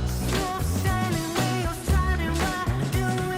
Smooth sailing, wheels turning, we're doing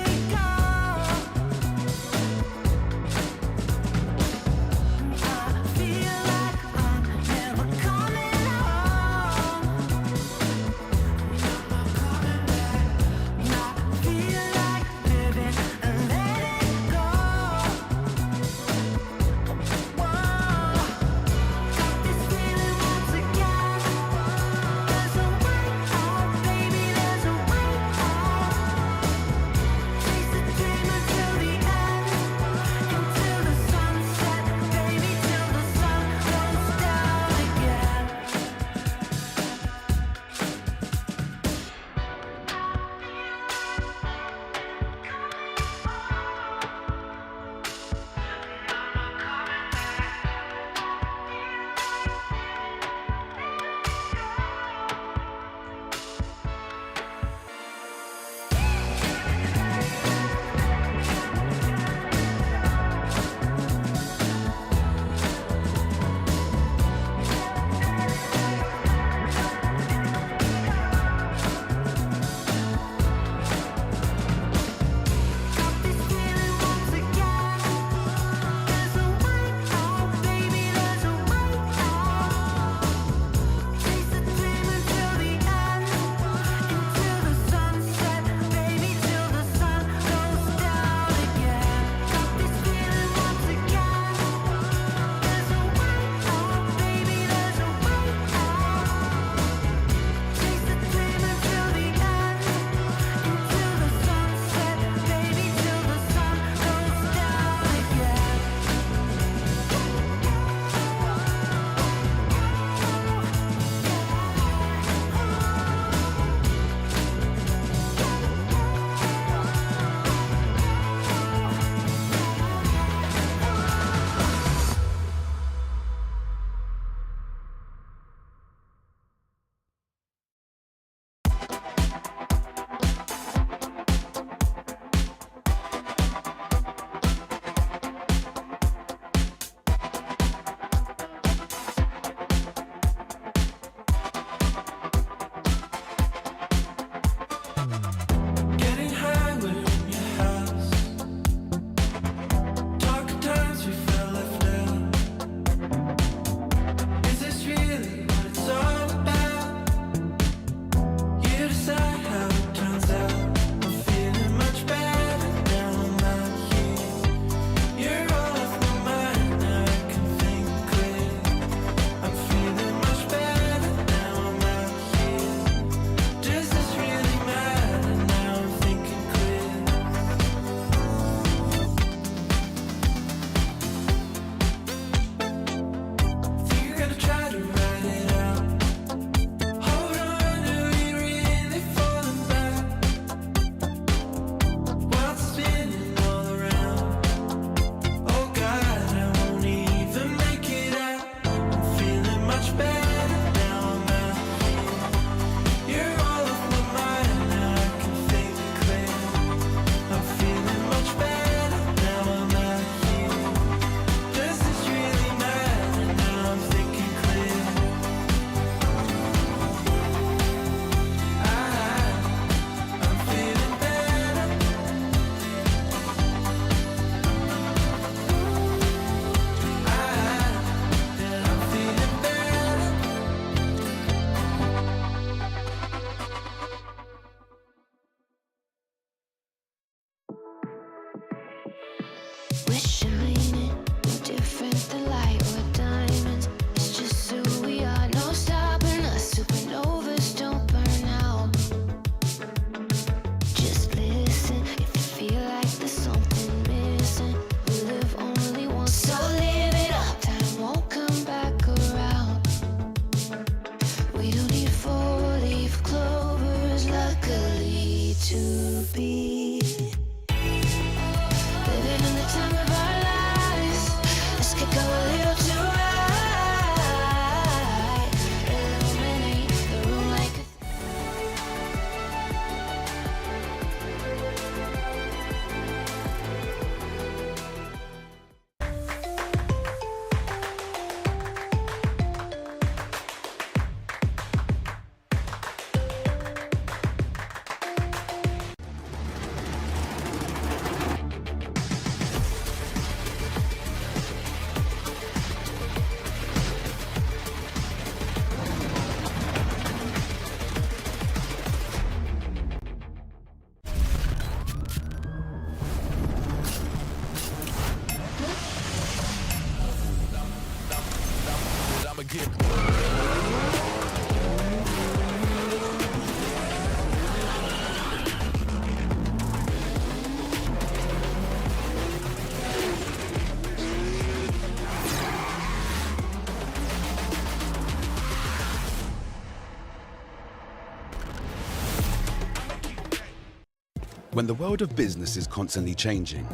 When the world of business is constantly changing,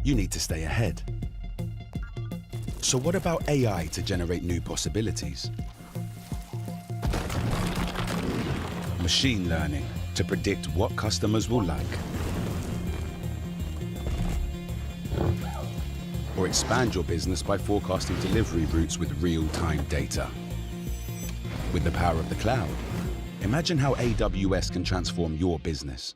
you need to stay ahead. So what about AI to generate new possibilities? Machine learning to predict what customers will like. Or expand your business by forecasting delivery routes with real-time data. With the power of the cloud, imagine how AWS can transform your business.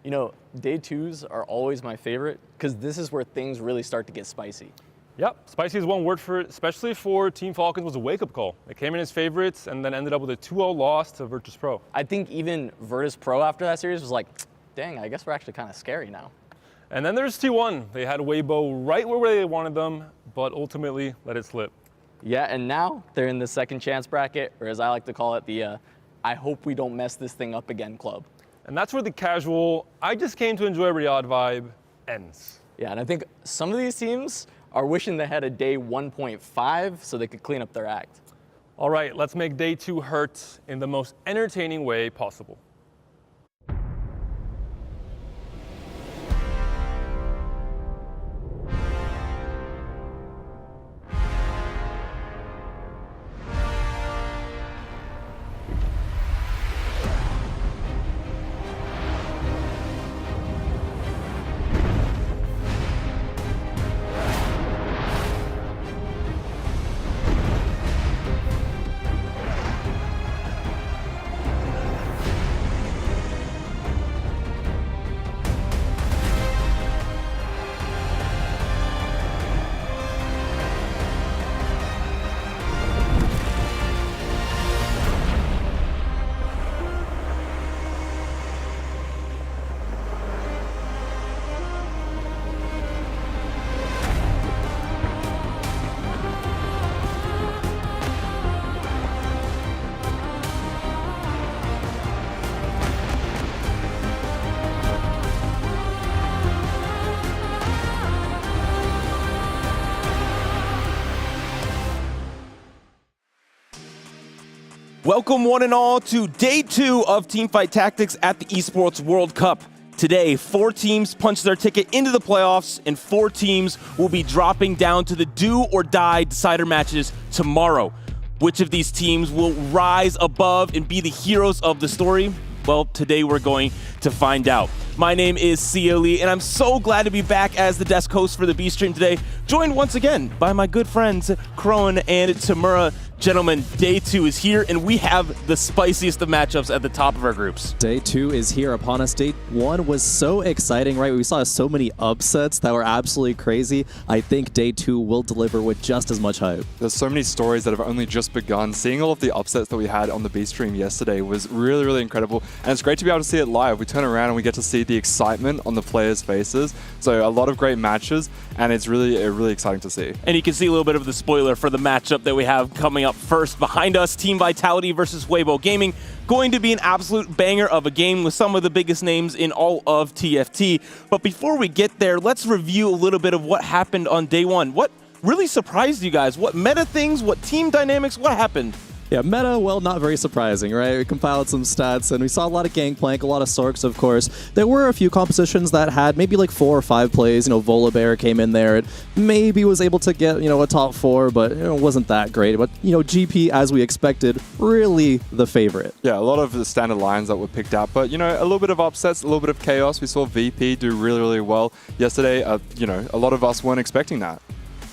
You know, day twos are always my favorite because this is where things really start to get spicy. Yep, spicy is one word for it, especially for Team Falcons was a wake-up call. It came in as favorites and then ended up with a 2-0 loss to Virtus.pro. I think even Virtus.pro after that series was like, dang, I guess we're actually kind of scary now. And then there's T1. They had Waybo right where they wanted them, but ultimately let it slip. Yeah, and now they're in the second chance bracket, or as I like to call it, the I hope we don't mess this thing up again club. And that's where the casual, I just came to enjoy Riyadh vibe ends. Yeah, and I think some of these teams are wishing they had a day 1.5 so they could clean up their act. All right, let's make day two hurt in the most entertaining way possible. Welcome one and all to day two of Teamfight Tactics at the Esports World Cup. Today, 4 teams punch their ticket into the playoffs, and 4 teams will be dropping down to the do or die decider matches tomorrow. Which of these teams will rise above and be the heroes of the story? Well, today we're going to find out. My name is Sia Lee, and I'm so glad to be back as the desk host for the B Stream today, joined once again by my good friends Krohn and Tamura. Gentlemen, day two is here, and we have the spiciest of matchups at the top of our groups. Day two is here upon us. Day one was so exciting, right? We saw so many upsets that were absolutely crazy. I think day two will deliver with just as much hype. There's so many stories that have only just begun. Seeing all of the upsets that we had on the B Stream yesterday was really, really incredible. And it's great to be able to see it live. We turn around and we get to see the excitement on the players' faces. So a lot of great matches, and it's really exciting to see. And you can see a little bit of the spoiler for the matchup that we have coming up up first. Behind us, Team Vitality versus Waybo Gaming. Going to be an absolute banger of a game with some of the biggest names in all of TFT. But before we get there, let's review a little bit of what happened on day one. What really surprised you guys? What meta things, what team dynamics, what happened? Yeah, meta, well, not very surprising, right? We compiled some stats, and we saw a lot of Gangplank, a lot of Sorks, of course. There were a few compositions that had maybe like 4 or 5 plays. Volibear came in there. It maybe was able to get, a top 4, but it wasn't that great. But, GP, as we expected, really the favorite. Yeah, a lot of the standard lines that were picked up, but, a little bit of upsets, a little bit of chaos. We saw VP do really, really well yesterday. A lot of us weren't expecting that.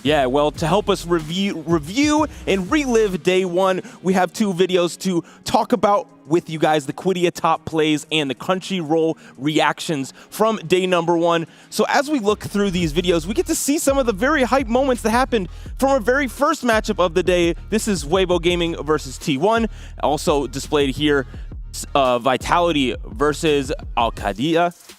Yeah, well, to help us review and relive day one, we have 2 videos to talk about with you guys, the Quidia top plays and the Crunchyroll reactions from day number 1. So as we look through these videos, we get to see some of the very hype moments that happened from our very first matchup of the day. This is Waybo Gaming versus T1. Also displayed here, Vitality versus Al-Qaeda.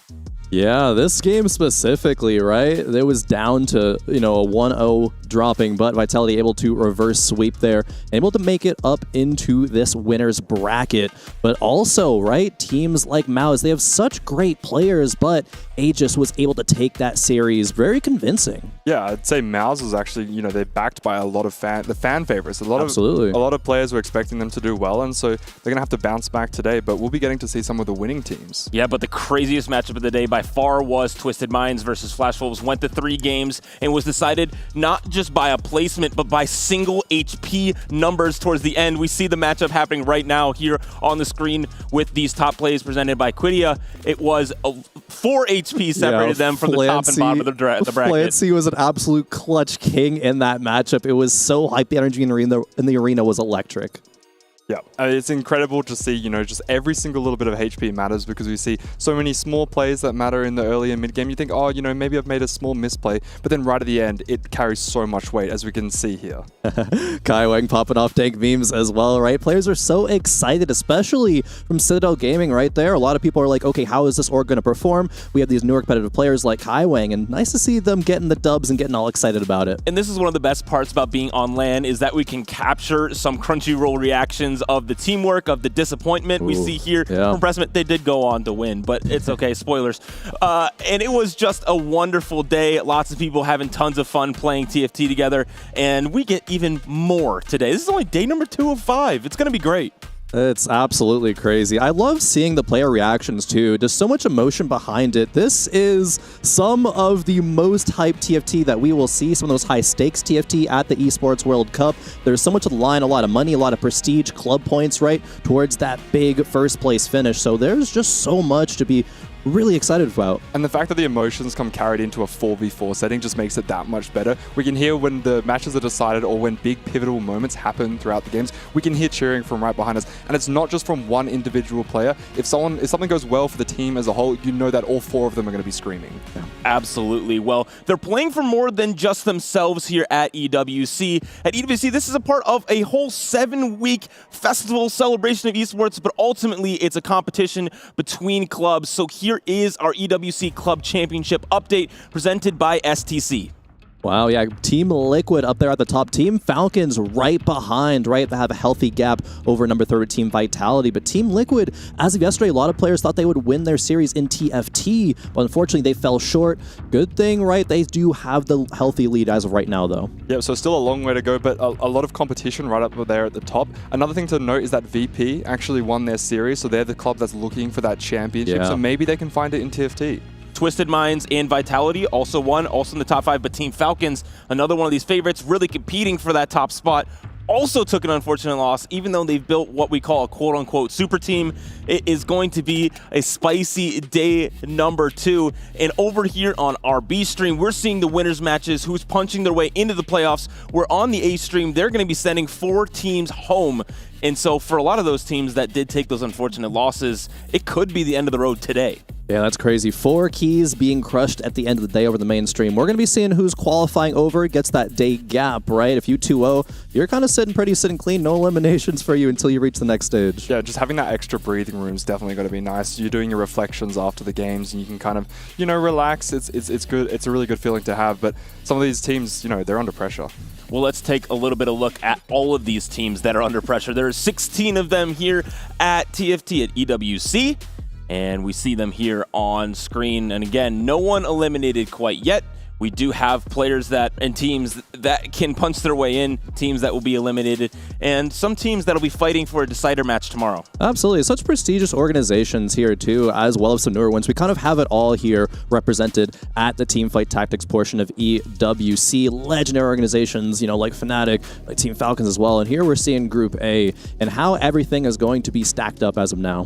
Yeah, this game specifically, right? It was down to, a 1-0 dropping, but Vitality able to reverse sweep there, and able to make it up into this winner's bracket. But also, right, teams like Mao's, they have such great players, but Aegis was able to take that series very convincing. Yeah, I'd say Mao's was actually, they're backed by a lot of the fan favorites. Absolutely. A lot of players were expecting them to do well, and so they're going to have to bounce back today, but we'll be getting to see some of the winning teams. Yeah, but the craziest matchup of the day by far was Twisted Minds versus Flash Wolves. Went to 3 games and was decided not just by a placement, but by single HP numbers towards the end. We see the matchup happening right now here on the screen with these top plays presented by Quidia. It was 4 HP separated them from the top and bottom of the bracket. Flancy was an absolute clutch king in that matchup. It was so hype. The energy in the arena was electric. Yeah, it's incredible to see, just every single little bit of HP matters, because we see so many small plays that matter in the early and mid game. You think, oh, maybe I've made a small misplay, but then right at the end, it carries so much weight, as we can see here. Kai Wang popping off dank memes as well, right? Players are so excited, especially from Citadel Gaming right there. A lot of people are like, okay, how is this org going to perform? We have these newer competitive players like Kai Wang, and nice to see them getting the dubs and getting all excited about it. And this is one of the best parts about being on LAN, is that we can capture some Crunchyroll reactions of the teamwork, of the disappointment. We see here from Pressman. They did go on to win, but it's okay, spoilers. And it was just a wonderful day. Lots of people having tons of fun playing TFT together, and we get even more today. This is only day number 2 of 5. It's going to be great. It's absolutely crazy. I love seeing the player reactions too. There's so much emotion behind it. This is some of the most hyped TFT that we will see, some of those high stakes TFT at the Esports World Cup. There's so much on the line, a lot of money, a lot of prestige, club points, right, towards that big first place finish. So there's just so much to be really excited about. And the fact that the emotions come carried into a 4v4 setting just makes it that much better. We can hear when the matches are decided, or when big pivotal moments happen throughout the games, we can hear cheering from right behind us. And it's not just from one individual player. If something goes well for the team as a whole, you know that all 4 of them are going to be screaming. Yeah. Absolutely. Well, they're playing for more than just themselves here at EWC. At EWC, this is a part of a whole 7-week festival celebration of esports, but ultimately it's a competition between clubs. So here is our EWC Club Championship update presented by STC. Wow, yeah, Team Liquid up there at the top. Team Falcons right behind, right? They have a healthy gap over number 3 Team Vitality. But Team Liquid, as of yesterday, a lot of players thought they would win their series in TFT, but unfortunately they fell short. Good thing, right? They do have the healthy lead as of right now, though. Yeah, so still a long way to go, but a lot of competition right up there at the top. Another thing to note is that VP actually won their series, so they're the club that's looking for that championship, so maybe they can find it in TFT. Twisted Minds and Vitality also won, also in the top 5, but Team Falcons, another one of these favorites, really competing for that top spot, also took an unfortunate loss, even though they've built what we call a quote-unquote super team. It is going to be a spicy day number 2. And over here on our B stream, we're seeing the winners matches, who's punching their way into the playoffs. We're on the A stream. They're going to be sending 4 teams home. And so for a lot of those teams that did take those unfortunate losses, it could be the end of the road today. Yeah, that's crazy. 4 keys being crushed at the end of the day over the mainstream. We're going to be seeing who's qualifying over, gets that day gap, right? If you 2-0, you're kind of sitting clean. No eliminations for you until you reach the next stage. Yeah, just having that extra breathing room is definitely going to be nice. You're doing your reflections after the games, and you can kind of, relax. It's good. It's a really good feeling to have. But some of these teams, they're under pressure. Well, let's take a little bit of look at all of these teams that are under pressure. There are 16 of them here at TFT at EWC, and we see them here on screen. And again, no one eliminated quite yet. We do have players and teams that can punch their way in, teams that will be eliminated, and some teams that will be fighting for a decider match tomorrow. Absolutely. Such prestigious organizations here too, as well as some newer ones. We kind of have it all here represented at the Teamfight Tactics portion of EWC. Legendary organizations, like Fnatic, like Team Falcons as well. And here we're seeing Group A and how everything is going to be stacked up as of now.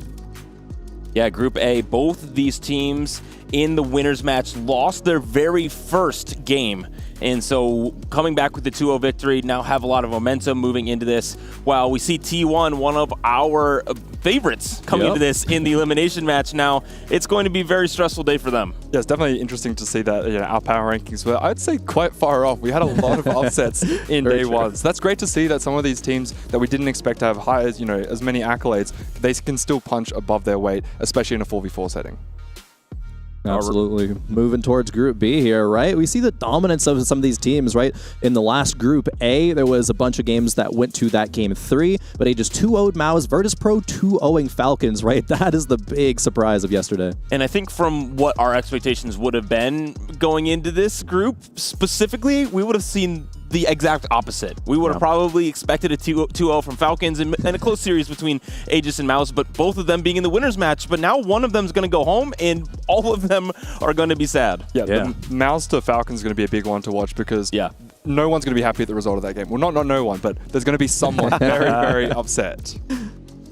Yeah, Group A, both these teams in the winners match lost their very first game. And so coming back with the 2-0 victory, now have a lot of momentum moving into this. While we see T1, one of our favorites, coming into this in the elimination match now, it's going to be a very stressful day for them. Yeah, it's definitely interesting to see that our power rankings were, I'd say, quite far off. We had a lot of upsets in day one. So that's great to see that some of these teams that we didn't expect to have high as, as many accolades, they can still punch above their weight, especially in a 4v4 setting. Absolutely. Moving towards Group B here, right? We see the dominance of some of these teams, right? In the last Group A, there was a bunch of games that went to that Game 3, but Aegis 2-0'd Mao's, Virtus.pro 2-0ing Falcons, right? That is the big surprise of yesterday. And I think from what our expectations would have been going into this group, specifically, we would have seen the exact opposite. We would have probably expected a 2-0 from Falcons and a close series between Aegis and Mao's, but both of them being in the winners match. But now one of them is going to go home, and all of them are going to be sad. Yeah. The Mao's to Falcons is going to be a big one to watch because no one's going to be happy at the result of that game. Well, not no one, but there's going to be someone very, very upset.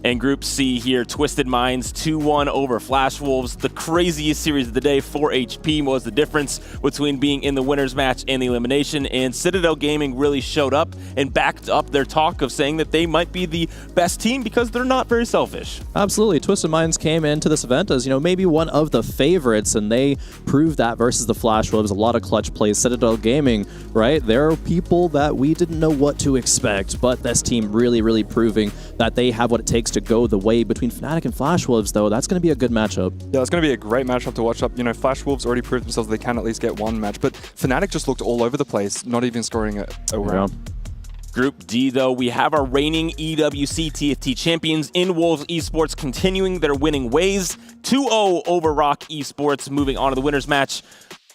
And Group C here, Twisted Minds 2-1 over Flash Wolves. The craziest series of the day, 4 HP was the difference between being in the winners match and the elimination. And Citadel Gaming really showed up and backed up their talk of saying that they might be the best team because they're not very selfish. Absolutely. Twisted Minds came into this event as, maybe one of the favorites, and they proved that versus the Flash Wolves. A lot of clutch plays. Citadel Gaming, right? There are people that we didn't know what to expect, but this team really, really proving that they have what it takes to go the way between Fnatic and Flash Wolves, though. That's going to be a good matchup. Yeah, it's going to be a great matchup to watch up. Flash Wolves already proved themselves they can at least get one match, but Fnatic just looked all over the place, not even scoring a round. Group D, though, we have our reigning EWC TFT champions in Wolves Esports continuing their winning ways. 2-0 over Rock Esports, moving on to the winners match.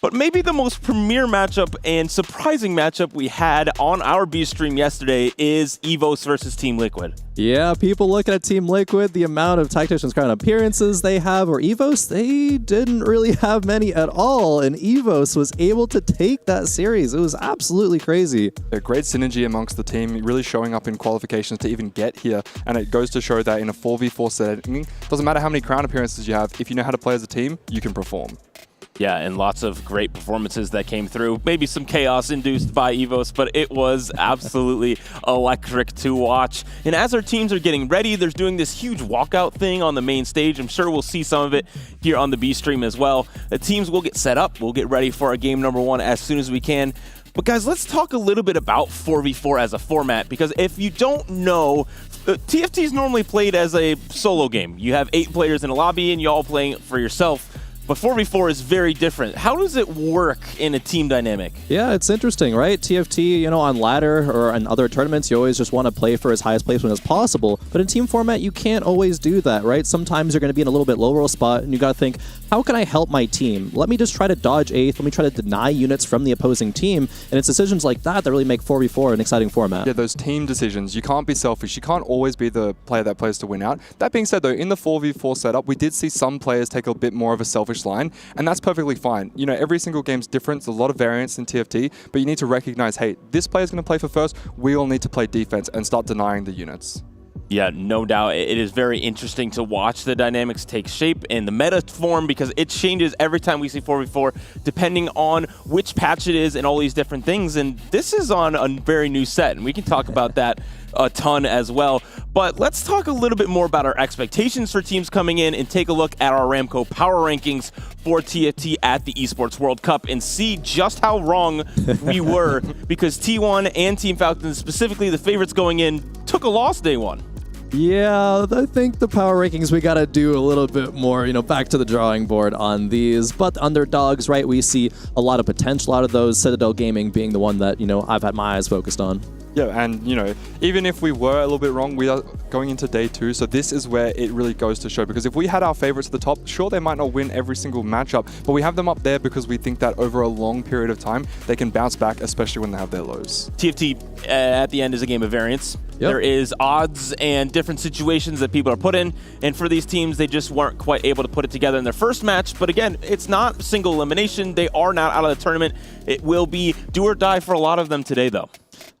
But maybe the most premier matchup and surprising matchup we had on our B stream yesterday is EVOS versus Team Liquid. Yeah, people looking at Team Liquid, the amount of Tacticians Crown appearances they have, or EVOS, they didn't really have many at all, and EVOS was able to take that series. It was absolutely crazy. A great synergy amongst the team, really showing up in qualifications to even get here, and it goes to show that in a 4v4 setting, doesn't matter how many Crown appearances you have, if you know how to play as a team, you can perform. Yeah, and lots of great performances that came through. Maybe some chaos induced by EVOS, but it was absolutely electric to watch. And as our teams are getting ready, they're doing this huge walkout thing on the main stage. I'm sure we'll see some of it here on the B stream as well. The teams will get set up. We'll get ready for our game number 1 as soon as we can. But guys, let's talk a little bit about 4v4 as a format, because if you don't know, TFT is normally played as a solo game. You have 8 players in a lobby and you all playing for yourself. But 4v4 is very different. How does it work in a team dynamic? Yeah, it's interesting, right? TFT, on ladder or in other tournaments, you always just want to play for as highest placement as possible. But in team format, you can't always do that, right? Sometimes you're going to be in a little bit lower spot, and you got to think, how can I help my team? Let me just try to dodge 8th. Let me try to deny units from the opposing team. And it's decisions like that that really make 4v4 an exciting format. Yeah, those team decisions. You can't be selfish. You can't always be the player that plays to win out. That being said, though, in the 4v4 setup, we did see some players take a bit more of a selfish line, and that's perfectly fine. Every single game's different. There's a lot of variance in TFT, but you need to recognize, hey, this player's going to play for first. We all need to play defense and start denying the units. Yeah, no doubt. It is very interesting to watch the dynamics take shape and the meta form, because it changes every time we see 4v4, depending on which patch it is and all these different things. And this is on a very new set, and we can talk about that a ton as well. But let's talk a little bit more about our expectations for teams coming in and take a look at our Ramco power rankings for TFT at the Esports World Cup and see just how wrong we were, because T1 and Team Falcons, specifically the favorites going in, took a loss day 1. Yeah, I think the power rankings, we got to do a little bit more, back to the drawing board on these. But the underdogs, right, we see a lot of potential out of those, Citadel Gaming being the one that, I've had my eyes focused on. Yeah, and even if we were a little bit wrong, we are going into day 2, so this is where it really goes to show. Because if we had our favorites at the top, sure, they might not win every single matchup, but we have them up there because we think that over a long period of time, they can bounce back, especially when they have their lows. TFT at the end is a game of variance. Yep. There is odds and different situations that people are put in, and for these teams, they just weren't quite able to put it together in their first match. But again, it's not single elimination. They are not out of the tournament. It will be do or die for a lot of them today, though.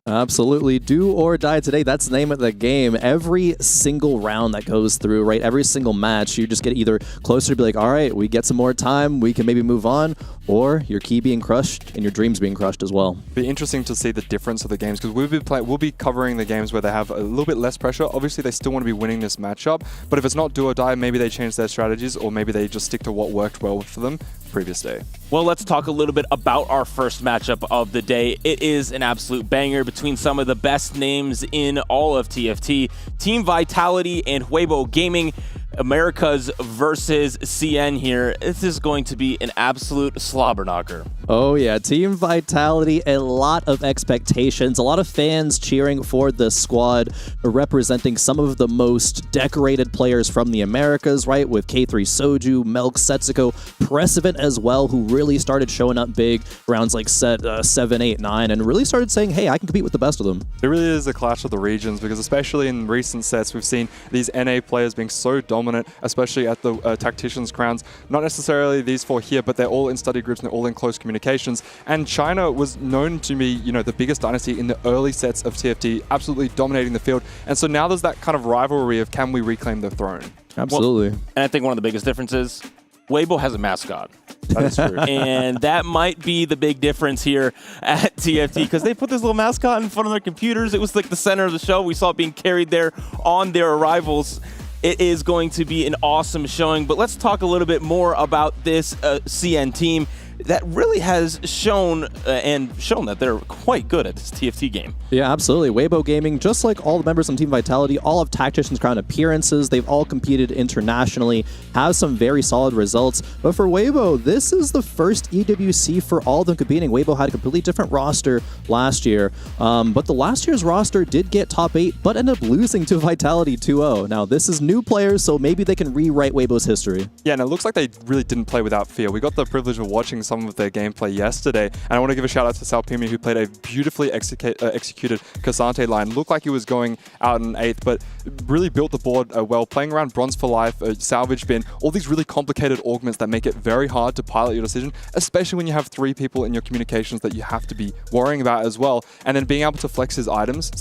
Absolutely. Do or die today. That's the name of the game. Every single round that goes through, right? Every single match, you just get either closer to be like, all right, we get some more time, we can maybe move on, or your key being crushed and your dreams being crushed as well. Be interesting to see the difference of the games because we'll be covering the games where they have a little bit less pressure. Obviously, they still want to be winning this matchup, but if it's not do or die, maybe they change their strategies or maybe they just stick to what worked well for them previous day. Well, let's talk a little bit about our first matchup of the day. It is an absolute banger between some of the best names in all of TFT. Team Vitality and Waybo Gaming. Americas versus CN here. This is going to be an absolute slobber knocker. Oh yeah, Team Vitality, a lot of expectations, a lot of fans cheering for the squad, representing some of the most decorated players from the Americas, right? With K3 Soju, Melk, Setsuko, Precedent as well, who really started showing up big rounds like set 7, 8, 9, and really started saying, hey, I can compete with the best of them. It really is a clash of the regions because especially in recent sets, we've seen these NA players being so dominant, especially at the Tacticians Crowns. Not necessarily these 4 here, but they're all in study groups and they're all in close communications. And China was known to be, the biggest dynasty in the early sets of TFT, absolutely dominating the field. And so now there's that kind of rivalry of can we reclaim the throne? Absolutely. Well, and I think one of the biggest differences, Waybo has a mascot. That is true. And that might be the big difference here at TFT because they put this little mascot in front of their computers. It was like the center of the show. We saw it being carried there on their arrivals. It is going to be an awesome showing, but let's talk a little bit more about this CN team that really has shown that they're quite good at this TFT game. Yeah, absolutely. Waybo Gaming, just like all the members on Team Vitality, all of Tacticians Crown appearances, they've all competed internationally, have some very solid results. But for Waybo, this is the first EWC for all of them competing. Waybo had a completely different roster last year, but the last year's roster did get top 8, but ended up losing to Vitality 2-0. Now, this is new players, so maybe they can rewrite Waybo's history. Yeah, and it looks like they really didn't play without fear. We got the privilege of watching some of their gameplay yesterday, and I want to give a shout out to Salpimi, who played a beautifully executed Cassante line. Looked like he was going out in 8th, but really built the board well, playing around Bronze for Life, Salvage Bin, all these really complicated augments that make it very hard to pilot your decision, especially when you have 3 people in your communications that you have to be worrying about as well, and then being able to flex his items,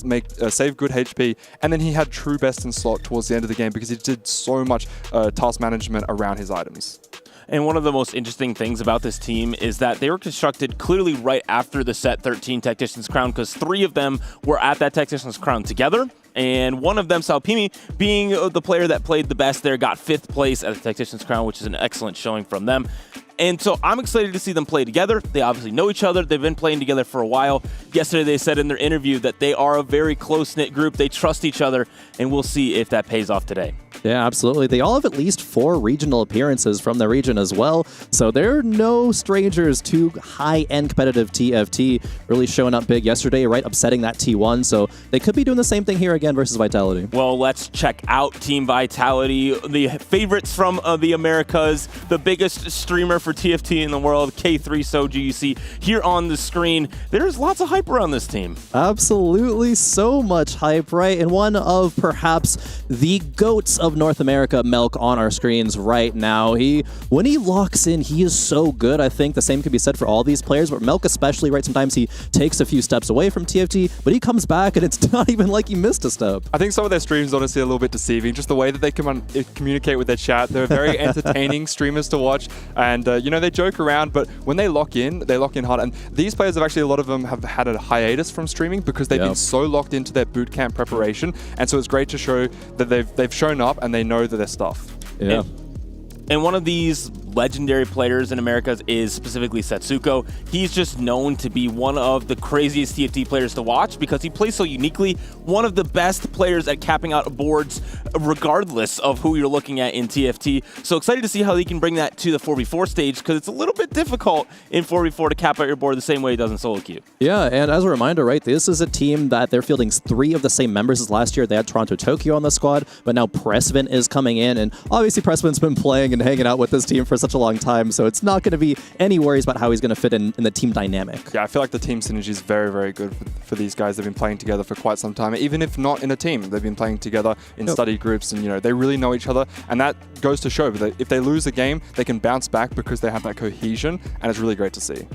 save good HP, and then he had true best in slot towards the end of the game because he did so much task management around his items. And one of the most interesting things about this team is that they were constructed clearly right after the set 13 Tacticians Crown because 3 of them were at that Tacticians Crown together. And one of them, Salpimi, being the player that played the best there, got 5th place at the Tacticians Crown, which is an excellent showing from them. And so I'm excited to see them play together. They obviously know each other. They've been playing together for a while. Yesterday, they said in their interview that they are a very close-knit group. They trust each other, and we'll see if that pays off today. Yeah, absolutely. They all have at least 4 regional appearances from their region as well. So they're no strangers to high-end competitive TFT, really showing up big yesterday, right? Upsetting that T1. So they could be doing the same thing here again versus Vitality. Well, let's check out Team Vitality, the favorites from the Americas, the biggest streamer for TFT in the world, K3 Soju. You see here on the screen, there's lots of hype around this team. Absolutely, so much hype, right? And one of perhaps the GOATs of North America, Melk, on our screens right now. When he locks in, he is so good. I think the same could be said for all these players, but Melk especially, right? Sometimes he takes a few steps away from TFT, but he comes back and it's not even like he missed a step. I think some of their streams honestly a little bit deceiving. Just the way that they communicate with their chat. They're very entertaining streamers to watch, and they joke around, but when they lock in hard. And these players have actually, a lot of them have had a hiatus from streaming because they've been so locked into their boot camp preparation, and so it's great to show that they've shown up and they know that their stuff. Yeah. And one of these legendary players in America is specifically Setsuko. He's just known to be one of the craziest TFT players to watch because he plays so uniquely. One of the best players at capping out boards, regardless of who you're looking at in TFT. So excited to see how he can bring that to the 4v4 stage because it's a little bit difficult in 4v4 to cap out your board the same way it does in solo queue. Yeah, and as a reminder, right, this is a team that they're fielding 3 of the same members as last year. They had Toronto Tokyo on the squad, but now Pressvin is coming in, and obviously Pressvin's been playing and hanging out with this team for such a long time, so it's not going to be any worries about how he's going to fit in the team dynamic. Yeah, I feel like the team synergy is very, very good for these guys. They've been playing together for quite some time. Even if not in a team, they've been playing together in study groups, and they really know each other, and that goes to show that if they lose a game, they can bounce back because they have that cohesion, and it's really great to see.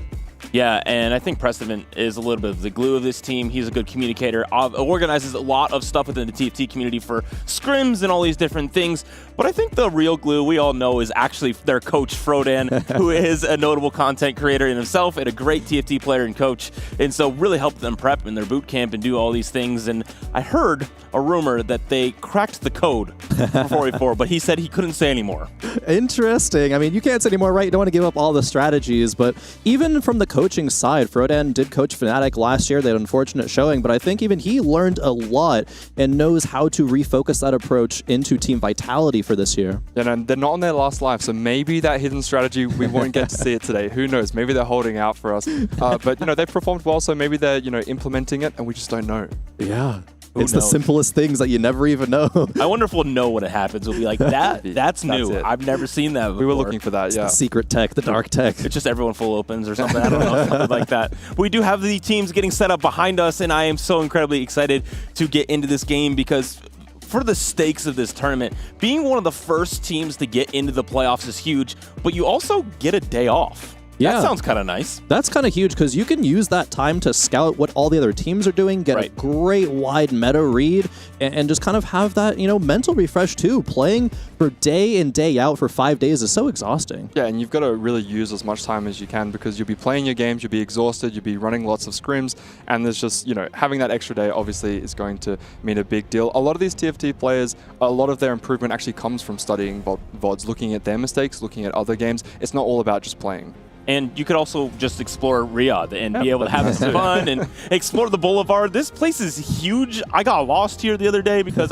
Yeah, and I think Preston is a little bit of the glue of this team. He's a good communicator, organizes a lot of stuff within the TFT community for scrims and all these different things. But I think the real glue we all know is actually their coach, Frodan, who is a notable content creator in himself and a great TFT player and coach. And so really helped them prep in their boot camp and do all these things. And I heard a rumor that they cracked the code for 4v4, but he said he couldn't say anymore. Interesting. I mean, you can't say anymore, right? You don't want to give up all the strategies, but even from the coaching side, Frodan did coach Fnatic last year. They had an unfortunate showing, but I think even he learned a lot and knows how to refocus that approach into team vitality for this year. Yeah, and they're not on their last life, so maybe that hidden strategy, we won't get to see it today. Who knows? Maybe they're holding out for us. But, they've performed well, so maybe they're, implementing it, and we just don't know. Yeah. It's the simplest things that you never even know. I wonder if we'll know when it happens. We'll be like, that's new. I've never seen that before. We were looking for that, It's the secret tech, the dark tech. It's just everyone full opens or something. I don't know, something like that. We do have the teams getting set up behind us, and I am so incredibly excited to get into this game because for the stakes of this tournament, being one of the first teams to get into the playoffs is huge, but you also get a day off. Yeah. That sounds kind of nice. That's kind of huge because you can use that time to scout what all the other teams are doing, get a great wide meta read, and just kind of have that, mental refresh too. Playing for day in, day out for 5 days is so exhausting. Yeah, and you've got to really use as much time as you can because you'll be playing your games, you'll be exhausted, you'll be running lots of scrims, and there's just, having that extra day obviously is going to mean a big deal. A lot of these TFT players, a lot of their improvement actually comes from studying VODs, looking at their mistakes, looking at other games. It's not all about just playing. And you could also just explore Riyadh and be able to have some fun and explore the Boulevard. This place is huge. I got lost here the other day because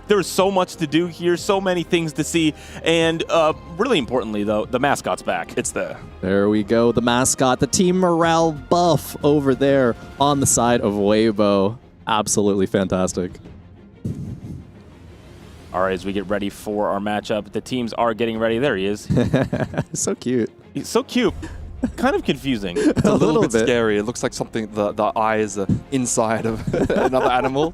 there was so much to do here, so many things to see. And really importantly, though, the mascot's back. It's there. There we go. The mascot, the team morale buff over there on the side of Waybo. Absolutely fantastic. All right, as we get ready for our matchup, the teams are getting ready. There he is. So cute. He's so cute. Kind of confusing. It's a little bit scary. It looks like something, the eyes are inside of another animal.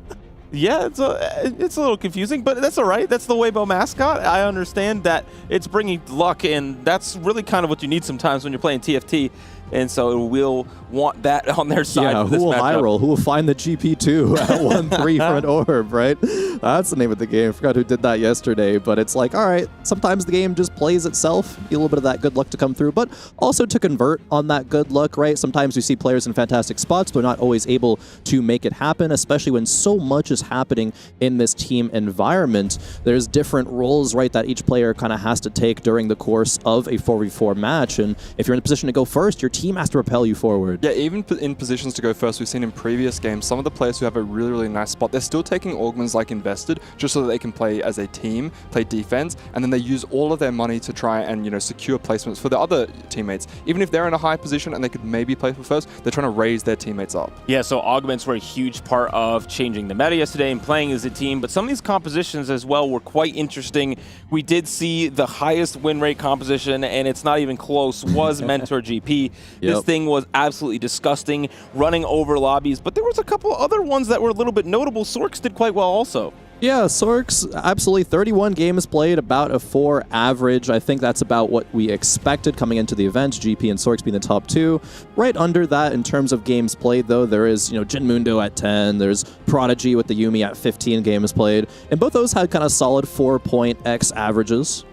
Yeah, it's a little confusing, but that's all right. That's the Waybo mascot. I understand that it's bringing luck, and that's really kind of what you need sometimes when you're playing TFT. And so we'll want that on their side. Yeah, for this who will matchup. high roll? Who will find the GP2 at 1-3 for an orb, right? That's the name of the game. I forgot who did that yesterday, but it's like, all right, sometimes the game just plays itself. You get a little bit of that good luck to come through, but also to convert on that good luck, right? Sometimes we see players in fantastic spots, but they're not always able to make it happen, especially when so much is happening in this team environment. There's different roles, right, that each player kind of has to take during the course of a 4v4 match, and if you're in a position to go first, your team has to propel you forward. Yeah, even in positions to go first, we've seen in previous games, some of the players who have a really, really nice spot, they're still taking augments like Invested, just so that they can play as a team, play defense, and then they use all of their money to try and, secure placements for the other teammates. Even if they're in a high position and they could maybe play for first, they're trying to raise their teammates up. Yeah, so augments were a huge part of changing the meta yesterday and playing as a team, but some of these compositions as well were quite interesting. We did see the highest win rate composition, and it's not even close, was Mentor GP. This thing was absolutely disgusting, running over lobbies, but there was a couple other ones that were a little bit notable. Sorks did quite well also. Yeah, Sorks, absolutely 31 games played, about a 4 average. I think that's about what we expected coming into the event, GP and Sorks being the top 2. Right under that in terms of games played, though, there is, Jin Mundo at 10, there's Prodigy with the Yumi at 15 games played, and both those had kind of solid 4-point X averages.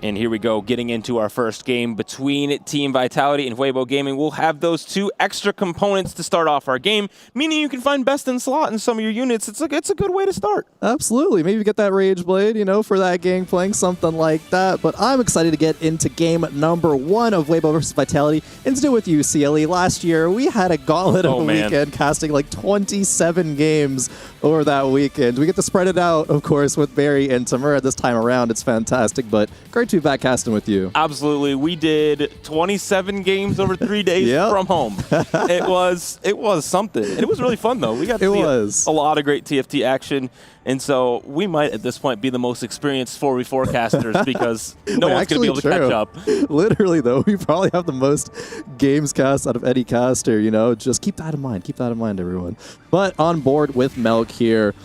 And here we go, getting into our first game between Team Vitality and Waybo Gaming. We'll have those 2 extra components to start off our game, meaning you can find best in slot in some of your units. It's a good way to start. Absolutely. Maybe get that Rage Blade, you know, for that gang playing, something like that. But I'm excited to get into game number 1 of Waybo versus Vitality. And to do with you, CLE. Last year, we had a gauntlet of a weekend, casting like 27 games over that weekend. We get to spread it out, of course, with Barry and Tamura this time around. It's fantastic, but great to be back casting with you. Absolutely. We did 27 games over 3 days from home. It was something. And it was really fun, though. We got to see a lot of great TFT action. And so we might, at this point, be the most experienced 4v4 casters because no one's going to be able to catch up. Literally, though, we probably have the most games cast out of any caster, you know? Just keep that in mind. Keep that in mind, everyone. But on board with Melk here.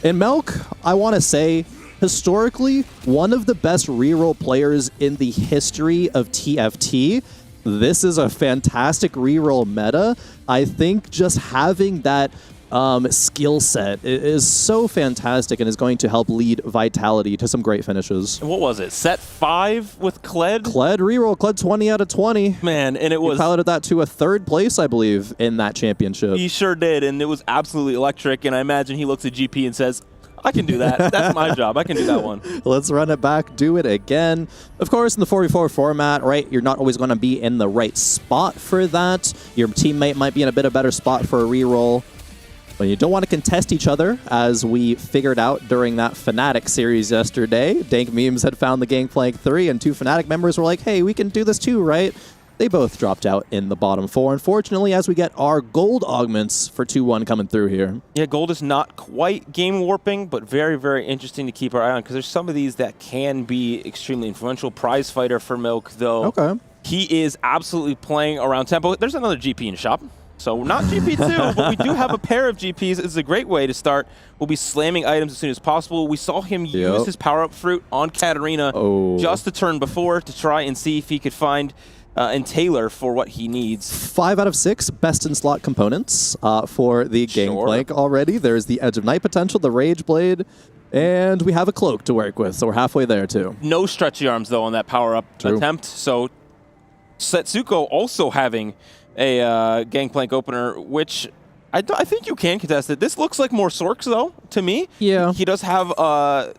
And Melk, I want to say, historically, one of the best reroll players in the history of TFT. This is a fantastic reroll meta. I think just having that skill set is so fantastic and is going to help lead Vitality to some great finishes. And what was it? Set 5 with Kled? Kled reroll, Kled 20 out of 20. Man, and it was... He piloted that to a 3rd place, I believe, in that championship. He sure did, and it was absolutely electric, and I imagine he looks at GP and says, I can do that. That's my job. I can do that one. Let's run it back, do it again. Of course, in the 4v4 format, right, you're not always going to be in the right spot for that. Your teammate might be in a bit of better spot for a reroll. But you don't want to contest each other, as we figured out during that Fnatic series yesterday. Dank Memes had found the Gangplank 3, and 2 Fnatic members were like, hey, we can do this too, right? They both dropped out in the bottom 4, unfortunately, as we get our gold augments for 2-1 coming through here. Yeah, gold is not quite game warping, but very, very interesting to keep our eye on, because there's some of these that can be extremely influential. Prize fighter for Milk, though. Okay. He is absolutely playing around tempo. There's another GP in shop. So not GP2, but we do have a pair of GPs. It's a great way to start. We'll be slamming items as soon as possible. We saw him use his power-up fruit on Katarina just a turn before to try and see if he could find and tailor for what he needs. 5 out of 6 best in slot components for the Gangplank already. There's the Edge of Night potential, the Rage Blade, and we have a cloak to work with, so we're halfway there too. No stretchy arms, though, on that power-up attempt. So Setsuko also having a Gangplank opener, which I think you can contest it. This looks like more Sorks, though, to me. Yeah. He does have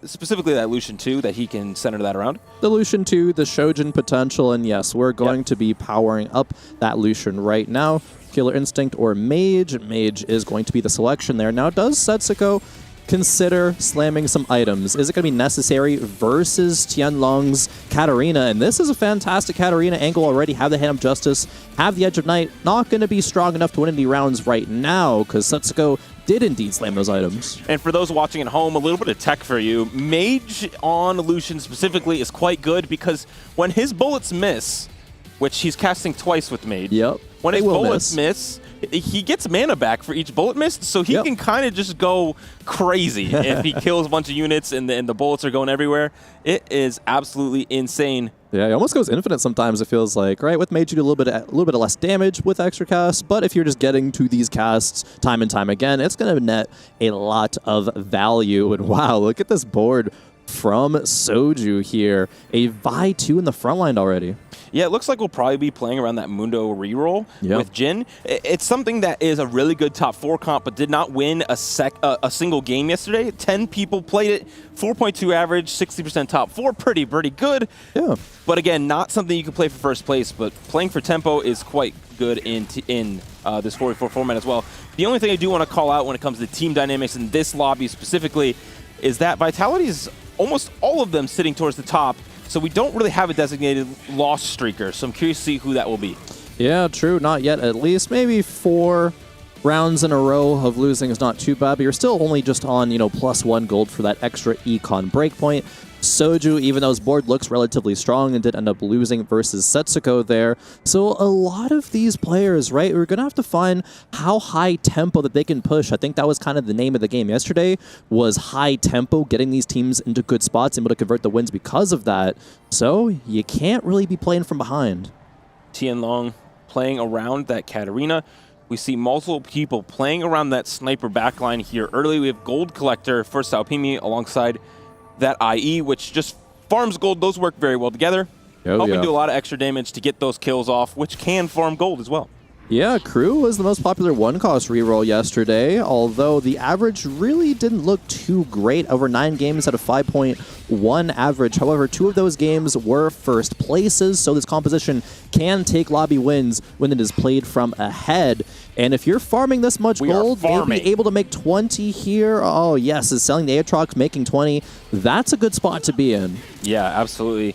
specifically that Lucian 2 that he can center that around. The Lucian 2, the Shojin potential, and yes, we're going to be powering up that Lucian right now. Killer Instinct or Mage. Mage is going to be the selection there. Now, does Setsuko consider slamming some items? Is it going to be necessary versus Tianlong's Katarina? And this is a fantastic Katarina angle already. Have the Hand of Justice, have the Edge of Night. Not going to be strong enough to win any rounds right now, because Setsuko did indeed slam those items. And for those watching at home, a little bit of tech for you. Mage on Lucian specifically is quite good, because when his bullets miss, which he's casting twice with Mage, when his bullets miss, he gets mana back for each bullet missed, so he can kind of just go crazy if he kills a bunch of units and the bullets are going everywhere. It is absolutely insane. Yeah, he almost goes infinite sometimes, it feels like, right? With Mage, you do a little bit of less damage with extra casts, but if you're just getting to these casts time and time again, it's going to net a lot of value. And wow, look at this board from Soju here. A Vi 2 in the front line already. Yeah, it looks like we'll probably be playing around that Mundo reroll with Jin. It's something that is a really good top 4 comp, but did not win a single game yesterday. 10 people played it, 4.2 average, 60% top 4, pretty good. Yeah. But again, not something you can play for first place, but playing for tempo is quite good in this 4v4 format as well. The only thing I do want to call out when it comes to team dynamics in this lobby specifically is that Vitality is almost all of them sitting towards the top. So we don't really have a designated loss streaker, so I'm curious to see who that will be. Yeah, true. Not yet, at least. Maybe 4 rounds in a row of losing is not too bad, but you're still only just on, +1 gold for that extra econ breakpoint. Soju, even though his board looks relatively strong and did end up losing versus Setsuko there. So a lot of these players, right, we're going to have to find how high tempo that they can push. I think that was kind of the name of the game yesterday, was high tempo, getting these teams into good spots, able to convert the wins because of that. So you can't really be playing from behind. Tianlong playing around that Katarina. We see multiple people playing around that sniper backline here early. We have Gold Collector for Saopimi alongside that IE, which just farms gold, those work very well together. Oh, Helping yeah. do a lot of extra damage to get those kills off, which can farm gold as well. Yeah, Crew was the most popular one-cost reroll yesterday, although the average really didn't look too great. Over 9 games at a 5.1 average. However, 2 of those games were first places, so this composition can take lobby wins when it is played from ahead. And if you're farming this much gold, maybe able to make 20 here. Oh, yes, is selling the Aatrox, making 20. That's a good spot to be in. Yeah, absolutely.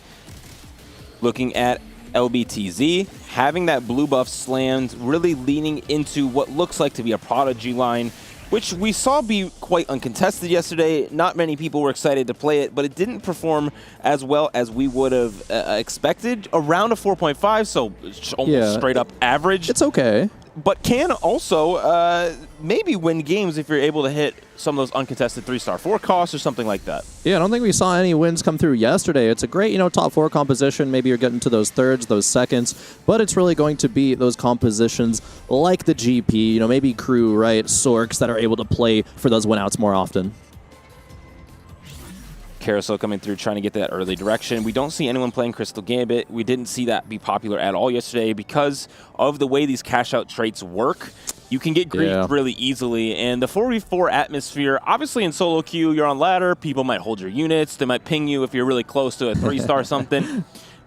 Looking at LBTZ, having that blue buff slammed, really leaning into what looks like to be a Prodigy line, which we saw be quite uncontested yesterday. Not many people were excited to play it, but it didn't perform as well as we would have expected. Around a 4.5, so almost straight up average. It's okay. But can also maybe win games if you're able to hit some of those uncontested 3-star 4 costs or something like that. Yeah, I don't think we saw any wins come through yesterday. It's a great, top 4 composition. Maybe you're getting to those thirds, those seconds, but it's really going to be those compositions like the GP, maybe Crew, right? Sorks that are able to play for those win-outs more often. Carousel coming through, trying to get that early direction. We don't see anyone playing Crystal Gambit. We didn't see that be popular at all yesterday because of the way these cash-out traits work. You can get griefed really easily, and the 4v4 atmosphere, obviously in solo queue, you're on ladder, people might hold your units, they might ping you if you're really close to a 3-star something.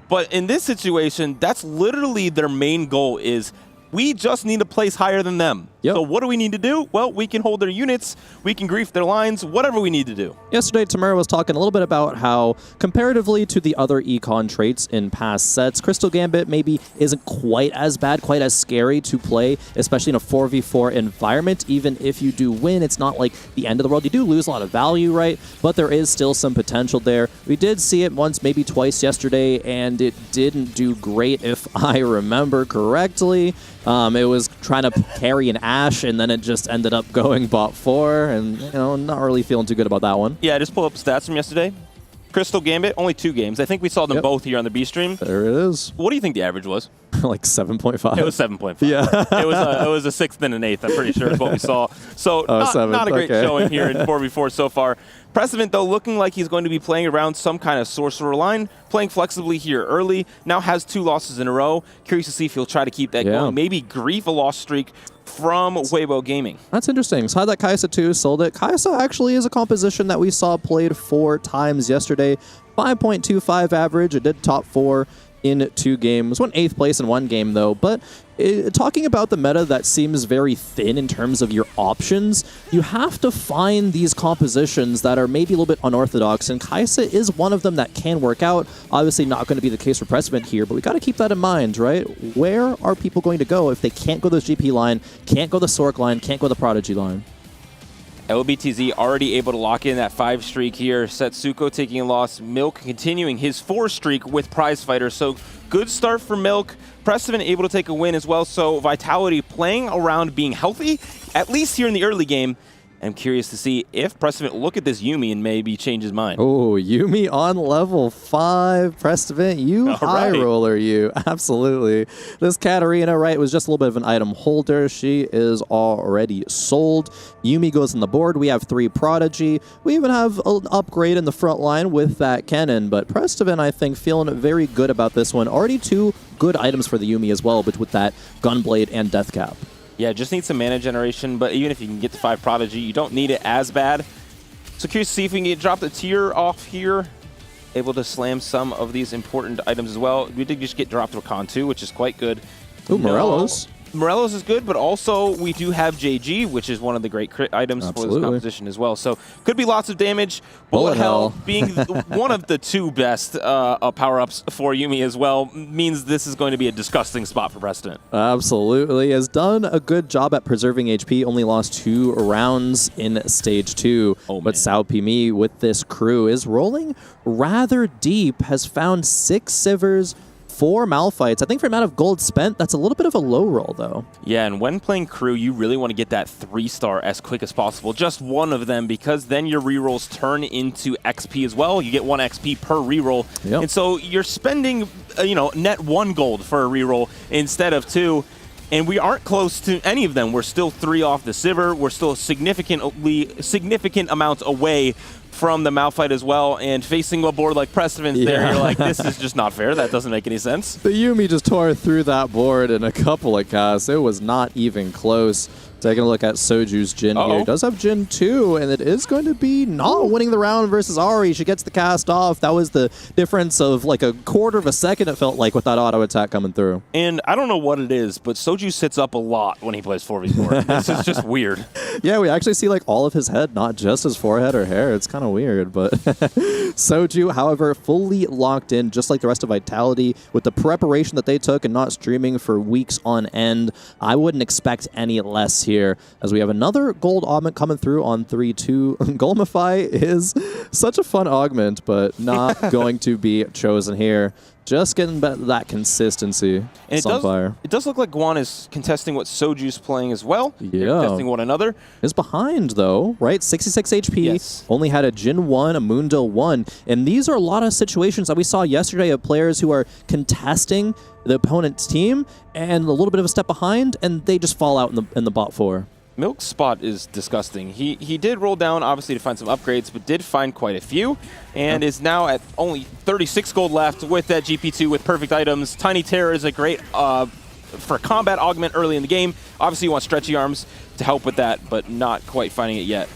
But in this situation, that's literally their main goal is, we just need to place higher than them. So what do we need to do? Well, we can hold their units, we can grief their lines, whatever we need to do. Yesterday, Tamara was talking a little bit about how, comparatively to the other econ traits in past sets, Crystal Gambit maybe isn't quite as bad, quite as scary to play, especially in a 4v4 environment. Even if you do win, it's not like the end of the world. You do lose a lot of value, right? But there is still some potential there. We did see it once, maybe twice yesterday, and it didn't do great, if I remember correctly. It was trying to carry an Ashe, and then it just ended up going bot 4, and, not really feeling too good about that one. Yeah, I just pull up stats from yesterday. Crystal Gambit, only 2 games. I think we saw them both here on the B stream. There it is. What do you think the average was? Like 7.5. It was 7.5. Yeah. it was a 6th and an 8th, I'm pretty sure is what we saw. So not a great showing here in 4v4 so far. Precedent, though, looking like he's going to be playing around some kind of sorcerer line, playing flexibly here early. Now has 2 losses in a row. Curious to see if he'll try to keep that going. Maybe grief a loss streak from Waybo Gaming. That's interesting. So had that Kai'Sa 2, sold it. Kai'Sa actually is a composition that we saw played 4 times yesterday. 5.25 average. It did top 4 in 2 games. Won 8th place in 1 game, though. But talking about the meta that seems very thin in terms of your options, you have to find these compositions that are maybe a little bit unorthodox, and Kai'Sa is one of them that can work out. Obviously not going to be the case for Precedent here, but we got to keep that in mind, right? Where are people going to go if they can't go this GP line, can't go the Sork line, can't go the Prodigy line? LBTZ already able to lock in that 5 streak here. Setsuko taking a loss. Milk continuing his 4 streak with Prize Fighter. So good start for Milk. Precedent able to take a win as well. So Vitality playing around being healthy, at least here in the early game. I'm curious to see if Precedent look at this Yuumi and maybe change his mind. Oh, Yuumi on level 5. Precedent, you high roller, you. Absolutely. This Katarina, right, was just a little bit of an item holder. She is already sold. Yuumi goes on the board. We have 3 Prodigy. We even have an upgrade in the front line with that cannon, but Precedent, I think, feeling very good about this one. Already 2 good items for the Yuumi as well, but with that Gunblade and Deathcap. Yeah, just need some mana generation, but even if you can get to 5 Prodigy, you don't need it as bad. So curious to see if we can drop the tier off here. Able to slam some of these important items as well. We did just get dropped Rakan too, which is quite good. Ooh, Morelos. Morelos is good, but also we do have JG, which is one of the great crit items for this composition as well. So could be lots of damage. Bullet Hell being one of the 2 best power-ups for Yuumi as well means this is going to be a disgusting spot for Precedent. Absolutely. Has done a good job at preserving HP. Only lost 2 rounds in Stage 2. But Sao Pimi with this crew is rolling rather deep. Has found 6 Sivers, 4 Malphites. I think for the amount of gold spent, that's a little bit of a low roll, though. Yeah, and when playing crew, you really want to get that 3-star as quick as possible. Just one of them, because then your rerolls turn into XP as well. You get 1 XP per reroll. And so you're spending, net 1 gold for a reroll instead of 2. And we aren't close to any of them. We're still 3 off the Sivir. We're still significant amounts away from the Malphite as well, and facing a board like Precedence there, you're like, this is just not fair. That doesn't make any sense. The Yuumi just tore through that board in a couple of casts. It was not even close. Taking a look at Soju's Jin here. He does have Jin 2, and it is going to be not winning the round versus Ari. She gets the cast off. That was the difference of like a quarter of a second, it felt like, with that auto attack coming through. And I don't know what it is, but Soju sits up a lot when he plays 4v4. This is just weird. Yeah, we actually see like all of his head, not just his forehead or hair. It's kind of weird, but Soju, however, fully locked in, just like the rest of Vitality, with the preparation that they took and not streaming for weeks on end. I wouldn't expect any less here, as we have another gold augment coming through on 3-2. Golemify is such a fun augment, but not going to be chosen here. Just getting that consistency. And it does look like Guan is contesting what Soju's playing as well. Yeah. They're testing one another. Is behind, though, right? 66 HP. Yes. Only had a Jin 1, a Mundo 1. And these are a lot of situations that we saw yesterday of players who are contesting the opponent's team and a little bit of a step behind, and they just fall out in the bot 4. Milk's spot is disgusting. He did roll down, obviously, to find some upgrades, but did find quite a few, and is now at only 36 gold left with that GP2 with perfect items. Tiny Terror is a great for combat augment early in the game. Obviously, you want stretchy arms to help with that, but not quite finding it yet.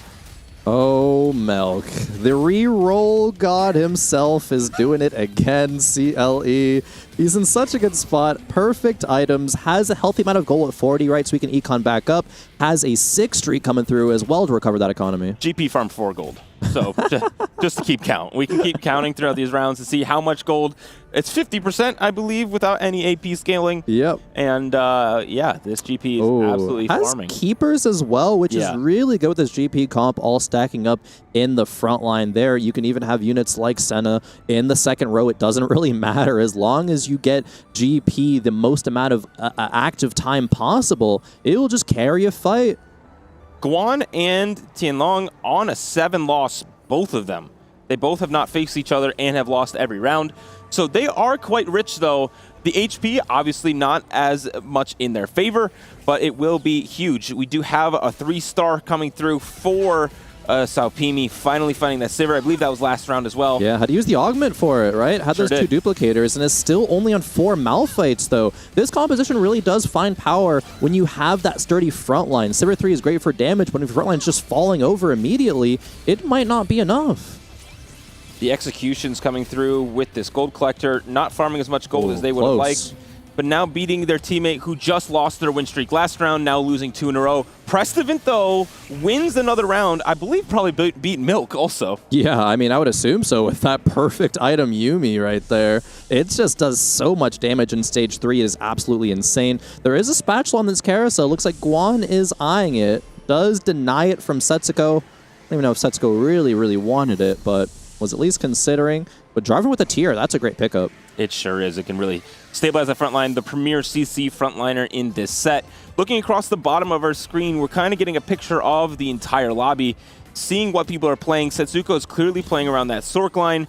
Oh, Melk. The re-roll god himself is doing it again, CLE. He's in such a good spot. Perfect items. Has a healthy amount of gold at 40, right? So we can econ back up. Has a 6 streak coming through as well to recover that economy. GP farmed 4 gold. So just to keep count. We can keep counting throughout these rounds to see how much gold. It's 50%, I believe, without any AP scaling. Yep. And yeah, this GP is absolutely farming. Has keepers as well, which is really good with this GP comp all stacking up in the front line there. You can even have units like Senna in the second row. It doesn't really matter. As long as you get GP the most amount of active time possible, it will just carry a fight. Guan and Tianlong on a 7-loss, both of them. They both have not faced each other and have lost every round. So they are quite rich, though. The HP, obviously not as much in their favor, but it will be huge. We do have a 3-star coming through for Saupimi, finally finding that Sivir. I believe that was last round as well. Yeah, had to use the augment for it, right? Had those 2 duplicators, and is still only on 4 Malphites, though. This composition really does find power when you have that sturdy front line. Sivir 3 is great for damage, but if your front line's just falling over immediately, it might not be enough. The executions coming through with this gold collector, not farming as much gold as they would have liked, but now beating their teammate who just lost their win streak last round, now losing 2 in a row. Prestivant, though, wins another round. I believe probably beat Milk also. Yeah, I mean, I would assume so with that perfect item Yuumi right there. It just does so much damage in stage 3. It is absolutely insane. There is a spatula on this carousel. Looks like Guan is eyeing it. Does deny it from Setsuko. I don't even know if Setsuko really wanted it, but was at least considering. But driving with a tier, that's a great pickup. It sure is. It can really stabilize the front line. The premier CC frontliner in this set. Looking across the bottom of our screen, we're kind of getting a picture of the entire lobby, seeing what people are playing. Setsuko is clearly playing around that Sork line,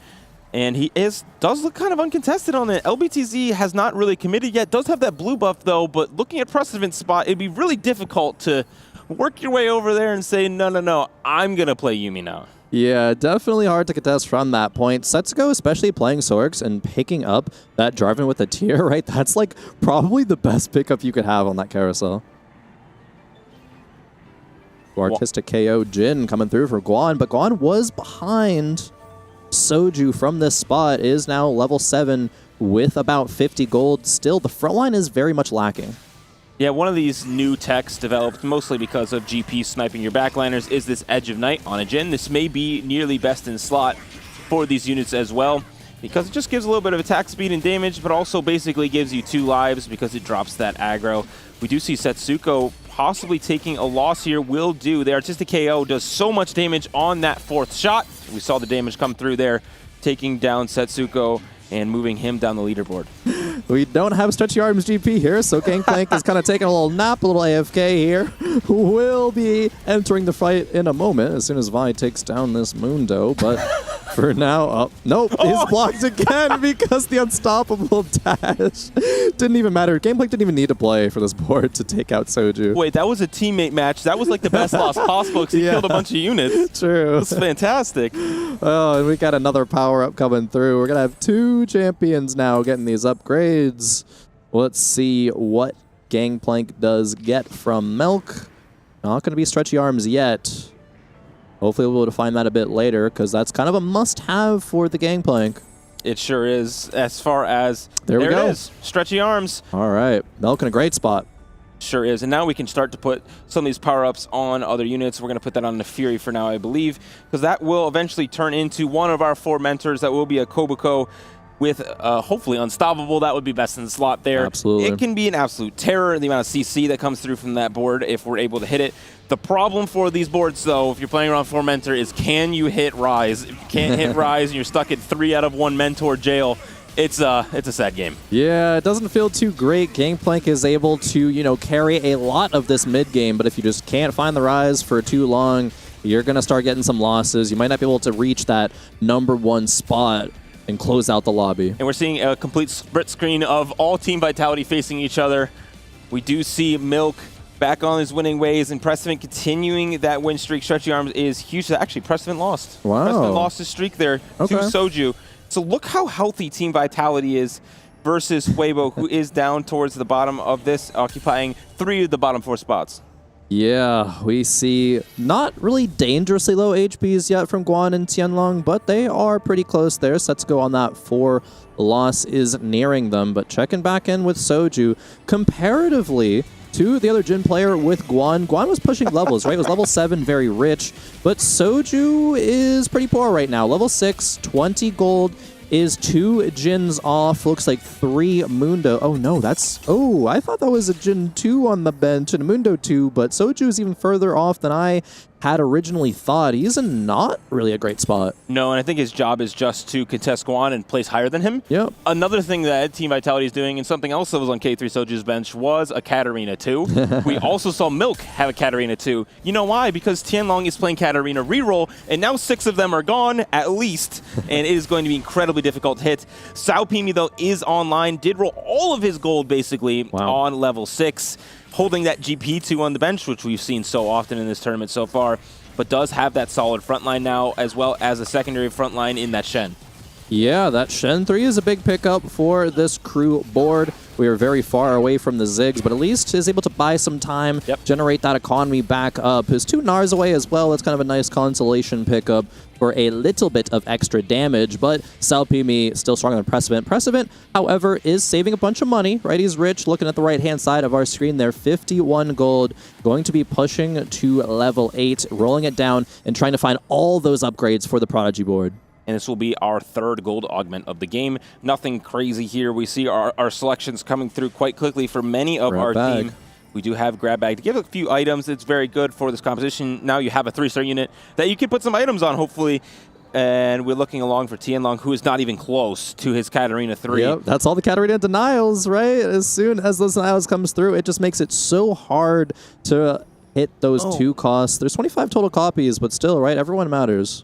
and he does look kind of uncontested on it. LBTZ has not really committed yet. Does have that blue buff, though, but looking at Precedent's spot, it'd be really difficult to work your way over there and say, no, I'm going to play Yuumi now. Yeah, definitely hard to contest from that point. Setsuko, especially playing Sorks and picking up that driving with a tier, right? That's like probably the best pickup you could have on that carousel. Artistic KO Jin coming through for Guan, but Guan was behind Soju from this spot, is now level 7 with about 50 gold. Still, the front line is very much lacking. Yeah, one of these new techs developed mostly because of GP sniping your backliners is this Edge of Night on a Jin. This may be nearly best in slot for these units as well, because it just gives a little bit of attack speed and damage, but also basically gives you 2 lives because it drops that aggro. We do see Setsuko possibly taking a loss here. Will do. The Artistic KO does so much damage on that 4th shot. We saw the damage come through there, taking down Setsuko and moving him down the leaderboard. We don't have stretchy arms GP here, so Gangplank is kind of taking a little nap, a little AFK here. Will be entering the fight in a moment as soon as Vi takes down this Mundo, but For now, oh, nope, he's blocked again because the unstoppable dash didn't even matter. Gameplay didn't even need to play for this board to take out Soju. Wait, that was a teammate match. That was like the best loss possible because he killed a bunch of units. True. That's fantastic. Oh, and we got another power-up coming through. We're going to have 2 champions now getting these upgrades. Let's see what Gangplank does get from Milk. Not going to be stretchy arms yet. Hopefully we'll be able to find that a bit later, because that's kind of a must-have for the Gangplank. It sure is. As far as there we go. It is. Stretchy arms. All right, Milk in a great spot. Sure is. And now we can start to put some of these power-ups on other units. We're going to put that on the Fury for now, I believe, because that will eventually turn into one of our 4 mentors. That will be a Kobuko with hopefully Unstoppable. That would be best in the slot there. Absolutely. It can be an absolute terror, the amount of CC that comes through from that board if we're able to hit it. The problem for these boards, though, if you're playing around 4 Mentor, is can you hit Rise? If you can't hit Rise and you're stuck at 3 out of 1 Mentor jail, it's a sad game. Yeah, it doesn't feel too great. Gangplank is able to, carry a lot of this mid game, but if you just can't find the Rise for too long, you're going to start getting some losses. You might not be able to reach that #1 spot and close out the lobby. And we're seeing a complete split screen of all Team Vitality facing each other. We do see Milk back on his winning ways, and Precedent continuing that win streak. Stretchy Arms is huge. Actually, Precedent lost. Wow. Precedent lost his streak there to Soju. So look how healthy Team Vitality is versus Waybo, who is down towards the bottom of this, occupying 3 of the bottom 4 spots. Yeah, we see not really dangerously low HPs yet from Guan and Tianlong, but they are pretty close there. Setsuko on that 4 loss is nearing them, but checking back in with Soju. Comparatively to the other Jin player with Guan, Guan was pushing levels, right? It was level 7, very rich, but Soju is pretty poor right now. Level 6, 20 gold, is 2 Jins off. Looks like 3 Mundo. Oh, no, that's... Oh, I thought that was a Jin 2 on the bench and a Mundo 2, but Soju is even further off than I had originally thought. He's in not really a great spot. No, and I think his job is just to contest Guan and place higher than him. Yep. Another thing that Team Vitality is doing, and something else that was on K3 Soju's bench, was a Katarina 2. We also saw Milk have a Katarina 2. You know why? Because Tianlong is playing Katarina reroll, and now 6 of them are gone, at least, and it is going to be incredibly difficult to hit. Sao Pimi, though, is online, did roll all of his gold, basically, on level 6. Holding that GP2 on the bench, which we've seen so often in this tournament so far, but does have that solid front line now, as well as a secondary front line in that Shen. Yeah, that Shen 3 is a big pickup for this crew board. We are very far away from the Ziggs, but at least is able to buy some time, generate that economy back up. His 2 Nars away as well. That's kind of a nice consolation pickup for a little bit of extra damage, but Salpimi still stronger than Precedent. Precedent, however, is saving a bunch of money, right? He's rich. Looking at the right-hand side of our screen there, 51 gold, going to be pushing to level 8, rolling it down, and trying to find all those upgrades for the Prodigy board. And this will be our 3rd gold augment of the game. Nothing crazy here. We see our selections coming through quite quickly for many of our team. We do have Grab Bag to give a few items. It's very good for this composition. Now you have a 3-star unit that you can put some items on, hopefully. And we're looking along for Tianlong, who is not even close to his Katarina 3. Yep, that's all the Katarina denials, right? As soon as those denials comes through, it just makes it so hard to hit those 2 costs. There's 25 total copies, but still, right? Everyone matters.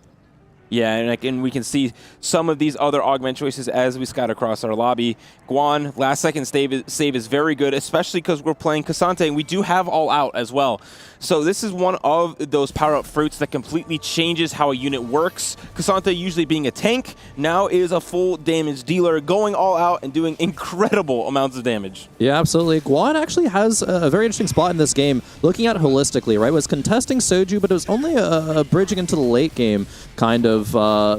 Yeah, and we can see some of these other augment choices as we scout across our lobby. Guan, last second save is very good, especially because we're playing Cassante, and we do have All Out as well. So this is one of those power-up fruits that completely changes how a unit works. Cassante, usually being a tank, now is a full damage dealer, going all out and doing incredible amounts of damage. Yeah, absolutely. Guan actually has a very interesting spot in this game, looking at it holistically, right? Was contesting Soju, but it was only a bridging into the late game kind of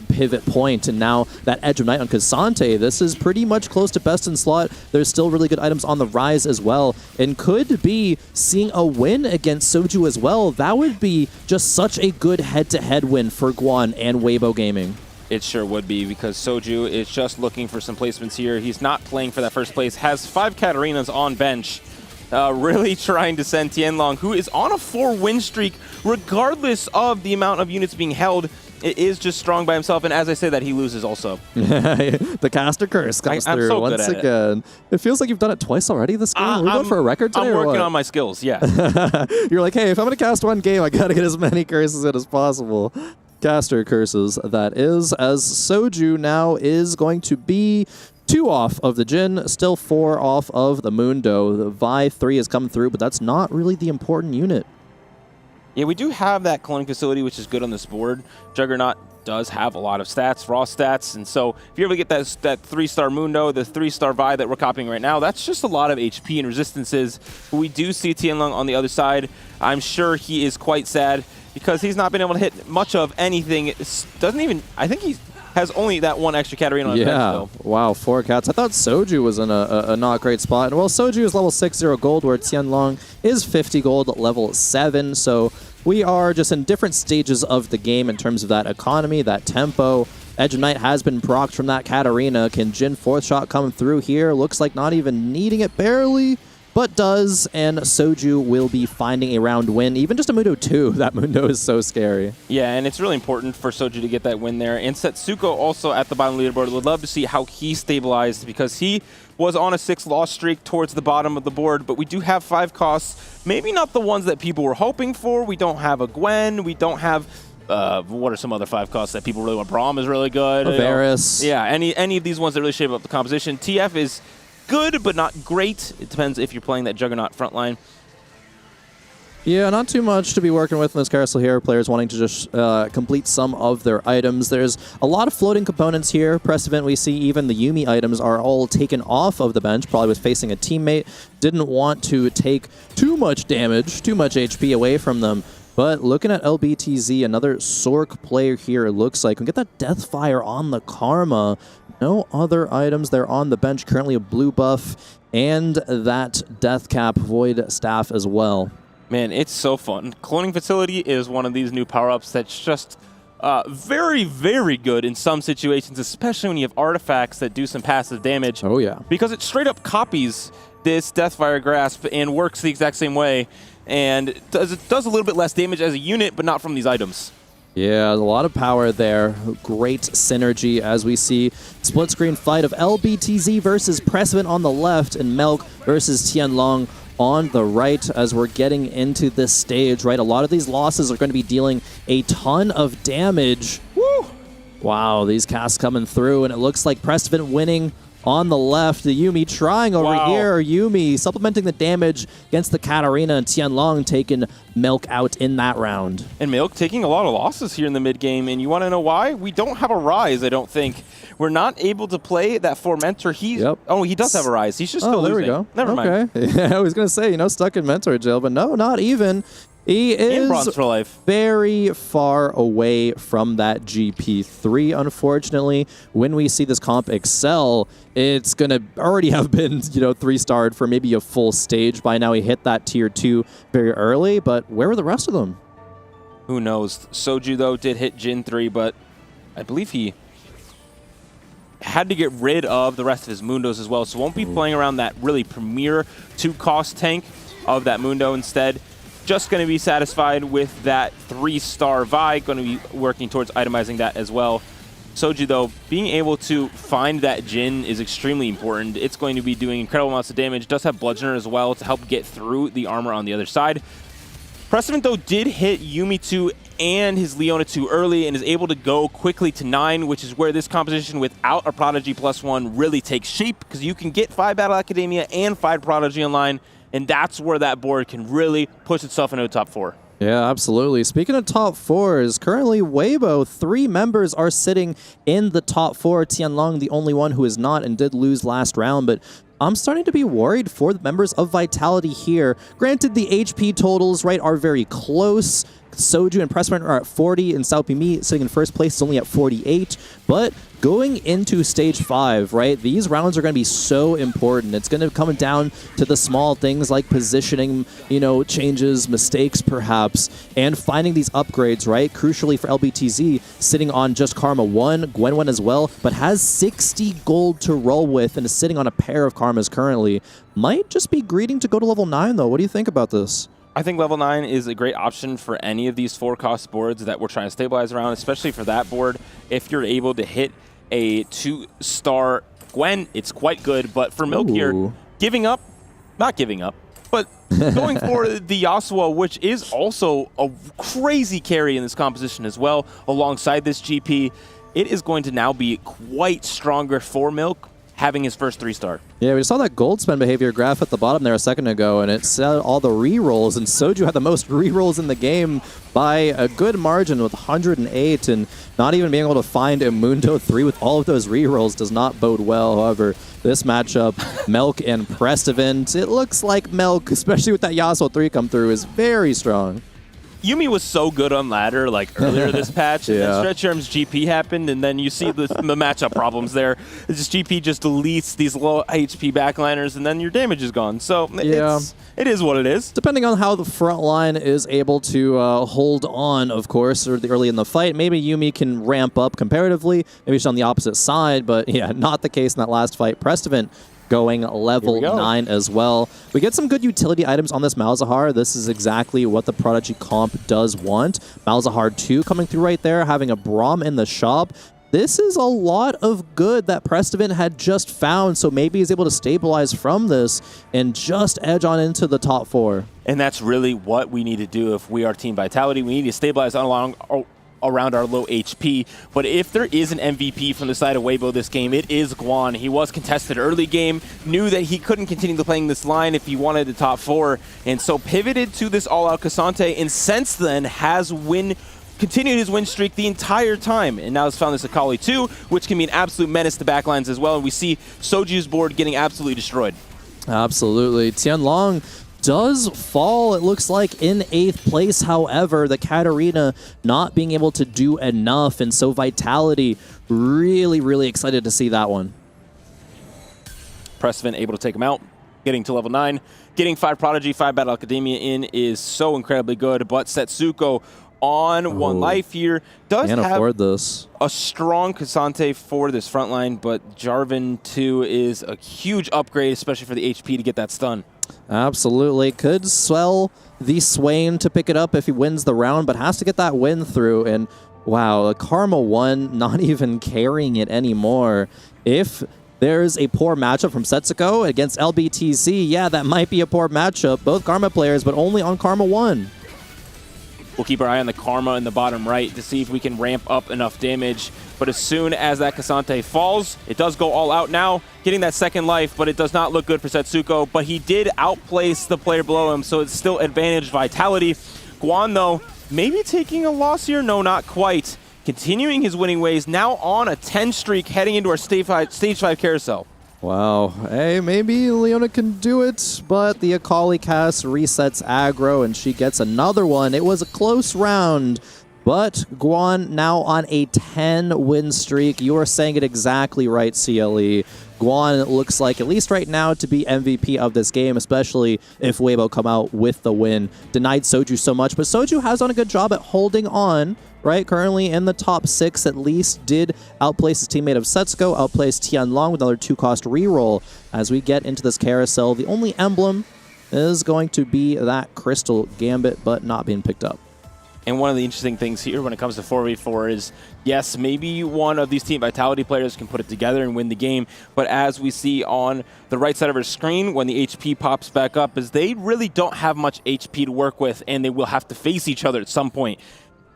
pivot point, and now that Edge of Night on Cassante, this is pretty much close to best in slot. There's still really good items on the rise as well, and could be seeing a win against Soju as well. That would be just such a good head-to-head win for Guan and Waybo Gaming. It sure would be, because Soju is just looking for some placements here. He's not playing for that first place, has 5 Katarinas on bench. Really trying to send Tianlong, who is on a 4-win streak, regardless of the amount of units being held. It is just strong by himself, and as I say that, he loses also. The caster curse comes through so once again. It feels like you've done it twice already this game. Are we going for a record today? I'm working on my skills, yeah. You're like, hey, if I'm going to cast 1 game, I got to get as many curses in as possible. Caster curses, that is, as Soju now is going to be 2 off of the Jin, still 4 off of the Mundo. The Vi 3 has come through, but that's not really the important unit. Yeah, we do have that cloning facility, which is good on this board. Juggernaut does have a lot of stats, raw stats, and so if you're able to get that 3-star Mundo, the 3-star Vi that we're copying right now, that's just a lot of HP and resistances. But we do see Tianlong on the other side. I'm sure he is quite sad because he's not been able to hit much of anything. Doesn't even, I think he has only that one extra Katarina on his bench, though. Wow, 4 cats. I thought Soju was in a not great spot. Well, Soju is level 60 gold, where Tianlong is 50 gold, level 7, so we are just in different stages of the game in terms of that economy, that tempo. Edge of Night has been procced from that Katarina. Can Jin 4th shot come through here? Looks like not even needing it, barely, but does, and Soju will be finding a round win. Even just a Mundo 2, that Mundo is so scary. Yeah, and it's really important for Soju to get that win there. And Setsuko also at the bottom leaderboard. Would love to see how he stabilized because he was on a 6-loss streak towards the bottom of the board, but we do have 5 costs. Maybe not the ones that people were hoping for. We don't have a Gwen. We don't have, what are some other 5 costs that people really want? Braum is really good. Varus. Yeah, any of these ones that really shape up the composition. TF is good, but not great. It depends if you're playing that Juggernaut frontline. Yeah, not too much to be working with in this carousel here. Players wanting to just complete some of their items. There's a lot of floating components here. Precedent, we see even the Yuumi items are all taken off of the bench, probably was facing a teammate. Didn't want to take too much damage, too much HP away from them. But looking at LBTZ, another Sork player here, it looks like. We get that Deathfire on the Karma. No other items there on the bench. Currently a blue buff and that Death Cap Void Staff as well. Man, it's so fun. Cloning Facility is one of these new power-ups that's just very, very good in some situations, especially when you have artifacts that do some passive damage. Oh, yeah. Because it straight up copies this Deathfire Grasp and works the exact same way. And it does a little bit less damage as a unit, but not from these items. Yeah, a lot of power there. Great synergy as we see split screen fight of LBTZ versus Precedent on the left and Melk versus Tianlong on the right as we're getting into this stage, right? A lot of these losses are going to be dealing a ton of damage. Woo! Wow, these casts coming through, and it looks like Precedent winning on the left. The Yuumi trying over here. Yuumi supplementing the damage against the Katarina, and Tianlong taking Milk out in that round. And Milk taking a lot of losses here in the mid game, and you want to know why? We don't have a Rise, I don't think. We're not able to play that Mentor. Oh, he does have a Rise. He's just still losing. There we go. Never mind. Yeah, I was going to say, stuck in Mentor jail, but no, not even. He is Bronze for life. Very far away from that GP3, unfortunately. When we see this comp excel, it's going to already have been, 3-starred for maybe a full stage by now. He hit that tier 2 very early, but where were the rest of them? Who knows? Soju, though, did hit Jin 3, but I believe he had to get rid of the rest of his Mundos as well, so won't be playing around that really premier 2-cost tank of that Mundo instead. Just going to be satisfied with that 3-star Vi, going to be working towards itemizing that as well. Soju, though, being able to find that Jin is extremely important. It's going to be doing incredible amounts of damage. Does have Bludgeoner as well to help get through the armor on the other side. Precedent, though, did hit Yuumi 2 and his Leona 2 early and is able to go quickly to 9, which is where this composition without a Prodigy +1 really takes shape, because you can get 5 Battle Academia and 5 Prodigy online, and that's where that board can really push itself into the top 4. Yeah, absolutely. Speaking of top 4s, currently Waybo, 3 members are sitting in the top 4. Tianlong, the only one who is not and did lose last round, but I'm starting to be worried for the members of Vitality here. Granted, the HP totals, right, are very close. Soju and Pressman are at 40, and Saopimi sitting in first place is only at 48. But going into stage 5, right, these rounds are going to be so important. It's going to come down to the small things like positioning, changes, mistakes perhaps, and finding these upgrades, right? Crucially for LBTZ, sitting on just Karma 1, Gwen 1 as well, but has 60 gold to roll with and is sitting on a pair of Karmas currently. Might just be greeding to go to level 9 though. What do you think about this? I think level 9 is a great option for any of these 4-cost boards that we're trying to stabilize around, especially for that board. If you're able to hit a 2-star Gwen, it's quite good. But for Milk here, not giving up, But going for the Yasuo, which is also a crazy carry in this composition as well, alongside this GP, it is going to now be quite stronger for Milk, having his first 3-star. Yeah, we saw that gold spend behavior graph at the bottom there a second ago, and it said all the rerolls, and Soju had the most rerolls in the game by a good margin with 108, and not even being able to find Immundo 3 with all of those rerolls does not bode well. However, this matchup, Milk and Prestivent, it looks like Milk, especially with that Yasuo 3 come through, is very strong. Yumi was so good on ladder like earlier this patch, and then Stretch Arm's GP happened, and then you see the matchup problems there. This GP just deletes these low HP backliners, and then your damage is gone. So it is what it is. Depending on how the front line is able to hold on, of course, early in the fight, maybe Yumi can ramp up comparatively. Maybe she's on the opposite side, but yeah, not the case in that last fight. Prestivent going level 9 as well. We get some good utility items on this Malzahar. This is exactly what the Prodigy comp does want. Malzahar 2 coming through right there, having a Braum in the shop. This is a lot of good that Prestivent had just found, so maybe he's able to stabilize from this and just edge on into the top 4. And that's really what we need to do if we are Team Vitality. We need to stabilize around our low HP. But if there is an MVP from the side of Waybo this game, it is Guan. He was contested early game, knew that he couldn't continue playing this line if he wanted the top 4, and so pivoted to this all-out Cassante, and since then has continued his win streak the entire time, and now has found this Akali 2, which can be an absolute menace to backlines as well, and we see Soju's board getting absolutely destroyed. Absolutely. Tianlong does fall, it looks like, in 8th place. However, the Katarina not being able to do enough, and so Vitality really, really excited to see that one. Prestivent able to take him out, getting to level 9. Getting 5 Prodigy, 5 Battle Academia in is so incredibly good, but Setsuko on 1 life here does Can't have afford this. A strong Cassante for this front line, but Jarvan 2 is a huge upgrade, especially for the HP to get that stun. Absolutely. Could sell the Swain to pick it up if he wins the round, but has to get that win through. And wow, Karma 1 not even carrying it anymore. If there's a poor matchup from Setsuko against LBTC, yeah, that might be a poor matchup. Both Karma players, but only on Karma 1. We'll keep our eye on the Karma in the bottom right to see if we can ramp up enough damage. But as soon as that Cassante falls, it does go all out now, getting that second life, but it does not look good for Setsuko. But he did outplace the player below him, so it's still advantage Vitality. Guan, though, maybe taking a loss here? No, not quite. Continuing his winning ways, now on a 10 streak, heading into our Stage 5 carousel. Wow. Hey, maybe Leona can do it, but the Akali cast resets aggro, and she gets another one. It was a close round, but Guan now on a 10-win streak. You are saying it exactly right, CLE. Guan looks like, at least right now, to be MVP of this game, especially if Waybo come out with the win. Denied Soju so much, but Soju has done a good job at holding on, right? Currently in the top 6, at least, did outplace his teammate of Setsuko, outplace Tianlong with another 2-cost reroll. As we get into this carousel, the only emblem is going to be that Crystal Gambit, but not being picked up. And one of the interesting things here when it comes to 4v4 is, yes, maybe one of these Team Vitality players can put it together and win the game, but as we see on the right side of our screen, when the HP pops back up, is they really don't have much HP to work with, and they will have to face each other at some point.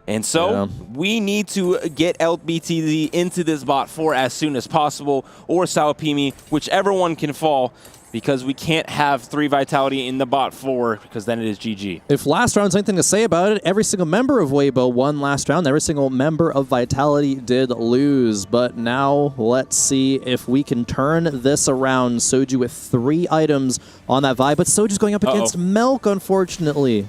And so we need to get LBTZ into this bot 4 as soon as possible, or Sawapimi, whichever one can fall, because we can't have 3 Vitality in the bot 4, because then it is GG. If last round's anything to say about it, every single member of Waybo won last round. Every single member of Vitality did lose. But now let's see if we can turn this around. Soju with 3 items on that Vi, but Soju's going up against Milk, unfortunately.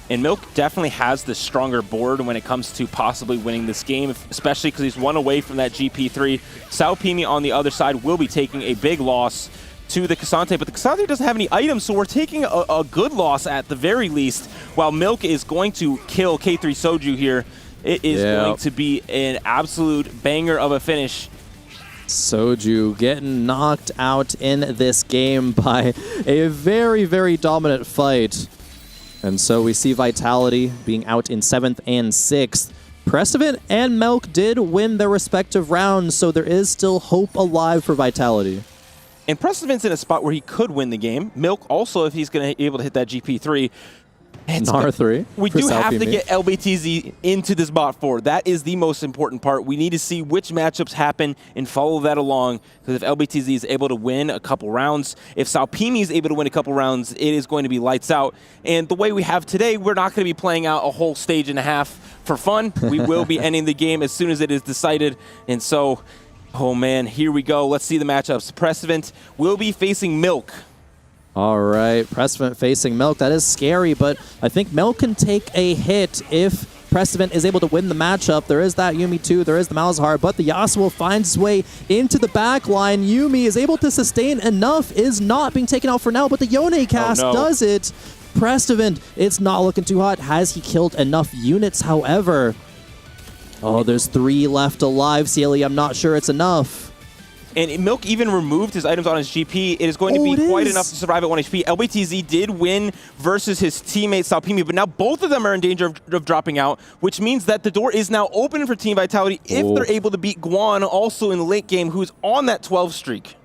And Milk definitely has the stronger board when it comes to possibly winning this game, especially because he's 1 away from that GP3. Sawapimi on the other side will be taking a big loss to the Cassante, but the Cassante doesn't have any items, so we're taking a good loss at the very least, while Milk is going to kill K3 Soju here. It is going to be an absolute banger of a finish. Soju getting knocked out in this game by a very, very dominant fight. And so we see Vitality being out in 7th and 6th. Prestivent and Milk did win their respective rounds, so there is still hope alive for Vitality. And Precedent's in a spot where he could win the game. Milk also, if he's going to be able to hit that GP3. R3. We do have to get LBTZ into this bot 4. That is the most important part. We need to see which matchups happen and follow that along. Because if LBTZ is able to win a couple rounds, if Salpimi is able to win a couple rounds, it is going to be lights out. And the way we have today, we're not going to be playing out a whole stage and a half for fun. We will be ending the game as soon as it is decided. And so, oh man, here we go. Let's see the matchups. Precedent will be facing Milk. All right, Precedent facing Milk. That is scary, but I think Milk can take a hit if Precedent is able to win the matchup. There is that Yuumi too, there is the Malzahar, but the Yasuo finds its way into the back line. Yuumi is able to sustain enough, is not being taken out for now, but the Yone cast does it. Precedent, it's not looking too hot. Has he killed enough units, however? Oh, there's 3 left alive, Sealy. I'm not sure it's enough. And Milk even removed his items on his GP. It is going to be quite enough to survive at 1 HP. LBTZ did win versus his teammate Salpimi, but now both of them are in danger of dropping out, which means that the door is now open for Team Vitality if they're able to beat Guan also in the late game, who's on that 12 streak.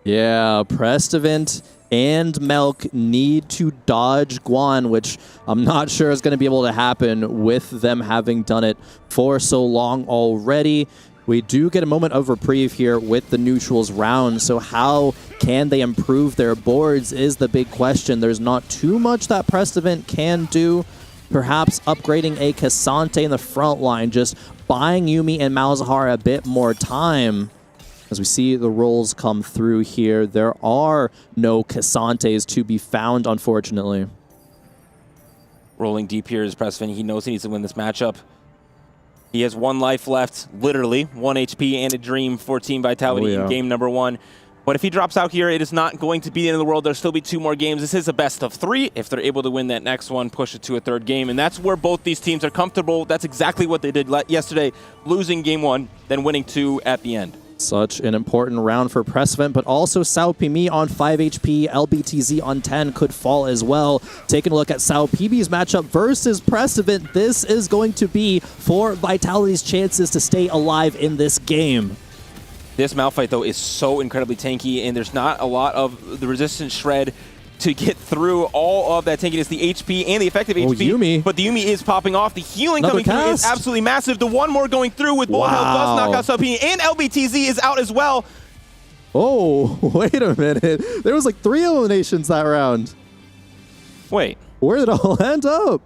Yeah, Precedent and Milk need to dodge Guan, which I'm not sure is going to be able to happen with them having done it for so long already. We do get a moment of reprieve here with the neutrals round, so how can they improve their boards is the big question. There's not too much that Precedent can do. Perhaps upgrading a Cassante in the front line, just buying Yuumi and Malzahar a bit more time. As we see the rolls come through here, there are no Cassantes to be found, unfortunately. Rolling deep here is Precedent. He knows he needs to win this matchup. He has 1 life left, literally, 1 HP and a dream for Team Vitality in game number 1. But if he drops out here, it is not going to be the end of the world. There'll still be 2 more games. This is a best of 3. If they're able to win that next one, push it to a 3rd game. And that's where both these teams are comfortable. That's exactly what they did yesterday, losing game 1, then winning 2 at the end. Such an important round for Precedent, but also Salpimi on 5 HP, LBTZ on 10 could fall as well. Taking a look at Salpimi's matchup versus Precedent, this is going to be for Vitality's chances to stay alive in this game. This Malphite, though, is so incredibly tanky, and there's not a lot of the resistance shred to get through all of that tankiness, the HP and the effective HP. Yuumi. But the Yuumi is popping off. The healing coming through is absolutely massive. The one more going through with Bull Health does knock out Salpini, and LBTZ is out as well. Oh, wait a minute. There was like 3 eliminations that round. Wait. Where did it all end up?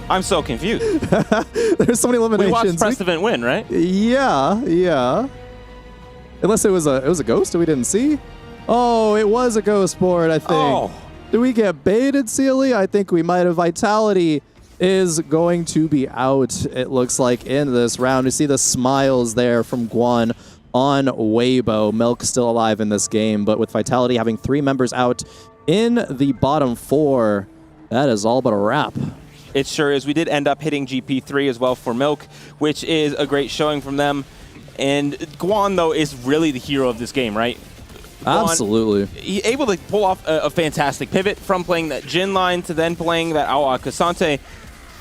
I'm so confused. There's so many eliminations. We watched Precedent win, right? Yeah. Unless it was a ghost that we didn't see. Oh, it was a ghost board, I think. Oh. Do we get baited, Sealy? I think we might have. Vitality is going to be out, it looks like, in this round. You see the smiles there from Guan on Waybo. Milk still alive in this game, but with Vitality having 3 members out in the bottom 4, that is all but a wrap. It sure is. We did end up hitting GP3 as well for Milk, which is a great showing from them. And Guan, though, is really the hero of this game, right? Absolutely. He's able to pull off a fantastic pivot from playing that Jin line to then playing that Awa Cassante.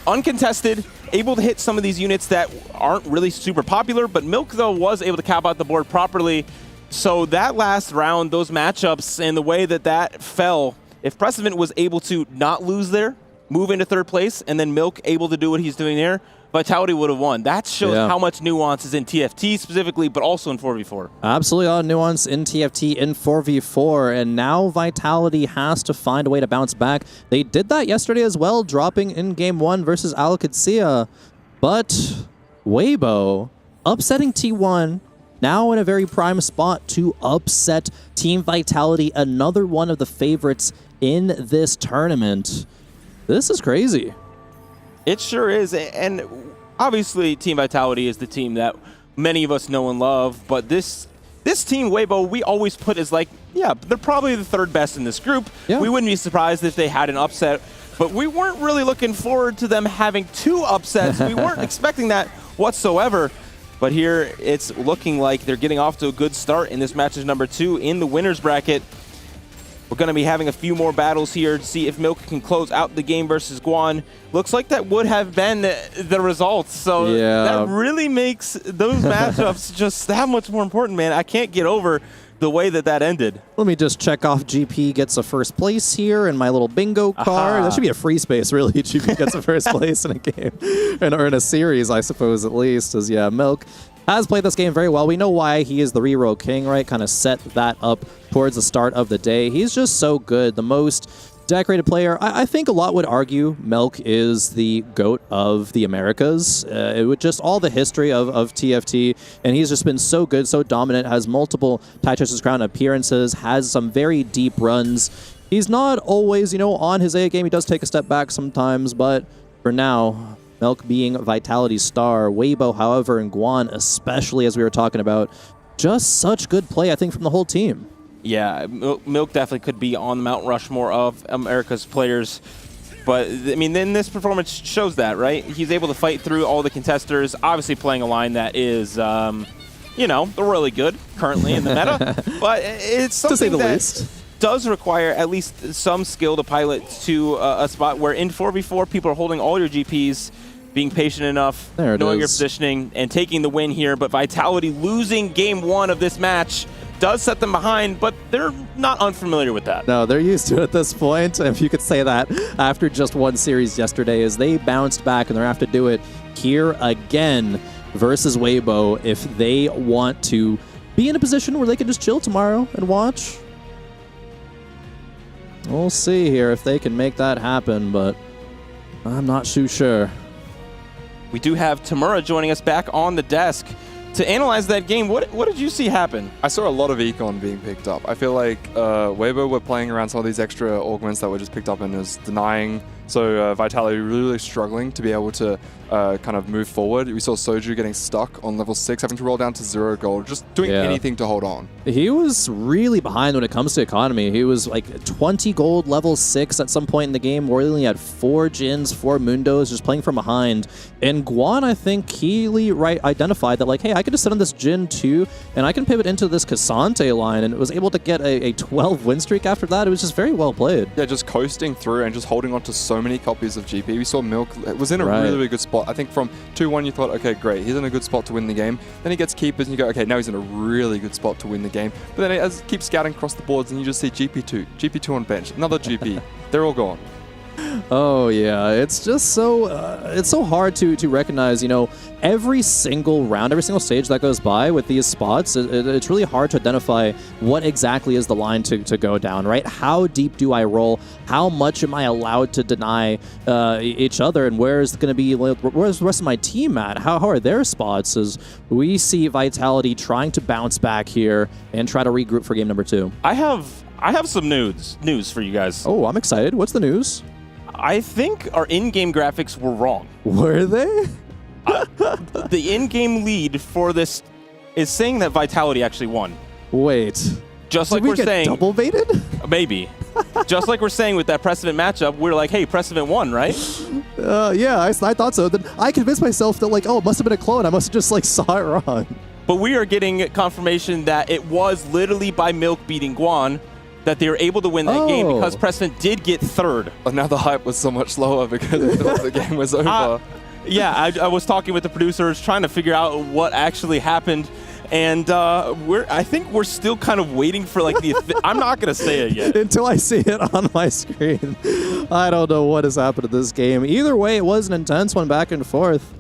Uncontested, able to hit some of these units that aren't really super popular, but Milk, though, was able to cap out the board properly. So that last round, those matchups, and the way that that fell, if Precedent was able to not lose there, move into 3rd place, and then Milk able to do what he's doing there, Vitality would have won. That shows how much nuance is in TFT specifically, but also in 4v4. Absolutely a lot of nuance in TFT in 4v4, and now Vitality has to find a way to bounce back. They did that yesterday as well, dropping in game 1 versus Al-Qadsiya. But Waybo upsetting T1, now in a very prime spot to upset Team Vitality, another one of the favorites in this tournament. This is crazy. It sure is, and obviously Team Vitality is the team that many of us know and love, but this team, Waybo, we always put as like, yeah, they're probably the 3rd best in this group. Yeah. We wouldn't be surprised if they had an upset, but we weren't really looking forward to them having 2 upsets. We weren't expecting that whatsoever, but here it's looking like they're getting off to a good start in this match is number 2 in the winner's bracket. We're going to be having a few more battles here to see if Milk can close out the game versus Guan. Looks like that would have been the results. So that really makes those matchups just that much more important, man. I can't get over the way that ended. Let me just check off GP gets a first place here in my little bingo card. That should be a free space, really. GP gets a first place in a game, or in a series, I suppose, at least. As yeah, Milk has played this game very well. We know why he is the reroll king, right? Kind of set that up towards the start of the day. He's just so good. The most decorated player. I think a lot would argue Milk is the GOAT of the Americas. It would just all the history of TFT, and he's just been so good, so dominant, has multiple Titans Crown appearances, has some very deep runs. He's not always, you know, on his A game. He does take a step back sometimes, but for now, Milk being Vitality's star, Waybo, however, and Guan, especially as we were talking about, just such good play, I think, from the whole team. Yeah, Milk definitely could be on the Mount Rushmore of America's players. But, I mean, then this performance shows that, right? He's able to fight through all the contesters, obviously playing a line that is, you know, really good currently in the meta. But it's something to say the that least does require at least some skill to pilot to a spot where in 4v4, people are holding all your GPs, being patient enough, knowing your positioning, and taking the win here. But Vitality losing game 1 of this match does set them behind, but they're not unfamiliar with that. No, they're used to it at this point. If you could say that after just one series yesterday, as they bounced back and they're going to have to do it here again versus Waybo if they want to be in a position where they can just chill tomorrow and watch. We'll see here if they can make that happen, but I'm not too sure. We do have Tamura joining us back on the desk to analyze that game. What did you see happen? I saw a lot of econ being picked up. I feel like Waybo were playing around some of these extra augments that were just picked up and is denying. So Vitality really struggling to be able to kind of move forward. We saw Soju getting stuck on level 6, having to roll down to 0 gold, just doing anything to hold on. He was really behind when it comes to economy. He was like 20 gold, level 6 at some point in the game, where he only had 4 Jins, 4 Mundos, just playing from behind. And Guan, I think, keenly identified that, like, hey, I could just sit on this Jin too, and I can pivot into this Cassante line, and was able to get a 12 win streak after that. It was just very well played. Yeah, just coasting through and just holding on to so many copies of GP. We saw Milk was in a really, really good spot. I think from 2-1 you thought, okay, great, he's in a good spot to win the game. Then he gets keepers and you go, okay, now he's in a really good spot to win the game. But then he keeps scouting across the boards and you just see GP2 on bench, another GP. They're all gone. Oh yeah, it's just so it's so hard to recognize, you know, every single round, every single stage that goes by with these spots. It's really hard to identify what exactly is the line to go down, right? How deep do I roll? How much am I allowed to deny each other? And where's going to be, where's the rest of my team at? How are their spots? As we see Vitality trying to bounce back here and try to regroup for game number 2. I have some news for you guys. Oh, I'm excited. What's the news? I think our in-game graphics were wrong. Were they? The in-game lead for this is saying that Vitality actually won. Wait. Just like we're saying, double baited? Maybe. Just like we're saying with that Precedent matchup, we're like, hey, Precedent won, right? Yeah, I thought so. Then I convinced myself that, like, oh, it must have been a clone. I must have just, like, saw it wrong. But we are getting confirmation that it was literally by Milk beating Guan that they were able to win that game because Precedent did get 3rd. But now the hype was so much lower because the game was over. Yeah, I was talking with the producers trying to figure out what actually happened. And I think we're still kind of waiting for, like, I'm not going to say it yet. Until I see it on my screen. I don't know what has happened to this game. Either way, it was an intense one back and forth.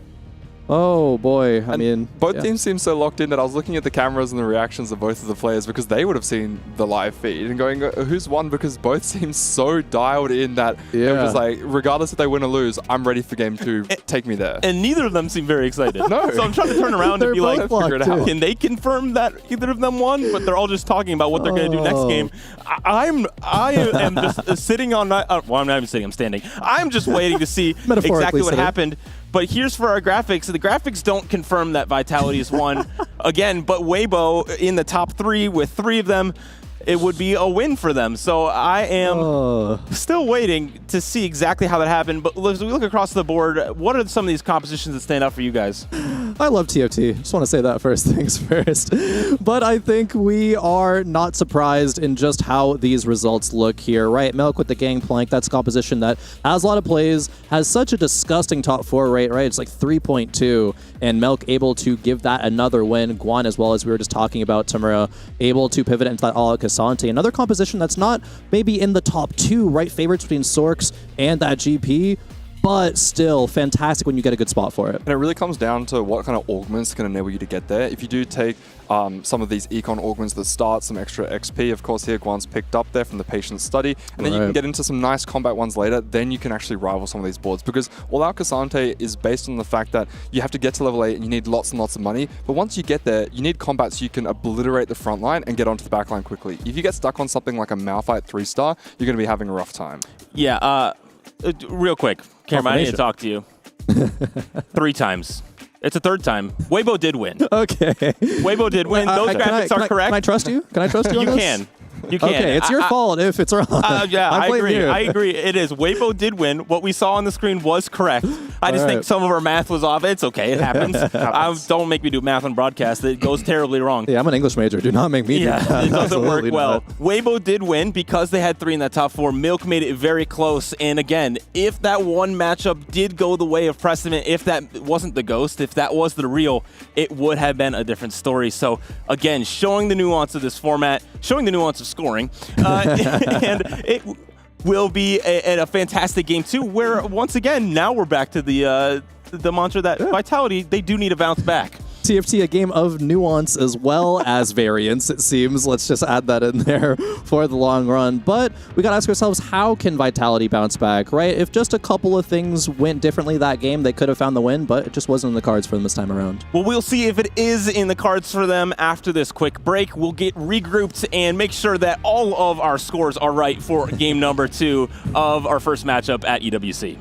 Oh boy, I mean, both teams seem so locked in that I was looking at the cameras and the reactions of both of the players because they would have seen the live feed and going, who's won? Because both seem so dialed in that it was like, regardless if they win or lose, I'm ready for game 2. Take me there. And neither of them seam very excited. No. So I'm trying to turn around and be like, figure it out. Can they confirm that either of them won? But they're all just talking about what they're going to do next game. I am just sitting on my, well, I'm not even sitting, I'm standing. I'm just waiting to see exactly what happened. But here's for our graphics. The graphics don't confirm that Vitality has won again, but Waybo in the top 3 with 3 of them, it would be a win for them. So I am still waiting to see exactly how that happened. But as we look across the board, what are some of these compositions that stand out for you guys? I love TFT. Just want to say that first things first. But I think we are not surprised in just how these results look here, right? Milk with the Gangplank, that's a composition that has a lot of plays, has such a disgusting top 4 rate, right? It's like 3.2, and Milk able to give that another win. Guan, as well as we were just talking about, Tamura, able to pivot into that all-out Cassante. Another composition that's not maybe in the top 2, right? Favorites between Sorks and that GP, but still fantastic when you get a good spot for it. And it really comes down to what kind of augments can enable you to get there. If you do take some of these econ augments that start some extra XP, of course here Guan's picked up there from the patient study, and then you can get into some nice combat ones later, then you can actually rival some of these boards, because all-out Cassante is based on the fact that you have to get to level 8 and you need lots and lots of money, but once you get there, you need combat so you can obliterate the front line and get onto the back line quickly. If you get stuck on something like a Malphite 3-star, you're going to be having a rough time. Yeah, real quick, Cameron, I need to talk to you. 3 times. It's a 3rd time. Waybo did win. Okay. Waybo did win. Those graphics are correct. Can I trust you? Can I trust you on You this? can. You can. Okay, it's your fault if it's wrong. Yeah, I agree. You. I agree. It is. Waybo did win. What we saw on the screen was correct. I just think some of our math was off. It's okay. It happens. Don't make me do math on broadcast. It goes terribly wrong. Yeah, I'm an English major. Do not make me do that. It doesn't work well. Not. Waybo did win because they had 3 in that top 4. Milk made it very close. And again, if that one matchup did go the way of precedent, if that wasn't the ghost, if that was the real, it would have been a different story. So again, showing the nuance of this format, showing the nuance of scoring, and it will be a fantastic game too, where once again, now we're back to the mantra that Vitality, they do need to bounce back. TFT, a game of nuance as well as variance, it seems. Let's just add that in there for the long run. But we got to ask ourselves, how can Vitality bounce back, right? If just a couple of things went differently that game, they could have found the win, but it just wasn't in the cards for them this time around. Well, we'll see if it is in the cards for them after this quick break. We'll get regrouped and make sure that all of our scores are right for game number 2 of our first matchup at EWC.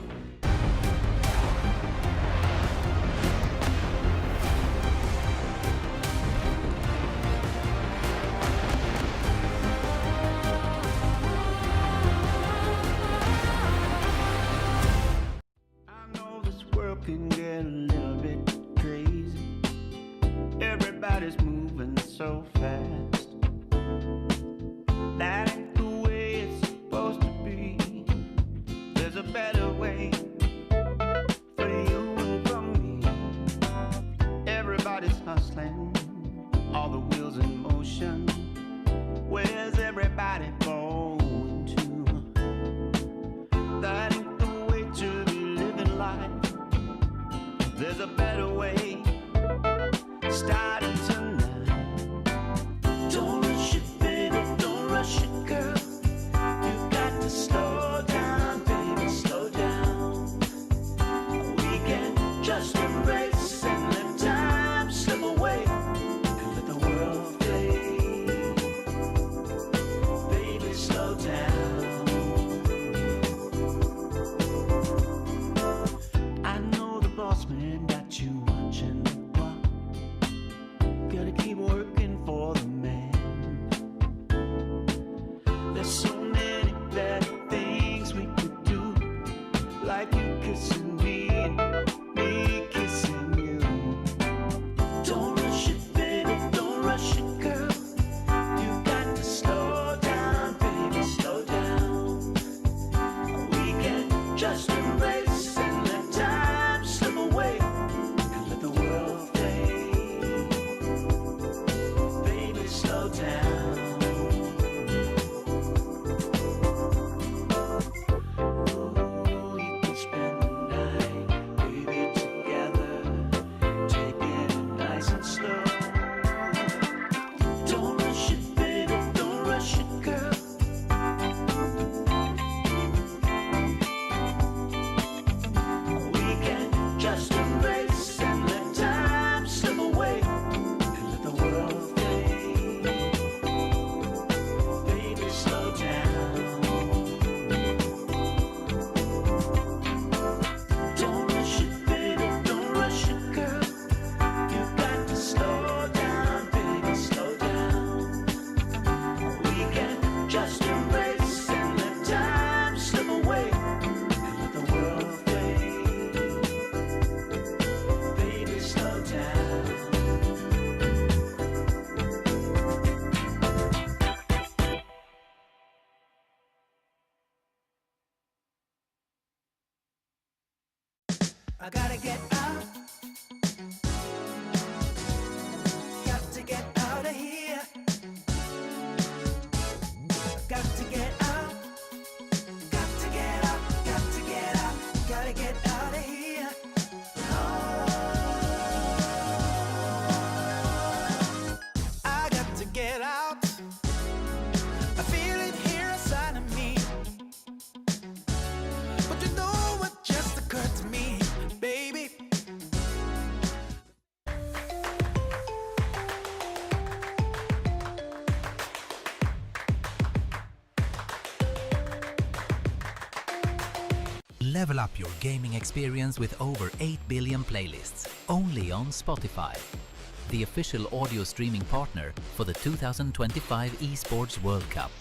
Can get a little bit crazy. Everybody's moving so fast. That ain't the way it's supposed to be. There's a better way. I gotta get out. Got to get out of here. Got to get out. Got to get out. Got to get out. Gotta get out of here. I got to get out. I feel it here inside of me. But you know what just occurred to me, baby? Level up your gaming experience with over 8 billion playlists, only on Spotify, the official audio streaming partner for the 2025 Esports World Cup.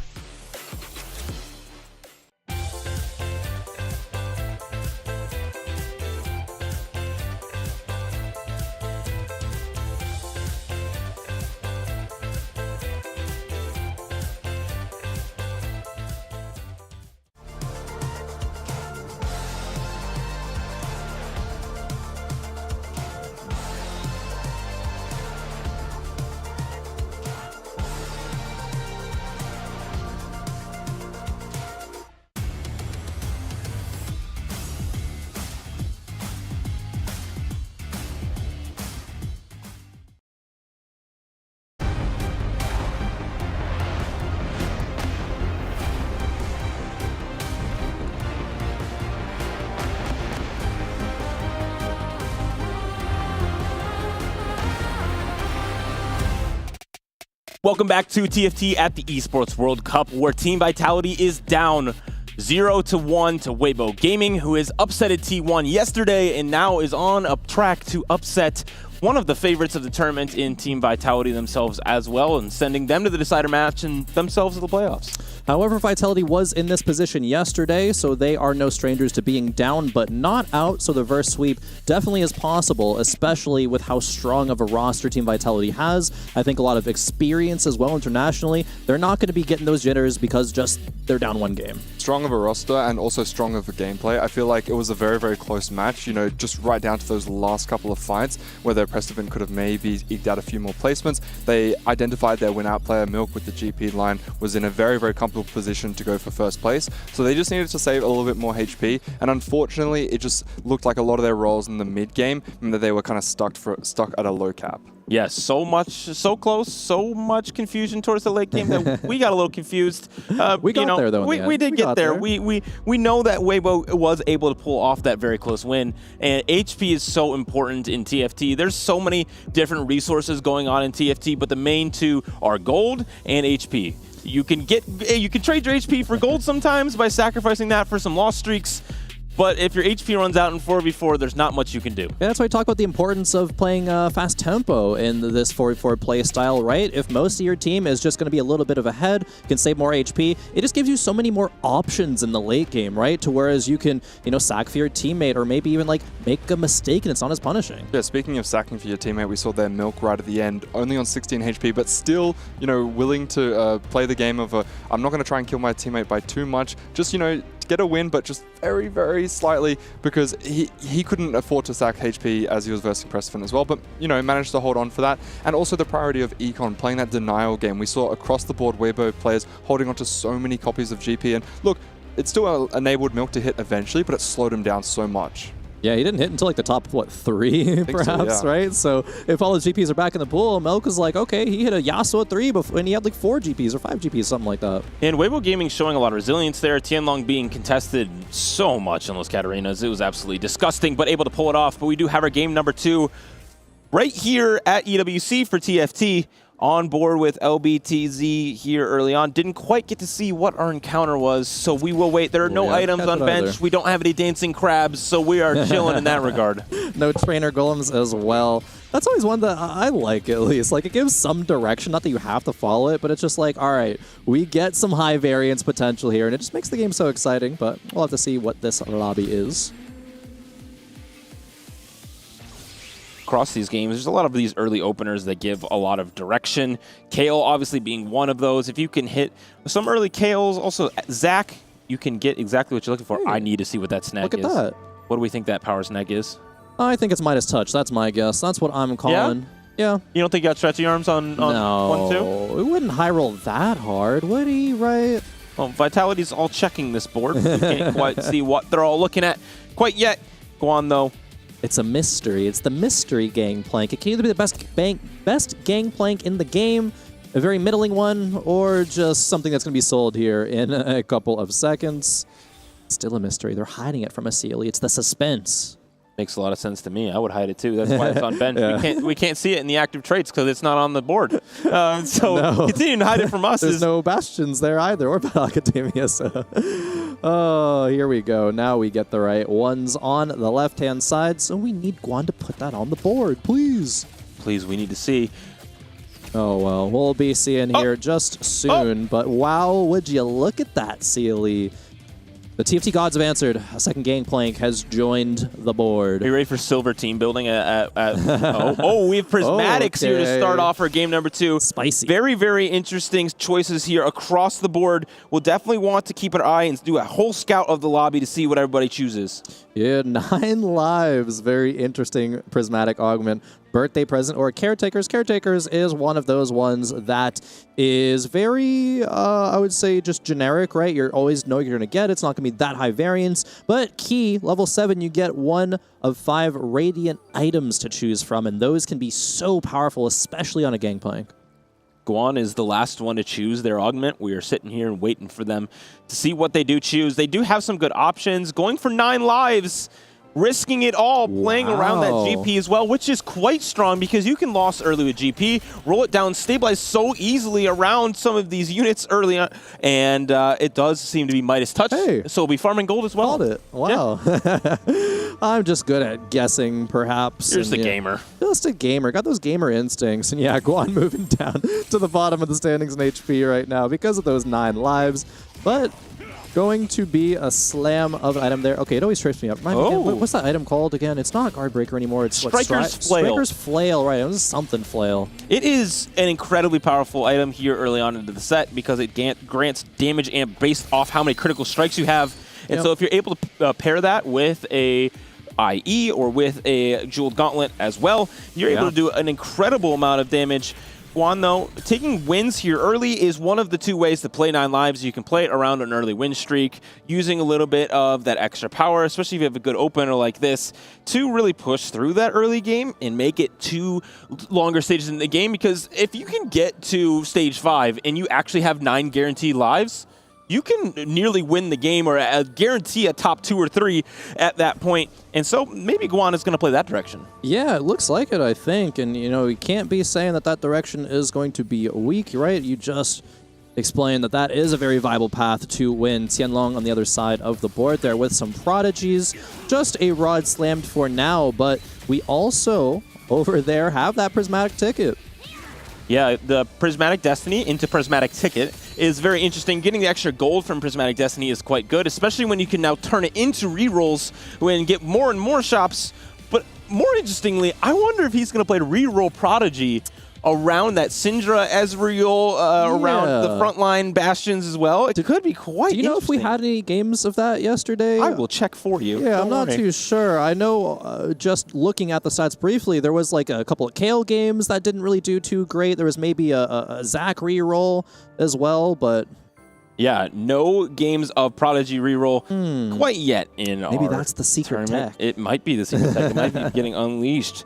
Welcome back to TFT at the Esports World Cup, where Team Vitality is down 0-1 to Waybo Gaming, who has upsetted T1 yesterday and now is on a track to upset one of the favorites of the tournament in Team Vitality themselves as well, and sending them to the decider match and themselves to the playoffs. However, Vitality was in this position yesterday, so they are no strangers to being down but not out, so the reverse sweep definitely is possible, especially with how strong of a roster Team Vitality has. I think a lot of experience as well internationally. They're not going to be getting those jitters because just they're down one game. Strong of a roster and also strong of a gameplay. I feel like it was a very, very close match, you know, just right down to those last couple of fights where their Prestivan could have maybe eked out a few more placements. They identified their win-out player, Milk, with the GP line, was in a very, very comfortable position to go for first place. So they just needed to save a little bit more HP, and unfortunately it just looked like a lot of their roles in the mid game and that they were kind of stuck at a low cap. Yes, so close, so much confusion towards the late game that we got a little confused. We got there though. We did get there. We know that Waybo was able to pull off that very close win, and HP is so important in TFT. There's so many different resources going on in TFT, but the main two are gold and HP. You can trade your HP for gold sometimes by sacrificing that for some loss streaks. But if your HP runs out in 4v4, there's not much you can do. Yeah, that's why I talk about the importance of playing fast tempo in this 4v4 play style, right? If most of your team is just going to be a little bit of ahead, can save more HP, it just gives you so many more options in the late game, right? To whereas you can, sack for your teammate or maybe even like make a mistake and it's not as punishing. Yeah, speaking of sacking for your teammate, we saw their Milk right at the end, only on 16 HP, but still, willing to play the game of I'm not going to try and kill my teammate by too much, just, get a win, but just very, very slightly, because he couldn't afford to sack HP as he was versing Prestivan as well, but, managed to hold on for that. And also the priority of Econ, playing that denial game. We saw across the board Waybo players holding on to so many copies of GP, and look, it still enabled Milk to hit eventually, but it slowed him down so much. Yeah, he didn't hit until like the top, 3 perhaps, so, yeah. Right? So if all his GPs are back in the pool, Milk was like, okay, he hit a Yasuo at 3 before, and he had like 4 GPs or 5 GPs, something like that. And Waybo Gaming showing a lot of resilience there. Tianlong being contested so much in those Katarinas. It was absolutely disgusting, but able to pull it off. But we do have our game number 2 right here at EWC for TFT. On board with LBTZ here early on. Didn't quite get to see what our encounter was, so we will wait. There are no items on bench. We don't have any dancing crabs, so we are chilling in that regard. No trainer golems as well. That's always one that I like, at least. Like, it gives some direction. Not that you have to follow it, but it's just like, all right, we get some high variance potential here, and it just makes the game so exciting, but we'll have to see what this lobby is. Across these games, there's a lot of these early openers that give a lot of direction. Kale obviously being one of those. If you can hit some early Kales, also Zach, you can get exactly what you're looking for. I need to see what that snag is. Look at that. What do we think that power snag is? I think it's Midas Touch. That's my guess. That's what I'm calling. Yeah. You don't think you got stretchy arms on no, 1-2? It wouldn't high roll that hard, would he, right? Well, Vitality's all checking this board. We can't quite see what they're all looking at quite yet. Guan, though. It's a mystery. It's the mystery Gangplank. It can either be the best Gangplank in the game, a very middling one, or just something that's going to be sold here in a couple of seconds. Still a mystery. They're hiding it from a Sealy. It's the suspense. Makes a lot of sense to me. I would hide it too. That's why it's on bench. Yeah. We can't see it in the active traits because it's not on the board. Continuing to hide it from us. There's no Bastions there either, or Battle Academia. So. Oh, here we go. Now we get the right ones on the left-hand side. So we need Guan to put that on the board, please. Please, we need to see. Oh, well, we'll be seeing here just soon. But wow, would you look at that, Sealy. The TFT gods have answered. A second Gangplank has joined the board. Are you ready for silver team building? We have Prismatics here to start off our game number 2. Spicy. Very, very interesting choices here across the board. We'll definitely want to keep an eye and do a whole scout of the lobby to see what everybody chooses. Yeah, 9 lives. Very interesting Prismatic augment. Birthday present or Caretakers. Caretakers is one of those ones that is very, I would say, just generic, right? You always know you're going to get it. It's not going to be that high variance. But key, level 7, you get 1 of 5 Radiant items to choose from, and those can be so powerful, especially on a Gangplank. Guan is the last one to choose their augment. We are sitting here and waiting for them to see what they do choose. They do have some good options. Going for 9 lives. Risking it all, playing around that GP as well, which is quite strong because you can loss early with GP, roll it down, stabilize so easily around some of these units early on, and it does seem to be Midas Touch, so we'll be farming gold as well. Called it. Wow. Yeah. I'm just good at guessing, perhaps. You're just a gamer. Just a gamer. Got those gamer instincts. And yeah, Guan moving down to the bottom of the standings in HP right now because of those 9 lives. But going to be a slam of an item there. Okay, it always trips me up. What's that item called again? It's not Guard Breaker anymore. It's Striker's Flail. Striker's Flail, right. It was something Flail. It is an incredibly powerful item here early on into the set because it grants damage and based off how many critical strikes you have. And so if you're able to pair that with a IE or with a Jeweled Gauntlet as well, you're able to do an incredible amount of damage. Guan, though, taking wins here early is one of the 2 ways to play 9 lives. You can play it around an early win streak, using a little bit of that extra power, especially if you have a good opener like this, to really push through that early game and make it 2 longer stages in the game. Because if you can get to stage 5 and you actually have 9 guaranteed lives, you can nearly win the game or guarantee a top 2 or 3 at that point. And so maybe Guan is going to play that direction. Yeah, it looks like it, I think. And, you know, you can't be saying that that direction is going to be weak, right? You just explained that that is a very viable path to win. Tianlong on the other side of the board there with some prodigies. Just a rod slammed for now, but we also, over there, have that Prismatic ticket. Yeah, the Prismatic Destiny into Prismatic Ticket is very interesting. Getting the extra gold from Prismatic Destiny is quite good, especially when you can now turn it into rerolls and get more and more shops. But more interestingly, I wonder if he's going to play reroll Prodigy around that Syndra, Ezreal, around the frontline Bastions as well. It could be quite interesting. Do you know if we had any games of that yesterday? I will check for you. Yeah, I'm not too sure. I know just looking at the stats briefly, there was like a couple of Kale games that didn't really do too great. There was maybe a Zac reroll as well, but... Yeah, no games of Prodigy reroll quite yet in maybe that's the secret tournament. tech. It might be the secret tech. It might be getting unleashed.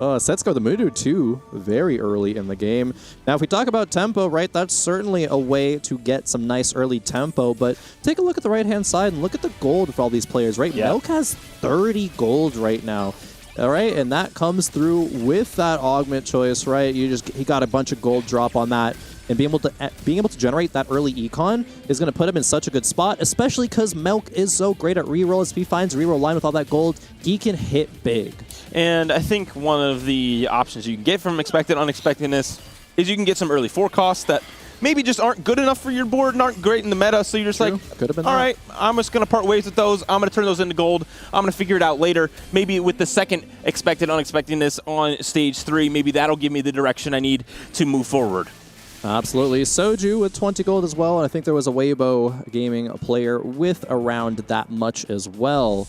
Setsuko the Mudu, too, very early in the game. Now, if we talk about tempo, right, that's certainly a way to get some nice early tempo, but take a look at the right-hand side and look at the gold for all these players, right? Yeah. Milk has 30 gold right now, all right? And that comes through with that augment choice, right? He got a bunch of gold drop on that. And being able to generate that early econ is going to put him in such a good spot, especially because Milk is so great at rerolls. If he finds a reroll line with all that gold, he can hit big. And I think one of the options you can get from Expected Unexpectedness is you can get some early forecasts that maybe just aren't good enough for your board and aren't great in the meta. So you're just like, all right, I'm just going to part ways with those. I'm going to turn those into gold. I'm going to figure it out later. Maybe with the second Expected Unexpectedness on stage 3, maybe that'll give me the direction I need to move forward. Absolutely. Soju with 20 gold as well, and I think there was a Waybo gaming player with around that much as well.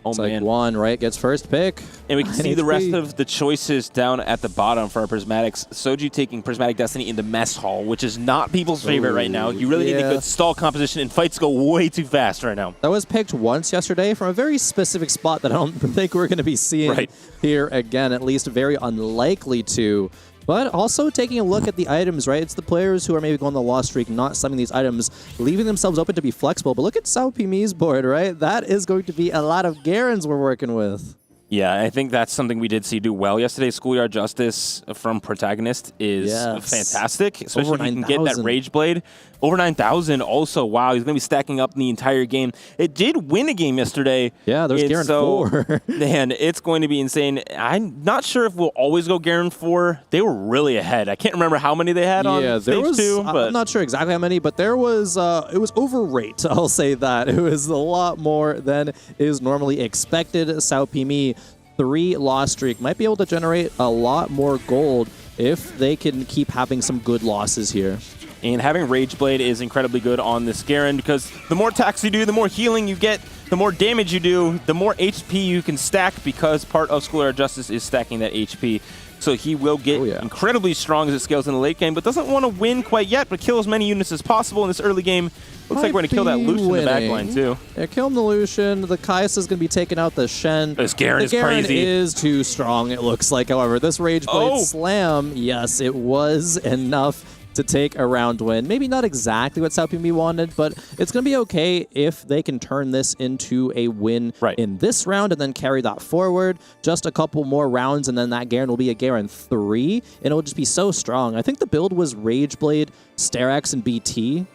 Oh, man. Guan, right, gets first pick. And we can see the rest of the choices down at the bottom for our Prismatics. Soju taking Prismatic Destiny into Mess Hall, which is not people's favorite right now. You really need a good stall composition, and fights go way too fast right now. That was picked once yesterday from a very specific spot that I don't think we're going to be seeing here again, at least very unlikely to. But also taking a look at the items, right? It's the players who are maybe going the loss streak, not slamming these items, leaving themselves open to be flexible. But look at Sao Pimi's board, right? That is going to be a lot of Garens we're working with. Yeah, I think that's something we did see do well yesterday. Schoolyard Justice from Protagonist is fantastic, especially if you can get that Rage Blade. Over 9,000 also. Wow, he's going to be stacking up the entire game. It did win a game yesterday. Yeah, there's Garen 4. Man, it's going to be insane. I'm not sure if we'll always go Garen 4. They were really ahead. I can't remember how many they had on stage 2. I'm not sure exactly how many, but there was, it was overrate, I'll say that. It was a lot more than is normally expected. Sao Pimi, 3 loss streak, might be able to generate a lot more gold if they can keep having some good losses here. And having Rage Blade is incredibly good on this Garen because the more attacks you do, the more healing you get, the more damage you do, the more HP you can stack because part of Schoolyard Justice is stacking that HP. So he will get incredibly strong as it scales in the late game, but doesn't want to win quite yet, but kill as many units as possible in this early game. Looks like we're going to kill that Lucian in the back line, too. Yeah, kill him the Lucian. The Kai'Sa is going to be taking out the Shen. This Garen is crazy. is too strong, it looks like. However, this Rage Blade slam, yes, it was enough to take a round win. Maybe not exactly what Sao Pimi wanted, but it's going to be okay if they can turn this into a win in this round and then carry that forward. Just a couple more rounds, and then that Garen will be a Garen 3, and it will just be so strong. I think the build was Rage Blade, Sterak's, and BT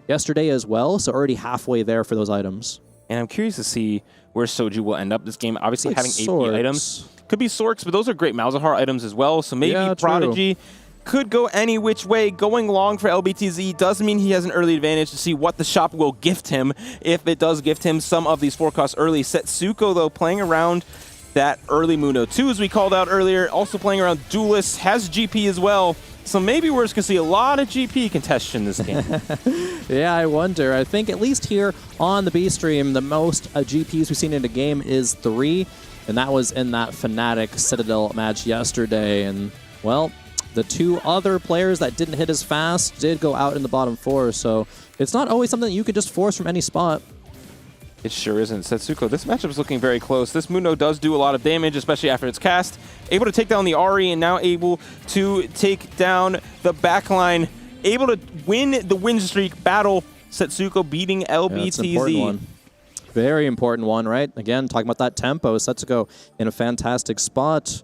yesterday as well, so already halfway there for those items. And I'm curious to see where Soju will end up this game. Obviously, having AP items. Could be Sorks, but those are great Malzahar items as well, so maybe Prodigy could go any which way. Going long for LBTZ does mean he has an early advantage to see what the shop will gift him if it does gift him some of these forecasts early. Setsuko, though, playing around that early Mundo 2, as we called out earlier, also playing around Duelist, has GP as well. So maybe we're just going to see a lot of GP contention this game. Yeah, I wonder. I think at least here on the B stream, the most GPs we've seen in a game is 3, and that was in that Fnatic Citadel match yesterday. And, well, the 2 other players that didn't hit as fast did go out in the bottom 4, so it's not always something that you could just force from any spot. It sure isn't. Setsuko, this matchup is looking very close. This Mundo does do a lot of damage, especially after it's cast. Able to take down the Ahri, and now able to take down the backline. Able to win the win streak battle. Setsuko beating LBTZ. Yeah, that's an important one. Very important one, right? Again, talking about that tempo. Setsuko in a fantastic spot.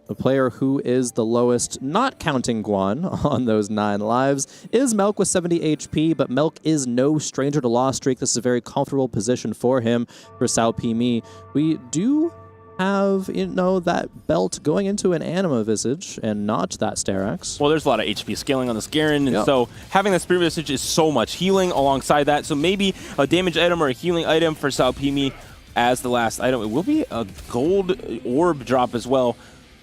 The player who is the lowest, not counting Guan on those 9 lives, is Melk with 70 HP, but Melk is no stranger to loss streak. This is a very comfortable position for him, for Sao Pimi. We do have, you know, that belt going into an Anima Visage and not that Sterak's. Well, there's a lot of HP scaling on this Garen, and so having that Spirit Visage is so much healing alongside that. So maybe a damage item or a healing item for Sao Pimi as the last item. It will be a gold orb drop as well.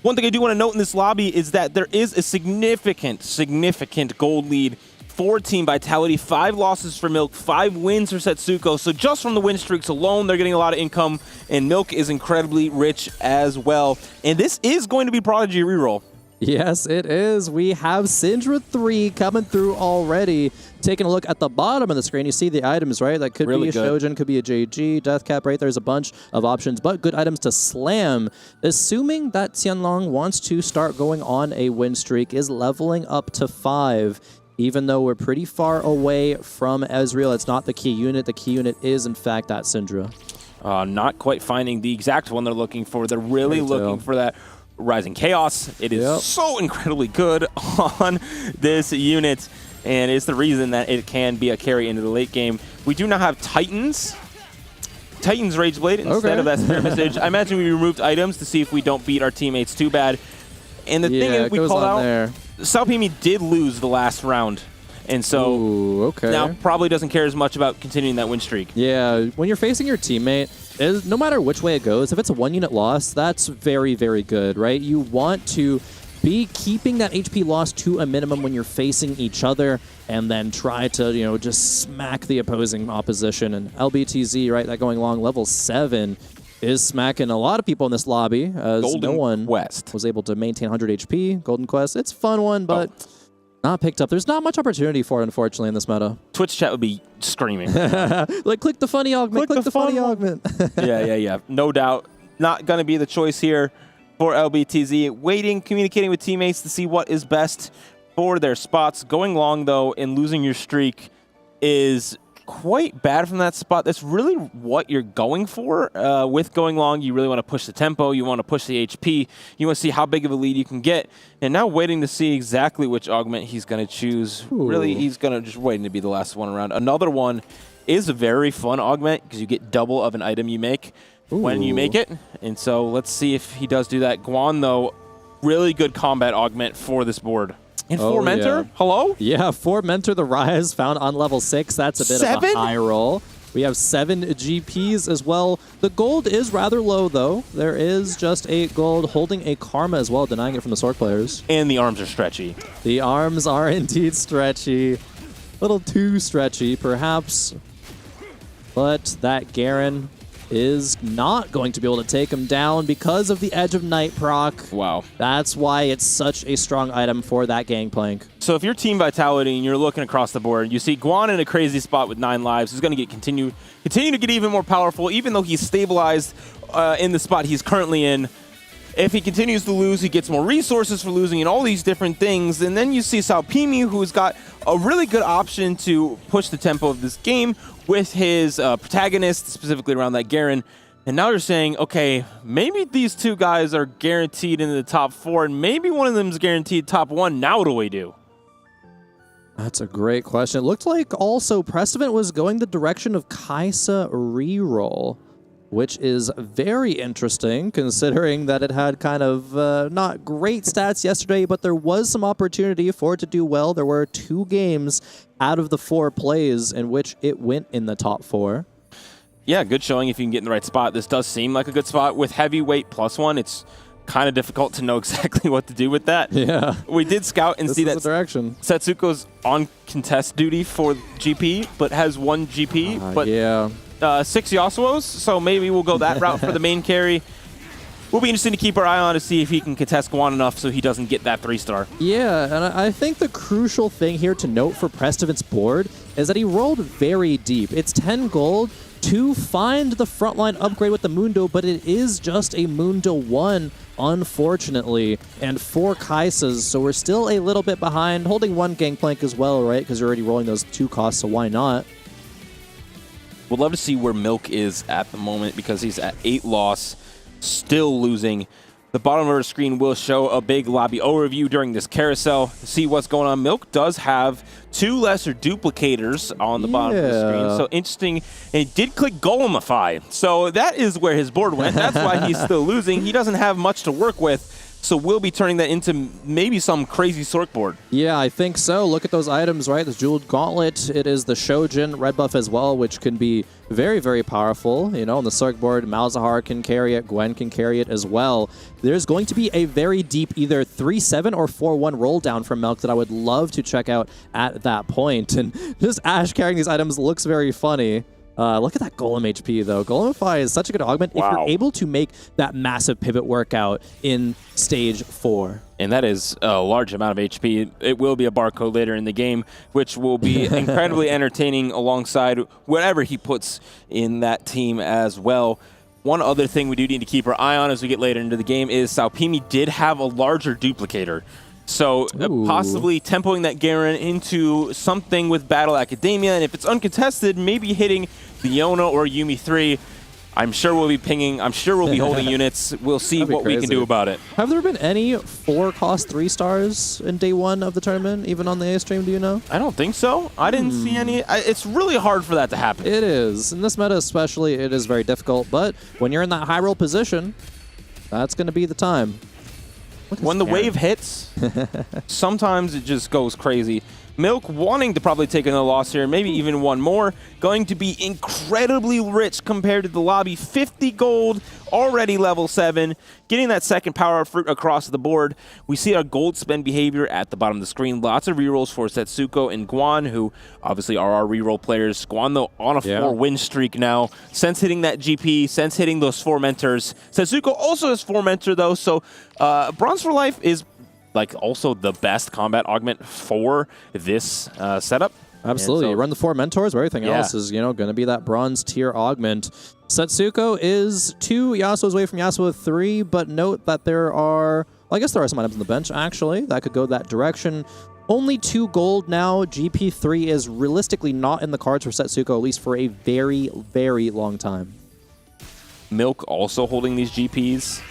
One thing I do want to note in this lobby is that there is a significant gold lead for Team Vitality. 5 losses for Milk, 5 wins for Setsuko. So just from the win streaks alone, they're getting a lot of income, and Milk is incredibly rich as well. And this is going to be Prodigy reroll. Yes, it is. We have Syndra 3 coming through already. Taking a look at the bottom of the screen, you see the items, right? That could be a Shojin, could be a JG, Deathcap, right? There's a bunch of options, but good items to slam. Assuming that Qianlong wants to start going on a win streak, is leveling up to 5. Even though we're pretty far away from Ezreal, it's not the key unit. The key unit is, in fact, that Syndra. Not quite finding the exact one they're looking for. They're really looking for that Rising Chaos. It is so incredibly good on this unit, and it's the reason that it can be a carry into the late game. We do now have Titans. Titans Rage Blade instead of that Spirit Message. I imagine we removed items to see if we don't beat our teammates too bad. And the thing is, we called out, Sao Pimi did lose the last round. And so now probably doesn't care as much about continuing that win streak. Yeah, when you're facing your teammate, no matter which way it goes, if it's a 1-unit loss, that's very, very good, right? You want to be keeping that HP loss to a minimum when you're facing each other, and then try to, you know, just smack the opposing opposition. And LBTZ, right, that going long, level 7. is smacking a lot of people in this lobby, as Golden no one Quest was able to maintain 100 HP. Golden Quest, it's a fun one, but not picked up. There's not much opportunity for it, unfortunately, in this meta. Twitch chat would be screaming. Like, click the funny augment, click the funny augment. Yeah. No doubt. Not going to be the choice here for LBTZ. Waiting, communicating with teammates to see what is best for their spots. Going long, though, and losing your streak is quite bad from that spot. That's really what you're going for. With going long, you really want to push the tempo. You want to push the HP. You want to see how big of a lead you can get. And now waiting to see exactly which augment he's going to choose. Ooh. Really, he's going to just waiting to be the last one around. Another one is a very fun augment because you get double of an item you make when you make it. And so let's see if he does do that. Guan, though, really good combat augment for this board. And 4 Mentor? Yeah. Hello? Yeah, 4 Mentor the Rise found on level 6. That's a bit of a high roll. We have 7 GPs as well. The gold is rather low, though. There is just 8 gold, holding a Karma as well, denying it from the Sork players. And the arms are stretchy. The arms are indeed stretchy. A little too stretchy, perhaps. But that Garen is not going to be able to take him down because of the Edge of Night proc. Wow. That's why it's such a strong item for that Gangplank. So if you're Team Vitality and you're looking across the board, you see Guan in a crazy spot with 9 lives. He's going to continue to get even more powerful, even though he's stabilized in the spot he's currently in. If he continues to lose, he gets more resources for losing and all these different things. And then you see Salpimi, who's got a really good option to push the tempo of this game with his protagonist, specifically around that Garen. And now you're saying, okay, maybe these 2 guys are guaranteed into the top 4, and maybe one of them is guaranteed top 1. Now what do we do? That's a great question. It looked like also Prestivant was going the direction of Kaisa reroll, which is very interesting considering that it had kind of not great stats yesterday, but there was some opportunity for it to do well. There were 2 games out of the 4 plays in which it went in the top 4. Yeah, good showing if you can get in the right spot. This does seem like a good spot. With heavyweight +1, it's kind of difficult to know exactly what to do with that. Yeah. We did scout and see that direction. Setsuko's on contest duty for GP, but has 1 GP. But yeah. 6 Yasuos, so maybe we'll go that route for the main carry. Will be interesting to keep our eye on to see if he can contest Guan enough so he doesn't get that 3-star. Yeah, and I think the crucial thing here to note for Prestivant's board is that he rolled very deep. It's 10 gold to find the frontline upgrade with the Mundo, but it is just a Mundo 1, unfortunately, and 4 Kaisas, so we're still a little bit behind, holding 1 Gangplank as well, right? Because you're already rolling those 2 costs, so why not? Would love to see where Milk is at the moment because he's at 8 loss, still losing. The bottom of our screen will show a big lobby overview during this carousel to see what's going on. Milk does have 2 lesser duplicators on the bottom of the screen. So interesting. And he did click Golemify. So that is where his board went. That's why he's still losing. He doesn't have much to work with. So we'll be turning that into maybe some crazy Sork board. Yeah, I think so. Look at those items, right? The Jeweled Gauntlet. It is the Shojin red buff as well, which can be very, very powerful. You know, on the Sork board, Malzahar can carry it. Gwen can carry it as well. There's going to be a very deep either 3-7 or 4-1 roll down from Milk that I would love to check out at that point. And just Ash carrying these items looks very funny. Look at that Golem HP, though. Golemify is such a good augment if you're able to make that massive pivot workout in stage 4. And that is a large amount of HP. It will be a barcode later in the game, which will be incredibly entertaining alongside whatever he puts in that team as well. One other thing we do need to keep our eye on as we get later into the game is Salpimi did have a larger duplicator. So possibly tempoing that Garen into something with Battle Academia, and if it's uncontested, maybe hitting the Yona or Yumi 3. I'm sure we'll be pinging. I'm sure we'll be holding units. We'll see what we can do about it. Have there been any 4-cost 3-stars in day 1 of the tournament, even on the A stream, do you know? I don't think so. I didn't see any. It's really hard for that to happen. It is. In this meta especially, it is very difficult. But when you're in that high roll position, that's going to be the time. When the wave hits, sometimes it just goes crazy. Milk wanting to probably take another loss here, maybe even one more. Going to be incredibly rich compared to the lobby. 50 gold, already level 7. Getting that second power fruit across the board. We see our gold spend behavior at the bottom of the screen. Lots of rerolls for Setsuko and Guan, who obviously are our reroll players. Guan, though, on a 4-win streak now. Sense hitting that GP, Sense hitting those 4 mentors. Setsuko also has 4 mentor, though, so Bronze for Life is like also the best combat augment for this setup. Absolutely. So, run the 4 mentors, but everything else is, going to be that bronze tier augment. Setsuko is 2 Yasuo's away from Yasuo 3, but note that there are, well, I guess there are some items on the bench, actually, that could go that direction. Only 2 gold now. GP3 is realistically not in the cards for Setsuko, at least for a very, very long time. Milk also holding these GPs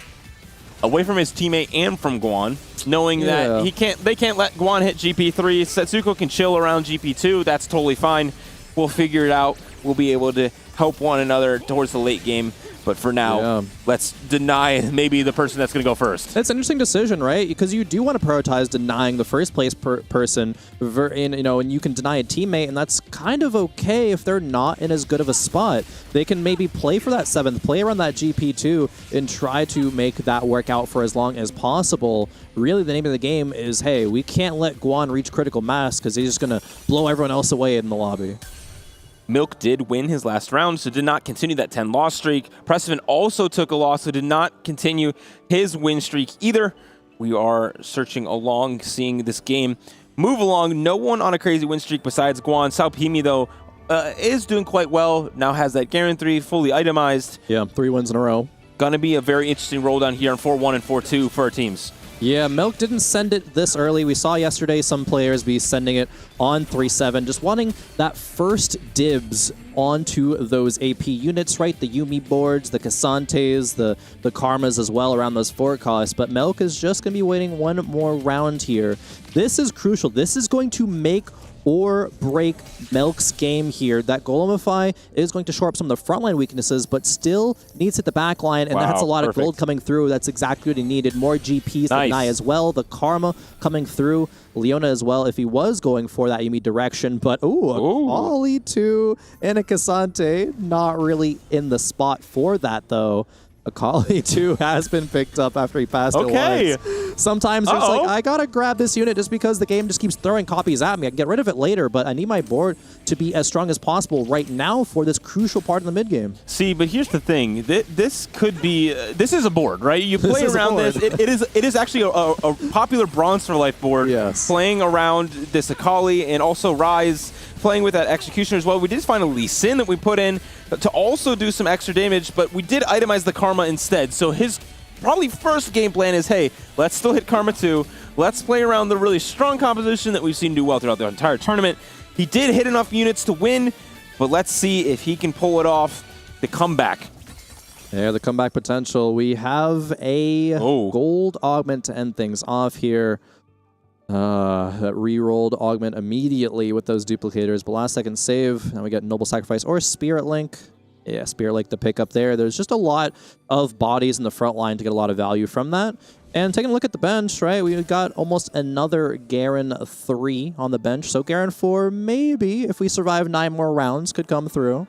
away from his teammate and from Guan, knowing that they can't let Guan hit GP3. Setsuko can chill around GP2. That's totally fine. We'll figure it out. We'll be able to help one another towards the late game. But for now, let's deny maybe the person that's going to go first. It's an interesting decision, right? Because you do want to prioritize denying the first place person, and you can deny a teammate, and that's kind of okay if they're not in as good of a spot. They can maybe play for that 7th, play around that GP2, and try to make that work out for as long as possible. Really, the name of the game is, hey, we can't let Guan reach critical mass because he's just going to blow everyone else away in the lobby. Milk did win his last round, so did not continue that 10-loss streak. Prestivan also took a loss, so did not continue his win streak either. We are searching along, seeing this game move along. No one on a crazy win streak besides Guan. Salpimi, though, is doing quite well. Now has that Garen 3 fully itemized. Yeah, 3 wins in a row. Gonna be a very interesting roll down here on 4-1 and 4-2 for our teams. Yeah, Milk didn't send it this early. We saw yesterday some players be sending it on 3-7, just wanting that first dibs onto those AP units, right? The Yumi boards, the Casantes, the Karmas as well around those forecasts. But Milk is just going to be waiting one more round here. This is crucial. This is going to make or break Milk's game here. That Golemify is going to shore up some of the frontline weaknesses, but still needs to hit the back line, and that's a lot of gold coming through. That's exactly what he needed. More GPs than Nye as well. The Karma coming through. Leona as well, if he was going for that Yumi direction, but a Ollie 2 and a Cassante, not really in the spot for that, though. Akali 2 has been picked up after he passed it once. Sometimes it's like, I gotta grab this unit just because the game just keeps throwing copies at me. I can get rid of it later, but I need my board to be as strong as possible right now for this crucial part of the mid game. See, but here's the thing. This could be, this is a board, right? You play around this. It is actually a popular Bronze for Life board. Yes. Playing around this Akali and also Rise, playing with that Executioner as well. We did find a Lee Sin that we put in to also do some extra damage, but we did itemize the Karma instead. So his probably first game plan is, hey, let's still hit Karma 2. Let's play around the really strong composition that we've seen do well throughout the entire tournament. He did hit enough units to win, but let's see if he can pull it off, the comeback. Yeah, the comeback potential. We have a gold augment to end things off here. That re-rolled augment immediately with those duplicators, but last second save. Now we get Noble Sacrifice or Spirit Link. Yeah, Spirit Link to pick up there. There's just a lot of bodies in the front line to get a lot of value from that. And taking a look at the bench, right, we got almost another Garen 3 on the bench. So Garen 4, maybe, if we survive 9 more rounds, could come through.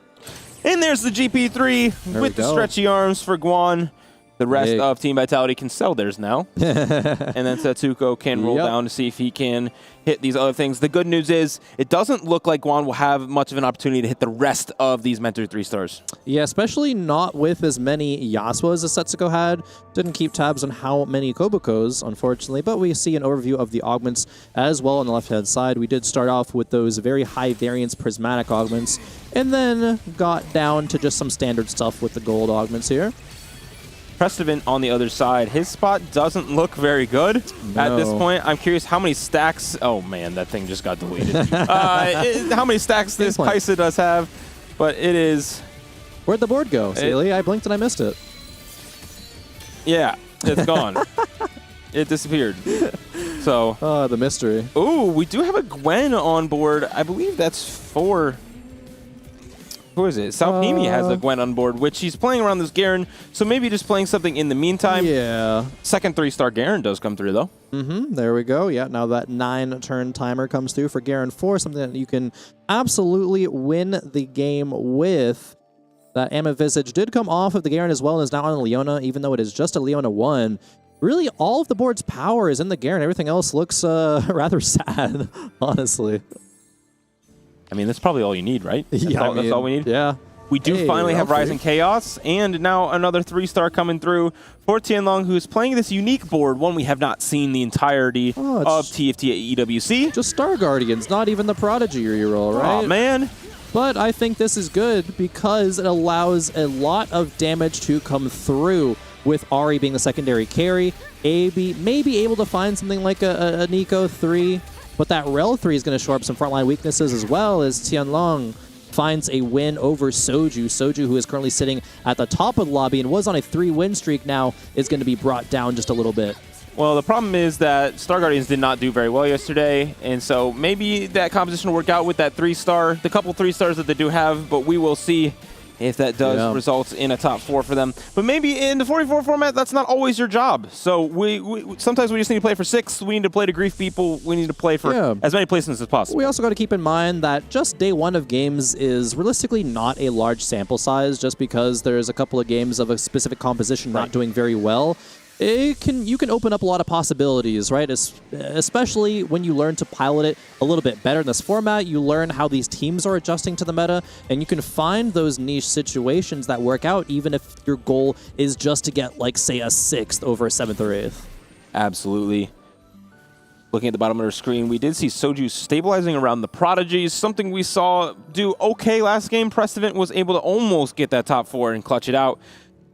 And there's the GP3 with the stretchy arms for Guan. The rest of Team Vitality can sell theirs now. And then Setsuko can roll down to see if he can hit these other things. The good news is it doesn't look like Guan will have much of an opportunity to hit the rest of these Mentor 3-stars. Yeah, especially not with as many Yasuos as Setsuko had. Didn't keep tabs on how many Kobukos, unfortunately, but we see an overview of the augments as well on the left-hand side. We did start off with those very high variance prismatic augments, and then got down to just some standard stuff with the gold augments here. Prestivan on the other side, his spot doesn't look very good at this point. I'm curious how many stacks. Oh man, that thing just got deleted. How many stacks this Paisa does have, but it is. Where'd the board go, Sealy? I blinked and I missed it. Yeah, it's gone. It disappeared. So. The mystery. Ooh, we do have a Gwen on board. I believe that's for Who is it? Salpimi has a Gwen on board, which he's playing around this Garen, so maybe just playing something in the meantime. Yeah. Second 3-star Garen does come through, though. There we go. Yeah, now that 9-turn timer comes through for Garen 4, something that you can absolutely win the game with. That Amit Visage did come off of the Garen as well and is now on Leona, even though it is just a Leona 1. Really, all of the board's power is in the Garen. Everything else looks rather sad, honestly. I mean, that's probably all you need, right? That's that's all we need. Yeah. We do finally have Rising Chaos, and now another 3-star coming through for Tianlong, who's playing this unique board, one we have not seen the entirety of TFT at EWC. Just Star Guardians, not even the Prodigy reroll, right? Oh, man. But I think this is good because it allows a lot of damage to come through with Ahri being the secondary carry. AB may be able to find something like a Nico 3, but that Rel 3 is going to show up some frontline weaknesses as well as Tianlong finds a win over Soju. Soju, who is currently sitting at the top of the lobby and was on a 3-win streak, now is going to be brought down just a little bit. Well, the problem is that Star Guardians did not do very well yesterday, and so maybe that composition will work out with that 3-star, the couple 3-stars that they do have, but we will see if that does result in a top 4 for them. But maybe in the 44 format, that's not always your job. So we sometimes we just need to play for 6. We need to play to grief people. We need to play for as many placements as possible. We also got to keep in mind that just day 1 of games is realistically not a large sample size, just because there's a couple of games of a specific composition not doing very well. You can open up a lot of possibilities, right? Especially when you learn to pilot it a little bit better in this format. You learn how these teams are adjusting to the meta, and you can find those niche situations that work out, even if your goal is just to get, like, say, a 6th over a 7th or 8th. Absolutely. Looking at the bottom of our screen, we did see Soju stabilizing around the Prodigies, something we saw do okay last game. Prestivant was able to almost get that top 4 and clutch it out.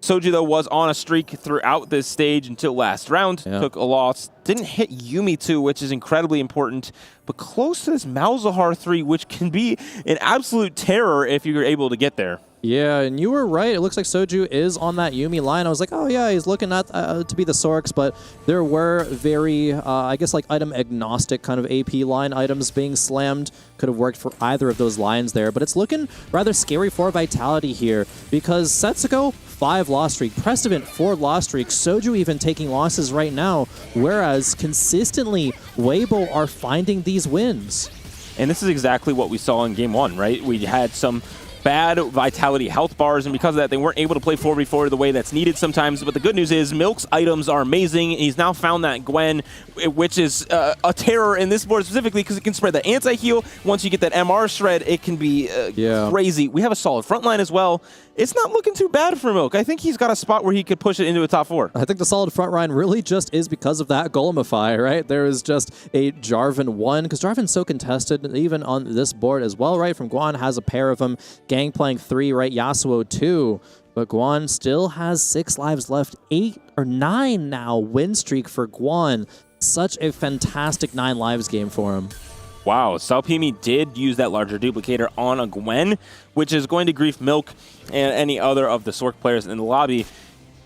Soju, though, was on a streak throughout this stage until last round. Took a loss. Didn't hit Yumi 2, which is incredibly important, but close to this Malzahar 3, which can be an absolute terror if you're able to get there. Yeah, and you were right. It looks like Soju is on that Yumi line. I was like, oh yeah, he's looking at to be the Sorks, but there were very, I guess, like item agnostic kind of AP line items being slammed. Could have worked for either of those lines there, but it's looking rather scary for Vitality here because Setsuko, 5 loss streak, Prestivant, 4 loss streak, Soju even taking losses right now, whereas consistently Waybo are finding these wins. And this is exactly what we saw in game 1, right? We had some bad Vitality health bars, and because of that, they weren't able to play 4v4 the way that's needed sometimes. But the good news is Milk's items are amazing. He's now found that Gwen, which is a terror in this board specifically because it can spread the anti-heal. Once you get that MR shred, it can be crazy. We have a solid front line as well. It's not looking too bad for Milk. I think he's got a spot where he could push it into a top 4. I think the solid front line really just is because of that Golemify, right? There is just a Jarvan 1, because Jarvan's so contested, even on this board as well, right? From Guan has a pair of them. Gang playing 3, right? Yasuo 2. But Guan still has 6 lives left. 8 or 9 now win streak for Guan. Such a fantastic 9 lives game for him. Wow, Salpimi did use that larger duplicator on a Gwen, which is going to grief Milk and any other of the Sork players in the lobby.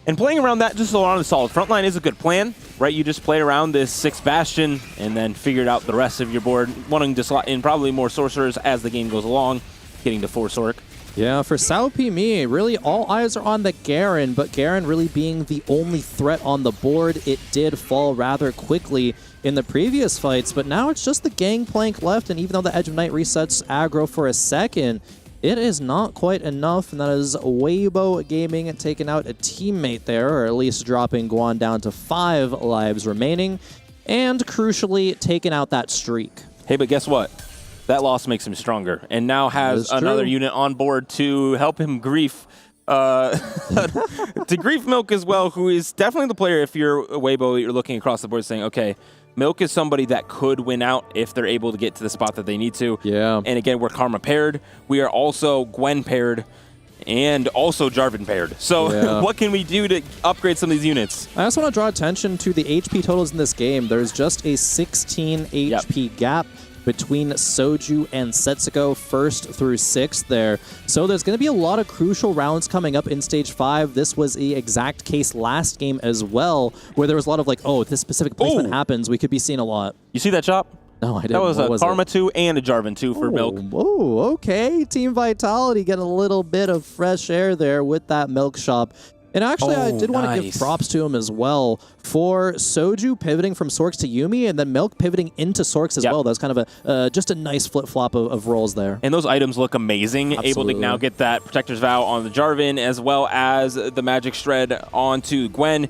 And playing around that just on a solid front line is a good plan, right? You just played around this 6 Bastion and then figured out the rest of your board, wanting to slot in probably more Sorcerers as the game goes along, getting to 4 Sork. Yeah, for Salpimi, really all eyes are on the Garen, but Garen really being the only threat on the board. It did fall rather quickly in the previous fights, but now it's just the Gangplank left, and even though the Edge of Night resets aggro for a second, it is not quite enough, and that is Waybo Gaming taking out a teammate there, or at least dropping Guan down to 5 lives remaining, and crucially taking out that streak. Hey, but guess what? That loss makes him stronger, and now has another unit on board to help him grief. To grief Milk as well, who is definitely the player, if you're a Waybo, you're looking across the board saying, okay, Milk is somebody that could win out if they're able to get to the spot that they need to. Yeah. And again, we're Karma paired. We are also Gwen paired and also Jarvan paired. So what can we do to upgrade some of these units? I also want to draw attention to the HP totals in this game. There's just a 16 HP gap between Soju and Setsuko, 1st through 6th there. So there's going to be a lot of crucial rounds coming up in Stage 5. This was the exact case last game as well, where there was a lot of like, oh, if this specific placement happens, we could be seeing a lot. You see that chop? No, I didn't. That was What a Karma it? 2 and a Jarvan 2 for Milk. Oh, okay. Team Vitality getting a little bit of fresh air there with that Milk shop. And actually, I did want to give props to him as well for Soju pivoting from Sorks to Yuumi and then Milk pivoting into Sorks as well. That's kind of just a nice flip-flop of roles there. And those items look amazing. Absolutely. Able to now get that Protector's Vow on the Jarvan as well as the Magic Shred onto Gwen.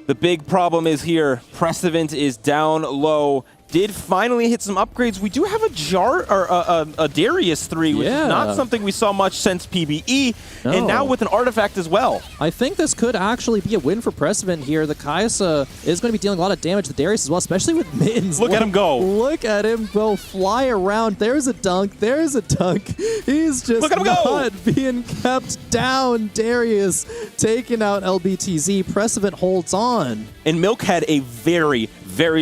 The big problem is here, Precedent is down low. Did finally hit some upgrades. We do have a Darius 3, which is not something we saw much since PBE, and now with an artifact as well. I think this could actually be a win for Precedent here. The Kai'Sa is going to be dealing a lot of damage to Darius as well, especially with mittens. Look at him go. Look at him go fly around. There's a dunk. There's a dunk. He's just not being kept down. Darius taking out LBTZ. Precedent holds on. And Milk had a very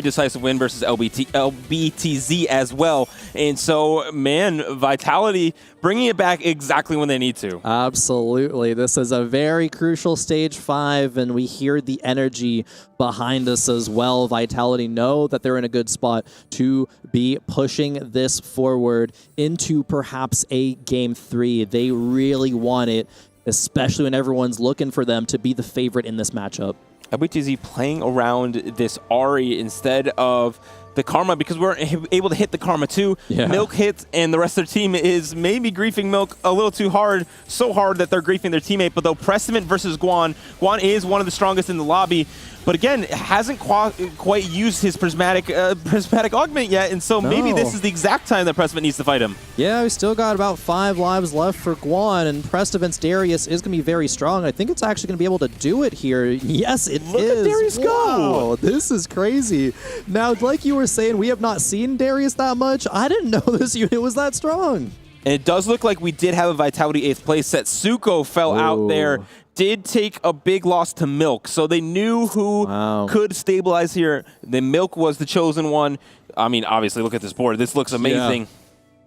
decisive win versus LBTZ as well. And so, man, Vitality bringing it back exactly when they need to. Absolutely. This is a very crucial stage 5, and we hear the energy behind us as well. Vitality know that they're in a good spot to be pushing this forward into perhaps a Game 3. They really want it, especially when everyone's looking for them to be the favorite in this matchup. LBTZ playing around this Ahri instead of the Karma because we weren't able to hit the Karma too. Milk hits, and the rest of their team is maybe griefing Milk a little too hard, so hard that they're griefing their teammate. But though Precedent versus Guan is one of the strongest in the lobby, but again, hasn't quite used his prismatic augment yet, and so maybe this is the exact time that Precedent needs to fight him. Yeah, we still got about 5 lives left for Guan, and Precedent's Darius is going to be very strong. I think it's actually going to be able to do it here. Yes, it is. Look at Darius go! This is crazy. Now, like you were saying, we have not seen Darius that much. I didn't know this unit was that strong. And it does look like we did have a Vitality 8th place set. Suko fell out there. Did take a big loss to Milk, so they knew who could stabilize here. The Milk was the chosen one. I mean, obviously, look at this board. This looks amazing.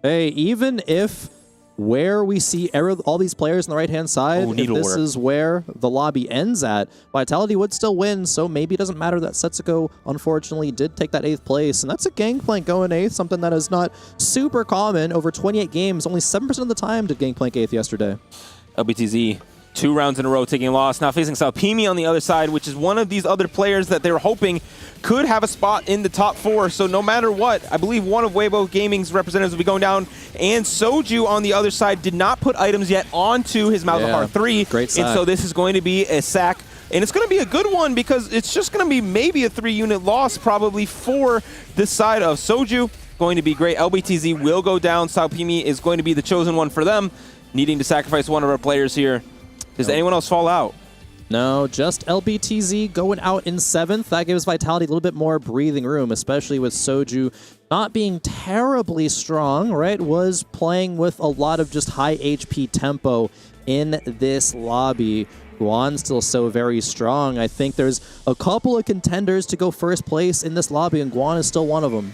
Hey, even if where we see all these players on the right-hand side, if this is where the lobby ends at, Vitality would still win, so maybe it doesn't matter that Setsuko, unfortunately, did take that 8th place. And that's a Gangplank going 8th, something that is not super common. Over 28 games, only 7% of the time did Gangplank 8th yesterday. LBTZ 2 rounds in a row taking a loss. Now facing Salpimi on the other side, which is one of these other players that they were hoping could have a spot in the top 4. So no matter what, I believe one of Waybo Gaming's representatives will be going down. And Soju on the other side did not put items yet onto his Malzahar 3. Great sack. And so this is going to be a sack. And it's going to be a good one because it's just going to be maybe a 3-unit loss probably for this side of Soju. Going to be great. LBTZ will go down. Salpimi is going to be the chosen one for them, needing to sacrifice one of our players here. Does anyone else fall out? No, just LBTZ going out in 7th. That gives Vitality a little bit more breathing room, especially with Soju not being terribly strong, right? Was playing with a lot of just high HP tempo in this lobby. Guan's still so very strong. I think there's a couple of contenders to go first place in this lobby, and Guan is still one of them.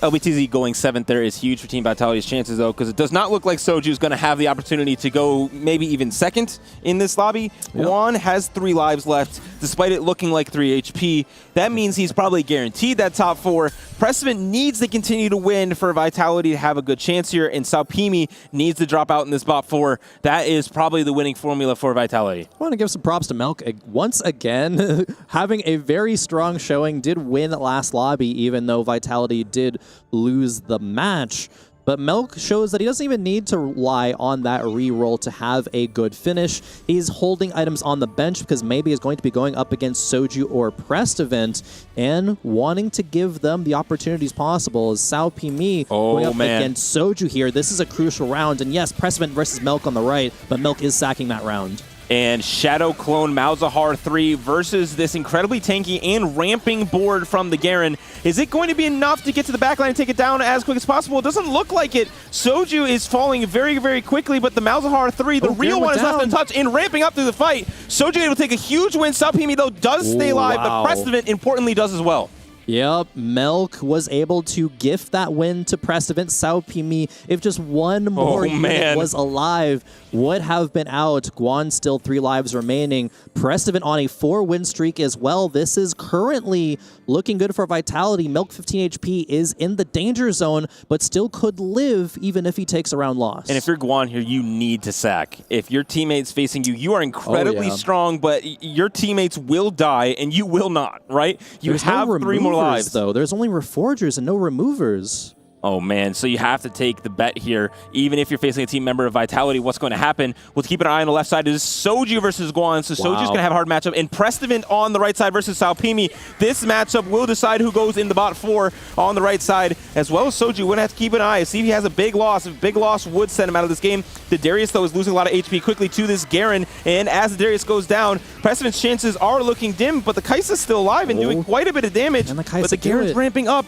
LBTZ going 7th there is huge for Team Vitality's chances, though, because it does not look like Soju is going to have the opportunity to go maybe even 2nd in this lobby. Guan has 3 lives left, despite it looking like 3 HP. That means he's probably guaranteed that top 4. Precedent needs to continue to win for Vitality to have a good chance here, and Salpimi needs to drop out in this bot 4. That is probably the winning formula for Vitality. I want to give some props to Milk once again. Having a very strong showing, did win last lobby, even though Vitality did lose the match. But Milk shows that he doesn't even need to rely on that re-roll to have a good finish. He's holding items on the bench because maybe he's going to be going up against Soju or Prest event and wanting to give them the opportunities possible. As Salpimi going up against Soju here. This is a crucial round. And yes, Prest event versus Milk on the right, but Milk is sacking that round. And Shadow Clone Malzahar 3 versus this incredibly tanky and ramping board from the Garen. Is it going to be enough to get to the backline and take it down as quick as possible? It doesn't look like it. Soju is falling very, very quickly, but the Malzahar 3, the real one, is left untouched and ramping up through the fight. Soju able to take a huge win. Salpimi, though, does stay alive, but Precedent, importantly, does as well. Yep, Melk was able to gift that win to Precedent. Saopimi, if just one more unit was alive, would have been out. Guan still 3 lives remaining. Precedent on a 4-win streak as well. This is currently looking good for Vitality. Melk 15 HP is in the danger zone, but still could live even if he takes a round loss. And if you're Guan here, you need to sack. If your teammate's facing you, you are incredibly strong, but your teammates will die and you will not, right? You have 3 more lives. Though there's only reforgers and no removers. Oh man, so you have to take the bet here. Even if you're facing a team member of Vitality, what's going to happen? We'll keep an eye on the left side. It is Soju versus Guan. So Soju's going to have a hard matchup. And Prestivant on the right side versus Saopimi. This matchup will decide who goes in the bot 4 on the right side, as well as Soju. We're going to have to keep an eye. See if he has a big loss. If a big loss would send him out of this game. The Darius, though, is losing a lot of HP quickly to this Garen. And as the Darius goes down, Prestivant's chances are looking dim, but the Kai'Sa's still alive and doing quite a bit of damage. And but the Garen's ramping up.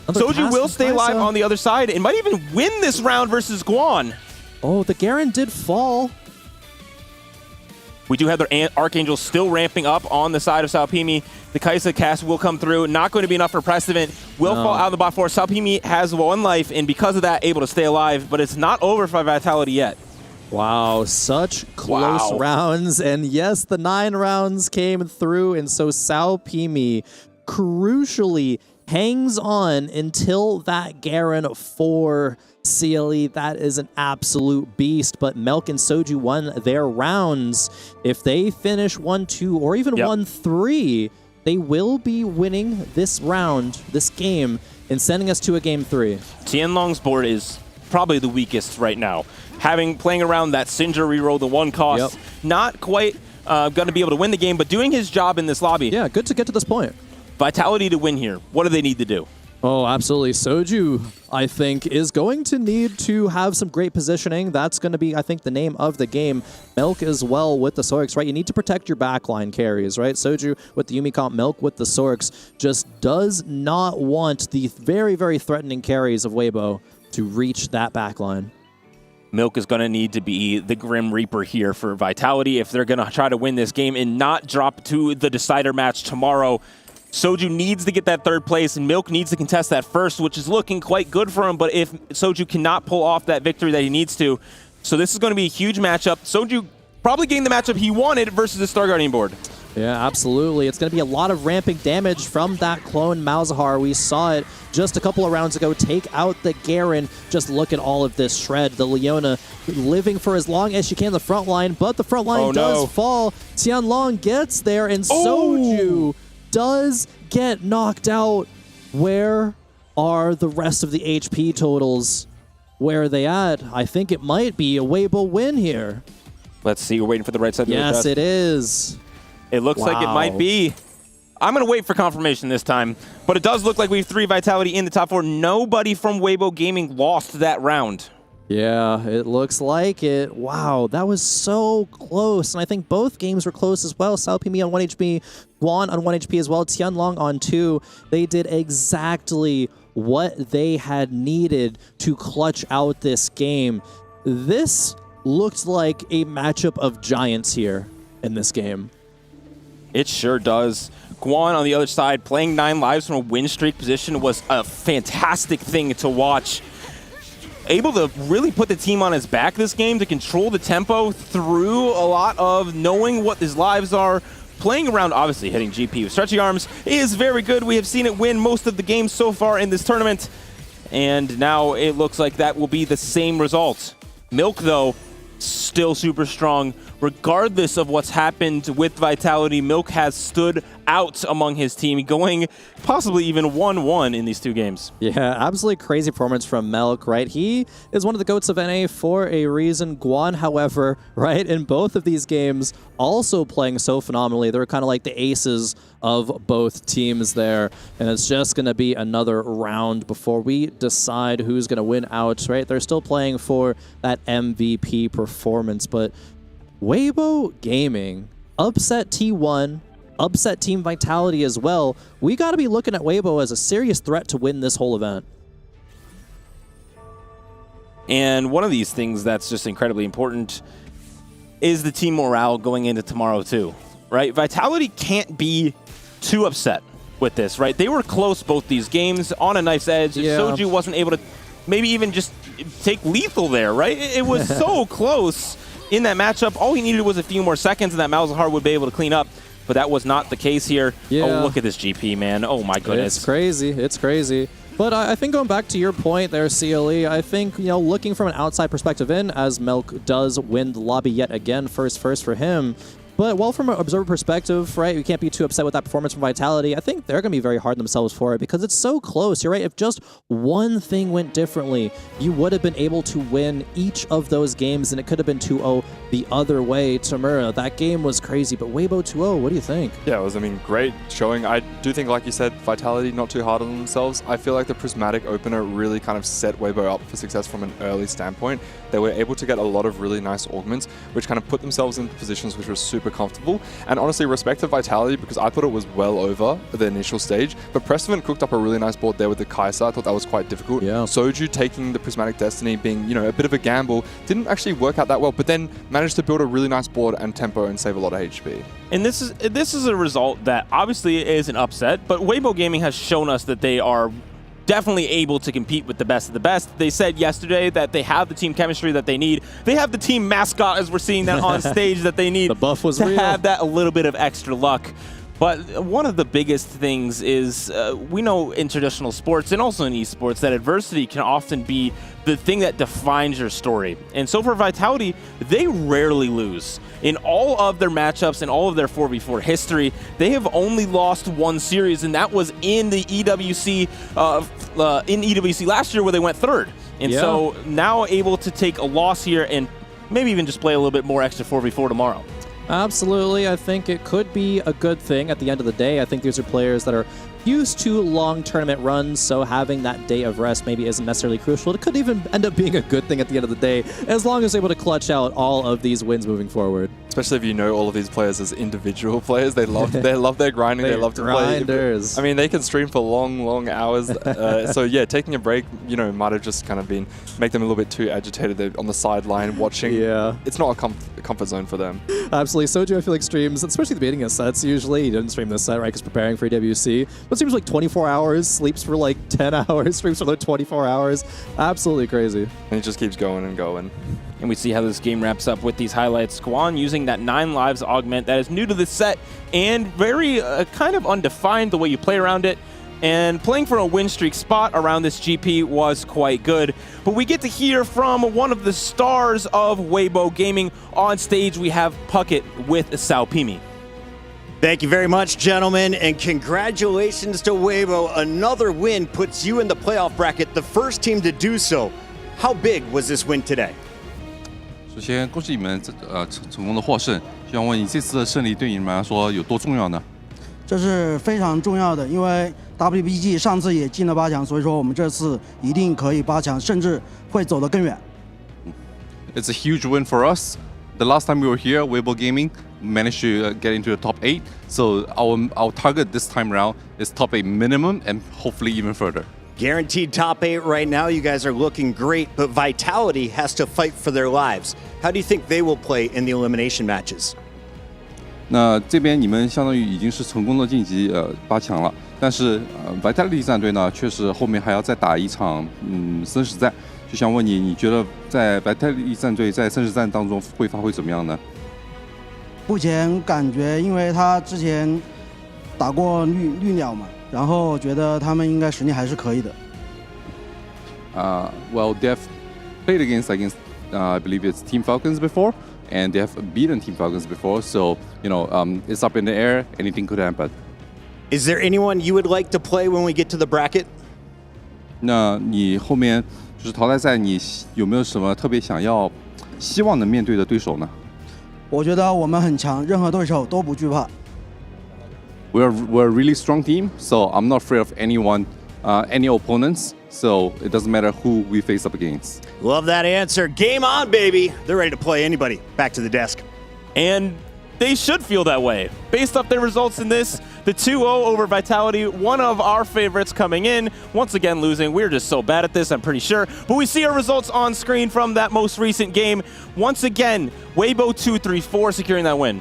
Soju will stay alive on the other side and might even win this round versus Guan. Oh, the Garen did fall. We do have their Archangel still ramping up on the side of Saopimi. The Kai'Sa cast will come through. Not going to be enough for Precedent. Will fall out of the bot 4. Saopimi has 1 life, and because of that, able to stay alive. But it's not over for Vitality yet. Wow, such close rounds. And yes, the 9 rounds came through. And so Saopimi crucially hangs on until that Garen 4 CLE. That is an absolute beast, but Melk and Soju won their rounds. If they finish 1-2 or even 1-3, they will be winning this round, this game, and sending us to a game 3. Tianlong's board is probably the weakest right now. Playing around that Sindra reroll, the 1 cost, not quite going to be able to win the game, but doing his job in this lobby. Yeah, good to get to this point. Vitality to win here. What do they need to do? Oh, absolutely. Soju, I think, is going to need to have some great positioning. That's going to be, I think, the name of the game. Melk as well with the Sorks, right? You need to protect your backline carries, right? Soju with the Yumi comp, Melk with the Sorks just does not want the very, very threatening carries of Waybo to reach that backline. Milk is going to need to be the Grim Reaper here for Vitality if they're going to try to win this game and not drop to the decider match tomorrow. Soju needs to get that 3rd place, and Milk needs to contest that 1st, which is looking quite good for him, but if Soju cannot pull off that victory that he needs to, so this is going to be a huge matchup. Soju probably getting the matchup he wanted versus the Star Guardian board. Yeah, absolutely. It's going to be a lot of ramping damage from that clone Malzahar. We saw it just a couple of rounds ago take out the Garen. Just look at all of this shred. The Leona living for as long as she can in the front line, but the front line does fall. Tianlong gets there, and Soju does get knocked out. Where are the rest of the HP totals? Where are they at? I think it might be a Waybo win here. Let's see. We're waiting for the right side. Yes, it is. It looks like it might be. I'm going to wait for confirmation this time, but it does look like we have 3 Vitality in the top 4. Nobody from Waybo Gaming lost that round. Yeah, it looks like it. Wow, that was so close. And I think both games were close as well. Saopimi on 1 HP, Guan on 1 HP as well, Tianlong on 2. They did exactly what they had needed to clutch out this game. This looked like a matchup of giants here in this game. It sure does. Guan on the other side, playing 9 lives from a win streak position was a fantastic thing to watch. Able to really put the team on his back this game to control the tempo through a lot of knowing what his lives are. Playing around, obviously hitting GP with stretchy arms is very good. We have seen it win most of the games so far in this tournament. And now it looks like that will be the same result. Milk, though, still super strong. Regardless of what's happened with Vitality, Milk has stood out among his team, going possibly even 1-1 in these 2 games. Yeah, absolutely crazy performance from Milk, right? He is one of the GOATs of NA for a reason. Guan, however, right, in both of these games, also playing so phenomenally. They're kind of like the aces of both teams there, and it's just going to be another round before we decide who's going to win out, right? They're still playing for that MVP performance, but Waybo Gaming upset T1, upset Team Vitality as well. We got to be looking at Waybo as a serious threat to win this whole event. And one of these things that's just incredibly important is the team morale going into tomorrow too, right? Vitality can't be too upset. with this, right? They were close both these games on a knife's edge. Yeah. Soju wasn't able to maybe even just take lethal there, right? It was so close in that matchup. All he needed was a few more seconds, and that Malzahar would be able to clean up. But that was not the case here. Yeah. Oh, look at this GP, man. Oh, my goodness. It's crazy. It's crazy. But I think going back to your point there, CLE, I think, looking from an outside perspective in, as Melk does win the lobby yet again, first for him. But, well, from an observer perspective, right, we can't be too upset with that performance from Vitality. I think they're going to be very hard on themselves for it because it's so close. You're right. If just one thing went differently, you would have been able to win each of those games, and it could have been 2-0 the other way. Tamura, that game was crazy, but Waybo 2-0, what do you think? Yeah, it was, great showing. I do think, like you said, Vitality not too hard on themselves. I feel like the Prismatic opener really kind of set Waybo up for success from an early standpoint. They were able to get a lot of really nice augments, which kind of put themselves in positions which were super comfortable. And honestly, respect to Vitality, because I thought it was well over the initial stage. But Preston cooked up a really nice board there with the Kai'Sa. I thought that was quite difficult. Yeah. Soju taking the Prismatic Destiny being, a bit of a gamble, didn't actually work out that well, but then managed to build a really nice board and tempo and save a lot of HP. And this is a result that obviously is an upset, but Waybo Gaming has shown us that they are definitely able to compete with the best of the best. They said yesterday that they have the team chemistry that they need. They have the team mascot, as we're seeing that on stage, that they need The buff was to real. have that a little bit of extra luck. But one of the biggest things is we know in traditional sports and also in esports that adversity can often be the thing that defines your story. And so for Vitality, they rarely lose. In all of their matchups and all of their 4v4 history, they have only lost one series, and that was in the EWC last year where they went third. And so now able to take a loss here and maybe even just play a little bit more extra 4v4 tomorrow. Absolutely. I think it could be a good thing at the end of the day. I think these are players that are used to long tournament runs, so having that day of rest maybe isn't necessarily crucial. It could even end up being a good thing at the end of the day, as long as they're able to clutch out all of these wins moving forward. Especially if you know all of these players as individual players. They love their grinding. They love to grinders. play. They can stream for long hours. So yeah, taking a break, might have just kind of make them a little bit too agitated. They're on the sideline watching. Yeah. It's not a comfort zone for them. Absolutely. Soju, I feel like streams, especially the beginning of sets usually. He didn't stream this set, right, because preparing for EWC. But streams like 24 hours, sleeps for like 10 hours, streams for like 24 hours. Absolutely crazy. And it just keeps going and going. And we see how this game wraps up with these highlights. Squan using that 9 lives augment that is new to this set and very kind of undefined the way you play around it. And playing for a win streak spot around this GP was quite good. But we get to hear from one of the stars of Waybo Gaming. On stage, we have Puckett with Saupimi. Thank you very much, gentlemen, and congratulations to Waybo. Another win puts you in the playoff bracket, the first team to do so. How big was this win today? 首先，恭喜你们成功的获胜。想问你这次的胜利对你们来说有多重要呢？这是非常重要的，因为 WBG 上次也进了8强，所以说我们这次一定可以8强，甚至会走得更远。It's a huge win for us. The last time we were here, Waybo Gaming managed to get into the top 8. So our target this time around is top 8 minimum and hopefully even further. Guaranteed top 8 right now. You guys are looking great, but Vitality has to fight for their lives. How do you think they will play in the elimination matches? 那这边你们相当于已经是成功的晋级8强了，但是Vitality 战队呢，确实后面还要再打一场生死战。就想问你，你觉得在Vitality 战队在生死战当中会发挥怎么样呢？目前感觉，因为他之前打过绿鸟嘛，然后觉得他们应该实力还是可以的。Well, they have played against I believe it's Team Falcons before, and they have beaten Team Falcons before. So it's up in the air. Anything could happen. Is there anyone you would like to play when we get to the bracket? 那你后面就是淘汰赛，你有没有什么特别想要、希望能面对的对手呢？我觉得我们很强，任何对手都不惧怕。We're a really strong team, so I'm not afraid of anyone, any opponents. So it doesn't matter who we face up against. Love that answer. Game on, baby. They're ready to play anybody. Back to the desk. And they should feel that way. Based off their results in this, the 2-0 over Vitality, one of our favorites coming in, once again losing. We're just so bad at this, I'm pretty sure. But we see our results on screen from that most recent game. Once again, Waybo 2-3-4 securing that win.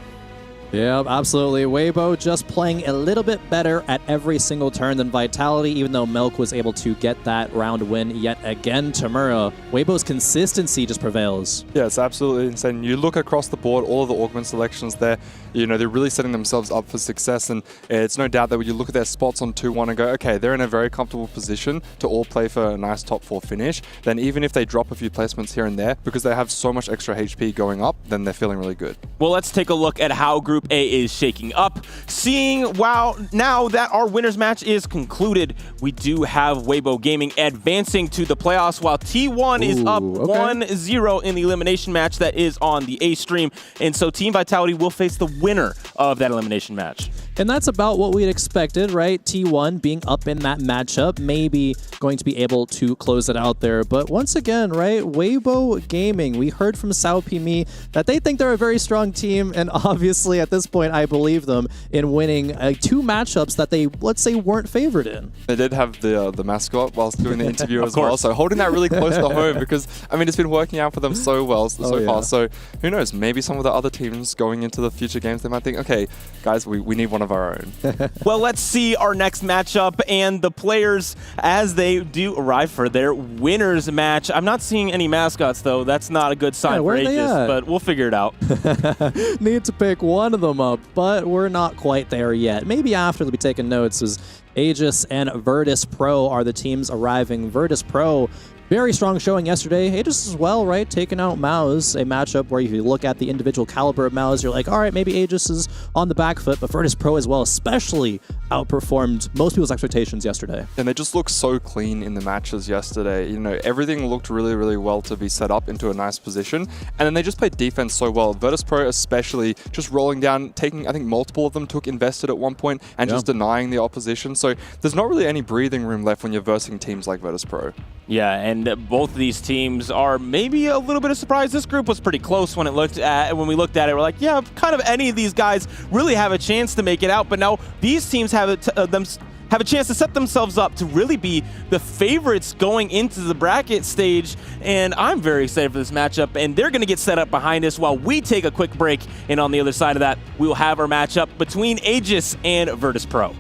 Yeah, absolutely. Waybo just playing a little bit better at every single turn than Vitality, even though Milk was able to get that round win yet again. Tamura, Waybo's consistency just prevails. Yeah, it's absolutely insane. You look across the board, all of the augment selections there, you know, they're really setting themselves up for success, and it's no doubt that when you look at their spots on 2-1 and go, okay, they're in a very comfortable position to all play for a nice top 4 finish, then even if they drop a few placements here and there, because they have so much extra HP going up, then they're feeling really good. Well, let's take a look at how Group A is shaking up. Seeing, wow, now that our winners match is concluded, we do have Waybo Gaming advancing to the playoffs, while T1 is up 1-0 in the elimination match that is on the A stream. And so Team Vitality will face the winner of that elimination match. And that's about what we'd expected, right? T1 being up in that matchup, maybe going to be able to close it out there. But once again, right, Waybo Gaming, we heard from Sao Pimi that they think they're a very strong team, and obviously at this point, I believe them in winning 2 matchups that they, let's say, weren't favored in. They did have the mascot whilst doing the interview as well, so holding that really close to home because, I mean, it's been working out for them so well so far. So who knows, maybe some of the other teams going into the future games, they might think, okay, guys, we need one of our own. Well, let's see our next matchup and the players as they do arrive for their winners match. I'm not seeing any mascots, though. That's not a good sign for Aegis, but we'll figure it out. Need to pick one of them up, but we're not quite there yet. Maybe after they'll be taking notes, as Aegis and Virtus.pro are the teams arriving. Virtus.pro, very strong showing yesterday. Aegis as well, right? Taking out Maus, a matchup where if you look at the individual caliber of Maus, you're like, all right, maybe Aegis is on the back foot, but Virtus.pro as well, especially outperformed most people's expectations yesterday. And they just looked so clean in the matches yesterday. You know, everything looked really, really well to be set up into a nice position. And then they just played defense so well. Virtus.pro especially just rolling down, taking, I think multiple of them took invested at one point and just denying the opposition. So there's not really any breathing room left when you're versing teams like Virtus.pro. Yeah, and both of these teams are maybe a little bit of surprise. This group was pretty close when we looked at it. We're like, yeah, kind of any of these guys really have a chance to make it out. But now these teams have a chance to set themselves up to really be the favorites going into the bracket stage. And I'm very excited for this matchup. And they're going to get set up behind us while we take a quick break. And on the other side of that, we will have our matchup between Aegis and Virtus.pro.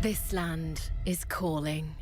This land is calling.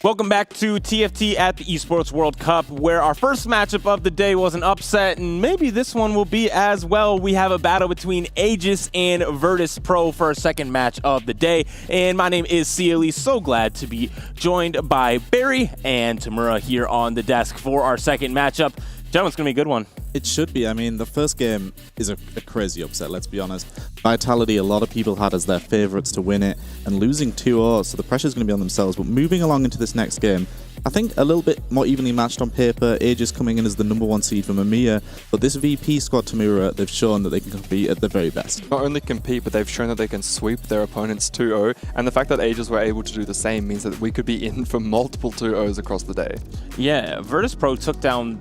Welcome back to TFT at the Esports World Cup, where our first matchup of the day was an upset, and maybe this one will be as well. We have a battle between Aegis and Virtus.pro for our second match of the day, and my name is Sealy. So glad to be joined by Barry and Tamura here on the desk for our second matchup. Gentlemen, it's going to be a good one. It should be. I mean, the first game is a crazy upset, let's be honest. Vitality, a lot of people had as their favorites to win it, and losing 2-0, so the pressure's going to be on themselves. But moving along into this next game, I think a little bit more evenly matched on paper. Aegis coming in as the #1 seed from EMEA, but this VP squad, Tamura, they've shown that they can compete at the very best. Not only compete, but they've shown that they can sweep their opponents 2-0, and the fact that Aegis were able to do the same means that we could be in for multiple 2-0s across the day. Yeah, Virtus.pro took down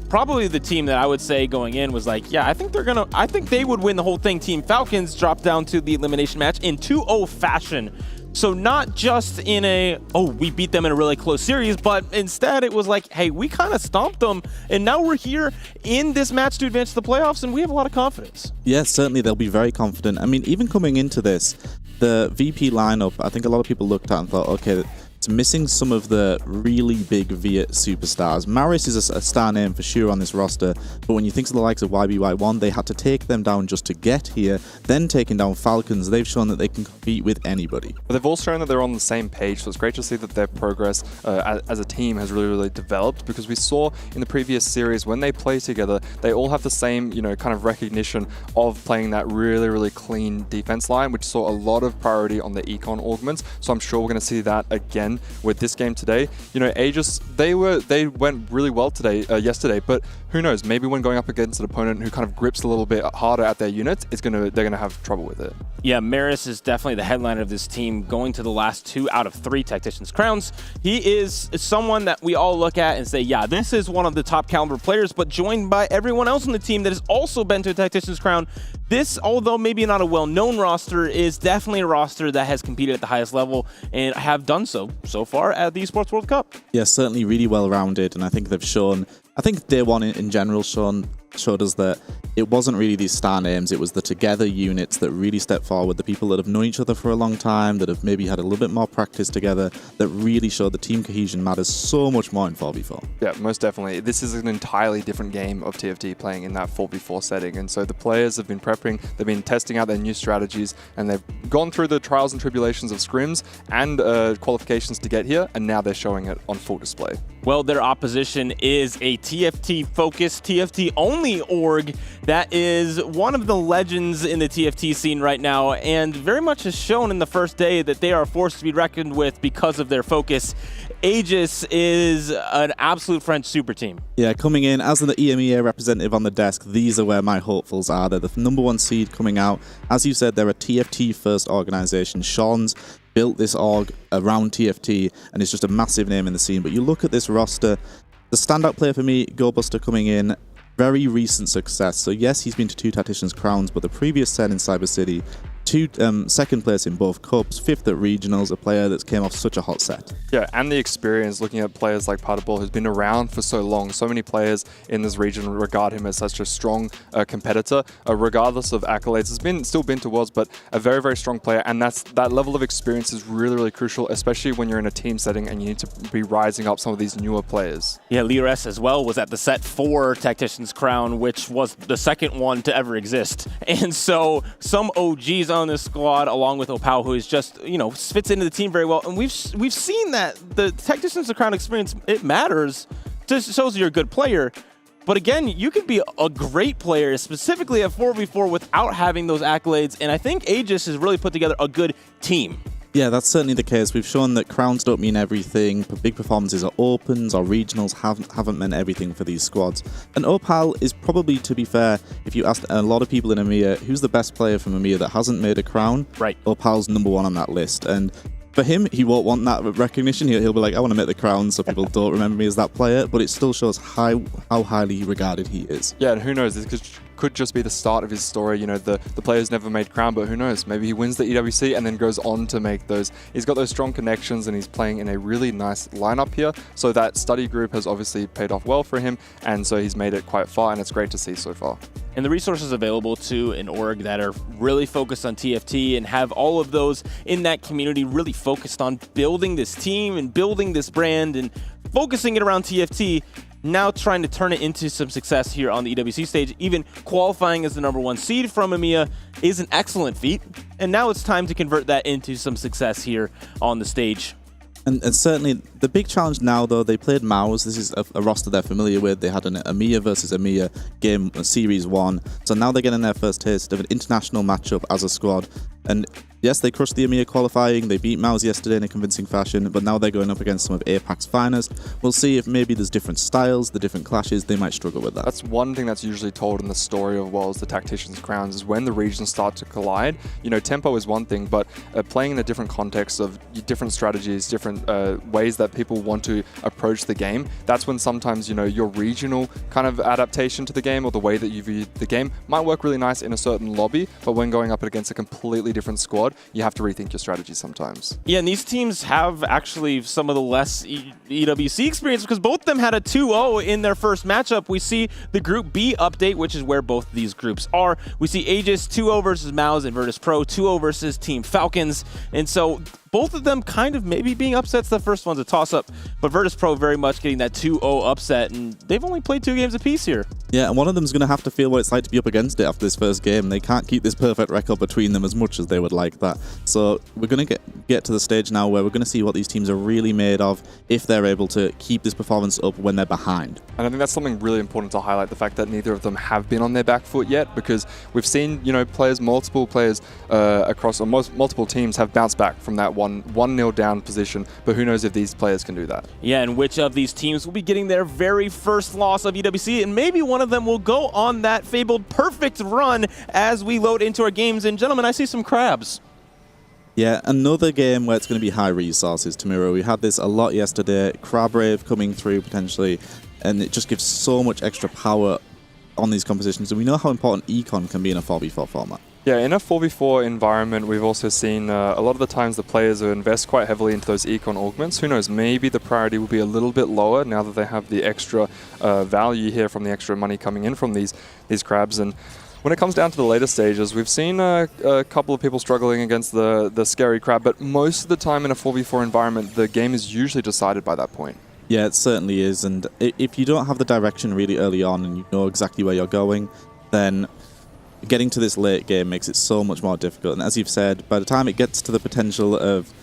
probably the team that I would say going in was like, yeah, I think they would win the whole thing. Team Falcons dropped down to the elimination match in 2-0 fashion. So not just in a, oh, we beat them in a really close series, but instead it was like, hey, we kind of stomped them, and now we're here in this match to advance to the playoffs, and we have a lot of confidence. Yes, certainly they'll be very confident. I mean, even coming into this, the VP lineup, I think a lot of people looked at and thought, okay, it's missing some of the really big Viet superstars. Maris is a star name for sure on this roster, but when you think of the likes of YBY1, they had to take them down just to get here, then taking down Falcons. They've shown that they can compete with anybody. But they've also shown that they're on the same page, so it's great to see that their progress as a team has really developed, because we saw in the previous series when they play together, they all have the same, kind of recognition of playing that really clean defense line, which saw a lot of priority on the econ augments. So I'm sure we're going to see that again with this game today. Aegis, they went really well yesterday, but who knows, maybe when going up against an opponent who kind of grips a little bit harder at their units, they're gonna have trouble with it. Yeah, Maris is definitely the headliner of this team, going to the last 2 out of 3 Tactician's Crowns. He is someone that we all look at and say, yeah, this is one of the top caliber players, but joined by everyone else on the team that has also been to a Tactician's Crown. This, although maybe not a well-known roster, is definitely a roster that has competed at the highest level and have done so far at the Esports World Cup. Yeah, certainly really well-rounded, and I think they've shown, I think day one in general showed us that it wasn't really these star names, it was the together units that really stepped forward, the people that have known each other for a long time, that have maybe had a little bit more practice together, that really showed the team cohesion matters so much more in 4v4. Yeah, most definitely. This is an entirely different game of TFT playing in that 4v4 setting, and so the players have been prepping, they've been testing out their new strategies, and they've gone through the trials and tribulations of scrims and qualifications to get here, and now they're showing it on full display. Well, their opposition is a TFT-focused, TFT-only org that is one of the legends in the TFT scene right now, and very much has shown in the first day that they are a force to be reckoned with because of their focus. Aegis is an absolute French super team. Yeah, coming in as the EMEA representative on the desk, these are where my hopefuls are. They're the #1 seed coming out. As you said, they're a TFT-first organization. Sean's built this org around TFT, and it's just a massive name in the scene. But you look at this roster, the standout player for me, GoBuster coming in, very recent success. So yes, he's been to 2 Tacticians Crowns, but the previous set in Cyber City, 2 second place in both cups, 5th at regionals, a player that's came off such a hot set. Yeah, and the experience looking at players like Partable, who's been around for so long. So many players in this region regard him as such a strong competitor, regardless of accolades. Has still been to Worlds, but a very, very strong player. And that level of experience is really, really crucial, especially when you're in a team setting and you need to be rising up some of these newer players. Yeah, Leores as well was at the set for Tactician's Crown, which was the second one to ever exist. And so some OGs on this squad, along with Opal, who is just, fits into the team very well. And we've seen that the Tacticians of Crown experience, it matters. Just shows you're a good player. But again, you can be a great player, specifically at 4v4, without having those accolades. And I think Aegis has really put together a good team. Yeah, that's certainly the case. We've shown that crowns don't mean everything. Big performances at Opens or regionals haven't meant everything for these squads. And Opal is probably, to be fair, if you asked a lot of people in EMEA, who's the best player from EMEA that hasn't made a crown? Right. Opal's number 1 on that list. And for him, he won't want that recognition. He'll be like, I want to make the crown so people don't remember me as that player. But it still shows how highly regarded he is. Yeah, and who knows, this could just be the start of his story. The player's never made crown, but who knows, maybe he wins the EWC and then goes on to make those. He's got those strong connections and he's playing in a really nice lineup here. So that study group has obviously paid off well for him, and so he's made it quite far, and it's great to see so far. And the resources available to an org that are really focused on TFT and have all of those in that community really focused on building this team and building this brand and focusing it around TFT, now trying to turn it into some success here on the EWC stage. Even qualifying as the #1 seed from EMEA is an excellent feat. And now it's time to convert that into some success here on the stage. And certainly the big challenge now, though, they played Maus. This is a roster they're familiar with. They had an EMEA versus EMEA game, Series 1. So now they're getting their first taste of an international matchup as a squad. And yes, they crushed the EMEA qualifying. They beat Maus yesterday in a convincing fashion, but now they're going up against some of APAC's finest. We'll see if maybe there's different styles, the different clashes. They might struggle with that. That's one thing that's usually told in the story of Worlds, the Tacticians' Crowns, is when the regions start to collide. Tempo is one thing, but playing in a different context of different strategies, different ways that people want to approach the game, that's when sometimes, your regional kind of adaptation to the game or the way that you view the game might work really nice in a certain lobby, but when going up against a completely different squad, you have to rethink your strategy sometimes. Yeah, and these teams have actually some of the less EWC experience because both of them had a 2-0 in their first matchup. We see the Group B update, which is where both these groups are. We see Aegis 2-0 versus Maus and Virtus.pro 2-0 versus Team Falcons. And so both of them kind of maybe being upsets. The first one's a toss-up, but Virtus.pro very much getting that 2-0 upset, and they've only played 2 games apiece here. Yeah, and one of them's going to have to feel what it's like to be up against it after this first game. They can't keep this perfect record between them as much as they would like that. So we're going to get to the stage now where we're going to see what these teams are really made of if they're able to keep this performance up when they're behind. And I think that's something really important to highlight, the fact that neither of them have been on their back foot yet, because we've seen, multiple players across multiple teams have bounced back from that 1-0 down position, but who knows if these players can do that. Yeah, and which of these teams will be getting their very first loss of EWC, and maybe one of them will go on that fabled perfect run as we load into our games. And gentlemen, I see some crabs. Yeah, another game where it's going to be high resources, Tamiro. We had this a lot yesterday. Crab Rave coming through potentially, and it just gives so much extra power on these compositions. And we know how important Econ can be in a 4v4 format. Yeah, in a 4v4 environment, we've also seen a lot of the times the players will invest quite heavily into those econ augments. Who knows, maybe the priority will be a little bit lower now that they have the extra value here from the extra money coming in from these crabs. And when it comes down to the later stages, we've seen a couple of people struggling against the scary crab, but most of the time in a 4v4 environment, the game is usually decided by that point. Yeah, it certainly is. And if you don't have the direction really early on and you know exactly where you're going, then getting to this late game makes it so much more difficult. And as you've said, by the time it gets to the potential of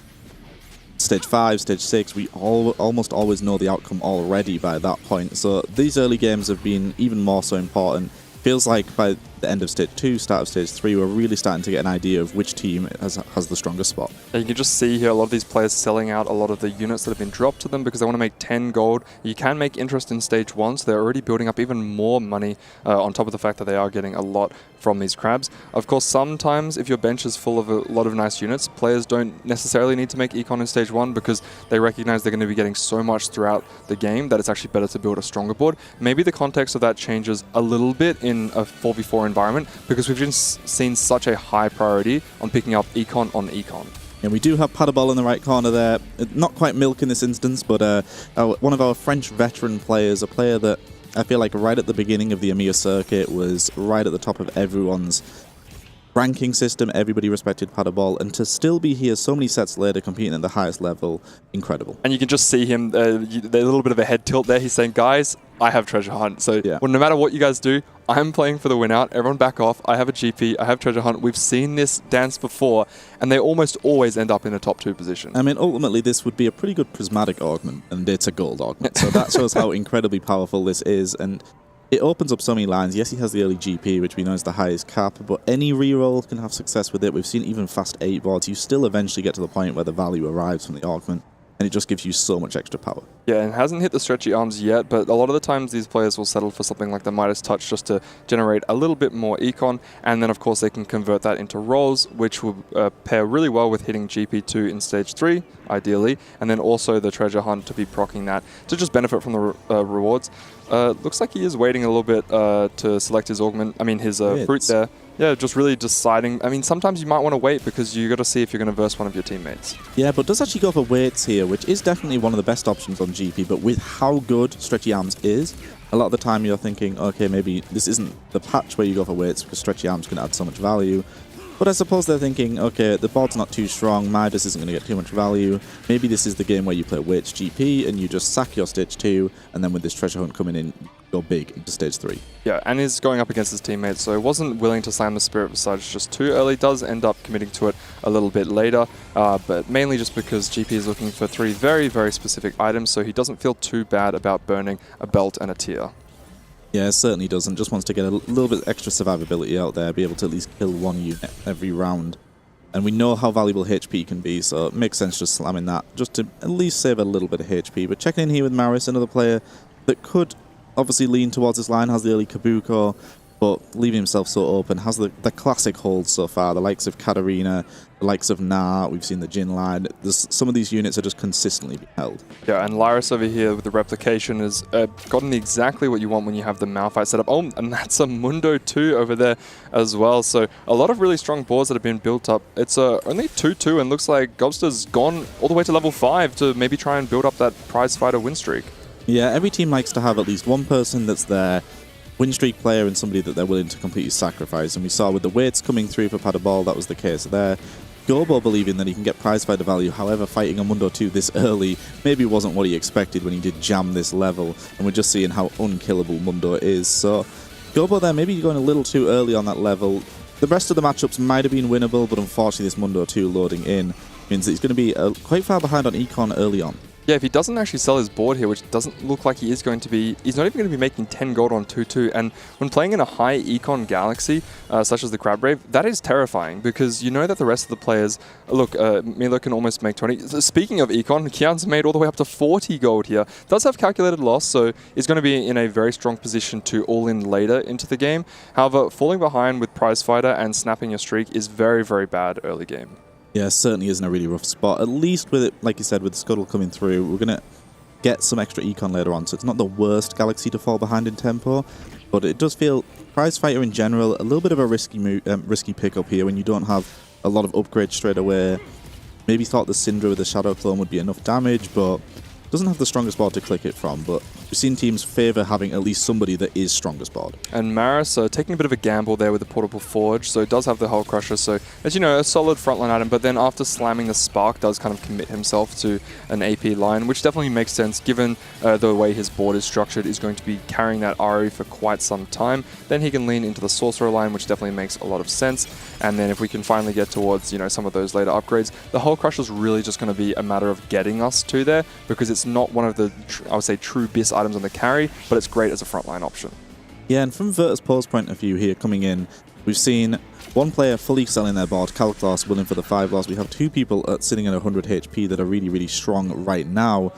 Stage 5, Stage 6, we almost always know the outcome already by that point. So these early games have been even more so important. Feels like by the end of stage 2, start of stage 3, we're really starting to get an idea of which team has the strongest spot. And you can just see here a lot of these players selling out a lot of the units that have been dropped to them because they want to make 10 gold. You can make interest in stage 1, so they're already building up even more money on top of the fact that they are getting a lot from these crabs. Of course, sometimes if your bench is full of a lot of nice units, players don't necessarily need to make econ in stage 1 because they recognize they're going to be getting so much throughout the game that it's actually better to build a stronger board. Maybe the context of that changes a little bit in a 4v4 environment because we've just seen such a high priority on picking up econ on econ. And we do have Paddleball in the right corner there. Not quite Milk in this instance, but one of our French veteran players, a player that I feel like right at the beginning of the EMEA circuit was right at the top of everyone's ranking system. Everybody respected Paddleball, and to still be here so many sets later competing at the highest level, incredible. And you can just see him, a little bit of a head tilt there. He's saying, guys, I have Treasure Hunt. So well, no matter what you guys do, I'm playing for the win out. Everyone back off. I have a GP. I have Treasure Hunt. We've seen this dance before, and they almost always end up in a top 2 position. I mean, ultimately, this would be a pretty good prismatic augment, and it's a gold augment. So that shows how incredibly powerful this is, and it opens up so many lines. Yes, he has the early GP, which we know is the highest cap, but any reroll can have success with it. We've seen even fast 8 boards. You still eventually get to the point where the value arrives from the augment, and it just gives you so much extra power. Yeah, and hasn't hit the stretchy arms yet, but a lot of the times these players will settle for something like the Midas Touch just to generate a little bit more econ, and then of course they can convert that into rolls, which will pair really well with hitting GP2 in stage 3, ideally, and then also the Treasure Hunt to be proccing that to just benefit from the rewards. Looks like he is waiting a little bit to select his augment, his fruit there. Yeah, just really deciding. I mean, sometimes you might want to wait because you got to see if you're going to verse one of your teammates. Yeah, but does actually go for weights here, which is definitely one of the best options on GP, but with how good Stretchy Arms is, a lot of the time you're thinking, okay, maybe this isn't the patch where you go for weights because Stretchy Arms can add so much value. But I suppose they're thinking, okay, the board's not too strong, Midas isn't going to get too much value. Maybe this is the game where you play weights GP and you just sack your stage 2, and then with this Treasure Hunt coming in, go big into stage 3. Yeah, and he's going up against his teammates, so wasn't willing to slam the Spirit Visage just too early. Does end up committing to it a little bit later, but mainly just because GP is looking for 3 very, very specific items, so he doesn't feel too bad about burning a belt and a tier. Yeah, it certainly doesn't. Just wants to get a little bit extra survivability out there, be able to at least kill 1 unit every round. And we know how valuable HP can be, so it makes sense just slamming that, just to at least save a little bit of HP. But checking in here with Maris, another player that could obviously lean towards this line, has the early Kabuko, but leaving himself so open, has the classic holds so far, the likes of Katarina, the likes of Na, we've seen the Jin line. Some of these units are just consistently being held. Yeah, and Lyris over here with the replication has gotten exactly what you want when you have the Malphite set up. Oh, and that's a Mundo 2 over there as well. So a lot of really strong boards that have been built up. It's only 2-2 and looks like Gobster's gone all the way to level 5 to maybe try and build up that prize fighter win streak. Yeah, every team likes to have at least one person that's their win streak player and somebody that they're willing to completely sacrifice. And we saw with the weights coming through for Paddleball, that was the case there. Gobo believing that he can get prize fighter value, however fighting a Mundo 2 this early maybe wasn't what he expected when he did jam this level, and we're just seeing how unkillable Mundo is. So Gobo there, maybe going a little too early on that level. The rest of the matchups might have been winnable, but unfortunately this Mundo 2 loading in means that he's going to be quite far behind on Econ early on. Yeah, if he doesn't actually sell his board here, which doesn't look like he is going to be, he's not even going to be making 10 gold on 2-2. And when playing in a high econ galaxy, such as the Crab Brave, that is terrifying because you know that the rest of the players, look, Milo can almost make 20. Speaking of econ, Kian's made all the way up to 40 gold here. Does have calculated loss, so is going to be in a very strong position to all in later into the game. However, falling behind with Prize Fighter and snapping your streak is very, very bad early game. Yeah, certainly is in a really rough spot. At least with it, like you said, with the Scuttle coming through, we're going to get some extra econ later on. So it's not the worst galaxy to fall behind in tempo, but it does feel, Prize Fighter in general, a little bit of a risky pickup here when you don't have a lot of upgrades straight away. Maybe thought the Syndra with the Shadow Clone would be enough damage, but doesn't have the strongest board to click it from. But we've seen teams favour having at least somebody that is strongest board. And Maris taking a bit of a gamble there with the Portable Forge, so it does have the Hull Crusher, so as you know, a solid frontline item, but then after slamming the Spark does kind of commit himself to an AP line, which definitely makes sense given the way his board is structured, is going to be carrying that RE for quite some time. Then he can lean into the Sorcerer line, which definitely makes a lot of sense. And then if we can finally get towards, you know, some of those later upgrades, the Hull Crusher is really just going to be a matter of getting us to there, because it's not one of the, I would say, true BIS items on the carry, but it's great as a frontline option. Yeah, and from Virtus.pro's point of view here coming in, we've seen one player fully selling their board, Calclass willing for the 5 loss. We have 2 people sitting at 100 HP that are really, really strong right now.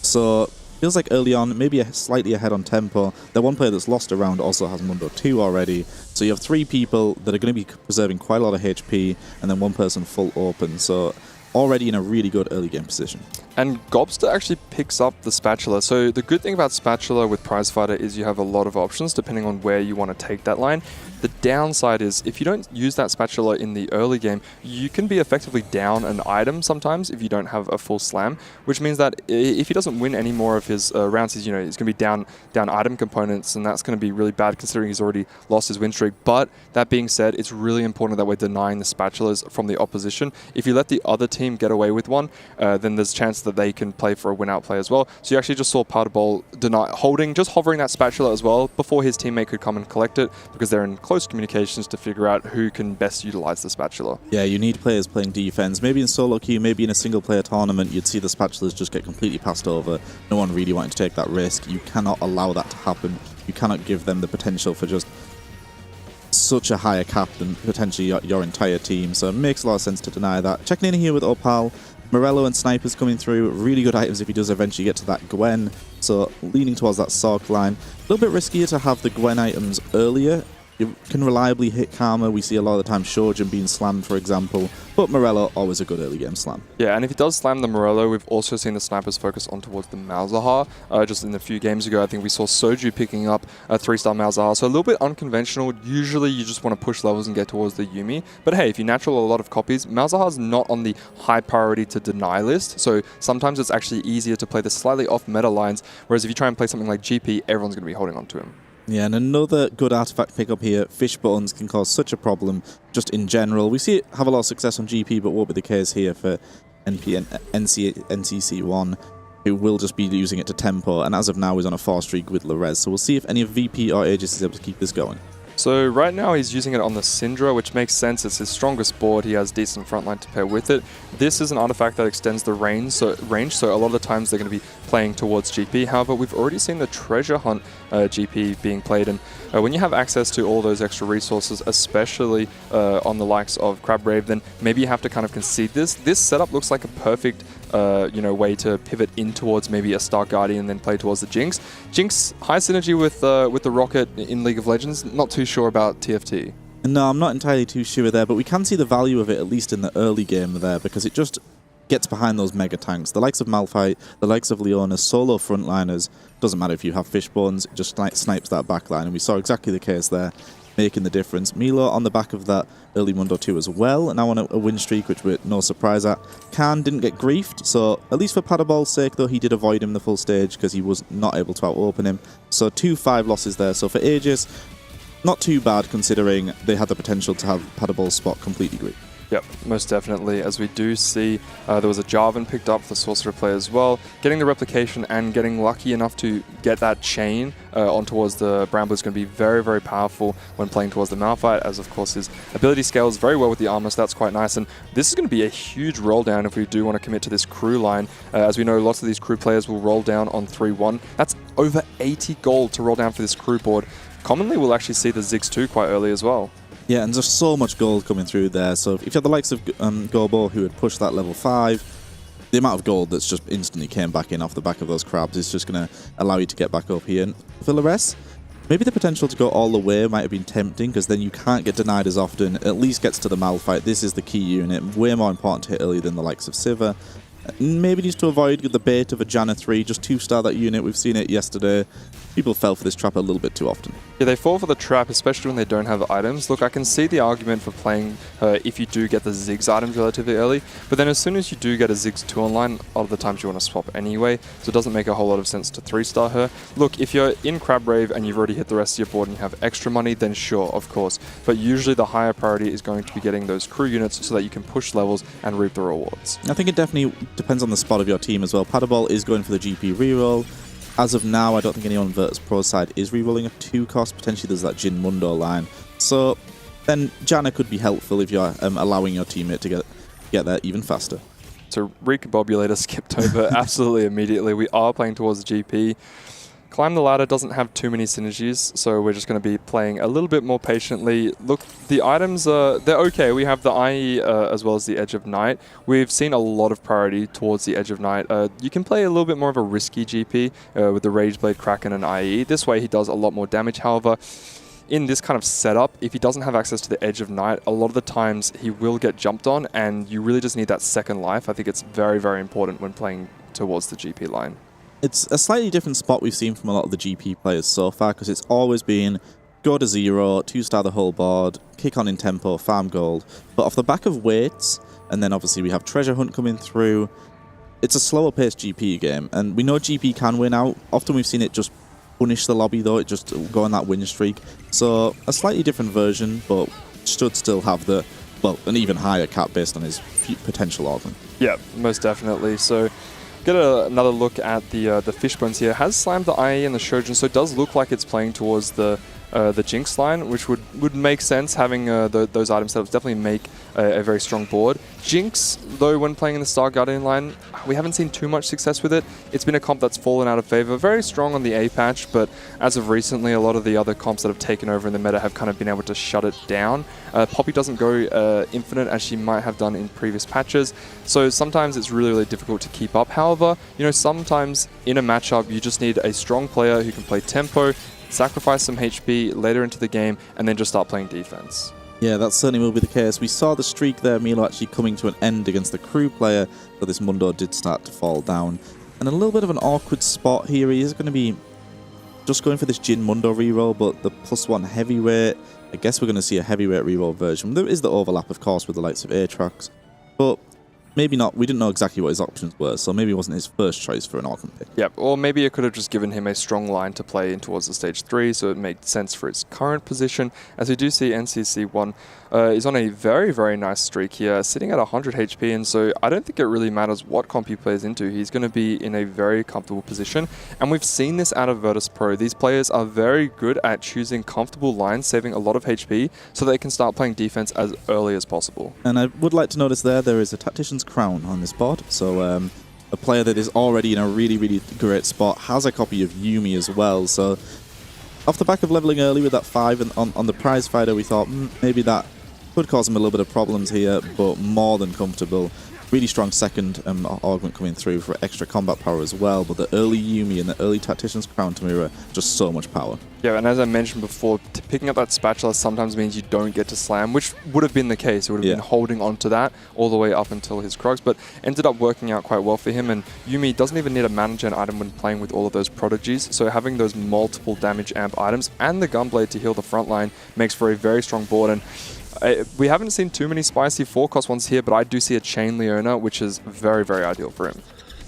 So feels like early on, maybe slightly ahead on tempo. The one player that's lost a round also has Mundo 2 already. So you have 3 people that are going to be preserving quite a lot of HP, and then 1 person full open. So already in a really good early game position. And Gobster actually picks up the Spatula. So the good thing about Spatula with Prizefighter is you have a lot of options depending on where you want to take that line. The downside is if you don't use that Spatula in the early game, you can be effectively down an item sometimes if you don't have a full slam, which means that if he doesn't win any more of his rounds, he's going to be down item components, and that's going to be really bad considering he's already lost his win streak. But that being said, it's really important that we're denying the Spatulas from the opposition. If you let the other team get away with one, then there's a chance that they can play for a win-out play as well. So you actually just saw Pardabol just hovering that Spatula as well before his teammate could come and collect it, because they're in close communications to figure out who can best utilize the Spatula. Yeah, you need players playing defense. Maybe in solo queue, maybe in a single-player tournament, you'd see the Spatulas just get completely passed over. No one really wanting to take that risk. You cannot allow that to happen. You cannot give them the potential for just such a higher cap than potentially your entire team. So it makes a lot of sense to deny that. Checking in here with Opal. Morello and Snipers coming through. Really good items if he does eventually get to that Gwen. So leaning towards that Sork line. A little bit riskier to have the Gwen items earlier. You can reliably hit Karma. We see a lot of the time Shojin being slammed, for example. But Morello, always a good early game slam. Yeah, and if he does slam the Morello, we've also seen the Snipers focus on towards the Malzahar. Just in a few games ago, I think we saw Soju picking up a 3-star Malzahar. So a little bit unconventional. Usually you just want to push levels and get towards the Yuumi. But hey, if you natural a lot of copies, Malzahar's not on the high priority to deny list. So sometimes it's actually easier to play the slightly off meta lines. Whereas if you try and play something like GP, everyone's going to be holding on to him. Yeah, and another good artifact pickup here. Fish buttons can cause such a problem just in general. We see it have a lot of success on GP, but won't be the case here for NCC1, who will just be using it to tempo, and as of now is on a 4 streak with Lorez. So we'll see if any of VP or Aegis is able to keep this going. So right now he's using it on the Syndra, which makes sense. It's his strongest board. He has decent frontline to pair with it. This is an artifact that extends the range, so a lot of the times they're going to be playing towards GP. However, we've already seen the Treasure Hunt GP being played, and when you have access to all those extra resources, especially on the likes of Crabbrave, then maybe you have to kind of concede this. This setup looks like a perfect way to pivot in towards maybe a Star Guardian and then play towards the Jinx. Jinx, high synergy with the Rocket in League of Legends. Not too sure about TFT. No, I'm not entirely too sure there, but we can see the value of it, at least in the early game there, because it just gets behind those mega tanks. The likes of Malphite, the likes of Leona, solo frontliners, doesn't matter if you have Fishbones, it just snipes that backline, and we saw exactly the case there, making the difference. Milo on the back of that early Mundo 2 as well, now on a win streak, which we're no surprise at. Khan didn't get griefed, so at least for Padabol's sake, though, he did avoid him the full stage because he was not able to out-open him. So 2 5 losses there. So for Aegis, not too bad considering they had the potential to have Padabol's spot completely griefed. Yep, most definitely. As we do see, there was a Jarvan picked up for the Sorcerer play as well. Getting the replication and getting lucky enough to get that chain on towards the Bramble is going to be very, very powerful when playing towards the Malphite, as of course his ability scales very well with the armor, so that's quite nice. And this is going to be a huge roll down if we do want to commit to this crew line. As we know, lots of these crew players will roll down on 3-1. That's over 80 gold to roll down for this crew board. Commonly, we'll actually see the Ziggs 2 quite early as well. Yeah, and there's so much gold coming through there. So if you have the likes of Gobo, who had pushed that level 5, the amount of gold that's just instantly came back in off the back of those crabs is just going to allow you to get back up here. And for the rest, maybe the potential to go all the way might have been tempting, because then you can't get denied as often. At least gets to the Malphite. This is the key unit. Way more important to hit early than the likes of Sivir. Maybe needs to avoid the bait of a Janna 3, just 2-star that unit. We've seen it yesterday. People fell for this trap a little bit too often. Yeah, they fall for the trap, especially when they don't have items. Look, I can see the argument for playing if you do get the Ziggs items relatively early, but then as soon as you do get a Ziggs 2 online, a lot of the times you want to swap anyway, so it doesn't make a whole lot of sense to 3-star her. Look, if you're in Crabbrave and you've already hit the rest of your board and you have extra money, then sure, of course. But usually the higher priority is going to be getting those crew units so that you can push levels and reap the rewards. I think it definitely depends on the spot of your team as well. Padabol is going for the GP reroll. As of now, I don't think anyone on Virtus.pro side is rerolling a 2 cost. Potentially there's that Jin Mundo line. So then Janna could be helpful if you're allowing your teammate to get there even faster. So Recombobulator skipped over absolutely immediately. We are playing towards the GP. Climb the Ladder doesn't have too many synergies, so we're just going to be playing a little bit more patiently. Look, the items, they're okay. We have the IE as well as the Edge of Night. We've seen a lot of priority towards the Edge of Night. You can play a little bit more of a risky GP with the Rageblade, Kraken and IE. This way he does a lot more damage. However, in this kind of setup, if he doesn't have access to the Edge of Night, a lot of the times he will get jumped on, and you really just need that second life. I think it's very, very important when playing towards the GP line. It's a slightly different spot we've seen from a lot of the GP players so far, because it's always been go to 0, 2-star the whole board, kick on in tempo, farm gold. But off the back of weights, and then obviously we have Treasure Hunt coming through, it's a slower paced GP game, and we know GP can win out. Often we've seen it just punish the lobby though, it just go on that win streak. So a slightly different version, but should still have the, well, an even higher cap based on his potential augment. Yeah, most definitely. So get another look at the Fishbones here. Has slammed the IE and the Shojin, so it does look like it's playing towards the Jinx line, which would make sense. Having those item setups definitely make a very strong board. Jinx, though, when playing in the Star Guardian line, we haven't seen too much success with it. It's been a comp that's fallen out of favor. Very strong on the A patch, but as of recently, a lot of the other comps that have taken over in the meta have kind of been able to shut it down. Poppy doesn't go infinite as she might have done in previous patches, so sometimes it's really, really difficult to keep up. However, you know, sometimes in a matchup, you just need a strong player who can play tempo, sacrifice some HP later into the game, and then just start playing defense. Yeah, that certainly will be the case. We saw the streak there, Milo actually coming to an end against the crew player, but this Mundo did start to fall down. And a little bit of an awkward spot here. He is going to be just going for this Jin Mundo reroll, but the +1 heavyweight, I guess we're going to see a heavyweight reroll version. There is the overlap, of course, with the likes of Aatrox, but maybe not. We didn't know exactly what his options were, so maybe it wasn't his first choice for an augment pick. Yep, or maybe it could have just given him a strong line to play in towards the stage 3, so it made sense for its current position. As we do see, NCC1 is on a very, very nice streak here, sitting at 100 HP, and so I don't think it really matters what comp he plays into. He's going to be in a very comfortable position, and we've seen this out of Virtus.pro. These players are very good at choosing comfortable lines, saving a lot of HP, so they can start playing defense as early as possible. And I would like to notice there is a Tactician's Crown on this board, so a player that is already in a really, really great spot, has a copy of Yuumi as well, so off the back of leveling early with that 5 and on the prize fighter, we thought maybe that could cause him a little bit of problems here, but more than comfortable. Really strong second augment coming through for extra combat power as well, but the early Yuumi and the early Tactician's Crown to mirror, just so much power. Yeah, and as I mentioned before, picking up that spatula sometimes means you don't get to slam, which would have been the case. It would have been holding on to that all the way up until his Krugs, but ended up working out quite well for him, and Yuumi doesn't even need a mana gen item when playing with all of those prodigies, so having those multiple damage amp items and the Gunblade to heal the front line makes for a very strong board. And we haven't seen too many spicy 4-cost ones here, but I do see a Chain Leona, which is very, very ideal for him.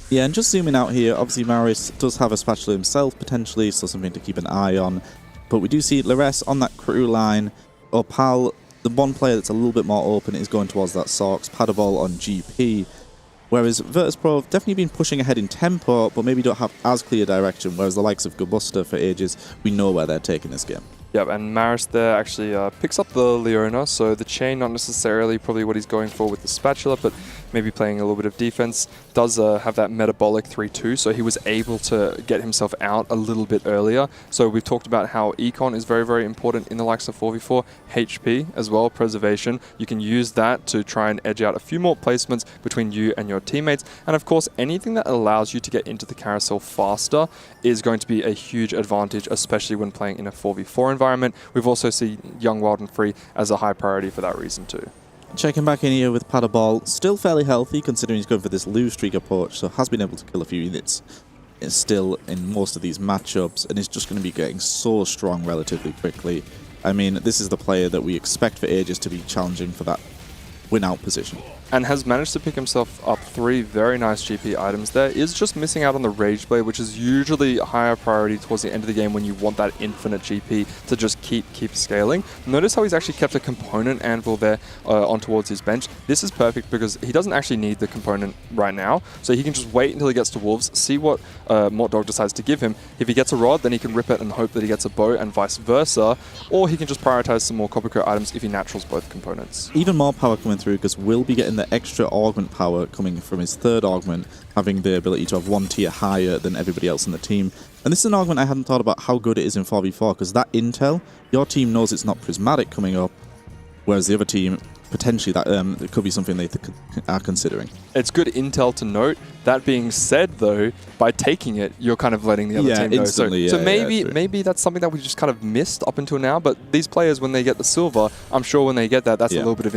Yeah, and just zooming out here, obviously Marius does have a spatula himself, potentially, so something to keep an eye on. But we do see Lares on that crew line. Opal, the one player that's a little bit more open, is going towards that Sorks. Paddleball on GP. Whereas Virtus.pro have definitely been pushing ahead in tempo, but maybe don't have as clear direction, whereas the likes of Gobuster for Aegis, we know where they're taking this game. Yep, and Maris there actually picks up the Leona, so the chain not necessarily probably what he's going for with the spatula, but maybe playing a little bit of defense. Does have that metabolic 3-2, so he was able to get himself out a little bit earlier. So we've talked about how Econ is very, very important in the likes of 4v4. HP as well, preservation. You can use that to try and edge out a few more placements between you and your teammates. And of course, anything that allows you to get into the carousel faster is going to be a huge advantage, especially when playing in a 4v4 environment. We've also seen Young, Wild and Free as a high priority for that reason too. Checking back in here with Paddleball, still fairly healthy considering he's going for this lose streak approach, so has been able to kill a few units. It's still in most of these matchups, and is just going to be getting so strong relatively quickly. I mean, this is the player that we expect for Aegis to be challenging for that win-out position. And has managed to pick himself up 3 very nice GP items there. Is just missing out on the Rage Blade, which is usually a higher priority towards the end of the game when you want that infinite GP to just keep scaling. Notice how he's actually kept a component anvil there on towards his bench. This is perfect because he doesn't actually need the component right now, so he can just wait until he gets to Wolves, see what Mort Dog decides to give him. If he gets a rod, then he can rip it and hope that he gets a bow and vice versa, or he can just prioritize some more Copper Coat items if he naturals both components. Even more power coming through because we'll be getting the extra augment power coming from his third augment, having the ability to have one tier higher than everybody else in the team. And this is an augment I hadn't thought about how good it is in 4v4, because that intel, your team knows it's not prismatic coming up, whereas the other team, potentially that it could be something they are considering. It's good intel to note. That being said, though, by taking it, you're kind of letting the other team know. Instantly, So maybe that's something that we just kind of missed up until now. But these players, when they get the silver, I'm sure when they get that, that's a little bit of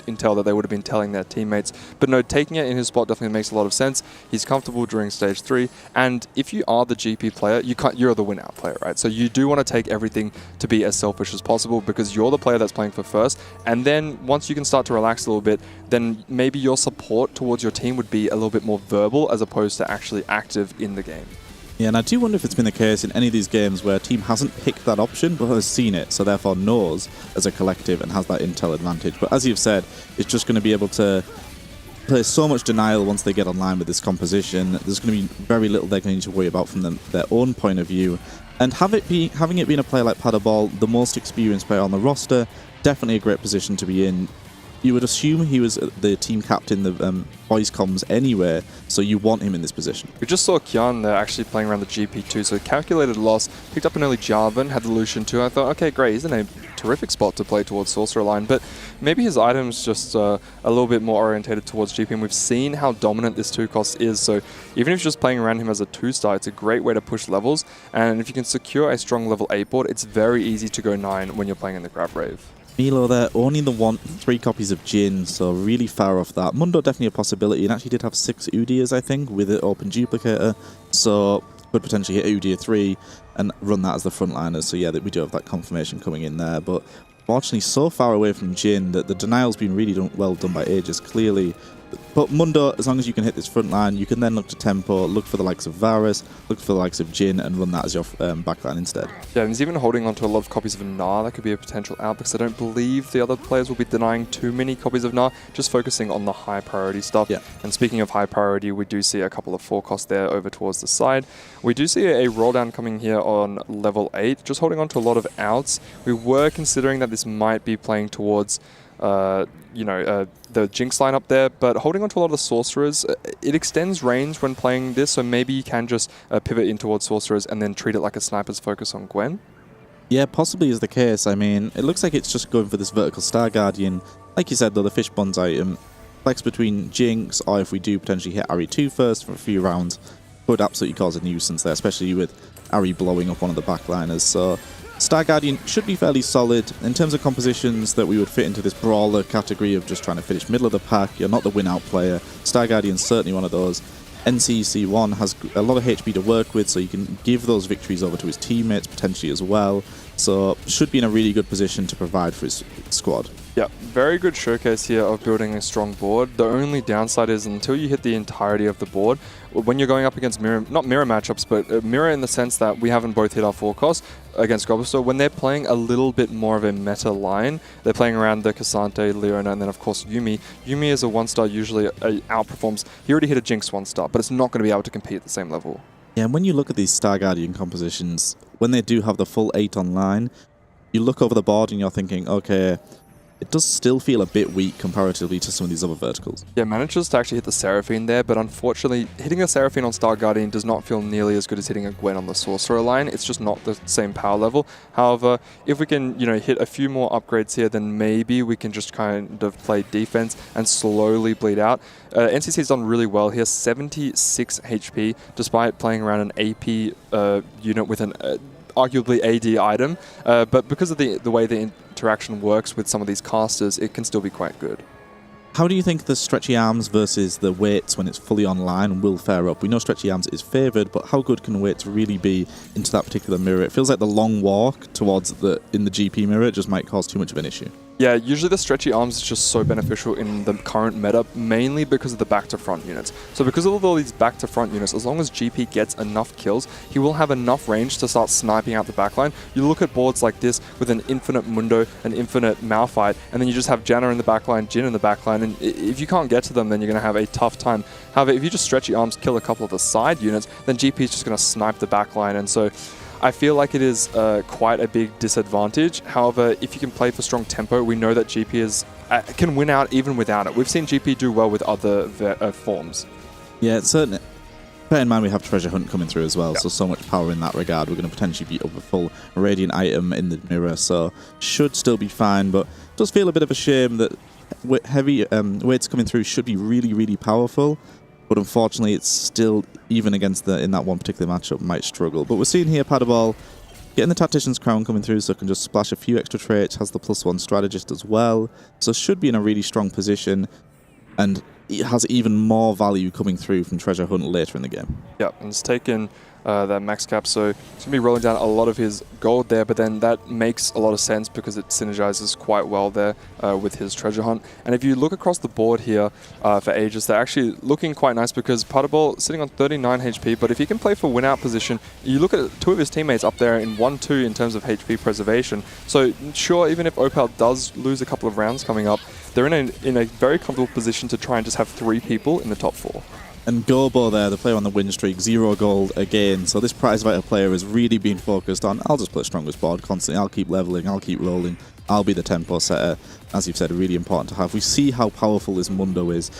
intel that they would have been telling their teammates. But no, taking it in his spot definitely makes a lot of sense. He's comfortable during stage 3, and if you are the GP player, you're the win-out player, right? So you do want to take everything to be as selfish as possible, because you're the player that's playing for first. And then once you can start to relax a little bit, then maybe your support towards your team would be a little bit more verbal as opposed to actually active in the game. Yeah, and I do wonder if it's been the case in any of these games where a team hasn't picked that option but has seen it, so therefore knows as a collective and has that intel advantage. But as you've said, it's just going to be able to play so much denial once they get online with this composition. There's going to be very little they're going to need to worry about from their own point of view. And having it been a player like Paderball, the most experienced player on the roster, definitely a great position to be in. You would assume he was the team captain, the voice comms anywhere, so you want him in this position. We just saw Kian there actually playing around the GP2, so calculated loss, picked up an early Jarvan, had the Lucian too. I thought, okay, great, he's in a terrific spot to play towards Sorcerer line, but maybe his item's just a little bit more orientated towards GP, and we've seen how dominant this 2-cost is, so even if you're just playing around him as a 2-star, it's a great way to push levels, and if you can secure a strong level 8 board, it's very easy to go 9 when you're playing in the Grab Rave. Milo there, only 3 copies of Jin, so really far off that. Mundo definitely a possibility, and actually did have 6 Udyrs, I think, with an open duplicator, so could potentially hit Udyr 3 and run that as the frontliners. So yeah, we do have that confirmation coming in there, but fortunately so far away from Jin that the denial's been really well done by Aegis, clearly. But Mundo, as long as you can hit this front line, you can then look to tempo, look for the likes of Varus, look for the likes of Jin, and run that as your backline instead. Yeah, and he's even holding on to a lot of copies of Gnar. That could be a potential out, because I don't believe the other players will be denying too many copies of Gnar, just focusing on the high priority stuff. Yeah. And speaking of high priority, we do see a couple of 4-costs there over towards the side. We do see a roll down coming here on level 8, just holding on to a lot of outs. We were considering that this might be playing towards the Jinx line up there, but holding on to a lot of the Sorcerers, it extends range when playing this, so maybe you can just pivot in towards Sorcerers and then treat it like a sniper's focus on Gwen. Yeah, possibly is the case. I mean, it looks like it's just going for this vertical Star Guardian. Like you said, though, the Fish Buns item, flex between Jinx, or if we do potentially hit Ahri 2 first for a few rounds, could absolutely cause a nuisance there, especially with Ahri blowing up one of the backliners. So Star Guardian should be fairly solid. In terms of compositions that we would fit into this brawler category of just trying to finish middle of the pack, you're not the win-out player. Star Guardian's certainly one of those. NCC1 has a lot of HP to work with, so you can give those victories over to his teammates potentially as well. So should be in a really good position to provide for his squad. Yeah, very good showcase here of building a strong board. The only downside is until you hit the entirety of the board, when you're going up against mirror, not mirror matchups, but mirror in the sense that we haven't both hit our 4-cost against Goblster, when they're playing a little bit more of a meta line, they're playing around the Cassante, Leona, and then of course Yuumi. Yuumi is a 1-star, usually outperforms. He already hit a Jinx 1-star, but it's not going to be able to compete at the same level. Yeah, and when you look at these Star Guardian compositions, when they do have the full 8 online, you look over the board and you're thinking, okay, it does still feel a bit weak comparatively to some of these other verticals. Yeah, manages to actually hit the Seraphine there, but unfortunately, hitting a Seraphine on Star Guardian does not feel nearly as good as hitting a Gwen on the Sorcerer line. It's just not the same power level. However, if we can, hit a few more upgrades here, then maybe we can just kind of play defense and slowly bleed out. NCC's done really well. He has 76 HP, despite playing around an AP unit with an arguably AD item, but because of the way the interaction works with some of these casters, it can still be quite good. How do you think the stretchy arms versus the weights when it's fully online will fare up? We know stretchy arms is favoured, but how good can weights really be into that particular mirror? It feels like the long walk towards in the GP mirror just might cause too much of an issue. Yeah, usually the stretchy arms is just so beneficial in the current meta, mainly because of the back-to-front units. So because of all these back-to-front units, as long as GP gets enough kills, he will have enough range to start sniping out the backline. You look at boards like this with an infinite Mundo, an infinite Malphite, and then you just have Janna in the backline, Jin in the backline, and if you can't get to them, then you're going to have a tough time. However, if you just stretchy arms kill a couple of the side units, then GP is just going to snipe the backline, and so I feel like it is quite a big disadvantage. However, if you can play for strong tempo, we know that GP can win out even without it. We've seen GP do well with other forms. Yeah, it's certainly. Bear in mind we have Treasure Hunt coming through as well, so much power in that regard. We're going to potentially beat up a full Radiant item in the mirror, so should still be fine, but it does feel a bit of a shame that heavy weights coming through should be really, really powerful, but unfortunately it's still, even against in that one particular matchup, might struggle. But we're seeing here Padaball getting the Tactician's Crown coming through, so can just splash a few extra traits, has the +1 Strategist as well, so should be in a really strong position, and it has even more value coming through from Treasure Hunt later in the game. Yeah, and it's taken that max cap, so it's going to be rolling down a lot of his gold there, but then that makes a lot of sense because it synergizes quite well there with his Treasure Hunt. And if you look across the board here for Aegis, they're actually looking quite nice because Padaball sitting on 39 HP, but if he can play for win-out position, you look at two of his teammates up there in 1-2 in terms of HP preservation. So sure, even if Opal does lose a couple of rounds coming up, they're in a very comfortable position to try and just have 3 people in the top 4. And Gobo there, the player on the win streak, 0 gold again. So this prize fighter player has really been focused on, I'll just play strongest board constantly, I'll keep leveling, I'll keep rolling, I'll be the tempo setter. As you've said, really important to have. We see how powerful this Mundo is.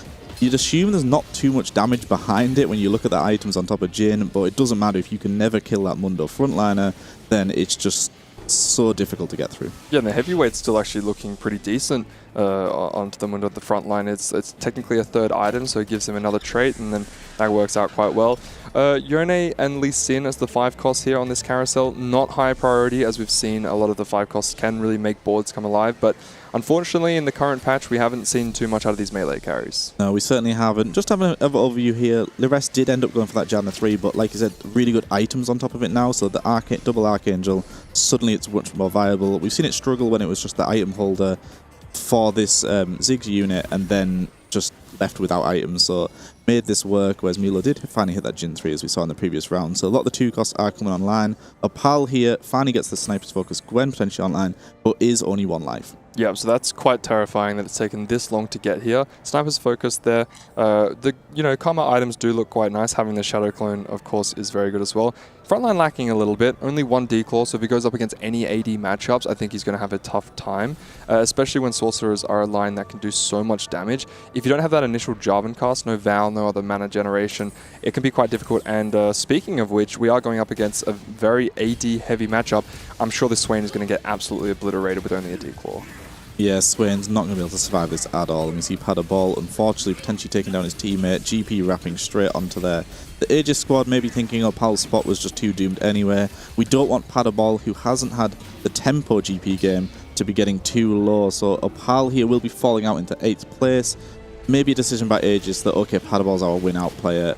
You'd assume there's not too much damage behind it when you look at the items on top of Jin, but it doesn't matter. If you can never kill that Mundo frontliner, then it's just so difficult to get through. Yeah, and the heavyweight's still actually looking pretty decent onto the Mundo at the front line. It's technically a 3rd item, so it gives him another trait, and then that works out quite well. Yone and Lee Sin as the 5 costs here on this carousel, not high priority, as we've seen a lot of the 5 costs can really make boards come alive, but unfortunately in the current patch we haven't seen too much out of these melee carries. No, we certainly haven't. Just having an overview here, Lires did end up going for that Janna 3, but like I said, really good items on top of it now, so the double Archangel, suddenly it's much more viable. We've seen it struggle when it was just the item holder for this Ziggs unit and then just left without items, so made this work, whereas Milo did finally hit that Jin 3 as we saw in the previous round. So a lot of the 2 costs are coming online. Opal here finally gets the Sniper's Focus, Gwen potentially online, but is only 1 life. Yeah, so that's quite terrifying that it's taken this long to get here. Sniper's Focus there. The Karma items do look quite nice. Having the Shadow Clone, of course, is very good as well. Frontline lacking a little bit. Only 1 Declaw, so if he goes up against any AD matchups, I think he's going to have a tough time, especially when Sorcerers are a line that can do so much damage. If you don't have that initial Jarvan cast, no Val, no other mana generation, it can be quite difficult. And speaking of which, we are going up against a very AD-heavy matchup. I'm sure this Swain is going to get absolutely obliterated with only a Declaw. Yeah, Swain's not going to be able to survive this at all. And we see Padaball, unfortunately, potentially taking down his teammate. GP wrapping straight onto there. The Aegis squad may be thinking, oh, Pal's spot was just too doomed anyway. We don't want Padaball, who hasn't had the tempo GP game, to be getting too low. So Opal here will be falling out into 8th place. Maybe a decision by Aegis that, okay, Padaball's our win-out player.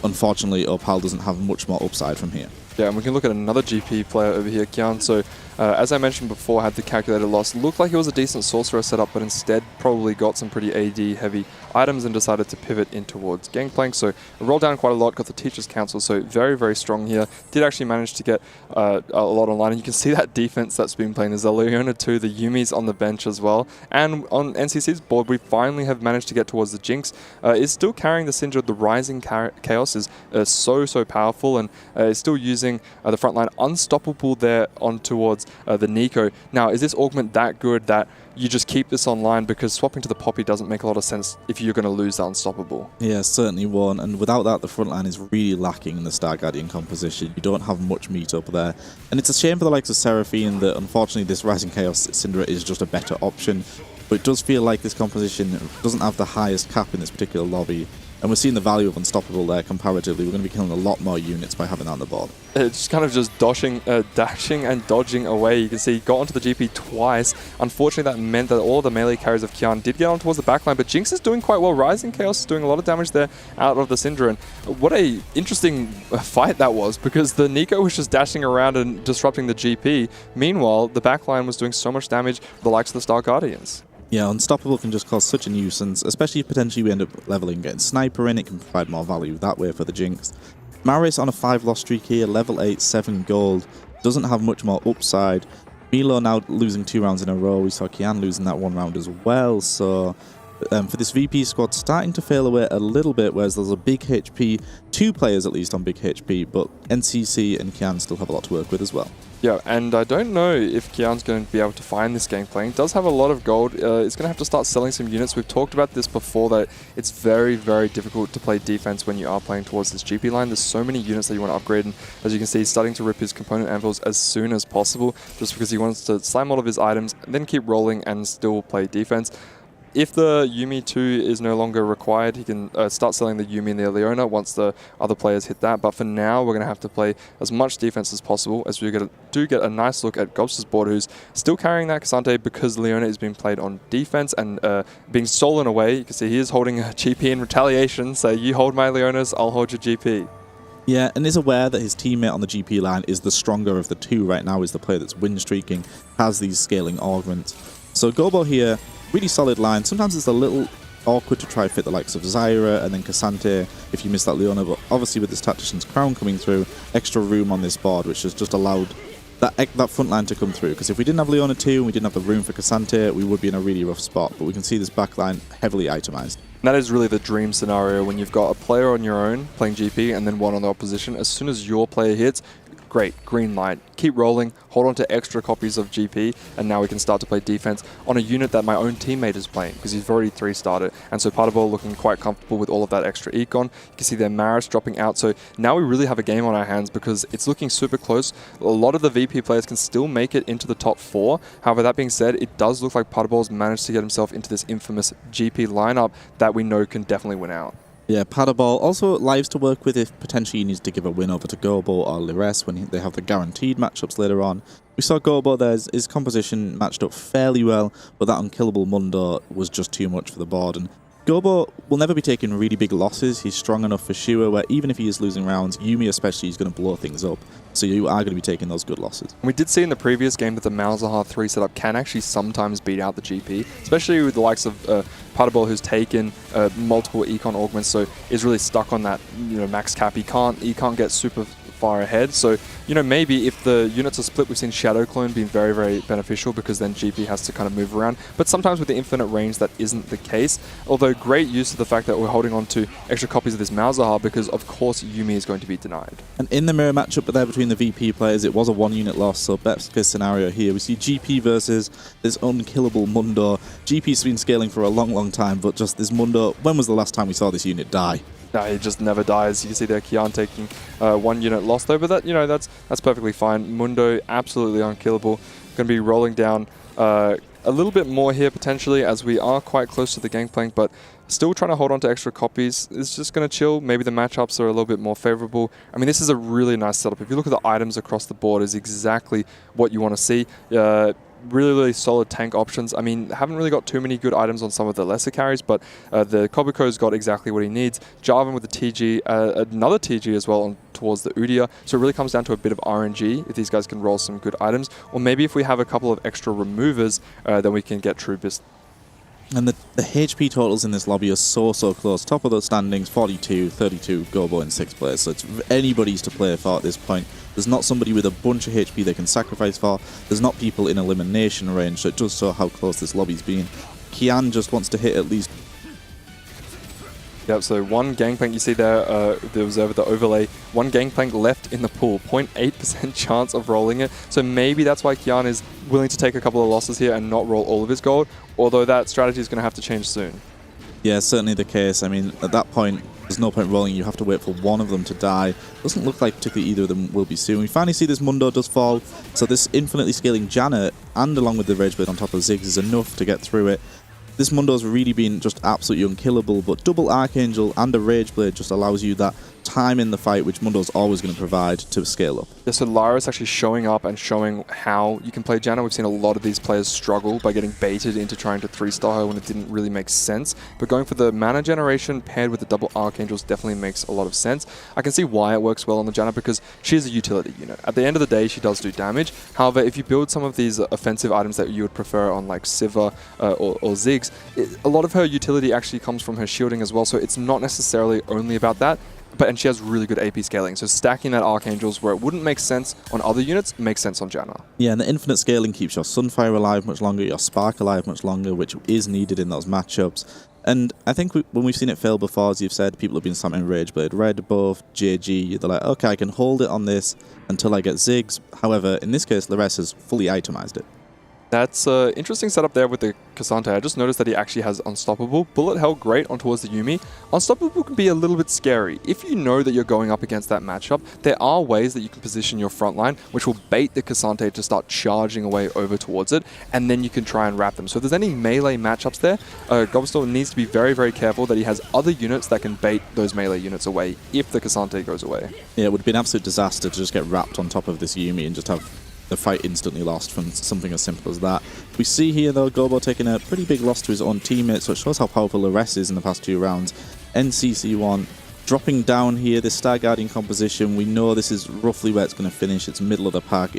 Unfortunately, Opal doesn't have much more upside from here. Yeah, and we can look at another GP player over here, Kian. So, as I mentioned before, had the calculated loss. Looked like it was a decent Sorcerer setup, but instead probably got some pretty AD-heavy items and decided to pivot in towards Gangplank. So, rolled down quite a lot, got the Teacher's Council, so very, very strong here. Did actually manage to get a lot online, and you can see that defense that's been playing. There's a Leona too, the Yumi's on the bench as well. And on NCC's board, we finally have managed to get towards the Jinx. Is still carrying the Syndra. The Rising Chaos is so powerful, and is still using the front line unstoppable there on towards the Nico. Now, is this augment that good that you just keep this online, because swapping to the Poppy doesn't make a lot of sense if you're going to lose that unstoppable? Yeah, certainly won't. And without that, the front line is really lacking in the Star Guardian composition. You don't have much meat up there. And it's a shame for the likes of Seraphine that unfortunately this Rising Chaos Syndra is just a better option. But it does feel like this composition doesn't have the highest cap in this particular lobby. And we're seeing the value of Unstoppable there comparatively. We're going to be killing a lot more units by having that on the board. It's kind of just dashing and dodging away. You can see he got onto the GP twice. Unfortunately, that meant that all the melee carries of Kian did get on towards the backline, but Jinx is doing quite well. Rising Chaos is doing a lot of damage there out of the Syndra. And what a interesting fight that was, because the Nico was just dashing around and disrupting the GP. Meanwhile, the backline was doing so much damage, the likes of the Star Guardians. Yeah, Unstoppable can just cause such a nuisance, especially if potentially we end up leveling getting Sniper in. It can provide more value that way for the Jinx. Maris on a 5-loss streak here, level 8, 7 gold. Doesn't have much more upside. Milo now losing 2 rounds in a row. We saw Kian losing that 1 round as well, so for this VP squad starting to fail away a little bit, whereas there's a big HP, 2 players at least on big HP, but NCC and Kian still have a lot to work with as well. Yeah, and I don't know if Kian's going to be able to find this game plan. He does have a lot of gold. He's going to have to start selling some units. We've talked about this before, that it's very, very difficult to play defense when you are playing towards this GP line. There's so many units that you want to upgrade, and as you can see, he's starting to rip his component anvils as soon as possible, just because he wants to slam all of his items and then keep rolling and still play defense. If the Yuumi 2 is no longer required, he can start selling the Yuumi and the Leona once the other players hit that. But for now, we're going to have to play as much defense as possible, as we do get a nice look at Gobs' board, who's still carrying that Cassante because Leona is being played on defense and being stolen away. You can see he is holding a GP in retaliation, so you hold my Leonas, I'll hold your GP. Yeah, and is aware that his teammate on the GP line is the stronger of the 2 right now, is the player that's win streaking, has these scaling augments. So Gobo here, really solid line. Sometimes it's a little awkward to try fit the likes of Zyra and then Cassante if you miss that Leona, but obviously with this Tactician's Crown coming through, extra room on this board, which has just allowed that front line to come through. Because if we didn't have Leona 2 and we didn't have the room for Cassante, we would be in a really rough spot. But we can see this back line heavily itemized. That is really the dream scenario, when you've got a player on your own playing GP and then one on the opposition. As soon as your player hits, great, green light. Keep rolling, hold on to extra copies of GP, and now we can start to play defense on a unit that my own teammate is playing, because he's already 3-starred it. And so Partable looking quite comfortable with all of that extra econ. You can see their Maris dropping out. So now we really have a game on our hands, because it's looking super close. A lot of the VP players can still make it into the top 4. However, that being said, it does look like Partable's managed to get himself into this infamous GP lineup that we know can definitely win out. Yeah, Paddleball also lives to work with if potentially he needs to give a win over to Gobo or Lires when they have the guaranteed matchups later on. We saw Gobo there, his composition matched up fairly well, but that unkillable Mundo was just too much for the board. And Gobo will never be taking really big losses. He's strong enough for sure, where even if he is losing rounds, Yuumi especially is going to blow things up. So you are going to be taking those good losses. We did see in the previous game that the Malzahar 3 setup can actually sometimes beat out the GP, especially with the likes of Partable, who's taken multiple econ augments, so is really stuck on that max cap. He can't get super far ahead. So maybe if the units are split, we've seen Shadow Clone being very, very beneficial, because then GP has to kind of move around. But sometimes with the infinite range, that isn't the case. Although great use of the fact that we're holding on to extra copies of this Malzahar, because of course Yuumi is going to be denied. And in the mirror matchup there between the VP players, it was a 1-unit loss. So best case scenario here, we see GP versus this unkillable Mundo. GP's been scaling for a long, long time, but just this Mundo, when was the last time we saw this unit die? No, he just never dies. You can see there Kian taking 1-unit loss though, but that's perfectly fine. Mundo absolutely unkillable. Going to be rolling down a little bit more here potentially, as we are quite close to the gangplank, but still trying to hold on to extra copies. It's just going to chill. Maybe the matchups are a little bit more favorable. I mean, this is a really nice setup. If you look at the items across the board, is exactly what you want to see. Really, really solid tank options. I mean, haven't really got too many good items on some of the lesser carries, but the Kobuko's got exactly what he needs. Jarvan with the TG, another TG as well towards the Udyr. So it really comes down to a bit of RNG if these guys can roll some good items. Or maybe if we have a couple of extra removers, then we can get true business. And the HP totals in this lobby are so close. Top of those standings, 42, 32, Gobo in 6th place. So it's anybody's to play for at this point. There's not somebody with a bunch of HP they can sacrifice for. There's not people in elimination range, so it does show how close this lobby's been. Kian just wants to hit at least. Yep, so one gangplank you see there, the observer, the overlay, one gangplank left in the pool, 0.8% chance of rolling it. So maybe that's why Kian is willing to take a couple of losses here and not roll all of his gold, although that strategy is going to have to change soon. Yeah, certainly the case. I mean, at that point, there's no point rolling. You have to wait for one of them to die. Doesn't look like particularly either of them will be soon. We finally see this Mundo does fall. So this infinitely scaling Janet, and along with the Rageblade on top of Ziggs, is enough to get through it. This Mundo's really been just absolutely unkillable, but double Archangel and a Rageblade just allows you that time in the fight, which Mundo's always going to provide to scale up. Yeah, so Lara is actually showing up and showing how you can play Janna. We've seen a lot of these players struggle by getting baited into trying to 3-star her when it didn't really make sense. But going for the mana generation paired with the double Archangels definitely makes a lot of sense. I can see why it works well on the Janna, because she is a utility unit. At the end of the day, she does do damage. However, if you build some of these offensive items that you would prefer on like Siva or Ziggs, a lot of her utility actually comes from her shielding as well, so it's not necessarily only about that. And she has really good AP scaling, so stacking that Archangels where it wouldn't make sense on other units makes sense on Janna. Yeah, and the infinite scaling keeps your Sunfire alive much longer, your Spark alive much longer, which is needed in those matchups. And I think when we've seen it fail before, as you've said, people have been spamming Rageblade Red buff, JG. They're like, okay, I can hold it on this until I get Ziggs. However, in this case, Lares has fully itemized it. That's an interesting setup there with the Cassante. I just noticed that he actually has Unstoppable. Bullet held great on towards the Yuumi. Unstoppable can be a little bit scary. If you know that you're going up against that matchup, there are ways that you can position your front line, which will bait the Cassante to start charging away over towards it, and then you can try and wrap them. So if there's any melee matchups there, Gobblestone needs to be very, very careful that he has other units that can bait those melee units away if the Cassante goes away. Yeah, it would be an absolute disaster to just get wrapped on top of this Yuumi and just have the fight instantly lost from something as simple as that. We see here, though, Gobo taking a pretty big loss to his own teammates, so it shows how powerful Lares is in the past 2 rounds. NCC1 dropping down here, this Star Guardian composition. We know this is roughly where it's going to finish. It's middle of the pack.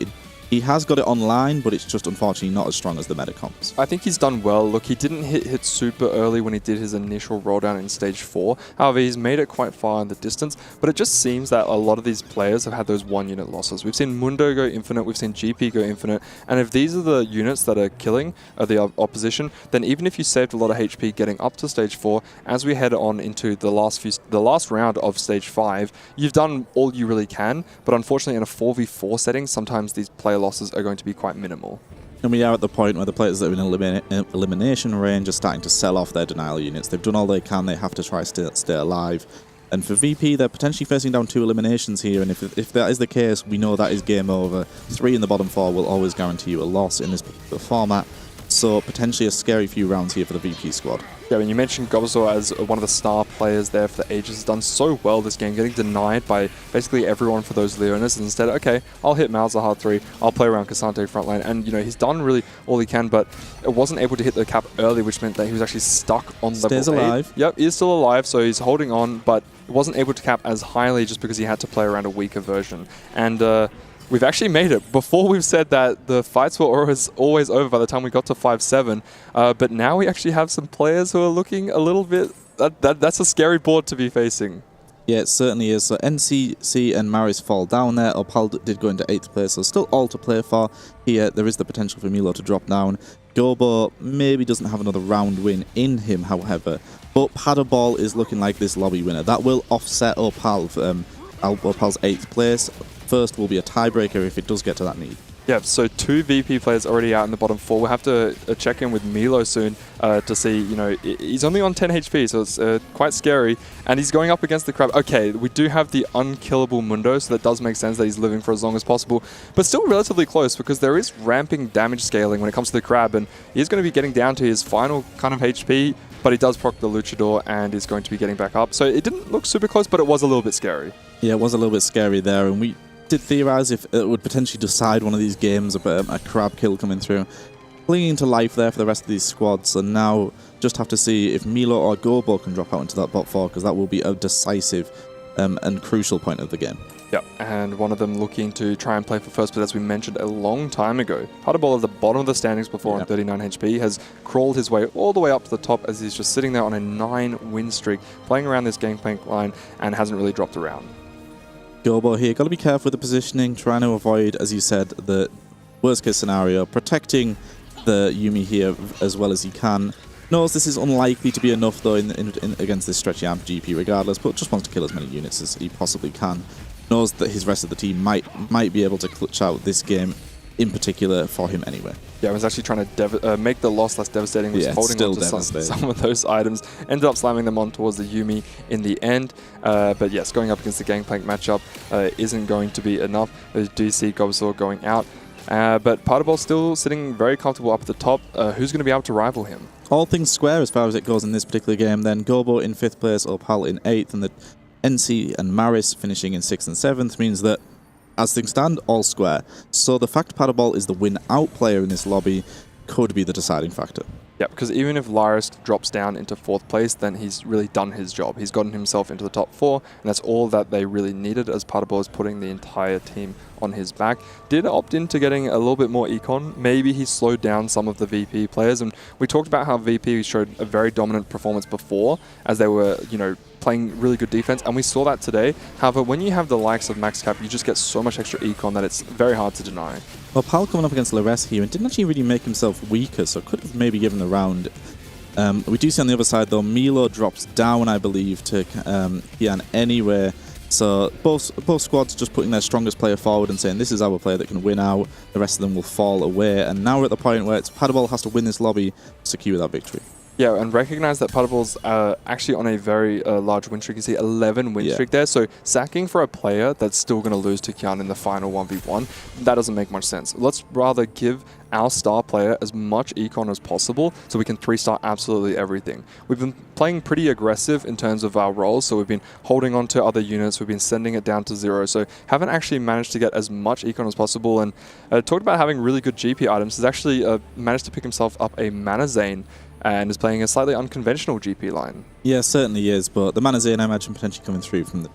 He has got it online, but it's just unfortunately not as strong as the meta comps. I think he's done well. Look, he didn't hit super early when he did his initial roll down in stage 4. However, he's made it quite far in the distance, but it just seems that a lot of these players have had those 1-unit losses. We've seen Mundo go infinite, we've seen GP go infinite, and if these are the units that are killing the opposition, then even if you saved a lot of HP getting up to stage 4, as we head on into the last round of stage 5, you've done all you really can, but unfortunately in a 4v4 setting, sometimes these player losses are going to be quite minimal. And we are at the point where the players that are in elimination range are starting to sell off their denial units. They've done all they can, they have to try to stay alive. And for VP, they're potentially facing down 2 eliminations here, and if that is the case, we know that is game over. 3 in the bottom 4 will always guarantee you a loss in this format. So potentially a scary few rounds here for the VP squad. Yeah, when you mentioned Gobblestone as one of the star players there for the Aegis, has done so well this game, getting denied by basically everyone for those Leonas. And instead, okay, I'll hit Malzahar 3, I'll play around Cassante frontline. And, you know, he's done really all he can, but it wasn't able to hit the cap early, which meant that he was actually stuck on level 8. Stays alive. Yep, he is still alive, so he's holding on, but wasn't able to cap as highly just because he had to play around a weaker version. And, we've actually made it. Before we've said that the fights were always over by the time we got to 5-7, but now we actually have some players who are looking a little bit... That's a scary board to be facing. Yeah, it certainly is. So NCC and Maris fall down there. Opal did go into 8th place, so still all to play for. Here, there is the potential for Milo to drop down. Gobo maybe doesn't have another round win in him, however. But Paddleball is looking like this lobby winner. That will offset Opal's 8th place. First will be a tiebreaker if it does get to that need. Yeah, so 2 VP players already out in the bottom 4. We'll have to check in with Milo soon to see, you know, he's only on 10 HP, so it's quite scary. And he's going up against the Crab. Okay, we do have the unkillable Mundo, so that does make sense that he's living for as long as possible. But still relatively close, because there is ramping damage scaling when it comes to the Crab, and he's going to be getting down to his final kind of HP, but he does proc the Luchador and is going to be getting back up. So it didn't look super close, but it was a little bit scary. Yeah, it was a little bit scary there, and we did theorize if it would potentially decide one of these games, a Crab kill coming through. Clinging to life there for the rest of these squads, and now just have to see if Milo or Gobo can drop out into that bot 4, because that will be a decisive and crucial point of the game. Yeah, and one of them looking to try and play for first, but as we mentioned a long time ago, Paddleball at the bottom of the standings before on 39 HP has crawled his way all the way up to the top as he's just sitting there on a 9-win streak, playing around this gangplank line and hasn't really dropped around. Gobo here, got to be careful with the positioning, trying to avoid, as you said, the worst case scenario, protecting the Yuumi here as well as he can. Knows this is unlikely to be enough though in against this stretchy amp GP regardless, but just wants to kill as many units as he possibly can. Knows that his rest of the team might be able to clutch out this game in particular for him anyway. Yeah, I was actually trying to make the loss less devastating. Was holding on to some of those items. Ended up slamming them on towards the Yuumi in the end. But yes, going up against the Gangplank matchup isn't going to be enough. We do see Gobsaw going out. But Paddleball still sitting very comfortable up at the top. Who's going to be able to rival him? All things square as far as it goes in this particular game. Then Gobo in 5th place, Opal in 8th, and the NC and Maris finishing in 6th and 7th means that as things stand, all square. So the fact Paddleball is the win-out player in this lobby could be the deciding factor. Yeah, because even if Lyris drops down into 4th place, then he's really done his job. He's gotten himself into the top 4, and that's all that they really needed as Paddleball is putting the entire team on his back. Did opt into getting a little bit more econ. Maybe he slowed down some of the VP players, and we talked about how VP showed a very dominant performance before as they were, you know, playing really good defense, and we saw that today. However, when you have the likes of Max Cap, you just get so much extra econ that it's very hard to deny. Well, Pal coming up against Lares here and didn't actually really make himself weaker, so could have maybe given the round We do see on the other side, though, Milo drops down, I believe, to Kian anyway. So both squads just putting their strongest player forward and saying, this is our player that can win out. The rest of them will fall away. And now we're at the point where it's Paderball has to win this lobby to secure that victory. Yeah, and recognize that Paderball's actually on a very large win streak. You see 11 win streak there. So sacking for a player that's still going to lose to Kian in the final 1v1, that doesn't make much sense. Let's rather give our star player as much econ as possible so we can 3-star absolutely everything. We've been playing pretty aggressive in terms of our roles, so we've been holding on to other units, we've been sending it down to 0, so haven't actually managed to get as much econ as possible. And talked about having really good GP items. He's actually managed to pick himself up a Mana Zane and is playing a slightly unconventional GP line. Yeah, certainly is, but the Mana Zane I imagine potentially coming through from the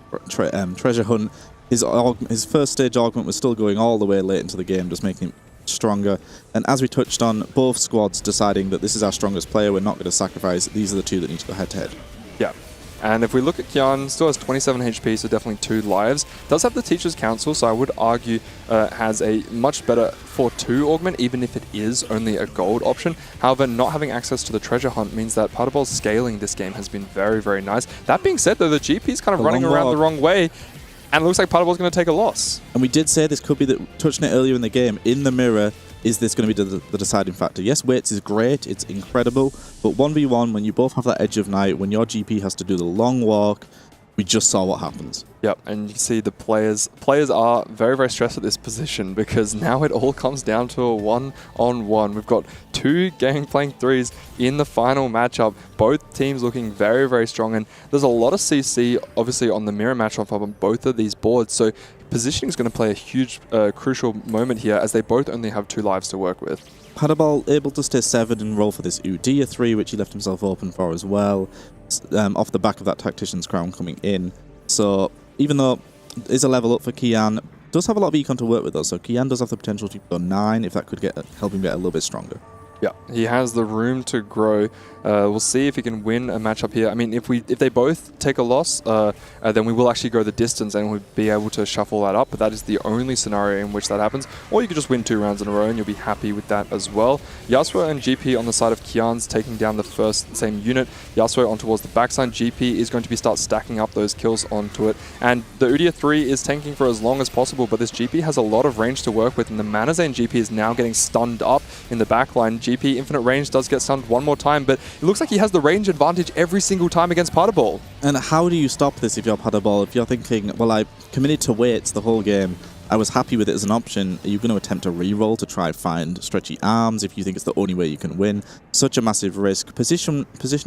treasure hunt. His first stage augment was still going all the way late into the game, just making him stronger. And as we touched on, both squads deciding that this is our strongest player, we're not going to sacrifice. These are the two that need to go head-to-head. Yeah. And if we look at Kian, still has 27 HP, so definitely 2 lives. Does have the Teacher's Council, so I would argue has a much better 4-2 augment, even if it is only a gold option. However, not having access to the treasure hunt means that Paderball's scaling this game has been very, very nice. That being said, though, the GP is kind of running around the wrong way, and it looks like Paderball's going to take a loss. And we did say this could be, touching it earlier in the game, in the mirror, is this going to be the deciding factor? Yes, weights is great, it's incredible, but 1v1, when you both have that edge of night, when your GP has to do the long walk, we just saw what happens. Yep, and you can see the players are very, very stressed at this position because now it all comes down to a 1-on-1. We've got 2 Gangplank 3s in the final matchup, both teams looking very, very strong, and there's a lot of CC obviously on the mirror matchup on both of these boards, so positioning is going to play a huge, crucial moment here as they both only have 2 lives to work with. Paderball able to stay severed and roll for this Udia 3, which he left himself open for as well, off the back of that Tactician's Crown coming in. So even though it is a level up for Kian, does have a lot of econ to work with though, so Kian does have the potential to go 9 if that could help him get a little bit stronger. Yeah, he has the room to grow. We'll see if he can win a matchup here. I mean, if they both take a loss, then we will actually go the distance and we'll be able to shuffle that up. But that is the only scenario in which that happens. Or you could just win 2 rounds in a row and you'll be happy with that as well. Yasuo and GP on the side of Kian's taking down the same unit. Yasuo on towards the backside. GP is going to start stacking up those kills onto it. And the Udia 3 is tanking for as long as possible, but this GP has a lot of range to work with. And the Mana Zane GP is now getting stunned up in the backline. GP infinite range does get stunned one more time, but it looks like he has the range advantage every single time against Paderball. And how do you stop this if you're Paderball? If you're thinking, well, I committed to weights the whole game, I was happy with it as an option, are you going to attempt a reroll to try and find stretchy arms if you think it's the only way you can win? Such a massive risk. Positioning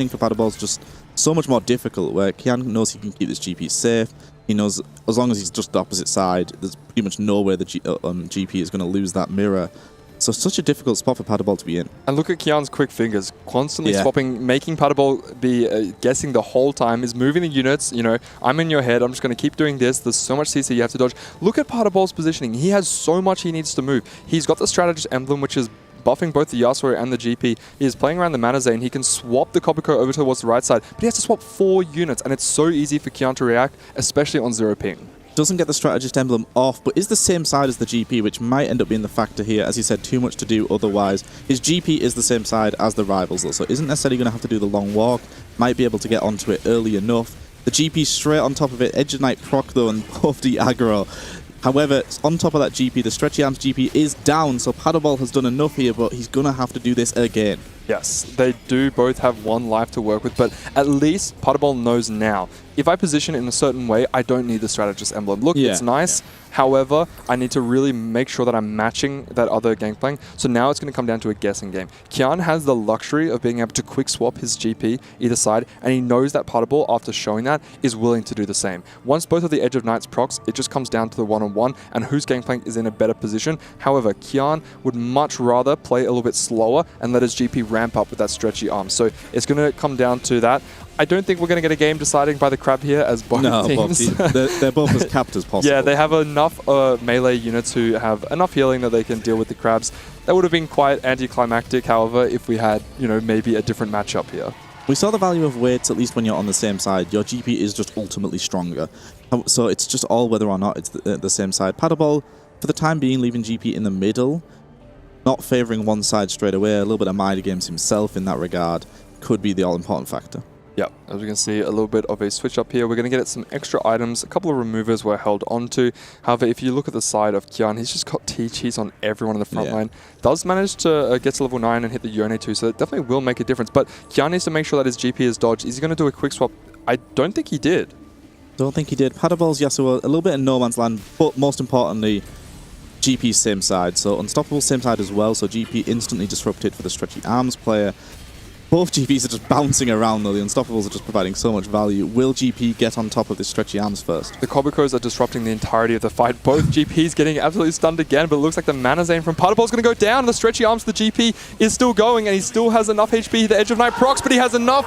for Paderball is just so much more difficult, where Kian knows he can keep this GP safe. He knows as long as he's just the opposite side, there's pretty much no way the GP is going to lose that mirror. So such a difficult spot for Paderball to be in. And look at Kian's quick fingers, constantly swapping, making Paderball be guessing the whole time, is moving the units, you know, I'm in your head, I'm just going to keep doing this, there's so much CC you have to dodge. Look at Paderball's positioning, he has so much he needs to move. He's got the Strategist Emblem, which is buffing both the Yasuo and the GP. He is playing around the Mana Zane. He can swap the Copperco over towards the right side, but he has to swap 4 units, and it's so easy for Kian to react, especially on 0 ping. Doesn't get the Strategist Emblem off, but is the same side as the GP, which might end up being the factor here. As he said, too much to do otherwise. His GP is the same side as the rivals, though, so isn't necessarily going to have to do the long walk. Might be able to get onto it early enough. The GP straight on top of it. Edge of Night proc, though, and both the aggro. However, on top of that GP, the Stretchy Arms GP is down, so Paderball has done enough here, but he's going to have to do this again. Yes, they do both have 1 life to work with, but at least Paderball knows now. If I position it in a certain way, I don't need the Strategist Emblem. Look, it's nice. However, I need to really make sure that I'm matching that other Gangplank. So now it's going to come down to a guessing game. Kian has the luxury of being able to quick swap his GP either side, and he knows that Paderball, after showing that, is willing to do the same. Once both of the Edge of Nights procs, it just comes down to the 1-on-1 and whose Gangplank is in a better position. However, Kian would much rather play a little bit slower and let his GP ramp up with that stretchy arm. So it's going to come down to that. I don't think we're going to get a game deciding by the crab here, as both teams. They're both as capped as possible. Yeah, they have enough melee units who have enough healing that they can deal with the crabs. That would have been quite anticlimactic, however, if we had, you know, maybe a different matchup here. We saw the value of weights, at least when you're on the same side. Your GP is just ultimately stronger. So it's just all whether or not it's the same side. Paderball, for the time being, leaving GP in the middle, not favouring one side straight away, a little bit of mind games himself in that regard. could be the all-important factor. Yep, as we can see, a little bit of a switch up here. We're going to get some extra items. A couple of removers were held onto. However, if you look at the side of Kian, he's just got T-Cheese on everyone in the front line. Does manage to get to level 9 and hit the Yone too, so it definitely will make a difference. But Kian needs to make sure that his GP is dodged. Is he going to do a quick swap? I don't think he did. Don't think he did. Paddleballs Yasuo, a little bit in no man's land, but most importantly, GP's same side. So Unstoppable same side as well, so GP instantly disrupted for the Stretchy Arms player. Both GPs are just bouncing around though. The Unstoppables are just providing so much value. Will GP get on top of this Stretchy Arms first? The Kobukos are disrupting the entirety of the fight. Both GPs getting absolutely stunned again, but it looks like the Mana Zane from Paddleball is going to go down. The Stretchy Arms of the GP is still going, and he still has enough HP. The Edge of Night procs, but he has enough.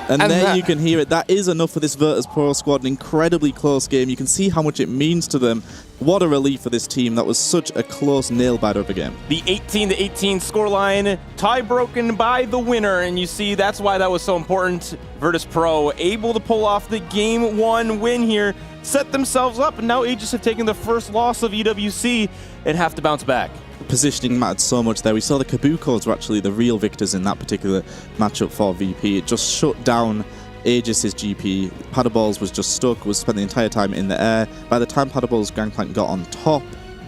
And there you can hear it. That is enough for this Virtus.pro squad. An incredibly close game. You can see how much it means to them. What a relief for this team. That was such a close nail-biter of a game. The 18-18 scoreline, tie broken by the winner, and you see that's why that was so important. Virtus.pro able to pull off the Game 1 win here, set themselves up, and now Aegis have taken the first loss of EWC and have to bounce back. Positioning mattered so much there. We saw the Kabukos were actually the real victors in that particular matchup for VP. It just shut down Aegis' GP. Paddleballs was just stuck, was spent the entire time in the air. By the time Paddleballs Gangplank got on top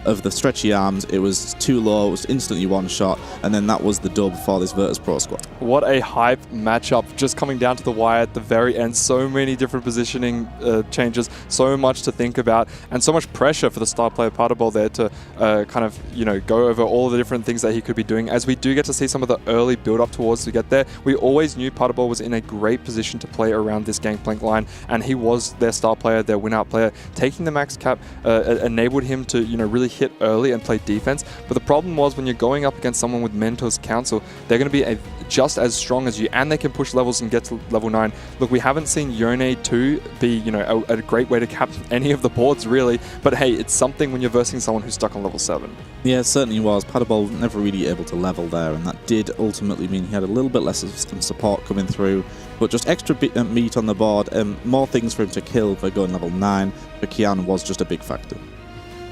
of the Stretchy Arms, it was too low, it was instantly one shot, and then that was the dub for this Virtus.pro squad. What a hype matchup, just coming down to the wire at the very end. So many different positioning changes, so much to think about, and so much pressure for the star player Paddleball there to kind of, you know, go over all the different things that he could be doing. As we do get to see some of the early build-up towards to get there, we always knew Paddleball was in a great position to play around this Gangplank line, and he was their star player, their win-out player. Taking the max cap enabled him to, you know, really hit early and play defense. But the problem was when you're going up against someone with Mentor's Council, they're going to be just as strong as you, and they can push levels and get to level 9. Look, we haven't seen Yone 2 be, you know, a great way to cap any of the boards really, but hey, it's something when you're versing someone who's stuck on level 7. Yeah, it certainly was. Paddleball never really able to level there, and that did ultimately mean he had a little bit less of some support coming through, but just extra meat on the board and more things for him to kill for going level 9 for Kian was just a big factor.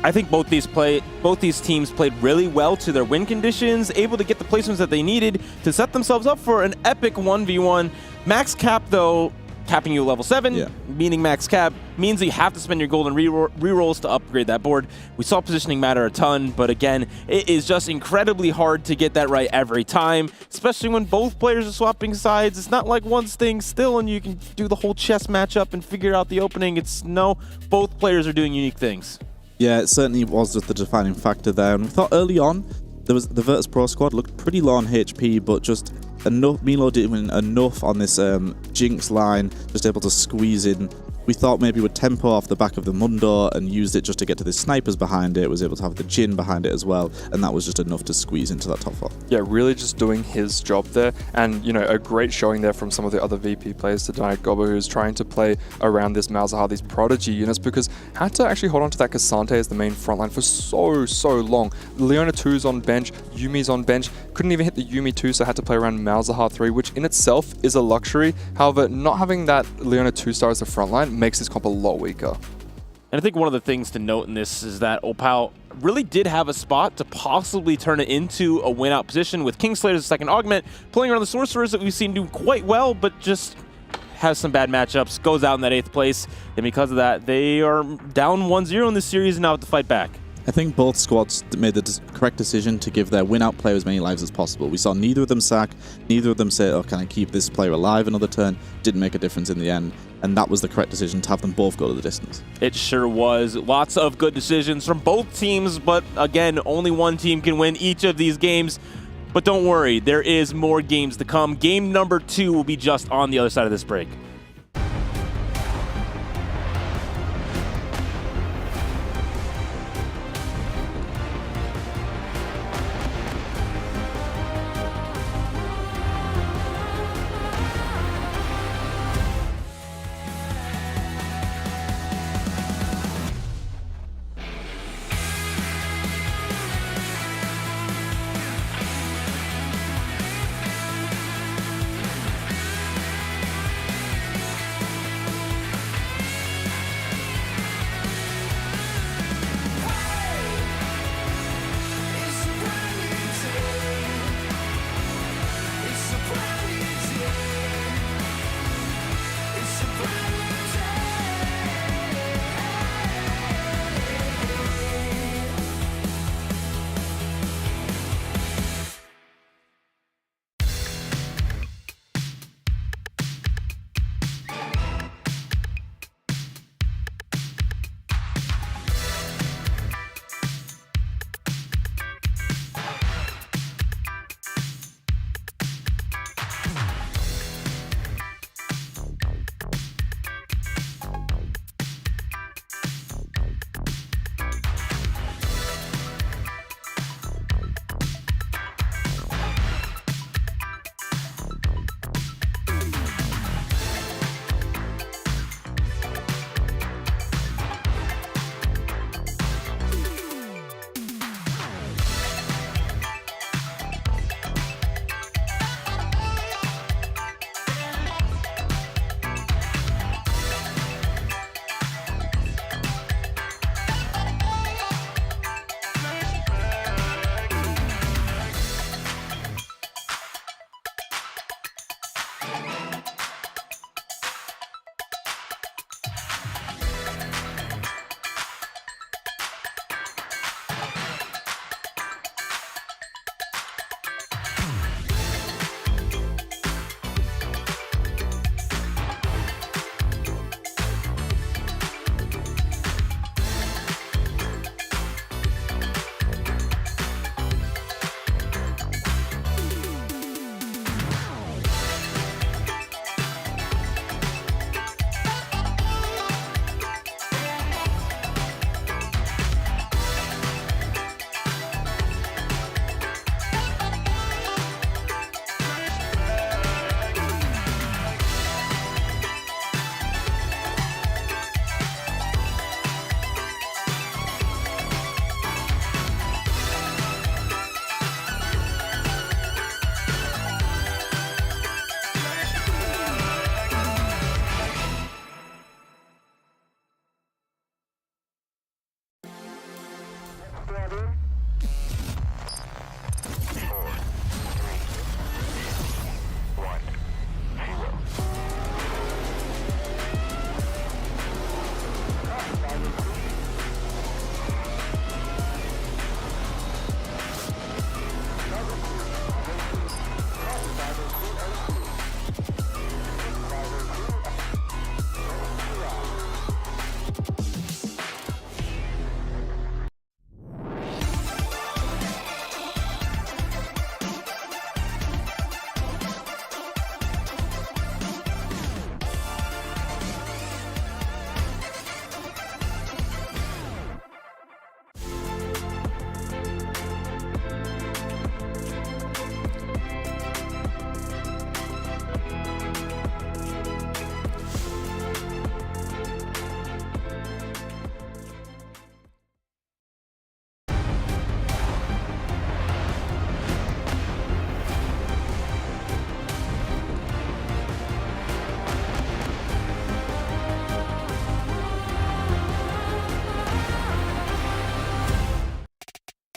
I think both these teams played really well to their win conditions, able to get the placements that they needed to set themselves up for an epic 1v1. Max cap, though, capping you level 7, meaning max cap, means that you have to spend your golden rerolls to upgrade that board. We saw positioning matter a ton, but again, it is just incredibly hard to get that right every time, especially when both players are swapping sides. It's not like one's staying still and you can do the whole chess matchup and figure out the opening. It's no, both players are doing unique things. Yeah, it certainly was just the defining factor there. And we thought early on, there was the Virtus.pro squad looked pretty low on HP, but just enough, Milo doing enough on this Jinx line, just able to squeeze in. We thought maybe would tempo off the back of the Mundo and used it just to get to the snipers behind it, was able to have the Jhin behind it as well, and that was just enough to squeeze into that top 4. Yeah, really just doing his job there, and you know, a great showing there from some of the other VP players tonight. Gobo, who's trying to play around this Malzahar, these Prodigy units, because had to actually hold on to that Cassante as the main frontline for so long. Leona 2's on bench, Yumi's on bench, couldn't even hit the Yumi 2, so had to play around Malzahar 3, which in itself is a luxury. However, not having that Leona 2-star as the frontline makes this comp a lot weaker. And I think one of the things to note in this is that Opal really did have a spot to possibly turn it into a win-out position with Kingslayer's second augment, playing around the Sorcerers that we've seen do quite well, but just has some bad matchups, goes out in that 8th place, and because of that, they are down 1-0 in this series and now have to fight back. I think both squads made the correct decision to give their win-out player as many lives as possible. We saw neither of them sack, neither of them say, oh, can I keep this player alive another turn? Didn't make a difference in the end, and that was the correct decision to have them both go to the distance. It sure was. Lots of good decisions from both teams, but again, only one team can win each of these games. But don't worry, there is more games to come. Game number 2 will be just on the other side of this break.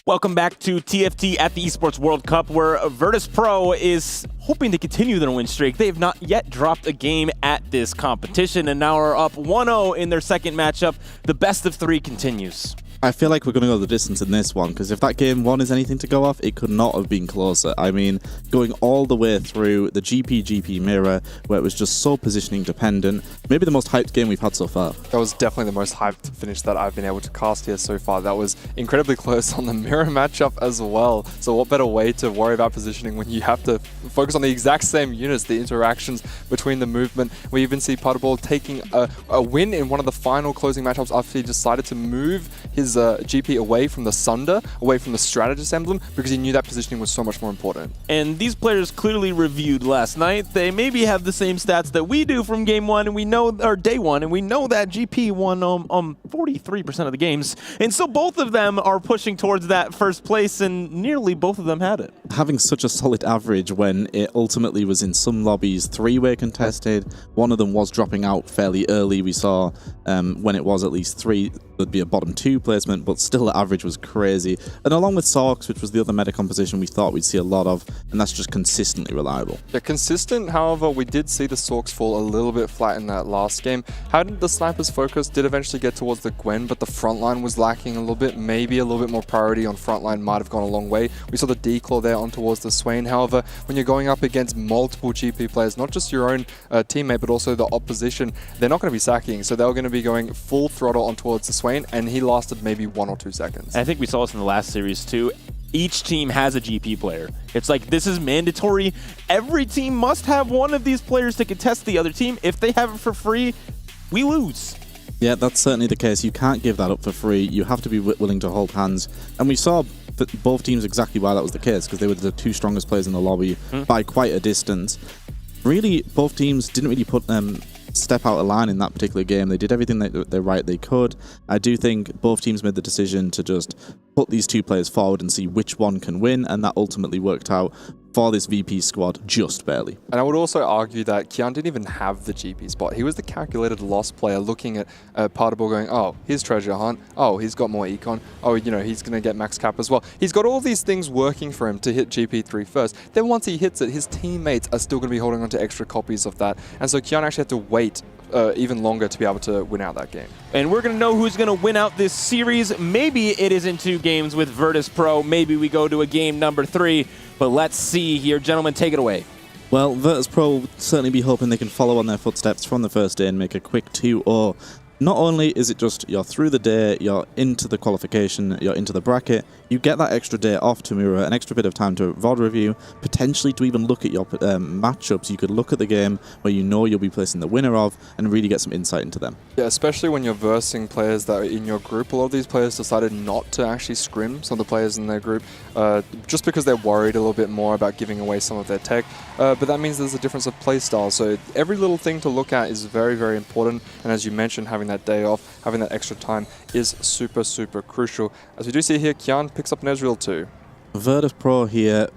Welcome back to TFT at the Esports World Cup, where Virtus.pro is hoping to continue their win streak. They have not yet dropped a game at this competition and now are up 1-0 in their second matchup. The best of three continues. I feel like we're going to go the distance in this one, because if that game one is anything to go off, it could not have been closer. I mean, going all the way through the GP mirror, where it was just so positioning dependent. Maybe the most hyped game we've had so far. That was definitely the most hyped finish that I've been able to cast here so far. That was incredibly close on the mirror matchup as well. So what better way to worry about positioning when you have to focus on the exact same units, the interactions between the movement. We even see Ball taking a win in one of the final closing matchups after he decided to move his GP away from the Sunder, away from the Strategist emblem, because he knew that positioning was so much more important. And these players clearly reviewed last night. They maybe have the same stats that we do from game one, and we know, or day one, and we know that GP won 43% of the games. And so both of them are pushing towards that first place, and nearly both of them had it. Having such a solid average when it ultimately was in some lobbies three-way contested, one of them was dropping out fairly early. We saw when it was at least three, there'd be a bottom two placement, but still the average was crazy. And along with Sorks, which was the other meta composition we thought we'd see a lot of, and that's just consistently reliable. Yeah, consistent, however, we did see the Sorks fall a little bit flat in that last game. How did the snipers focus? Did eventually get towards the Gwen, but the front line was lacking a little bit. Maybe a little bit more priority on front line might have gone a long way. We saw the declaw there on towards the Swain. However, when you're going up against multiple GP players, not just your own teammate, but also the opposition, they're not going to be sacking. So they're going to be going full throttle on towards the Swain, and he lasted maybe 1 or 2 seconds. And I think we saw this in the last series too. Each team has a GP player. It's like, this is mandatory. Every team must have one of these players to contest the other team. If they have it for free, we lose. Yeah, that's certainly the case. You can't give that up for free. You have to be willing to hold hands. And we saw both teams exactly why that was the case, because they were the two strongest players in the lobby by quite a distance. Really, both teams didn't really put step out of line in that particular game. They did everything they could. I do think both teams made the decision to just put these two players forward and see which one can win, and that ultimately worked out for this VP squad just barely. And I would also argue that Kian didn't even have the GP spot. He was the calculated loss player looking at Partible going, oh, here's Treasure Hunt. Oh, he's got more Econ. Oh, you know, he's going to get max cap as well. He's got all these things working for him to hit GP3 first. Then once he hits it, his teammates are still going to be holding on to extra copies of that. And so Kian actually had to wait even longer to be able to win out that game. And we're going to know who's going to win out this series. Maybe it is in 2 games with Virtus.pro. Maybe we go to a game number 3. But let's see here. Gentlemen, take it away. Well, Virtus.pro will certainly be hoping they can follow on their footsteps from the first day and make a quick 2-0. Not only is it just you're through the day, you're into the qualification, you're into the bracket, you get that extra day off to mirror, an extra bit of time to VOD review, potentially to even look at your matchups. You could look at the game where you know you'll be placing the winner of and really get some insight into them. Yeah, especially when you're versing players that are in your group. A lot of these players decided not to actually scrim some of the players in their group just because they're worried a little bit more about giving away some of their tech. But that means there's a difference of play style. So every little thing to look at is very, very important. And as you mentioned, having that day off, having that extra time is super, super crucial. As we do see here, Kian picks up an Ezreal too. Virtus.pro here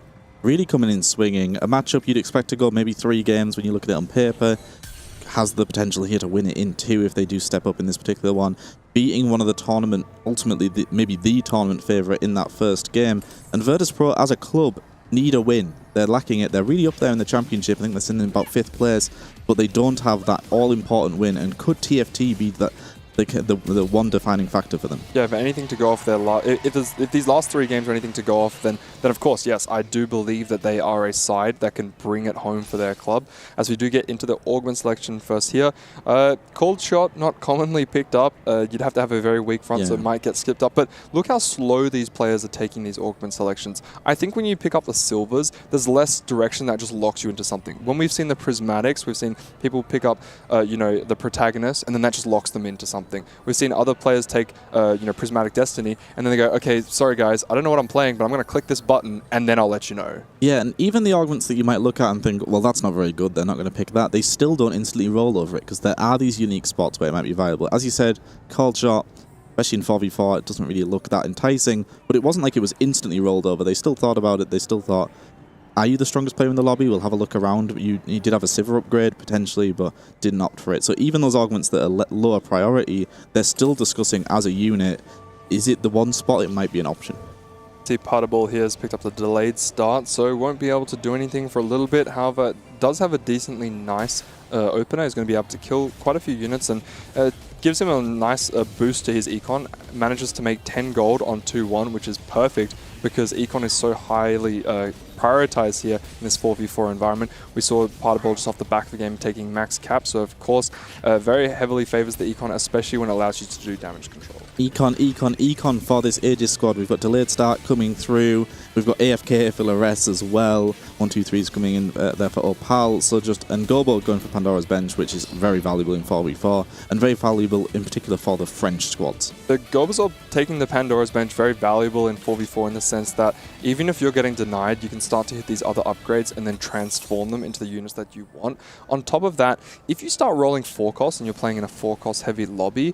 really coming in swinging. A matchup you'd expect to go maybe 3 games when you look at it on paper. Has the potential here to win it in 2 if they do step up in this particular one. beating one of the tournament, ultimately maybe the tournament favourite in that first game. And Virtus.pro as a club need a win. They're lacking it. They're really up there in the championship. I think they're sitting in about 5th place, but they don't have that all-important win. And could TFT be that the one defining factor for them? Yeah, if anything to go off their if these last 3 games are anything to go off, then of course, yes, I do believe that they are a side that can bring it home for their club. As we do get into the augment selection first here, cold shot not commonly picked up. You'd have to have a very weak front, so it might get skipped up. But look how slow these players are taking these augment selections. I think when you pick up the silvers, there's less direction that just locks you into something. When we've seen the prismatics, we've seen people pick up, the protagonist, and then that just locks them into something. We've seen other players take, Prismatic Destiny, and then they go, okay, sorry guys, I don't know what I'm playing, but I'm going to click this button, and then I'll let you know. Yeah, and even the augments that you might look at and think, well, that's not very good, they're not going to pick that, they still don't instantly roll over it, because there are these unique spots where it might be viable. As you said, cold shot, especially in 4v4, it doesn't really look that enticing, but it wasn't like it was instantly rolled over. They still thought about it, they still thought, are you the strongest player in the lobby? We'll have a look around. You did have a Sivir upgrade, potentially, but didn't opt for it. So even those augments that are lower priority, they're still discussing as a unit, is it the one spot? It might be an option. See, Partible here has picked up the delayed start, so won't be able to do anything for a little bit. However, does have a decently nice opener. He's going to be able to kill quite a few units, and gives him a nice boost to his econ. Manages to make 10 gold on 2-1, which is perfect because econ is so highly prioritized here in this 4v4 environment. We saw Partible just off the back of the game taking max cap, so of course very heavily favors the econ, especially when it allows you to do damage control. Econ for this Aegis squad. We've got delayed start coming through. We've got AFK for Lares as well. 1-2-3 is coming in there for Opal. So and Gobo going for Pandora's Bench, which is very valuable in 4v4 and very valuable in particular for the French squads. The Gobos are taking the Pandora's Bench very valuable in 4v4 in the sense that even if you're getting denied, you can start to hit these other upgrades and then transform them into the units that you want. On top of that, if you start rolling 4-cost and you're playing in a 4-cost heavy lobby,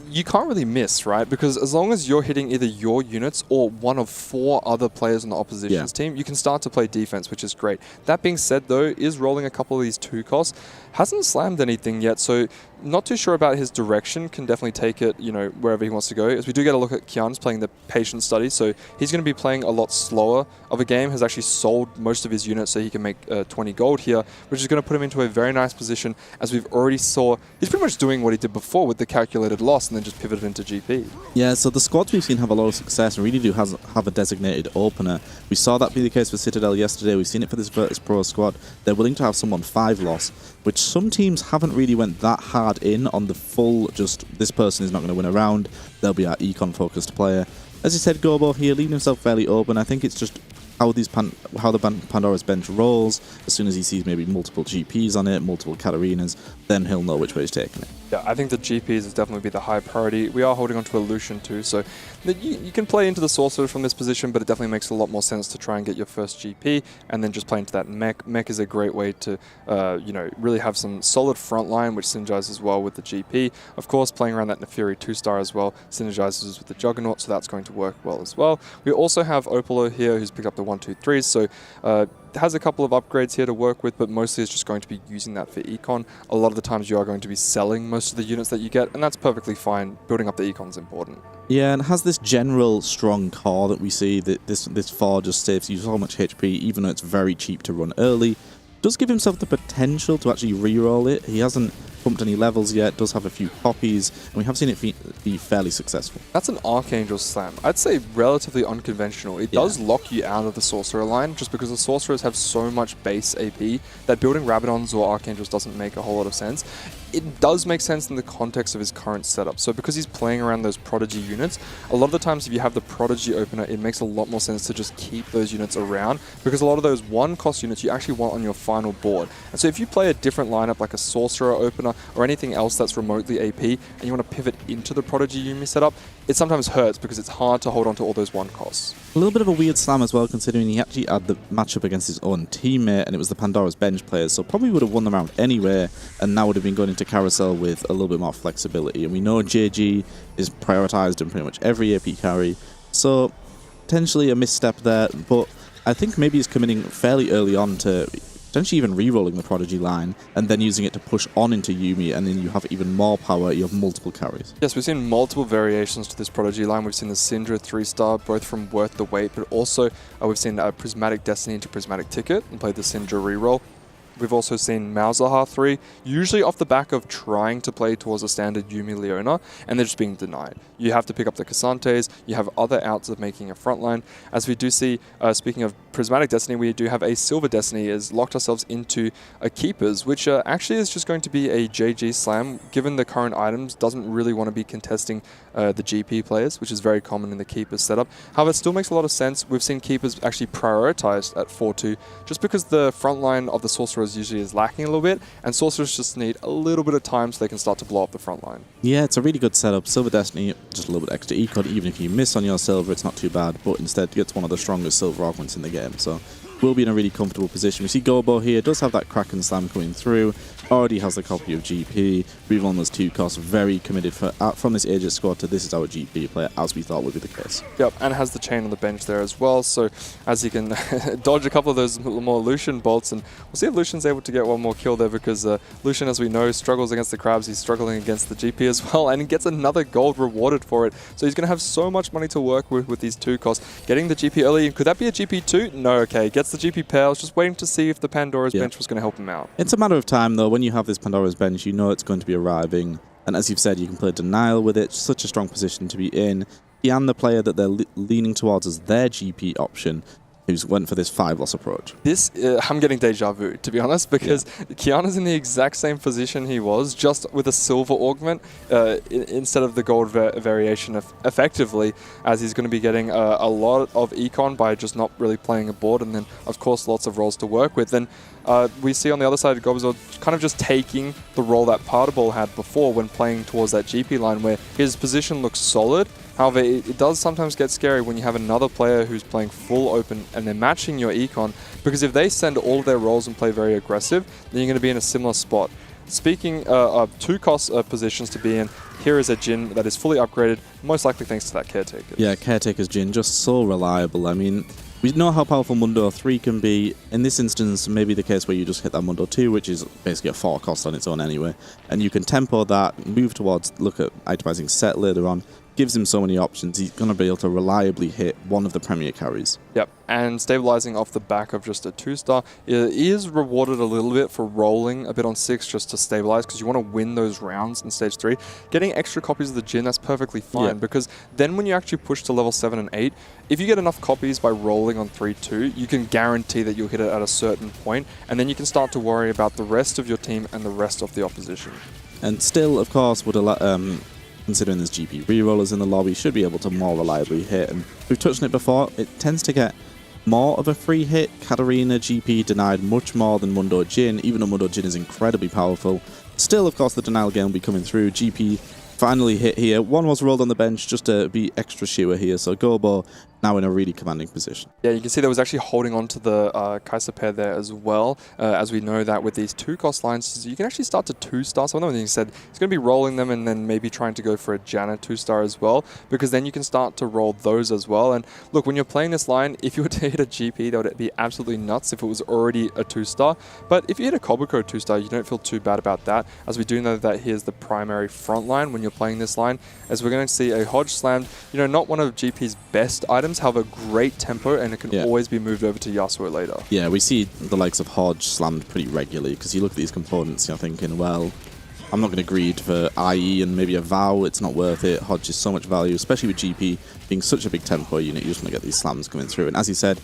you can't really miss, right? Because as long as you're hitting either your units or one of 4 other players on the opposition's team, you can start to play defense, which is great. That being said, though, is rolling a couple of these 2-costs. Hasn't slammed anything yet, so not too sure about his direction. Can definitely take it, wherever he wants to go. As we do get a look at Kian's playing the Patient Study, so he's going to be playing a lot slower of a game. Has actually sold most of his units so he can make 20 gold here, which is going to put him into a very nice position. As we've already saw, he's pretty much doing what he did before with the calculated loss and then just pivoted into GP. Yeah, so the squads we've seen have a lot of success and really do have a designated opener. We saw that be the case for Citadel yesterday. We've seen it for this Virtus.pro squad. They're willing to have someone 5 loss, which some teams haven't really went that hard in on the full, just this person is not going to win a round. They'll be our econ-focused player. As you said, Gobo here, leaving himself fairly open. I think it's just how the Pandora's Bench rolls. As soon as he sees maybe multiple GPs on it, multiple Katarinas, then he'll know which way he's taking it. Yeah, I think the GPs is definitely be the high priority. We are holding on to a Lucian too, so you can play into the Sorcerer from this position, but it definitely makes a lot more sense to try and get your first GP and then just play into that mech. Mech is a great way to, really have some solid front line, which synergizes well with the GP. Of course, playing around that Neferi 2-star as well synergizes with the Juggernaut, so that's going to work well as well. We also have Opalo here, who's picked up the 1-2-3s, so has a couple of upgrades here to work with, but mostly is just going to be using that for econ. A lot of the times you are going to be selling most of the units that you get, and that's perfectly fine. Building up the econ is important. Yeah, and it has this general strong core that we see, that this 4 just saves you so much HP, even though it's very cheap to run early. Does give himself the potential to actually reroll it. He hasn't pumped any levels yet, does have a few poppies, and we have seen it be fairly successful. That's an Archangel Slam. I'd say relatively unconventional. It does lock you out of the Sorcerer line, just because the Sorcerers have so much base AP that building Rabadons or Archangels doesn't make a whole lot of sense. It does make sense in the context of his current setup. So because he's playing around those Prodigy units, a lot of the times if you have the Prodigy opener, it makes a lot more sense to just keep those units around, because a lot of those 1-cost units you actually want on your final board. And so if you play a different lineup like a Sorcerer opener or anything else that's remotely AP, and you want to pivot into the Prodigy Yumi setup, it sometimes hurts because it's hard to hold on to all those 1-costs. A little bit of a weird slam as well, considering he actually had the matchup against his own teammate, and it was the Pandora's Bench players, so probably would have won the round anyway, and now would have been going into Carousel with a little bit more flexibility. And we know JG is prioritized in pretty much every AP carry, so potentially a misstep there, but I think maybe he's committing fairly early on to potentially even re-rolling the Prodigy line, and then using it to push on into Yuumi, and then you have even more power, you have multiple carries. Yes, we've seen multiple variations to this Prodigy line. We've seen the Syndra 3-star, both from Worth the Wait, but also we've seen Prismatic Destiny into Prismatic Ticket and played the Syndra reroll. We've also seen Malzahar 3, usually off the back of trying to play towards a standard Yuumi Leona, and they're just being denied. You have to pick up the Cassantes, you have other outs of making a frontline. As we do see, speaking of Prismatic Destiny, we do have a Silver Destiny has locked ourselves into a Keepers, which actually is just going to be a JG slam, given the current items, doesn't really want to be contesting the GP players, which is very common in the Keepers setup. However, it still makes a lot of sense. We've seen Keepers actually prioritized at 4-2, just because the front line of the Sorcerers usually is lacking a little bit, and Sorcerers just need a little bit of time so they can start to blow up the front line. Yeah, it's a really good setup. Silver Destiny, just a little bit extra econ. Even if you miss on your silver, it's not too bad, but instead gets one of the strongest silver augments in the game, so will be in a really comfortable position. We see Gobo here, does have that Kraken Slam coming through, already has the copy of GP, reroll those 2 costs, very committed from this Aegis squad to this is our GP player, as we thought would be the case. Yep, and has the chain on the bench there as well, so as he can dodge a couple of those more Lucian bolts, and we'll see if Lucian's able to get one more kill there, because Lucian, as we know, struggles against the crabs, he's struggling against the GP as well, and he gets another gold rewarded for it, so he's going to have so much money to work with these 2 costs. Getting the GP early, could that be a GP2? No, okay, gets the GP pair. I was just waiting to see if the Pandora's bench was going to help him out. It's a matter of time, though. When you have this Pandora's bench, you know it's going to be arriving. And as you've said, you can play Denial with it. Such a strong position to be in. Kian, the player that they're leaning towards as their GP option, who's went for this 5-loss approach. This, I'm getting deja vu, to be honest, because Kiana's in the exact same position he was, just with a silver augment instead of the gold variation effectively, as he's going to be getting a lot of econ by just not really playing a board, and then, of course, lots of roles to work with. And we see on the other side, Gobzo kind of just taking the role that Partable had before when playing towards that GP line, where his position looks solid. However, it does sometimes get scary when you have another player who's playing full open and they're matching your econ, because if they send all of their roles and play very aggressive, then you're going to be in a similar spot. Speaking of 2 cost positions to be in, here is a Jhin that is fully upgraded, most likely thanks to that Caretaker. Yeah, Caretaker's Jhin, just so reliable. I mean, we know how powerful Mundo 3 can be. In this instance, maybe the case where you just hit that Mundo 2, which is basically a 4 cost on its own anyway, and you can tempo that, move towards, look at itemizing Set later on. Gives him so many options. He's going to be able to reliably hit one of the premier carries. Yep, and stabilizing off the back of just a 2-star is rewarded a little bit for rolling a bit on 6 just to stabilize, because you want to win those rounds in stage 3. Getting extra copies of the Jhin, that's perfectly fine, because then when you actually push to level 7 and 8, if you get enough copies by rolling on 3-2, you can guarantee that you'll hit it at a certain point, and then you can start to worry about the rest of your team and the rest of the opposition. And still, of course, would allow... considering there's GP rerollers in the lobby, should be able to more reliably hit. And we've touched on it before, it tends to get more of a free hit. Katarina GP denied much more than Mundo Jhin, even though Mundo Jhin is incredibly powerful. Still, of course, the denial game will be coming through. GP finally hit here. One was rolled on the bench just to be extra sure here, so Gobo now in a really commanding position. Yeah, you can see that was actually holding on to the Kaiser pair there as well, as we know that with these 2 cost lines, you can actually start to 2-star some of them. And you said he's going to be rolling them and then maybe trying to go for a Janna 2-star as well, because then you can start to roll those as well. And look, when you're playing this line, if you were to hit a GP, that would be absolutely nuts if it was already a 2-star. But if you hit a Kobuko 2-star, you don't feel too bad about that, as we do know that here's the primary front line when you're playing this line, as we're going to see a Hodge slammed, you know, not one of GP's best items, however, great tempo, and it can always be moved over to Yasuo later. Yeah, we see the likes of Hodge slammed pretty regularly, because you look at these components, you're thinking, well, I'm not going to greed for IE and maybe a Vow, it's not worth it. Hodge is so much value, especially with GP being such a big tempo unit, you just want to get these slams coming through. And as you said,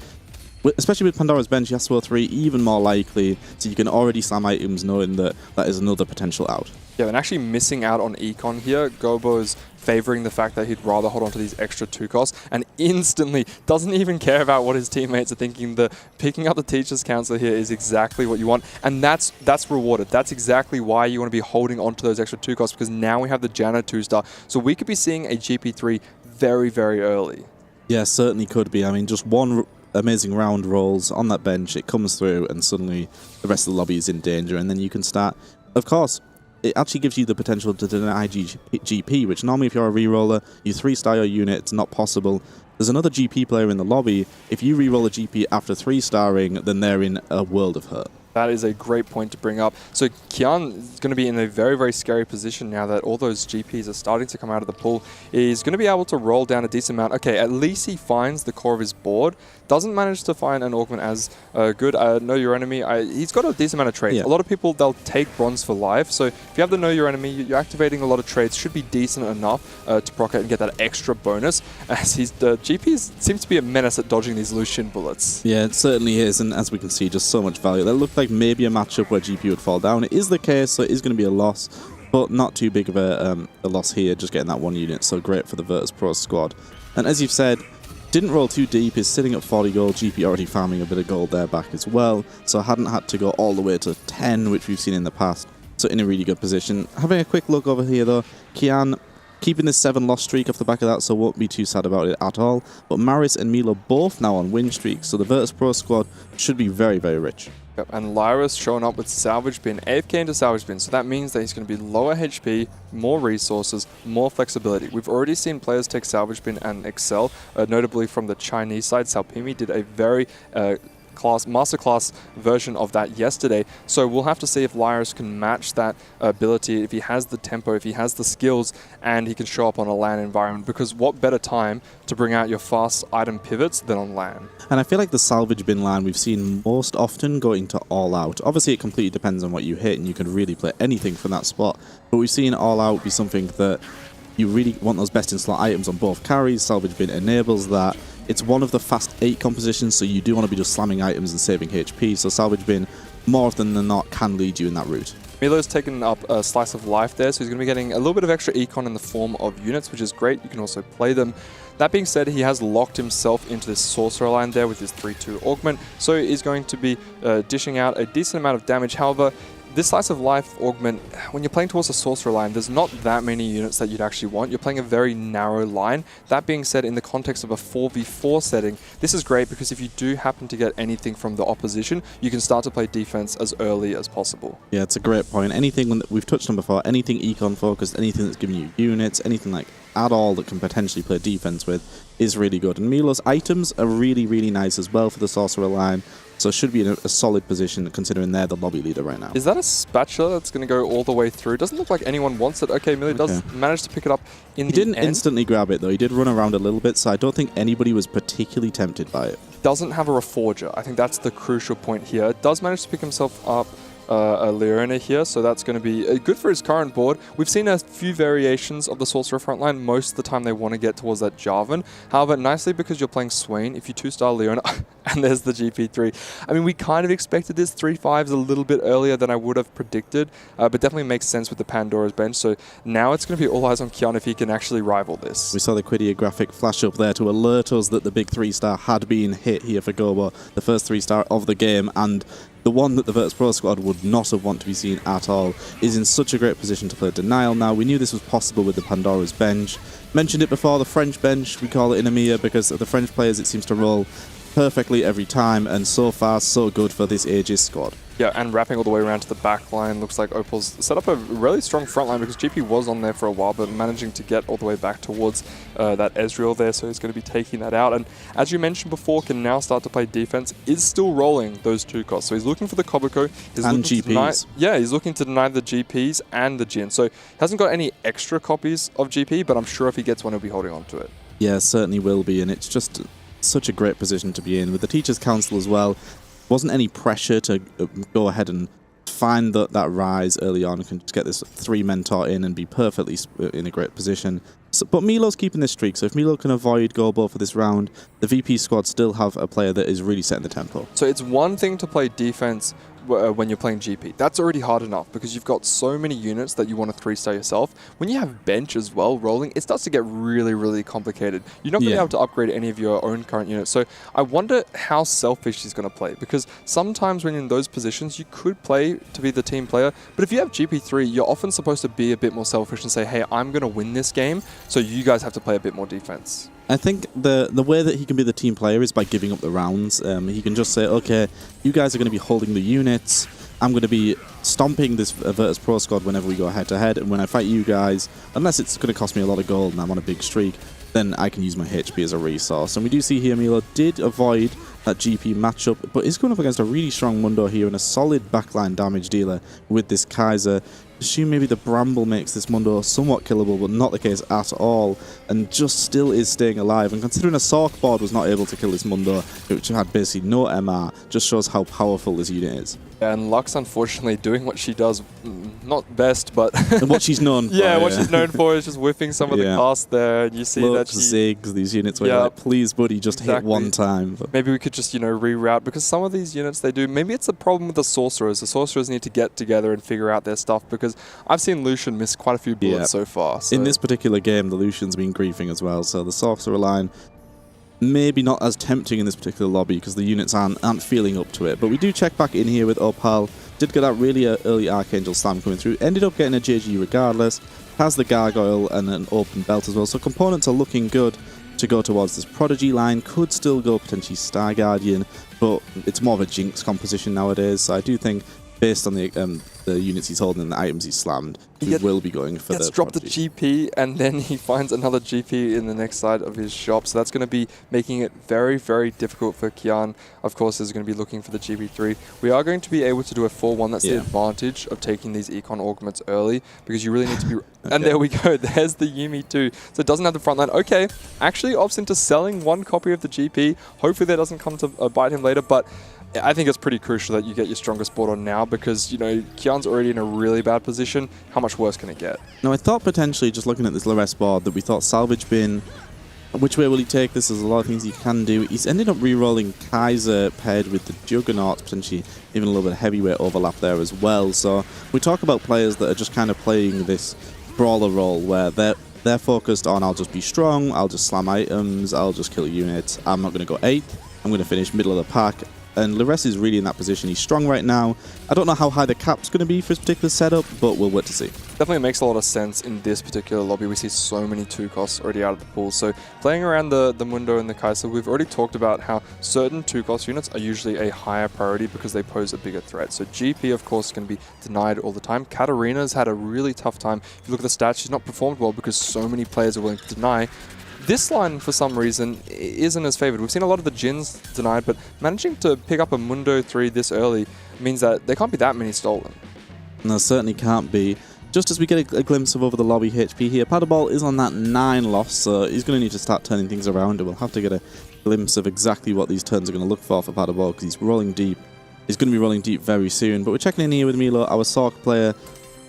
especially with Pandora's bench, Yasuo 3 even more likely, so you can already slam items knowing that that is another potential out. Yeah, and actually missing out on econ here, Gobo's favoring the fact that he'd rather hold on to these extra 2 costs, and instantly doesn't even care about what his teammates are thinking. The picking up the Teacher's Council here is exactly what you want, and that's rewarded. That's exactly why you want to be holding on to those extra 2 costs, because now we have the Janna 2-star, so we could be seeing a GP3 very, very early. Yeah, certainly could be. I mean, just one amazing round rolls on that bench, it comes through, and suddenly the rest of the lobby is in danger, and then you can start, of course, it actually gives you the potential to deny GP, which normally if you're a reroller, you 3-star your unit, it's not possible. There's another GP player in the lobby. If you reroll a GP after 3-starring, then they're in a world of hurt. That is a great point to bring up. So Kian is going to be in a very, very scary position now that all those GPs are starting to come out of the pool. He's going to be able to roll down a decent amount. Okay, at least he finds the core of his board. Doesn't manage to find an augment as good. Know Your Enemy. He's got a decent amount of trades. Yeah. A lot of people, they'll take bronze for life. So if you have the Know Your Enemy, you're activating a lot of trades. Should be decent enough to proc it and get that extra bonus. As the GPs seems to be a menace at dodging these Lucian bullets. Yeah, it certainly is, and as we can see, just so much value. That looked like maybe a matchup where GP would fall down. It is the case, so it is going to be a loss, but not too big of a loss here, just getting that one unit. So great for the Virtus.pro squad. And as you've said, didn't roll too deep, is sitting at 40 gold. GP already farming a bit of gold there back as well, so hadn't had to go all the way to 10, which we've seen in the past. So in a really good position. Having a quick look over here though, Kian keeping this 7-loss streak off the back of that, so won't be too sad about it at all. But Maris and Milo both now on win streaks, so the Virtus.pro squad should be very, very rich. Yep, and Lyra's showing up with Salvage Bin, AFK into Salvage Bin, so that means that he's going to be lower HP, more resources, more flexibility. We've already seen players take Salvage Bin and excel, notably from the Chinese side. Salpimi did a very masterclass version of that yesterday, so we'll have to see if Lyris can match that ability, if he has the tempo, if he has the skills, and he can show up on a LAN environment, because what better time to bring out your fast item pivots than on LAN. And I feel like the salvage bin line we've seen most often going to all out. Obviously it completely depends on what you hit, and you can really play anything from that spot, but we've seen all out be something that you really want those best in slot items on both carries. Salvage bin enables that. It's one of the fast 8 compositions, so you do want to be just slamming items and saving HP, so Salvage Bin, more often than not, can lead you in that route. Milo's taken up a slice of life there, so he's going to be getting a little bit of extra econ in the form of units, which is great. You can also play them. That being said, he has locked himself into this Sorcerer line there with his 3-2 augment, so he's going to be dishing out a decent amount of damage. However, this slice of life augment, when you're playing towards a Sorcerer line, there's not that many units that you'd actually want. You're playing a very narrow line. That being said, in the context of a 4v4 setting, this is great because if you do happen to get anything from the opposition, you can start to play defense as early as possible. Yeah, it's a great point. Anything that we've touched on before, anything econ focused, anything that's giving you units, anything like at all that can potentially play defense with is really good. And Milo's items are really, really nice as well for the Sorcerer line. So should be in a solid position considering they're the lobby leader right now. Is that a spatula that's going to go all the way through? Doesn't look like anyone wants it. Okay, Milo does manage to pick it up in the end. He didn't instantly grab it though. He did run around a little bit, so I don't think anybody was particularly tempted by it. Doesn't have a Reforger. I think that's the crucial point here. Does manage to pick himself up a Leona here, so that's going to be good for his current board. We've seen a few variations of the Sorcerer frontline. Most of the time they want to get towards that Jarvan. However, nicely because you're playing Swain, if you 2-star Leona, and there's the GP3. I mean, we kind of expected this 3-5s a little bit earlier than I would have predicted, but definitely makes sense with the Pandora's bench. So now it's going to be all eyes on Kian if he can actually rival this. We saw the Quidia graphic flash up there to alert us that the big 3-star had been hit here for Gobo, the first 3-star of the game, and the one that the Virtus.pro squad would not have wanted to be seen at all is in such a great position to play Denial now. We knew this was possible with the Pandora's bench. Mentioned it before, the French bench, we call it in EMEA because the French players, it seems to roll perfectly every time, and so far so good for this Aegis squad. Yeah, and wrapping all the way around to the back line, looks like Opal's set up a really strong front line because GP was on there for a while, but managing to get all the way back towards that Ezreal there, so he's going to be taking that out. And as you mentioned before, can now start to play defense, is still rolling those 2 costs. So he's looking for the Koboko. And GPs. He's looking to deny the GPs and the Jhin. So he hasn't got any extra copies of GP, but I'm sure if he gets one, he'll be holding on to it. Yeah, certainly will be, and it's just such a great position to be in. With the Teachers Council as well, wasn't any pressure to go ahead and find that rise early on. Can just get this 3 mentor in and be perfectly in a great position. So, but Milo's keeping this streak, so if Milo can avoid Gobo for this round, the VP squad still have a player that is really setting the tempo. So it's one thing to play defense when you're playing GP. That's already hard enough because you've got so many units that you want to 3-star yourself. When you have bench as well rolling, it starts to get really, really complicated. You're not going to be able to upgrade any of your own current units. So I wonder how selfish he's going to play, because sometimes when you're in those positions, you could play to be the team player. But if you have GP3, you're often supposed to be a bit more selfish and say, hey, I'm going to win this game, so you guys have to play a bit more defense. I think the way that he can be the team player is by giving up the rounds. He can just say, okay, you guys are going to be holding the units. I'm going to be stomping this Virtus.pro squad whenever we go head-to-head. And when I fight you guys, unless it's going to cost me a lot of gold and I'm on a big streak, then I can use my HP as a resource. And we do see here Milo did avoid that GP matchup, but is going up against a really strong Mundo here and a solid backline damage dealer with this Kaiser. Assume maybe the Bramble makes this Mundo somewhat killable, but not the case at all, and just still is staying alive. And considering a Sork board was not able to kill this Mundo, which had basically no MR, just shows how powerful this unit is. Yeah, and Lux, unfortunately, doing what she does, not best, but... and what she's known for. Yeah, what she's known for is just whiffing some of the cast there. And you see that she... zigs, these units where you're like, please, buddy, just hit one time. But maybe we could just, reroute, because some of these units they do, maybe it's a problem with the Sorcerers. The Sorcerers need to get together and figure out their stuff, because I've seen Lucian miss quite a few bullets so far. So. In this particular game, the Lucian's been griefing as well, so the Sorcerer line maybe not as tempting in this particular lobby because the units aren't feeling up to it. But we do check back in here with Opal. Did get that really early Archangel Slam coming through. Ended up getting a JG regardless. Has the Gargoyle and an open belt as well. So components are looking good to go towards this Prodigy line. Could still go potentially Star Guardian, but it's more of a Jinx composition nowadays. So I do think based on the units he's holding and the items he's slammed, he will be going for the drop the GP, and then he finds another GP in the next side of his shop. So that's going to be making it very, very difficult for Kian. Of course, is going to be looking for the GP3. We are going to be able to do a 4-1. That's the advantage of taking these Econ augments early, because you really need to be... And there we go. There's the Yuumi too. So it doesn't have the front line. Okay, actually opts into selling one copy of the GP. Hopefully that doesn't come to bite him later, but I think it's pretty crucial that you get your strongest board on now, because, Kian's already in a really bad position. How much worse can it get? Now, I thought potentially, just looking at this Lores board, that we thought Salvage Bin, which way will he take this? There's a lot of things he can do. He's ended up re-rolling Kaiser paired with the Juggernaut, potentially even a little bit of heavyweight overlap there as well. So we talk about players that are just kind of playing this brawler role where they're focused on, I'll just be strong, I'll just slam items, I'll just kill units, I'm not going to go 8th, I'm going to finish middle of the pack. And Lores is really in that position. He's strong right now. I don't know how high the cap's going to be for his particular setup, but we'll wait to see. Definitely makes a lot of sense in this particular lobby. We see so many 2 costs already out of the pool. So playing around the Mundo and the Kaiser, we've already talked about how certain 2 cost units are usually a higher priority because they pose a bigger threat. So GP, of course, can be denied all the time. Katarina's had a really tough time. If you look at the stats, she's not performed well because so many players are willing to deny. This line, for some reason, isn't as favored. We've seen a lot of the Jins denied, but managing to pick up a Mundo 3 this early means that there can't be that many stolen. No, certainly can't be. Just as we get a glimpse of over the lobby HP here, Paddleball is on that 9 loss, so he's going to need to start turning things around, and we'll have to get a glimpse of exactly what these turns are going to look for Paddleball, because he's rolling deep. He's going to be rolling deep very soon, but we're checking in here with Milo, our Sork player.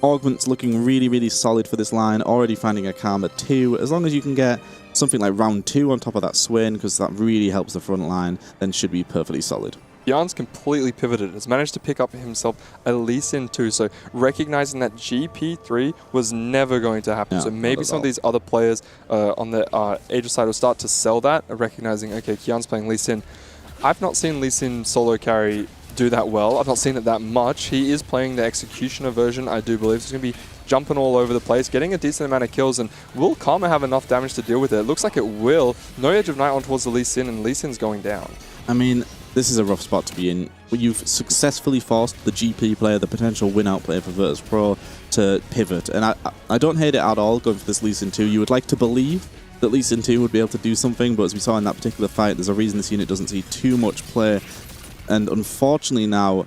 Augment's looking really, really solid for this line, already finding a Karma 2. As long as you can get something like round 2 on top of that Swain, because that really helps the front line, then should be perfectly solid. Kian's completely pivoted, has managed to pick up himself a Lee Sin 2, so recognizing that GP3 was never going to happen. So maybe some of these other players on the Aegis side will start to sell that, recognizing, okay, Kian's playing Lee Sin. I've not seen Lee Sin solo carry do that well. I've not seen it that much. He is playing the Executioner version, I do believe. He's going to be jumping all over the place, getting a decent amount of kills, and will Karma have enough damage to deal with it? It looks like it will. No Edge of Night on towards the Lee Sin, and Lee Sin's going down. I mean, this is a rough spot to be in. You've successfully forced the GP player, the potential win-out player for Virtus.pro, to pivot, and I don't hate it at all going for this Lee Sin 2. You would like to believe that Lee Sin 2 would be able to do something, but as we saw in that particular fight, there's a reason this unit doesn't see too much play. And unfortunately now,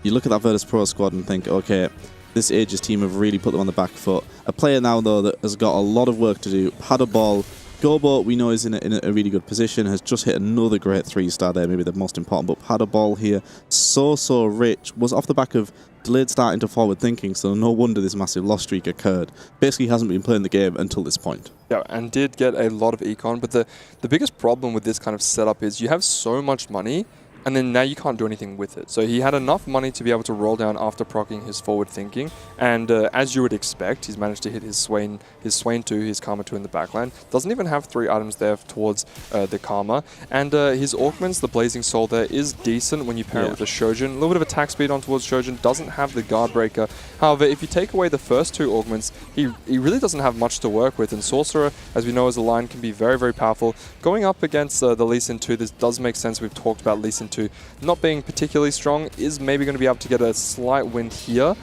you look at that Virtus.pro squad and think, okay, this Aegis team have really put them on the back foot. A player now, though, that has got a lot of work to do. Paddleball, Gobo, we know is in a really good position, has just hit another great 3-star there, maybe the most important, but Paddleball here, so rich, was off the back of delayed start into forward thinking, so no wonder this massive loss streak occurred. Basically hasn't been playing the game until this point. Yeah, and did get a lot of econ, but the biggest problem with this kind of setup is you have so much money, and then now you can't do anything with it. So he had enough money to be able to roll down after proccing his forward thinking, and as you would expect, he's managed to hit his Swain 2, his Karma 2 in the backline. Doesn't even have 3 items there towards the Karma, and his Augments, the Blazing Soul there, is decent when you pair it with the Shojin. A little bit of attack speed on towards Shojin, doesn't have the Guard Breaker. However, if you take away the first 2 Augments, he really doesn't have much to work with, and Sorcerer, as we know as a line, can be very, very powerful. Going up against the Lee Sin 2, this does make sense. We've talked about Lee Sin 2 not being particularly strong, is maybe going to be able to get a slight win here.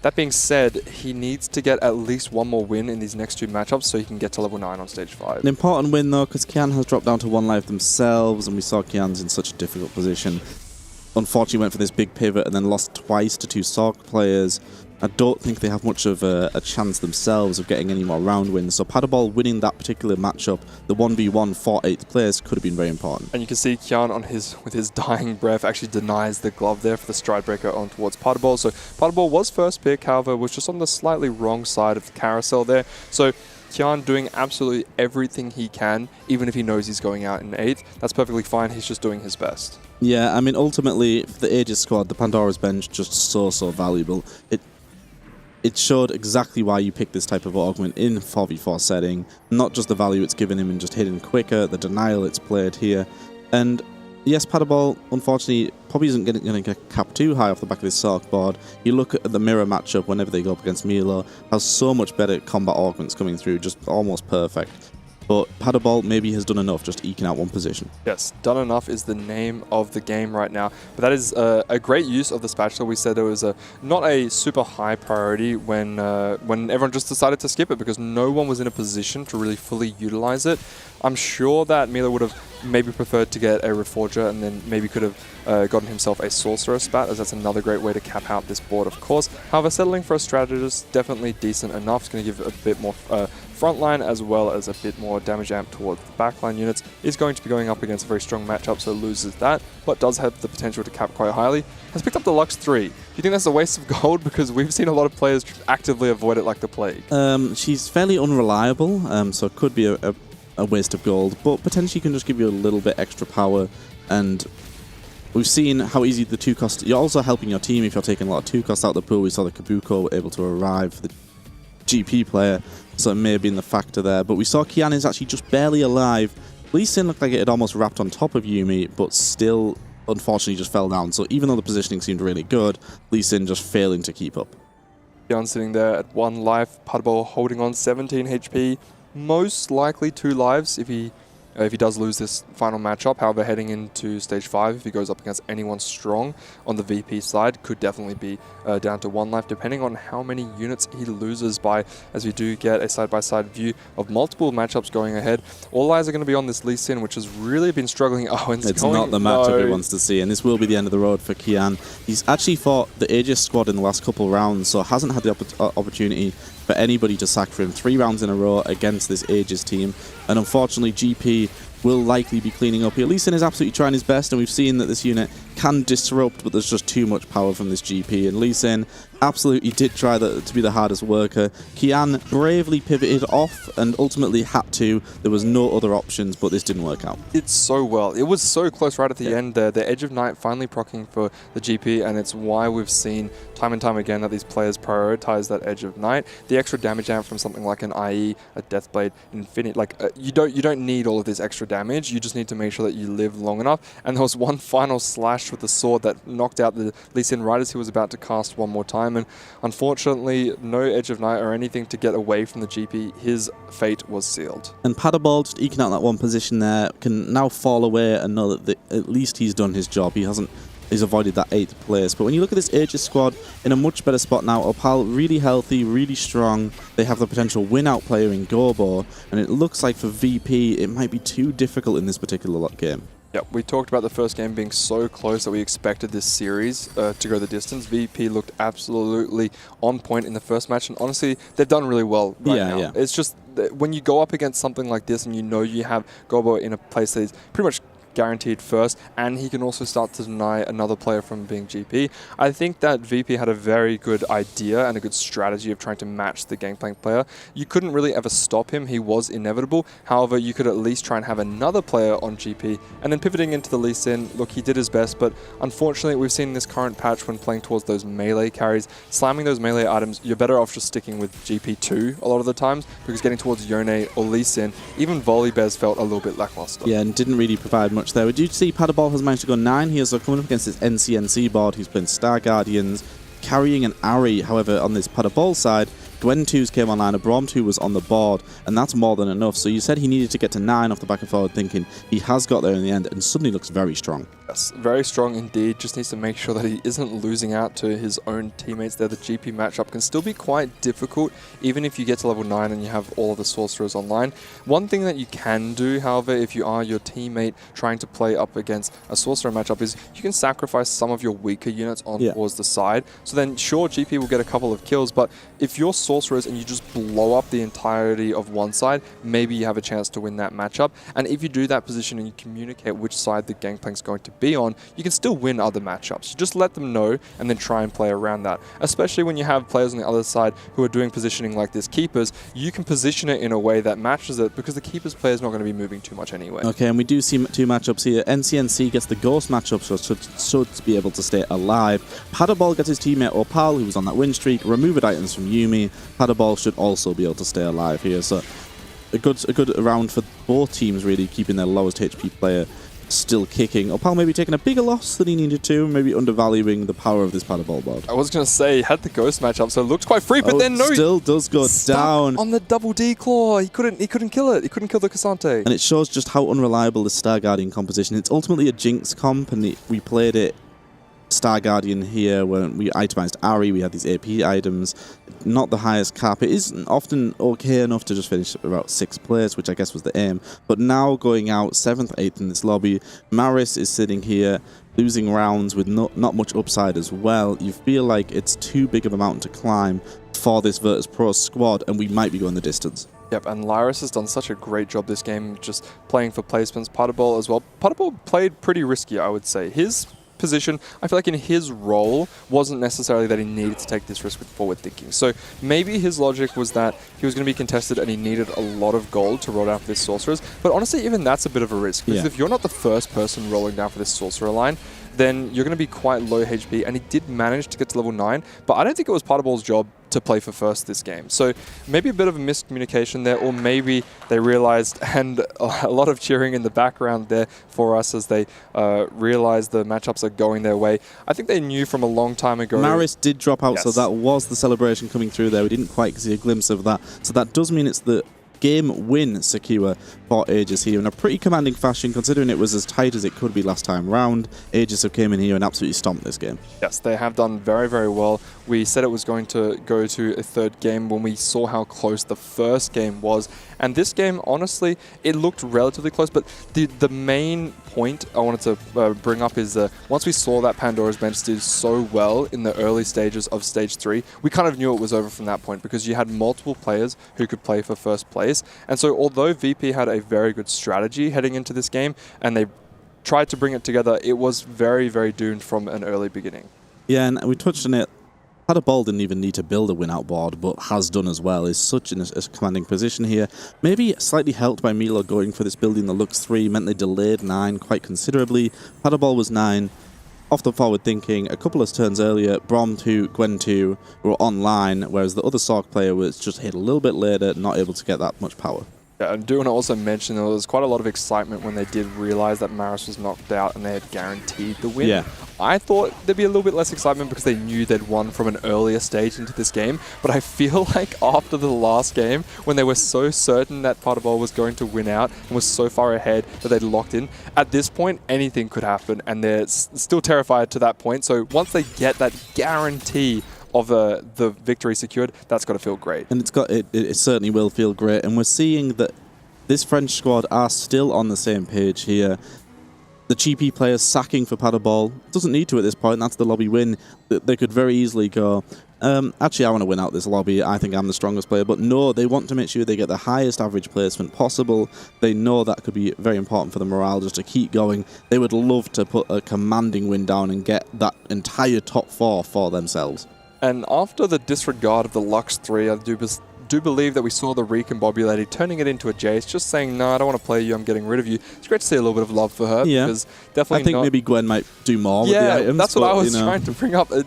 That being said, he needs to get at least one more win in these next 2 matchups so he can get to level 9 on stage 5. An important win though, because Kian has dropped down to 1 life themselves, and we saw Kian's in such a difficult position. Unfortunately went for this big pivot and then lost twice to 2 Sork players. I don't think they have much of a chance themselves of getting any more round wins. So Paddleball winning that particular matchup, the 1v1 for 8th place, could have been very important. And you can see Kian with his dying breath actually denies the glove there for the stride breaker on towards Paddleball. So Paddleball was first pick, however, was just on the slightly wrong side of the carousel there. So Kian doing absolutely everything he can, even if he knows he's going out in 8th. That's perfectly fine. He's just doing his best. Yeah, I mean, ultimately, for the Aegis squad, the Pandora's Bench just so valuable. It showed exactly why you pick this type of augment in 4v4 setting, not just the value it's given him in just hitting quicker, the denial it's played here. And yes, Paddleball, unfortunately, probably isn't going to get capped too high off the back of this Sork board. You look at the mirror matchup whenever they go up against Milo, has so much better combat augments coming through, just almost perfect. But Paddleball maybe has done enough, just eking out 1 position. Yes, done enough is the name of the game right now. But that is a great use of the spatula. We said it was not a super high priority when everyone just decided to skip it because no one was in a position to really fully utilize it. I'm sure that Milo would have maybe preferred to get a Reforger and then maybe could have gotten himself a Sorcerer spat, as that's another great way to cap out this board, of course. However, settling for a Strategist, definitely decent enough. It's going to give a bit more frontline as well as a bit more damage amp towards the backline units. Is going to be going up against a very strong matchup, so loses that, but does have the potential to cap quite highly. Has picked up the Lux 3. Do you think that's a waste of gold? Because we've seen a lot of players actively avoid it like the plague. She's fairly unreliable, so it could be a waste of gold, but potentially can just give you a little bit extra power. And we've seen how easy the 2 cost. You're also helping your team if you're taking a lot of 2 costs out of the pool. We saw the Kabuko able to arrive for the GP player, so it may have been the factor there. But we saw Kian is actually just barely alive. Lee Sin looked like it had almost wrapped on top of Yuumi, but still, unfortunately, just fell down. So even though the positioning seemed really good, Lee Sin just failing to keep up. Kian sitting there at 1 life, Paddleball holding on 17 HP, most likely 2 lives if he does lose this final matchup. However, heading into stage 5, if he goes up against anyone strong on the VP side, could definitely be down to 1 life, depending on how many units he loses by, as we do get a side-by-side view of multiple matchups going ahead. All eyes are going to be on this Lee Sin, which has really been struggling. Oh, and it's not the matchup he wants to see, and this will be the end of the road for Kian. He's actually fought the Aegis squad in the last couple rounds, so hasn't had the opportunity for anybody to sack for him 3 rounds in a row against this Aegis team. And unfortunately, GP will likely be cleaning up here. Lee Sin is absolutely trying his best, and we've seen that this unit can disrupt, but there's just too much power from this GP. And Lee Sin absolutely did try to be the hardest worker. Kian bravely pivoted off and ultimately had to. There was no other options, but this didn't work out. It's so well. It was so close right at the end there. The Edge of Night finally proccing for the GP, and it's why we've seen time and time again that these players prioritize that Edge of Night. The extra damage amp from something like an IE, a Deathblade, Infinite, like you don't need all of this extra damage. You just need to make sure that you live long enough. And there was one final slash with the sword that knocked out the Lee Sin right as he was about to cast one more time. And unfortunately, no Edge of Night or anything to get away from the GP. His fate was sealed. And Paddleball, just eking out that 1 position there, can now fall away and know that at least he's done his job. He's avoided that 8th place. But when you look at this Aegis squad, in a much better spot now. Opal really healthy, really strong. They have the potential win-out player in Gobo, and it looks like for VP, it might be too difficult in this particular game. Yeah, we talked about the first game being so close that we expected this series to go the distance. VP looked absolutely on point in the first match, and honestly, they've done really well right now. Yeah. It's just when you go up against something like this and you know you have Gobo in a place that is pretty much guaranteed first, and he can also start to deny another player from being GP. I think that VP had a very good idea and a good strategy of trying to match the Gangplank player. You couldn't really ever stop him. He was inevitable. However, you could at least try and have another player on GP, and then pivoting into the Lee Sin, look, he did his best, but unfortunately, we've seen in this current patch when playing towards those melee carries, slamming those melee items, you're better off just sticking with GP2 a lot of the times, because getting towards Yone or Lee Sin, even Volleybez felt a little bit lackluster. Yeah, and didn't really provide much there. We do see Paddleball has managed to go 9. He is coming up against this NCNC board. He's playing Star Guardians, carrying an Ari. However, on this Paddleball side, Gwen 2's came online, a Braum 2 was on the board, and that's more than enough. So you said he needed to get to 9 off the back and forward thinking. He has got there in the end, and suddenly looks very strong. Yes, very strong indeed. Just needs to make sure that he isn't losing out to his own teammates there. The GP matchup can still be quite difficult, even if you get to level 9 and you have all of the sorcerers online. One thing that you can do, however, if you are your teammate trying to play up against a sorcerer matchup, is you can sacrifice some of your weaker units on towards the side. So then, sure, GP will get a couple of kills, but if you're sorcerers and you just blow up the entirety of one side, maybe you have a chance to win that matchup. And if you do that position and you communicate which side the gangplank's going to be on, you can still win other matchups. You just let them know and then try and play around that. Especially when you have players on the other side who are doing positioning like this keepers, you can position it in a way that matches it because the keepers player is not going to be moving too much anyway. Okay, and we do see 2 matchups here. NCNC gets the Ghost matchup, so should be able to stay alive. Paddleball gets his teammate Opal, who was on that win streak. Removed items from Yumi. Paddleball should also be able to stay alive here. So a good round for both teams, really, keeping their lowest HP player still kicking. Opal maybe taking a bigger loss than he needed to, maybe undervaluing the power of this paddleball board. I was going to say, he had the Ghost matchup, so it looked quite free, but then no, still does go down on the double D claw. He couldn't kill it. He couldn't kill the Cassante. And it shows just how unreliable the Star Guardian composition. It's ultimately a Jinx comp, and we played it Star Guardian here when we itemized Ari. We had these AP items, not the highest cap. It is often okay enough to just finish about 6th place, which I guess was the aim. But now going out 7th, 8th in this lobby, Maris is sitting here losing rounds with not much upside as well. You feel like it's too big of a mountain to climb for this Virtus.pro squad, and we might be going the distance. Yep, and Lyris has done such a great job this game, just playing for placements. Paddleball as well. Paddleball played pretty risky, I would say. His position, I feel like in his role, wasn't necessarily that he needed to take this risk with forward thinking. So maybe his logic was that he was going to be contested and he needed a lot of gold to roll down for this sorcerers. But honestly, even that's a bit of a risk. Because if you're not the first person rolling down for this sorcerer line, then you're going to be quite low HP. And he did manage to get to level 9, but I don't think it was Paddleball's job to play for first this game. So maybe a bit of a miscommunication there, or maybe they realized, and a lot of cheering in the background there for us as they realized the matchups are going their way. I think they knew from a long time ago. Maris did drop out, so that was the celebration coming through there. We didn't quite see a glimpse of that. So that does mean it's the game win secure for Aegis here in a pretty commanding fashion, considering it was as tight as it could be last time round. Aegis have came in here and absolutely stomped this game. Yes, they have done very, very well. We said it was going to go to a 3rd game when we saw how close the first game was. And this game, honestly, it looked relatively close. But the main point I wanted to bring up is once we saw that Pandora's Bench did so well in the early stages of Stage 3, we kind of knew it was over from that point because you had multiple players who could play for first place. And so although VP had a very good strategy heading into this game and they tried to bring it together, it was very, very doomed from an early beginning. Yeah, and we touched on it. Paddleball didn't even need to build a win-out board, but has done as well. Is such in a commanding position here. Maybe slightly helped by Milo going for this building the Lux 3, meant they delayed 9 quite considerably. Paddleball was 9. Off the forward thinking, a couple of turns earlier, Braum 2, Gwen 2 were online, whereas the other Sorc player was just hit a little bit later, not able to get that much power. Yeah, I do want to also mention there was quite a lot of excitement when they did realize that Maris was knocked out and they had guaranteed the win. Yeah. I thought there'd be a little bit less excitement because they knew they'd won from an earlier stage into this game, but I feel like after the last game, when they were so certain that Paddleball was going to win out and was so far ahead that they'd locked in, at this point, anything could happen, and they're still terrified to that point. So once they get that guarantee of the victory secured, that's got to feel great. And it certainly will feel great. And we're seeing that this French squad are still on the same page here. The GP players sacking for Paddleball. Doesn't need to at this point. That's the lobby win. They could very easily go, actually, I want to win out this lobby. I think I'm the strongest player. But no, they want to make sure they get the highest average placement possible. They know that could be very important for the morale just to keep going. They would love to put a commanding win down and get that entire top 4 for themselves. And after the disregard of the Lux 3, I do believe that we saw the Recombobulated turning it into a Jace, just saying, no, I don't want to play you, I'm getting rid of you. It's great to see a little bit of love for her. Yeah. Because definitely I think maybe Gwen might do more with the items. That's what I was trying to bring up. It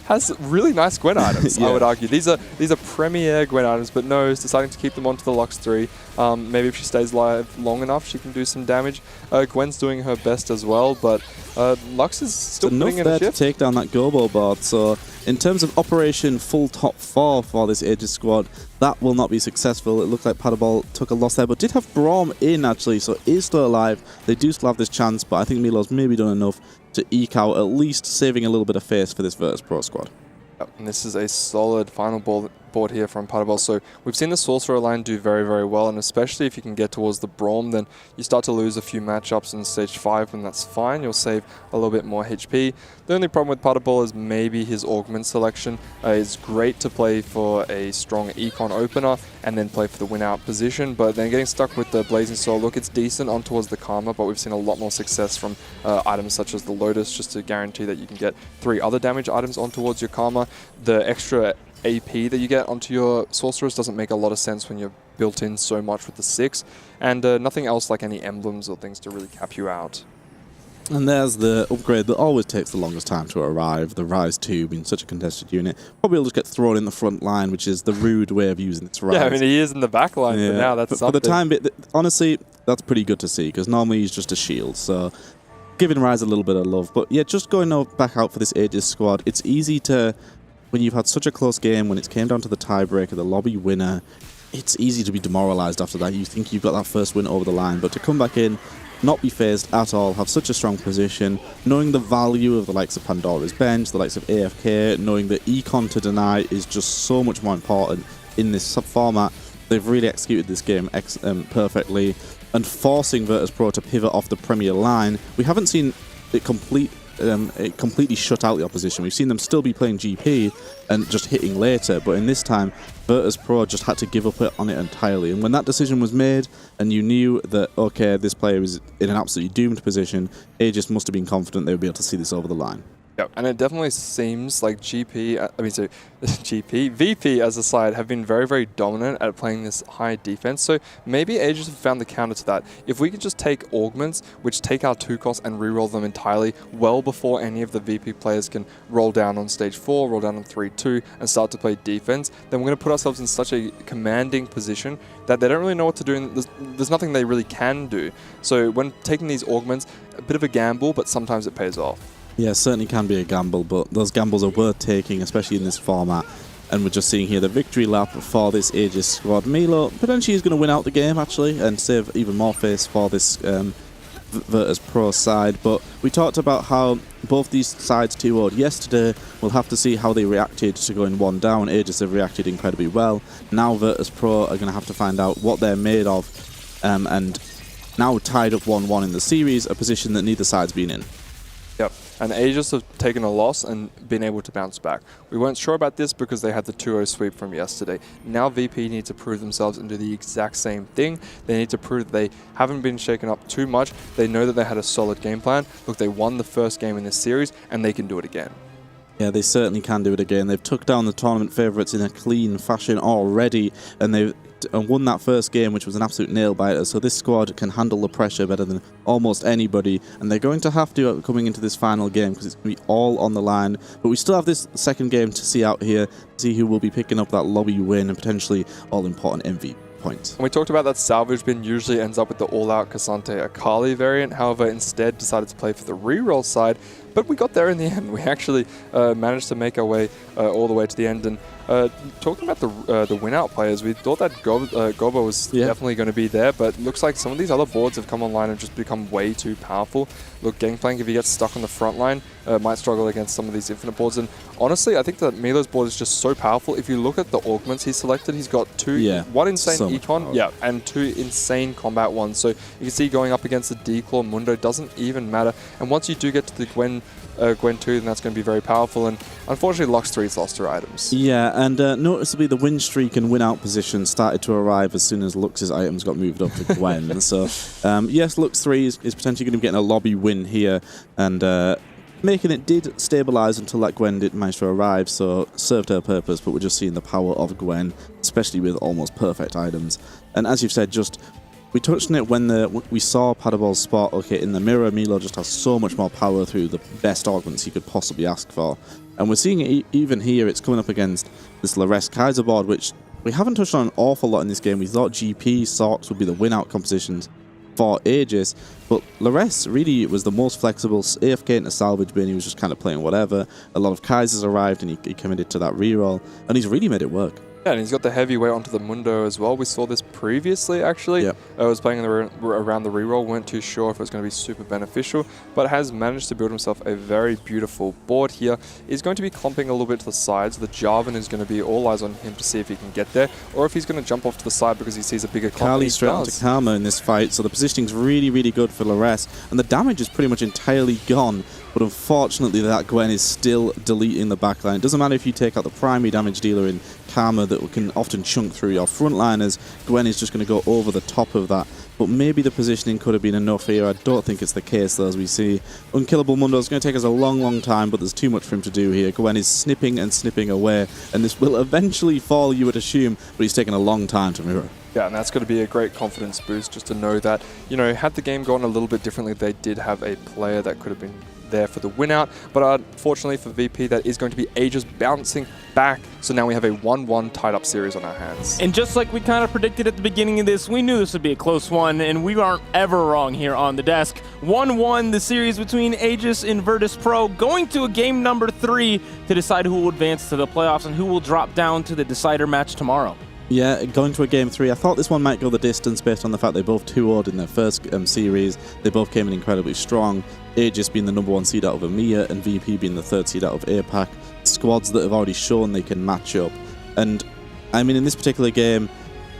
has really nice Gwen items, I would argue. These are premier Gwen items, but no, it's deciding to keep them onto the Lux 3. Maybe if she stays alive long enough, she can do some damage. Gwen's doing her best as well, but Lux is still putting in a enough there shift. to take down that Gobo board. So in terms of Operation full top 4 for this Aegis squad, that will not be successful. It looked like Paderball took a loss there, but did have Braum in actually, so is still alive. They do still have this chance, but I think Milo's maybe done enough to eke out at least saving a little bit of face for this Virtus.pro squad. And this is a solid final board here from Paderball. So we've seen the Sorcerer line do very, very well, and especially if you can get towards the Braum, then you start to lose a few matchups in stage 5, and that's fine. You'll save a little bit more HP. The only problem with Paderball is maybe his augment selection is great to play for a strong econ opener and then play for the win out position, but then getting stuck with the Blazing Soul, look, it's decent on towards the Karma, but we've seen a lot more success from items such as the Lotus, just to guarantee that you can get 3 other damage items on towards your Karma. The extra AP that you get onto your Sorcerers doesn't make a lot of sense when you're built in so much with the 6, and nothing else like any emblems or things to really cap you out. And there's the upgrade that always takes the longest time to arrive, the Rise 2 being such a contested unit. Probably will just get thrown in the front line, which is the rude way of using its Rise. Yeah, I mean, he is in the back line, but now that's something. For the time bit, honestly, that's pretty good to see, because normally he's just a shield, so giving Rise a little bit of love. But yeah, just going back out for this Aegis squad, it's easy to, when you've had such a close game, when it came down to the tiebreaker, the lobby winner, it's easy to be demoralized after that. You think you've got that first win over the line, but to come back in, not be phased at all, have such a strong position, knowing the value of the likes of Pandora's Bench, the likes of AFK, knowing that econ to deny is just so much more important in this format. They've really executed this game perfectly, and forcing Virtus.pro to pivot off the Premier line. We haven't seen it completely shut out the opposition. We've seen them still be playing GP and just hitting later, but in this time, Virtus.pro just had to give up on it entirely. And when that decision was made, and you knew that, okay, this player is in an absolutely doomed position, Aegis must have been confident they would be able to see this over the line. Yep, and it definitely seems like VP as a side have been very, very dominant at playing this high defense. So maybe Aegis have found the counter to that. If we could just take augments, which take our 2 costs and reroll them entirely well before any of the VP players can roll down on stage 4, roll down on 3-2, and start to play defense, then we're going to put ourselves in such a commanding position that they don't really know what to do, and there's nothing they really can do. So when taking these augments, a bit of a gamble, but sometimes it pays off. Yeah, certainly can be a gamble, but those gambles are worth taking, especially in this format. And we're just seeing here the victory lap for this Aegis squad. Milo potentially is going to win out the game, actually, and save even more face for this Virtus.pro side. But we talked about how both these sides 2-0'd yesterday. We'll have to see how they reacted to going 1 down. Aegis have reacted incredibly well. Now Virtus.pro are going to have to find out what they're made of. And now tied up 1-1 in the series, a position that neither side's been in. Yep, and Aegis have taken a loss and been able to bounce back. We weren't sure about this because they had the 2-0 sweep from yesterday. Now VP need to prove themselves and do the exact same thing. They need to prove that they haven't been shaken up too much. They know that they had a solid game plan. Look, they won the first game in this series, and they can do it again. Yeah, they certainly can do it again. They've took down the tournament favourites in a clean fashion already, and they've won that first game, which was an absolute nail-biter. So this squad can handle the pressure better than almost anybody, and they're going to have to coming into this final game because it's going to be all on the line. But we still have this second game to see out here, see who will be picking up that lobby win and potentially all-important MVP points. And we talked about that salvage bin usually ends up with the all-out Cassante Akali variant. However, instead decided to play for the reroll side, but we got there in the end. We actually managed to make our way all the way to the end. And talking about the win-out players, we thought that Gobo was definitely going to be there, but looks like some of these other boards have come online and just become way too powerful. Look, Gangplank, if he gets stuck on the front line, might struggle against some of these infinite boards. And honestly, I think that Milo's board is just so powerful. If you look at the augments he selected, he's got one insane so econ, and 2 insane combat ones. So you can see going up against the D-Claw Mundo doesn't even matter. And once you do get to the Gwen 2, then that's going to be very powerful. And unfortunately, Lux 3's lost her items. Yeah, and noticeably the win streak and win out position started to arrive as soon as Lux's items got moved up to Gwen. So yes, Lux 3 is potentially going to be getting a lobby win here, and making it did stabilise until that Gwen did manage to arrive, so served her purpose. But we're just seeing the power of Gwen, especially with almost perfect items. And as you've said, we touched on it when we saw Paderball's spot. Okay, in the mirror, Milo just has so much more power through the best augments he could possibly ask for. And we're seeing it even here, it's coming up against this Lares Kaiser board, which we haven't touched on an awful lot in this game. We thought GP, Sox would be the win-out compositions for Aegis, but Lares really was the most flexible. AFK into salvage bin, he was just kind of playing whatever. A lot of Kaisers arrived and he committed to that reroll, and he's really made it work. Yeah, and he's got the heavyweight onto the Mundo as well. We saw this previously, actually. Yep. I was playing around the reroll, weren't too sure if it was going to be super beneficial, but has managed to build himself a very beautiful board here. He's going to be clumping a little bit to the sides. The Jarvan is going to be all eyes on him to see if he can get there, or if he's going to jump off to the side because he sees a bigger clump. Kali straight onto Karma in this fight, so the positioning's really, really good for Lares, and the damage is pretty much entirely gone. But unfortunately, that Gwen is still deleting the backline. It doesn't matter if you take out the primary damage dealer in Karma that can often chunk through your frontliners. Gwen is just going to go over the top of that. But maybe the positioning could have been enough here. I don't think it's the case, though, as we see. Unkillable Mundo is going to take us a long, long time, but there's too much for him to do here. Gwen is snipping and snipping away, and this will eventually fall, you would assume, but he's taken a long time to mirror. Yeah, and that's going to be a great confidence boost just to know that, you know, had the game gone a little bit differently, they did have a player that could have been there for the win out, but unfortunately for VP, that is going to be Aegis bouncing back, so now we have a 1-1 tied up series on our hands. And just like we kind of predicted at the beginning of this, we knew this would be a close one, and we aren't ever wrong here on the desk. 1-1, the series between Aegis and Virtus.pro, going to a game number 3 to decide who will advance to the playoffs and who will drop down to the decider match tomorrow. Yeah, going to a game 3. I thought this one might go the distance based on the fact they both 2-0'd in their first series. They both came in incredibly strong. Aegis being the #1 seed out of EMEA and VP being the 3rd seed out of APAC. Squads that have already shown they can match up. And, I mean, in this particular game,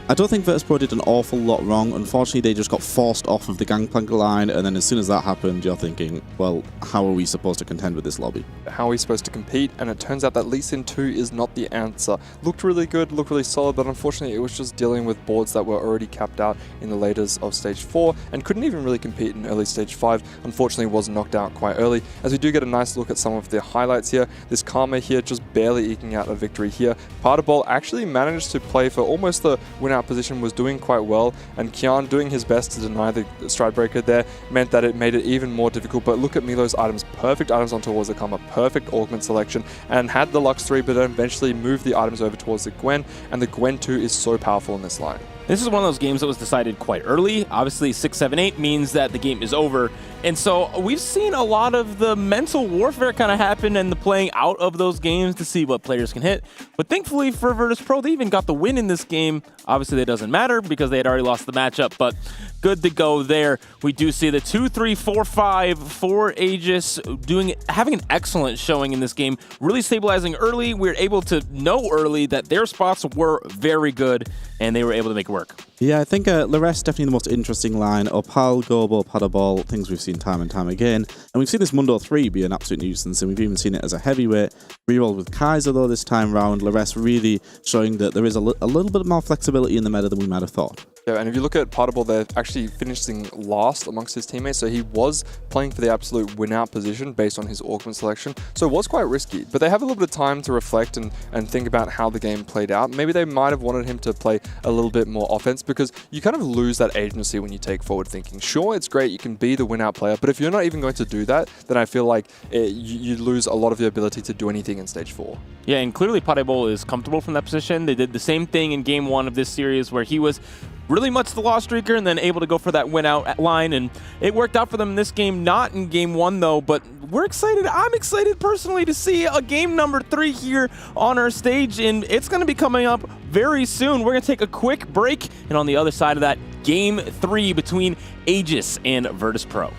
I don't think Virtus.pro did an awful lot wrong. Unfortunately, they just got forced off of the gangplank line, and then as soon as that happened, you're thinking, well, how are we supposed to contend with this lobby? How are we supposed to compete? And it turns out that Lee Sin 2 is not the answer. Looked really good, looked really solid, but unfortunately it was just dealing with boards that were already capped out in the laters of Stage 4 and couldn't even really compete in early Stage 5. Unfortunately was knocked out quite early. As we do get a nice look at some of the highlights here, this Karma here just barely eking out a victory here. Partibol actually managed to play for almost the win-out position, was doing quite well, and Kian doing his best to deny the stride breaker there meant that it made it even more difficult. But look at Milo's items, perfect items on towards the Karma, perfect augment selection, and had the Lux 3, but then eventually moved the items over towards the Gwen, and the Gwen 2 is so powerful in this line. This is one of those games that was decided quite early. Obviously, 6-7-8 means that the game is over. And so we've seen a lot of the mental warfare kind of happen and the playing out of those games to see what players can hit. But thankfully for Virtus.pro, they even got the win in this game. Obviously, that doesn't matter because they had already lost the matchup, but good to go there. We do see the 2-3-4-5 for Aegis having an excellent showing in this game, really stabilizing early. We were able to know early that their spots were very good, and they were able to make it work. Yeah, I think Lares definitely the most interesting line. Opal, Gobo, Partibol, things we've seen time and time again. And we've seen this Mundo 3 be an absolute nuisance, and we've even seen it as a heavyweight. Rerolled with Kaiser, though, this time round. Lares really showing that there is a little bit more flexibility in the meta than we might have thought. Yeah, and if you look at Partibol, they're actually finishing last amongst his teammates, so he was playing for the absolute win-out position based on his augment selection, so it was quite risky. But they have a little bit of time to reflect and think about how the game played out. Maybe they might have wanted him to play a little bit more offense, because you kind of lose that agency when you take forward thinking. Sure, it's great, you can be the win-out player, but if you're not even going to do that, then I feel like you lose a lot of your ability to do anything in Stage 4. Yeah, and clearly Partibol is comfortable from that position. They did the same thing in Game 1 of this series where he was really much the loss streaker and then able to go for that win-out line, and it worked out for them in this game, not in Game 1 though, but we're excited. I'm excited personally to see a game number 3 here on our stage, and it's going to be coming up very soon. We're going to take a quick break, and on the other side of that, Game 3 between Aegis and Virtus.pro.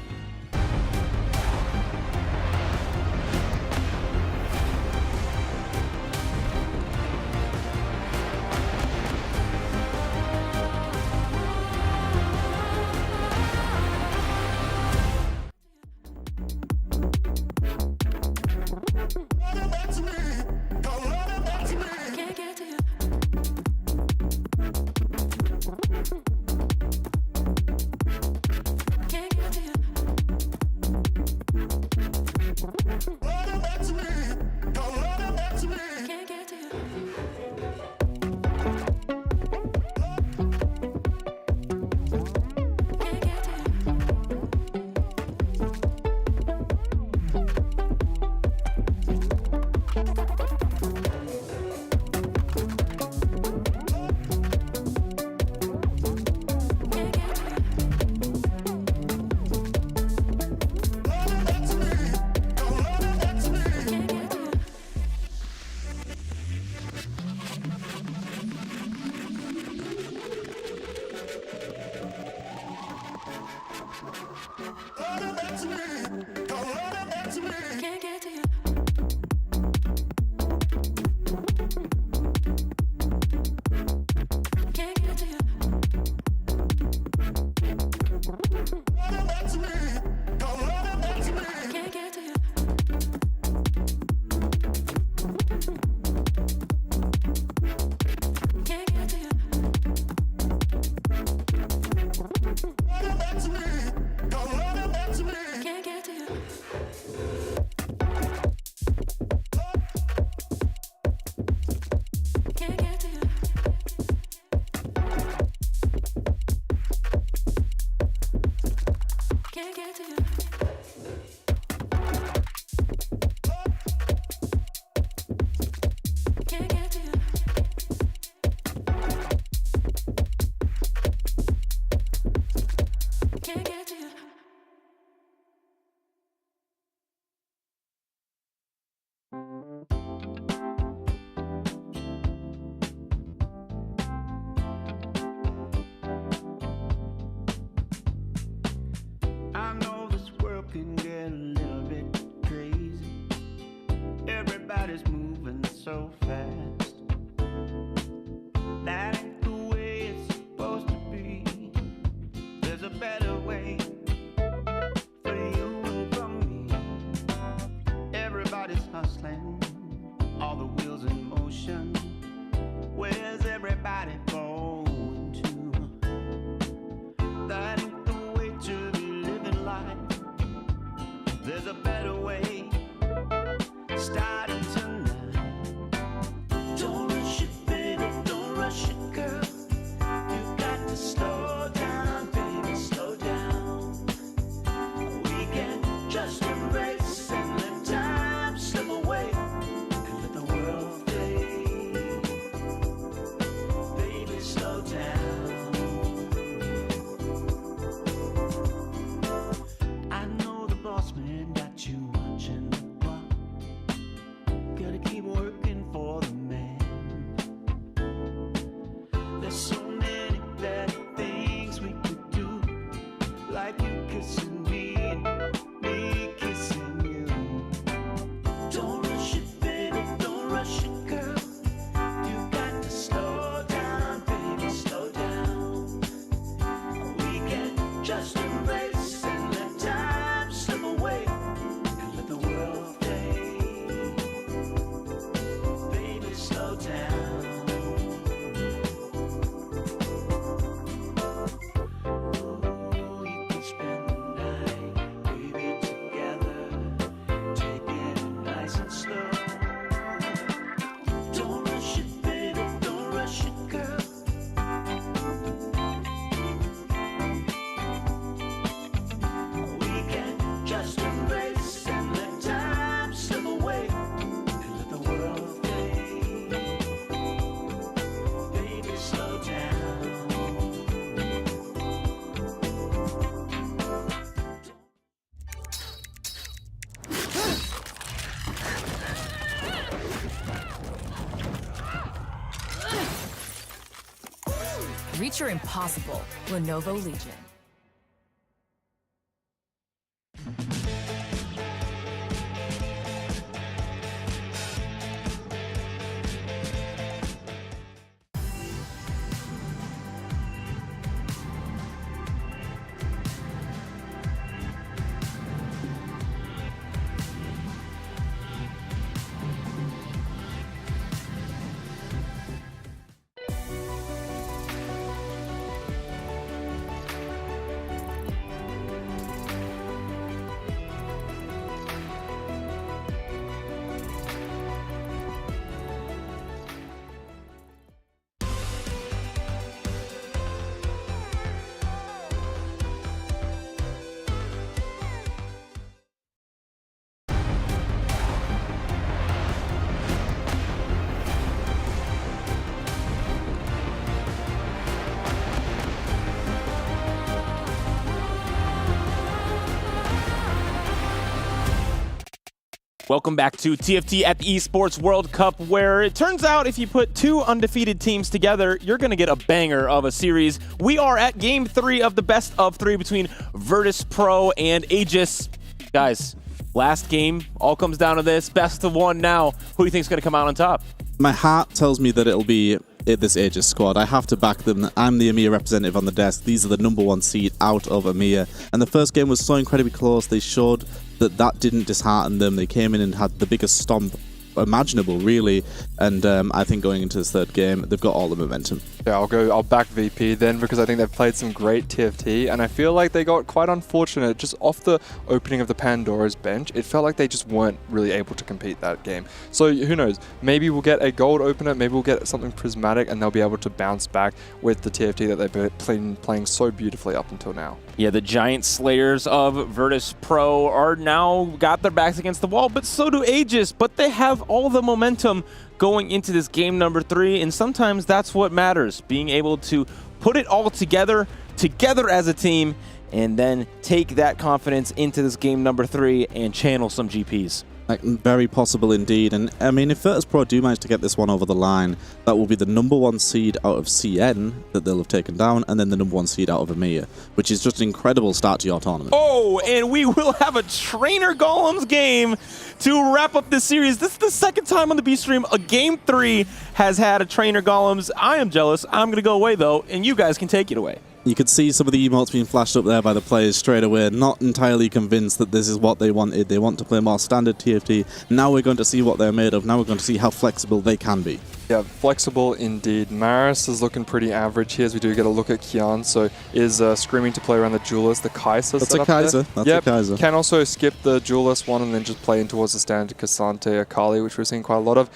get a little bit crazy. Everybody's moving so fast. That ain't the way it's supposed to be. There's a better way for you and for me. Everybody's hustling, all the wheels in motion. Where's everybody going to? That ain't the way to be living life. There's a better way starting tonight. Don't rush it, baby, don't rush it, girl. You got to slow down, baby, slow down. We can just embrace and let time slip away and let the world fade. Baby, slow down. I know the boss man got you watching the clock. Gotta keep working for the man. There's so many better things we could do, like you kissing me and me kissing you. Don't rush it, baby, don't rush it, girl. You got to slow down, baby, slow down. We can just embrace and let time slip away and let the world fade. Baby, slow down. Ooh, you can spend the night, baby, together. Take it nice and slow. Don't rush it, baby, don't rush it, girl. We can just embrace and let time slip away and let the world fade. Baby, slow down. Reach your impossible. Lenovo Legion. Welcome back to TFT at the Esports World Cup, where it turns out if you put two undefeated teams together, you're going to get a banger of a series. We are at Game 3 of the best of 3 between Virtus.pro and Aegis. Guys, last game, all comes down to this. Best of 1 now. Who do you think is going to come out on top? My heart tells me that it'll be this Aegis squad. I have to back them. I'm the EMEA representative on the desk. These are the #1 seed out of EMEA. And the first game was so incredibly close. They showed that didn't dishearten them. They came in and had the biggest stomp imaginable, really. And I think going into this third game, they've got all the momentum. Yeah, I'll back VP then, because I think they've played some great TFT, and I feel like they got quite unfortunate just off the opening of the Pandora's bench. It felt like they just weren't really able to compete that game. So who knows? Maybe we'll get a gold opener, maybe we'll get something prismatic, and they'll be able to bounce back with the TFT that they've been playing so beautifully up until now. Yeah, the giant slayers of Virtus.pro are now got their backs against the wall, but so do Aegis, but they have all the momentum going into this game number 3, and sometimes that's what matters, being able to put it all together as a team, and then take that confidence into this game number 3 and channel some GPs. Like, very possible indeed. And I mean, if Virtus.pro do manage to get this one over the line, that will be the #1 seed out of CN that they'll have taken down, and then the #1 seed out of EMEA, which is just an incredible start to your tournament. Oh, and we will have a Trainer Golems game to wrap up this series. This is the second time on the B stream a Game 3 has had a Trainer Golems. I am jealous. I'm going to go away, though, and you guys can take it away. You could see some of the emotes being flashed up there by the players straight away, not entirely convinced that this is what they wanted. They want to play more standard TFT. Now we're going to see what they're made of. Now we're going to see how flexible they can be. Yeah, flexible indeed. Maris is looking pretty average here as we do get a look at Kian. So is screaming to play around the Duelist, the Kaiser. That's a Kaiser. That's a Kaiser. Can also skip the Duelist one and then just play in towards the standard Cassante Akali, which we're seeing quite a lot of.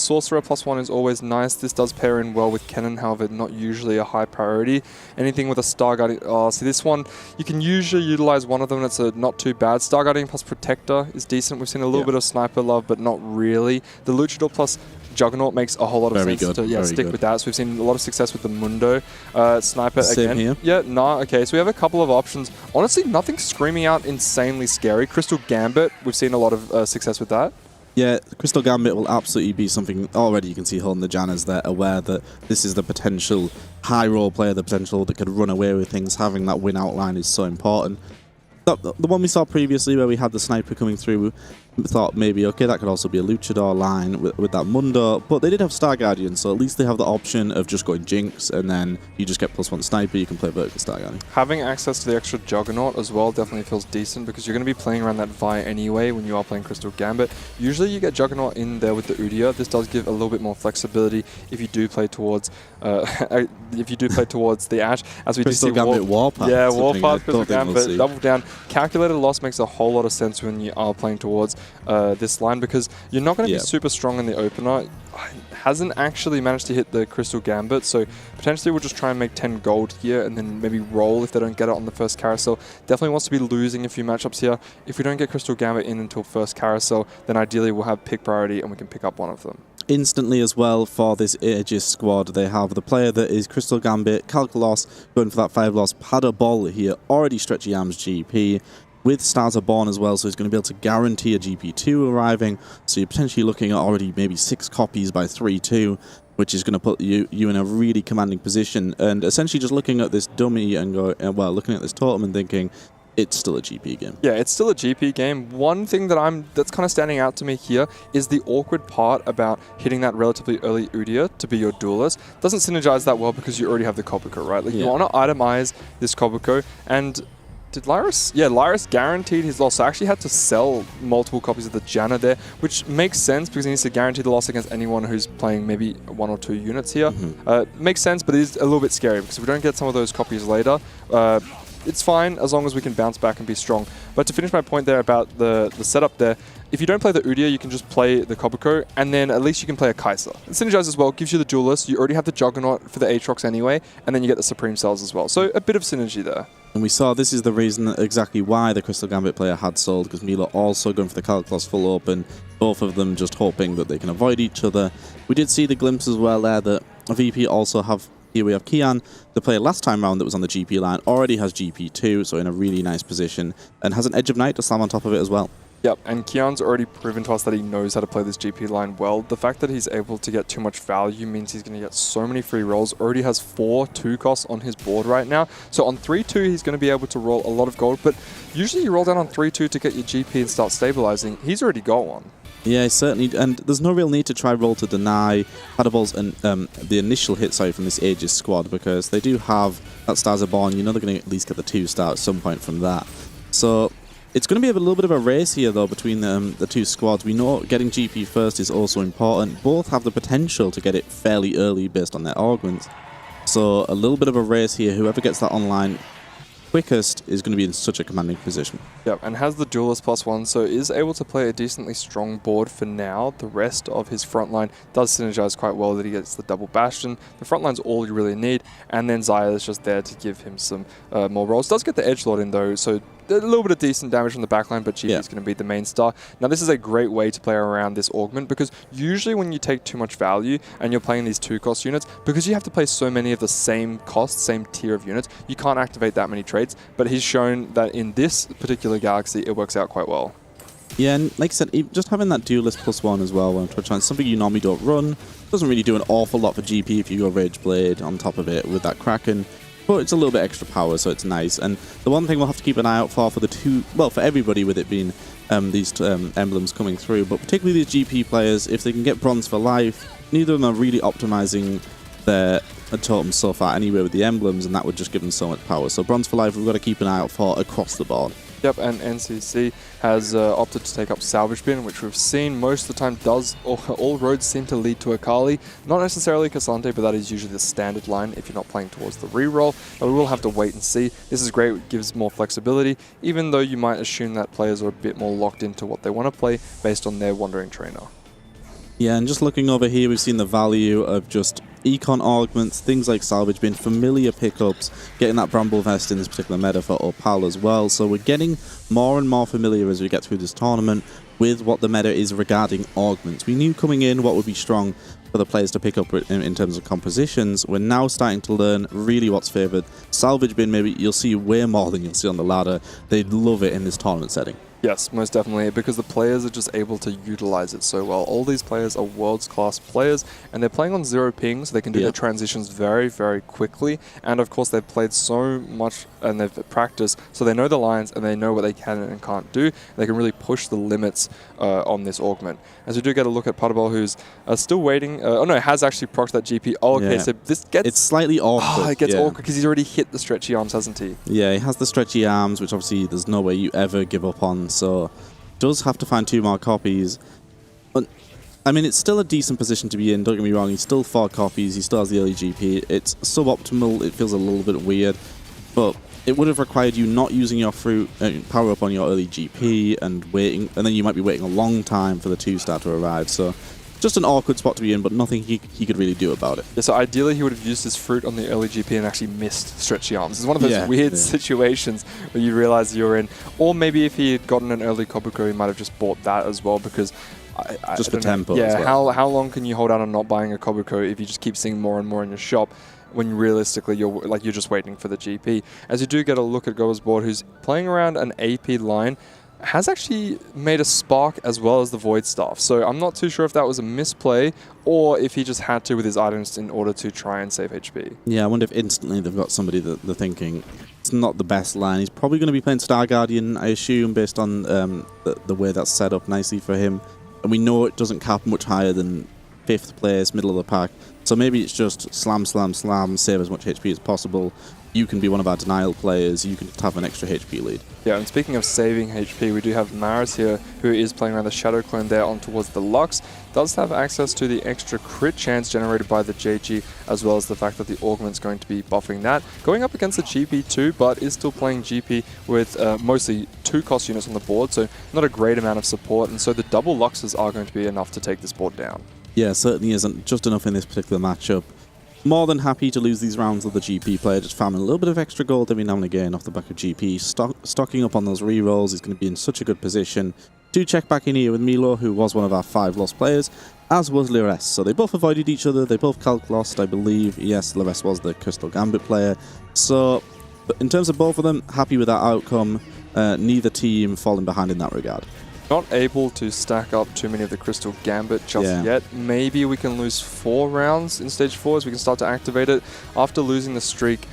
Sorcerer +1 is always nice. This does pair in well with Kennen, however, not usually a high priority. Anything with a Star Guardian. Oh, see this one, you can usually utilize one of them. It's not too bad. Star Guardian plus Protector is decent. We've seen a little bit of Sniper love, but not really. The Luchador plus Juggernaut makes a whole lot of sense to stick with that. So we've seen a lot of success with the Mundo. Sniper Same again. here. Yeah, nah, okay. So we have a couple of options. Honestly, nothing screaming out insanely scary. Crystal Gambit, we've seen a lot of success with that. Yeah, Crystal Gambit will absolutely be something. Already you can see holding the Jannas there, aware that this is the potential high role player, the potential that could run away with things. Having that win outline is so important. The one we saw previously where we had the Sniper coming through, we thought maybe, okay, that could also be a Luchador line with that Mundo, but they did have Star Guardian, so at least they have the option of just going Jinx, and then you just get +1 Sniper, you can play vertical Star Guardian. Having access to the extra Juggernaut as well definitely feels decent, because you're going to be playing around that Vi anyway when you are playing Crystal Gambit. Usually you get Juggernaut in there with the Udyr. This does give a little bit more flexibility if you do play towards the Ashe, as we Crystal do see Gambit Warpath. Yeah, Warpath, Crystal Gambit, we'll double down. Calculated loss makes a whole lot of sense when you are playing towards this line, because you're not going to be super strong in the opener. Hasn't actually managed to hit the Crystal Gambit, so potentially we'll just try and make 10 gold here and then maybe roll if they don't get it on the first carousel. Definitely wants to be losing a few matchups here. If we don't get Crystal Gambit in until first carousel, then ideally we'll have pick priority and we can pick up one of them. Instantly as well for this Aegis squad, they have the player that is Crystal Gambit, Calculos, going for that 5-loss, Paddle here, already stretchy arms GP, with Starter Born as well, so he's going to be able to guarantee a GP2 arriving, so you're potentially looking at already maybe 6 copies by 3-2, which is going to put you in a really commanding position, and essentially just looking at this dummy and looking at this totem and thinking, it's still a GP game. Yeah, it's still a GP game. One thing that's kind of standing out to me here is the awkward part about hitting that relatively early Udyr to be your duelist. Doesn't synergize that well because you already have the Kobuko, right? Like you want to itemize this Kobuko, and did Lyris? Yeah, Lyris guaranteed his loss. So I actually had to sell multiple copies of the Janna there, which makes sense because he needs to guarantee the loss against anyone who's playing maybe 1 or 2 units here. Makes sense, but it is a little bit scary because if we don't get some of those copies later, it's fine as long as we can bounce back and be strong. But to finish my point there about the setup there, if you don't play the Udyr, you can just play the Kobuko, and then at least you can play a Kaiser. It synergizes as well, gives you the Duelist, you already have the Juggernaut for the Aatrox anyway, and then you get the Supreme Cells as well. So a bit of synergy there. And we saw this is the reason exactly why the Crystal Gambit player had sold, because Mila also going for the Calculos full open, both of them just hoping that they can avoid each other. We did see the glimpse as well there that VP also have. Here we have Kian, the player last time round that was on the GP line, already has GP2, so in a really nice position, and has an Edge of Night to slam on top of it as well. Yep, and Kian's already proven to us that he knows how to play this GP line well. The fact that he's able to get too much value means he's going to get so many free rolls. Already has 4 2 costs on his board right now. So on 3-2, he's going to be able to roll a lot of gold, but usually you roll down on 3-2 to get your GP and start stabilizing. He's already got one. Yeah, certainly, and there's no real need to try roll to deny Paddleballs and the initial hit, from this Aegis squad, because they do have that Stars are Born. You know they're going to at least get the 2-star at some point from that. So it's going to be a little bit of a race here, though, between the two squads. We know getting GP first is also important. Both have the potential to get it fairly early based on their augments. So a little bit of a race here. Whoever gets that online quickest is going to be in such a commanding position. Yep, and has the Duelist +1, so is able to play a decently strong board for now. The rest of his front line does synergize quite well that he gets the double Bastion. The front line's all you really need, and then Xayah is just there to give him some more rolls. Does get the Edgelord in though, so a little bit of decent damage from the backline, but GP is going to be the main star. Now this is a great way to play around this augment, because usually when you take too much value and you're playing these 2-cost units, because you have to play so many of the same cost, same tier of units, you can't activate that many traits, but he's shown that in this particular galaxy it works out quite well. Yeah, and like I said, just having that duelist +1 as well on Twitch line, something you normally don't run. Doesn't really do an awful lot for GP if you go Rage Blade on top of it with that Kraken, but it's a little bit extra power, so it's nice. And the one thing we'll have to keep an eye out for the two, well, for everybody with it being these emblems coming through, but particularly these GP players, if they can get Bronze for Life, neither of them are really optimizing their totems so far anyway with the emblems, and that would just give them so much power. So Bronze for Life we've got to keep an eye out for across the board. Yep, and NCC has opted to take up Salvage Bin, which we've seen most of the time does, all roads seem to lead to Akali. Not necessarily Cassante, but that is usually the standard line if you're not playing towards the reroll. But we will have to wait and see. This is great, it gives more flexibility, even though you might assume that players are a bit more locked into what they want to play based on their Wandering Trainer. Yeah, and just looking over here, we've seen the value of just econ augments, things like Salvage Bin, familiar pickups, getting that Bramble Vest in this particular meta for Opal as well. So we're getting more and more familiar as we get through this tournament with what the meta is regarding augments. We knew coming in what would be strong for the players to pick up in terms of compositions. We're now starting to learn really what's favoured. Salvage Bin, maybe you'll see way more than you'll see on the ladder. They'd love it in this tournament setting. Yes, most definitely, because the players are just able to utilize it so well. All these players are world-class players, and they're playing on 0 ping, so they can do their transitions very, very quickly. And of course, they've played so much and they've practiced, so they know the lines and they know what they can and can't do. They can really push the limits on this augment. As we do get a look at Putterball, who's still waiting. Oh no, has actually procced that GP. Oh, okay, so this gets... It's slightly awkward. Oh, it gets awkward because he's already hit the stretchy arms, hasn't he? Yeah, he has the stretchy arms, which obviously there's no way you ever give up on. So does have to find 2 more copies. But I mean, it's still a decent position to be in, don't get me wrong. He's still 4 copies, he still has the early GP. It's suboptimal, it feels a little bit weird, but it would have required you not using your fruit power up on your early GP and waiting, and then you might be waiting a long time for the 2-star to arrive. So just an awkward spot to be in, but nothing he could really do about it. Yeah, so ideally he would have used his fruit on the early GP and actually missed stretchy arms. It's one of those weird situations where you realize you're in. Or maybe if he had gotten an early Kobuko, he might have just bought that as well, because just for tempo. Yeah, as well. how long can you hold out on not buying a Kobuko if you just keep seeing more and more in your shop, when realistically you're just waiting for the GP? As you do get a look at Goa's board, who's playing around an AP line, has actually made a Spark as well as the Void Staff. So I'm not too sure if that was a misplay or if he just had to with his items in order to try and save HP. Yeah, I wonder if instantly they've got somebody that they're thinking it's not the best line. He's probably going to be playing Star Guardian, I assume, based on the way that's set up nicely for him. And we know it doesn't cap much higher than 5th place, middle of the pack. So maybe it's just slam, slam, slam, save as much HP as possible. You can be one of our denial players, you can have an extra HP lead. Yeah, and speaking of saving HP, we do have Maris here, who is playing around the Shadow Clone there on towards the Lux. Does have access to the extra crit chance generated by the JG, as well as the fact that the Augment's going to be buffing that. Going up against the GP too, but is still playing GP with mostly 2 cost units on the board, so not a great amount of support, and so the double Luxes are going to be enough to take this board down. Yeah, certainly isn't just enough in this particular matchup. More than happy to lose these rounds with the GP player, just farming a little bit of extra gold every now and again off the back of GP. Stocking up on those rerolls, he's going to be in such a good position. Do check back in here with Milo, who was one of our 5 lost players, as was Lires. So they both avoided each other, they both calc lost, I believe. Yes, Lires was the Crystal Gambit player. So in terms of both of them, happy with that outcome. Neither team falling behind in that regard. Not able to stack up too many of the Crystal Gambit just yet. Maybe we can lose 4 rounds in stage 4 as we can start to activate it. After losing the streak,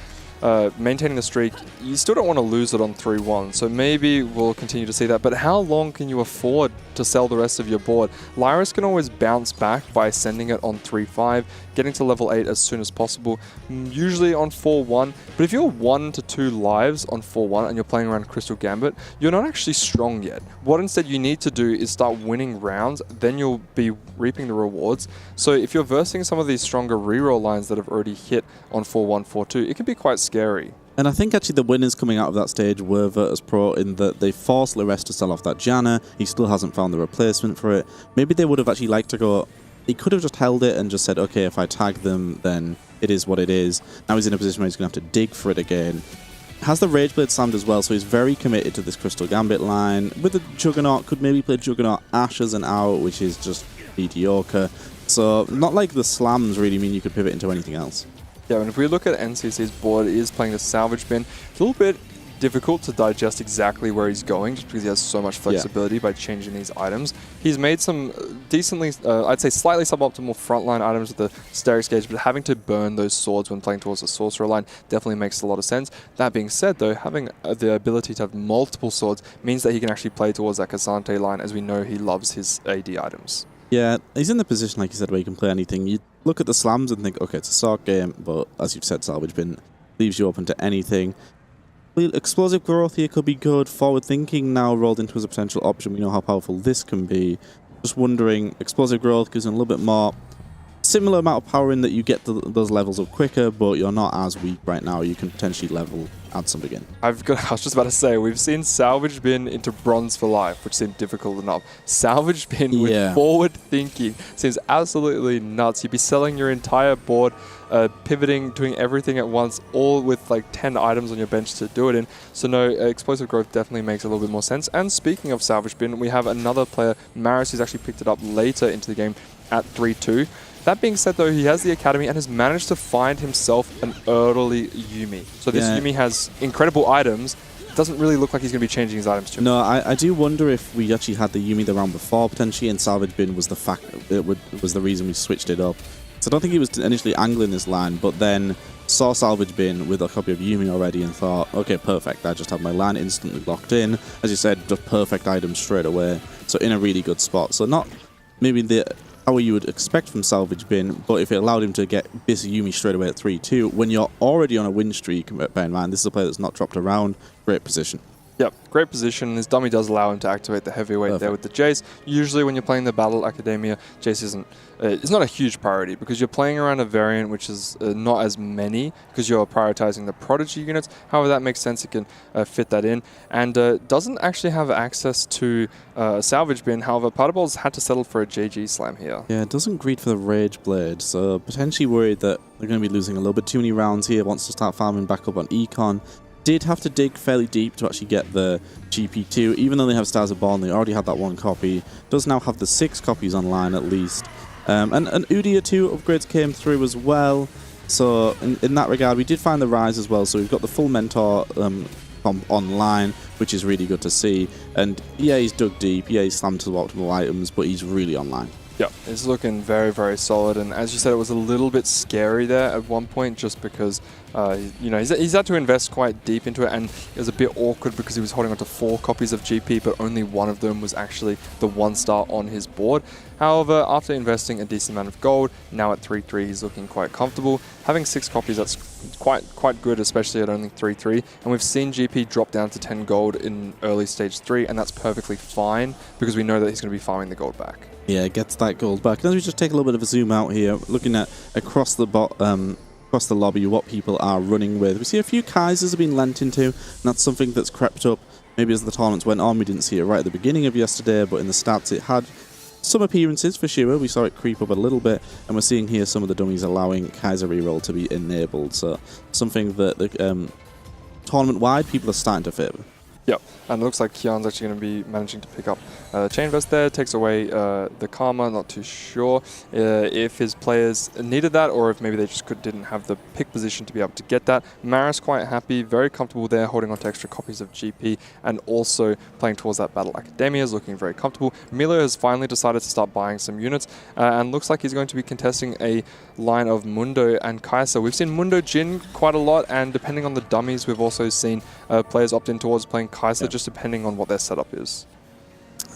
maintaining the streak, you still don't want to lose it on 3-1. So maybe we'll continue to see that. But how long can you afford to sell the rest of your board? Lyris can always bounce back by sending it on 3-5, getting to level 8 as soon as possible, usually on 4-1. But if you're 1 to 2 lives on 4-1 and you're playing around Crystal Gambit, you're not actually strong yet. What instead you need to do is start winning rounds, then you'll be reaping the rewards. So if you're versing some of these stronger reroll lines that have already hit on 4-1, 4-2, it can be quite scary. And I think actually the winners coming out of that stage were Virtus.pro in that they forced Lires to sell off that Janna. He still hasn't found the replacement for it. Maybe they would have actually liked to go... He could have just held it and just said, okay, if I tag them, then it is what it is. Now he's in a position where he's going to have to dig for it again. Has the Rage Blade slammed as well, so he's very committed to this Crystal Gambit line. With the Juggernaut, could maybe play Juggernaut Ash as an out, which is just mediocre. So not like the slams really mean you could pivot into anything else. Yeah, and if we look at NCC's board, it is playing the Salvage Bin. It's a little bit difficult to digest exactly where he's going just because he has so much flexibility by changing these items. He's made some decently, I'd say slightly suboptimal frontline items with the Sterix Gauge, but having to burn those swords when playing towards the Sorcerer line definitely makes a lot of sense. That being said though, having the ability to have multiple swords means that he can actually play towards that Cassante line, as we know he loves his AD items. Yeah, he's in the position, like you said, where he can play anything. You look at the slams and think, okay, it's a SOC game, but as you've said, Salvage Bin leaves you open to anything. Explosive growth here could be good. Forward thinking now rolled into as a potential option. We know how powerful this can be. Just wondering, explosive growth gives him a little bit more. Similar amount of power in that you get those levels up quicker, but you're not as weak right now. You can potentially add something in. I was just about to say, we've seen Salvage Bin into Bronze for Life, which seemed difficult enough. Salvage Bin with forward thinking seems absolutely nuts. You'd be selling your entire board, pivoting, doing everything at once, all with like 10 items on your bench to do it in. So no, explosive growth definitely makes a little bit more sense. And speaking of Salvage Bin, we have another player, Maris, who's actually picked it up later into the game at 3-2. That being said though, he has the Academy and has managed to find himself an early Yuumi. So this Yuumi has incredible items. Doesn't really look like he's going to be changing his items too much. No, I do wonder if we actually had the Yuumi the round before potentially, and Salvage Bin was the reason we switched it up. So I don't think he was initially angling this line, but then saw Salvage Bin with a copy of Yuumi already and thought, okay, perfect. I just have my line instantly locked in. As you said, the perfect items straight away. So in a really good spot. So not maybe the power you would expect from Salvage Bin, but if it allowed him to get this Yuumi straight away at 3-2, when you're already on a win streak, bear in mind, this is a player that's not dropped around, great position. Yep, great position. His dummy does allow him to activate the heavyweight there with the Jace. Usually when you're playing the Battle Academia, Jace isn't, it's not a huge priority because you're playing around a variant which is not as many because you're prioritizing the Prodigy units. However, that makes sense. It can fit that in. And doesn't actually have access to Salvage Bin. However, Partable's had to settle for a JG Slam here. Yeah, it doesn't greet for the Rage Blade, so potentially worried that they're going to be losing a little bit too many rounds here. Wants to start farming back up on Econ. Did have to dig fairly deep to actually get the GP2, even though they have Stars of Born, they already had that one copy. Does now have the 6 copies online at least. And Udia 2 upgrades came through as well. So in that regard, we did find the Rise as well. So we've got the full Mentor online, which is really good to see. And yeah, he's dug deep. Yeah, he's slammed to the optimal items, but he's really online. Yeah, it's looking very, very solid. And as you said, it was a little bit scary there at one point just because, you know, he's had to invest quite deep into it. And it was a bit awkward because he was holding on to 4 copies of GP, but only one of them was actually the 1-star on his board. However, after investing a decent amount of gold, now at 3-3, he's looking quite comfortable. Having 6 copies, that's quite good, especially at only 3-3. And we've seen GP drop down to 10 gold in early stage 3, and that's perfectly fine because we know that he's going to be farming the gold back. Yeah, gets that gold back. Then we just take a little bit of a zoom out here, looking at across the lobby what people are running with. We see a few Kaisers have been lent into, and that's something that's crept up. Maybe as the tournaments went on, we didn't see it right at the beginning of yesterday, but in the stats it had some appearances for sure. We saw it creep up a little bit, and we're seeing here some of the dummies allowing Kaiser reroll to be enabled. So something that the tournament-wide people are starting to favour. Yep, and it looks like Kian's actually going to be managing to pick up Chain Vest there, takes away the Karma. Not too sure if his players needed that or if maybe they just didn't have the pick position to be able to get that. Maris quite happy, very comfortable there, holding on to extra copies of GP and also playing towards that Battle Academia is looking very comfortable. Milo has finally decided to start buying some units and looks like he's going to be contesting a line of Mundo and Kaiser. We've seen Mundo Jin quite a lot, and depending on the dummies, we've also seen players opt in towards playing Kaiser, just depending on what their setup is.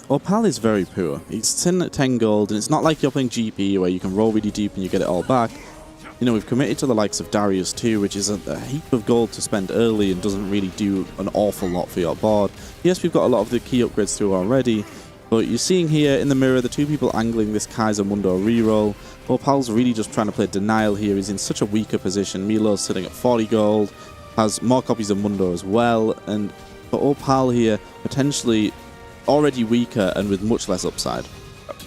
Opal is very poor. He's sitting at 10 gold, and it's not like you're playing GP where you can roll really deep and you get it all back. You know, we've committed to the likes of Darius too, which is a heap of gold to spend early and doesn't really do an awful lot for your board. Yes, we've got a lot of the key upgrades through already, but you're seeing here in the mirror the 2 people angling this Kaiser Mundo reroll. Opal's really just trying to play denial here. He's in such a weaker position. Milo's sitting at 40 gold, has more copies of Mundo as well, and but Opal here potentially already weaker and with much less upside.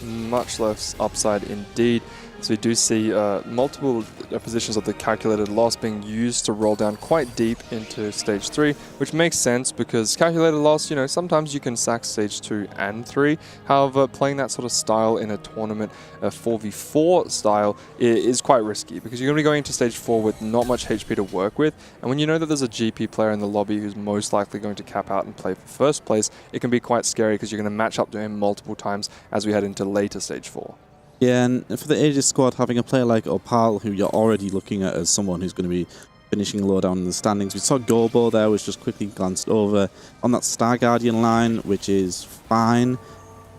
Much less upside indeed. So we do see multiple positions of the calculated loss being used to roll down quite deep into stage 3, which makes sense because calculated loss, you know, sometimes you can sack stage 2 and 3. However, playing that sort of style in a tournament, a 4v4 style, is quite risky because you're going to be going into stage 4 with not much HP to work with. And when you know that there's a GP player in the lobby who's most likely going to cap out and play for first place, it can be quite scary because you're going to match up to him multiple times as we head into later stage 4. Yeah, and for the Aegis squad, having a player like Opal, who you're already looking at as someone who's going to be finishing low down in the standings. We saw Waybo there, which just quickly glanced over on that Star Guardian line, which is fine.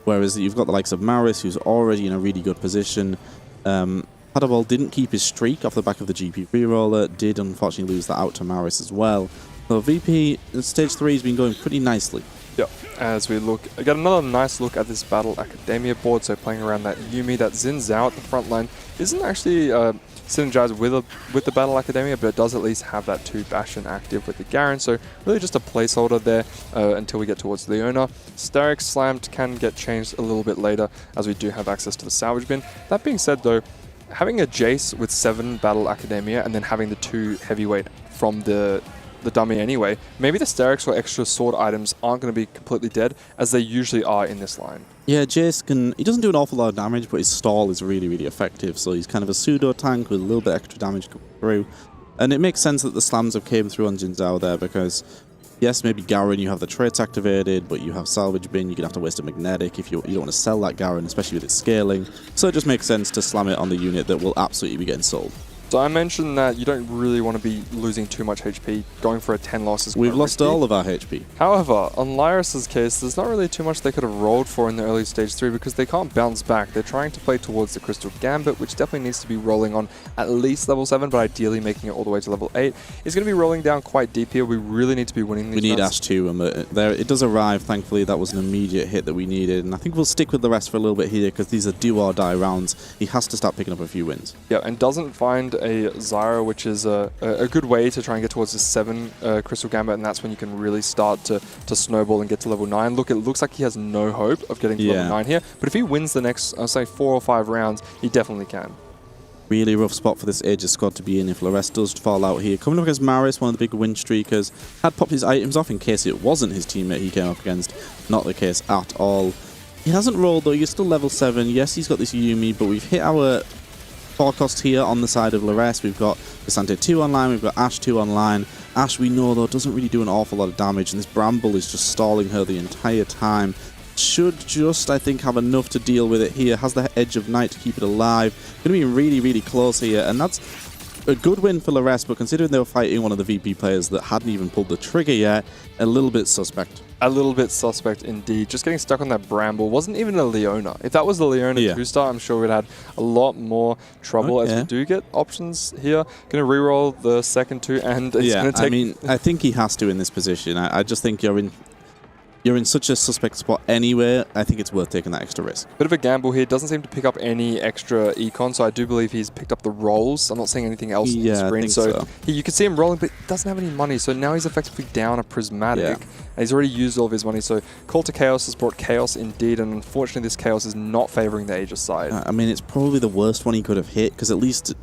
Whereas you've got the likes of Maris, who's already in a really good position. Paddleball didn't keep his streak off the back of the GP reroller, did unfortunately lose that out to Maris as well. So VP, stage 3 has been going pretty nicely. Yep, as we get another nice look at this Battle Academia board, so playing around that Yuumi, that Xin Zhao at the front line isn't actually synergized with the Battle Academia, but it does at least have that 2 Bastion active with the Garen, so really just a placeholder there until we get towards Leona. Starix Slammed can get changed a little bit later as we do have access to the salvage bin. That being said though, having a Jace with 7 Battle Academia and then having the 2 heavyweight from the dummy anyway, maybe the Starix or extra sword items aren't going to be completely dead as they usually are in this line. Yeah, Jace he doesn't do an awful lot of damage, but his stall is really, really effective. So he's kind of a pseudo tank with a little bit extra damage coming through. And it makes sense that the slams have came through on Xin Zhao there because, yes, maybe Garen, you have the traits activated, but you have salvage bin, you're going to have to waste a magnetic if you don't want to sell that Garen, especially with its scaling. So it just makes sense to slam it on the unit that will absolutely be getting sold. So I mentioned that you don't really want to be losing too much HP. Going for a 10 loss is We've lost risky. all of our HP. However, on Lyris's case, there's not really too much they could have rolled for in the early stage 3 because they can't bounce back. They're trying to play towards the Crystal Gambit, which definitely needs to be rolling on at least level 7, but ideally making it all the way to level 8. It's going to be rolling down quite deep here. We really need to be winning these We need rounds. Ash 2, and there it does arrive, thankfully. That was an immediate hit that we needed, and I think we'll stick with the rest for a little bit here because these are do-or-die rounds. He has to start picking up a few wins. Yeah, and doesn't find a Zyra, which is a good way to try and get towards the 7 Crystal Gambit, and that's when you can really start to snowball and get to level 9. Look, it looks like he has no hope of getting to level 9 here, but if he wins the next, say, 4 or 5 rounds, he definitely can. Really rough spot for this Aegis squad to be in if Lores does fall out here. Coming up against Maris, one of the big win streakers, had popped his items off in case it wasn't his teammate he came up against. Not the case at all. He hasn't rolled though, he's still level 7. Yes, he's got this Yuumi, but we've hit our forecast here on the side of Lores. We've got Cassandra 2 online, we've got Ashe 2 online. Ashe, we know though, doesn't really do an awful lot of damage, and this Bramble is just stalling her the entire time. Should just, I think, have enough to deal with it here. Has the Edge of Night to keep it alive. Going to be really, really close here, and that's a good win for Lores, but considering they were fighting one of the VP players that hadn't even pulled the trigger yet, a little bit suspect. A little bit suspect indeed. Just getting stuck on that Bramble. Wasn't even a Leona. If that was the Leona 2-star, I'm sure we'd had a lot more trouble as we do get options here. Going to reroll the second 2, and it's going to take... I mean, I think he has to in this position. I just think you're in such a suspect spot anyway. I think it's worth taking that extra risk. Bit of a gamble here. Doesn't seem to pick up any extra econ, so I do believe he's picked up the rolls. I'm not seeing anything else on the screen. I think so. You can see him rolling, but doesn't have any money, so now he's effectively down a prismatic. And he's already used all of his money, so Call to Chaos has brought chaos indeed, and unfortunately this chaos is not favoring the Aegis side. I mean, it's probably the worst one he could have hit, because at least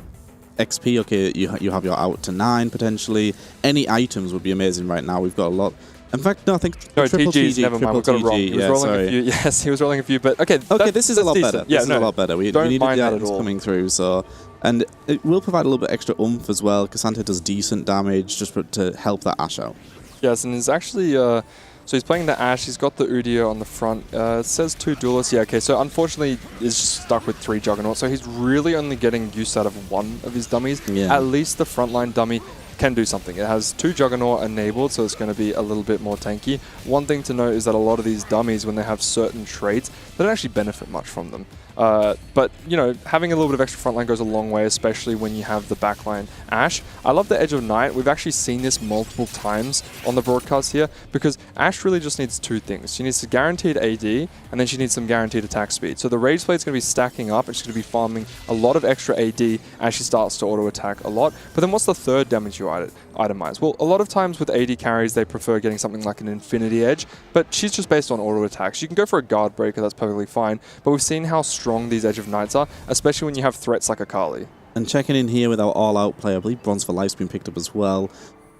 XP, okay, you have your out to 9 potentially. Any items would be amazing right now. We've got a lot. In fact, no, I think triple TGs, TG, never mind, we've got it wrong. He was rolling a few. Yes, he was rolling a few, but okay. Okay, this is a lot better. Yeah, this is a lot better. We needed the items coming through, so... And it will provide a little bit extra oomph as well. Cassandra does decent damage just to help that Ashe out. Yes, and he's actually... so he's playing the Ashe, he's got the Udyr on the front. It says 2 duelists. Yeah, okay, so unfortunately he's just stuck with 3 Juggernauts, so he's really only getting use out of 1 of his dummies. Yeah. At least the frontline dummy can do something. It has 2 Juggernaut enabled, so it's going to be a little bit more tanky. One thing to note is that a lot of these dummies, when they have certain traits, they don't actually benefit much from them. But, you know, having a little bit of extra frontline goes a long way, especially when you have the backline Ashe. I love the Edge of Night. We've actually seen this multiple times on the broadcast here, because Ashe really just needs 2 things. She needs a guaranteed AD, and then she needs some guaranteed attack speed. So the Rage Blade's going to be stacking up, and she's going to be farming a lot of extra AD as she starts to auto-attack a lot. But then what's the third damage to itemize? Well, a lot of times with AD carries, they prefer getting something like an Infinity Edge, but she's just based on auto attacks. You can go for a Guard Breaker, that's perfectly fine, but we've seen how strong these Edge of Knights are, especially when you have threats like Akali. And checking in here with our all-out play, I believe Bronze for Life's been picked up as well.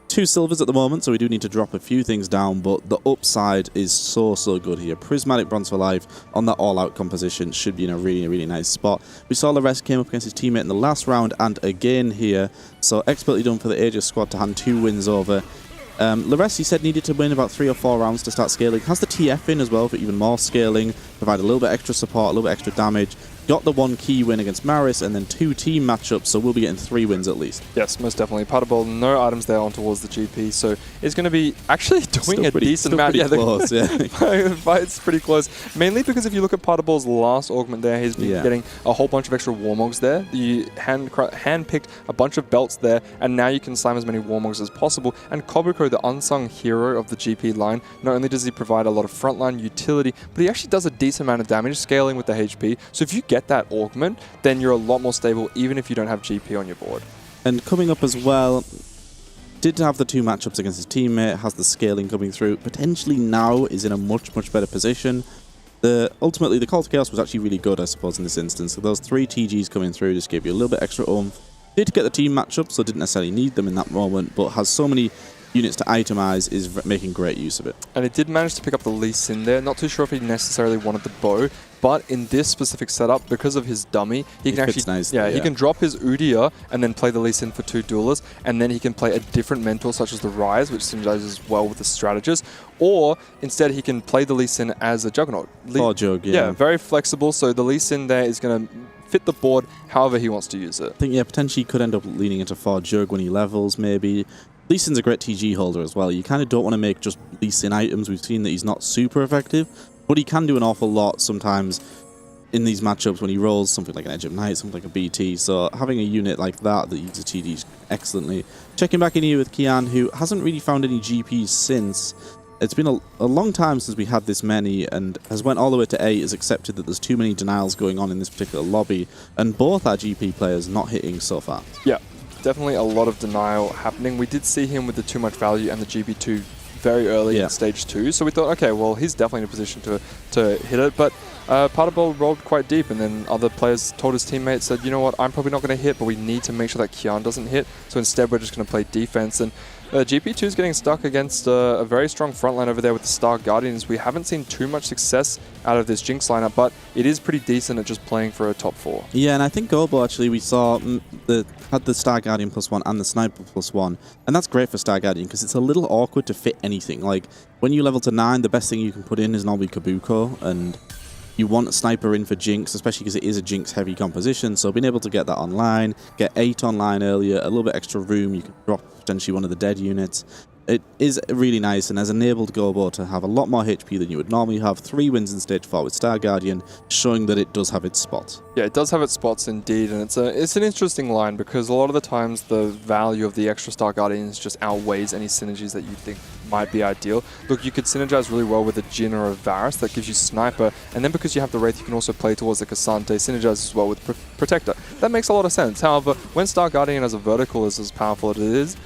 2 silvers at the moment, so we do need to drop a few things down, but the upside is so good here. Prismatic Bronze for Life on that all-out composition should be in a really nice spot. We saw Laress came up against his teammate in the last round, and again here, so expertly done for the Aegis squad to hand 2 wins over. Laress, he said, needed to win about 3 or 4 rounds to start scaling. Has the TF in as well for even more scaling, provide a little bit extra support, a little bit extra damage. Got the 1 key win against Maris, and then 2 team matchups, so we'll be getting 3 wins at least. Yes, most definitely. Patabol, no items there on towards the GP, so it's going to be actually doing a decent amount. Yeah, close, yeah. The fight's pretty close. Mainly because if you look at Patabol's last augment there, he's been getting a whole bunch of extra Warmogs there. You hand-picked a bunch of belts there, and now you can slam as many Warmogs as possible. And Kobuko, the unsung hero of the GP line, not only does he provide a lot of frontline utility, but he actually does a decent amount of damage scaling with the HP. So if you get that augment, then you're a lot more stable even if you don't have GP on your board. And coming up as well, did have the 2 matchups against his teammate, has the scaling coming through, potentially now is in a much better position. Ultimately, the Call to Chaos was actually really good, I suppose, in this instance. So those 3 TGs coming through just gave you a little bit extra oomph. Did get the team matchup, so didn't necessarily need them in that moment, but has so many units to itemize, is making great use of it. And it did manage to pick up the Lee Sin there. Not too sure if he necessarily wanted the bow, but in this specific setup, because of his dummy, he can actually he can drop his Udyr and then play the Lee Sin for 2 duelists, and then he can play a different mentor such as the Rise, which synergizes well with the strategist, or instead he can play the Lee Sin as a Juggernaut. Jug, yeah, very flexible, so the Lee Sin there is going to fit the board however he wants to use it. I think, potentially could end up leaning into 4 Jug when he levels, maybe. Lee Sin's a great TG holder as well. You kind of don't want to make just Lee Sin items. We've seen that he's not super effective, but he can do an awful lot sometimes in these matchups when he rolls something like an Edge of Night, something like a BT. So having a unit like that uses TDs excellently. Checking back in here with Kian, who hasn't really found any GPs since. It's been a long time since we had this many, and has went all the way to 8, has accepted that there's too many denials going on in this particular lobby, and both our GP players not hitting so far. Yeah. Definitely a lot of denial happening. We did see him with the too much value and the GB2 very early in stage 2, so we thought, okay, well, he's definitely in a position to hit it, but Patabol rolled quite deep, and then other players told his teammates, said, you know what, I'm probably not going to hit, but we need to make sure that Kian doesn't hit, so instead we're just going to play defense, and GP2 is getting stuck against a very strong frontline over there with the Star Guardians. We haven't seen too much success out of this Jinx lineup, but it is pretty decent at just playing for a top 4. Yeah, and I think Waybo actually we saw had the Star Guardian +1 and the Sniper +1, and that's great for Star Guardian because it's a little awkward to fit anything. Like when you level to 9, the best thing you can put in is normally Kabuko, and you want a Sniper in for Jinx, especially because it is a Jinx-heavy composition, so being able to get that online, get 8 online earlier, a little bit extra room, you can drop potentially one of the dead units. It is really nice and has enabled Waybo to have a lot more HP than you would normally have. 3 wins in stage 4 with Star Guardian, showing that it does have its spots. Yeah, it does have its spots indeed, and it's an interesting line because a lot of the times the value of the extra Star Guardians just outweighs any synergies that you think might be ideal. Look, you could synergize really well with a Jhin or a Varus that gives you Sniper, and then because you have the Wraith, you can also play towards the Cassante, synergize as well with Protector. That makes a lot of sense. However, when Star Guardian as a vertical is as powerful as it is,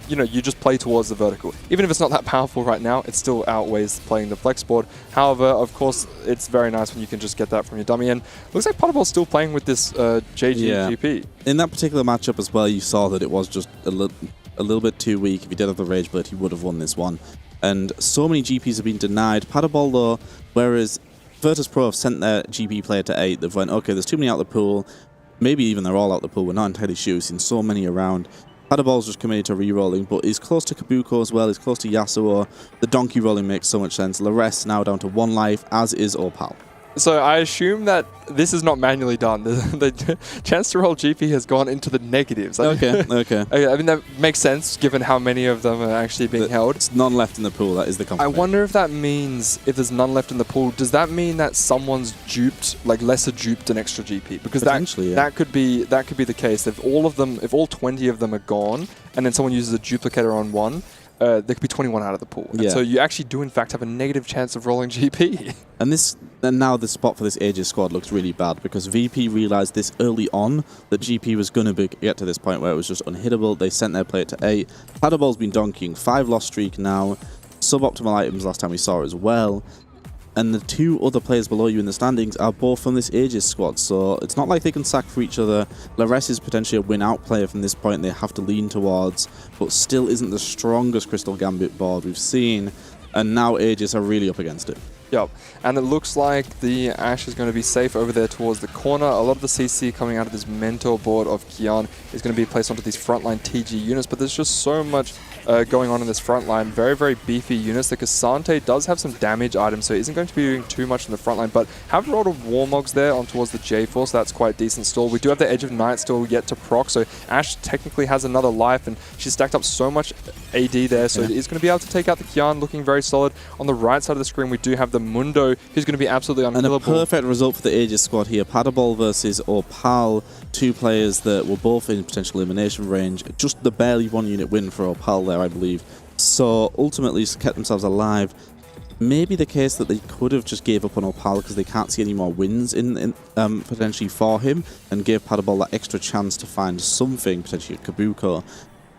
you just play towards the vertical. Even if it's not that powerful right now, it still outweighs playing the flex board. However, of course, it's very nice when you can just get that from your dummy. And looks like Patabol's still playing with this GP. In that particular matchup as well, you saw that it was just a little bit too weak. If he did have the Rage Blade, he would have won this one. And so many GPs have been denied. Patabol, though, whereas Virtus.pro have sent their GP player to 8, they've went, okay, there's too many out the pool. Maybe even they're all out the pool. We're not entirely sure. We've seen so many around. Patabol's just committed to re-rolling, but he's close to Kabuko as well, he's close to Yasuo. The donkey rolling makes so much sense. Laress now down to 1 life, as is Opal. So I assume that this is not manually done. The chance to roll GP has gone into the negatives. Okay. I mean, that makes sense given how many of them are actually being held. There's none left in the pool, that is the confirmation. I wonder if that means, if there's none left in the pool, does that mean that someone's duped, like lesser duped an extra GP? Because that could be the case. If all 20 of them are gone, and then someone uses a duplicator on one, there could be 21 out of the pool. And so you actually do, in fact, have a negative chance of rolling GP. And now the spot for this Aegis squad looks really bad because VP realized this early on that GP was going to get to this point where it was just unhittable. They sent their player to 8. Paddleball's been donkeying 5-loss streak now. Suboptimal items last time we saw as well. And the 2 other players below you in the standings are both from this Aegis squad, so it's not like they can sack for each other. Lares is potentially a win-out player from this point they have to lean towards, but still isn't the strongest Crystal Gambit board we've seen, and now Aegis are really up against it. Yep, and it looks like the Ashe is going to be safe over there towards the corner. A lot of the CC coming out of this mentor board of Kian is going to be placed onto these frontline TG units, but there's just so much going on in this front line. Very, very beefy units. The Cassante does have some damage items, so it isn't going to be doing too much in the front line, but have a lot of Warmogs there on towards the J-Force. That's quite decent still. We do have the Edge of Night still yet to proc, so Ashe technically has another life, and she's stacked up so much AD there, so it is going to be able to take out the Kian, looking very solid. On the right side of the screen, we do have the Mundo, who's going to be absolutely unkillable. And a perfect result for the Aegis squad here. Paddleball versus Opal, 2 players that were both in potential elimination range. Just the barely 1-unit win for Opal there, I believe. So ultimately kept themselves alive. Maybe the case that they could have just gave up on Opal because they can't see any more wins in potentially for him, and gave Paddleball that extra chance to find something, potentially a Kabuko.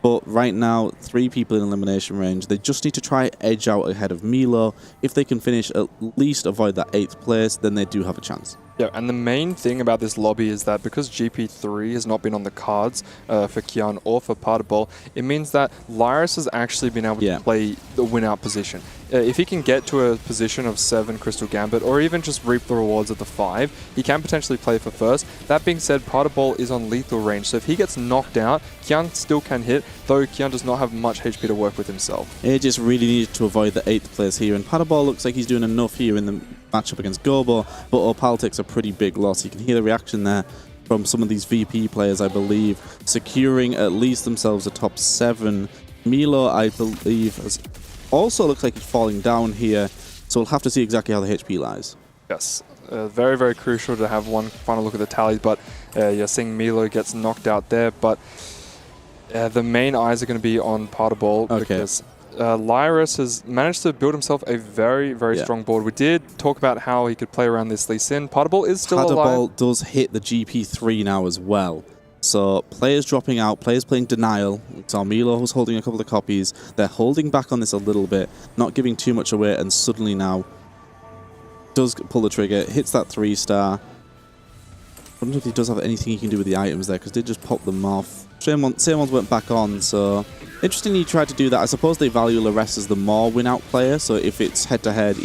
But right now, 3 people in elimination range. They just need to try edge out ahead of Milo. If they can finish, at least avoid that 8th place, then they do have a chance. Yeah, and the main thing about this lobby is that because GP3 has not been on the cards for Kian or for Paddleball, it means that Lyris has actually been able to play the win-out position. If he can get to a position of 7 Crystal Gambit, or even just reap the rewards of the 5, he can potentially play for first. That being said, Paddleball is on lethal range, so if he gets knocked out, Kian still can hit, though Kian does not have much HP to work with himself. Aegis really needed to avoid the 8th place here, and Paddleball looks like he's doing enough here in the matchup against Gobo, but Opal takes a pretty big loss. You can hear the reaction there from some of these VP players, I believe, securing at least themselves a top 7. Milo, I believe, has also looks like he's falling down here, so we'll have to see exactly how the HP lies. Yes, very, very crucial to have one final look at the tallies, but you're seeing Milo gets knocked out there, but the main eyes are going to be on Paddleball because Lyris has managed to build himself a very, very strong board. We did talk about how he could play around this Lee Sin. Paddleball is still alive. Paddleball does hit the GP3 now as well. So players dropping out, players playing Denial. So Milo who's holding a couple of copies. They're holding back on this a little bit, not giving too much away, and suddenly now does pull the trigger, hits that 3-star. I wonder if he does have anything he can do with the items there, because they just pop them off. Same ones went back on, so interesting he tried to do that. I suppose they value Lares as the more win-out player, so if it's head-to-head,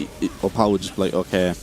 Opal would just be like, okay,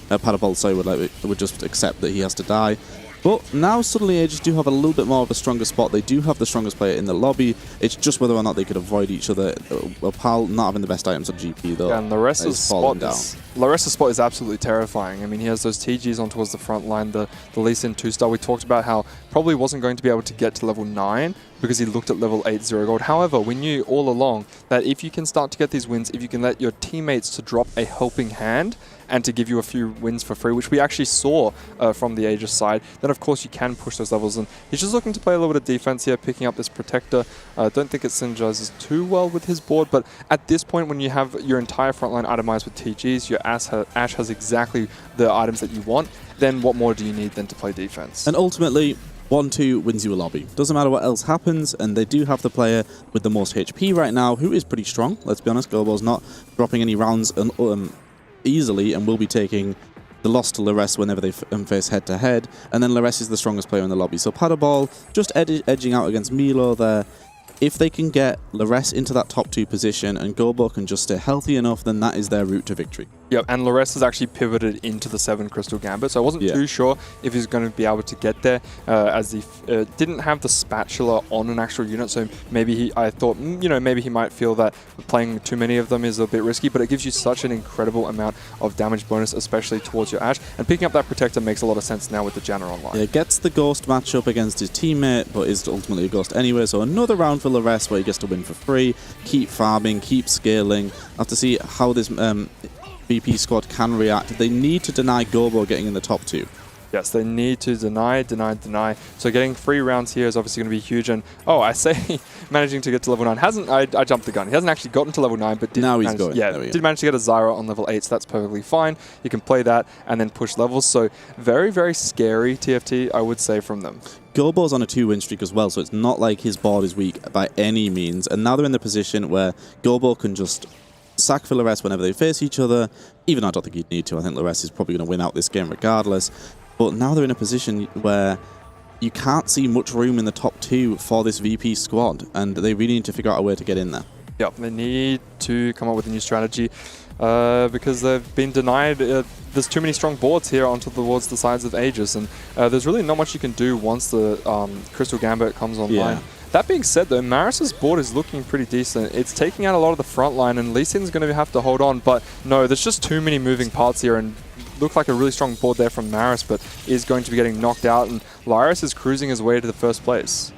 Paddleball would just accept that he has to die. But now suddenly Aegis do have a little bit more of a stronger spot. They do have the strongest player in the lobby. It's just whether or not they could avoid each other. Opal not having the best items on GP though. Yeah, and Lares' spot is absolutely terrifying. I mean, he has those TGs on towards the front line, the Lee Sin 2-star. We talked about how probably wasn't going to be able to get to level 9 because he looked at level 8 0 gold. However, we knew all along that if you can start to get these wins, if you can let your teammates to drop a helping hand and to give you a few wins for free, which we actually saw from the Aegis side, then of course you can push those levels. And he's just looking to play a little bit of defense here, picking up this Protector. I don't think it synergizes too well with his board, but at this point when you have your entire frontline itemized with TGs, your Ashe has exactly the items that you want, then what more do you need than to play defense? And ultimately, 1-2 wins you a lobby. Doesn't matter what else happens, and they do have the player with the most HP right now, who is pretty strong. Let's be honest, Gobo's not dropping any rounds easily, and will be taking the loss to Lares whenever they face head-to-head, and then Lares is the strongest player in the lobby. So Paddleball just edging out against Milo there. If they can get Lares into that top 2 position and Gobo can just stay healthy enough, then that is their route to victory. Yep, and Lares has actually pivoted into the 7 Crystal Gambit, so I wasn't too sure if he's going to be able to get there, as he didn't have the spatula on an actual unit, so maybe I thought, maybe he might feel that playing too many of them is a bit risky, but it gives you such an incredible amount of damage bonus, especially towards your Ashe, and picking up that Protector makes a lot of sense now with the Janna online. Yeah, gets the Ghost matchup against his teammate, but is ultimately a Ghost anyway, so another round for Lares where he gets to win for free, keep farming, keep scaling. I'll have to see how this VP squad can react. They need to deny Gobo getting in the top 2. Yes, they need to deny. So getting 3 rounds here is obviously going to be huge. And I say managing to get to level 9 hasn't. I jumped the gun. He hasn't actually gotten to level 9, but did now he's manage, going. Yeah, did manage to get a Zyra on level 8, so that's perfectly fine. You can play that and then push levels. So very, very scary TFT, I would say, from them. Gobo's on a 2-win streak as well, so it's not like his board is weak by any means. And now they're in the position where Gobo can just sack for Lores whenever they face each other. Even though I don't think he'd need to. I think Lores is probably going to win out this game regardless. But now they're in a position where you can't see much room in the top 2 for this VP squad, and they really need to figure out a way to get in there. Yep, they need to come up with a new strategy because they've been denied. There's too many strong boards here towards the sides of Aegis, and there's really not much you can do once the Crystal Gambit comes online. Yeah. That being said, though, Maris's board is looking pretty decent. It's taking out a lot of the front line, and Lee Sin's going to have to hold on. But no, there's just too many moving parts here, and looked like a really strong board there from Maris, but is going to be getting knocked out, and Lyris is cruising his way to the first place.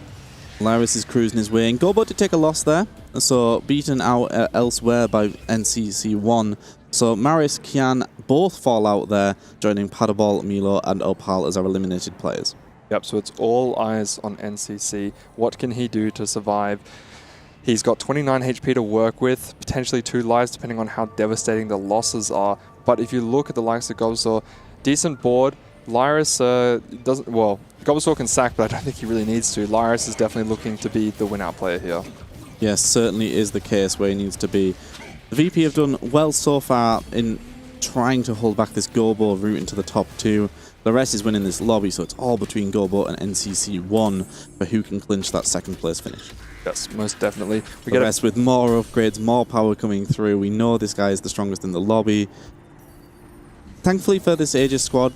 Lyris is cruising his way, and Gobo did take a loss there, so beaten out elsewhere by NCC1. So Maris, Kian both fall out there, joining Padabol, Milo, and Opal as our eliminated players. Yep, so it's all eyes on NCC. What can he do to survive? He's got 29 HP to work with, potentially 2 lives depending on how devastating the losses are. But if you look at the likes of Gobosaur, decent board. Lyris doesn't, well, Gobosaur can sack, but I don't think he really needs to. Lyris is definitely looking to be the win-out player here. Yes, certainly is the case where he needs to be. The VP have done well so far in trying to hold back this Gobo route into the top 2. The rest is winning this lobby, so it's all between Gobo and NCC1 for who can clinch that 2nd place finish. Yes, most definitely. We get rest with more upgrades, more power coming through. We know this guy is the strongest in the lobby. Thankfully for this Aegis squad,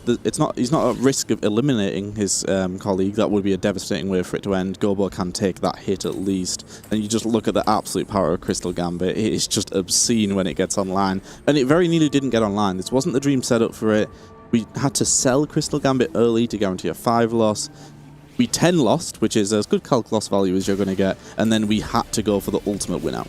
he's not at risk of eliminating his colleague. That would be a devastating way for it to end. Gobo can take that hit at least. And you just look at the absolute power of Crystal Gambit. It is just obscene when it gets online. And it very nearly didn't get online. This wasn't the dream setup for it. We had to sell Crystal Gambit early to guarantee a 5 loss. We 10 lost, which is as good calc loss value as you're going to get. And then we had to go for the ultimate win out.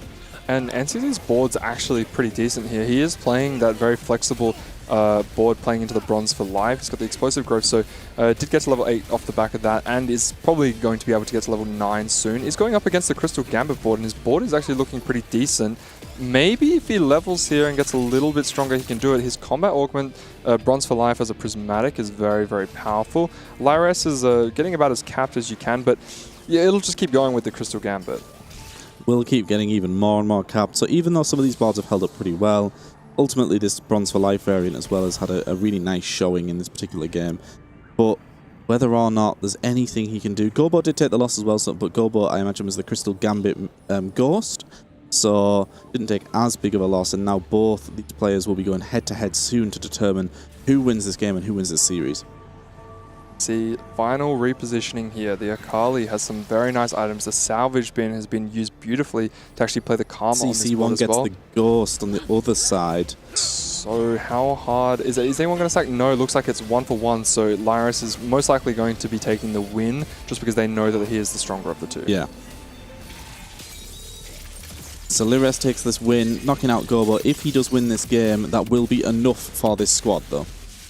And NCC's board's actually pretty decent here. He is playing that very flexible board, playing into the bronze for life. He's got the explosive growth, so did get to level 8 off the back of that, and is probably going to be able to get to level 9 soon. He's going up against the Crystal Gambit board, and his board is actually looking pretty decent. Maybe if he levels here and gets a little bit stronger, he can do it. His combat augment, bronze for life as a prismatic, is very, very powerful. Lyris is getting about as capped as you can, but yeah, it'll just keep going with the Crystal Gambit. We'll keep getting even more and more capped. So even though some of these boards have held up pretty well, ultimately this Bronze for Life variant as well has had a really nice showing in this particular game. But whether or not there's anything he can do, Gobo did take the loss as well, but Gobo, I imagine, was the Crystal Gambit Ghost, so didn't take as big of a loss, and now both these players will be going head-to-head soon to determine who wins this game and who wins this series. See, final repositioning here. The Akali has some very nice items. The salvage bin has been used beautifully to actually play the Karma on this board as well. CC1 gets the Ghost on the other side. So how hard is it? Is anyone going to sack? No, it looks like it's 1-for-1. So Lyris is most likely going to be taking the win just because they know that he is the stronger of the two. Yeah. So Lyris takes this win, knocking out Gobo. If he does win this game, that will be enough for this squad, though.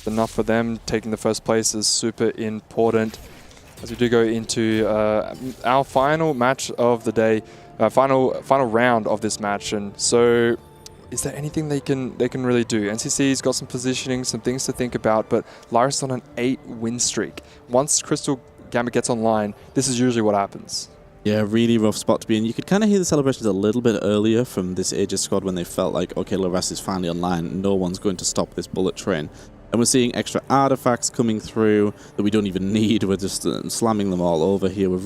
Enough for them. Taking the first place is super important. As we do go into our final match of the day, final round of this match, and so is there anything they can really do? NCC's got some positioning, some things to think about, but Lyris is on an 8-win streak. Once Crystal Gambit gets online, this is usually what happens. Yeah, really rough spot to be in. You could kind of hear the celebrations a little bit earlier from this Aegis squad when they felt like, okay, Lyris is finally online. No one's going to stop this bullet train. And we're seeing extra artifacts coming through that we don't even need. We're just slamming them all over here.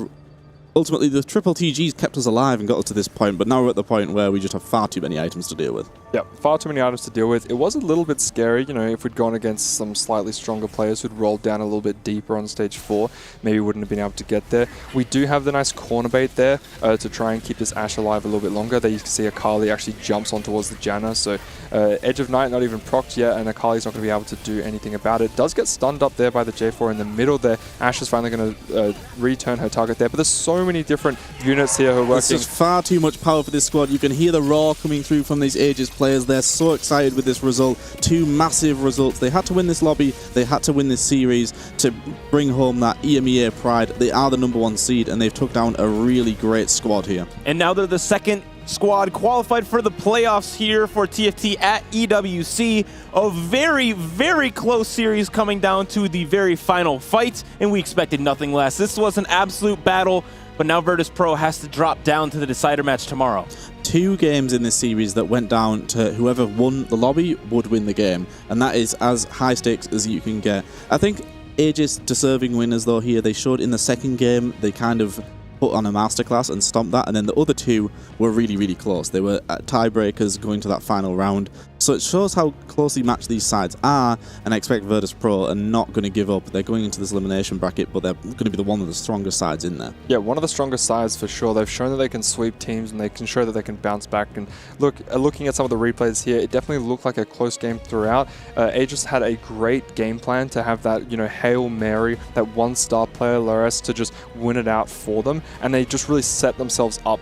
Ultimately, the triple TGs kept us alive and got us to this point, but now we're at the point where we just have far too many items to deal with. Yep, far too many items to deal with. It was a little bit scary, you know, if we'd gone against some slightly stronger players who'd rolled down a little bit deeper on stage 4, maybe wouldn't have been able to get there. We do have the nice corner bait there to try and keep this Ashe alive a little bit longer. There you can see Akali actually jumps on towards the Janna, so Edge of Night not even procced yet, and Akali's not going to be able to do anything about it. Does get stunned up there by the J4 in the middle there. Ashe is finally going to return her target there, but there's so so many different units here who are There's working. just far too much power for this squad. You can hear the roar coming through from these Aegis players. They're so excited with this result. 2 massive results. They had to win this lobby. They had to win this series to bring home that EMEA pride. They are the #1 seed, and they've took down a really great squad here. And now they're the second squad qualified for the playoffs here for TFT at EWC. A very, very close series coming down to the very final fight, and we expected nothing less. This was an absolute battle, but now Virtus.pro has to drop down to the decider match tomorrow. 2 games in this series that went down to whoever won the lobby would win the game, and that is as high stakes as you can get. I think Aegis deserving winners though here. They showed in the second game they kind of put on a masterclass and stomped that, and then the other 2 were really, really close. They were at tiebreakers going to that final round. So it shows how closely matched these sides are, and I expect Virtus.pro are not going to give up. They're going into this elimination bracket, but they're going to be the one of the strongest sides in there. Yeah, one of the strongest sides for sure. They've shown that they can sweep teams and they can show that they can bounce back. And look, looking at some of the replays here, it definitely looked like a close game throughout. Aegis had a great game plan to have that, Hail Mary, that 1-star player, Lares, to just win it out for them. And they just really set themselves up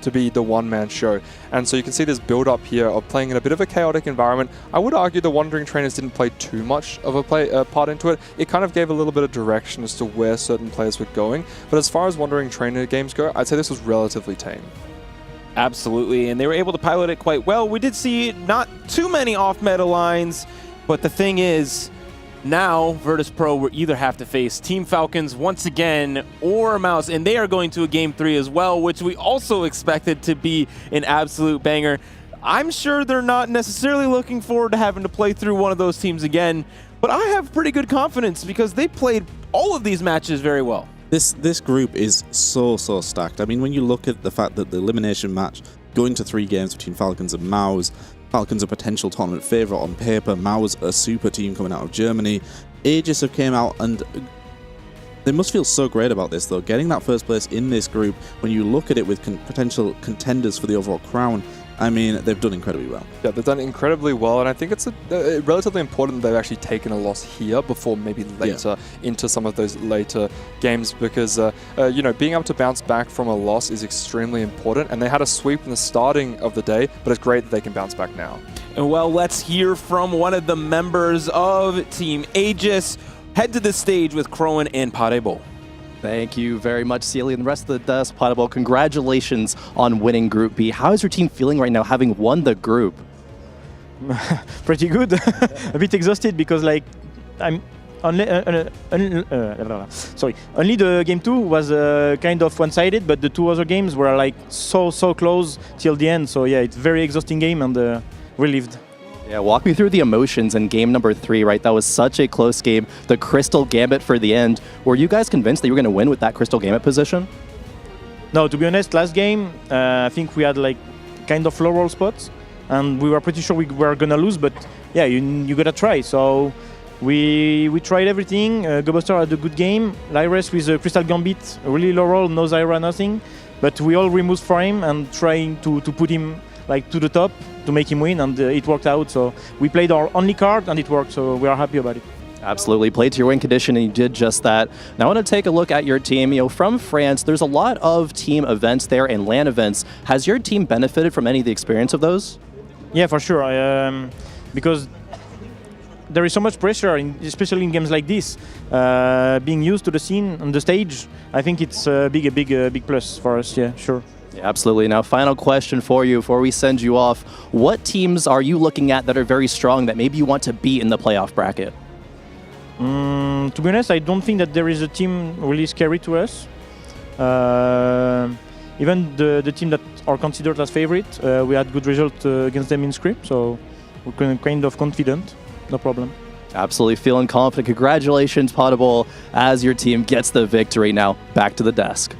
to be the one-man show. And so you can see this build-up here of playing in a bit of a chaotic environment. I would argue the Wandering Trainers didn't play too much of a part into it. It kind of gave a little bit of direction as to where certain players were going. But as far as Wandering Trainer games go, I'd say this was relatively tame. Absolutely, and they were able to pilot it quite well. We did see not too many off-meta lines, but the thing is, now Virtus.pro will either have to face Team Falcons once again or Mouse, and they are going to a Game 3 as well, which we also expected to be an absolute banger. I'm sure they're not necessarily looking forward to having to play through one of those teams again, but I have pretty good confidence because they played all of these matches very well. This group is so stacked. I mean, when you look at the fact that the elimination match going to 3 games between Falcons and Mouse, Falcons a potential tournament favourite on paper, Mao's a super team coming out of Germany. Aegis have came out and they must feel so great about this though. Getting that first place in this group, when you look at it with potential contenders for the overall crown, I mean, they've done incredibly well. Yeah, they've done incredibly well, and I think it's relatively important that they've actually taken a loss here before maybe later into some of those later games because, being able to bounce back from a loss is extremely important, and they had a sweep in the starting of the day, but it's great that they can bounce back now. And well, let's hear from one of the members of Team Aegis. Head to the stage with Crowan and Waybo. Thank you very much, Celia, and the rest of the desk. Waybo, congratulations on winning Group B. How is your team feeling right now, having won the group? Pretty good. A bit exhausted because, I'm only the game 2 was kind of one-sided, but the 2 other games were so close till the end. So yeah, it's a very exhausting game and relieved. Yeah, walk me through the emotions in game number 3, right? That was such a close game. The Crystal Gambit for the end. Were you guys convinced that you were going to win with that Crystal Gambit position? No, to be honest, last game, I think we had kind of low roll spots, and we were pretty sure we were going to lose, but yeah, you got to try. So we tried everything. GoBuster had a good game. Lyres with a Crystal Gambit, a really low roll, no Zyra, nothing. But we all removed for him and trying to put him to the top to make him win, and it worked out. So we played our only card and it worked, so we are happy about it. Absolutely. Played to your win condition and you did just that. Now I want to take a look at your team. From France, there's a lot of team events there and LAN events. Has your team benefited from any of the experience of those? Yeah, for sure. Because there is so much pressure, especially in games like this. Being used to the scene on the stage, I think it's a big plus for us. Yeah, sure. Yeah, absolutely. Now, final question for you before we send you off. What teams are you looking at that are very strong that maybe you want to beat in the playoff bracket? To be honest, I don't think that there is a team really scary to us. Even the team that are considered as favorite, we had good result against them in script, so we're kind of confident. No problem. Absolutely feeling confident. Congratulations, Potable, as your team gets the victory. Now, back to the desk.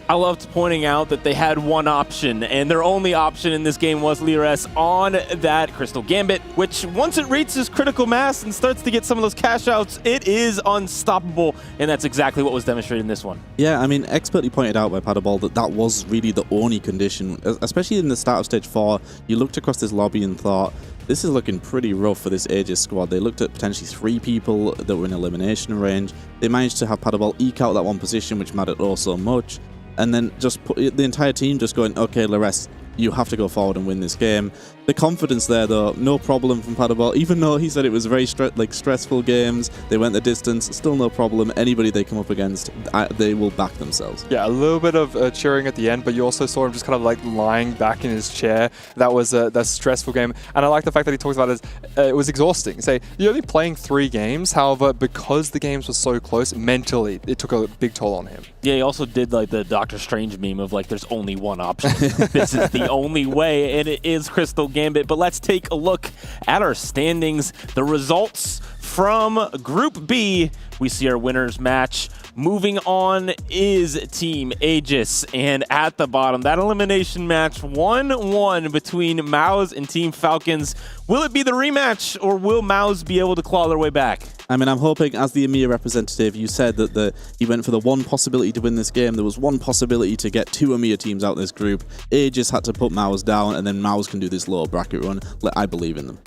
I loved pointing out that they had one option, and their only option in this game was Lires on that Crystal Gambit, which once it reaches critical mass and starts to get some of those cash outs, it is unstoppable, and that's exactly what was demonstrated in this one. Yeah, I mean, expertly pointed out by Paddleball that that was really the only condition, especially in the start of Stage 4. You looked across this lobby and thought, this is looking pretty rough for this Aegis squad. They looked at potentially 3 people that were in elimination range. They managed to have Paddleball eke out that one position, which mattered oh so much. And then just put the entire team just going, okay, Lires, you have to go forward and win this game. The confidence there, though, no problem from Paddleball. Even though he said it was very stressful games, they went the distance, still no problem. Anybody they come up against, they will back themselves. Yeah, a little bit of cheering at the end, but you also saw him just kind of like lying back in his chair. That was a stressful game. And I like the fact that he talks about it was exhausting. Say, you're only playing 3 games, however, because the games were so close, mentally, it took a big toll on him. Yeah, he also did like the Doctor Strange meme of like, there's only one option. This is the only way, and it is Crystal Gambit. But let's take a look at our standings. The results from Group B. We see our winners match. Moving on is Team Aegis, and at the bottom, that elimination match 1-1 between Mouse and Team Falcons. Will it be the rematch, or will Mouse be able to claw their way back? I mean, I'm hoping, as the EMEA representative, you said that he went for the one possibility to win this game. There was one possibility to get 2 EMEA teams out this group. Aegis had to put Mouse down, and then Mouse can do this lower bracket run. I believe in them.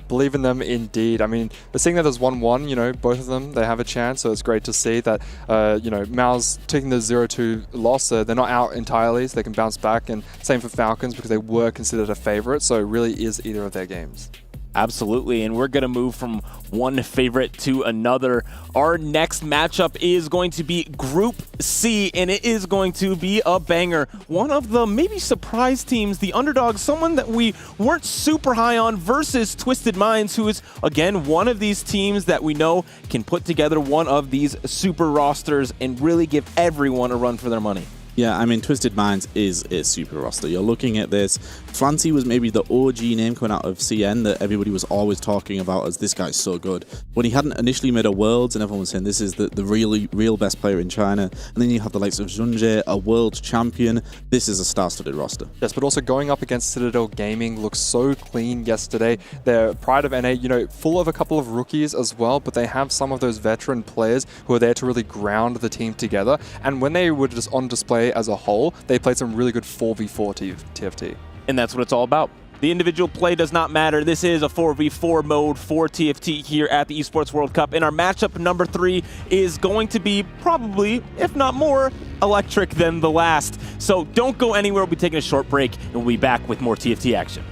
Believe in them indeed. I mean, seeing that there's 1-1, you know, both of them, they have a chance, so it's great to see that, you know, Mao's taking the 0-2 loss, they're not out entirely, so they can bounce back, and same for Falcons because they were considered a favorite, so it really is either of their games. Absolutely, and we're going to move from one favorite to another. Our next matchup is going to be Group C, and it is going to be a banger. One of the maybe surprise teams, the underdog, someone that we weren't super high on, versus Twisted Minds, who is, again, one of these teams that we know can put together one of these super rosters and really give everyone a run for their money. Yeah, I mean, Twisted Minds is a super roster. You're looking at this. Francie was maybe the OG name coming out of CN that everybody was always talking about as this guy's so good. When he hadn't initially made a Worlds and everyone was saying this is the real best player in China. And then you have the likes of Zhunje, a world champion. This is a star-studded roster. Yes, but also going up against Citadel Gaming looks so clean yesterday. They're Pride of NA, you know, full of a couple of rookies as well, but they have some of those veteran players who are there to really ground the team together. And when they were just on display as a whole, they played some really good 4v4 TFT. And that's what it's all about. The individual play does not matter. This is a 4v4 mode for TFT here at the Esports World Cup. And our matchup number 3 is going to be probably, if not more, electric than the last. So don't go anywhere. We'll be taking a short break, and we'll be back with more TFT action.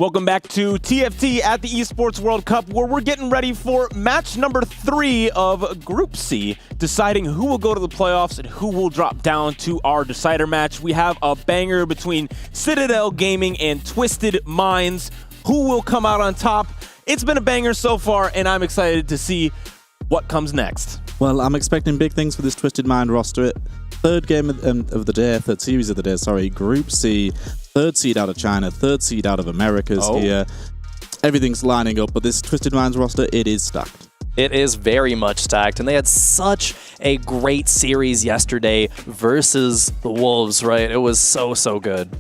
Welcome back to TFT at the Esports World Cup, where we're getting ready for match number 3 of Group C, deciding who will go to the playoffs and who will drop down to our decider match. We have a banger between Citadel Gaming and Twisted Minds. Who will come out on top? It's been a banger so far, and I'm excited to see what comes next. Well, I'm expecting big things for this Twisted Mind roster. Third game of the day, third series of the day, sorry, Group C. Third seed out of China, third seed out of Americas here. Everything's lining up, but this Twisted Minds roster, it is stacked. It is very much stacked, and they had such a great series yesterday versus the Wolves, right? It was so good.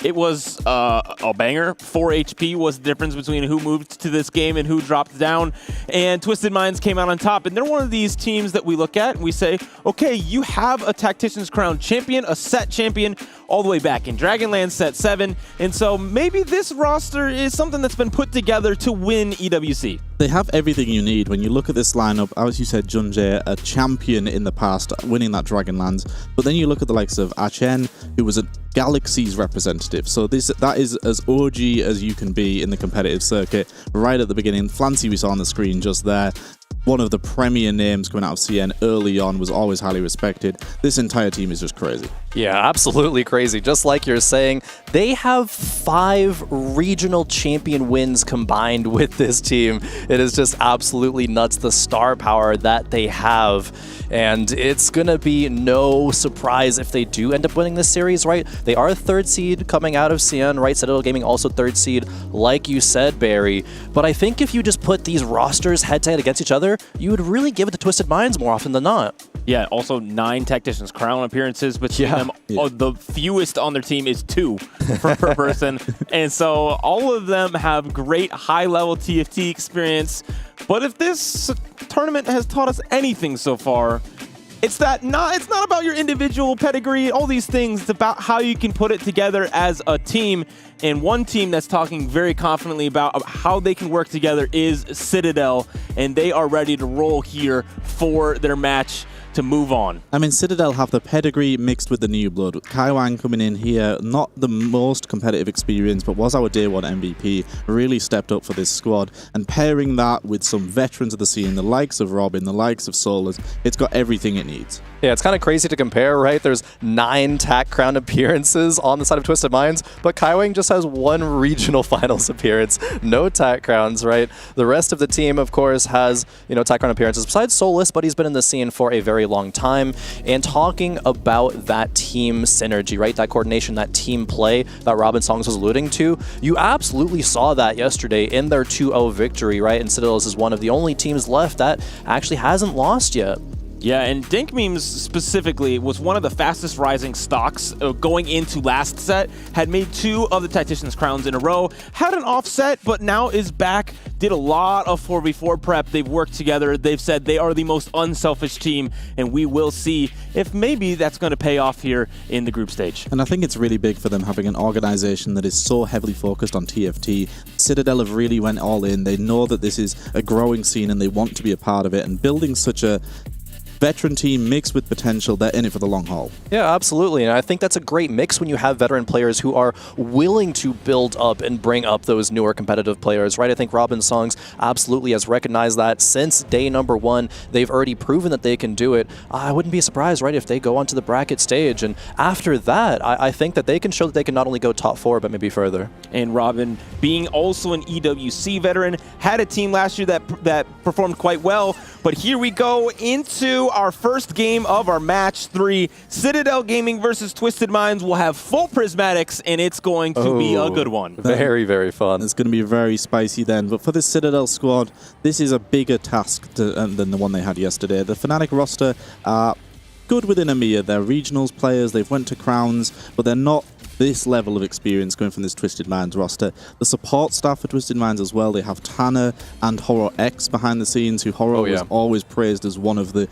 It was a banger. 4 HP was the difference between who moved to this game and who dropped down. And Twisted Minds came out on top. And they're one of these teams that we look at and we say, okay, you have a Tactician's Crown champion, a set champion, all the way back in Dragonland set 7. And so maybe this roster is something that's been put together to win EWC. They have everything you need. When you look at this lineup, as you said, Junjae, a champion in the past, winning that Dragonlands. But then you look at the likes of Achen, who was a Galaxy's representative. So that is as OG as you can be in the competitive circuit. Right at the beginning, Flancy we saw on the screen just there. One of the premier names coming out of CN early on, was always highly respected. This entire team is just crazy. Yeah, absolutely crazy. Just like you're saying, they have 5 regional champion wins combined with this team. It is just absolutely nuts, the star power that they have. And it's going to be no surprise if they do end up winning this series, right? They are a 3rd seed coming out of CN, right? Citadel Gaming also 3rd seed, like you said, Barry. But I think if you just put these rosters head-to-head against each other, you would really give it to Twisted Minds more often than not. Yeah, also 9 Tactician's Crown appearances between them. Oh, the fewest on their team is 2 per person. And so all of them have great high-level TFT experience. But if this tournament has taught us anything so far, it's not about your individual pedigree, all these things. It's about how you can put it together as a team. And one team that's talking very confidently about how they can work together is Citadel, and they are ready to roll here for their match to move on. I mean, Citadel have the pedigree mixed with the new blood. Kai Wang coming in here, not the most competitive experience, but was our day 1 MVP, really stepped up for this squad. And pairing that with some veterans of the scene, the likes of Robin, the likes of Solars, it's got everything it needs. Yeah, it's kind of crazy to compare, right? There's 9 TAC Crown appearances on the side of Twisted Minds, but Kai Wang just has 1 regional finals appearance. No TAC Crowns, right? The rest of the team, of course, has, TAC Crown appearances besides Solus, but he's been in the scene for a very long time. And talking about that team synergy, right? That coordination, that team play that Robin Songs was alluding to, you absolutely saw that yesterday in their 2-0 victory, right? And Citadel is one of the only teams left that actually hasn't lost yet. Yeah, and Dink Memes specifically was one of the fastest rising stocks going into last set, had made 2 of the Tactician's Crowns in a row, had an offset, but now is back, did a lot of 4v4 prep. They've worked together. They've said they are the most unselfish team, and we will see if maybe that's going to pay off here in the group stage. And I think it's really big for them having an organization that is so heavily focused on TFT. Citadel have really went all in. They know that this is a growing scene and they want to be a part of it, and building such a veteran team mixed with potential, they're in it for the long haul. Yeah, absolutely. And I think that's a great mix when you have veteran players who are willing to build up and bring up those newer competitive players, right? I think Robin Songs absolutely has recognized that since day number 1. They've already proven that they can do it. I wouldn't be surprised, right, if they go onto the bracket stage. And after that, I think that they can show that they can not only go top 4, but maybe further. And Robin, being also an EWC veteran, had a team last year that performed quite well. But here we go into our first game of our match 3. Citadel Gaming versus Twisted Minds. We'll have full prismatics, and it's going to be a good one. Very, very fun. It's going to be very spicy then. But for the Citadel squad, this is a bigger task than the one they had yesterday. The Fnatic roster are good within EMEA. They're regionals players. They've went to Crowns, but they're not this level of experience going from this Twisted Minds roster. The support staff for Twisted Minds as well, they have Tanner and Horror X behind the scenes, who Horror was always praised as one of the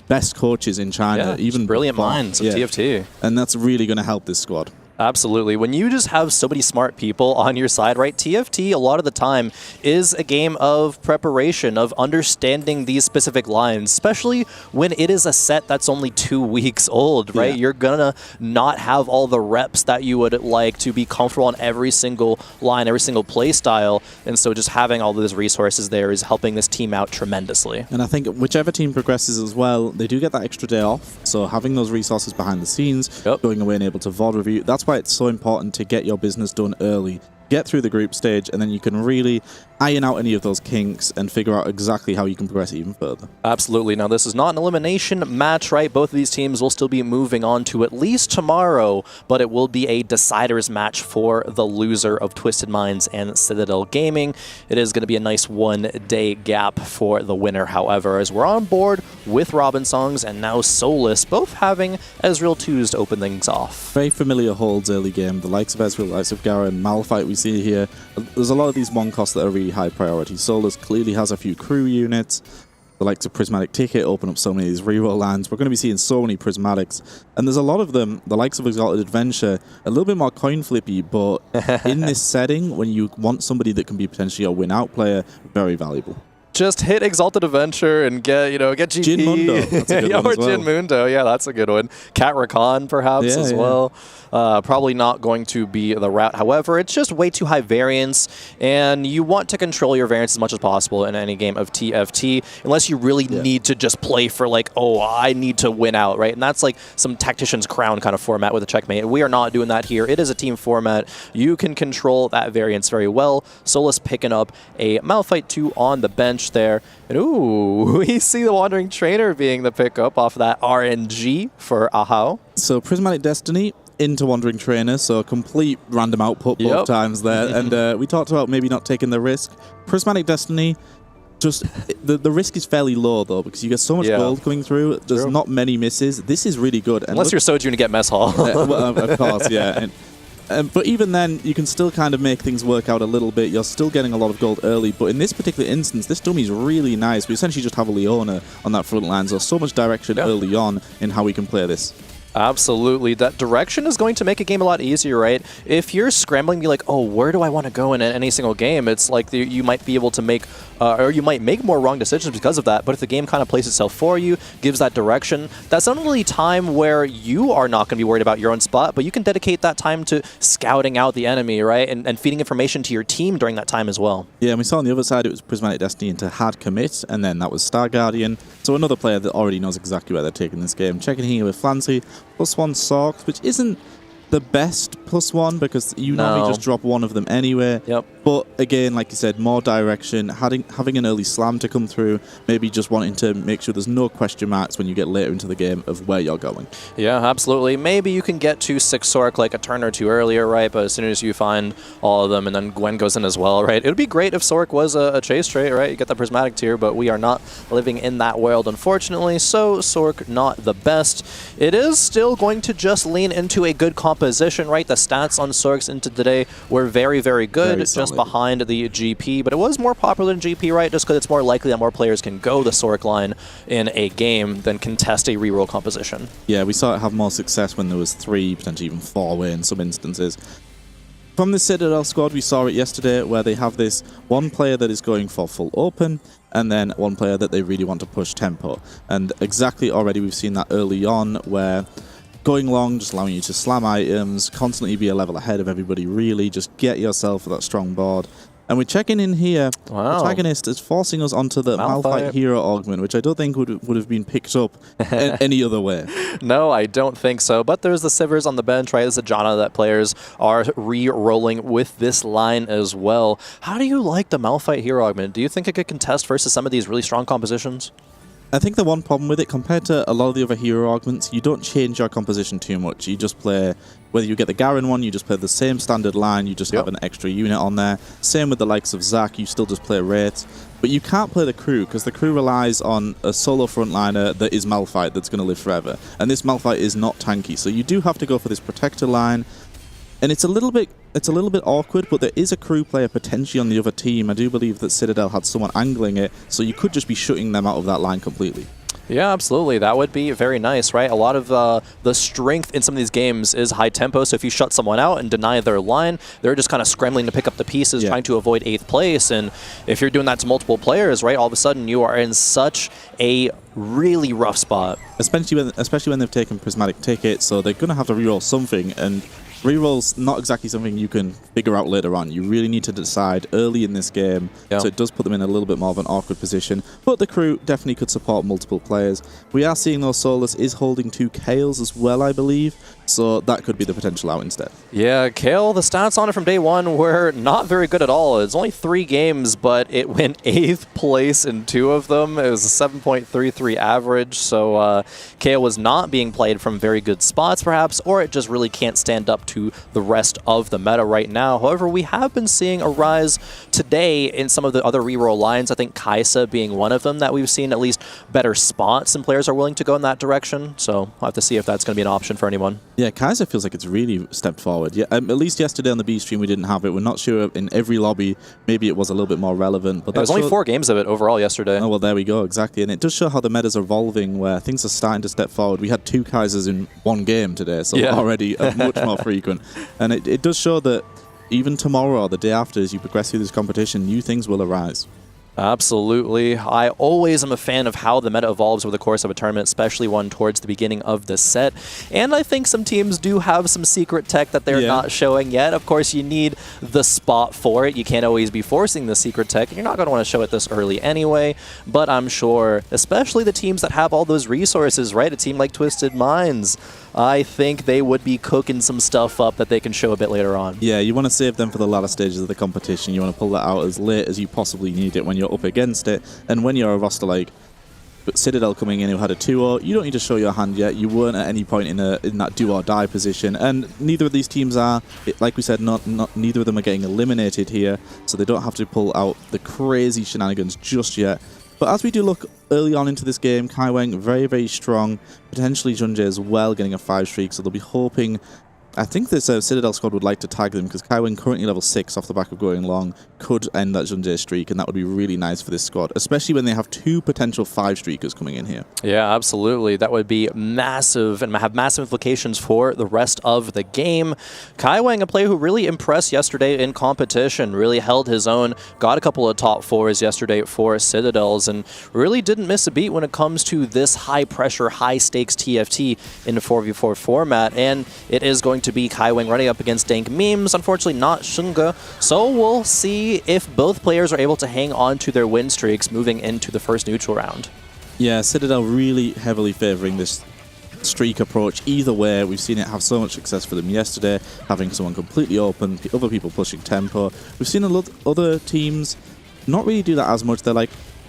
best coaches in China. Even brilliant minds of TFT. And that's really going to help this squad. Absolutely. When you just have so many smart people on your side, right? TFT, a lot of the time, is a game of preparation, of understanding these specific lines, especially when it is a set that's only 2 weeks old, right? Yeah. You're gonna not have all the reps that you would like to be comfortable on every single line, every single play style. And so just having all those resources there is helping this team out tremendously. And I think whichever team progresses as well, they do get that extra day off. So having those resources behind the scenes, going away and able to VOD review, that's why it's so important to get your business done early. Get through the group stage, and then you can really iron out any of those kinks and figure out exactly how you can progress even further. Absolutely. Now, this is not an elimination match, right? Both of these teams will still be moving on to at least tomorrow, but it will be a deciders match for the loser of Twisted Minds and Citadel Gaming. It is going to be a nice 1-day gap for the winner, however, as we're on board with Robin Songs and now Solus, both having Ezreal 2s to open things off. Very familiar holds early game. The likes of Ezreal, the likes of Garen, Malphite we see here. There's a lot of these one costs that are really high priority. Solus clearly has a few crew units. The likes of Prismatic Ticket open up so many of these reroll lines. We're going to be seeing so many Prismatics. And there's a lot of them, the likes of Exalted Adventure, a little bit more coin flippy, but in this setting, when you want somebody that can be potentially a win-out player, very valuable. Just hit Exalted Adventure and get GP. Jin Mundo, that's a good one or as well. Jin Mundo, yeah, that's a good one. Cat Rakan, perhaps, as well. Probably not going to be the route. However, it's just way too high variance, and you want to control your variance as much as possible in any game of TFT, unless you really need to just play for like, oh, I need to win out, right? And that's like some Tactician's Crown kind of format with a checkmate. We are not doing that here. It is a team format. You can control that variance very well. Solus picking up a Malphite 2 on the bench there. And ooh, we see the Wandering Trainer being the pickup off that RNG for Ahau. So Prismatic Destiny into Wandering Trainer, so a complete random output both times there. And we talked about maybe not taking the risk. Prismatic Destiny, just the risk is fairly low though, because you get so much gold coming through. There's not many misses. This is really good. And unless you're Sojourn to get Mess Hall. Well, of course, yeah. But even then, you can still kind of make things work out a little bit. You're still getting a lot of gold early. But in this particular instance, this dummy is really nice. We essentially just have a Leona on that front line. So much direction early on in how we can play this. Absolutely. That direction is going to make a game a lot easier, right? If you're scrambling, be like, oh, where do I want to go in any single game? It's like you might be able to make, or you might make more wrong decisions because of that. But if the game kind of plays itself for you, gives that direction, that's not only time where you are not going to be worried about your own spot, but you can dedicate that time to scouting out the enemy, right? And feeding information to your team during that time as well. Yeah, and we saw on the other side, it was Prismatic Destiny into Hard Commit, and then that was Star Guardian. So another player that already knows exactly where they're taking this game. Checking here with Flancy. +1 Sorks, which isn't the best +1 because you normally just drop one of them anyway. But again, like you said, more direction, having an early slam to come through, maybe just wanting to make sure there's no question marks when you get later into the game of where you're going. Yeah, absolutely. Maybe you can get to 6 Sork like a turn or two earlier, right? But as soon as you find all of them, and then Gwen goes in as well, right? It would be great if Sork was a chase trait, right? You get the Prismatic tier, but we are not living in that world, unfortunately. So Sork, not the best. It is still going to just lean into a good composition, right? The stats on Sorks into today were very, very good, just behind the GP, but it was more popular than GP, right? Just because it's more likely that more players can go the Sork line in a game than contest a reroll composition. Yeah, we saw it have more success when there was 3, potentially even 4 way in some instances. From the Citadel squad, we saw it yesterday where they have this one player that is going for full open, and then one player that they really want to push tempo. And exactly already we've seen that early on where going long, just allowing you to slam items, constantly be a level ahead of everybody, really. Just get yourself that strong board. And we're checking in here. Protagonist is forcing us onto the Malphite Hero Augment, which I don't think would have been picked up any other way. No, I don't think so. But there's the Sivers on the bench, right? There's a Janna that players are re-rolling with this line as well. How do you like the Malphite Hero Augment? Do you think it could contest versus some of these really strong compositions? I think the one problem with it, compared to a lot of the other hero augments, you don't change your composition too much. You just play, whether you get the Garen one, you just play the same standard line, you just have an extra unit on there. Same with the likes of Zac, you still just play Wraiths. But you can't play the crew, because the crew relies on a solo frontliner that is Malphite that's going to live forever. And this Malphite is not tanky, so you do have to go for this Protector line. And it's a little bit awkward, but there is a crew player potentially on the other team. I do believe that Citadel had someone angling it, so you could just be shutting them out of that line completely. Yeah, absolutely. That would be very nice, right? A lot of the strength in some of these games is high tempo, so if you shut someone out and deny their line, they're just kind of scrambling to pick up the pieces, trying to avoid 8th place, and if you're doing that to multiple players, right, all of a sudden you are in such a really rough spot. Especially when they've taken prismatic tickets, so they're going to have to reroll something, and reroll's not exactly something you can figure out later on. You really need to decide early in this game, so it does put them in a little bit more of an awkward position. But the crew definitely could support multiple players. We are seeing though Solus is holding 2 Kales as well, I believe, so that could be the potential out instead. Yeah, Kale, the stats on it from day one were not very good at all. It's only 3 games, but it went 8th place in 2 of them. It was a 7.33 average, so Kale was not being played from very good spots perhaps, or it just really can't stand up to the rest of the meta right now. However, we have been seeing a rise today in some of the other reroll lines. I think Kaisa being one of them that we've seen at least better spots and players are willing to go in that direction. So we'll have to see if that's going to be an option for anyone. Yeah, Kaisa feels like it's really stepped forward. Yeah, at least yesterday on the B stream we didn't have it. We're not sure in every lobby. Maybe it was a little bit more relevant. But there was only 4 games of it overall yesterday. Oh, well, there we go. Exactly. And it does show how the meta's evolving, where things are starting to step forward. We had 2 Kaisers in 1 game today, so already much more frequent. And it does show that even tomorrow or the day after, as you progress through this competition, new things will arise. Absolutely. I always am a fan of how the meta evolves over the course of a tournament, especially one towards the beginning of the set. And I think some teams do have some secret tech that they're not showing yet. Of course, you need the spot for it. You can't always be forcing the secret tech, and you're not going to want to show it this early anyway. But I'm sure, especially the teams that have all those resources, right? A team like Twisted Minds, I think they would be cooking some stuff up that they can show a bit later on. Yeah, you want to save them for the latter stages of the competition. You want to pull that out as late as you possibly need it when you're up against it. And when you're a roster like Citadel coming in who had a 2-0, you don't need to show your hand yet. You weren't at any point in that do-or-die position. And neither of these teams are, like we said, neither of them are getting eliminated here, so they don't have to pull out the crazy shenanigans just yet. But as we do look early on into this game, Kaiweng very, very strong. Potentially Junjie as well, getting a 5 streak, so they'll be hoping... I think this Citadel squad would like to tag them, because Kaiweng, currently level 6 off the back of going long, could end that Junjie streak, and that would be really nice for this squad, especially when they have 2 potential 5 streakers coming in here. Yeah, absolutely. That would be massive and have massive implications for the rest of the game. Kaiweng, a player who really impressed yesterday in competition, really held his own, got a couple of top 4s yesterday for Citadels, and really didn't miss a beat when it comes to this high-pressure, high-stakes TFT in a 4v4 format, and it is going to be Kaiweng running up against Dank Memes, unfortunately not Shunga, so we'll see if both players are able to hang on to their win streaks moving into the first neutral round. Yeah, Citadel really heavily favoring this streak approach. Either way, we've seen it have so much success for them yesterday, having someone completely open, other people pushing tempo. We've seen a lot of other teams not really do that as much.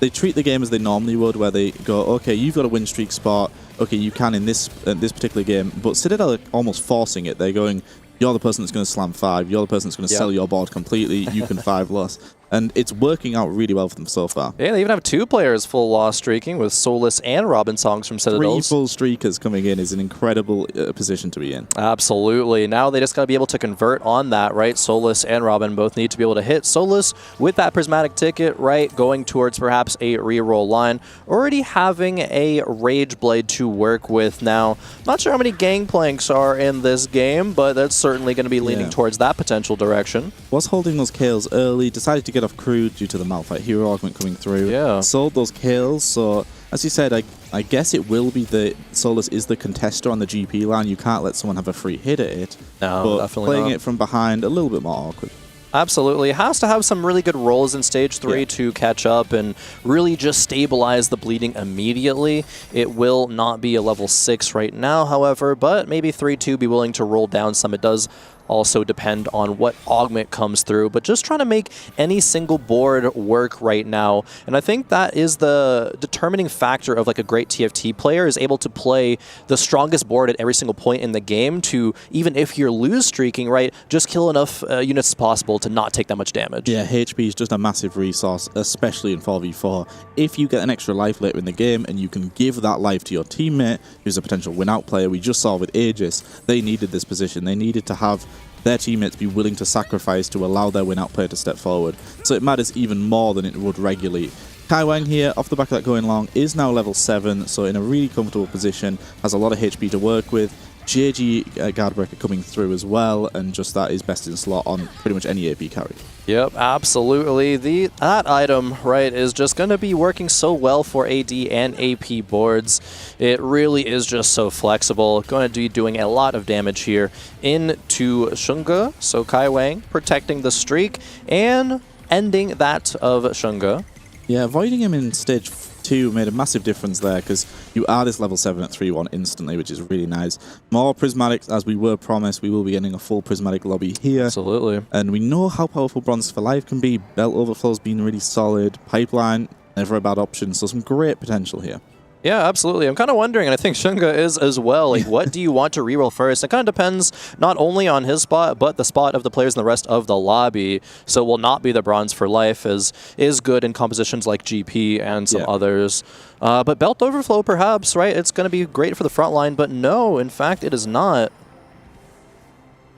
They treat the game as they normally would, where they go, okay, you've got a win streak spot, okay, you can in this particular game, but Citadel are almost forcing it. They're going, you're the person that's going to slam 5, you're the person that's going to sell your board completely, you can 5 loss. And it's working out really well for them so far. Yeah, they even have 2 players full loss streaking with Solus and Robin Songs from Citadels. 3 full streakers coming in is an incredible position to be in. Absolutely. Now they just got to be able to convert on that, right? Solus and Robin both need to be able to hit. Solus with that prismatic ticket, right? Going towards perhaps a reroll line. Already having a Rage Blade to work with now. Not sure how many Gangplanks are in this game, but that's certainly going to be leaning towards that potential direction. Was holding those kills early, decided to get off crew due to the Malphite hero augment coming through. Yeah. Sold those kills, so as you said, I guess it will be the Solus is the contester on the GP line. You can't let someone have a free hit at it. No, but definitely playing not. it from behind, a little bit more awkward. Absolutely. It has to have some really good rolls in Stage 3 to catch up and really just stabilize the bleeding immediately. It will not be a level 6 right now, however, but maybe 3-2 be willing to roll down some. It does also depend on what augment comes through, but just trying to make any single board work right now. And I think that is the determining factor of like a great TFT player, is able to play the strongest board at every single point in the game to, even if you're lose streaking, right, just kill enough units as possible to not take that much damage. Yeah, HP is just a massive resource, especially in 4v4. If you get an extra life later in the game and you can give that life to your teammate, who's a potential win-out player, we just saw with Aegis, they needed this position. They needed to have their teammates be willing to sacrifice to allow their win-out player to step forward. So it matters even more than it would regularly. Kai Wang here, off the back of that going long, is now level 7, so in a really comfortable position, has a lot of HP to work with. JG guard breaker coming through as well, and just that is best in slot on pretty much any AP carry. Yep, absolutely. That item, right, is just going to be working so well for AD and AP boards. It really is just so flexible. Going to be doing a lot of damage here into Shunga. So Kai Wang protecting the streak and ending that of Shunga. Yeah, avoiding him in stage 2 made a massive difference there, because you are this level 7 at 3-1 instantly, which is really nice. More prismatics, as we were promised. We will be getting a full prismatic lobby here. Absolutely. And we know how powerful Bronze for Life can be. Belt Overflow's been really solid. Pipeline, never a bad option. So some great potential here. Yeah, absolutely. I'm kind of wondering, and I think Shunga is as well, like, what do you want to reroll first? It kind of depends not only on his spot, but the spot of the players in the rest of the lobby. So it will not be the Bronze for Life, is good in compositions like GP and some others. But Belt Overflow, perhaps, right? It's going to be great for the front line, but no, in fact, it is not.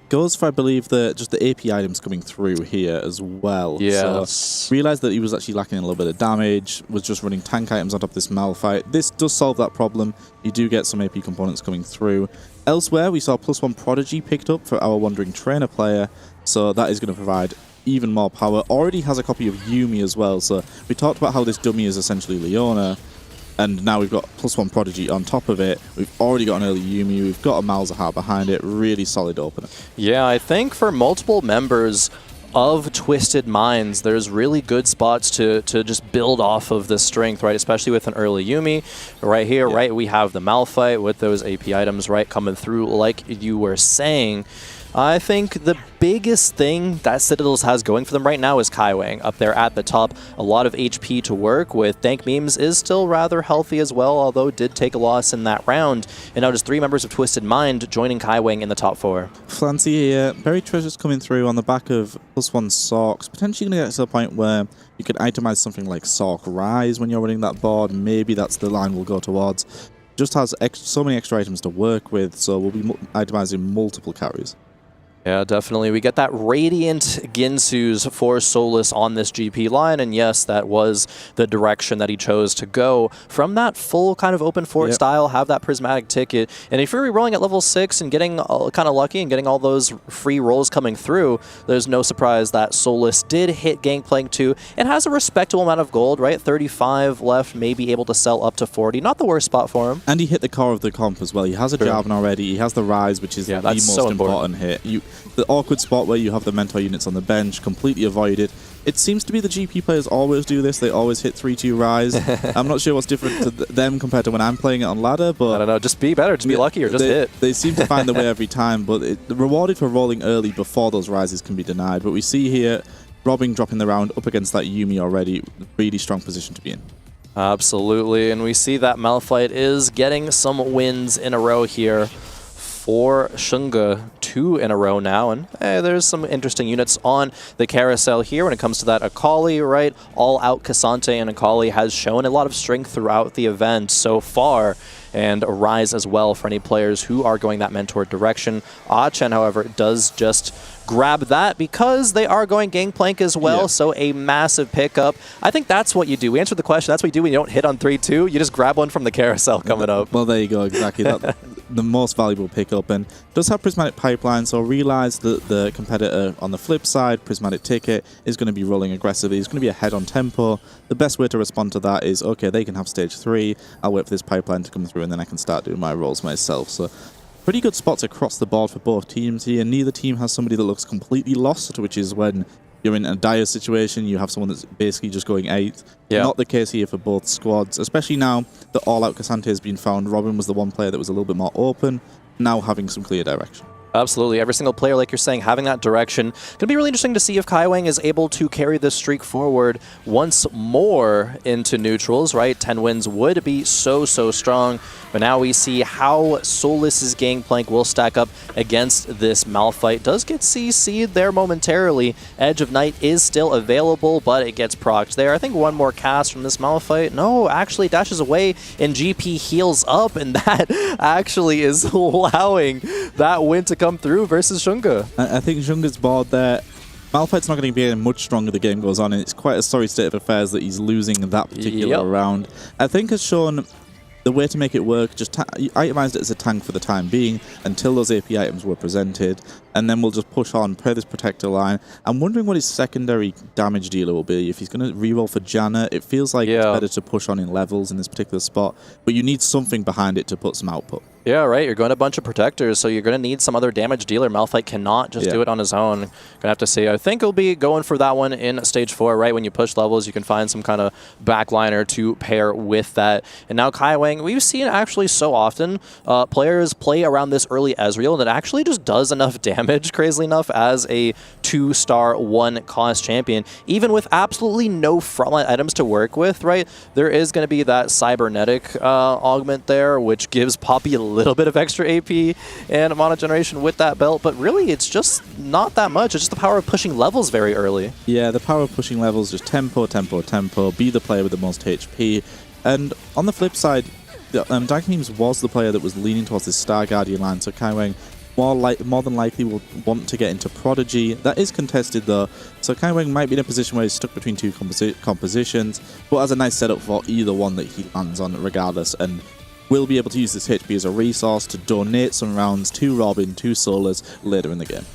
Goes for, I believe, just the AP items coming through here as well. Yeah. So realized that he was actually lacking a little bit of damage, was just running tank items on top of this Malphite. This does solve that problem. You do get some AP components coming through. Elsewhere, we saw +1 Prodigy picked up for our Wandering Trainer player, so that is going to provide even more power. Already has a copy of Yuumi as well, so we talked about how this dummy is essentially Leona. And now we've got +1 Prodigy on top of it. We've already got an early Yuumi. We've got a Malzahar behind it. Really solid opener. Yeah, I think for multiple members of Twisted Minds, there's really good spots to just build off of this strength, right? Especially with an early Yuumi. Right here, right, we have the Malphite with those AP items, right, coming through like you were saying. I think the biggest thing that Citadels has going for them right now is Kai Wang up there at the top. A lot of HP to work with. Dank Memes is still rather healthy as well, although did take a loss in that round. And now just 3 members of Twisted Mind joining Kai Wang in the top 4. Flancy here. Buried Treasures coming through on the back of +1 Sorks. Potentially going to get to the point where you could itemize something like Sork Rise when you're running that board. Maybe that's the line we'll go towards. Just has so many extra items to work with, so we'll be itemizing multiple carries. Yeah, definitely. We get that Radiant Ginsu's for Solus on this GP line, and yes, that was the direction that he chose to go. From that full kind of open fort style, have that prismatic ticket, and if you're re-rolling at level 6 and getting kind of lucky and getting all those free rolls coming through, there's no surprise that Solus did hit Gangplank 2 and has a respectable amount of gold, right? 35 left, maybe able to sell up to 40. Not the worst spot for him. And he hit the core of the comp as well. He has a Jarvan already. He has the Rise, which is the most so important hit. The awkward spot where you have the mentor units on the bench, completely avoided. It seems to be the GP players always do this. They always hit 3-2 Rise. I'm not sure what's different to them compared to when I'm playing it on ladder, but I don't know. Just be better. Just be lucky or just hit. They seem to find the way every time, but rewarded for rolling early before those Rises can be denied. But we see here Robin dropping the round up against that Yuumi already. Really strong position to be in. Absolutely, and we see that Malphite is getting some wins in a row here for Shunga, 2 in a row now, and there's some interesting units on the carousel here when it comes to that Akali, right? All out Cassante, and Akali has shown a lot of strength throughout the event so far, and a rise as well for any players who are going that mentor direction. Achen, however, does just grab that because they are going Gangplank as well, so a massive pickup. I think that's what you do. We answered the question. That's what you do when you don't hit on 3-2. You just grab one from the carousel coming up. Well, there you go. Exactly. The most valuable pickup, and does have Prismatic Pipeline, so realize that the competitor on the flip side, Prismatic Ticket, is going to be rolling aggressively. He's going to be ahead on tempo. The best way to respond to that is, okay, they can have stage 3. I'll wait for this pipeline to come through, and then I can start doing my rolls myself. So pretty good spots across the board for both teams here. Neither team has somebody that looks completely lost, which is when you're in a dire situation, you have someone that's basically just going 8th. Yeah. Not the case here for both squads, especially now that all-out Cassante has been found. Robin was the one player that was a little bit more open, now having some clear direction. Absolutely. Every single player, like you're saying, having that direction. Going to be really interesting to see if Kai Wang is able to carry this streak forward once more into neutrals, right? 10 wins would be so strong. But now we see how Solus's Gangplank will stack up against this Malphite. Does get CC'd there momentarily. Edge of Night is still available, but it gets procced there. I think one more cast from this Malphite. No, actually dashes away, and GP heals up, and that actually is allowing that win to come through versus Shunga. I think Shunga's board there Malphite's not going to be getting much stronger the game goes on, and it's quite a sorry state of affairs that he's losing that particular round. I think has shown the way to make it work, just itemized it as a tank for the time being until those AP items were presented, and then we'll just push on, play this protector line. I'm wondering what his secondary damage dealer will be. If he's going to reroll for Janna, it feels like it's better to push on in levels in this particular spot, but you need something behind it to put some output. Yeah, right. You're going to a bunch of protectors, so you're going to need some other damage dealer. Malphite cannot just do it on his own. Going to have to see. I think he'll be going for that one in Stage 4, right? When you push levels, you can find some kind of backliner to pair with that. And now Kaiwing, we've seen actually so often players play around this early Ezreal, and it actually just does enough damage, crazily enough, as a 2-star 1-cost champion. Even with absolutely no frontline items to work with, right? There is going to be that cybernetic augment there, which gives Poppy a little bit of extra AP and mana generation with that belt, but really it's just not that much. It's just the power of pushing levels very early. Yeah, the power of pushing levels, just tempo, tempo, tempo, be the player with the most HP. And on the flip side, Dynamics was the player that was leaning towards this Star Guardian line, so Kaiwing more than likely will want to get into Prodigy. That is contested though, so Kaiwing might be in a position where he's stuck between two compositions, but has a nice setup for either one that he lands on regardless, and will be able to use this HP as a resource to donate some rounds to Robin, to Solas later in the game.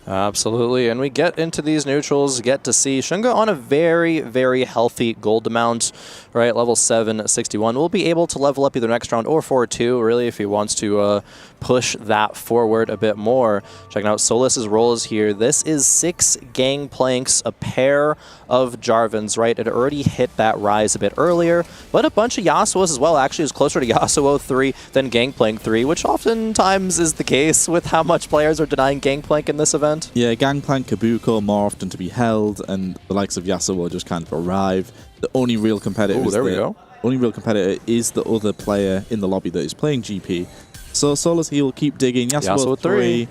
Absolutely, and we get into these neutrals, get to see Shunga on a very, very healthy gold amount, right? Level 761. We'll be able to level up either next round or 4-2, really, if he wants to push that forward a bit more. Checking out Solas's rolls here. This is 6 Gangplanks, a pair of Jarvans, right? It already hit that rise a bit earlier, but a bunch of Yasuos as well. Actually, is closer to Yasuo 3 than Gangplank 3, which oftentimes is the case with how much players are denying Gangplank in this event. Yeah, Gangplank, Kabuko more often to be held, and the likes of Yasuo just kind of arrive. The only real competitor only real competitor is the other player in the lobby that is playing GP. So Solas, he will keep digging. Yasuo 3.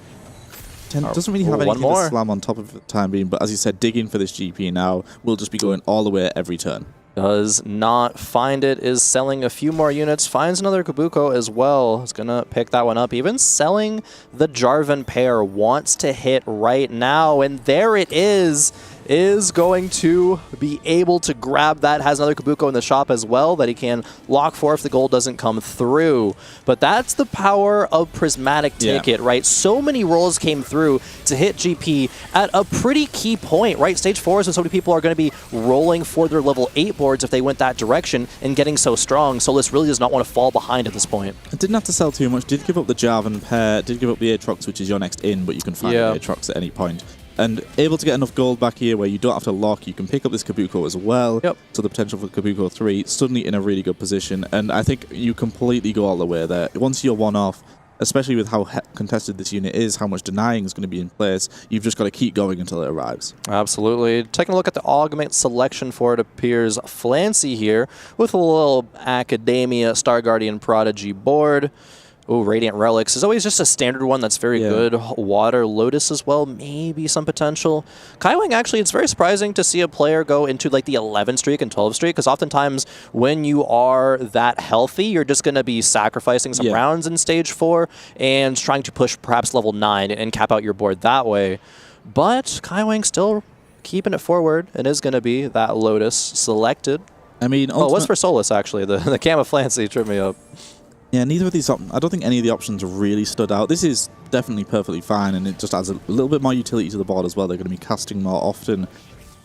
Doesn't really have anything to slam on top of the time being, but as you said, digging for this GP now will just be going all the way every turn. Does not find it, is selling a few more units, finds another Kabuko as well. Is going to pick that one up. Even selling the Jarvan pair, wants to hit right now, and there it is going to be able to grab that. Has another Kabuko in the shop as well that he can lock for if the gold doesn't come through. But that's the power of Prismatic Ticket, right? So many rolls came through to hit GP at a pretty key point, right? Stage 4 is when so many people are going to be rolling for their level 8 boards if they went that direction and getting so strong. Solas really does not want to fall behind at this point. I didn't have to sell too much. Did give up the Jarvan pair, did give up the Aatrox, which is your next in, but you can find the Aatrox at any point. And able to get enough gold back here where you don't have to lock, you can pick up this Kabuko as well. So the potential for Kabuko 3 suddenly in a really good position. And I think you completely go all the way there. Once you're one off, especially with how contested this unit is, how much denying is going to be in place, you've just got to keep going until it arrives. Absolutely. Taking a look at the augment selection for it, appears Flancy here with a little Academia Star Guardian Prodigy board. Oh, Radiant Relics is always just a standard one that's very good. Water Lotus as well, maybe some potential. Kaiwing, actually, it's very surprising to see a player go into like the 11 streak and 12 streak, because oftentimes when you are that healthy, you're just going to be sacrificing some rounds in Stage 4 and trying to push perhaps level 9 and cap out your board that way. But Kaiwing still keeping it forward and is going to be that Lotus selected. I mean, oh, it was for Solas, actually. The Cam of Flancy tripped me up. Yeah, neither of these I don't think any of the options really stood out. This is definitely perfectly fine, and it just adds a little bit more utility to the board as well. They're going to be casting more often.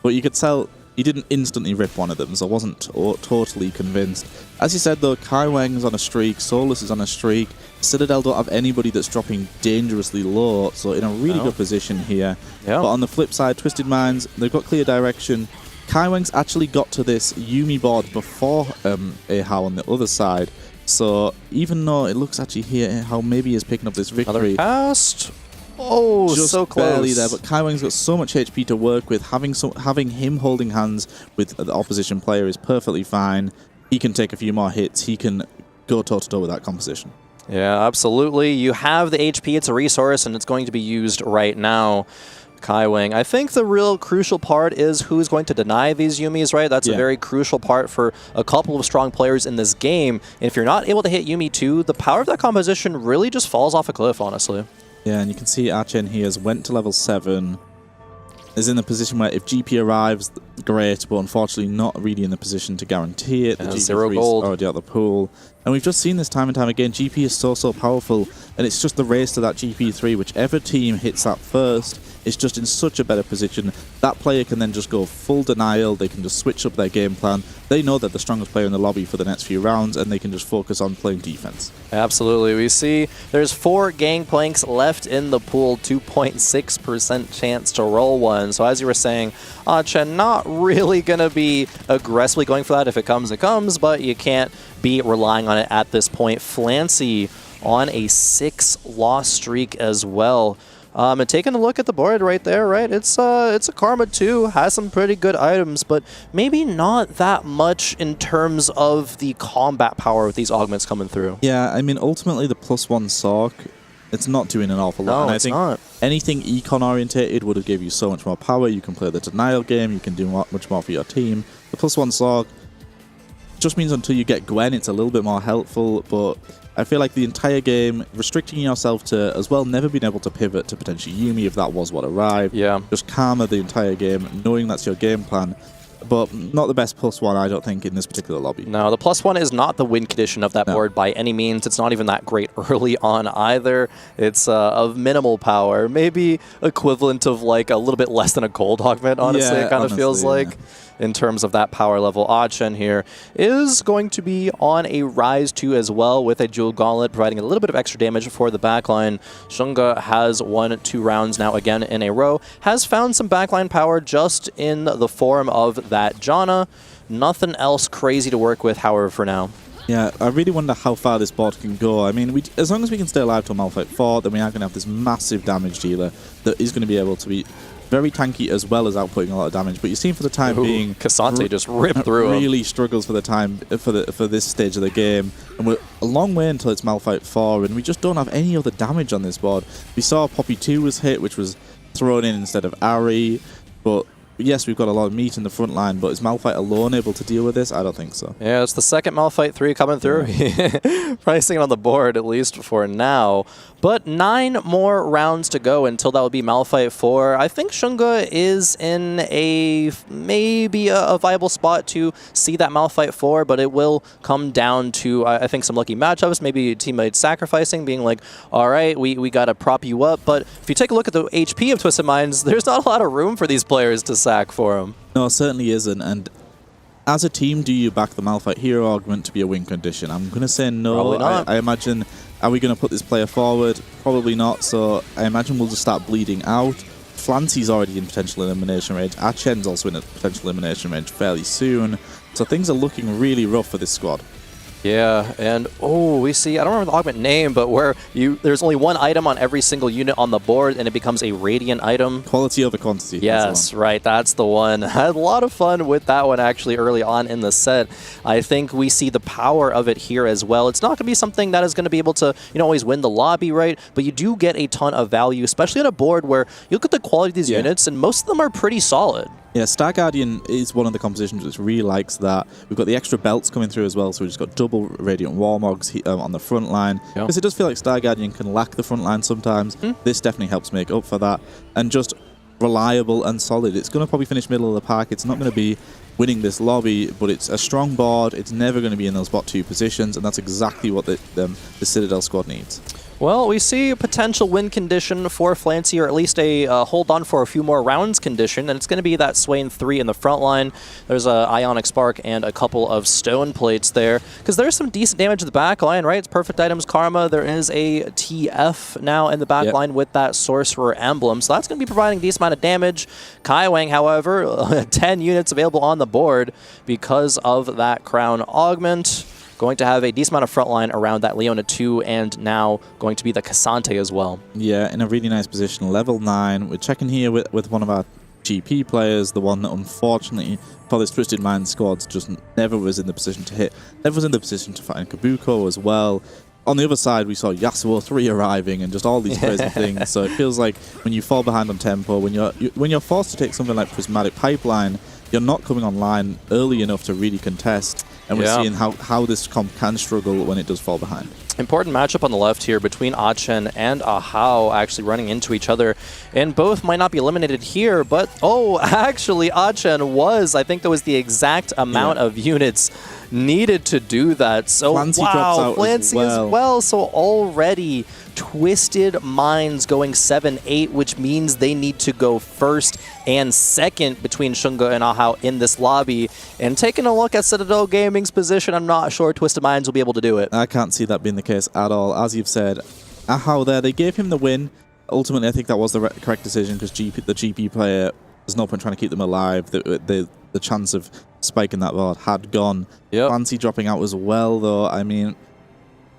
But you could tell he didn't instantly rip one of them, so I wasn't totally convinced. As you said, though, Kaiwang's on a streak, Solas is on a streak. Citadel don't have anybody that's dropping dangerously low, so in a really good position here. But on the flip side, Twisted Minds, they've got clear direction. Kaiwang's actually got to this Yuumi board before Ahau on the other side. So even though it looks actually here how maybe he's picking up this victory. Another cast. Oh, just so close. Barely there, but Kaiwang's got so much HP to work with. Having him holding hands with the opposition player is perfectly fine. He can take a few more hits. He can go toe-to-toe with that composition. Yeah, absolutely. You have the HP. It's a resource, and it's going to be used right now. Kaiwing. I think the real crucial part is who's going to deny these Yuumis, right? That's a very crucial part for a couple of strong players in this game. And if you're not able to hit Yuumi 2, the power of that composition really just falls off a cliff, honestly. Yeah, and you can see Archen here has went to level 7. is in a position where if GP arrives, great, but unfortunately not really in the position to guarantee it. The GP3 0 is gold. already out the pool. And we've just seen this time and time again, GP is so powerful, and it's just the race to that GP3. Whichever team hits that first is just in such a better position. That player can then just go full denial, they can just switch up their game plan. They know they're the strongest player in the lobby for the next few rounds, and they can just focus on playing defense. Absolutely. We see there's 4 gangplanks left in the pool, 2.6% chance to roll one. So as you were saying, Chen not really going to be aggressively going for that. If it comes, but you can't be relying on it at this point. Flancy on a 6-loss streak as well. And taking a look at the board right there, right? It's a Karma 2, has some pretty good items, but maybe not that much in terms of the combat power with these augments coming through. Yeah, I mean, ultimately the +1 Sork, it's not doing an awful lot. No, and I it's think not. Anything econ orientated would have given you so much more power. You can play the denial game, you can do much more for your team. The +1 Sork just means until you get Gwen, it's a little bit more helpful, but I feel like the entire game, restricting yourself to, as well, never being able to pivot to potentially Yuumi if that was what arrived. Yeah. Just Karma the entire game, knowing that's your game plan. But not the best +1, I don't think, in this particular lobby. No, the +1 is not the win condition of that board by any means. It's not even that great early on either. It's of minimal power, maybe equivalent of like a little bit less than a gold augment, honestly, it kind of feels like. In terms of that power level, Chen here is going to be on a rise 2 as well with a Jewel Gauntlet, providing a little bit of extra damage for the backline. Shunga has won 2 rounds now again in a row, has found some backline power just in the form of that Janna. Nothing else crazy to work with, however, for now. Yeah, I really wonder how far this board can go. I mean, as long as we can stay alive till Malphite 4, then we are going to have this massive damage dealer that is going to be able to be very tanky as well as outputting a lot of damage. But you seem for the time being, K'Sante just ripped through him. Really struggles for the time for this stage of the game, and we're a long way until it's Malphite 4, and we just don't have any other damage on this board. We saw Poppy 2 was hit, which was thrown in instead of Ari, but yes, we've got a lot of meat in the front line, but is Malphite alone able to deal with this? I don't think so. Yeah, it's the second Malphite 3 coming through. Probably seeing it on the board, at least for now. But 9 more rounds to go until that will be Malphite 4. I think Shunga is in maybe a viable spot to see that Malphite 4, but it will come down to, I think, some lucky matchups, maybe teammate sacrificing, being like, all right, we got to prop you up. But if you take a look at the HP of Twisted Minds, there's not a lot of room for these players to sack for them. No, it certainly isn't. And as a team, do you back the Malphite hero augment to be a win condition? I'm going to say no. Probably not. I imagine, are we going to put this player forward? Probably not. So I imagine we'll just start bleeding out. Flancy's already in potential elimination range. Achen's also in a potential elimination range fairly soon. So things are looking really rough for this squad. Yeah, and we see, I don't remember the augment name, but where there's only one item on every single unit on the board, and it becomes a radiant item. Quality over quantity. Yes, right, that's the one. Had a lot of fun with that one actually early on in the set. I think we see the power of it here as well. It's not going to be something that is going to be able to, always win the lobby, right? But you do get a ton of value, especially on a board where you look at the quality of these units, and most of them are pretty solid. Yeah, Star Guardian is one of the compositions which really likes that. We've got the extra belts coming through as well, so we've just got double Radiant Warmogs on the front line. Because it does feel like Star Guardian can lack the front line sometimes. This definitely helps make up for that. And just reliable and solid. It's going to probably finish middle of the pack. It's not going to be winning this lobby, but it's a strong board. It's never going to be in those bot 2 positions, and that's exactly what the Citadel squad needs. Well, we see a potential win condition for Flancy, or at least a hold on for a few more rounds condition, and it's going to be that Swain 3 in the front line. There's a Ionic Spark and a couple of Stone Plates there, because there's some decent damage to the back line, right? It's Perfect Items Karma. There is a TF now in the back line with that Sorcerer emblem, so that's going to be providing a decent amount of damage. Kaiwang, however, 10 units available on the board because of that Crown Augment. Going to have a decent amount of frontline around that Leona 2, and now going to be the K'Sante as well. Yeah, in a really nice position. Level 9. We're checking here with one of our GP players, the one that unfortunately for this Twisted Mind squad just never was in the position to hit. Never was in the position to find Kabuko as well. On the other side, we saw Yasuo 3 arriving and just all these crazy things. So it feels like when you fall behind on tempo, when you're forced to take something like Prismatic Pipeline, you're not coming online early enough to really contest. And we're seeing how this comp can struggle when it does fall behind. Important matchup on the left here between Achen and Ahau actually running into each other. And both might not be eliminated here, but actually Achen was. I think that was the exact amount of units needed to do that. So Flancy drops out Flancy as well. So already Twisted Minds going 7-8, which means they need to go first and second between Shunga and Ahau in this lobby. And taking a look at Citadel Gaming's position, I'm not sure Twisted Minds will be able to do it. I can't see that being the case at all. As you've said, Ahau there, they gave him the win. Ultimately, I think that was the correct decision because the GP player, there's no point trying to keep them alive. The chance of spiking that board had gone. Fancy dropping out as well, though. I mean,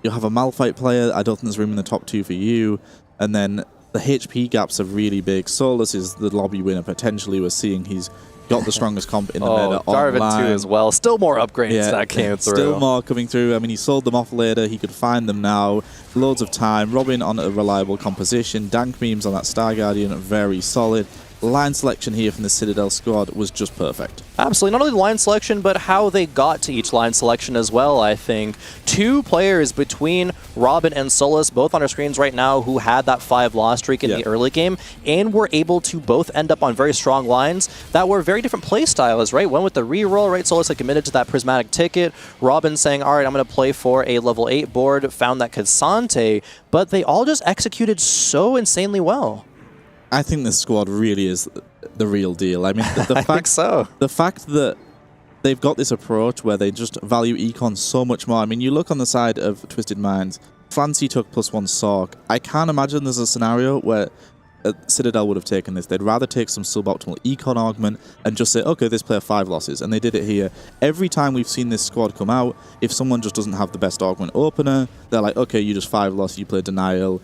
you have a Malphite player. I don't think there's room in the top 2 for you. And then the HP gaps are really big. Solus is the lobby winner, potentially. We're seeing he's got the strongest comp in the meta Darvin online. too as well. Still more upgrades that came through. Still more coming through. I mean, he sold them off later. He could find them now. Loads of time. Robin on a reliable composition. Dank memes on that Star Guardian, very solid. Line selection here from the Citadel squad was just perfect. Absolutely. Not only line selection, but how they got to each line selection as well, I think. 2 players between Robin and Solus, both on our screens right now, who had that 5-loss streak in the early game, and were able to both end up on very strong lines that were very different play styles, right? One with the reroll, right? Solus had committed to that prismatic ticket. Robin saying, all right, I'm going to play for a level 8 board, found that Cassante, but they all just executed so insanely well. I think this squad really is the real deal. I mean, the fact that they've got this approach where they just value econ so much more. I mean, you look on the side of Twisted Minds, Fancy took +1 Sork. I can't imagine there's a scenario where Citadel would have taken this. They'd rather take some suboptimal econ augment and just say, okay, this player 5 losses. And they did it here. Every time we've seen this squad come out, if someone just doesn't have the best augment opener, they're like, okay, you just 5 loss, you play Denial.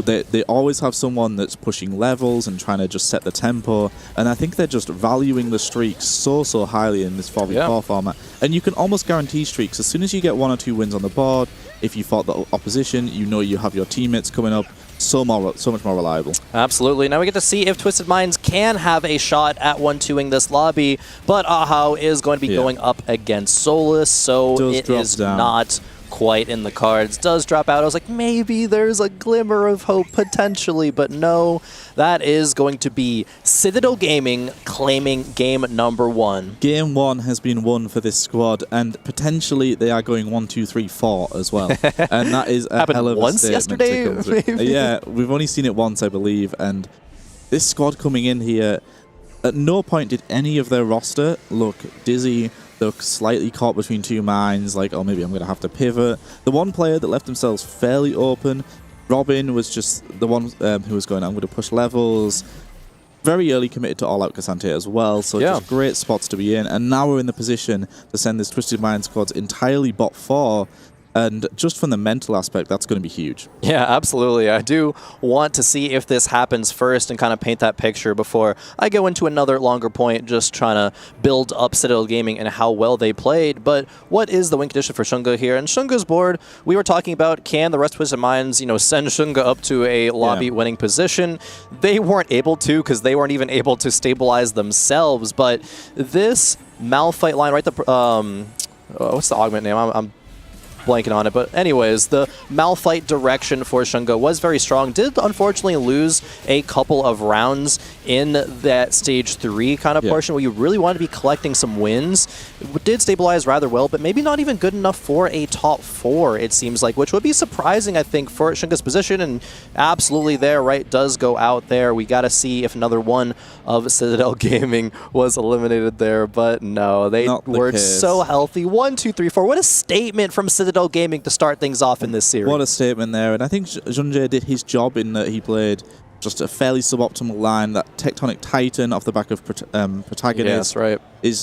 They always have someone that's pushing levels and trying to just set the tempo, and I think they're just valuing the streaks so highly in this 4v4 format. And you can almost guarantee streaks. As soon as you get 1 or 2 wins on the board, if you fought the opposition, you know you have your teammates coming up. So much more reliable. Absolutely. Now we get to see if Twisted Minds can have a shot at 1-2ing this lobby, but Ahau is going to be going up against Solus, so it is not quite in the cards. Does drop out. I was like, maybe there's a glimmer of hope potentially, but no, that is going to be Citadel Gaming claiming game number 1. Game 1 has been won for this squad, and potentially they are going 1, 2, 3, 4 as well. And that is a hell of a once statement yesterday, to come through. Yeah, we've only seen it once, I believe, and this squad coming in here, at no point did any of their roster look dizzy, look slightly caught between 2 minds, like, oh, maybe I'm going to have to pivot. The one player that left themselves fairly open, Robin, was just the one who was going, I'm going to push levels. Very early committed to all-out Cassante as well, so just great spots to be in. And now we're in the position to send this Twisted Mind squad entirely bot 4. And just from the mental aspect, that's going to be huge. Yeah, absolutely. I do want to see if this happens first and kind of paint that picture before I go into another longer point, just trying to build up Citadel Gaming and how well they played. But what is the win condition for Shunga here? And Shunga's board, we were talking about, can the rest of Twisted Minds, you know, send Shunga up to a lobby winning position? They weren't able to because they weren't even able to stabilize themselves. But this Malphite line, right? What's the augment name? I'm blanking on it, but anyways, the Malphite direction for Shunga was very strong. Did unfortunately lose a couple of rounds in that stage 3 kind of portion where you really wanted to be collecting some wins. Did stabilize rather well, but maybe not even good enough for a top 4, it seems like, which would be surprising, I think, for Shunga's position. And absolutely there, right, does go out there. We got to see if another one of Citadel Gaming was eliminated there, but no, they were so healthy. 1, 2, 3, 4. What a statement from Citadel Gaming to start things off in this series. What a statement there. And I think Junjie did his job in that he played just a fairly suboptimal line. That Tectonic Titan off the back of Protagonist it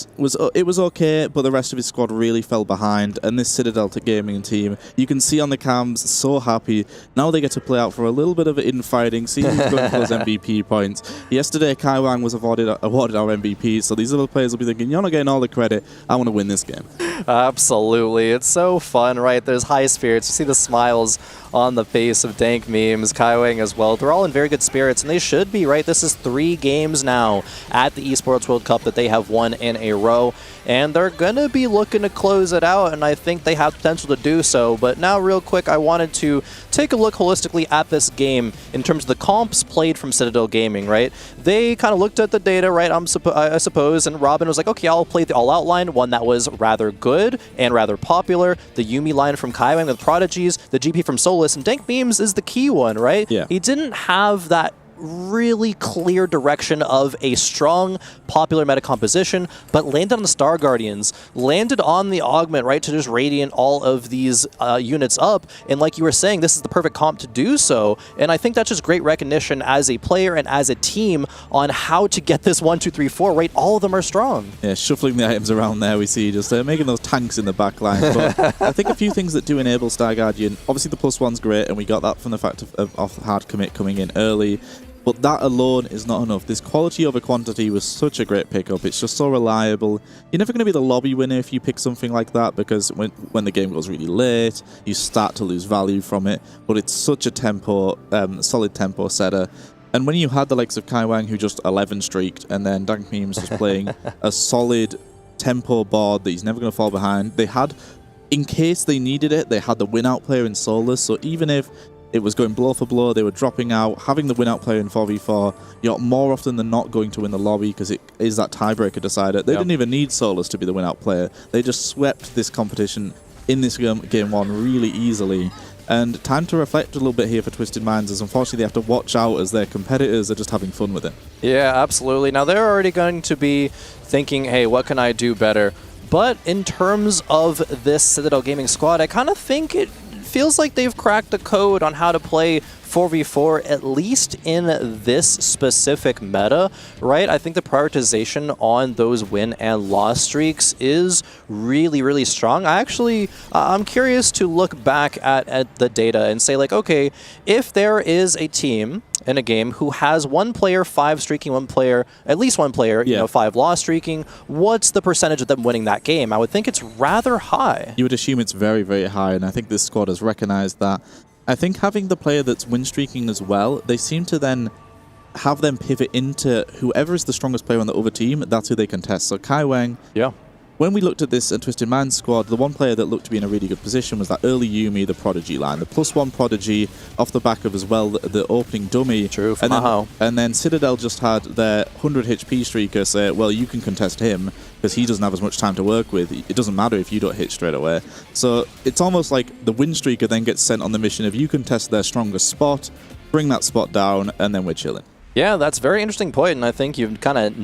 was okay, but the rest of his squad really fell behind. And this Citadel Gaming team, you can see on the cams, so happy. Now they get to play out for a little bit of infighting, see who's going for those MVP points. Yesterday, Kai Wang was awarded our MVP, so these little players will be thinking, you're not getting all the credit, I want to win this game. Absolutely. It's so fun, right? There's high spirits. You see the smiles on the face of Dank Memes, Kai Wang as well. They're all in very good spirits, and they should be, right? This is 3 games now at the Esports World Cup that they have won in in a row, and they're going to be looking to close it out, and I think they have potential to do so. But now, real quick, I wanted to take a look holistically at this game in terms of the comps played from Citadel Gaming, right? They kind of looked at the data, right, I suppose, and Robin was like, okay, I'll play the all-out line, one that was rather good and rather popular, the Yuumi line from Kaiwang with Prodigies, the GP from Solus, and Dank Beams is the key one, right? Yeah. He didn't have that really clear direction of a strong, popular meta composition, but landed on the Star Guardians, landed on the Augment, right, to just radiant all of these units up, and like you were saying, this is the perfect comp to do so, and I think that's just great recognition as a player and as a team on how to get this 1, 2, 3, 4, right? All of them are strong. Yeah, shuffling the items around there, we see just making those tanks in the back line. But I think a few things that do enable Star Guardian, obviously the +1's great, and we got that from the fact of hard commit coming in early. But that alone is not enough. This quality over quantity was such a great pickup. It's just so reliable. You're never going to be the lobby winner if you pick something like that, because when the game goes really late, you start to lose value from it. But it's such a tempo, solid tempo setter. And when you had the likes of Kaiwang, who just 11 streaked, and then Dank Memes just playing a solid tempo board that he's never going to fall behind, they had, in case they needed it, they had the win-out player in Solus. So even if it was going blow for blow, they were dropping out, having the win-out player in 4v4, you're more often than not going to win the lobby because it is that tiebreaker decider. They didn't even need Solus to be the win-out player. They just swept this competition in this game one really easily. And time to reflect a little bit here for Twisted Minds, as unfortunately they have to watch out as their competitors are just having fun with it. Yeah, absolutely. Now they're already going to be thinking, hey, what can I do better? But in terms of this Citadel Gaming squad, I kind of think it feels like they've cracked the code on how to play 4v4, at least in this specific meta, right? I think the prioritization on those win and loss streaks is really, really strong. I'm curious to look back at the data and say, like, okay, if there is a team in a game who has one player 5 streaking, one player, at least one player, you know, 5 loss streaking, what's the percentage of them winning that game? I would think it's rather high. You would assume it's very, very high, and I think this squad has recognized that. I think having the player that's win streaking as well, they seem to then have them pivot into whoever is the strongest player on the other team, that's who they contest. So Kaiwang, when we looked at this Twisted Minds squad, the one player that looked to be in a really good position was that early Yuumi, the Prodigy line. The +1 Prodigy off the back of as well the opening dummy. True, from and then Citadel just had their 100 HP streaker say, well, you can contest him because he doesn't have as much time to work with. It doesn't matter if you don't hit straight away. So it's almost like the win streaker then gets sent on the mission of you contest their strongest spot, bring that spot down, and then we're chilling. Yeah, that's a very interesting point, and I think you've kind of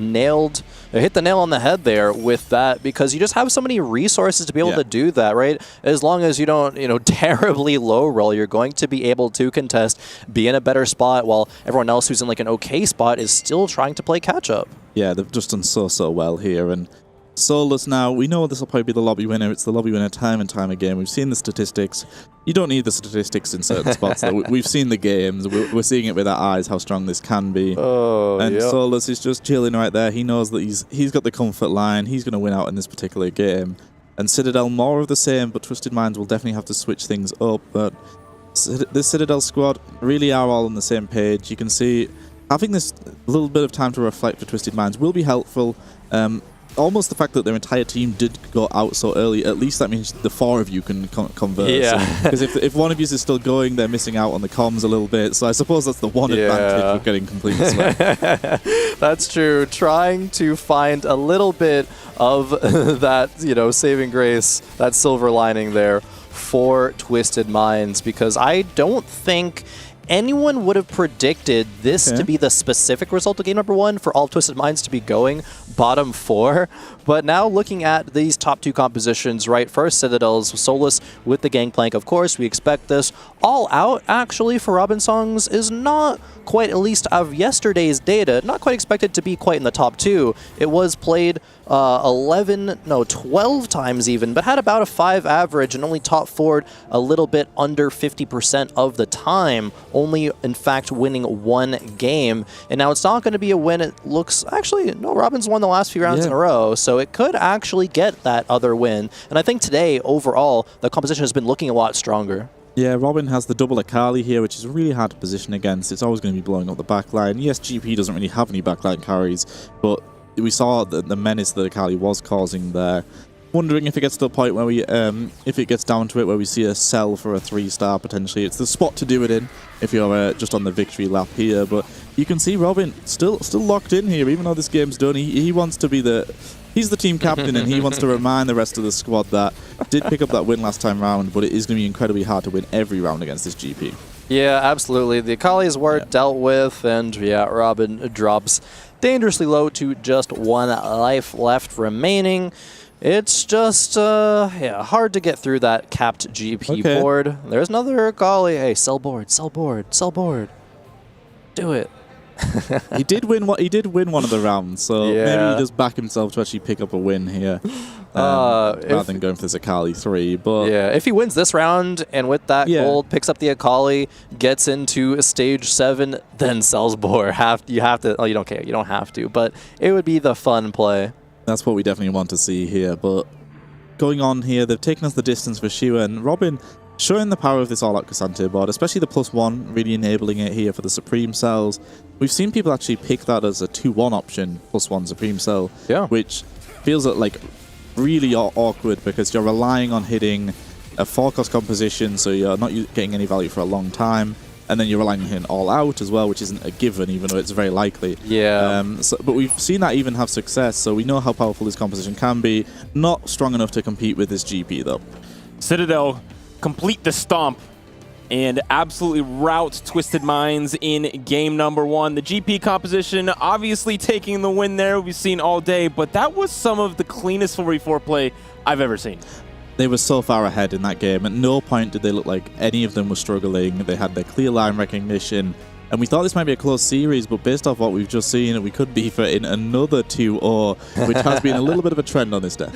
hit the nail on the head there with that, because you just have so many resources to be able to do that, right? As long as you don't, terribly low roll, you're going to be able to contest, be in a better spot, while everyone else who's in like an okay spot is still trying to play catch up. Yeah, they've just done so well here, and Solus now, we know this will probably be the lobby winner. It's the lobby winner time and time again. We've seen the statistics. You don't need the statistics in certain spots, though. We've seen the games. We're seeing it with our eyes, how strong this can be. And Solus is just chilling right there. He knows that he's got the comfort line. He's going to win out in this particular game. And Citadel, more of the same, but Twisted Minds will definitely have to switch things up. But this Citadel squad really are all on the same page. You can see having this little bit of time to reflect for Twisted Minds will be helpful. Almost the fact that their entire team did go out so early, at least that means the 4 of you can converse. Yeah. Because if one of you is still going, they're missing out on the comms a little bit. So I suppose that's the one advantage of getting complete sweat. That's true. Trying to find a little bit of that, saving grace, that silver lining there for Twisted Minds, because I don't think anyone would have predicted this to be the specific result of game number 1 for all Twisted Minds to be going bottom 4. But now looking at these top 2 compositions, right? First, Citadel's Solus with the Gangplank, of course. We expect this. All out, actually, for Robin Songs is not quite, at least of yesterday's data, not quite expected to be quite in the top 2. It was played 12 times even, but had about a 5 average and only top 4'd a little bit under 50% of the time, only in fact winning 1 game. And now it's not going to be a win. It looks, actually, no, Robin's won the last few rounds in a row, so it could actually get that other win. And I think today, overall, the composition has been looking a lot stronger. Yeah, Robin has the double Akali here, which is really hard to position against. It's always going to be blowing up the backline. Yes, GP doesn't really have any backline carries, but we saw the menace that Akali was causing there. Wondering if it gets to the point where we, if it gets down to it, where we see a sell for a 3-star potentially. It's the spot to do it in if you're just on the victory lap here. But you can see Robin still locked in here, even though this game's done. He wants to be he's the team captain, and he wants to remind the rest of the squad that did pick up that win last time round, but it is going to be incredibly hard to win every round against this GP. Yeah, absolutely. The Akalis were dealt with, and Robin drops dangerously low to just 1 life left remaining. It's just, hard to get through that capped GP board. There's another Akali. Hey, sell board, sell board, sell board. Do it. He did win one of the rounds, so maybe he does back himself to actually pick up a win here, rather than going for this Akali 3. But yeah, if he wins this round and with that gold picks up the Akali, gets into stage 7, then sells board. You have to. Oh, you don't care. You don't have to, but it would be the fun play. That's what we definitely want to see here. But going on here, they've taken us the distance for Shua, and Robin showing the power of this all-out Cassandra board, especially the +1, really enabling it here for the Supreme Cells. We've seen people actually pick that as a 2-1 option, +1 Supreme Cell, which feels like really awkward because you're relying on hitting a 4-cost composition, so you're not getting any value for a long time. And then you're relying on hitting all out as well, which isn't a given, even though it's very likely. Yeah. But we've seen that even have success, so we know how powerful this composition can be. Not strong enough to compete with this GP, though. Citadel complete the stomp and absolutely rout Twisted Minds in game number 1. The GP composition obviously taking the win there, we've seen all day, but that was some of the cleanest 4v4 play I've ever seen. They were so far ahead in that game. At no point did they look like any of them were struggling. They had their clear line recognition. And we thought this might be a close series, but based off what we've just seen, we could be in another 2-0, which has been a little bit of a trend on this day.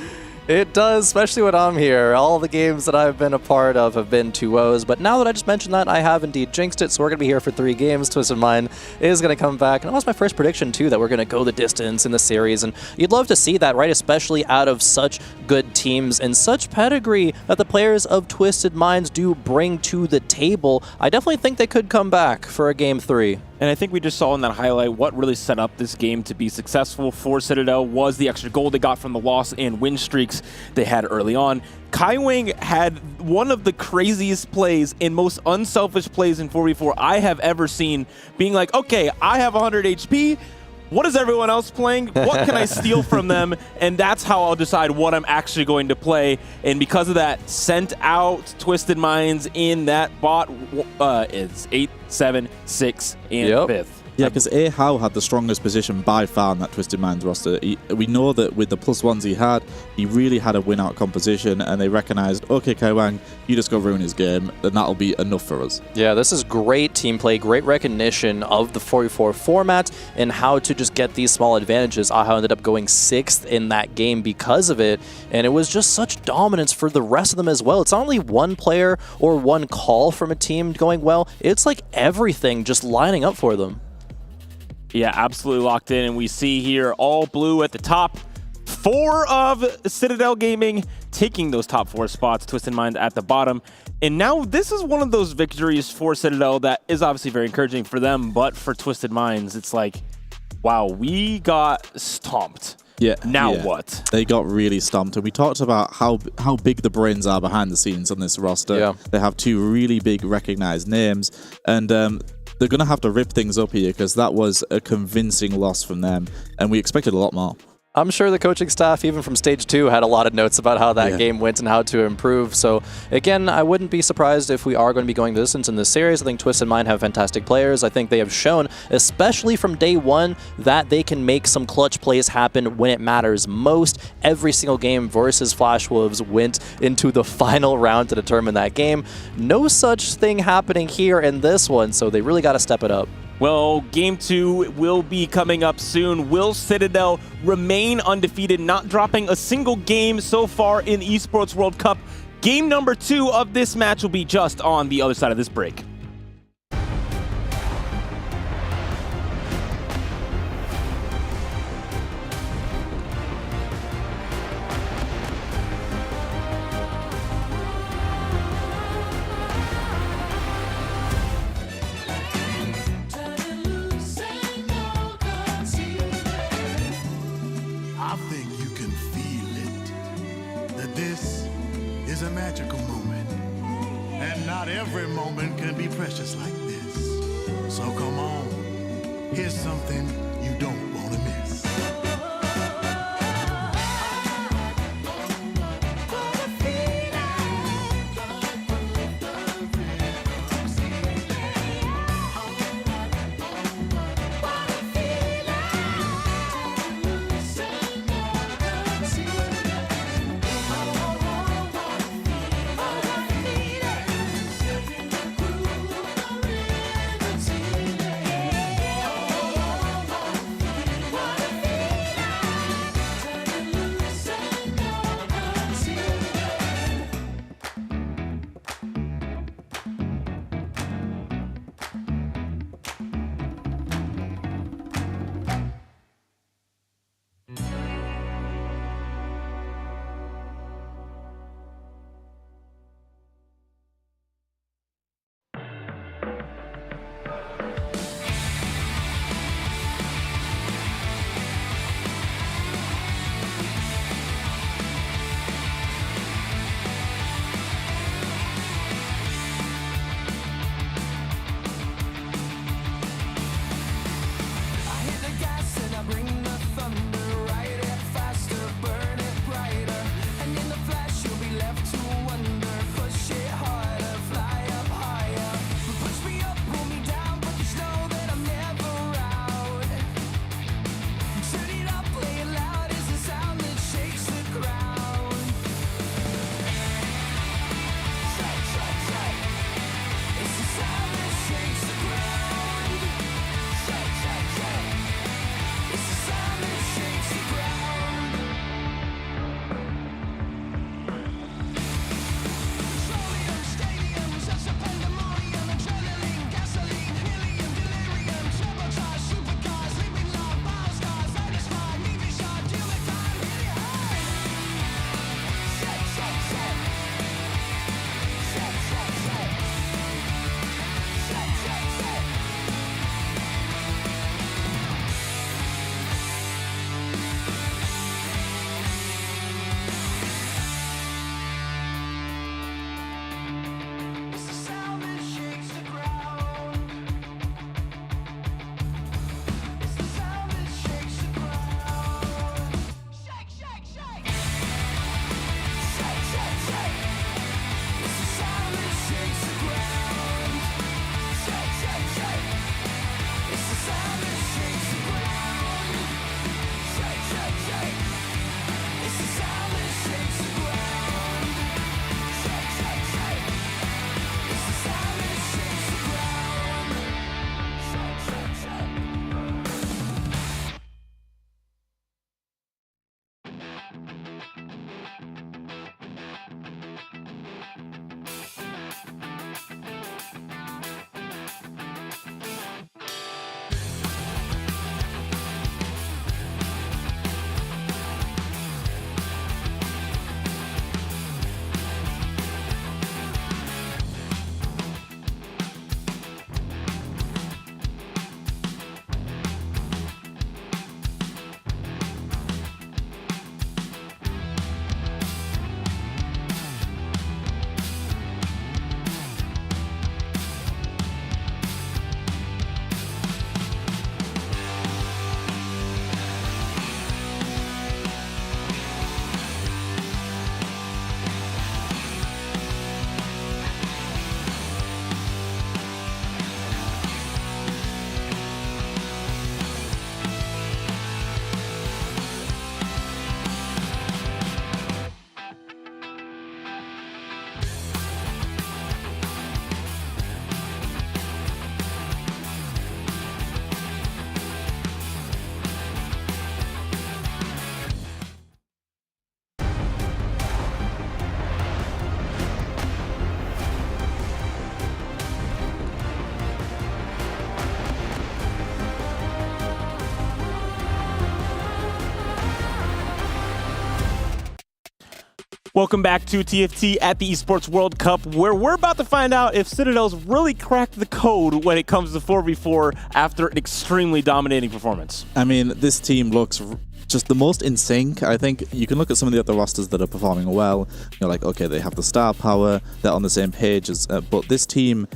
It does, especially when I'm here. All the games that I've been a part of have been 2-0s, but now that I just mentioned that, I have indeed jinxed it, so we're going to be here for 3 games. Twisted Mind is going to come back, and that was my first prediction, too, that we're going to go the distance in the series, and you'd love to see that, right? Especially out of such good teams and such pedigree that the players of Twisted Minds do bring to the table. I definitely think they could come back for a game 3. And I think we just saw in that highlight what really set up this game to be successful for Citadel was the extra goal they got from the loss and win streaks they had early on. Kaiwing had one of the craziest plays and most unselfish plays in 4v4 I have ever seen, being like, okay, I have 100 HP. What is everyone else playing? What can I steal from them? And that's how I'll decide what I'm actually going to play. And because of that, sent out Twisted Minds in that bot. It's 8, 7, 6, and 5th. Yeah, because Ahau had the strongest position by far in that Twisted Minds roster. We know that with the +1s he really had a win-out composition, and they recognized, okay, Kaiwang, you just go ruin his game, and that'll be enough for us. Yeah, this is great team play, great recognition of the 4v4 format and how to just get these small advantages. Ahau ended up going 6th in that game because of it, and it was just such dominance for the rest of them as well. It's not only one player or one call from a team going well, it's like everything just lining up for them. Yeah, absolutely locked in, and we see here all blue at the top. 4 of Citadel Gaming taking those top 4 spots, Twisted Mind at the bottom. And now this is one of those victories for Citadel that is obviously very encouraging for them, but for Twisted Minds, it's like, wow, we got stomped. Yeah. Now what? They got really stomped. And we talked about how big the brains are behind the scenes on this roster. Yeah. They have 2 really big recognized names. And they're going to have to rip things up here because that was a convincing loss from them. And we expected a lot more. I'm sure the coaching staff, even from Stage 2, had a lot of notes about how that game went and how to improve. So, again, I wouldn't be surprised if we are going to be going the distance in this series. I think Twisted Mind have fantastic players. I think they have shown, especially from day 1, that they can make some clutch plays happen when it matters most. Every single game versus Flash Wolves went into the final round to determine that game. No such thing happening here in this one, so they really got to step it up. Well, game 2 will be coming up soon. Will Citadel remain undefeated, not dropping a single game so far in Esports World Cup? Game number 2 of this match will be just on the other side of this break. think you can feel it, that this is a magical moment. And not every moment can be precious like this. So come on, here's something you don't want to miss. Welcome back to TFT at the Esports World Cup, where we're about to find out if Citadel's really cracked the code when it comes to 4v4 after an extremely dominating performance. I mean, this team looks just the most in sync. I think you can look at some of the other rosters that are performing well. You're like, okay, they have the star power, they're on the same page as, but this team,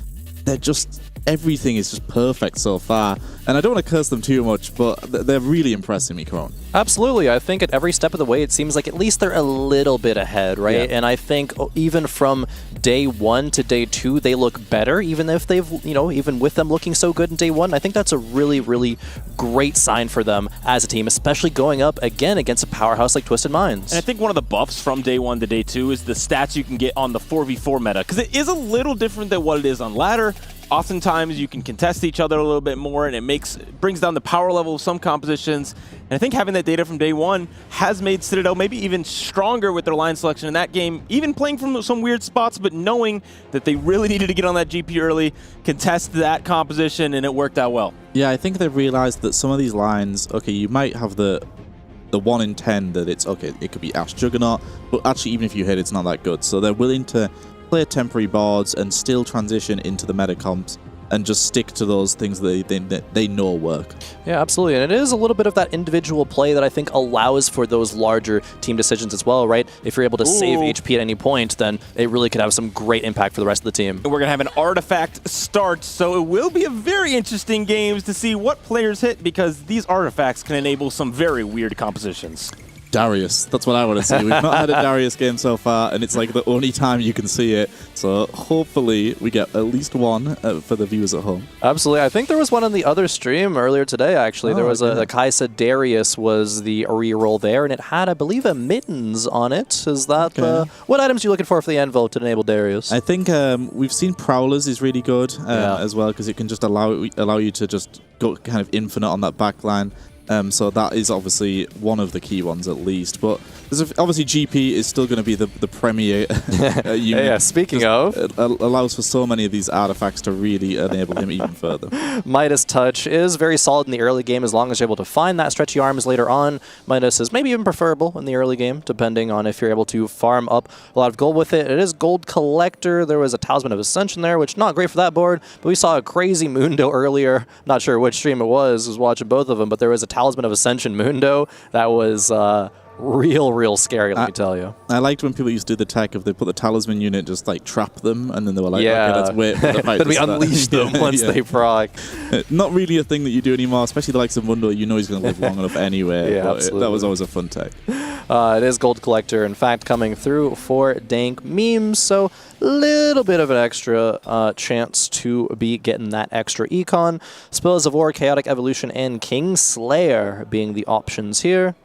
they're just, everything is just perfect so far. And I don't want to curse them too much, but they're really impressing me, Karan. Absolutely. I think at every step of the way, it seems like at least they're a little bit ahead, right? Yeah. And I think even from day 1 to day 2, they look better, even if they've, even with them looking so good in day 1. I think that's a really, really great sign for them as a team, especially going up again against a powerhouse like Twisted Minds. And I think one of the buffs from day 1 to day 2 is the stats you can get on the 4v4 meta, because it is a little different than what it is on ladder. Oftentimes you can contest each other a little bit more, and it brings down the power level of some compositions. And I think having that data from day 1 has made Citadel maybe even stronger with their line selection in that game, even playing from some weird spots, but knowing that they really needed to get on that GP early, contest that composition, and it worked out well. Yeah, I think they've realized that some of these lines, okay, you might have the 1 in 10 that it's, okay, it could be Ash Juggernaut, but actually even if you hit, it's not that good. So they're willing to play temporary boards and still transition into the meta comps and just stick to those things that they know work. Yeah, absolutely. And it is a little bit of that individual play that I think allows for those larger team decisions as well, right? If you're able to save HP at any point, then it really could have some great impact for the rest of the team. And we're going to have an artifact start, so it will be a very interesting game to see what players hit, because these artifacts can enable some very weird compositions. Darius, that's what I want to see. We've not had a Darius game so far, and it's like the only time you can see it. So hopefully we get at least one for the viewers at home. Absolutely. I think there was one on the other stream earlier today, actually. There was a Kaisa Darius was the reroll there, and it had, I believe, a mittens on it. Is that what items are you looking for the Anvil to enable Darius? I think we've seen Prowlers is really good as well, because it can just allow you to just go kind of infinite on that backline. So that is obviously one of the key ones at least. But there's obviously GP is still going to be the premier unit. Yeah, speaking of. It allows for so many of these artifacts to really enable him even further. Midas Touch is very solid in the early game as long as you're able to find that stretchy arms later on. Midas is maybe even preferable in the early game, depending on if you're able to farm up a lot of gold with it. It is Gold Collector. There was a Talisman of Ascension there, which not great for that board, but we saw a crazy Mundo earlier. Not sure which stream it was watching both of them, but there was a Talisman of Ascension Mundo that was real scary, let me tell you. I liked when people used to do the tech of they put the Talisman unit, just like trap them, and then they were like, okay, let's wait for the fight. Then we unleash them once they proc. Not really a thing that you do anymore, especially the likes of Mundo. You know he's going to live long enough anyway. Yeah, absolutely. That was always a fun tech. It is Gold Collector, in fact, coming through for Dank Memes, so little bit of an extra chance to be getting that extra econ. Spills of War, Chaotic Evolution, and Kingslayer being the options here.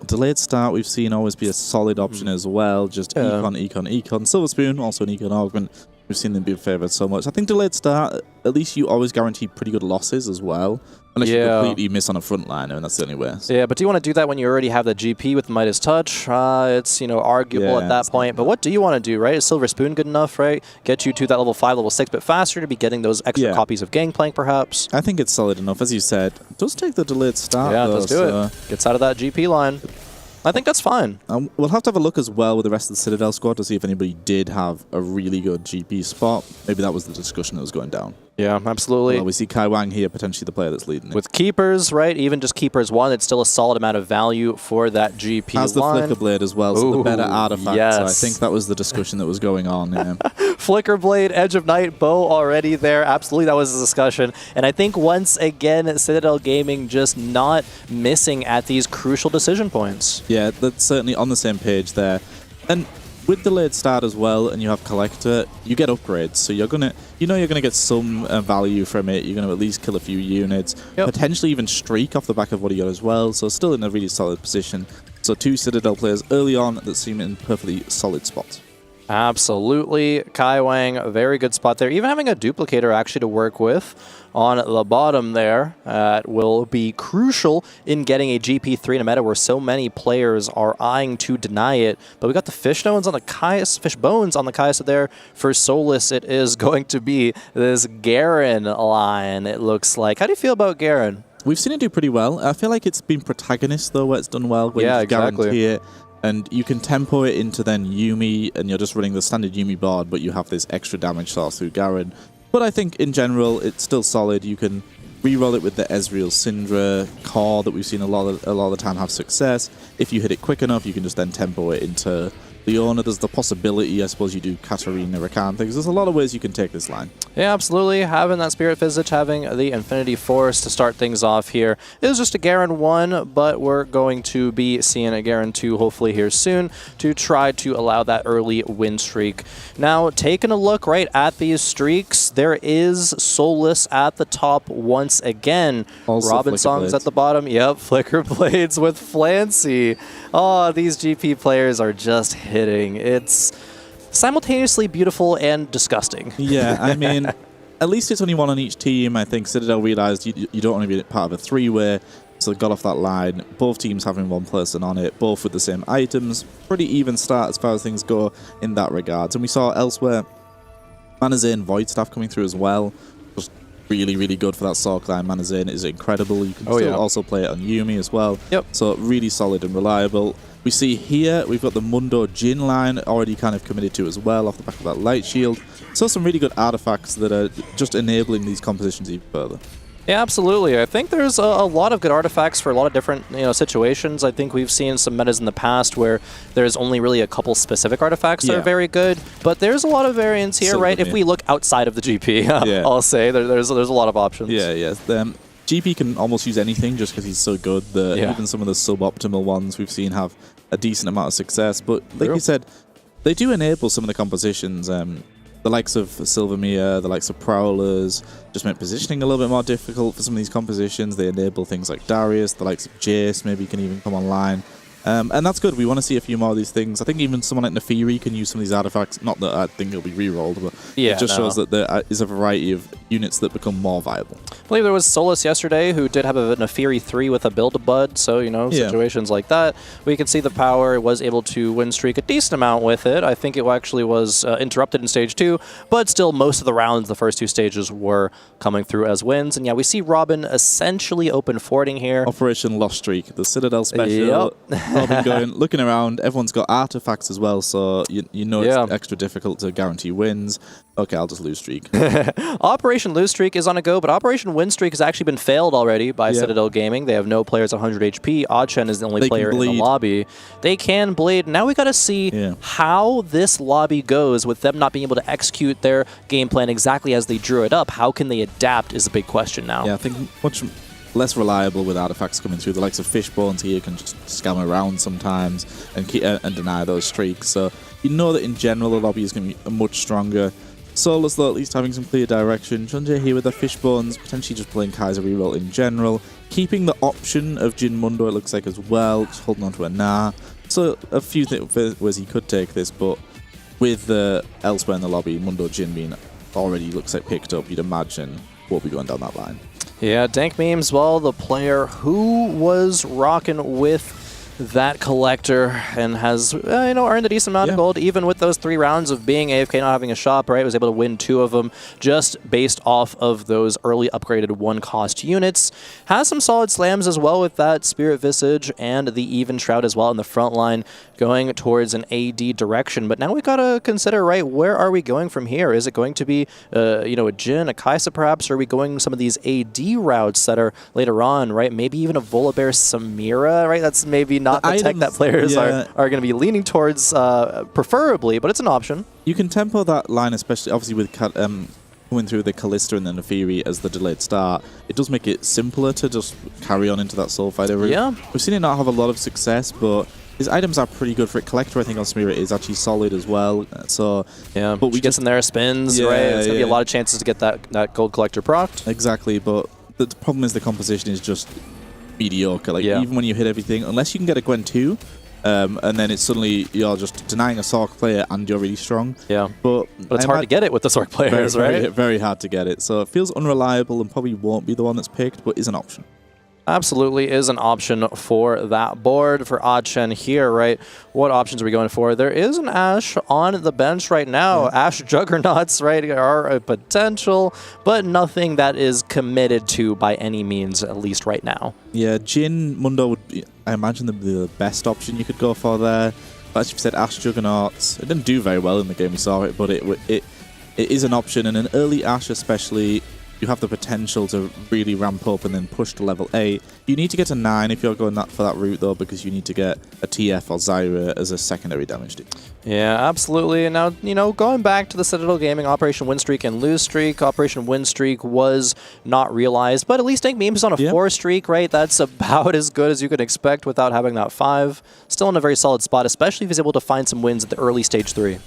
Delayed start we've seen always be a solid option as well. Just econ. Silver Spoon, also an econ augment. We've seen them be favored so much. I think delayed start, at least you always guarantee pretty good losses as well. Unless you completely miss on a frontliner, and that's the only way. So. Yeah, but do you want to do that when you already have the GP with Midas Touch? It's, arguable at that point. But what do you want to do, right? Is Silver Spoon good enough, right? Get you to that level 5, level 6 bit faster to be getting those extra copies of Gangplank, perhaps? I think it's solid enough. As you said, it does take the delayed start, Yeah, though, let's do it. Gets out of that GP line. I think that's fine. We'll have to have a look as well with the rest of the Citadel squad to see if anybody did have a really good GP spot. Maybe that was the discussion that was going down. Yeah, absolutely. Well, we see Kai Wang here, potentially the player that's leading it. With Keepers, right? Even just Keepers 1, it's still a solid amount of value for that GP Has the Flicker Blade as well, so the better artifact. Yes. So I think that was the discussion that was going on. Yeah. Flicker Blade, Edge of Night, bow already there. Absolutely, that was the discussion. And I think once again, Citadel Gaming just not missing at these crucial decision points. Yeah, that's certainly on the same page there. And with delayed start as well, and you have Collector, you get upgrades. So you're gonna get some value from it. You're gonna at least kill a few units, potentially even streak off the back of what you got as well. So still in a really solid position. So 2 Citadel players early on that seem in perfectly solid spots. Absolutely. Kai Wang, a very good spot there. Even having a duplicator actually to work with on the bottom there will be crucial in getting a GP3 in a meta where so many players are eyeing to deny it. But we got the fish bones on the Kai'Sa there. For Solus, it is going to be this Garen line, it looks like. How do you feel about Garen? We've seen it do pretty well. I feel like it's been protagonist, though, where it's done well. Where you guarantee it. And you can tempo it into then Yuumi, and you're just running the standard Yuumi board, but you have this extra damage source through Garen. But I think in general, it's still solid. You can Reroll it with the Ezreal Syndra core that we've seen a lot of the time have success. If you hit it quick enough, you can just then tempo it into Leona. There's the possibility, I suppose, you do Katarina, Rakan things. There's a lot of ways you can take this line. Yeah, absolutely. Having that Spirit Visage, having the Infinity Force to start things off here. It was just a Garen 1, but we're going to be seeing a Garen 2 hopefully here soon to try to allow that early win streak. Now, taking a look right at these streaks, there is Soulless at the top once again. Also Robin Song's at the bottom. Yep, Flicker Blades with Flancy. Oh, these GP players are just hitting. It's simultaneously beautiful and disgusting. Yeah, I mean, at least it's only one on each team. I think Citadel realized you don't want to be part of a three-way, so they got off that line. Both teams having one person on it, both with the same items. Pretty even start as far as things go in that regard. And we saw elsewhere, Manazane Void Staff coming through as well. Just really, really good for that Sork line. Manazane is incredible. You can still also play it on Yuumi as well. Yep. So really solid and reliable. We see here, we've got the Mundo Jin line already kind of committed to as well off the back of that Light Shield. So some really good artifacts that are just enabling these compositions even further. Yeah, absolutely. I think there's a lot of good artifacts for a lot of different situations. I think we've seen some metas in the past where there's only really a couple specific artifacts that are very good, but there's a lot of variants here, right? If we look outside of the GP, I'll say there's a lot of options. Yeah. GP can almost use anything just because he's so good that even some of the suboptimal ones we've seen have a decent amount of success. But like you said, they do enable some of the compositions. The likes of Sylvamere, the likes of Prowlers, just make positioning a little bit more difficult for some of these compositions. They enable things like Darius, the likes of Jace maybe can even come online. And that's good. We want to see a few more of these things. I think even someone like Nefiri can use some of these artifacts. Not that I think it'll be re-rolled, but it just shows that there is a variety of units that become more viable. I believe there was Solus yesterday who did have a Nefiri 3 with a build-a-bud, so, situations like that. We can see the power was able to win streak a decent amount with it. I think it actually was interrupted in Stage 2, but still most of the rounds, the first two stages, were coming through as wins. And yeah, we see Robin essentially open forwarding here. Operation Lost Streak, the Citadel special. Robin going, looking around, everyone's got artifacts as well, so you know it's extra difficult to guarantee wins. Okay, I'll just lose streak. Operation Lose Streak is on a go, but Operation Win Streak has actually been failed already by Citadel Gaming. They have no players at 100 HP. Oddchen is the only player in the lobby. They can bleed. Now we got to see how this lobby goes with them not being able to execute their game plan exactly as they drew it up. How can they adapt is a big question now. Yeah, I think much less reliable with artifacts coming through. The likes of Fishbones here can just scam around sometimes and deny those streaks. So you know that in general the lobby is going to be much stronger. Solus, though, at least having some clear direction. Chunjay here with the Fishbones, potentially just playing Kaiser reroll in general. Keeping the option of Jin Mundo, it looks like, as well. Just holding on to a Nah. So a few ways he could take this, but with elsewhere in the lobby, Mundo Jin being already looks like picked up, you'd imagine we'll be going down that line. Yeah, Dank Memes, well, the player who was rocking with that collector and has earned a decent amount of gold, even with those 3 rounds of being AFK, not having a shop, right? Was able to win 2 of them just based off of those early upgraded 1-cost units. Has some solid slams as well with that Spirit Visage and the Even Shroud as well in the front line, going towards an AD direction. But now we gotta consider, right, where are we going from here? Is it going to be a Jhin, a Kaisa perhaps, or are we going some of these AD routes that are later on, right? Maybe even a Volibear Samira, right? That's maybe not the tech that players are going to be leaning towards preferably, but it's an option. You can tempo that line, especially obviously with coming through the Kalista and the Nefiri as the delayed start. It does make it simpler to just carry on into that Soulfighter route. Yeah. We've seen it not have a lot of success, but his items are pretty good for it. Collector, I think, on Samira is actually solid as well. So yeah, but we get some there spins, right? It's going to be a lot of chances to get that gold collector procced. Exactly, but the problem is the composition is just mediocre. Like even when you hit everything, unless you can get a Gwen 2, and then it's suddenly you're just denying a Sork player and you're really strong. Yeah, but it's hard to get it with the Sork players, right? Very hard to get it. So it feels unreliable and probably won't be the one that's picked, but is an option. Absolutely is an option for that board for Oddchen here, right? What options are we going for? There is an Ashe on the bench right now. Ashe Juggernauts, right, are a potential, but nothing that is committed to by any means, at least right now. Yeah, Jhin Mundo would be, I imagine, the best option you could go for there. But as you've said, Ashe Juggernauts, it didn't do very well in the game we saw it, but it is an option, and an early Ashe especially you have the potential to really ramp up and then push to level 8. You need to get to 9 if you're going for that route, though, because you need to get a TF or Zyra as a secondary damage deal. Yeah, absolutely. And now, you know, going back to the Citadel Gaming Operation Win Streak and Lose Streak, Operation Win Streak was not realized, but at least Dank Memes is on a 4 streak, right? That's about as good as you can expect without having that 5. Still in a very solid spot, especially if he's able to find some wins at the early stage 3.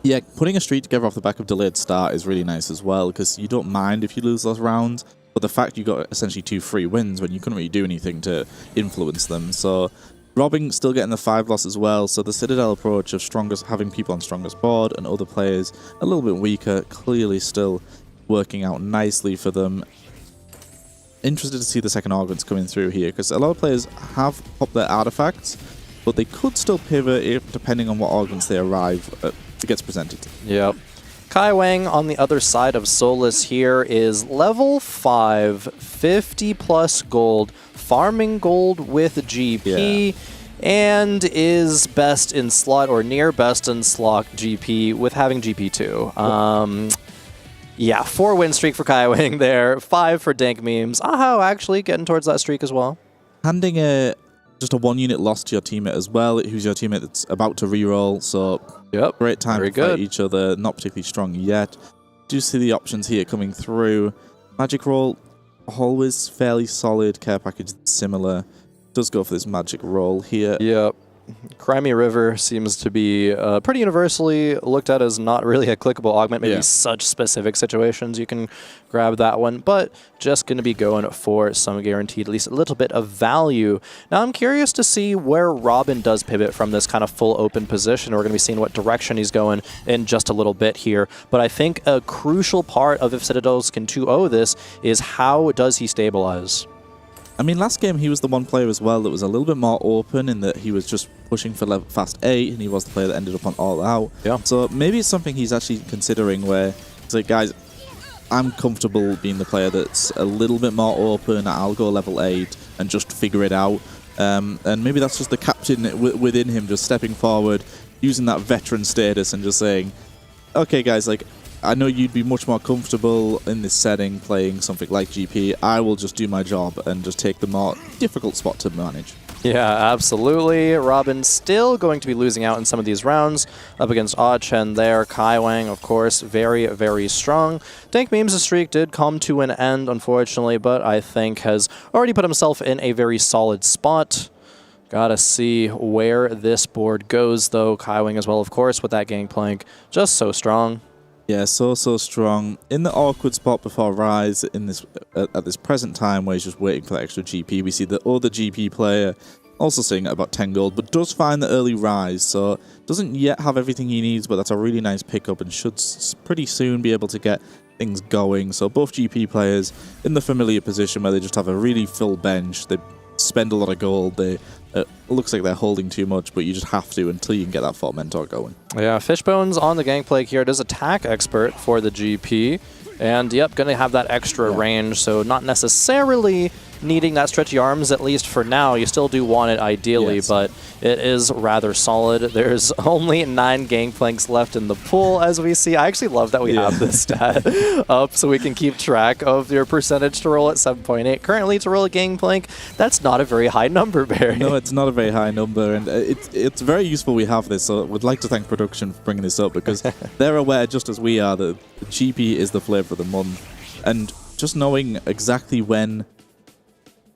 Yeah, putting a streak together off the back of delayed start is really nice as well, because you don't mind if you lose those rounds, but the fact you got essentially 2 free wins when you couldn't really do anything to influence them. So Robin still getting the 5 loss as well, so the Citadel approach of strongest, having people on strongest board and other players a little bit weaker, clearly still working out nicely for them. Interested to see the second arguments coming through here, because a lot of players have popped their artifacts, but they could still pivot if, depending on what arguments they arrive at. It gets presented. Yep. Kai Wang on the other side of Solus here is level 5, 50 plus gold, farming gold with GP, and is best in slot or near best in slot GP with having GP2. Yeah, 4 win streak for Kai Wang there, 5 for Dank Memes. Aho actually getting towards that streak as well. Handing just a 1 unit loss to your teammate as well, who's your teammate that's about to reroll, so great time to fight each other, not particularly strong yet. Do see the options here coming through. Magic roll, always fairly solid, care package similar. Does go for this magic roll here. Yep. Crimey River seems to be pretty universally looked at as not really a clickable augment. Maybe such specific situations you can grab that one, but just going to be going for some guaranteed, at least a little bit of value. Now I'm curious to see where Robin does pivot from this kind of full open position. We're going to be seeing what direction he's going in just a little bit here, but I think a crucial part of if Citadels can 2-0 this is how does he stabilize? I mean, last game he was the one player as well that was a little bit more open in that he was just pushing for level fast 8, and he was the player that ended up on all out. Yeah. So maybe it's something he's actually considering where it's like, guys, I'm comfortable being the player that's a little bit more open. I'll go level 8 and just figure it out. And maybe that's just the captain within him just stepping forward, using that veteran status and just saying, okay, guys, like, I know you'd be much more comfortable in this setting playing something like GP. I will just do my job and just take the more difficult spot to manage. Yeah, absolutely. Robin still going to be losing out in some of these rounds up against Ah Chen there. Kai Wang, of course, very, very strong. Dank Memes' streak did come to an end, unfortunately, but I think has already put himself in a very solid spot. Gotta see where this board goes, though. Kai Wang as well, of course, with that Gangplank. Just so strong. Yeah, so strong. In the awkward spot before Rise in this at this present time where he's just waiting for that extra GP, we see the other GP player also sitting at about 10 gold, but does find the early Rise, so doesn't yet have everything he needs, but that's a really nice pickup and should pretty soon be able to get things going. So both GP players in the familiar position where they just have a really full bench. They spend a lot of gold. It looks like they're holding too much, but you just have to until you can get that Fort Mentor going. Yeah, Fishbones on the Gangplank here. It is attack expert for the GP. And yep, going to have that extra range, so not necessarily needing that stretchy arms, at least for now. You still do want it ideally, but it is rather solid. There's only 9 Gangplanks left in the pool, as we see. I actually love that we have this stat up so we can keep track of your percentage to roll at 7.8. Currently, to roll a Gangplank, that's not a very high number, Barry. No, it's not a very high number, and it's very useful we have this, so I would like to thank production for bringing this up, because they're aware, just as we are, that the GP is the flavor of the month, and just knowing exactly when.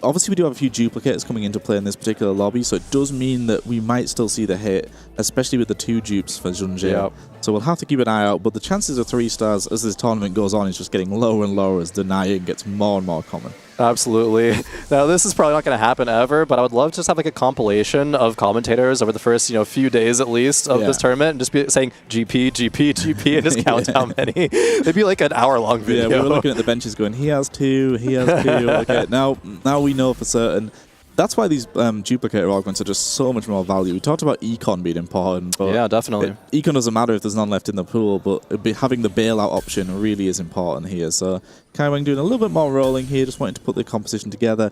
Obviously, we do have a few duplicates coming into play in this particular lobby, so it does mean that we might still see the hit, especially with the 2 dupes for Junjie. Yep. So we'll have to keep an eye out, but the chances of 3 stars as this tournament goes on is just getting lower and lower as denying gets more and more common. Absolutely. Now, this is probably not going to happen ever, but I would love to just have like a compilation of commentators over the first, few days at least of this tournament and just be saying GP, GP, GP, and just count how many. It'd be like an hour-long video. Yeah, we were looking at the benches going, he has 2, he has 2. Okay, now we know for certain. That's why these duplicator augments are just so much more value. We talked about econ being important, but yeah, definitely. Econ doesn't matter if there's none left in the pool, but having the bailout option really is important here. So Kai Wang doing a little bit more rolling here, just wanting to put the composition together.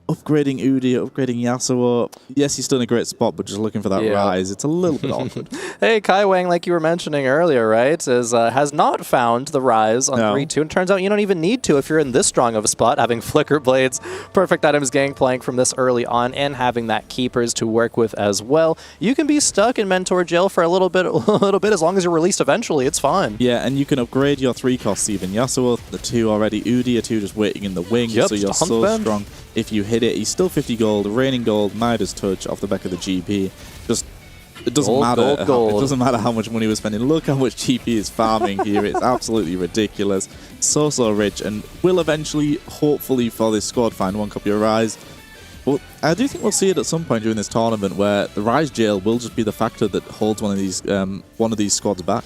upgrading Udi, upgrading Yasuo. Yes, he's still in a great spot, but just looking for that rise, it's a little bit awkward. Hey, Kaiwang, like you were mentioning earlier, right, has not found the rise on 3-2. And turns out you don't even need to if you're in this strong of a spot, having Flicker Blades, perfect items gangplank from this early on, and having that Keepers to work with as well. You can be stuck in Mentor jail for a little bit as long as you're released eventually. It's fine. Yeah, and you can upgrade your 3 costs even. Yasuo, the 2 already. Udi, a 2 just waiting in the wing, so you're so strong. If you hit it, he's still 50 gold, raining gold, Midas touch off the back of the GP. Just, it doesn't matter. It doesn't matter how much money we're spending. Look how much GP is farming here. It's absolutely ridiculous. So rich, and will eventually, hopefully for this squad, find 1 copy of Rise. But I do think we'll see it at some point during this tournament where the Rise jail will just be the factor that holds one of these squads back.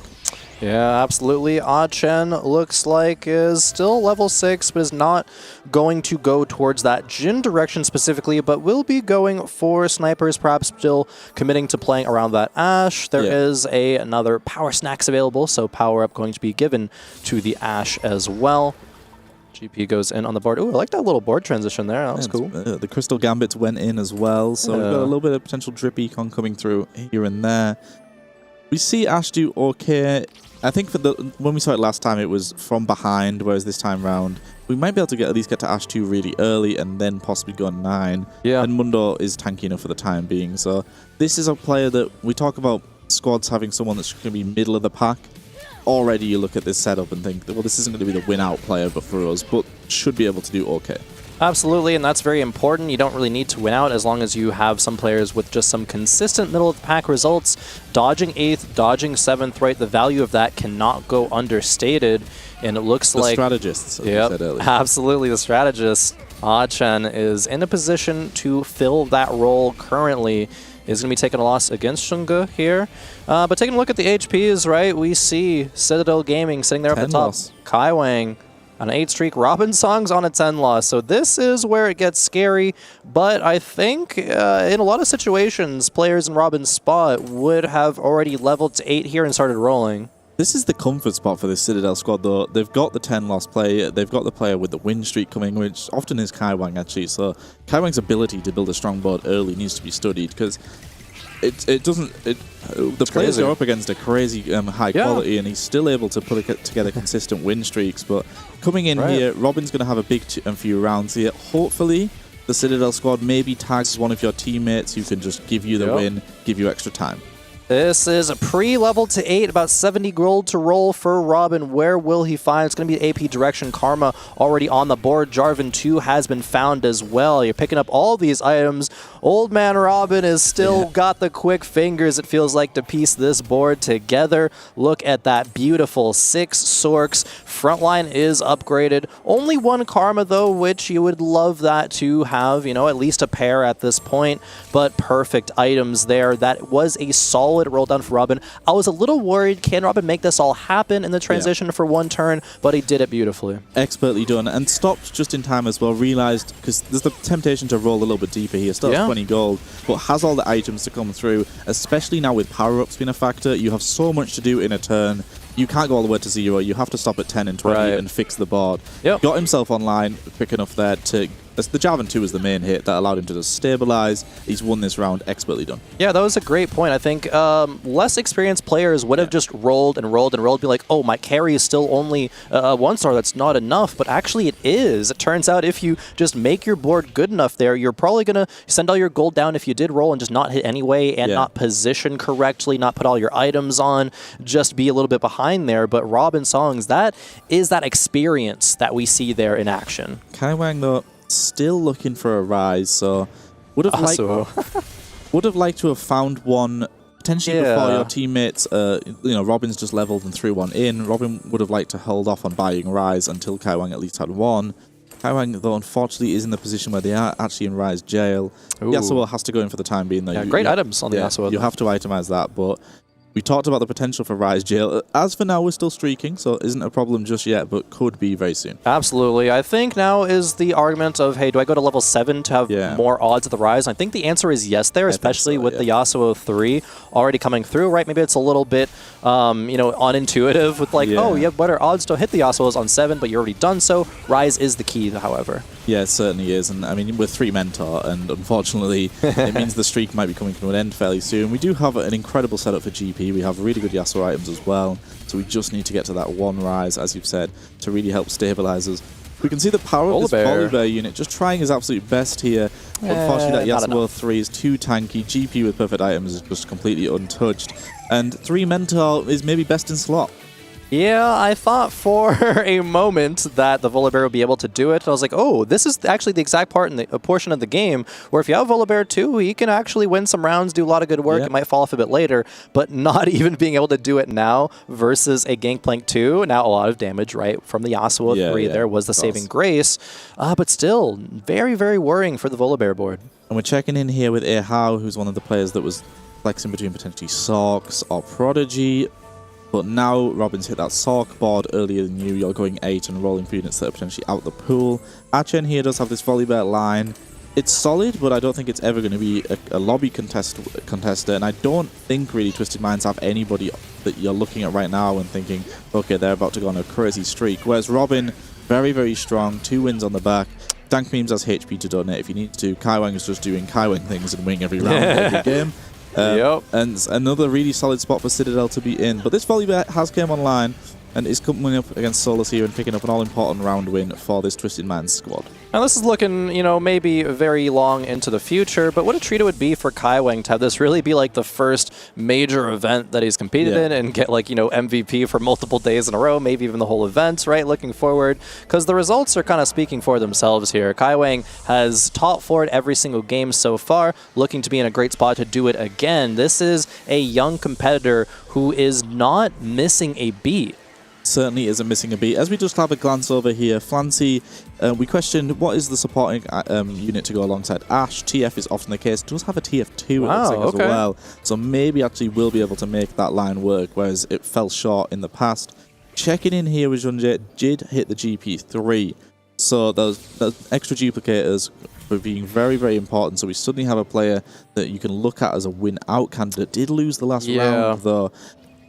Yeah, absolutely. Chen looks like is still level 6, but is not going to go towards that Jhin direction specifically, but will be going for snipers, perhaps still committing to playing around that Ashe. There is another power snacks available, so power up going to be given to the Ashe as well. GP goes in on the board. Ooh, I like that little board transition there. That was cool. The Crystal Gambits went in as well, so we've got a little bit of potential drip econ coming through here and there. We see Ashe do okay. I think when we saw it last time, it was from behind, whereas this time round, we might be able to at least get to Ashe 2 really early and then possibly go 9. Yeah. And Mundo is tanky enough for the time being. So this is a player that we talk about squads having someone that's going to be middle of the pack. Already you look at this setup and think, well, this isn't going to be the win-out player for us, but should be able to do okay. Absolutely, and that's very important. You don't really need to win out as long as you have some players with just some consistent middle-of-the-pack results. Dodging 8th, dodging 7th, right? The value of that cannot go understated, and it looks like... The strategists, as you said earlier. Absolutely, the strategist. Chen is in a position to fill that role currently. Is going to be taking a loss against Shunga here. But taking a look at the HPs, right? We see Citadel Gaming sitting there up at the top. Kaiwang on an 8 streak. Robin Song's on a 10 loss. So this is where it gets scary. But I think in a lot of situations, players in Robin's spot would have already leveled to 8 here and started rolling. This is the comfort spot for this Citadel squad, though. They've got the 10-loss player. They've got the player with the win streak coming, which often is Kaiwang, actually. So Kaiwang's ability to build a strong board early needs to be studied, because the players are up against a crazy high quality, and he's still able to put together consistent win streaks. But coming in here, Robin's going to have a big few rounds here. Hopefully, the Citadel squad maybe tags one of your teammates who can just give you the win, give you extra time. This is a pre-level to 8, about 70 gold to roll for Robin. Where will he find? It's going to be AP direction. Karma already on the board. Jarvan 2 has been found as well. You're picking up all these items. Old man Robin has still got the quick fingers, it feels like, to piece this board together. Look at that beautiful 6 Sorks. Frontline is upgraded. Only 1 Karma, though, which you would love that to have, you know, at least a pair at this point. But perfect items there. That was a solid roll down for Robin. I was a little worried, can Robin make this all happen in the transition for 1 turn? But he did it beautifully. Expertly done, and stopped just in time as well. Realized, because there's the temptation to roll a little bit deeper here. Still 20 gold, but has all the items to come through, especially now with power-ups being a factor. You have so much to do in a turn. You can't go all the way to 0. You have to stop at 10 and 20 and fix the board. Got himself online quick enough there to... The Jarvan 2 was the main hit that allowed him to just stabilize. He's won this round, expertly done. Yeah, that was a great point. I think less experienced players would have just rolled and rolled and rolled, be like, oh, my carry is still only 1-star, that's not enough. But actually it is. It turns out if you just make your board good enough there, you're probably going to send all your gold down if you did roll and just not hit anyway, and not position correctly, not put all your items on, just be a little bit behind there. But Robin Songs, that is that experience that we see there in action. Kaiwang, though, still looking for a rise, so would have liked to have found one potentially before your teammates. Robin's just leveled and threw one in. Robin would have liked to hold off on buying rise until Kaiwang at least had one. Kaiwang, though, unfortunately is in the position where they are actually in rise jail. Yasuo has to go in for the time being, though. Yeah, great items on the Yasuo. You have to itemize that, but We talked about the potential for Rise Jail. As for now, we're still streaking, so it isn't a problem just yet, but could be very soon. Absolutely. I think now is the argument of, hey, do I go to level 7 to have more odds of the Rise? I think the answer is yes there, especially with the Yasuo 3 already coming through, right? Maybe it's a little bit, you know, unintuitive with like, oh, you have better odds to hit the Yasuos on 7, but you're already done so. Rise is the key, however. Yeah, it certainly is. And I mean, we're 3 Mentor, and unfortunately, it means the streak might be coming to an end fairly soon. We do have an incredible setup for GP. We have really good Yasuo items as well. So we just need to get to that 1 Rise, as you've said, to really help stabilize us. We can see the power of this Boulevard unit just trying his absolute best here. Unfortunately, that Yasuo 3 is too tanky. GP with perfect items is just completely untouched. And 3 Mentor is maybe best in slot. Yeah, I thought for a moment that the Volibear would be able to do it. I was like, oh, this is actually the exact part in the portion of the game where if you have Volibear too, he can actually win some rounds, do a lot of good work. It might fall off a bit later, but not even being able to do it now versus a Gangplank 2. Now a lot of damage, right, from the Yasuo 3 there was the saving grace. But still, very, very worrying for the Volibear board. And we're checking in here with Ahao, who's one of the players that was flexing between potentially Sorks or Prodigy. But now Robin's hit that Sork board earlier than you. You're going 8 and rolling for units that are potentially out the pool. Achen here does have this Volibear line. It's solid, but I don't think it's ever going to be a lobby contester. And I don't think really Twisted Minds have anybody that you're looking at right now and thinking, okay, they're about to go on a crazy streak. Whereas Robin, very, very strong. 2 wins on the back. Dank Memes has HP to donate if you need to. Kaiwang is just doing Kaiwang things and winning every round every game. And another really solid spot for Citadel to be in. But this Volibear has come online and is coming up against Solus here and picking up an all-important round win for this Twisted Minds squad. Now this is looking, you know, maybe very long into the future, but what a treat it would be for Kaiwang to have this really be like the first major event that he's competed in and get like, you know, MVP for multiple days in a row, maybe even the whole event, right? Looking forward, because the results are kind of speaking for themselves here. Kaiwang has top 4 at every single game so far, looking to be in a great spot to do it again. This is a young competitor who is not missing a beat. Certainly isn't missing a beat. As we just have a glance over here, Flancy, we questioned what is the supporting unit to go alongside Ashe. TF is often the case. Does have a TF2 as well. So maybe actually will be able to make that line work, whereas it fell short in the past. Checking in here with Junjie, did hit the GP3. So those extra duplicators were being very, very important. So we suddenly have a player that you can look at as a win-out candidate. Did lose the last round, though.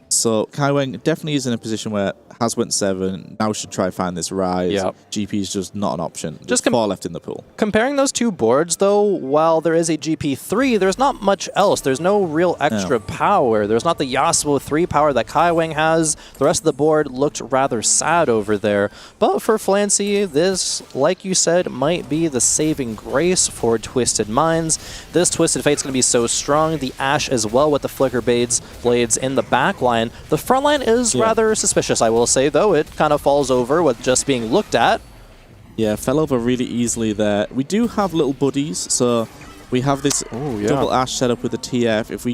So Kaiwang definitely is in a position where has went 7, now should try find this rise. GP is just not an option. Just 4 left in the pool. Comparing those 2 boards, though, while there is a GP3, there's not much else. There's no real extra power. There's not the Yasuo 3 power that Kaiwang has. The rest of the board looked rather sad over there. But for Flancy, this, like you said, might be the saving grace for Twisted Minds. This Twisted Fate's going to be so strong. The Ashe as well with the Flicker Blades in the back line. The front line is rather suspicious, I will say, though. It kind of falls over with just being looked at. Yeah, fell over really easily there. We do have little buddies, so we have this double Ashe set up with the TF. If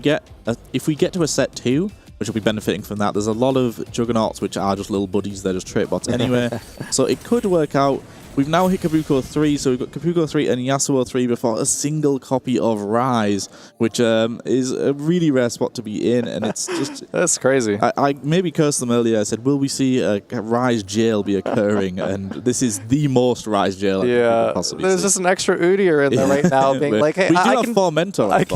we get to a set 2, which will be benefiting from that, there's a lot of Juggernauts which are just little buddies. They're just trait bots anyway. So it could work out. We've now hit Kabuko 3, so we've got Kabuko 3 and Yasuo 3 before a single copy of Rise, which is a really rare spot to be in, and it's just... That's crazy. I maybe cursed them earlier. I said, will we see a Rise jail be occurring? And this is the most Rise jail I could possibly there's see. just an extra Udyr in there right now, being like, hey, we do have 4 Mentor. It's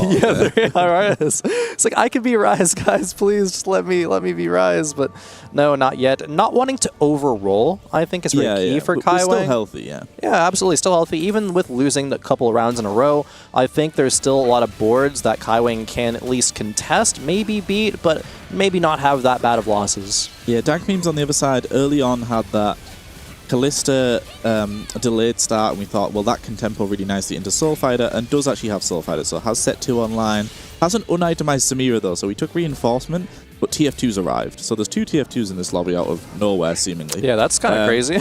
like, I can be Rise, guys, please, just let me be Rise, but no, not yet. Not wanting to overroll, I think, is very key for Kaiwang. We're still healthy. Yeah, absolutely. Still healthy. Even with losing a couple of rounds in a row, I think there's still a lot of boards that Kaiwang can at least contest, maybe beat, but maybe not have that bad of losses. Yeah, Dank Memes on the other side early on had that Kalista delayed start, and we thought, well, that can tempo really nicely into Soul Fighter, and does actually have Soul Fighter, so has set 2 online. Has an unitemized Samira, though, so we took reinforcement, but TF2's arrived. So there's 2 TF2s in this lobby out of nowhere, seemingly. Yeah, that's kind of crazy.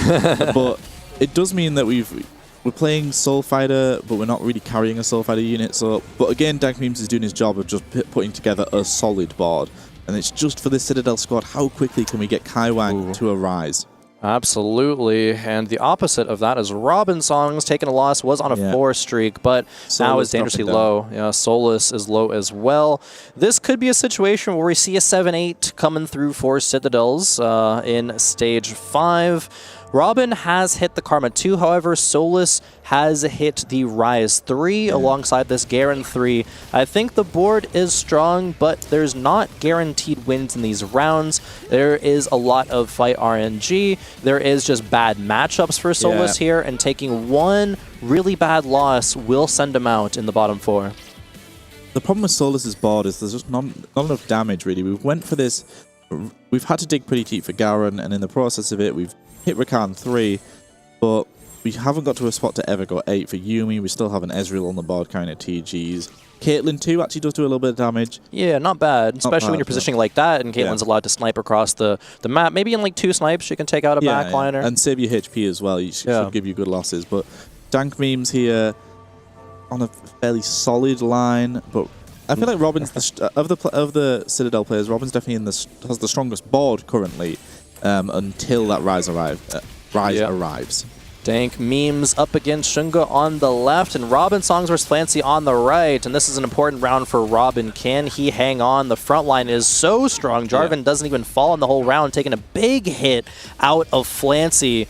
But it does mean that we're playing Soul Fighter, but we're not really carrying a Soul Fighter unit. So, but again, Dank Memes is doing his job of just putting together a solid board. And it's just for this Citadel squad, how quickly can we get Kaiwang to a Rise? Absolutely, and the opposite of that is Robin Songs taking a loss, was on a 4 streak, but now is dangerously low. Yeah, Solus is low as well. This could be a situation where we see a 7-8 coming through for Citadels in Stage 5. Robin has hit the Karma 2, however, Solus has hit the Rise 3 alongside this Garen 3. I think the board is strong, but there's not guaranteed wins in these rounds. There is a lot of fight RNG. There is just bad matchups for Solus here, and taking one really bad loss will send him out in the bottom 4. The problem with Solus's board is there's just not enough damage, really. We've went for this. We've had to dig pretty deep for Garen, and in the process of it, we've hit Rakan 3, but we haven't got to a spot to ever go 8 for Yuumi. We still have an Ezreal on the board carrying a TGs. Caitlyn 2 actually does do a little bit of damage. Yeah, not bad, especially when you're positioning like that, and Caitlyn's allowed to snipe across the map. Maybe in like 2 snipes, she can take out a backliner. And save your HP as well. She should give you good losses. But Dank Memes here on a fairly solid line, but I feel like Robin's of the Citadel players, Robin's definitely has the strongest board currently. Until that Rise arrives. Dank Memes up against Shunga on the left, and Robin Songs vs Fancy on the right. And this is an important round for Robin. Can he hang on? The front line is so strong. Jarvan doesn't even fall in the whole round, taking a big hit out of Flancy.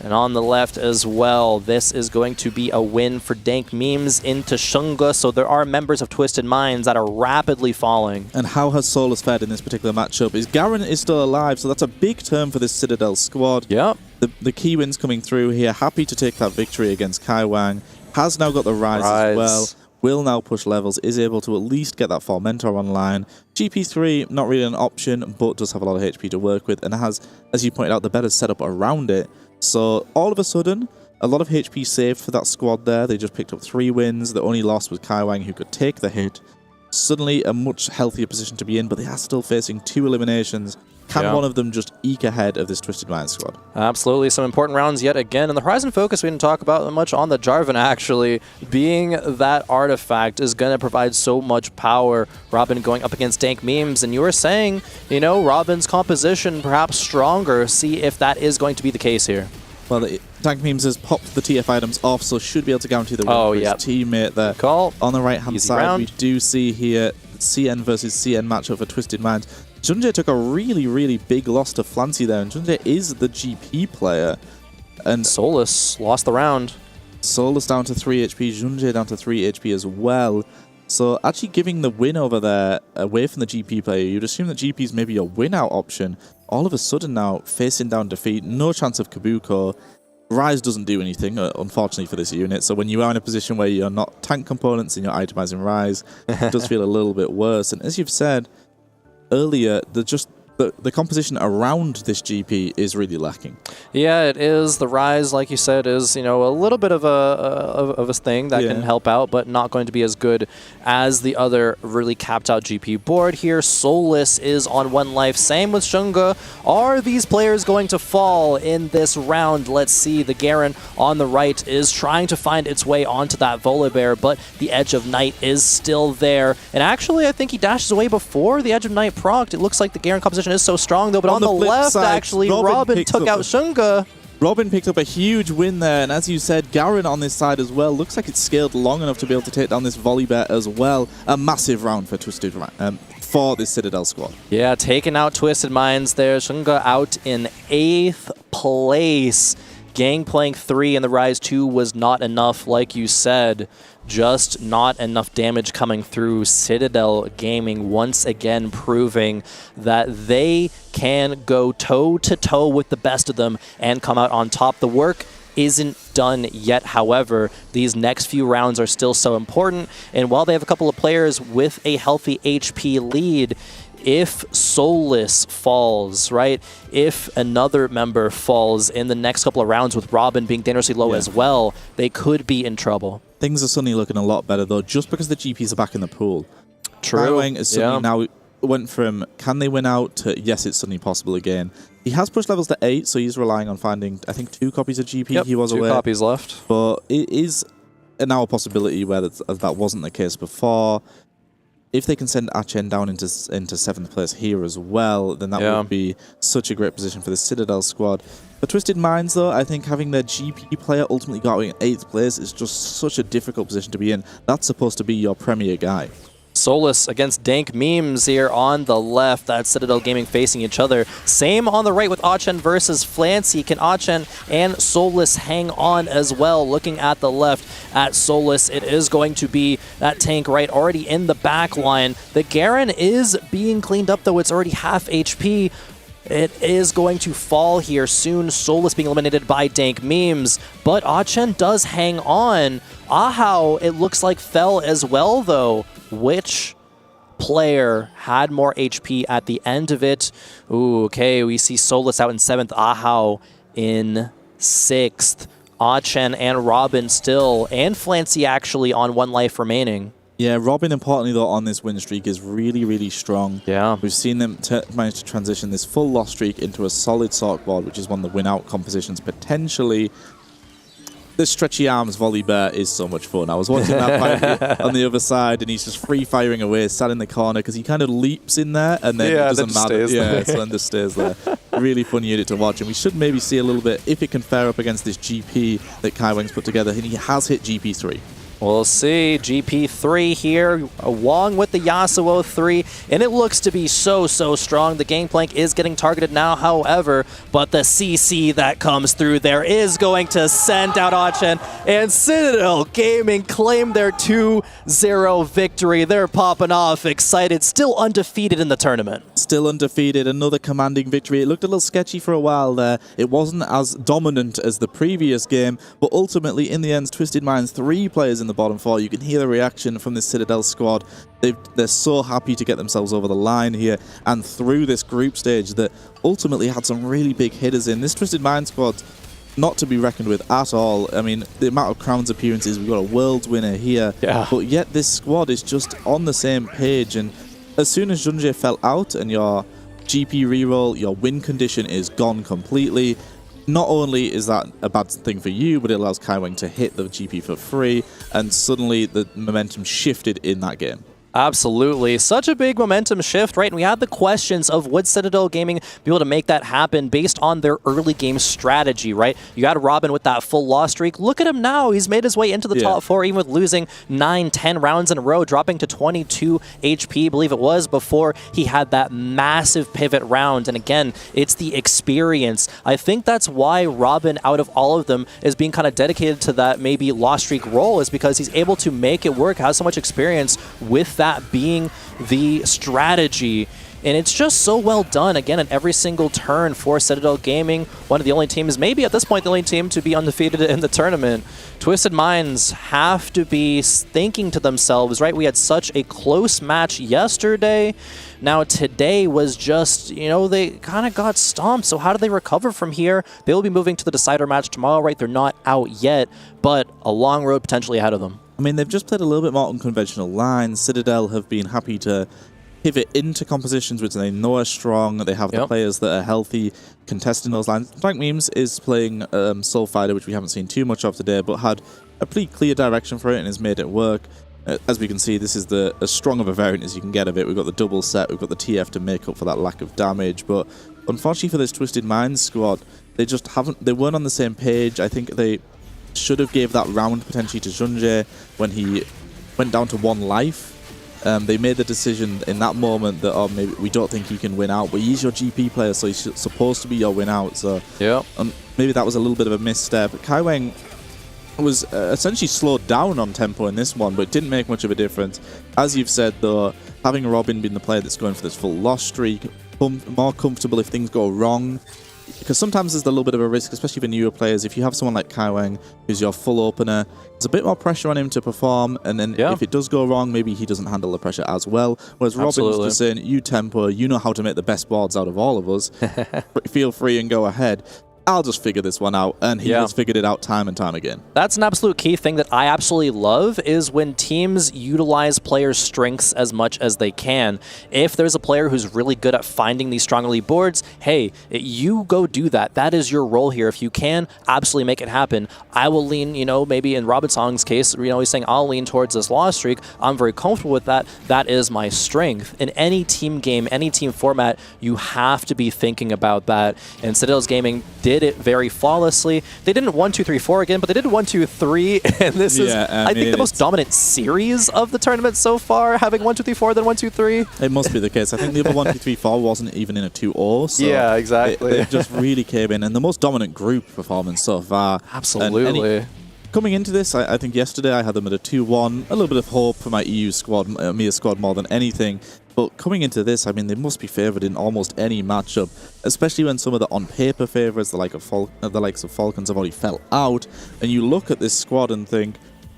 And on the left as well, this is going to be a win for Dank Memes into Shunga. So there are members of Twisted Minds that are rapidly falling. And how has Solus fared in this particular matchup? Garen is still alive, so that's a big turn for this Citadel squad. Yep. The key wins coming through here. Happy to take that victory against Kaiwang. Has now got the Rise as well. Will now push levels. Is able to at least get that Formentor online. GP3, not really an option, but does have a lot of HP to work with. And has, as you pointed out, the better setup around it. So all of a sudden, a lot of HP saved for that squad there. They just picked up 3 wins. The only loss was Kaiwang, who could take the hit. Suddenly a much healthier position to be in, but they are still facing 2 eliminations. Can one of them just eke ahead of this Twisted Minds squad? Absolutely. Some important rounds yet again. And the Horizon focus we didn't talk about much on the Jarvan, actually. Being that artifact is going to provide so much power. Robin going up against Dank Memes. And you were saying, you know, Robin's composition perhaps stronger. See if that is going to be the case here. Well, Dank Memes has popped the TF items off, so should be able to guarantee the win for his teammate there. On the right-hand side, we do see here CN versus CN matchup for Twisted Minds. Junjae took a really, really big loss to Flancy there, and Junjae is the GP player. And Solus lost the round. Solus down to 3 HP, Junjae down to 3 HP as well. So actually giving the win over there away from the GP player, you'd assume that GP is maybe a win-out option. All of a sudden now, facing down defeat, no chance of Kabuko. Rise doesn't do anything, unfortunately, for this unit. So when you are in a position where you're not tank components and you're itemizing Rise, it does feel a little bit worse. And as you've said earlier, the composition around this GP is really lacking. Yeah, it is. The Rise, like you said, is, you know, a little bit of a thing that can help out, but not going to be as good as the other really capped out GP board here. Solus is on 1 life. Same with Shunga. Are these players going to fall in this round? Let's see. The Garen on the right is trying to find its way onto that Volibear, but the Edge of Night is still there. And actually, I think he dashes away before the Edge of Night procced. It looks like the Garen composition is so strong though, but on the left side, actually Robin took out Shunga. Robin picked up a huge win there, and as you said, Garen on this side as well. Looks like it's scaled long enough to be able to take down this Volibear as well. A massive round for Twisted for this Citadel squad. Yeah, taking out Twisted Minds there. Shunga out in 8th place. Gangplank 3 and the Rise 2 was not enough, like you said. Just not enough damage coming through. Citadel Gaming once again proving that they can go toe-to-toe with the best of them and come out on top. The work isn't done yet, however. These next few rounds are still so important, and while they have a couple of players with a healthy HP lead, if Solus falls, right, if another member falls in the next couple of rounds with Robin being dangerously low as well, they could be in trouble. Things are suddenly looking a lot better, though, just because the GPs are back in the pool. True. Kaiwang is suddenly now went from, can they win out, to yes, it's suddenly possible again. He has pushed levels to 8, so he's relying on finding, I think, 2 copies of GP. Yep, he was 2 aware. copies left. But it is now a possibility where that wasn't the case before. if they can send Achen down into 7th place here as well, then that would be such a great position for the Citadel squad. For Twisted Minds, though, I think having their GP player ultimately going in 8th place is just such a difficult position to be in. That's supposed to be your premier guy. Solus against Dank Memes here on the left. That's Citadel Gaming facing each other. Same on the right with Achen versus Flancy. Can Achen and Solus hang on as well? Looking at the left at Solus, it is going to be that tank right already in the back line. The Garen is being cleaned up, though. It's already half HP. It is going to fall here soon. Solus being eliminated by Dank Memes, but Achen does hang on. Ahau, it looks like, fell as well, though. Which player had more HP at the end of it? Ooh, okay, we see Solus out in 7th, Ahau in 6th. Achen and Robin still, and Flancy actually on 1 life remaining. Yeah, Robin, importantly, though, on this win streak is really, really strong. Yeah. We've seen them manage to transition this full loss streak into a solid Sork board, which is one of the win-out compositions, potentially. This stretchy arms volley bear is so much fun. I was watching that fight on the other side, and he's just free-firing away, sat in the corner, because he kind of leaps in there, and then it doesn't matter. Yeah, Slender stays there. Really fun unit to watch, and we should maybe see a little bit, if it can fare up against this GP that Kaiweng's put together, and he has hit GP3. We'll see. GP3 here, along with the Yasuo 3, and it looks to be so strong. The Gangplank is getting targeted now, however, but the CC that comes through there is going to send out Achen, and Citadel Gaming claim their 2-0 victory. They're popping off, excited, still undefeated in the tournament. Still undefeated, another commanding victory. It looked a little sketchy for a while there. It wasn't as dominant as the previous game, but ultimately, in the end, Twisted Minds, 3 players in the bottom 4. You can hear the reaction from the Citadel squad. They're so happy to get themselves over the line here and through this group stage that ultimately had some really big hitters in. This Twisted Minds squad, not to be reckoned with at all. I mean, the amount of Crowns appearances, we've got a Worlds winner here, but yet this squad is just on the same page, and as soon as Junji fell out and your GP reroll, your win condition is gone completely. Not only is that a bad thing for you, but it allows Kaiweng to hit the GP for free, and suddenly the momentum shifted in that game. Absolutely. Such a big momentum shift, right? And we had the questions of would Citadel Gaming be able to make that happen based on their early game strategy, right? You had Robin with that full loss streak. Look at him now. He's made his way into the top 4, even with losing 9-10 rounds in a row, dropping to 22 HP, I believe it was, before he had that massive pivot round. And again, it's the experience. I think that's why Robin, out of all of them, is being kind of dedicated to that maybe loss streak role, is because he's able to make it work, has so much experience with that being the strategy. And it's just so well done, again, at every single turn for Citadel Gaming. One of the only teams, maybe at this point, the only team to be undefeated in the tournament. Twisted Minds have to be thinking to themselves, right? We had such a close match yesterday. Now today was just, you know, they kind of got stomped. So how do they recover from here? They will be moving to the decider match tomorrow, right? They're not out yet, but a long road potentially ahead of them. I mean, they've just played a little bit more unconventional lines. Citadel have been happy to pivot into compositions which they know are strong. They have the players that are healthy contesting those lines. Dank Memes is playing Soul Fighter, which we haven't seen too much of today, but had a pretty clear direction for it and has made it work. As we can see, this is as strong of a variant as you can get of it. We've got the double set, we've got the TF to make up for that lack of damage, but unfortunately for this Twisted Minds squad, they just they weren't on the same page. I think they should have gave that round potentially to Junji when he went down to 1 life. They made the decision in that moment that, oh, maybe we don't think he can win out, but he's your GP player, so he's supposed to be your win out. So maybe that was a little bit of a misstep. Kaiweng was essentially slowed down on tempo in this one, but it didn't make much of a difference. As you've said, though, having Robin being the player that's going for this full loss streak, more comfortable if things go wrong. Because sometimes there's a little bit of a risk, especially for newer players. If you have someone like Kaiweng, who's your full opener, there's a bit more pressure on him to perform, and then if it does go wrong, maybe he doesn't handle the pressure as well. Whereas Robin's just saying, you tempo, you know how to make the best boards out of all of us. Feel free and go ahead. I'll just figure this one out. And he has figured it out time and time again. That's an absolute key thing that I absolutely love is when teams utilize players' strengths as much as they can. If there's a player who's really good at finding these strong early boards, hey, you go do that. That is your role here. If you can, absolutely make it happen. I will lean, maybe in Robinson case, he's saying I'll lean towards this loss streak. I'm very comfortable with that. That is my strength. In any team game, any team format, you have to be thinking about that. And Citadel's Gaming did it very flawlessly. They didn't 1-2-3-4 again, but they did 1-2-3, and this is, I think, the most dominant series of the tournament so far, having 1-2-3-4, then 1-2-3. It must be the case. I think the other 1-2-3-4 wasn't even in a 2-0. So yeah, exactly. It just really came in, and the most dominant group performance so far. Absolutely. Coming into this, I think yesterday I had them at a 2-1. A little bit of hope for my EU squad, EMEA squad more than anything. But coming into this, I mean, they must be favoured in almost any matchup, especially when some of the on-paper favourites, the likes of Falcons, have already fell out. And you look at this squad and think,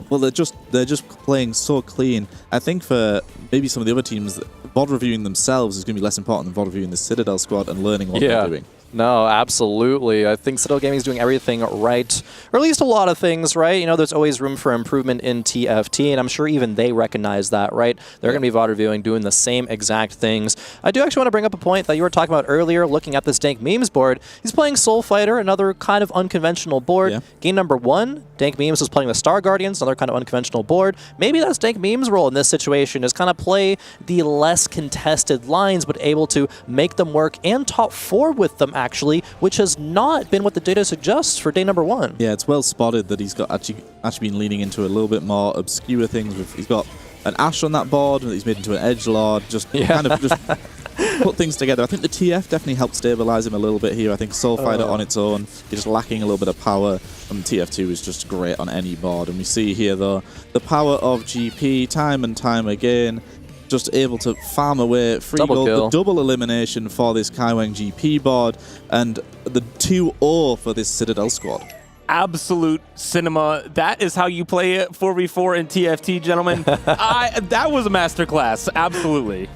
well, they're just playing so clean. I think for maybe some of the other teams, VOD reviewing themselves is going to be less important than VOD reviewing the Citadel squad and learning what they're doing. No, absolutely. I think Citadel Gaming is doing everything right, or at least a lot of things right. There's always room for improvement in TFT, and I'm sure even they recognize that, right? They're going to be VOD reviewing, doing the same exact things. I do actually want to bring up a point that you were talking about earlier, looking at this Dank Memes board. He's playing Soul Fighter, another kind of unconventional board. Game number 1, Dank Memes is playing the Star Guardians, another kind of unconventional board. Maybe that's Dank Memes' role in this situation, is kind of play the less contested lines, but able to make them work and top 4 with them, actually, which has not been what the data suggests for day number 1. Yeah, it's well spotted that he's got actually been leaning into a little bit more obscure things. He's got an Ashe on that board that he's made into an Edgelord, kind of just put things together. I think the TF definitely helped stabilize him a little bit here. I think Soul Fighter on its own is just lacking a little bit of power, and TF2 is just great on any board. And we see here, though, the power of GP time and time again, just able to farm away free gold, the double elimination for this Kaiweng GP board, and the 2-0 for this Citadel squad. Absolute cinema. That is how you play it 4v4 in TFT, gentlemen. That was a masterclass. Absolutely.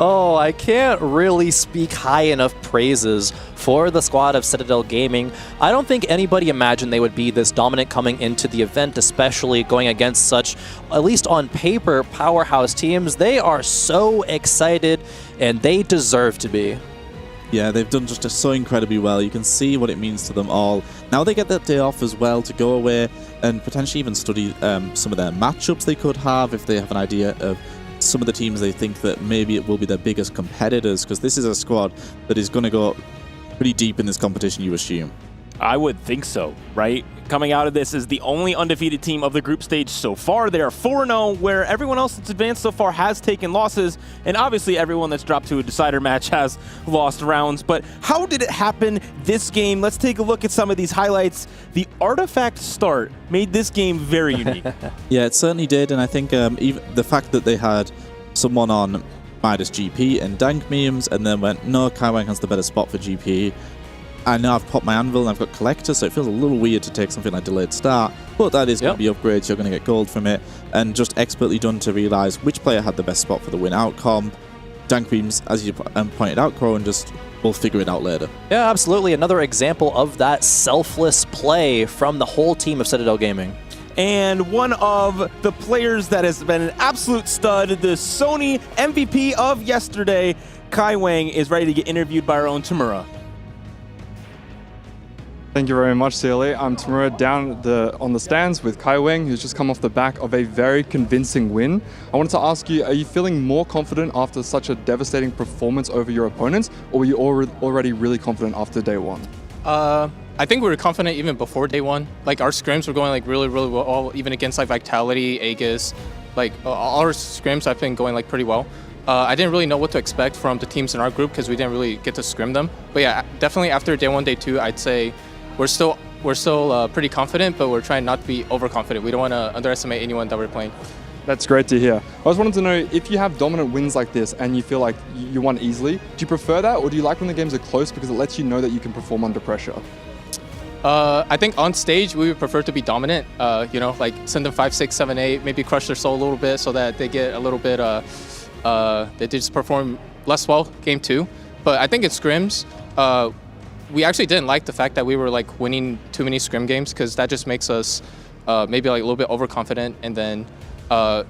Oh, I can't really speak high enough praises for the squad of Citadel Gaming. I don't think anybody imagined they would be this dominant coming into the event, especially going against such, at least on paper, powerhouse teams. They are so excited, and they deserve to be. Yeah, they've done just so incredibly well. You can see what it means to them all. Now they get that day off as well to go away and potentially even study some of their matchups they could have if they have an idea of some of the teams they think that maybe it will be their biggest competitors, because this is a squad that is going to go pretty deep in this competition, you assume. I would think so, right? Coming out of this is the only undefeated team of the group stage so far. They are 4-0, where everyone else that's advanced so far has taken losses, and obviously everyone that's dropped to a decider match has lost rounds. But how did it happen this game? Let's take a look at some of these highlights. The artifact start made this game very unique. Yeah, it certainly did, and I think even the fact that they had someone on Midas GP and Dank Memes, and then went, no, Kaiweng has the better spot for GP. I know I've popped my anvil and I've got collector, so it feels a little weird to take something like delayed start, but that is going to be upgrades. You're going to get gold from it, and just expertly done to realize which player had the best spot for the win outcome. Dank Memes, as you pointed out, Crow, and just we'll figure it out later. Yeah, absolutely. Another example of that selfless play from the whole team of Citadel Gaming. And one of the players that has been an absolute stud, the Sony MVP of yesterday, Kaiweng, is ready to get interviewed by our own Tamura. Thank you very much, CLA. I'm Tamura down on the stands with Kaiweng, who's just come off the back of a very convincing win. I wanted to ask you, are you feeling more confident after such a devastating performance over your opponents, or were you already really confident after day 1? I think we were confident even before day 1. Like, our scrims were going like really well, even against like Vitality, Aegis. Like, all our scrims have been going like pretty well. I didn't really know what to expect from the teams in our group because we didn't really get to scrim them. But yeah, definitely after day 1, day 2, I'd say we're still pretty confident, but we're trying not to be overconfident. We don't want to underestimate anyone that we're playing. That's great to hear. I just wanted to know, if you have dominant wins like this and you feel like you won easily, do you prefer that, or do you like when the games are close because it lets you know that you can perform under pressure? I think on stage we would prefer to be dominant. You know, like send them 5, 6, 7, 8, maybe crush their soul a little bit so that they get a little bit, they just perform less well game 2. But I think in scrims, we actually didn't like the fact that we were like winning too many scrim games, because that just makes us maybe like a little bit overconfident, and then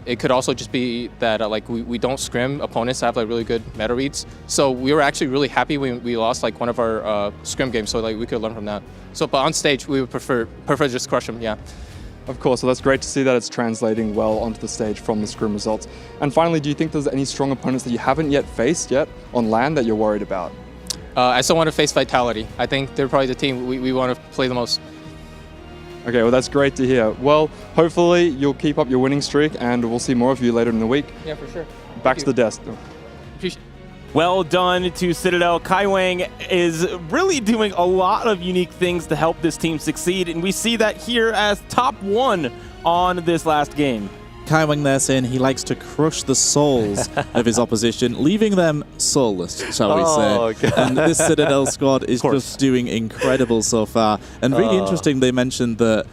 it could also just be that like we don't scrim opponents that have like really good meta reads. So we were actually really happy when we lost like one of our scrim games, so like we could learn from that. So but on stage we would prefer just crush them, yeah. Of course, so that's great to see that it's translating well onto the stage from the scrim results. And finally, do you think there's any strong opponents that you haven't yet faced yet on LAN that you're worried about? I still want to face Vitality. I think they're probably the team we want to play the most. Okay, well that's great to hear. Well, hopefully you'll keep up your winning streak and we'll see more of you later in the week. Yeah, for sure. Back to the desk. Well done to Citadel. Kaiwang is really doing a lot of unique things to help this team succeed, and we see that here as top 1 on this last game. Kaiwang there saying he likes to crush the souls of his opposition, leaving them soulless, shall we say. God. And this Citadel squad is just doing incredible so far. And really interesting, they mentioned that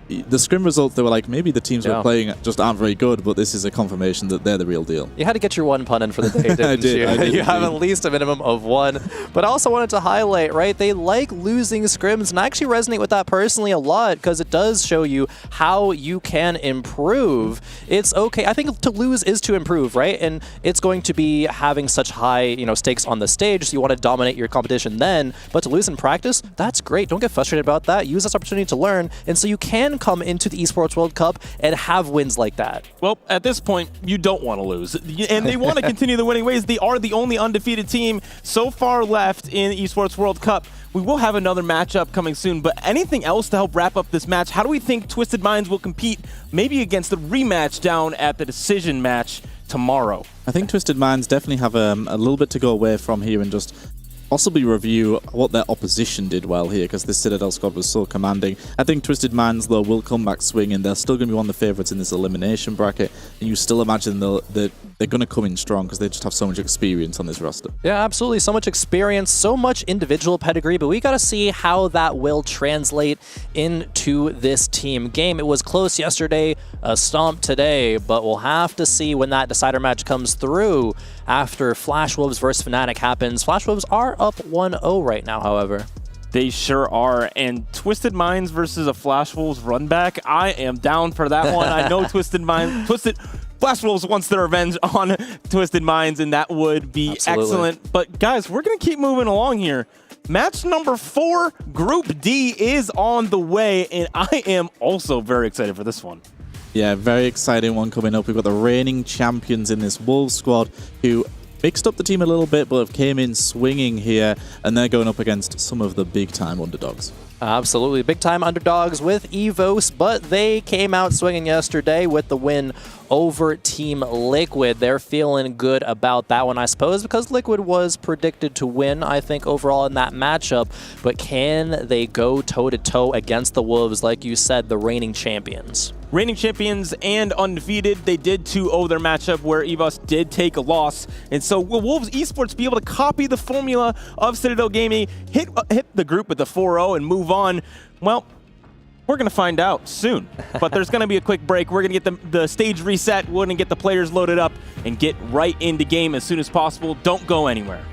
the scrim results, they were like, maybe the teams we're playing just aren't very good, but this is a confirmation that they're the real deal. You had to get your one pun in for the day, didn't you? I did You have at least a minimum of one. But I also wanted to highlight, right, they like losing scrims, and I actually resonate with that personally a lot, because it does show you how you can improve. It's okay. I think to lose is to improve, right? And it's going to be having such high, stakes on the stage, so you want to dominate your competition then. But to lose in practice, that's great. Don't get frustrated about that. Use this opportunity to learn, and so you can come into the Esports World Cup and have wins like that. Well, at this point, you don't want to lose. And they want to continue the winning ways. They are the only undefeated team so far left in the Esports World Cup. We will have another matchup coming soon, but anything else to help wrap up this match? How do we think Twisted Minds will compete maybe against the rematch down at the decision match tomorrow? I think Twisted Minds definitely have a little bit to go away from here and just possibly review what their opposition did well here, because this Citadel squad was so commanding. I think Twisted Minds, though, will come back swinging. They're still going to be one of the favourites in this elimination bracket, and you still imagine that they're going to come in strong because they just have so much experience on this roster. Yeah, absolutely. So much experience, so much individual pedigree, but we got to see how that will translate into this team game. It was close yesterday, a stomp today, but we'll have to see when that decider match comes through after Flash Wolves versus Fnatic happens. Flash Wolves are up 1-0 right now, however. They sure are. And Twisted Minds versus a Flash Wolves run back, I am down for that one. I know Flash Wolves wants their revenge on Twisted Minds, and that would be excellent. But guys, we're going to keep moving along here. Match number 4, Group D, is on the way, and I am also very excited for this one. Yeah, very exciting one coming up. We've got the reigning champions in this Wolves squad who mixed up the team a little bit, but have came in swinging here, and they're going up against some of the big-time underdogs. Absolutely. Big-time underdogs with EVOS, but they came out swinging yesterday with the win over Team Liquid. They're feeling good about that one, I suppose, because Liquid was predicted to win, I think, overall in that matchup. But can they go toe-to-toe against the Wolves, like you said, the reigning champions? Reigning champions and undefeated. They did 2-0 their matchup where EVOS did take a loss. And so will Wolves Esports be able to copy the formula of Citadel Gaming, hit the group with the 4-0 and move on? Well, we're going to find out soon. But there's going to be a quick break. We're going to get the stage reset. We're going to get the players loaded up and get right into game as soon as possible. Don't go anywhere.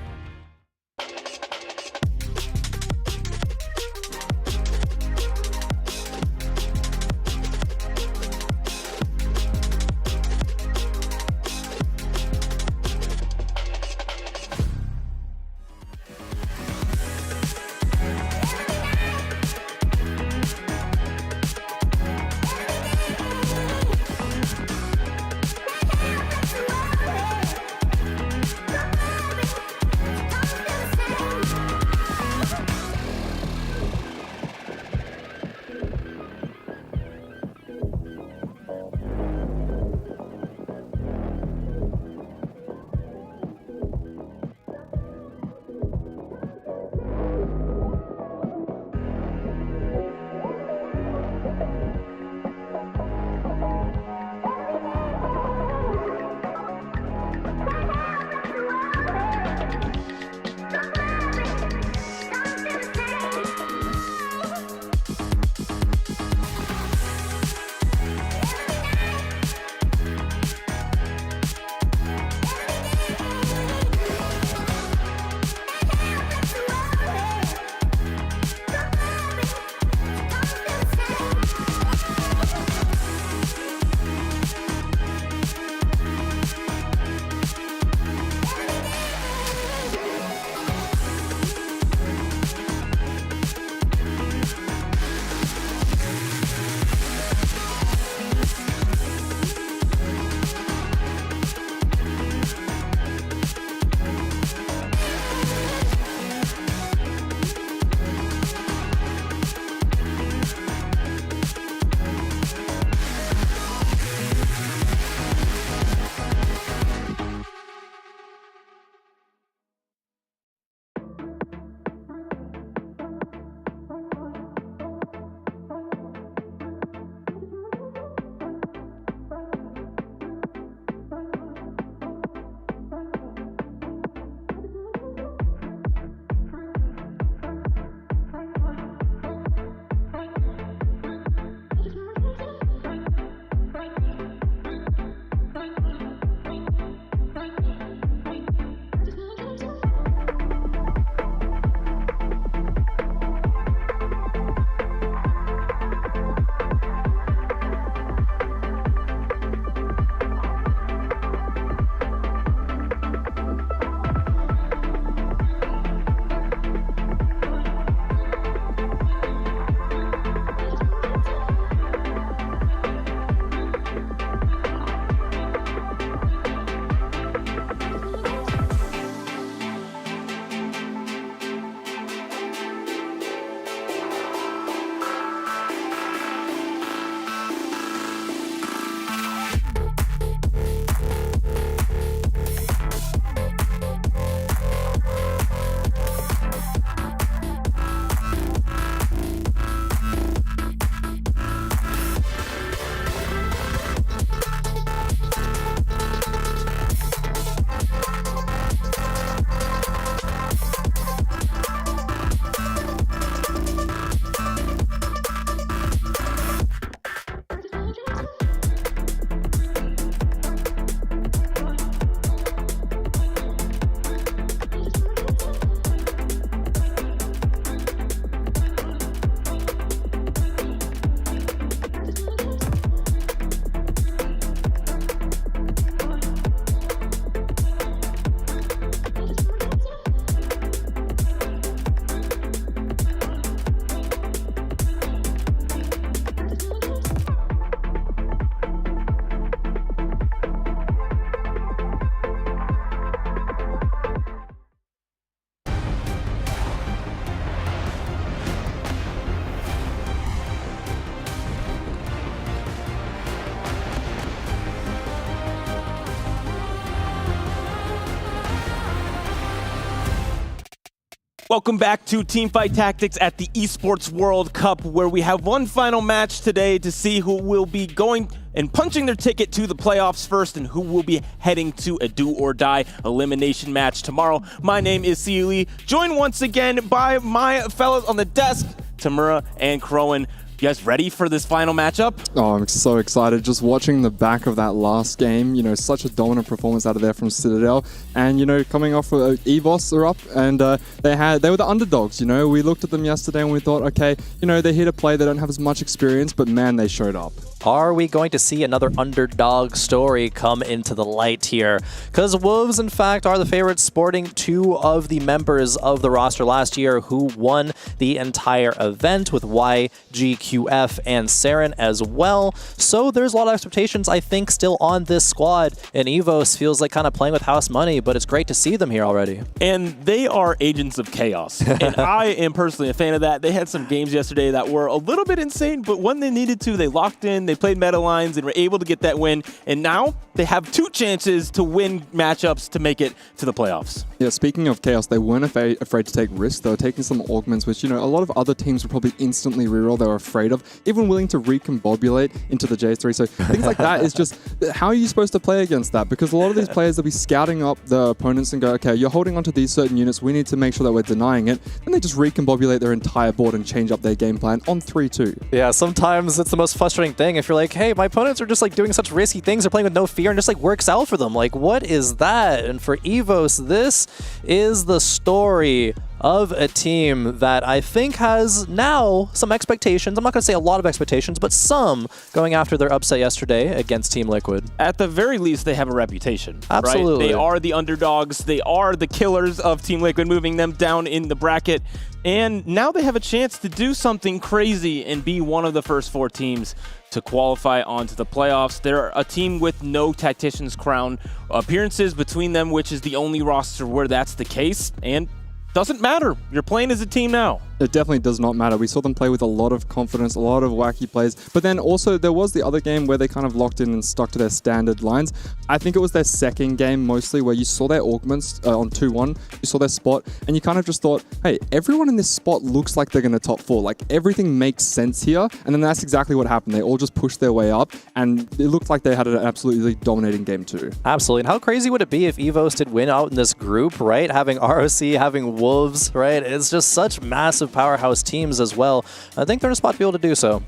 Welcome back to Teamfight Tactics at the Esports World Cup, where we have one final match today to see who will be going and punching their ticket to the playoffs first and who will be heading to a do-or-die elimination match tomorrow. My name is Siu Lee, joined once again by my fellows on the desk, Tamura and Crowan. You guys ready for this final matchup? Oh, I'm so excited. Just watching the back of that last game, you know, such a dominant performance out of there from Citadel. And, you know, coming off EVOS are up and they were the underdogs, you know. We looked at them yesterday and we thought, okay, you know, they're here to play. They don't have as much experience, but man, they showed up. Are we going to see another underdog story come into the light here? Because Wolves, in fact, are the favorites, sporting two of the members of the roster last year who won the entire event, with YGQF and Saren as well. So there's a lot of expectations, I think, still on this squad. And EVOS feels like kind of playing with house money, but it's great to see them here already. And they are agents of chaos. And I am personally a fan of that. They had some games yesterday that were a little bit insane, but when they needed to, they locked in, they played meta lines and were able to get that win. And now they have two chances to win matchups to make it to the playoffs. Yeah, speaking of chaos, they weren't afraid to take risks. They were taking some augments, which, you know, a lot of other teams would probably instantly reroll. They were afraid of, even willing to recombobulate into the J3. So things like that is just, how are you supposed to play against that? Because a lot of these players, they'll be scouting up the opponents and go, okay, you're holding onto these certain units. We need to make sure that we're denying it. And they just recombobulate their entire board and change up their game plan on 3-2. Yeah, sometimes it's the most frustrating thing. If you're like, hey, my opponents are just like doing such risky things, they're playing with no fear and just like works out for them. Like, what is that? And for EVOS, this is the story of a team that I think has now some expectations. I'm not going to say a lot of expectations, but some, going after their upset yesterday against Team Liquid. At the very least, they have a reputation. Absolutely. Right? They are the underdogs. They are the killers of Team Liquid, moving them down in the bracket. And now they have a chance to do something crazy and be one of the first four teams to qualify onto the playoffs. They're a team with no Tactician's Crown appearances between them, which is the only roster where that's the case. And doesn't matter. You're playing as a team now. It definitely does not matter. We saw them play with a lot of confidence, a lot of wacky plays. But then also there was the other game where they kind of locked in and stuck to their standard lines. I think it was their second game mostly, where you saw their augments on 2-1. You saw their spot and you kind of just thought, hey, everyone in this spot looks like they're going to top 4. Like, everything makes sense here. And then that's exactly what happened. They all just pushed their way up and it looked like they had an absolutely dominating game too. Absolutely. And how crazy would it be if EVOS did win out in this group, right? Having ROC, having Wolves, right? It's just such massive powerhouse teams as well. I think they're in a spot to be able to do so.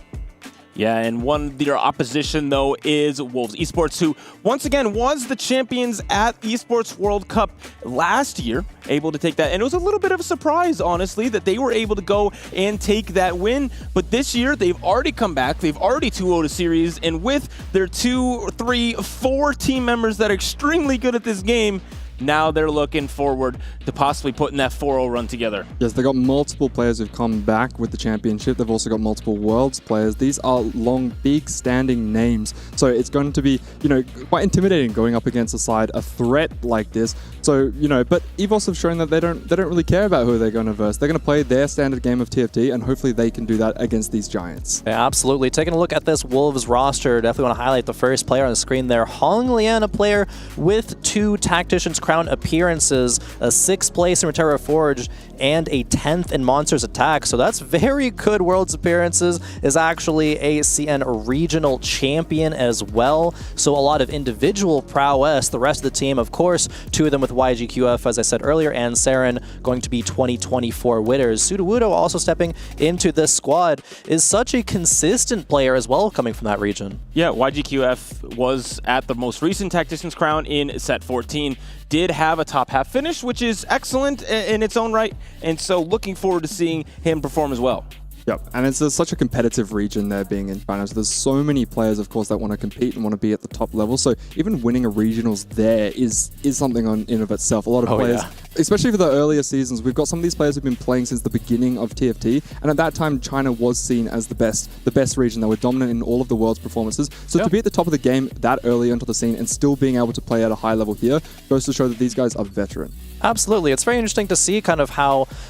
Yeah, and their opposition, though, is Wolves Esports, who once again was the champions at Esports World Cup last year, able to take that. And it was a little bit of a surprise, honestly, that they were able to go and take that win. But this year, they've already come back. They've already 2-0'd a series. And with their 2, 3, 4 team members that are extremely good at this game, now they're looking forward to possibly putting that 4-0 run together. Yes, they got multiple players who've come back with the championship. They've also got multiple Worlds players. These are long, big, standing names. So it's going to be, you know, quite intimidating going up against a threat like this. So, you know, but EVOS have shown that they don't really care about who they're going to verse. They're going to play their standard game of TFT, and hopefully they can do that against these giants. Yeah, absolutely. Taking a look at this Wolves roster, definitely want to highlight the first player on the screen there, Hong Lian, a player with 2 Tactician's Crown appearances, a 6th place in Reterra Forged, and a 10th in Monsters Attack. So that's very good Worlds appearances, is actually a CN regional champion as well. So a lot of individual prowess. The rest of the team, of course, 2 of them with YGQF, as I said earlier, and Saren going to be 2024 winners. Sudowoodo also stepping into this squad, is such a consistent player as well coming from that region. Yeah, YGQF was at the most recent Tactician's Crown in set 14. Did have a top half finish, which is excellent in its own right. And so looking forward to seeing him perform as well. Yep, and it's such a competitive region there being in finals. There's so many players, of course, that want to compete and want to be at the top level. So even winning a regionals there is something in of itself. A lot of players, especially for the earlier seasons, we've got some of these players who've been playing since the beginning of TFT. And at that time, China was seen as the best region. They were dominant in all of the world's performances. So to be at the top of the game that early onto the scene and still being able to play at a high level here goes to show that these guys are veteran. Absolutely. It's very interesting to see kind of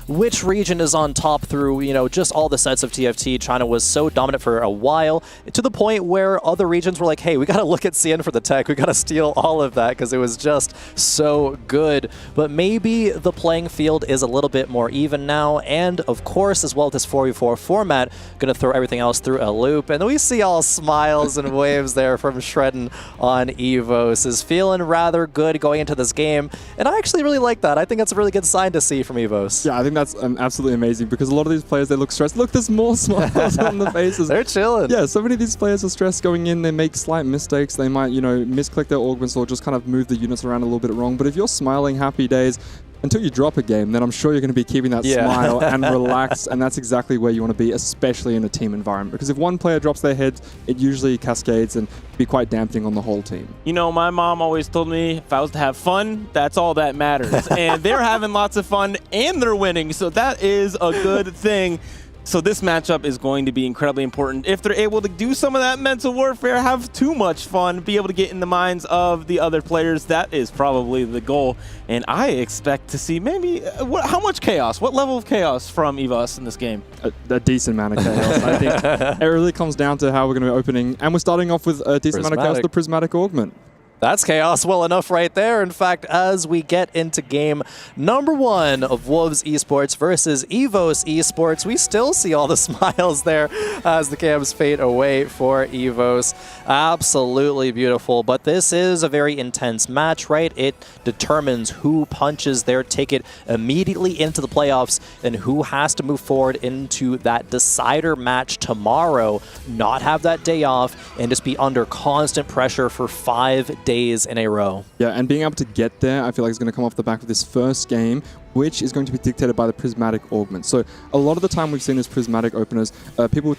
which region is on top through, you know, just all the sets of TFT, China was so dominant for a while, to the point where other regions were like, hey, we got to look at CN for the tech. We got to steal all of that because it was just so good. But maybe the playing field is a little bit more even now. And of course, as well, this 4v4 format, going to throw everything else through a loop. And we see all smiles and waves there from Shredden on Evos. Is feeling rather good going into this game. And I actually really like that. I think that's a really good sign to see from Evos. Yeah, I think that's absolutely amazing because a lot of these players, they look stressed. Look, there's more smiles on the faces. They're chilling. Yeah, so many of these players are stressed going in. They make slight mistakes. They might, you know, misclick their augments or just kind of move the units around a little bit wrong. But if you're smiling happy days until you drop a game, then I'm sure you're going to be keeping that smile and relax. And that's exactly where you want to be, especially in a team environment. Because if one player drops their head, it usually cascades and be quite dampening on the whole team. You know, my mom always told me if I was to have fun, that's all that matters. And they're having lots of fun and they're winning. So that is a good thing. So this matchup is going to be incredibly important. If they're able to do some of that mental warfare, have too much fun, be able to get in the minds of the other players, that is probably the goal. And I expect to see maybe, how much chaos? What level of chaos from Evos in this game? A decent amount of chaos. I think it really comes down to how we're going to be opening. And we're starting off with a decent amount of chaos, the Prismatic Augment. That's chaos well enough right there. In fact, as we get into game number 1 of Wolves Esports versus Evos Esports, we still see all the smiles there as the cams fade away for Evos. Absolutely beautiful. But this is a very intense match, right? It determines who punches their ticket immediately into the playoffs and who has to move forward into that decider match tomorrow, not have that day off, and just be under constant pressure for 5 days in a row. Yeah, and being able to get there, I feel like is going to come off the back of this first game, which is going to be dictated by the Prismatic Augment. So a lot of the time we've seen as Prismatic openers, people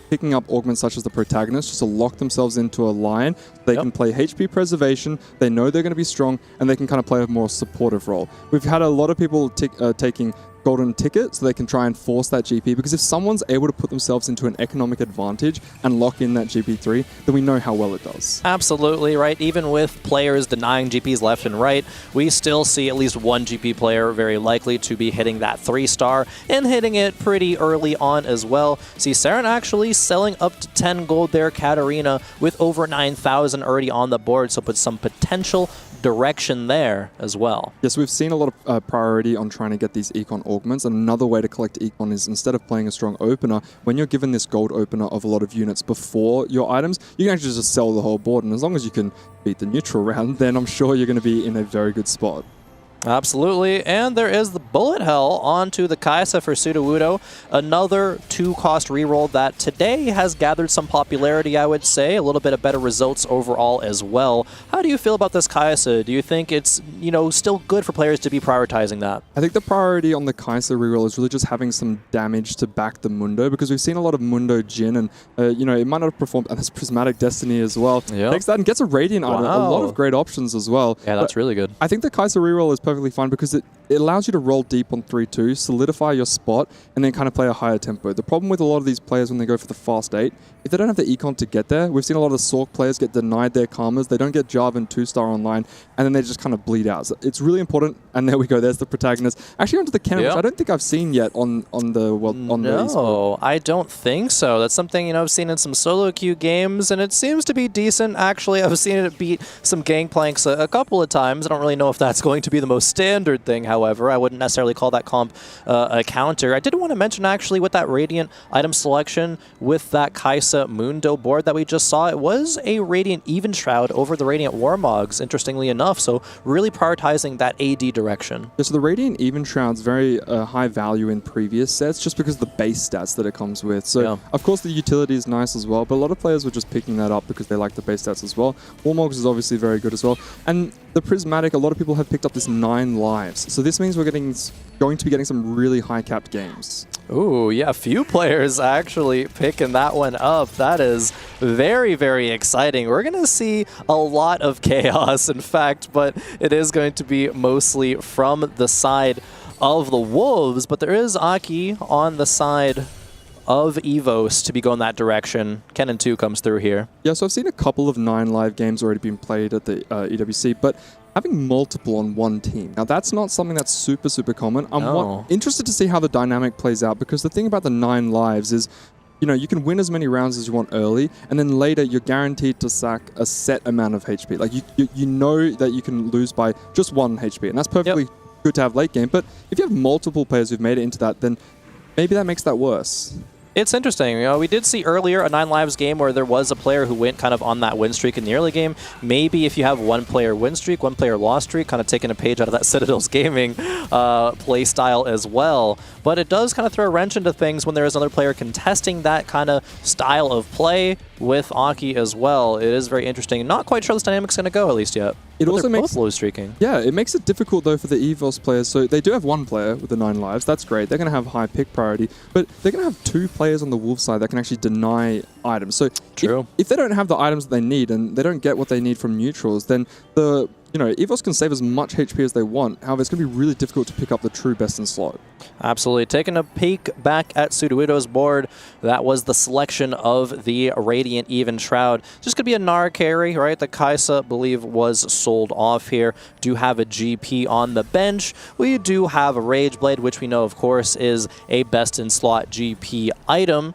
picking up augments such as the Protagonist just to lock themselves into a line. They can play HP preservation, they know they're going to be strong, and they can kind of play a more supportive role. We've had a lot of people taking golden ticket so they can try and force that GP, because if someone's able to put themselves into an economic advantage and lock in that GP3, then we know how well it does. Absolutely, right? Even with players denying GPs left and right, we still see at least one GP player very likely to be hitting that 3-star and hitting it pretty early on as well. See Saren actually selling up to 10 gold there, Katarina with over 9,000 already on the board, so put some potential direction there as well. Yes, we've seen a lot of priority on trying to get these econ augments, and another way to collect econ is instead of playing a strong opener, when you're given this gold opener of a lot of units before your items, you can actually just sell the whole board, and as long as you can beat the neutral round, then I'm sure you're going to be in a very good spot. Absolutely, and there is the Bullet Hell onto the Kaisa for Sudowoodo. Another 2-cost reroll that today has gathered some popularity, I would say. A little bit of better results overall as well. How do you feel about this Kaisa? Do you think it's, you know, still good for players to be prioritizing that? I think the priority on the Kaisa reroll is really just having some damage to back the Mundo, because we've seen a lot of Mundo Jin, and, you know, it might not have performed, and there's Prismatic Destiny as well. Takes that and gets a Radiant item. A lot of great options as well. Yeah, that's really good. I think the Kaisa reroll is perfectly fine because it allows you to roll deep on 3-2, solidify your spot, and then kind of play a higher tempo. The problem with a lot of these players when they go for the fast 8, if they don't have the econ to get there, we've seen a lot of the Sork players get denied their karmas, they don't get Jarvan 2-star online, and then they just kind of bleed out. So it's really important, and there we go, there's the Protagonist. Actually onto the cannon, which I don't think I've seen yet on the No, I don't think so. That's something, you know, I've seen in some solo queue games, and it seems to be decent. Actually, I've seen it beat some Gangplanks a couple of times. I don't really know if that's going to be the most standard thing, however. I wouldn't necessarily call that comp a counter. I did want to mention, actually, with that Radiant item selection, with that Kaisa Mundo board that we just saw, it was a Radiant Even Shroud over the Radiant Warmogs, interestingly enough, so really prioritizing that AD direction. Yeah, so the Radiant Even Shroud's very high value in previous sets, just because of the base stats that it comes with. So, of course, the utility is nice as well, but a lot of players were just picking that up because they like the base stats as well. Warmogs is obviously very good as well. And the Prismatic, a lot of people have picked up this 9 lives. So this means we're going to be getting some really high capped games. Ooh, yeah, a few players actually picking that one up. That is very, very exciting. We're going to see a lot of chaos, in fact, but it is going to be mostly from the side of the Wolves. But there is Aki on the side of Evos to be going that direction. Kennen 2 comes through here. Yeah, so I've seen a couple of 9 live games already being played at the EWC, but having multiple on one team. Now, that's not something that's super common. I'm interested to see how the dynamic plays out, because the thing about the 9 lives is, you know, you can win as many rounds as you want early, and then later you're guaranteed to sack a set amount of HP. Like, you know that you can lose by just 1 HP, and that's perfectly good to have late game. But if you have multiple players who've made it into that, then maybe that makes that worse. It's interesting. You know, we did see earlier a 9 lives game where there was a player who went kind of on that win streak in the early game. Maybe if you have 1 player win streak, 1 player loss streak, kind of taking a page out of that Citadel's Gaming play style as well. But it does kind of throw a wrench into things when there is another player contesting that kind of style of play with Aki as well. It is very interesting. Not quite sure this dynamic's going to go, at least yet. It also makes both low streaking. Yeah, it makes it difficult though for the EVOS players. So they do have 1 player with the 9 lives. That's great. They're going to have high pick priority, but they're going to have 2 players on the Wolf side that can actually deny items. So if they don't have the items that they need and they don't get what they need from neutrals, then the EVOS can save as much HP as they want. However, it's going to be really difficult to pick up the true best in slot. Absolutely. Taking a peek back at Sudowoodo's board, that was the selection of the Radiant Even Shroud. Just going to be a Gnar carry, right? The Kaisa, I believe, was sold off here. Do have a GP on the bench. We do have a Rage Blade, which we know, of course, is a best in slot GP item.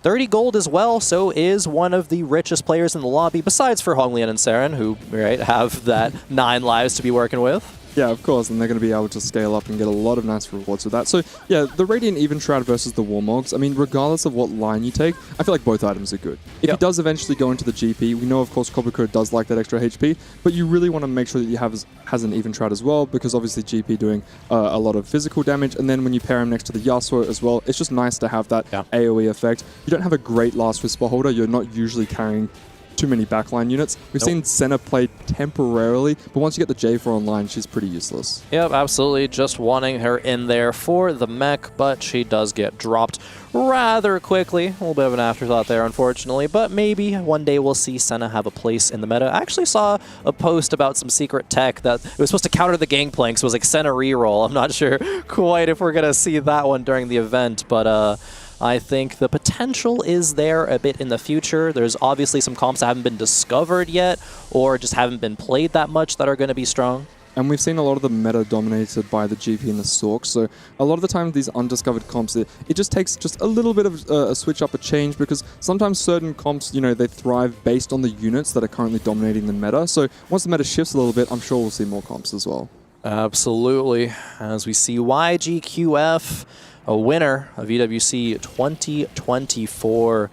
30 gold as well, so is one of the richest players in the lobby, besides for Honglian and Saren, who have that 9 lives to be working with. Yeah, of course, and they're going to be able to scale up and get a lot of nice rewards with that. So, yeah, the Radiant Even Shroud versus the Warmogs, I mean, regardless of what line you take, I feel like both items are good. If he does eventually go into the GP, we know, of course, Kobukuro does like that extra HP, but you really want to make sure that you has an Even Shroud as well, because obviously GP doing a lot of physical damage, and then when you pair him next to the Yasuo as well, it's just nice to have that AoE effect. You don't have a great last Whisper holder, you're not usually carrying too many backline units. We've seen Senna play temporarily, but once you get the J4 online, she's pretty useless. Yep, absolutely. Just wanting her in there for the mech, but she does get dropped rather quickly. A little bit of an afterthought there, unfortunately, but maybe one day we'll see Senna have a place in the meta. I actually saw a post about some secret tech that it was supposed to counter the Gangplank, so it was like Senna reroll. I'm not sure quite if we're going to see that one during the event, but I think the potential is there a bit in the future. There's obviously some comps that haven't been discovered yet or just haven't been played that much that are going to be strong. And we've seen a lot of the meta dominated by the GP and the Sork, so a lot of the time these undiscovered comps, it just takes just a little bit of a switch up, a change, because sometimes certain comps, they thrive based on the units that are currently dominating the meta. So once the meta shifts a little bit, I'm sure we'll see more comps as well. Absolutely. As we see YGQF, a winner of EWC 2024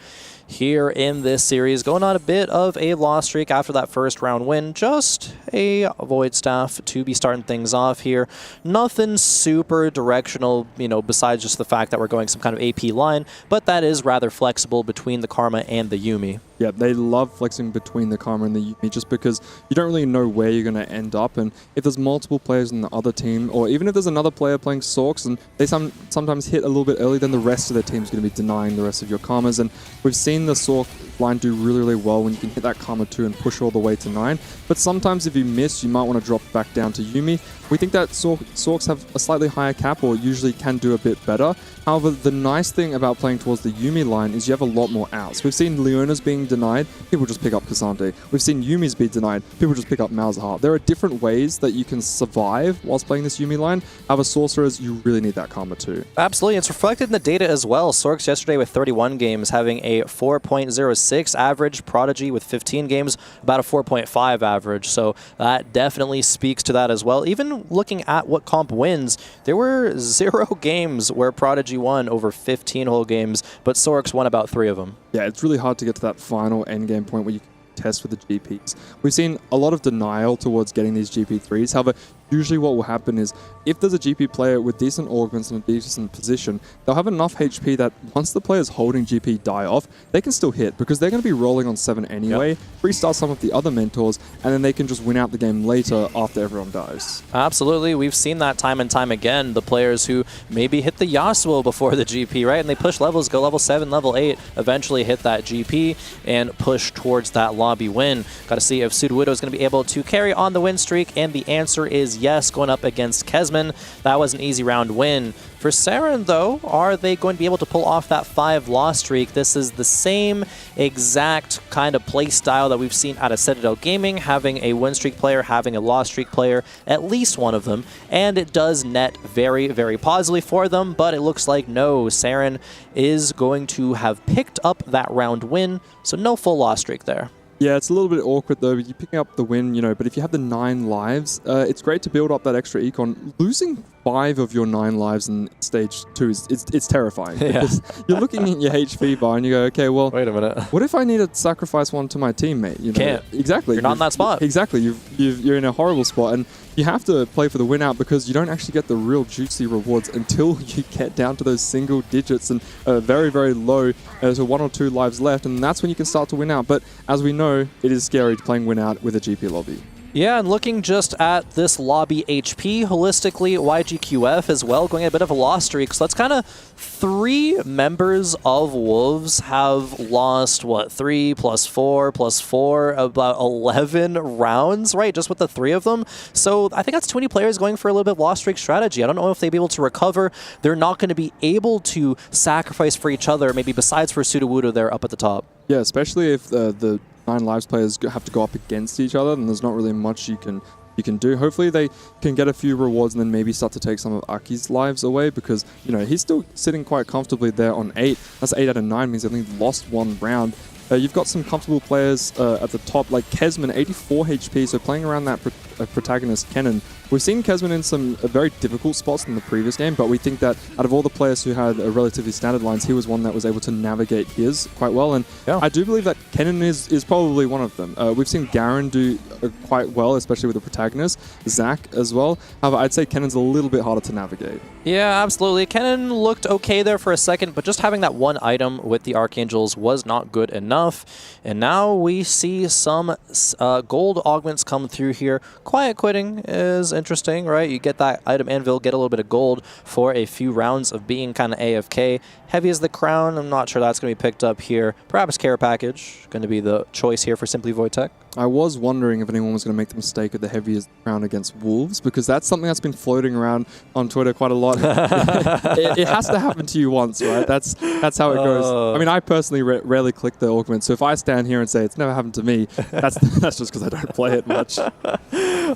here in this series, going on a bit of a loss streak after that first round win. Just a Void Staff to be starting things off here. Nothing super directional, besides just the fact that we're going some kind of AP line, but that is rather flexible between the Karma and the Yuumi. Yeah, they love flexing between the Karma and the Yuumi just because you don't really know where you're going to end up. And if there's multiple players in the other team, or even if there's another player playing Sorks and they sometimes hit a little bit early, then the rest of their team's going to be denying the rest of your Karmas. And we've seen the Sork line do really well when you can hit that Karma 2 and push all the way to 9. But sometimes if you miss, you might want to drop back down to Yuumi. We think that Sorks have a slightly higher cap, or usually can do a bit better. However, the nice thing about playing towards the Yuumi line is you have a lot more outs. We've seen Leona's being denied, people just pick up Cassandre. We've seen Yumi's be denied, people just pick up Malzahar. There are different ways that you can survive whilst playing this Yuumi line. However, Sorcerers, you really need that Karma too. Absolutely, it's reflected in the data as well. Sorks yesterday with 31 games having a 4.06 average, Prodigy with 15 games, about a 4.5 average. So that definitely speaks to that as well. Even looking at what comp wins, there were 0 games where Prodigy won over 15 whole games, but Sorks won about 3 of them. Yeah, it's really hard to get to that final endgame point where you can test with the GPs. We've seen a lot of denial towards getting these GP3s. However, usually what will happen is if there's a GP player with decent augments and a decent position, they'll have enough HP that once the players holding GP die off, they can still hit because they're going to be rolling on 7 anyway, restart some of the other mentors, and then they can just win out the game later after everyone dies. Absolutely. We've seen that time and time again. The players who maybe hit the Yasuo before the GP, right? And they push levels, go level 7, level 8, eventually hit that GP and push towards that lobby win. Got to see if Sudowoodo is going to be able to carry on the win streak, and the answer is yes, going up against Kesman. That was an easy round win. For Saren, though, are they going to be able to pull off that 5-loss streak? This is the same exact kind of play style that we've seen out of Citadel Gaming, having a win streak player, having a loss streak player, at least one of them, and it does net very, very positively for them, but it looks like no, Saren is going to have picked up that round win, so no full loss streak there. Yeah, it's a little bit awkward though. You're picking up the win, you know, but if you have the 9 lives, it's great to build up that extra econ. Losing 5 of your 9 lives in stage 2 it's terrifying. Yeah. Because you're looking at your HP bar and you go, okay, well, wait a minute. What if I need to sacrifice one to my teammate? You know? Can't. Exactly. You're not in that spot. Exactly. You're in a horrible spot, and you have to play for the win out because you don't actually get the real juicy rewards until you get down to those single digits and very, very low, so 1 or 2 lives left, and that's when you can start to win out. But as we know, it is scary playing win out with a GP lobby. Yeah, and looking just at this lobby HP, holistically, YGQF as well, going a bit of a loss streak. So that's kind of 3 members of Wolves have lost, what, 3 + 4 + 4, about 11 rounds, right, just with the 3 of them. So I think that's too many players going for a little bit loss streak strategy. I don't know if they'd be able to recover. They're not going to be able to sacrifice for each other, maybe besides for Sudowoodo there up at the top. Yeah, especially if the 9 lives players have to go up against each other, then there's not really much you can do. Hopefully they can get a few rewards and then maybe start to take some of Aki's lives away, because, you know, he's still sitting quite comfortably there on 8. That's 8 out of 9, means he only lost 1 round. You've got some comfortable players at the top, like Kesman, 84 HP, so playing around that protagonist, Kennen. We've seen Kesman in some very difficult spots in the previous game, but we think that out of all the players who had relatively standard lines, he was one that was able to navigate his quite well, and I do believe that Kennen is probably one of them. We've seen Garen do quite well, especially with the protagonist, Zach as well. However, I'd say Kennen's a little bit harder to navigate. Yeah, absolutely. Kennen looked okay there for a second, but just having that one item with the Archangels was not good enough. And now we see some gold augments come through here. Quiet quitting is interesting, right? You get that item anvil, get a little bit of gold for a few rounds of being kind of AFK. Heavy as the crown, I'm not sure that's going to be picked up here. Perhaps care package, going to be the choice here for Simply Wojtek. I was wondering if anyone was going to make the mistake of the heaviest crown against Wolves, because that's something that's been floating around on Twitter quite a lot. it has to happen to you once, right? That's how it goes. I mean, I personally rarely click the augment, so if I stand here and say it's never happened to me, that's just because I don't play it much.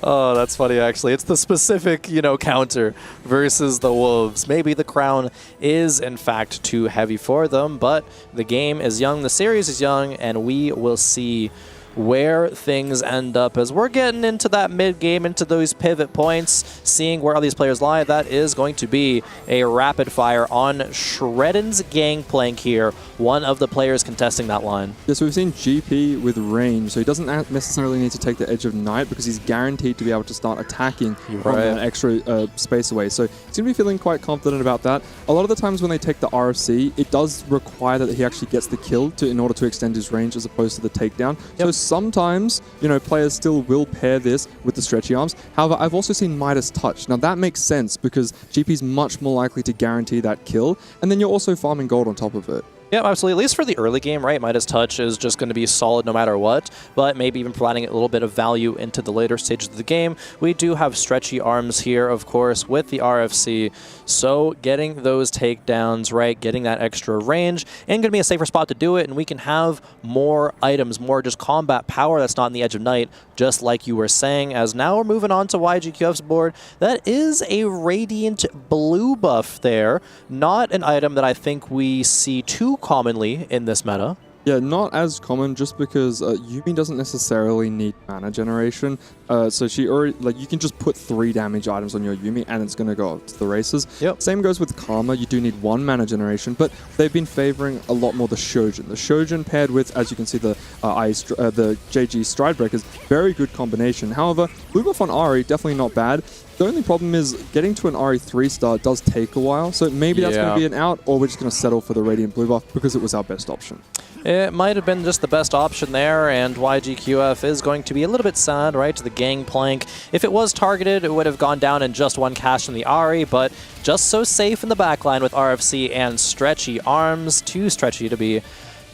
Oh, that's funny, actually. It's the specific, you know, counter versus the Wolves. Maybe the crown is, in fact, too heavy for them, but the game is young, the series is young, and we will see where things end up as we're getting into that mid-game, into those pivot points, seeing where all these players lie. That is going to be a rapid fire on Shredden's Gangplank here, one of the players contesting that line. Yeah, so we've seen GP with range, so he doesn't necessarily need to take the edge of night because he's guaranteed to be able to start attacking from that extra space away. So he's going to be feeling quite confident about that. A lot of the times when they take the RFC, it does require that he actually gets the kill in order to extend his range as opposed to the takedown. So sometimes, you know, players still will pair this with the stretchy arms. However, I've also seen Midas Touch. Now that makes sense because GP's much more likely to guarantee that kill, and then you're also farming gold on top of it. Yeah, absolutely. At least for the early game, right? Midas Touch is just going to be solid no matter what, but maybe even providing a little bit of value into the later stages of the game. We do have stretchy arms here, of course, with the RFC, so getting those takedowns, right, getting that extra range, and going to be a safer spot to do it, and we can have more items, more just combat power that's not in the edge of night, just like you were saying, as now we're moving on to YGQF's board. That is a Radiant blue buff there, not an item that I think we see too commonly in this meta. Yeah, not as common just because Yuumi doesn't necessarily need mana generation. So she already, like, you can just put 3 damage items on your Yuumi and it's going to go up to the races. Yep. Same goes with Karma. You do need 1 mana generation, but they've been favoring a lot more the Shojin. The Shojin paired with, as you can see, the JG Stride Breakers, very good combination. However, blue buff on Ahri, definitely not bad. The only problem is getting to an Ahri 3-star does take a while, so maybe that's going to be an out, or we're just going to settle for the Radiant blue buff because it was our best option. It might have been just the best option there, and YGQF is going to be a little bit sad, right, to the Gangplank. If it was targeted, it would have gone down in just 1 cast from the Ahri, but just so safe in the backline with RFC and stretchy arms, too stretchy to be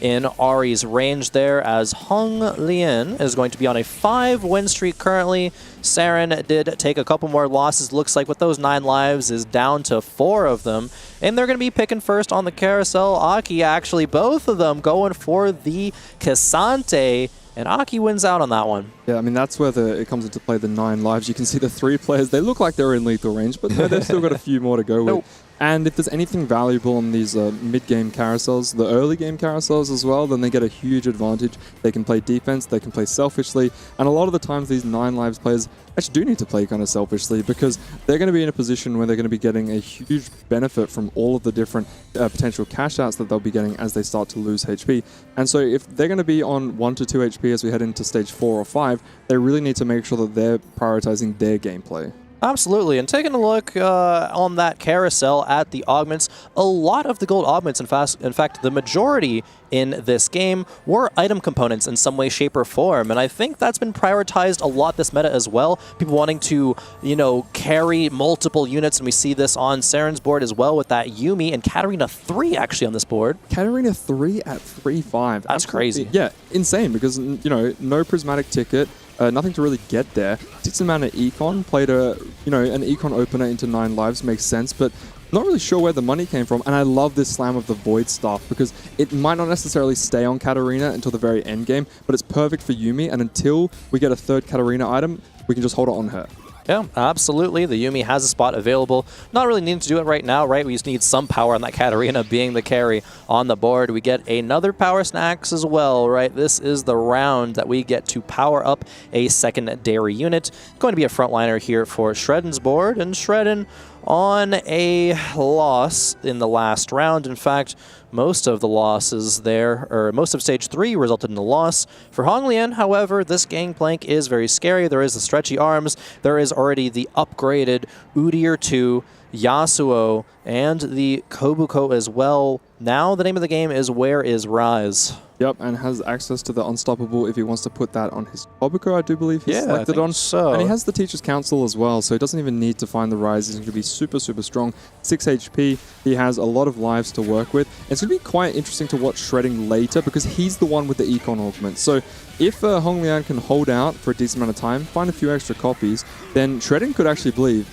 in Ari's range there, as Hong Lian is going to be on a 5-win streak currently. Saren did take a couple more losses. Looks like with those 9 lives is down to 4 of them. And they're going to be picking first on the carousel. Aki, actually, both of them going for the Cassante. And Aki wins out on that one. Yeah, I mean, that's where it comes into play, the 9 lives. You can see the 3 players, they look like they're in lethal range, but no, they've still got a few more to go with. And if there's anything valuable on these mid-game carousels, the early-game carousels as well, then they get a huge advantage. They can play defense, they can play selfishly, and a lot of the times these 9 lives players actually do need to play kind of selfishly because they're going to be in a position where they're going to be getting a huge benefit from all of the different potential cash outs that they'll be getting as they start to lose HP. And so if they're going to be on 1 to 2 HP as we head into stage 4 or 5, they really need to make sure that they're prioritizing their gameplay. Absolutely, and taking a look on that carousel at the augments, a lot of the gold augments, in fact, the majority in this game were item components in some way, shape, or form, and I think that's been prioritized a lot this meta as well. People wanting to, you know, carry multiple units, and we see this on Saren's board as well with that Yuumi and Katarina 3 actually on this board. Katarina 3 at 3-5. That's crazy. Yeah, insane, because, you know, no prismatic ticket. Nothing to really get there. 6 amount of econ, played an econ opener into 9 lives, makes sense, but not really sure where the money came from. And I love this slam of the Void Staff because it might not necessarily stay on Katarina until the very end game, but it's perfect for Yuumi, and until we get a 3rd Katarina item, we can just hold it on her. Yeah, absolutely. The Yuumi has a spot available. Not really needing to do it right now, right? We just need some power on that Katarina being the carry on the board. We get another power snacks as well, right? This is the round that we get to power up a secondary unit. Going to be a frontliner here for Shredden's board, and Shredden on a loss in the last round. In fact, most of the losses there, or most of stage 3 resulted in a loss. For Hong Lian, however, this gangplank is very scary. There is the stretchy arms. There is already the upgraded Udyr 2, Yasuo, and the Kobuko as well. Now the name of the game is Where is Rise? Yep, and has access to the Unstoppable if he wants to put that on his Kobuko, I do believe he's selected on. So. And he has the Teacher's Council as well, so he doesn't even need to find the Rise. He's going to be super, super strong. 6 HP, he has a lot of lives to work with. It's going to be quite interesting to watch Shredding later because he's the one with the Econ Augment. So if Hong Lian can hold out for a decent amount of time, find a few extra copies, then Shredding could actually bleed.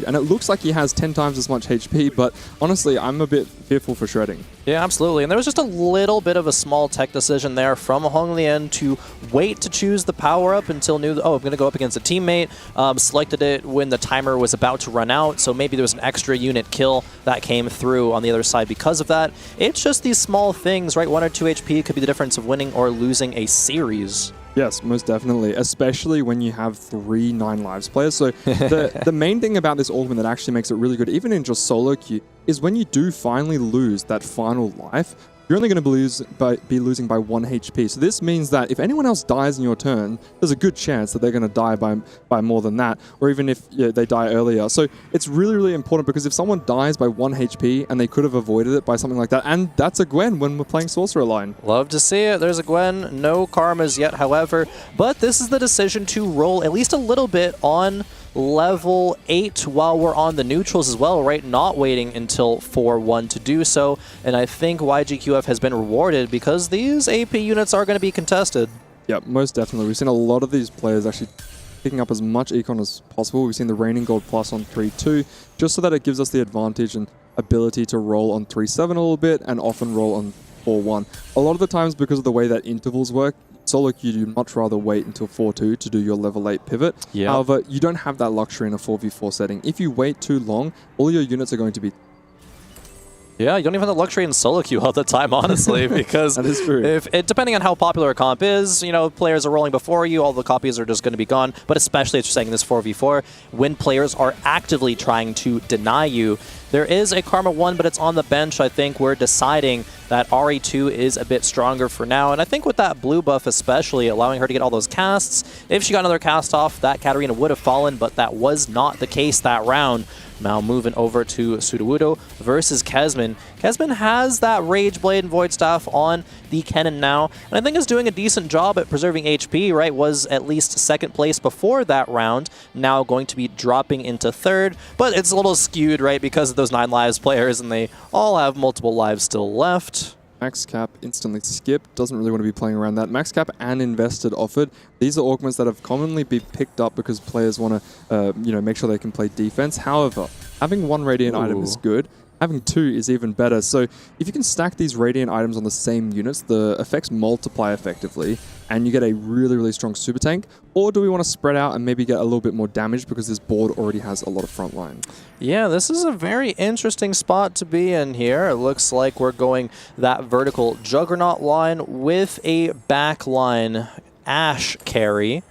And it looks like he has 10 times as much HP, but honestly, I'm a bit fearful for Shredding. Yeah, absolutely. And there was just a little bit of a small tech decision there from Hong Lian to wait to choose the power-up until I'm going to go up against a teammate. Selected it when the timer was about to run out, so maybe there was an extra unit kill that came through on the other side because of that. It's just these small things, right? 1 or 2 HP could be the difference of winning or losing a series. Yes, most definitely, especially when you have 3 9 lives players. So the main thing about this augment that actually makes it really good, even in just solo queue, is when you do finally lose that final life, you're only going to be losing by 1 HP. So this means that if anyone else dies in your turn, there's a good chance that they're going to die by more than that, or even if they die earlier. So it's really, really important because if someone dies by 1 HP and they could have avoided it by something like that, and that's a Gwen when we're playing Sorcerer line. Love to see it. There's a Gwen. No karmas yet, however, but this is the decision to roll at least a little bit on level 8 while we're on the neutrals as well, right? Not waiting until 4-1 to do so. And I think YGQF has been rewarded because these AP units are going to be contested. Yeah, most definitely. We've seen a lot of these players actually picking up as much econ as possible. We've seen the Reigning Gold Plus on 3-2, just so that it gives us the advantage and ability to roll on 3-7 a little bit and often roll on 4-1. A lot of the times, because of the way that intervals work, solo queue, you'd much rather wait until 4-2 to do your level 8 pivot. Yep. However, you don't have that luxury in a 4v4 setting. If you wait too long, all your units are going to be... Yeah, you don't even have the luxury in solo queue all the time, honestly, because that is true. Depending on how popular a comp is, players are rolling before you, all the copies are just going to be gone. But especially, as you're saying, in this 4v4, when players are actively trying to deny you, there is a Karma 1, but it's on the bench. I think we're deciding that RE2 is a bit stronger for now. And I think with that blue buff especially, allowing her to get all those casts, if she got another cast off, that Katarina would have fallen, but that was not the case that round. Now moving over to Sudowoodo versus Kesman. Kesman has that Rage Blade and Void Staff on the Kennen now, and I think is doing a decent job at preserving HP, right? Was at least 2nd place before that round, now going to be dropping into 3rd, but it's a little skewed, right, because of those 9 lives players, and they all have multiple lives still left. Max Cap, instantly skip, doesn't really want to be playing around that. Max Cap and Invested offered. These are augments that have commonly been picked up because players want to, make sure they can play defense. However, having one Radiant item is good. Having two is even better. So if you can stack these Radiant items on the same units, the effects multiply effectively, and you get a really, really strong super tank. Or do we want to spread out and maybe get a little bit more damage because this board already has a lot of front line? Yeah, this is a very interesting spot to be in here. It looks like we're going that vertical Juggernaut line with a back line Ashe carry.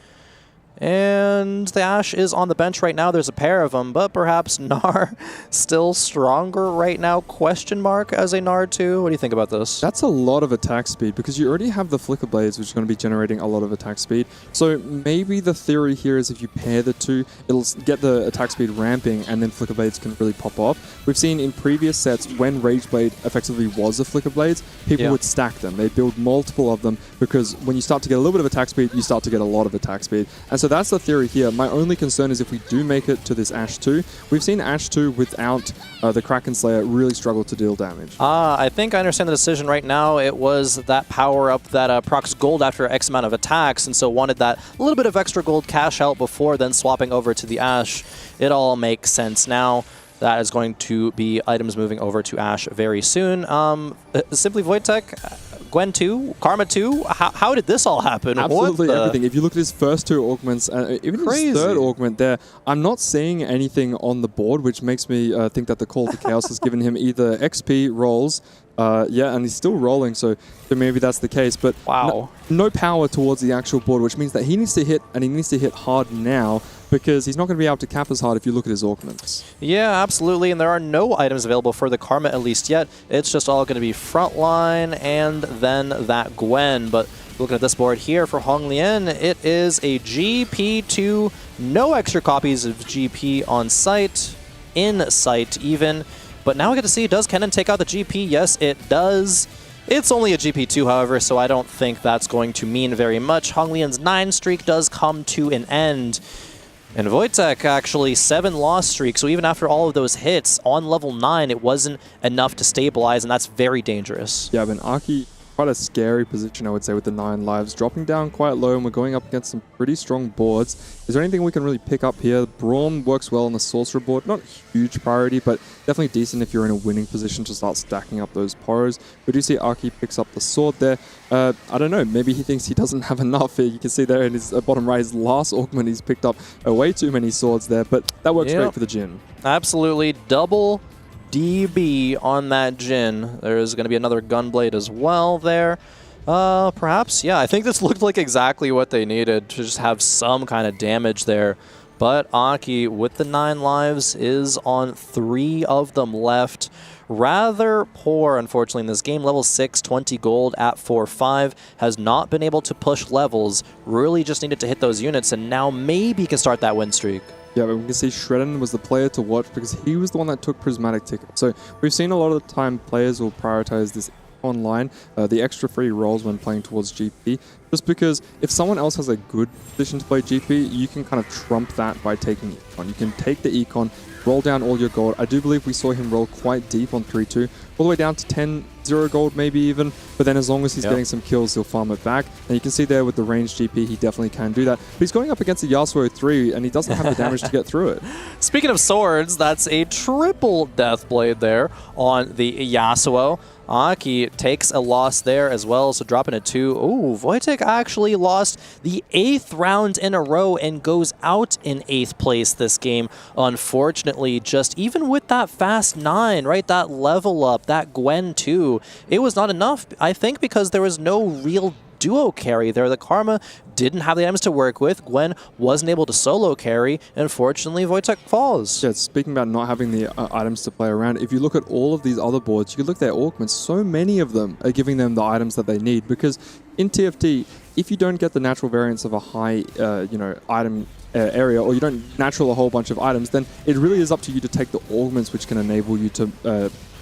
And the Ashe is on the bench right now. There's a pair of them, but perhaps Gnar still stronger right now? Question mark as a Gnar 2. What do you think about this? That's a lot of attack speed because you already have the Flicker Blades, which is going to be generating a lot of attack speed. So maybe the theory here is if you pair the two, it'll get the attack speed ramping and then Flicker Blades can really pop off. We've seen in previous sets when Rage Blade effectively was a Flicker Blades, people would stack them. They build multiple of them because when you start to get a little bit of attack speed, you start to get a lot of attack speed. And so that's the theory here. My only concern is if we do make it to this Ashe 2, we've seen Ashe 2 without the Kraken Slayer really struggle to deal damage. I think I understand the decision right now. It was that power-up that procs gold after X amount of attacks, and so wanted that little bit of extra gold cash out before then swapping over to the Ashe. It all makes sense now. That is going to be items moving over to Ashe very soon. Simply Wojtek, Gwen 2, Karma 2, how did this all happen? Absolutely everything. If you look at his first two augments, even his third augment there, I'm not seeing anything on the board, which makes me think that the Call to Chaos has given him either XP rolls, and he's still rolling, so maybe that's the case. But no power towards the actual board, which means that he needs to hit, and he needs to hit hard now, because he's not going to be able to cap as hard if you look at his augments. Yeah, absolutely, and there are no items available for the Karma at least yet. It's just all going to be frontline and then that Gwen. But looking at this board here for Honglian, it is a GP2, no extra copies of GP on site, in sight even. But now we get to see, does Kennen take out the GP? Yes, it does. It's only a GP2, however, so I don't think that's going to mean very much. Honglian's 9 streak does come to an end. And Wojtek actually 7 loss streak, so even after all of those hits on level 9, it wasn't enough to stabilize, and that's very dangerous. Yeah, but Aki, quite a scary position, I would say, with the 9 lives. Dropping down quite low, and we're going up against some pretty strong boards. Is there anything we can really pick up here? Braum works well on the Sorcerer board. Not huge priority, but definitely decent if you're in a winning position to start stacking up those Poros. We do see Aki picks up the sword there. I don't know, maybe he thinks he doesn't have enough. You can see there in his bottom right, his last augment, he's picked up way too many swords there, but that works great for the Jhin. Absolutely. Double DB on that Jhin. There's going to be another Gunblade as well there. Perhaps, yeah, I think this looked like exactly what they needed to just have some kind of damage there. But Aki, with the 9 lives, is on 3 of them left. Rather poor, unfortunately, in this game. Level 6, 20 gold at 4-5. Has not been able to push levels. Really just needed to hit those units, and now maybe can start that win streak. Yeah, but we can see Shredden was the player to watch because he was the one that took Prismatic Ticket. So we've seen a lot of the time players will prioritize this online, the extra free rolls when playing towards GP, just because if someone else has a good position to play GP, you can kind of trump that by taking Econ. You can take the Econ, roll down all your gold. I do believe we saw him roll quite deep on 3-2, all the way down to 10-0 gold maybe even, but then as long as he's getting some kills, he'll farm it back. And you can see there with the ranged GP, he definitely can do that. But he's going up against the Yasuo 3, and he doesn't have the damage to get through it. Speaking of swords, that's a triple Deathblade there on the Yasuo. Aki takes a loss there as well, so dropping a 2. Ooh, Wojtek actually lost the 8th round in a row and goes out in 8th place this game. Unfortunately, just even with that fast 9, right, that level up, that Gwen 2, it was not enough, I think, because there was no real duo carry there. The Karma didn't have the items to work with. Gwen wasn't able to solo carry. Unfortunately, Wojtek falls. Yeah, speaking about not having the items to play around, if you look at all of these other boards, you can look at their augments. So many of them are giving them the items that they need, because in TFT, if you don't get the natural variance of a high, item area, or you don't natural a whole bunch of items, then it really is up to you to take the augments, which can enable you to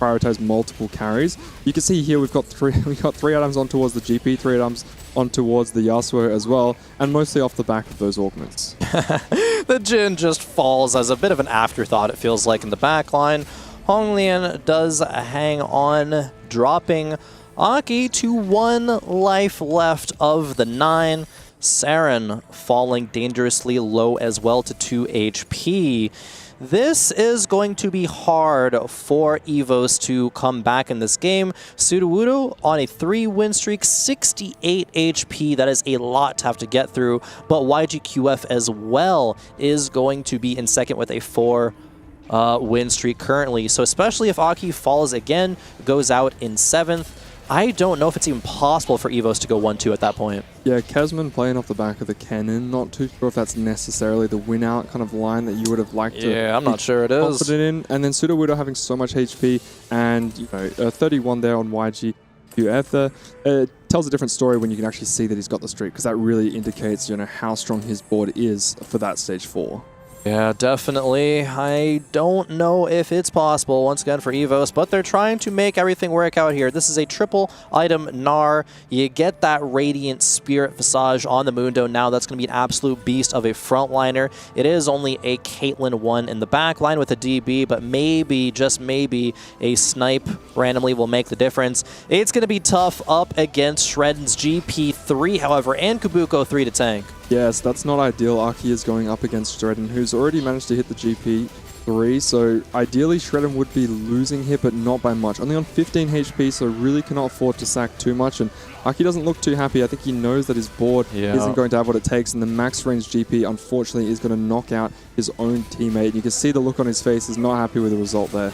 prioritize multiple carries. You can see here we've got three items on towards the GP, 3 items on towards the Yasuo as well, and mostly off the back of those augments. The Jhin just falls as a bit of an afterthought, it feels like, in the back line. Honglian does hang on, dropping Aki to 1 life left of the 9. Saren falling dangerously low as well to 2 HP. This is going to be hard for EVOS to come back in this game. Sudowoodo on a 3-win streak, 68 HP. That is a lot to have to get through. But YGQF as well is going to be in second with a 4-win streak currently. So especially if Aki falls again, goes out in 7th, I don't know if it's even possible for EVOS to go 1-2 at that point. Yeah, Kesman playing off the back of the cannon. Not too sure if that's necessarily the win-out kind of line that you would have liked to. Yeah, I'm not sure it is. Confident in. And then Sudowoodo having so much HP and 31 there on YG. It tells a different story when you can actually see that he's got the streak, because that really indicates how strong his board is for that stage 4. Yeah, definitely. I don't know if it's possible, once again, for EVOS, but they're trying to make everything work out here. This is a triple item Gnar. You get that Radiant Spirit Visage on the Mundo now. That's going to be an absolute beast of a frontliner. It is only a Caitlyn 1 in the back line with a DB, but maybe, just maybe, a snipe randomly will make the difference. It's going to be tough up against Shredden's GP3, however, and Kubuko 3 to tank. Yes, that's not ideal. Aki is going up against Shredden, who's already managed to hit the GP3, so ideally Shredden would be losing here, but not by much. Only on 15 HP, so really cannot afford to sack too much, and Aki doesn't look too happy. I think he knows that his board isn't going to have what it takes, and the max range GP, unfortunately, is going to knock out his own teammate. You can see the look on his face. He's not happy with the result there.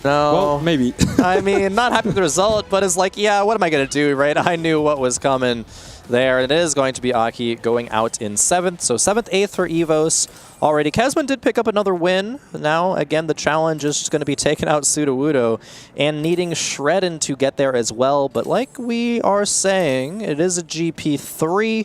No. Well, maybe. I mean, not happy with the result, but it's like, yeah, what am I going to do, right? I knew what was coming there. It is going to be Aki going out in 7th. So 7th, 8th for EVOS already. Kesman did pick up another win. Now, again, the challenge is just going to be taking out Sudowoodo and needing Shredden to get there as well. But like we are saying, it is a GP3.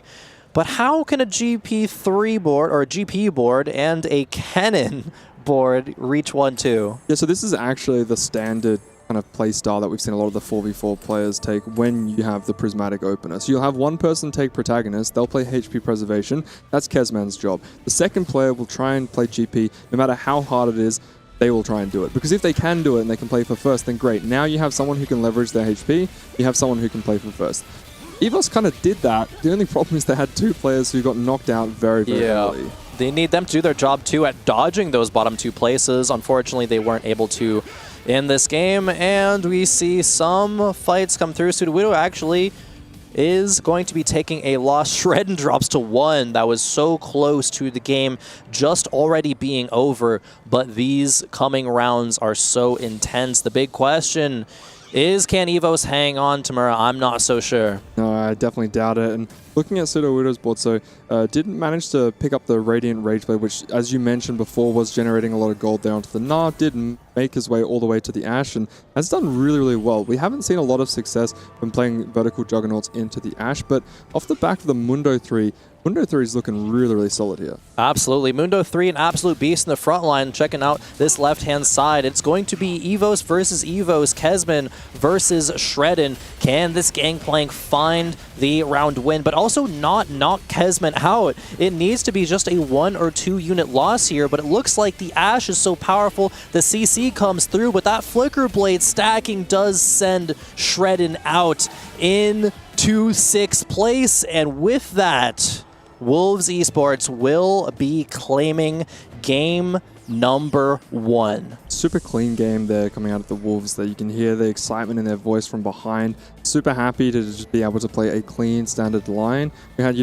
But how can a GP3 board, or a GPU board, and a cannon board reach 1-2? Yeah, so this is actually the standard kind of play style that we've seen a lot of the 4v4 players take when you have the prismatic opener. So you'll have one person take protagonist, they'll play HP preservation, that's Kesman's job. The second player will try and play GP, no matter how hard it is, they will try and do it. Because if they can do it and they can play for first, then great. Now you have someone who can leverage their HP, you have someone who can play for first. EVOS kind of did that. The only problem is they had 2 players who got knocked out very, very early. They need them to do their job too at dodging those bottom 2 places. Unfortunately, they weren't able to in this game, and we see some fights come through. Sudowoodo actually is going to be taking a loss. Shredden drops to 1. That was so close to the game just already being over, but these coming rounds are so intense. The big question is, can EVOS hang on, Tamura? I'm not so sure. No, I definitely doubt it. And looking at Sudowoodo's board, so didn't manage to pick up the Radiant Rageblade, which, as you mentioned before, was generating a lot of gold there onto the Gnar, did make his way all the way to the Ashe, and has done really, really well. We haven't seen a lot of success when playing vertical Juggernauts into the Ashe, but off the back of the Mundo 3, Mundo 3 is looking really, really solid here. Absolutely. Mundo 3, an absolute beast in the front line. Checking out this left-hand side. It's going to be EVOS versus EVOS. Kesman versus Shredden. Can this gangplank find the round win, but also not knock Kesman out? It needs to be just a 1 or 2 unit loss here, but it looks like the Ashe is so powerful. The CC comes through, but that Flicker Blade stacking does send Shredden out into 6th place, and with that, Wolves Esports will be claiming game number 1. Super clean game there coming out of the Wolves there. You can hear the excitement in their voice from behind. Super happy to just be able to play a clean standard line. We had,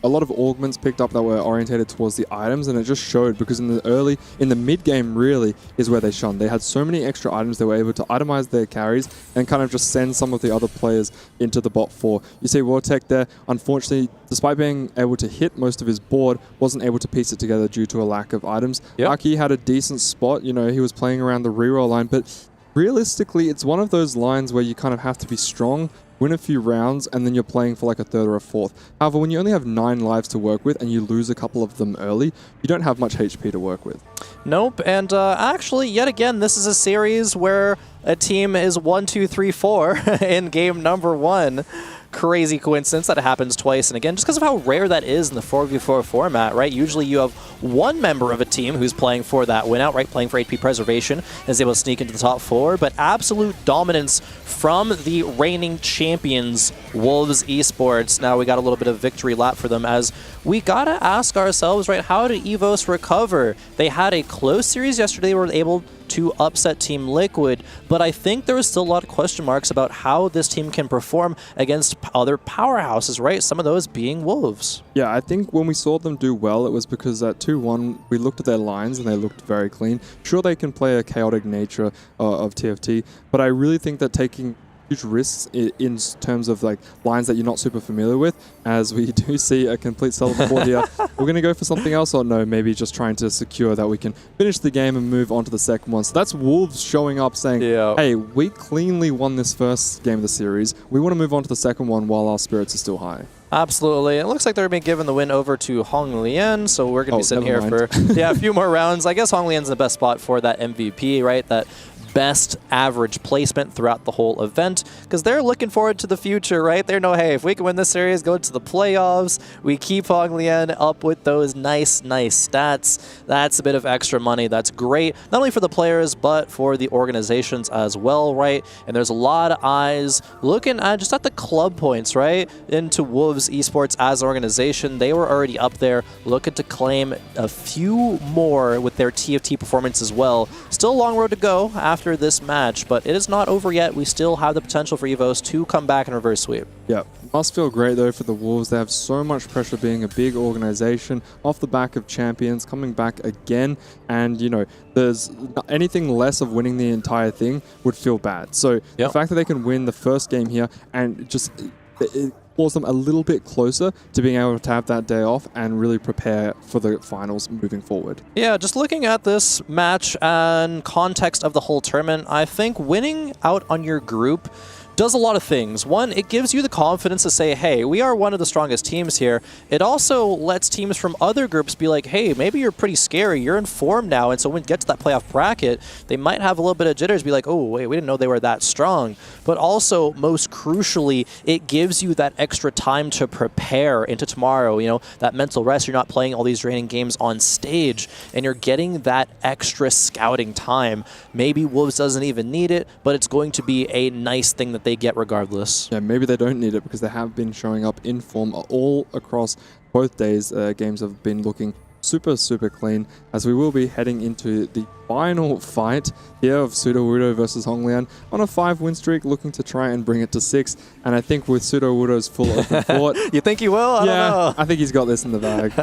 a lot of augments picked up that were orientated towards the items, and it just showed because in the mid game really is where they shone. They had so many extra items, they were able to itemize their carries and kind of just send some of the other players into the bot 4. You see Wartech there, unfortunately, despite being able to hit most of his board, wasn't able to piece it together due to a lack of items. Aki had a decent spot, he was playing around the reroll line, but realistically, it's one of those lines where you kind of have to be strong, win a few rounds, and then you're playing for like a 3rd or a 4th. However, when you only have 9 lives to work with and you lose a couple of them early, you don't have much HP to work with. Nope, and actually, yet again, this is a series where a team is 1, 2, 3, 4 in game number 1. crazy coincidence that it happens twice and again, just because of how rare that is in the 4v4 format, right? Usually you have one member of a team who's playing for that win out, right? Playing for HP preservation, and is able to sneak into the top 4, but absolute dominance from the reigning champions, Wolves Esports. Now we got a little bit of victory lap for them, as we gotta ask ourselves, right, how did EVOS recover? They had a close series yesterday, they were able to upset Team Liquid, but I think there was still a lot of question marks about how this team can perform against other powerhouses, right? Some of those being Wolves. Yeah, I think when we saw them do well, it was because at 2-1, we looked at their lines and they looked very clean. Sure, they can play a chaotic nature of TFT, but I really think that taking huge risks in terms of like lines that you're not super familiar with, as we do see a complete sell of the board here. We're going to go for something else, or no, maybe just trying to secure that we can finish the game and move on to the second one. So that's Wolves showing up saying, hey, we cleanly won this first game of the series. We want to move on to the second one while our spirits are still high. Absolutely. It looks like they're being given the win over to Hong Lian, so we're going to be sitting here for a few more rounds. I guess Hong Lian's in the best spot for that MVP, right? That best average placement throughout the whole event, because they're looking forward to the future, right? They know, hey, if we can win this series, go to the playoffs, we keep Hong Lian up with those nice stats. That's a bit of extra money. That's great, not only for the players, but for the organizations as well, right? And there's a lot of eyes looking at just at the club points, right? Into Wolves Esports as an organization. They were already up there, looking to claim a few more with their TFT performance as well. Still a long road to go after this match, but it is not over yet. We still have the potential for EVOS to come back and reverse sweep. Yeah, must feel great though for the Wolves. They have so much pressure being a big organization off the back of champions coming back again, and you know, there's anything less of winning the entire thing would feel bad. So the fact that they can win the first game here and just it pulls them a little bit closer to being able to have that day off and really prepare for the finals moving forward. Yeah, just looking at this match and context of the whole tournament, I think winning out on your group does a lot of things. One, it gives you the confidence to say, hey, we are one of the strongest teams here. It also lets teams from other groups be like, hey, maybe you're pretty scary, you're in form now, and so when it gets to that playoff bracket, they might have a little bit of jitters, be like, oh, wait, we didn't know they were that strong. But also, most crucially, it gives you that extra time to prepare into tomorrow, you know, that mental rest. You're not playing all these draining games on stage, and you're getting that extra scouting time. Maybe Wolves doesn't even need it, but it's going to be a nice thing that they get regardless. Yeah, maybe they don't need it because they have been showing up in form all across both days. Games have been looking super clean, as we will be heading into the final fight here of Sudowoodo versus Hong Lian on a 5-win streak, looking to try and bring it to 6. And I think with Sudowoodo's full open court, you think he will? I don't know. I think he's got this in the bag.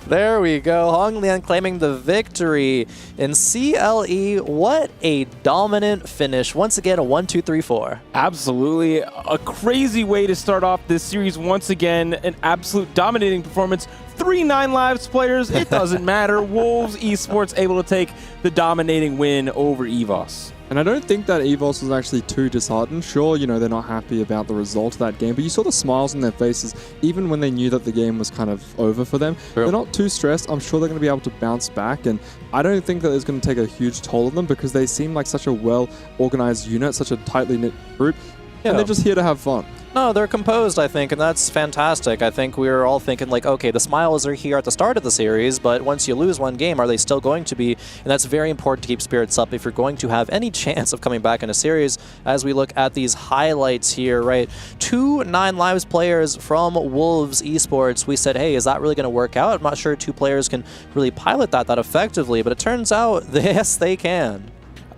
There we go. Hong Lian claiming the victory in CLE. What a dominant finish. Once again, a 1-2-3-4. Absolutely. A crazy way to start off this series once again. An absolute dominating performance. 3 9 lives players, it doesn't matter. Wolves Esports able to take the dominating win over EVOS. And I don't think that EVOS was actually too disheartened. Sure, you know, they're not happy about the result of that game, but you saw the smiles on their faces even when they knew that the game was kind of over for them. They're not too stressed. I'm sure they're going to be able to bounce back, and I don't think that it's going to take a huge toll on them because they seem like such a well-organized unit, such a tightly knit group, and they're just here to have fun. No, they're composed, I think, and that's fantastic. I think we were all thinking, like, okay, the smiles are here at the start of the series, but once you lose one game, are they still going to be? And that's very important to keep spirits up if you're going to have any chance of coming back in a series. As we look at these highlights here, right? 2 9 lives players from Wolves Esports. We said, hey, is that really going to work out? I'm not sure 2 players can really pilot that effectively, but it turns out, yes, they can.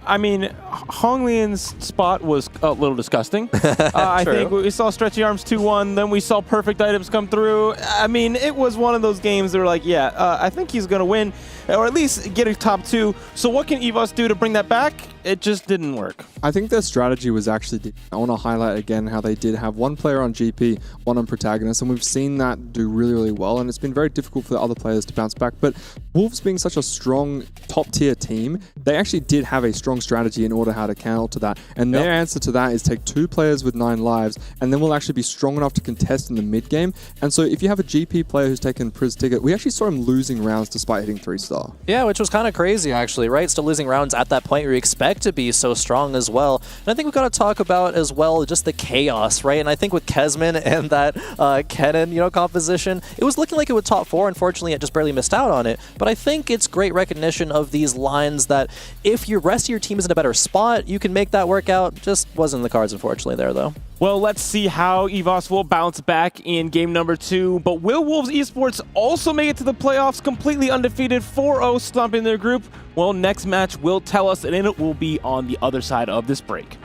I mean, Hong Lian's spot was a little disgusting. I think we saw stretchy arms 2-1, then we saw perfect items come through. I mean, it was one of those games that were like, yeah, I think he's going to win, or at least get a top 2. So what can EVOS do to bring that back? It just didn't work. I think their strategy was actually, I want to highlight again how they did have one player on GP, one on protagonist, and we've seen that do really well, and it's been very difficult for the other players to bounce back. But Wolves being such a strong top tier team, they actually did have a strong strategy in order order how to counter that. And their answer to that is take 2 players with 9 lives, and then we'll actually be strong enough to contest in the mid game. And so if you have a GP player who's taken Priz ticket, we actually saw him losing rounds despite hitting 3-star. Yeah, which was kind of crazy actually, right? Still losing rounds at that point where you expect to be so strong as well. And I think we've got to talk about as well just the chaos, right? And I think with Kesman and that Kennen, you know, composition, it was looking like it would top 4. Unfortunately, it just barely missed out on it. But I think it's great recognition of these lines that if your rest of your team is in a better spot, you can make that work out. Just wasn't in the cards, unfortunately, there, though. Well, let's see how EVOS will bounce back in game number 2. But will Wolves Esports also make it to the playoffs completely undefeated, 4-0 stomping their group? Well, next match will tell us, and it will be on the other side of this break.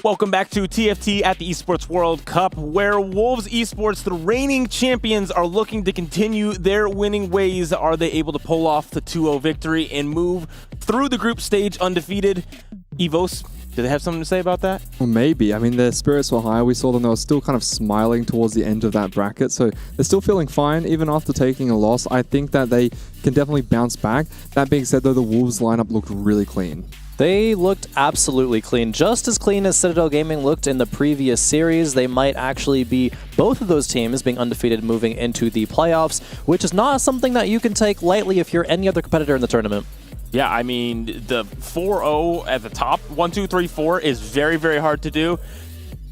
Welcome back to TFT at the Esports World Cup, where Wolves Esports, the reigning champions, are looking to continue their winning ways. Are they able to pull off the 2-0 victory and move through the group stage undefeated? Evos, do they have something to say about that? Well, maybe. I mean, their spirits were high. We saw them. They were still kind of smiling towards the end of that bracket. So they're still feeling fine, even after taking a loss. I think that they can definitely bounce back. That being said, though, the Wolves lineup looked really clean. They looked absolutely clean, just as clean as Citadel Gaming looked in the previous series. They might actually be both of those teams being undefeated moving into the playoffs, which is not something that you can take lightly if you're any other competitor in the tournament. Yeah, I mean, the 4-0 at the top, 1, 2, 3, 4 is very, very hard to do.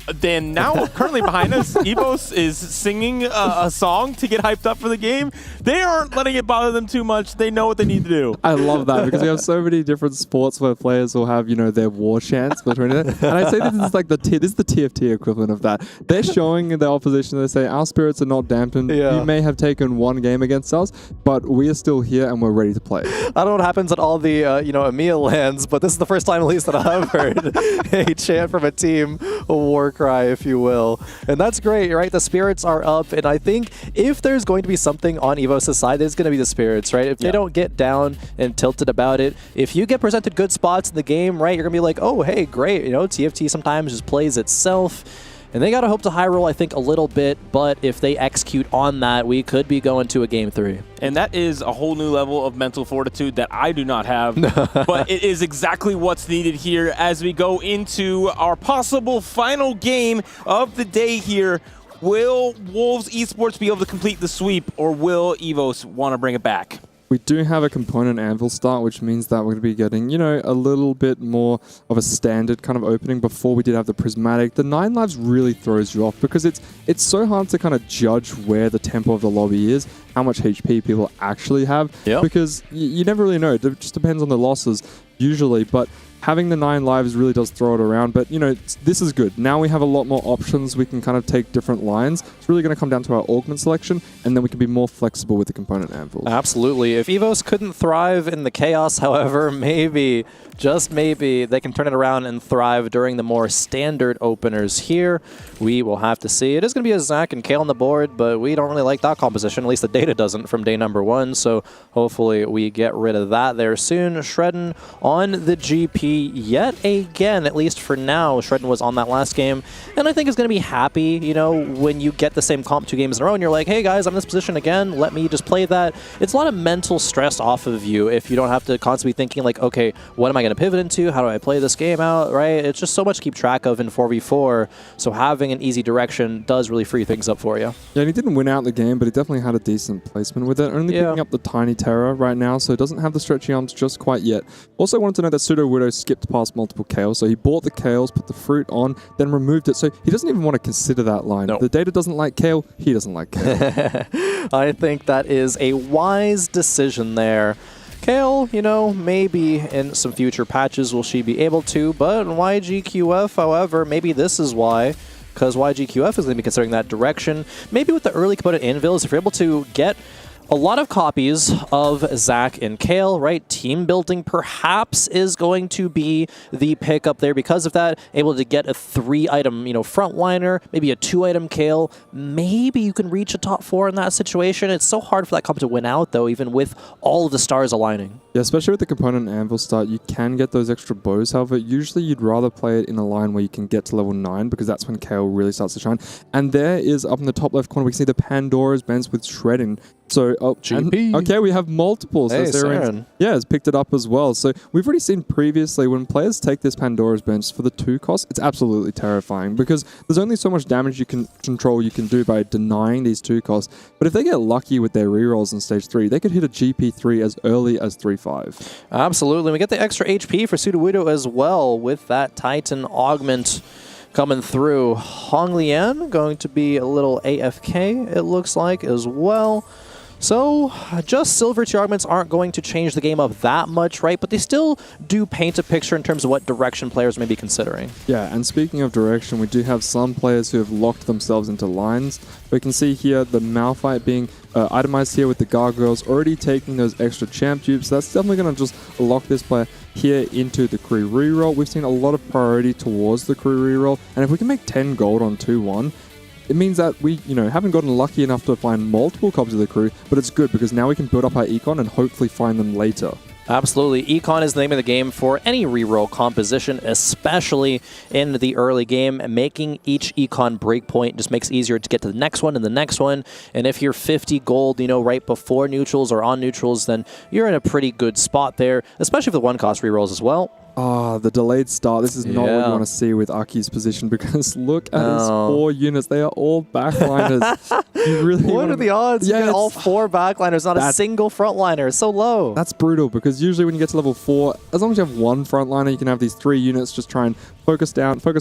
Then now, currently behind us, Evos is singing a song to get hyped up for the game. They aren't letting it bother them too much. They know what they need to do. I love that because we have so many different sports where players will have, you know, their war chants between it. And I say this is like the TFT equivalent of that. They're showing their opposition. They say, our spirits are not dampened. Yeah. You may have taken one game against us, but we are still here and we're ready to play. I don't know what happens at all the, EMEA lands, but this is the first time at least that I've heard a chant from a team, a war cry, if you will. And that's great, right? The spirits are up, and I think if there's going to be something on Evos' side, it's going to be the spirits, right? If they don't get down and tilted about it, if you get presented good spots in the game, right, you're going to be like, oh, hey, great. TFT sometimes just plays itself. And they got to hope to high roll, I think, a little bit, but if they execute on that, we could be going to a game 3. And that is a whole new level of mental fortitude that I do not have, but it is exactly what's needed here as we go into our possible final game of the day here. Will Wolves Esports be able to complete the sweep, or will Evos want to bring it back? We do have a component anvil start, which means that we're going to be getting, a little bit more of a standard kind of opening. Before we did have the prismatic. The 9 lives really throws you off because it's so hard to kind of judge where the tempo of the lobby is, how much HP people actually have, because you never really know. It just depends on the losses usually, but having the 9 lives really does throw it around. But, this is good. Now we have a lot more options. We can kind of take different lines. It's really going to come down to our augment selection, and then we can be more flexible with the component anvils. Absolutely. If Evos couldn't thrive in the chaos, however, maybe, just maybe, they can turn it around and thrive during the more standard openers here. We will have to see. It is going to be a Zach and Kale on the board, but we don't really like that composition. At least the data doesn't from day number 1, so hopefully we get rid of that there soon. Shredden on the GP yet again, at least for now. Shredden was on that last game, and I think is going to be happy, when you get the same comp 2 games in a row and you're like, hey guys, I'm in this position again, let me just play that. It's a lot of mental stress off of you if you don't have to constantly be thinking like, okay, what am I going to pivot into? How do I play this game out, right? It's just so much to keep track of in 4v4, so having an easy direction does really free things up for you. Yeah, and he didn't win out the game, but he definitely had a decent placement with it. Only picking up the tiny Terror right now, so it doesn't have the stretchy arms just quite yet. Also wanted to know that Pseudo Widow skipped past multiple Kales, so he bought the Kales, put the fruit on, then removed it, so he doesn't even want to consider that line. The data doesn't like Kale, he doesn't like Kale. I think that is a wise decision there. Kale, maybe in some future patches will she be able to, but YGQF, however, maybe this is why, because YGQF is going to be considering that direction. Maybe with the early component anvils, if you're able to get a lot of copies of Zach and Kale, right? Team building perhaps is going to be the pick up there because of that. Able to get a 3-item, frontliner, maybe a 2-item Kale. Maybe you can reach a top 4 in that situation. It's so hard for that comp to win out, though, even with all of the stars aligning. Yeah, especially with the component anvil start, you can get those extra bows. However, usually you'd rather play it in a line where you can get to level 9 because that's when Kale really starts to shine. And there is, up in the top left corner, we can see the Pandora's Bends with Shredding. So, okay, we have multiples. Hey, Saren. Yeah, has picked it up as well. So we've already seen previously when players take this Pandora's Bench for the 2 cost, it's absolutely terrifying because there's only so much damage you can do by denying these 2 costs. But if they get lucky with their rerolls in stage 3, they could hit a GP3 as early as 3-5. Absolutely. We get the extra HP for Pseudo-Widow as well with that Titan augment coming through. Hong Lian going to be a little AFK, it looks like, as well. So, just silver tier augments aren't going to change the game up that much, right? But they still do paint a picture in terms of what direction players may be considering. Yeah, and speaking of direction, we do have some players who have locked themselves into lines. We can see here the Malphite being itemized here with the Gargoyles already taking those extra champ dupes. That's definitely going to just lock this player here into the crew reroll. We've seen a lot of priority towards the crew reroll, and if we can make 10 gold on 2-1, it means that we, haven't gotten lucky enough to find multiple copies of the crew, but it's good because now we can build up our econ and hopefully find them later. Absolutely. Econ is the name of the game for any reroll composition, especially in the early game. Making each econ breakpoint just makes it easier to get to the next one and the next one. And if you're 50 gold, right before neutrals or on neutrals, then you're in a pretty good spot there, especially for the one-cost rerolls as well. Ah, the delayed start. This is not what you want to see with Aki's position because look at his 4 units. They are all backliners. What are the odds? You get all 4 backliners, not a single frontliner. It's so low. That's brutal because usually when you get to level 4, as long as you have 1 frontliner, you can have these 3 units just try and focus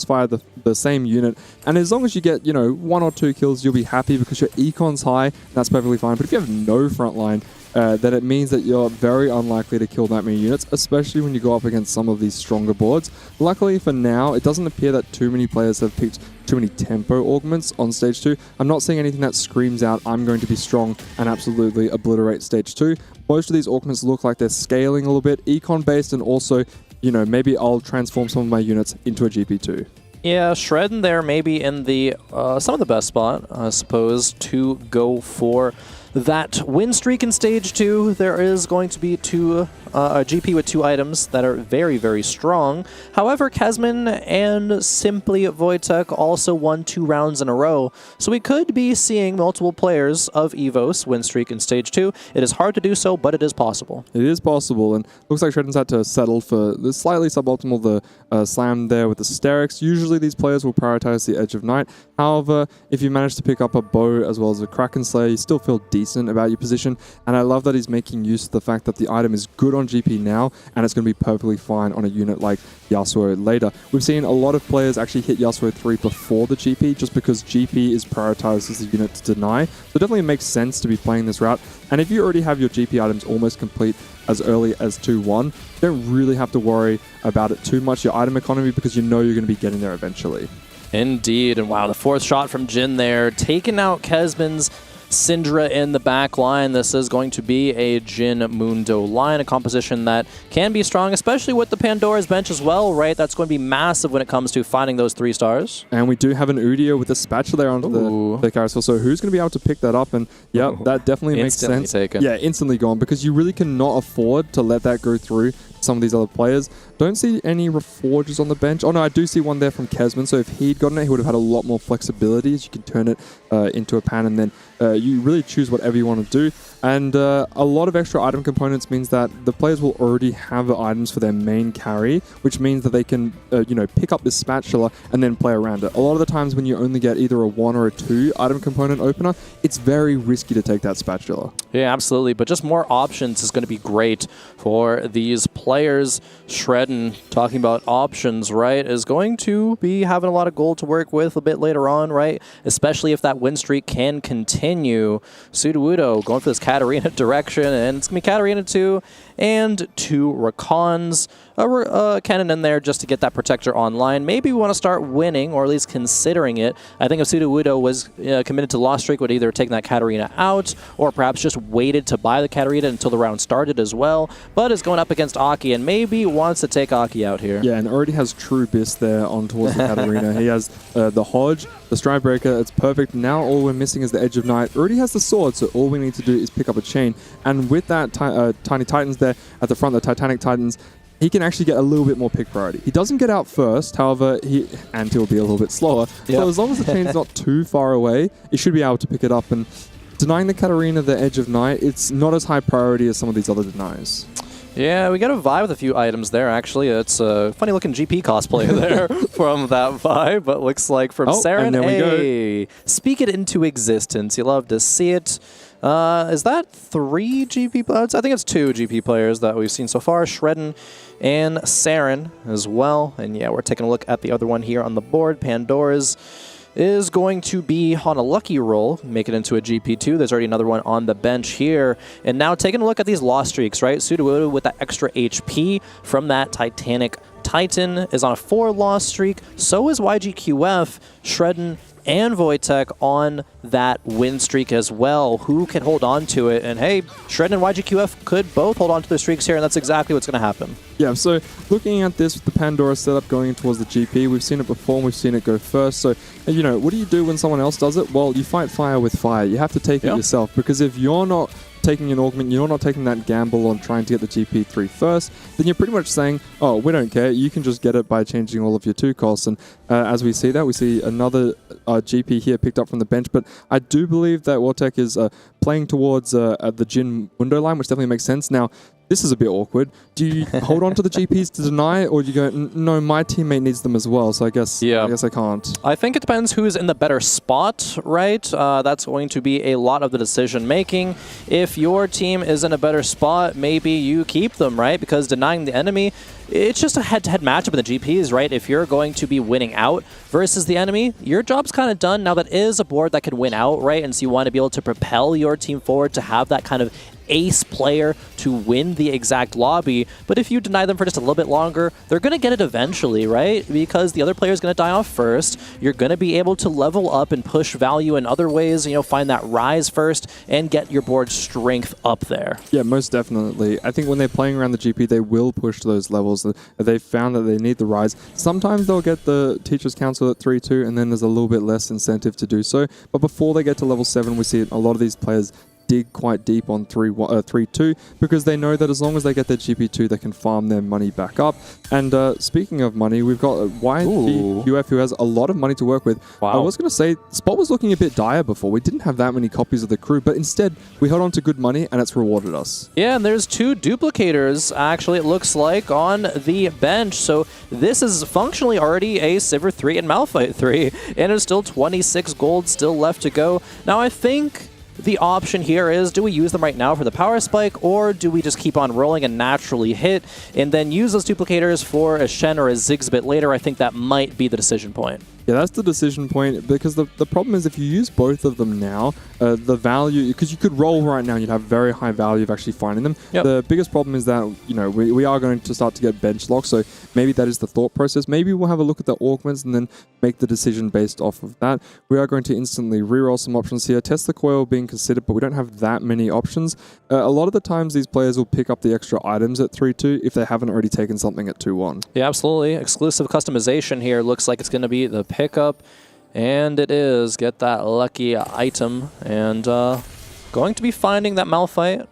fire the same unit. And as long as you get, 1 or 2 kills, you'll be happy because your econ's high. And that's perfectly fine. But if you have no frontline, then it means that you're very unlikely to kill that many units, especially when you go up against some of these stronger boards. Luckily for now, it doesn't appear that too many players have picked too many tempo augments on Stage 2. I'm not seeing anything that screams out, I'm going to be strong and absolutely obliterate Stage 2. Most of these augments look like they're scaling a little bit, econ-based, and also, maybe I'll transform some of my units into a GP2. Yeah, Shredden there maybe in the some of the best spot, I suppose, to go for that win streak in Stage 2. There is going to be a GP with 2 items that are very, very strong. However, Kesman and Simply Wojtek also won 2 rounds in a row, so we could be seeing multiple players of EVOS win streak in Stage 2. It is hard to do so, but it is possible. It is possible, and looks like Shredden's had to settle for the slightly suboptimal slam there with the Sterix. Usually these players will prioritize the Edge of Night. However, if you manage to pick up a bow as well as a Kraken Slayer, you still feel decent about your position, and I love that he's making use of the fact that the item is good on GP now, and it's going to be perfectly fine on a unit like Yasuo later. We've seen a lot of players actually hit Yasuo 3 before the GP, just because GP is prioritized as a unit to deny, so it definitely makes sense to be playing this route. And if you already have your GP items almost complete as early as 2-1, you don't really have to worry about it too much, your item economy, because you're going to be getting there eventually. Indeed, and wow, the 4th shot from Jin there, taking out Kesman's Syndra in the back line. This is going to be a Jin Mundo line, a composition that can be strong, especially with the Pandora's bench as well, right? That's going to be massive when it comes to finding those 3 stars. And we do have an Udio with a spatula onto the carousel, so who's going to be able to pick that up? And yeah, that definitely makes sense. Taken. Yeah, instantly gone, because you really cannot afford to let that go through some of these other players. Don't see any Reforges on the bench. Oh no, I do see one there from Kesman, so if he'd gotten it, he would have had a lot more flexibility, as you can turn it into a pan, and then you really choose whatever you want to do. And a lot of extra item components means that the players will already have the items for their main carry, which means that they can pick up this spatula and then play around it. A lot of the times when you only get either a 1 or a 2 item component opener, it's very risky to take that spatula. Yeah, absolutely, but just more options is going to be great for these players. Shredden, talking about options, right, is going to be having a lot of gold to work with a bit later on, right? Especially if that win streak can continue. Sudowoodo going for this Katarina direction, and it's going to be Katarina 2 and 2 Rakons. A cannon in there just to get that protector online. Maybe we want to start winning, or at least considering it. I think if Sudowoodo was committed to lost streak, would either take that Katarina out, or perhaps just waited to buy the Katarina until the round started as well. But is going up against Aki, and maybe wants to take Aki out here. Yeah, and already has True Biss there on towards the Katarina. He has the Hodge, the Stride Breaker. It's perfect. Now all we're missing is the Edge of Night. Already has the sword, so all we need to do is pick up a chain. And with that Tiny Titans there at the front, the Titanic Titans, he can actually get a little bit more pick priority. He doesn't get out first, however, he'll be a little bit slower. Yep. So as long as the chain's not too far away, he should be able to pick it up. And denying the Katarina the Edge of Night, it's not as high priority as some of these other denies. Yeah, we got a vibe with a few items there, actually. It's a funny-looking GP cosplay there from that vibe, but looks like from Saren. And there we go. Speak it into existence. You love to see it. Is that 3 GP players? I think it's 2 GP players that we've seen so far. Shredden and Saren as well. And yeah, we're taking a look at the other one here on the board. Pandora's is going to be on a lucky roll, make it into a GP2. There's already another one on the bench here. And now taking a look at these lost streaks, right? Sudowoodo with that extra HP from that Titanic Titan is on a 4 loss streak. So is YGQF. Shredden and Wojtek on that win streak as well. Who can hold on to it? And hey, Shred and YGQF could both hold on to their streaks here, and that's exactly what's going to happen. Yeah, so looking at this with the Pandora setup going towards the GP, we've seen it before and we've seen it go first. So, you know, what do you do when someone else does it? Well, you fight fire with fire. You have to take it yourself, because if you're not taking an augment, you're not taking that gamble on trying to get the GP3 first, then you're pretty much saying, oh, we don't care, you can just get it by changing all of your 2 costs. And as we see that, we see another GP here picked up from the bench, but I do believe that Wojtek is playing towards the Jin Mundo line, which definitely makes sense. Now, this is a bit awkward. Do you hold on to the GPs to deny, or do you go, no, my teammate needs them as well, so I guess I can't? I think it depends who's in the better spot, right? That's going to be a lot of the decision making. If your team is in a better spot, maybe you keep them, right? Because denying the enemy, it's just a head-to-head matchup in the GPs, right? If you're going to be winning out versus the enemy, your job's kind of done. Now, that is a board that can win out, right? And so you want to be able to propel your team forward to have that kind of ace player to win the exact lobby. But if you deny them for just a little bit longer, they're going to get it eventually, right? Because the other player is going to die off first. You're going to be able to level up and push value in other ways, you know, find that rise first and get your board strength up there. Yeah, most definitely. I think when they're playing around the GP, they will push those levels. They've found that they need the rise. Sometimes they'll get the Teacher's Council at 3-2, and then there's a little bit less incentive to do so. But before they get to level 7, we see a lot of these players dig quite deep on 3-2, because they know that as long as they get their GP2, they can farm their money back up. And speaking of money, we've got YGQF, who has a lot of money to work with. I was going to say, Spot was looking a bit dire before. We didn't have that many copies of the crew, but instead we held on to good money, and it's rewarded us. Yeah, and there's 2 duplicators, actually, it looks like, on the bench. So this is functionally already a Sivir 3 and Malphite 3, and there's still 26 gold still left to go. Now, I think the option here is, do we use them right now for the power spike, or do we just keep on rolling and naturally hit and then use those duplicators for a Shen or a Ziggs a bit later? I think that might be the decision point. Yeah, that's the decision point, because the problem is if you use both of them now, the value, because you could roll right now and you'd have very high value of actually finding them. The biggest problem is that, you know, we are going to start to get bench locked, so maybe that is the thought process. Maybe we'll have a look at the augments and then make the decision based off of that. We are going to instantly reroll some options here. Test the coil being considered, but we don't have that many options. A lot of the times these players will pick up the extra items at 3-2 if they haven't already taken something at 2-1. Yeah, absolutely. Exclusive customization here. Looks like it's going to be the pickup, and it is. Get that lucky item, and going to be finding that Malphite,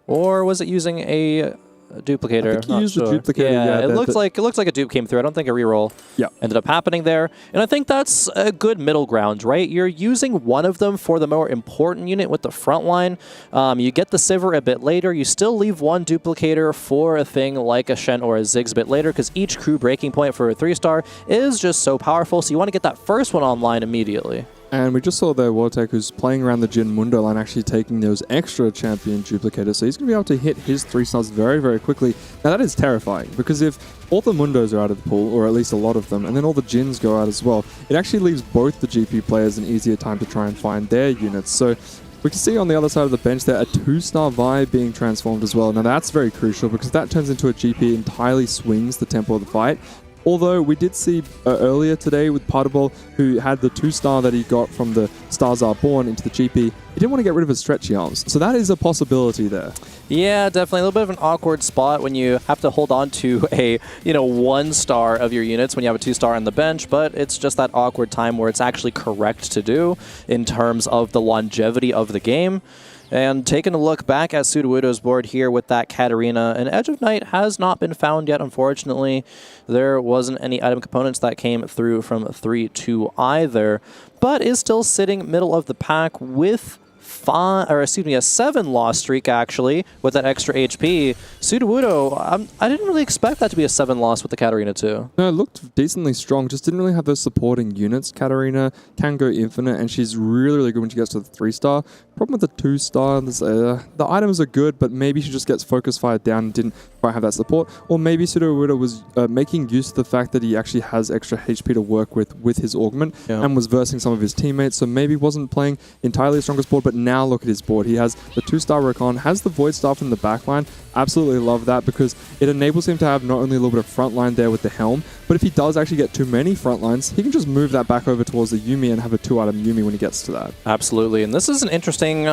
or was it using a duplicator? I think you used the duplicator. Yeah, it looks like a dupe came through. I don't think a reroll ended up happening there, and I think that's a good middle ground, right? You're using one of them for the more important unit with the front line. You get the Sivir a bit later. You still leave one duplicator for a thing like a Shen or a Ziggs a bit later, because each crew breaking point for a 3-star is just so powerful. So you want to get that first one online immediately. And we just saw there Wojtek, who's playing around the Jin Mundo line, actually taking those extra champion duplicators. So he's going to be able to hit his 3-stars very, very quickly. Now that is terrifying, because if all the Mundos are out of the pool, or at least a lot of them, and then all the Jins go out as well, it actually leaves both the GP players an easier time to try and find their units. So we can see on the other side of the bench there a 2-star Vi being transformed as well. Now that's very crucial, because that turns into a GP, entirely swings the tempo of the fight. Although we did see earlier today with Partable, who had the 2-star that he got from the Stars Are Born into the GP, he didn't want to get rid of his stretchy arms. So that is a possibility there. Yeah, definitely. A little bit of an awkward spot when you have to hold on to a, 1-star of your units when you have a 2-star on the bench, but it's just that awkward time where it's actually correct to do in terms of the longevity of the game. And taking a look back at Sudowoodo's board here with that Katarina, an Edge of Night has not been found yet, unfortunately. There wasn't any item components that came through from 3-2 either, but is still sitting middle of the pack with a 7-loss streak, actually, with that extra HP. Sudowoodo, I didn't really expect that to be a 7-loss with the Katarina too. No, it looked decently strong, just didn't really have those supporting units. Katarina can go infinite, and she's really, really good when she gets to the 3-star. Problem with the 2-star, the items are good, but maybe she just gets focus fired down and didn't quite have that support. Or maybe Sudowoodo was making use of the fact that he actually has extra HP to work with his augment and was versing some of his teammates, so maybe wasn't playing entirely the strongest board, but now look at his board. He has the 2-star Rakan, has the Void Staff in the backline. Absolutely love that because it enables him to have not only a little bit of front line there with the Helm, but if he does actually get too many front lines, he can just move that back over towards the Yuumi and have a 2-item Yuumi when he gets to that. Absolutely, and this is an interesting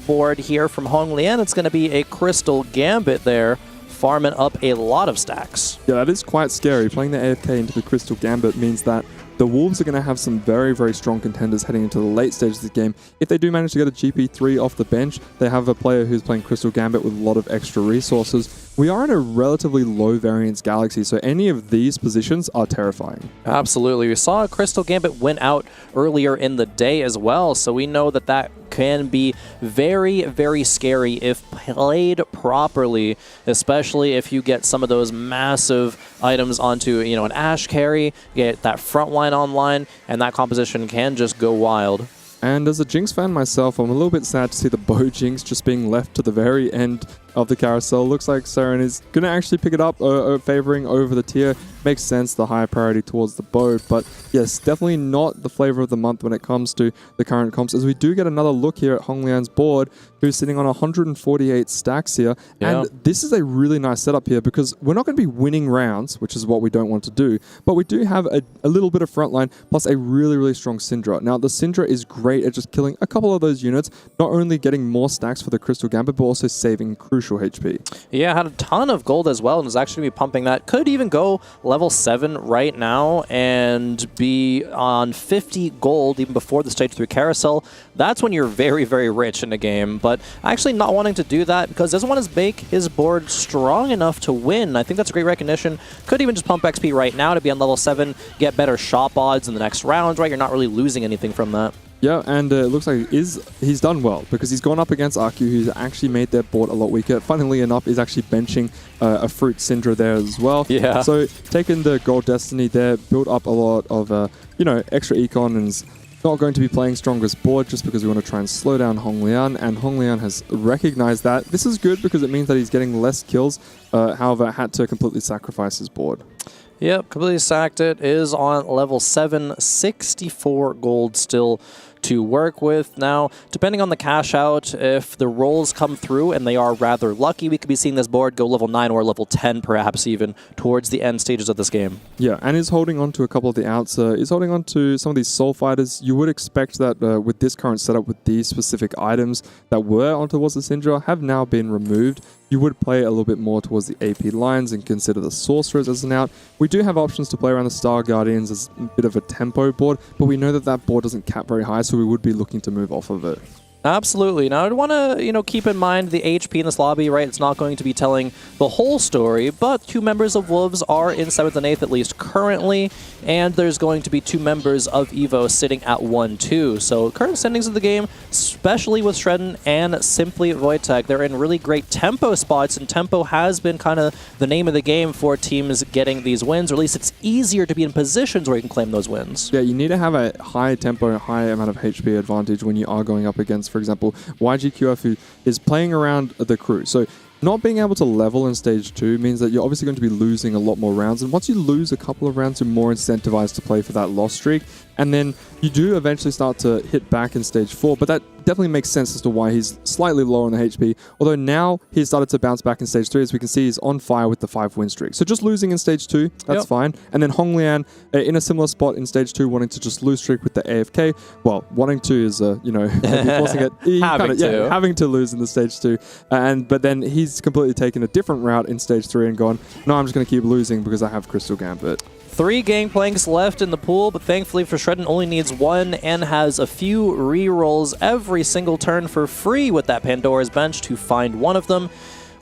board here from Hong Lian. It's going to be a Crystal Gambit there, farming up a lot of stacks. Yeah, that is quite scary. Playing the AFK into the Crystal Gambit means that the Wolves are going to have some very, very strong contenders heading into the late stages of the game. If they do manage to get a GP3 off the bench, they have a player who's playing Crystal Gambit with a lot of extra resources. We are in a relatively low variance galaxy, so any of these positions are terrifying. Absolutely. We saw Crystal Gambit win out earlier in the day as well, so we know that that can be very, very scary if played properly, especially if you get some of those massive items onto, you know, an Ashe carry, get that front line online, and that composition can just go wild. And as a Jinx fan myself, I'm a little bit sad to see the Bow Jinx just being left to the very end of the carousel. Looks like Saren is going to actually pick it up, favoring over the tier. Makes sense, the higher priority towards the bow. But yes, definitely not the flavor of the month when it comes to the current comps, as we do get another look here at Hong Lian's board, who's sitting on 148 stacks here. Yeah. And this is a really nice setup here because we're not going to be winning rounds, which is what we don't want to do, but we do have a little bit of frontline plus a really, really strong Syndra. Now, the Syndra is great at just killing a couple of those units, not only getting more stacks for the Crystal Gambit, but also saving crucial HP. Yeah, had a ton of gold as well and is actually going to be pumping that. Could even go level 7 right now and be on 50 gold even before the stage 3 carousel. That's when you're very, very rich in the game, but actually not wanting to do that because doesn't want to make his board strong enough to win. I think that's a great recognition. Could even just pump XP right now to be on level 7, get better shop odds in the next round, right? You're not really losing anything from that. Yeah, and it looks like he's done well because he's gone up against Arcu, who's actually made their board a lot weaker. Funnily enough, is actually benching a Fruit Syndra there as well. Yeah. So taking the Gold Destiny there, built up a lot of extra econ, and is not going to be playing strongest board just because we want to try and slow down Hong Lian, and Hong Lian has recognized that. This is good because it means that he's getting less kills, however, had to completely sacrifice his board. Yep, completely sacked it. Is on level 7, 64 gold still to work with. Now, depending on the cash out, if the rolls come through and they are rather lucky, we could be seeing this board go level 9 or level 10 perhaps even towards the end stages of this game. Yeah, and he's holding on to a couple of the outs. He's holding on to some of these Soul Fighters. You would expect that with this current setup, with these specific items that were on towards the Syndra have now been removed. You would play a little bit more towards the AP lines and consider the Sorcerers as an out. We do have options to play around the Star Guardians as a bit of a tempo board, but we know that that board doesn't cap very high, so we would be looking to move off of it. Absolutely. Now, I'd want to, keep in mind the HP in this lobby, right? It's not going to be telling the whole story, but 2 members of Wolves are in 7th and 8th, at least currently, and there's going to be 2 members of EVO sitting at 1-2. So current standings of the game, especially with Shredden and Simply Wojtek, they're in really great tempo spots, and tempo has been kind of the name of the game for teams getting these wins, or at least it's easier to be in positions where you can claim those wins. Yeah, you need to have a high tempo, high amount of HP advantage when you are going up against, for example, YGQF, who is playing around the crew. So not being able to level in stage 2 means that you're obviously going to be losing a lot more rounds. And once you lose a couple of rounds, you're more incentivized to play for that loss streak. And then you do eventually start to hit back in stage 4, but that definitely makes sense as to why he's slightly lower on the HP. Although now he's started to bounce back in stage 3, as we can see he's on fire with the 5 win streak. So just losing in stage 2, that's fine. And then Hong Lian in a similar spot in stage 2, wanting to just lose streak with the AFK. Well, wanting to is, forcing it. Having to lose in the stage 2. But then he's completely taken a different route in stage 3 and gone, no, I'm just going to keep losing because I have Crystal Gambit. 3 gangplanks left in the pool, but thankfully for Shredden only needs 1 and has a few re-rolls every single turn for free with that Pandora's Bench to find one of them.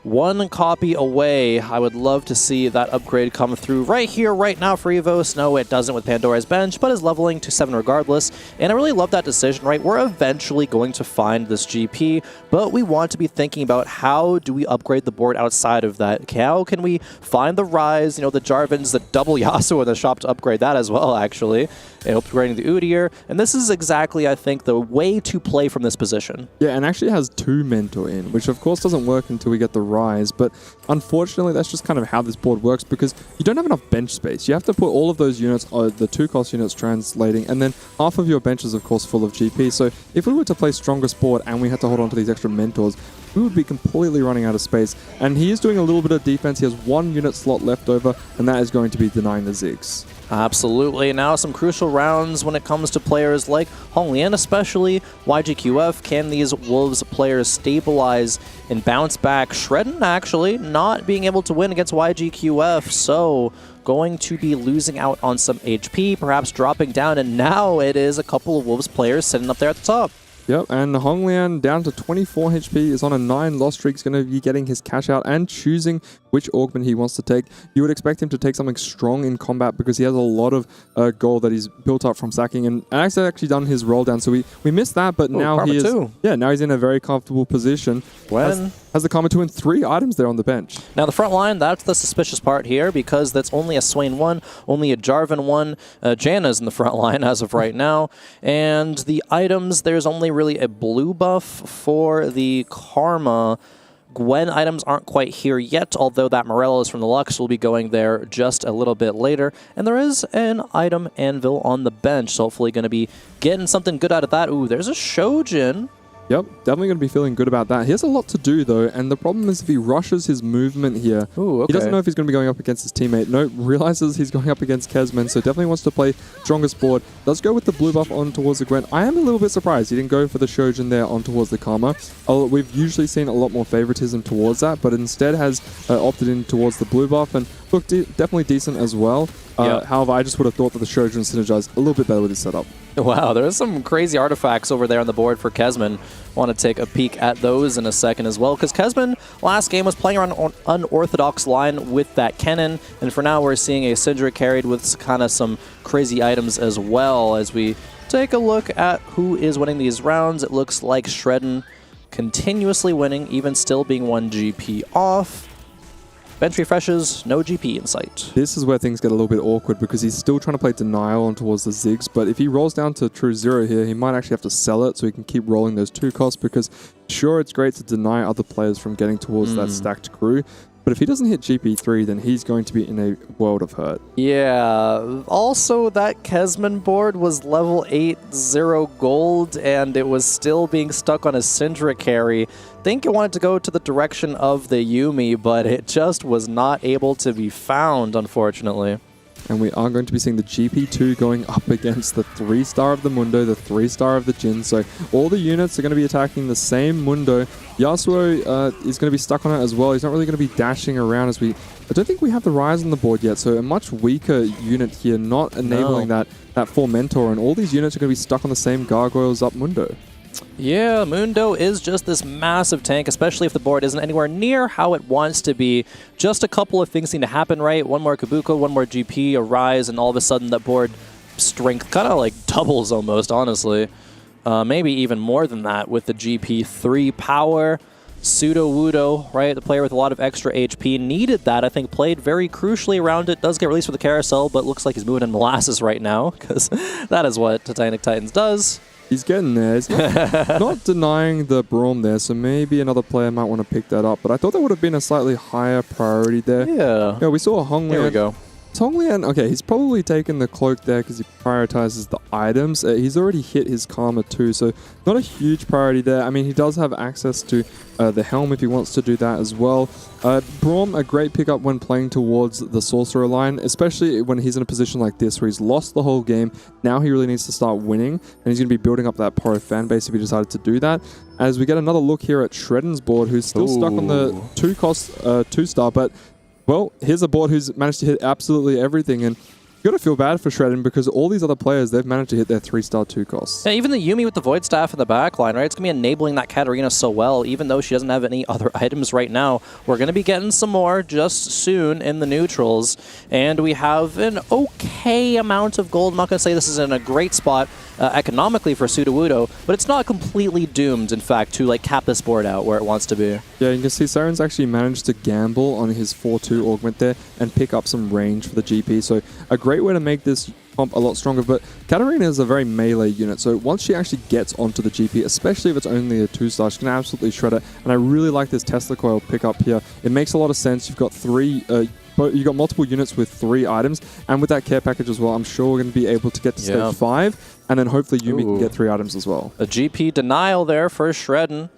1 copy away. I would love to see that upgrade come through right here, right now for Evos. No, it doesn't with Pandora's Bench, but is leveling to 7 regardless. And I really love that decision, right? We're eventually going to find this GP, but we want to be thinking about how do we upgrade the board outside of that? How can we find the Rise, the Jarvans, the double Yasuo in the shop to upgrade that as well, actually. upgrading the Udyr, and this is exactly, I think, the way to play from this position. Yeah, and actually has 2 Mentor in, which of course doesn't work until we get the Rise, but unfortunately that's just kind of how this board works because you don't have enough bench space. You have to put all of those units, the 2-cost units translating, and then half of your bench is of course full of GP. So if we were to play strongest board and we had to hold on to these extra Mentors, we would be completely running out of space. And he is doing a little bit of defense. He has 1 unit slot left over, and that is going to be denying the Ziggs. Absolutely. Now some crucial rounds when it comes to players like Honglian, especially YGQF. Can these Wolves players stabilize and bounce back? Shredden actually not being able to win against YGQF, so going to be losing out on some HP, perhaps dropping down, and now it is a couple of Wolves players sitting up there at the top. Yep, and Honglian down to 24 HP, is on a 9 loss streak, is going to be getting his cash out and choosing which augment he wants to take. You would expect him to take something strong in combat because he has a lot of gold that he's built up from sacking, and Alex has actually done his roll down, so we missed that, but now he is now he's in a very comfortable position. Has the Karma 2 and 3 items there on the bench. Now the front line, that's the suspicious part here because that's only a Swain 1, only a Jarvan 1. Janna's in the front line as of right now. And the items, there's only really a blue buff for the Karma. Gwen items aren't quite here yet, although that Morello's from the Lux will be going there just a little bit later. And there is an item anvil on the bench, so hopefully going to be getting something good out of that. Ooh, there's a Shojin. Yep, definitely going to be feeling good about that. He has a lot to do, though, and the problem is if he rushes his movement here, he doesn't know if he's going to be going up against his teammate. No, realizes he's going up against Kesman, so definitely wants to play strongest board. Does go with the blue buff on towards the Gwen. I am a little bit surprised he didn't go for the Shojin there on towards the Karma. We've usually seen a lot more favoritism towards that, but instead has opted in towards the blue buff, and look, definitely decent as well. However, I just would have thought that the Shojin synergized a little bit better with his setup. Wow, there's some crazy artifacts over there on the board for Kesman. Want to take a peek at those in a second as well, because Kesman last game was playing around an unorthodox line with that Kennen, and for now we're seeing a Syndra carried with kind of some crazy items as well. As we take a look at who is winning these rounds, it looks like Shredden continuously winning, even still being 1 GP off. Bench refreshes, no GP in sight. This is where things get a little bit awkward because he's still trying to play Denial on towards the Ziggs, but if he rolls down to True Zero here, he might actually have to sell it so he can keep rolling those 2 costs because sure, it's great to deny other players from getting towards that stacked crew, but if he doesn't hit GP3, then he's going to be in a world of hurt. Yeah, also that Kesman board was level 8, 0 gold, and it was still being stuck on a Syndra carry. I think it wanted to go to the direction of the Yuumi, but it just was not able to be found, unfortunately. And we are going to be seeing the GP2 going up against the 3-star of the Mundo, the 3-star of the Jin. So all the units are going to be attacking the same Mundo. Yasuo is going to be stuck on it as well. He's not really going to be dashing around as I don't think we have the Rise on the board yet. So a much weaker unit here, not enabling that full Mentor. And all these units are going to be stuck on the same Gargoyles up Mundo. Yeah, Mundo is just this massive tank, especially if the board isn't anywhere near how it wants to be. Just a couple of things need to happen, right? One more Kabuko, one more GP, a Rise, and all of a sudden that board strength kind of like doubles almost, honestly. Maybe even more than that with the GP3 power. Pseudo Wudo, right? The player with a lot of extra HP needed that. I think played very crucially around it. Does get released for the carousel, but looks like he's moving in molasses right now because that is what Titanic Titans does. He's getting there. He's not denying the Braum there, so maybe another player might want to pick that up. But I thought that would have been a slightly higher priority there. Yeah. We saw Honglian. There we go. Honglian, okay, he's probably taken the cloak there because he prioritizes the items. He's already hit his Karma too, so not a huge priority there. I mean, he does have access to the helm if he wants to do that as well. Braum, a great pickup when playing towards the Sorcerer line, especially when he's in a position like this where he's lost the whole game. Now he really needs to start winning, and he's going to be building up that pro fan base if he decided to do that. As we get another look here at Shredden's board, who's still stuck on the 2-cost 2-star, but well, here's a board who's managed to hit absolutely everything, and you got to feel bad for Shredden because all these other players, they've managed to hit their 3-star 2 costs. Yeah, even the Yuumi with the Void Staff in the back line, right? It's going to be enabling that Katarina so well, even though she doesn't have any other items right now. We're going to be getting some more just soon in the neutrals, and we have an okay amount of gold. I'm not going to say this is in a great spot economically for Sudowoodo, but it's not completely doomed, in fact, to like cap this board out where it wants to be. Yeah, you can see Siren's actually managed to gamble on his 4-2 augment there and pick up some range for the GP, so a great great way to make this comp a lot stronger. But Katarina is a very melee unit, so once she actually gets onto the GP, especially if it's only a 2-star, she can absolutely shred it. And I really like this Tesla coil pickup here. It makes a lot of sense. You've got you've got multiple units with 3 items, and with that care package as well, I'm sure we're going to be able to get to stage 5, and then hopefully Yuumi can get 3 items as well. A GP denial there for Shredden.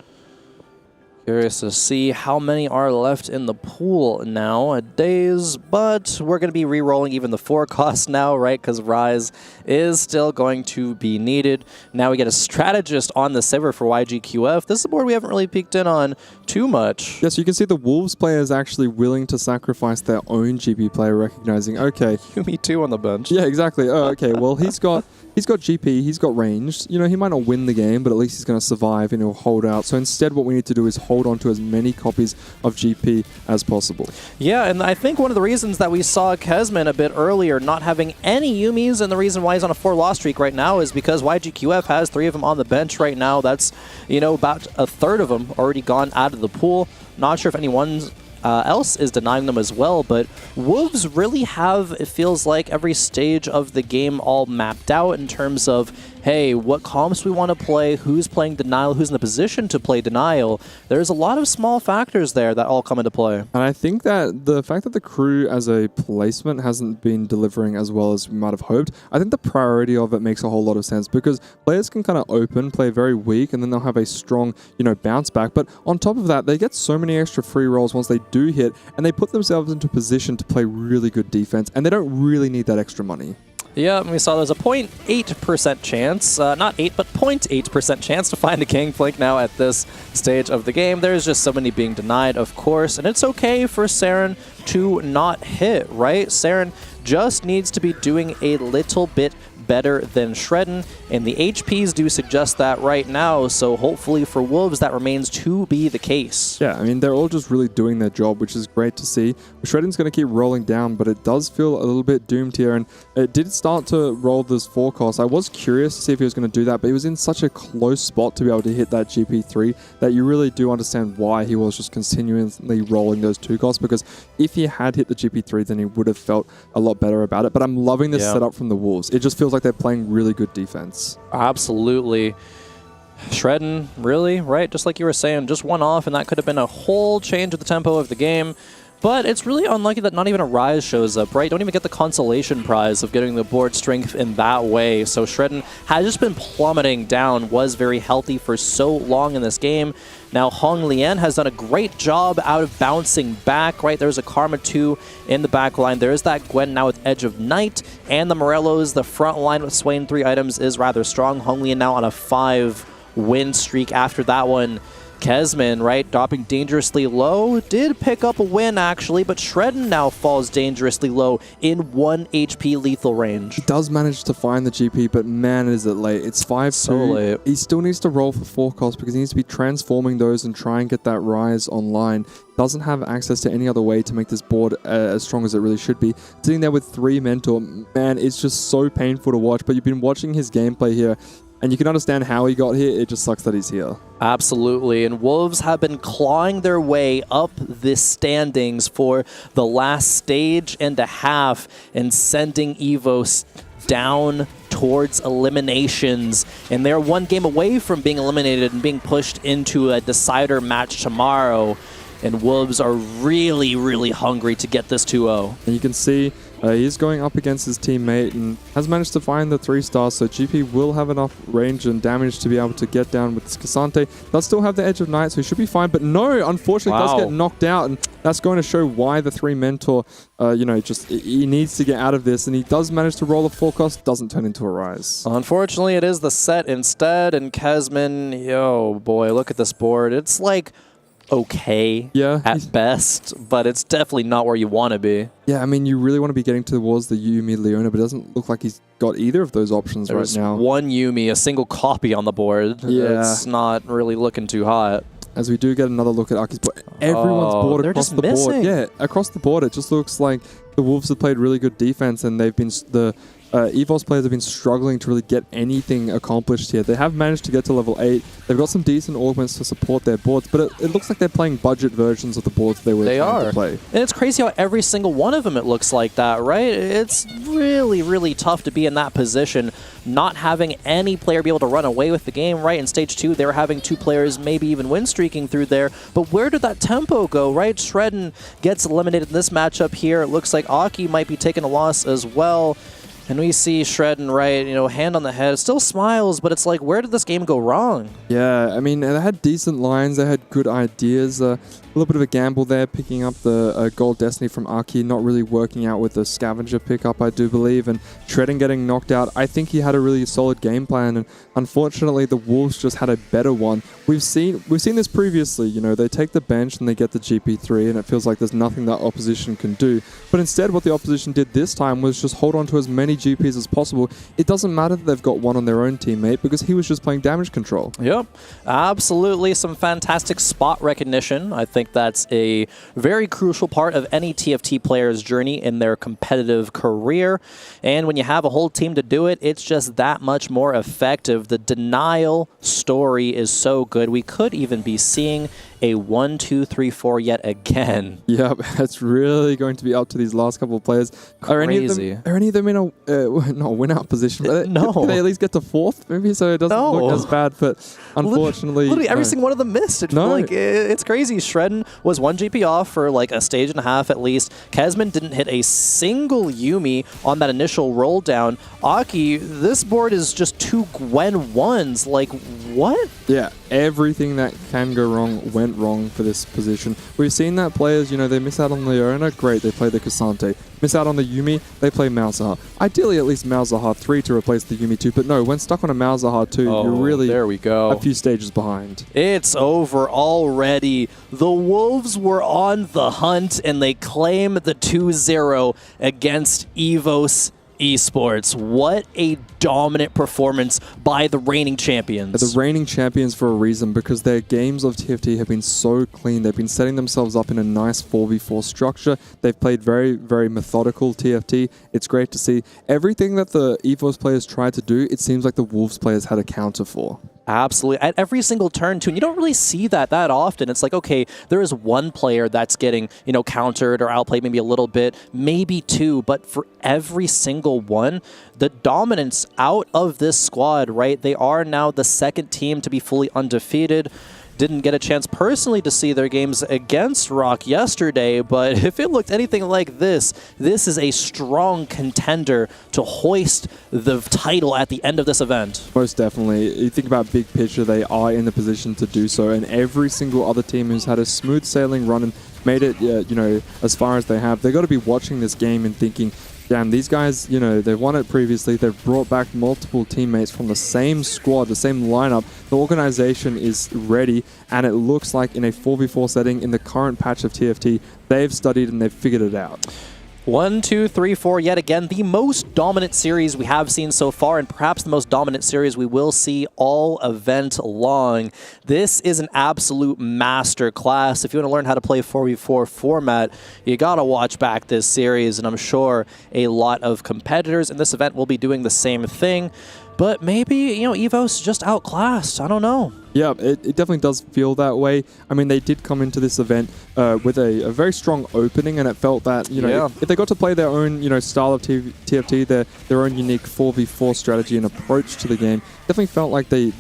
Curious to see how many are left in the pool nowadays, but we're going to be re-rolling even the 4 costs now, right? Because Rise is still going to be needed. Now we get a strategist on the server for YGQF. This is a board we haven't really peeked in on too much. Yes, you can see the Wolves player is actually willing to sacrifice their own GP player, recognizing, okay. Yuumi too on the bench. Yeah, exactly. Oh, okay, well, he's got GP, he's got ranged. You know, he might not win the game, but at least he's going to survive and he'll hold out. So instead, what we need to do is hold on to as many copies of GP as possible. Yeah, and I think one of the reasons that we saw Kesman a bit earlier not having any Yuumis, and the reason why he's on a 4-loss streak right now is because YGQF has 3 of them on the bench right now. That's, you know, about a third of them already gone out of the pool. Not sure if anyone's else is denying them as well, but Wolves really have, it feels like, every stage of the game all mapped out in terms of, hey, what comps we want to play, who's playing Denial, who's in the position to play Denial. There's a lot of small factors there that all come into play. And I think that the fact that the crew as a placement hasn't been delivering as well as we might have hoped, I think the priority of it makes a whole lot of sense, because players can kind of open, play very weak, and then they'll have a strong, you know, bounce back. But on top of that, they get so many extra free rolls once they do hit, and they put themselves into a position to play really good defense, and they don't really need that extra money. Yeah, we saw there's a 0.8% chance, not 8, but 0.8% chance to find a Gangplank now at this stage of the game. There's just so many being denied, of course, and it's okay for Saren to not hit, right? Saren just needs to be doing a little bit better than Shredden, and the HPs do suggest that right now, so hopefully for Wolves that remains to be the case. Yeah, I mean, they're all just really doing their job, which is great to see. Shredden's going to keep rolling down, but it does feel a little bit doomed here, and it did start to roll this 4 cost. I was curious to see if he was going to do that, but he was in such a close spot to be able to hit that GP3 that you really do understand why he was just continuously rolling those 2 costs, because if he had hit the GP3, then he would have felt a lot better about it. But I'm loving this setup from the Wolves. It just feels like they're playing really good defense. Absolutely. Shredden, really, right? Just like you were saying, just one off, and that could have been a whole change of the tempo of the game. But it's really unlucky that not even a Rise shows up, right? Don't even get the consolation prize of getting the board strength in that way. So Shredden has just been plummeting down, was very healthy for so long in this game. Now Hong Lian has done a great job out of bouncing back, right? There's a Karma 2 in the back line. There is that Gwen now with Edge of Night, and the Morellos, the front line with Swain 3 items is rather strong. Hong Lian now on a 5-win streak after that one. Kesman, right, dropping dangerously low, did pick up a win actually, but Shredden now falls dangerously low in 1 HP lethal range. He does manage to find the GP, but man, is it late. It's 5-2. So late. He still needs to roll for 4 costs because he needs to be transforming those and try and get that Rise online. Doesn't have access to any other way to make this board as strong as it really should be. Sitting there with 3 Mentor, man, it's just so painful to watch, but you've been watching his gameplay here, and you can understand how he got here. It just sucks that he's here. Absolutely. And Wolves have been clawing their way up the standings for the last stage and a half and sending EVOS down towards eliminations. And they're 1 game away from being eliminated and being pushed into a decider match tomorrow. And Wolves are really, really hungry to get this 2-0. And you can see he's going up against his teammate and has managed to find the 3 stars, so GP will have enough range and damage to be able to get down with Casante. Does still have the Edge of Night, so he should be fine, but no, unfortunately does get knocked out, and that's going to show why the 3 Mentor, you know, just he needs to get out of this, and he does manage to roll a 4 cost, doesn't turn into a Rise. Unfortunately, it is the set instead, and Kesman, yo, boy, look at this board. It's like okay at best, but it's definitely not where you want to be. Yeah, I mean, you really want to be getting towards the Yuumi Leona, but it doesn't look like he's got either of those options right now. There's 1 Yuumi, a single copy on the board. Yeah. It's not really looking too hot. As we do get another look at Aki's board. Everyone's board across the board. Yeah, across the board, it just looks like the Wolves have played really good defense, and they've been the EVOS players have been struggling to really get anything accomplished here. They have managed to get to level 8. They've got some decent augments to support their boards, but it looks like they're playing budget versions of the boards they were trying to play. And it's crazy how every single one of them it looks like that, right? It's really, really tough to be in that position, not having any player be able to run away with the game, right? In stage 2, they were having 2 players maybe even win streaking through there. But where did that tempo go, right? Shredden gets eliminated in this matchup here. It looks like Aki might be taking a loss as well. And we see Shredden, right, hand on the head, still smiles, but it's like, where did this game go wrong? Yeah, I mean, they had decent lines, they had good ideas. A little bit of a gamble there, picking up the Gold Destiny from Aki, not really working out with the Scavenger pickup, I do believe, and Shredden getting knocked out. I think he had a really solid game plan, and unfortunately, the Wolves just had a better one. We've seen this previously, they take the bench and they get the GP3, and it feels like there's nothing that opposition can do. But instead, what the opposition did this time was just hold on to as many GPs as possible. It doesn't matter that they've got one on their own teammate because he was just playing damage control. Yep, absolutely. Some fantastic spot recognition. I think that's a very crucial part of any TFT player's journey in their competitive career. And when you have a whole team to do it, it's just that much more effective. The denial story is so good. We could even be seeing a 1, 2, 3, 4 yet again. Yep, it's really going to be up to these last couple of players. Crazy. Are any of them in a not win-out position? No. Can they at least get to 4th, maybe, so it doesn't look as bad? But unfortunately, literally every single one of them missed. It's crazy. Shredden was 1 GP off for like a stage and a half at least. Kesman didn't hit a single Yumi on that initial roll down. Aki, this board is just 2 Gwen 1s. Like, what? Yeah, everything that can go wrong went wrong for this position. We've seen that players, they miss out on the Leona, great, they play the Cassante. Miss out on the Yumi, they play Malzahar. Ideally, at least Malzahar 3 to replace the Yumi 2, but no, when stuck on a Malzahar 2, you're really there we go. A few stages behind. It's over already. The Wolves were on the hunt, and they claim the 2-0 against EVOS Esports. What a dominant performance by the reigning champions. The reigning champions for a reason, because their games of TFT have been so clean. They've been setting themselves up in a nice 4v4 structure. They've played very, very methodical TFT. It's great to see. Everything that the EVOS players tried to do, it seems like the Wolves players had a counter for. Absolutely. At every single turn, too. And you don't really see that often. It's like, okay, there is one player that's getting, countered or outplayed maybe a little bit, maybe 2. But for every single one, the dominance out of this squad, right? They are now the 2nd team to be fully undefeated. Didn't get a chance personally to see their games against Rock yesterday, but if it looked anything like this is a strong contender to hoist the title at the end of this event. Most definitely. You think about big picture, they are in the position to do so, and every single other team who's had a smooth sailing run and made it, as far as they have, they've got to be watching this game and thinking, damn, these guys, they've won it previously. They've brought back multiple teammates from the same squad, the same lineup. The organization is ready, and it looks like in a 4v4 setting in the current patch of TFT, they've studied and they've figured it out. 1, 2, 3, 4, yet again, the most dominant series we have seen so far, and perhaps the most dominant series we will see all event long. This is an absolute master class. If you want to learn how to play 4v4 format, you got to watch back this series, and I'm sure a lot of competitors in this event will be doing the same thing. But maybe, EVOS just outclassed. I don't know. Yeah, it definitely does feel that way. I mean, they did come into this event with a very strong opening, and it felt that, if they got to play their own, style of TFT, their own unique 4v4 strategy and approach to the game, definitely felt like they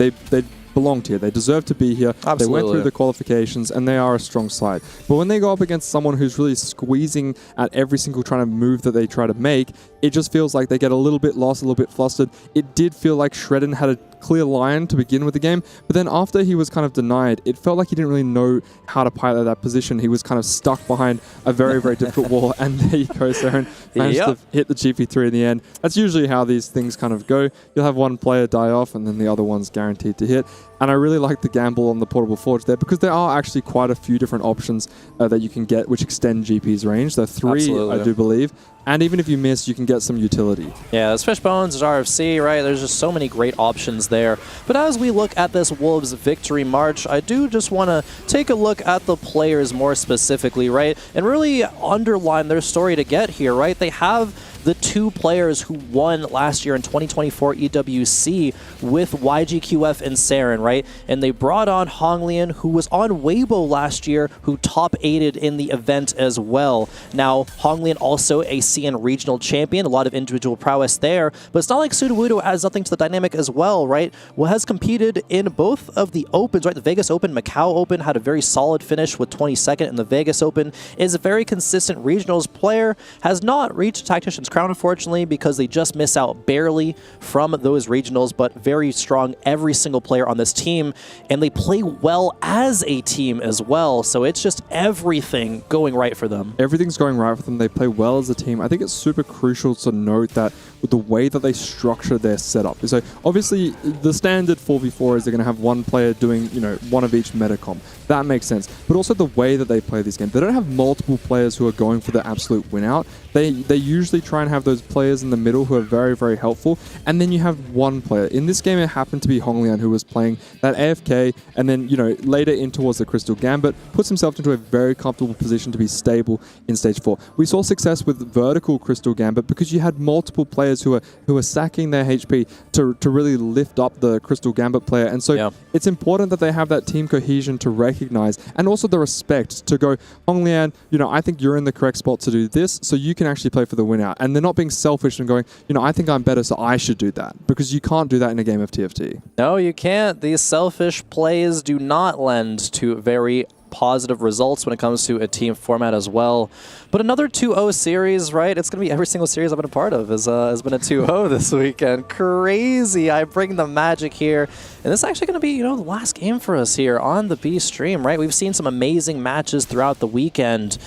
belonged here. They deserve to be here. Absolutely. They went through the qualifications, and they are a strong side. But when they go up against someone who's really squeezing at every single trying to move that they try to make, it just feels like they get a little bit lost, a little bit flustered. It did feel like Shredden had a clear line to begin with the game, but then after he was kind of denied, it felt like he didn't really know how to pilot that position. He was kind of stuck behind a very, very difficult wall, and there he goes there and managed to hit the GP3 in the end. That's usually how these things kind of go. You'll have one player die off, and then the other one's guaranteed to hit. And I really like the gamble on the Portable Forge there, because there are actually quite a few different options that you can get which extend GP's range. There are 3, Absolutely. I do believe. And even if you miss, you can get some utility. Yeah, there's Fishbones, there's RFC, right? There's just so many great options there. But as we look at this Wolves victory march, I do just want to take a look at the players more specifically, right? And really underline their story to get here, right? They have the two players who won last year in 2024 EWC with YGQF and Saren, right? And they brought on Honglian, who was on Waybo last year, who top 8'd in the event as well. Now, Honglian also a CN regional champion, a lot of individual prowess there, but it's not like Sudowoodo adds nothing to the dynamic as well, right? Well, has competed in both of the Opens, right? The Vegas Open, Macau Open, had a very solid finish with 22nd in the Vegas Open, is a very consistent regionals player, has not reached Tactician's Crown, unfortunately, because they just miss out barely from those regionals, but very strong, every single player on this team, and they play well as a team as well, so it's just everything going right for them. Everything's going right for them. They play well as a team. I think it's super crucial to note that with the way that they structure their setup. So obviously the standard 4v4 is they're going to have one player doing, you know, one of each meta comp. That makes sense. But also the way that they play these games. They don't have multiple players who are going for the absolute win out. They usually try and have those players in the middle who are very, very helpful. And then you have one player. In this game, it happened to be Honglian who was playing that AFK and then, you know, later in towards the Crystal Gambit, puts himself into a very comfortable position to be stable in Stage 4. We saw success with vertical Crystal Gambit because you had multiple players who are sacking their HP to really lift up the Crystal Gambit player. And so it's important that they have that team cohesion to recognize and also the respect to go, Honglian, you know, I think you're in the correct spot to do this, so you can actually play for the win out. And they're not being selfish and going, you know, I think I'm better, so I should do that. Because you can't do that in a game of TFT. No, you can't. These selfish plays do not lend to very positive results when it comes to a team format as well. But another 2-0 series, right? It's going to be every single series I've been a part of has been a 2-0 this weekend. Crazy. I bring the magic here. And this is actually going to be, you know, the last game for us here on the B stream, right? We've seen some amazing matches throughout the weekend.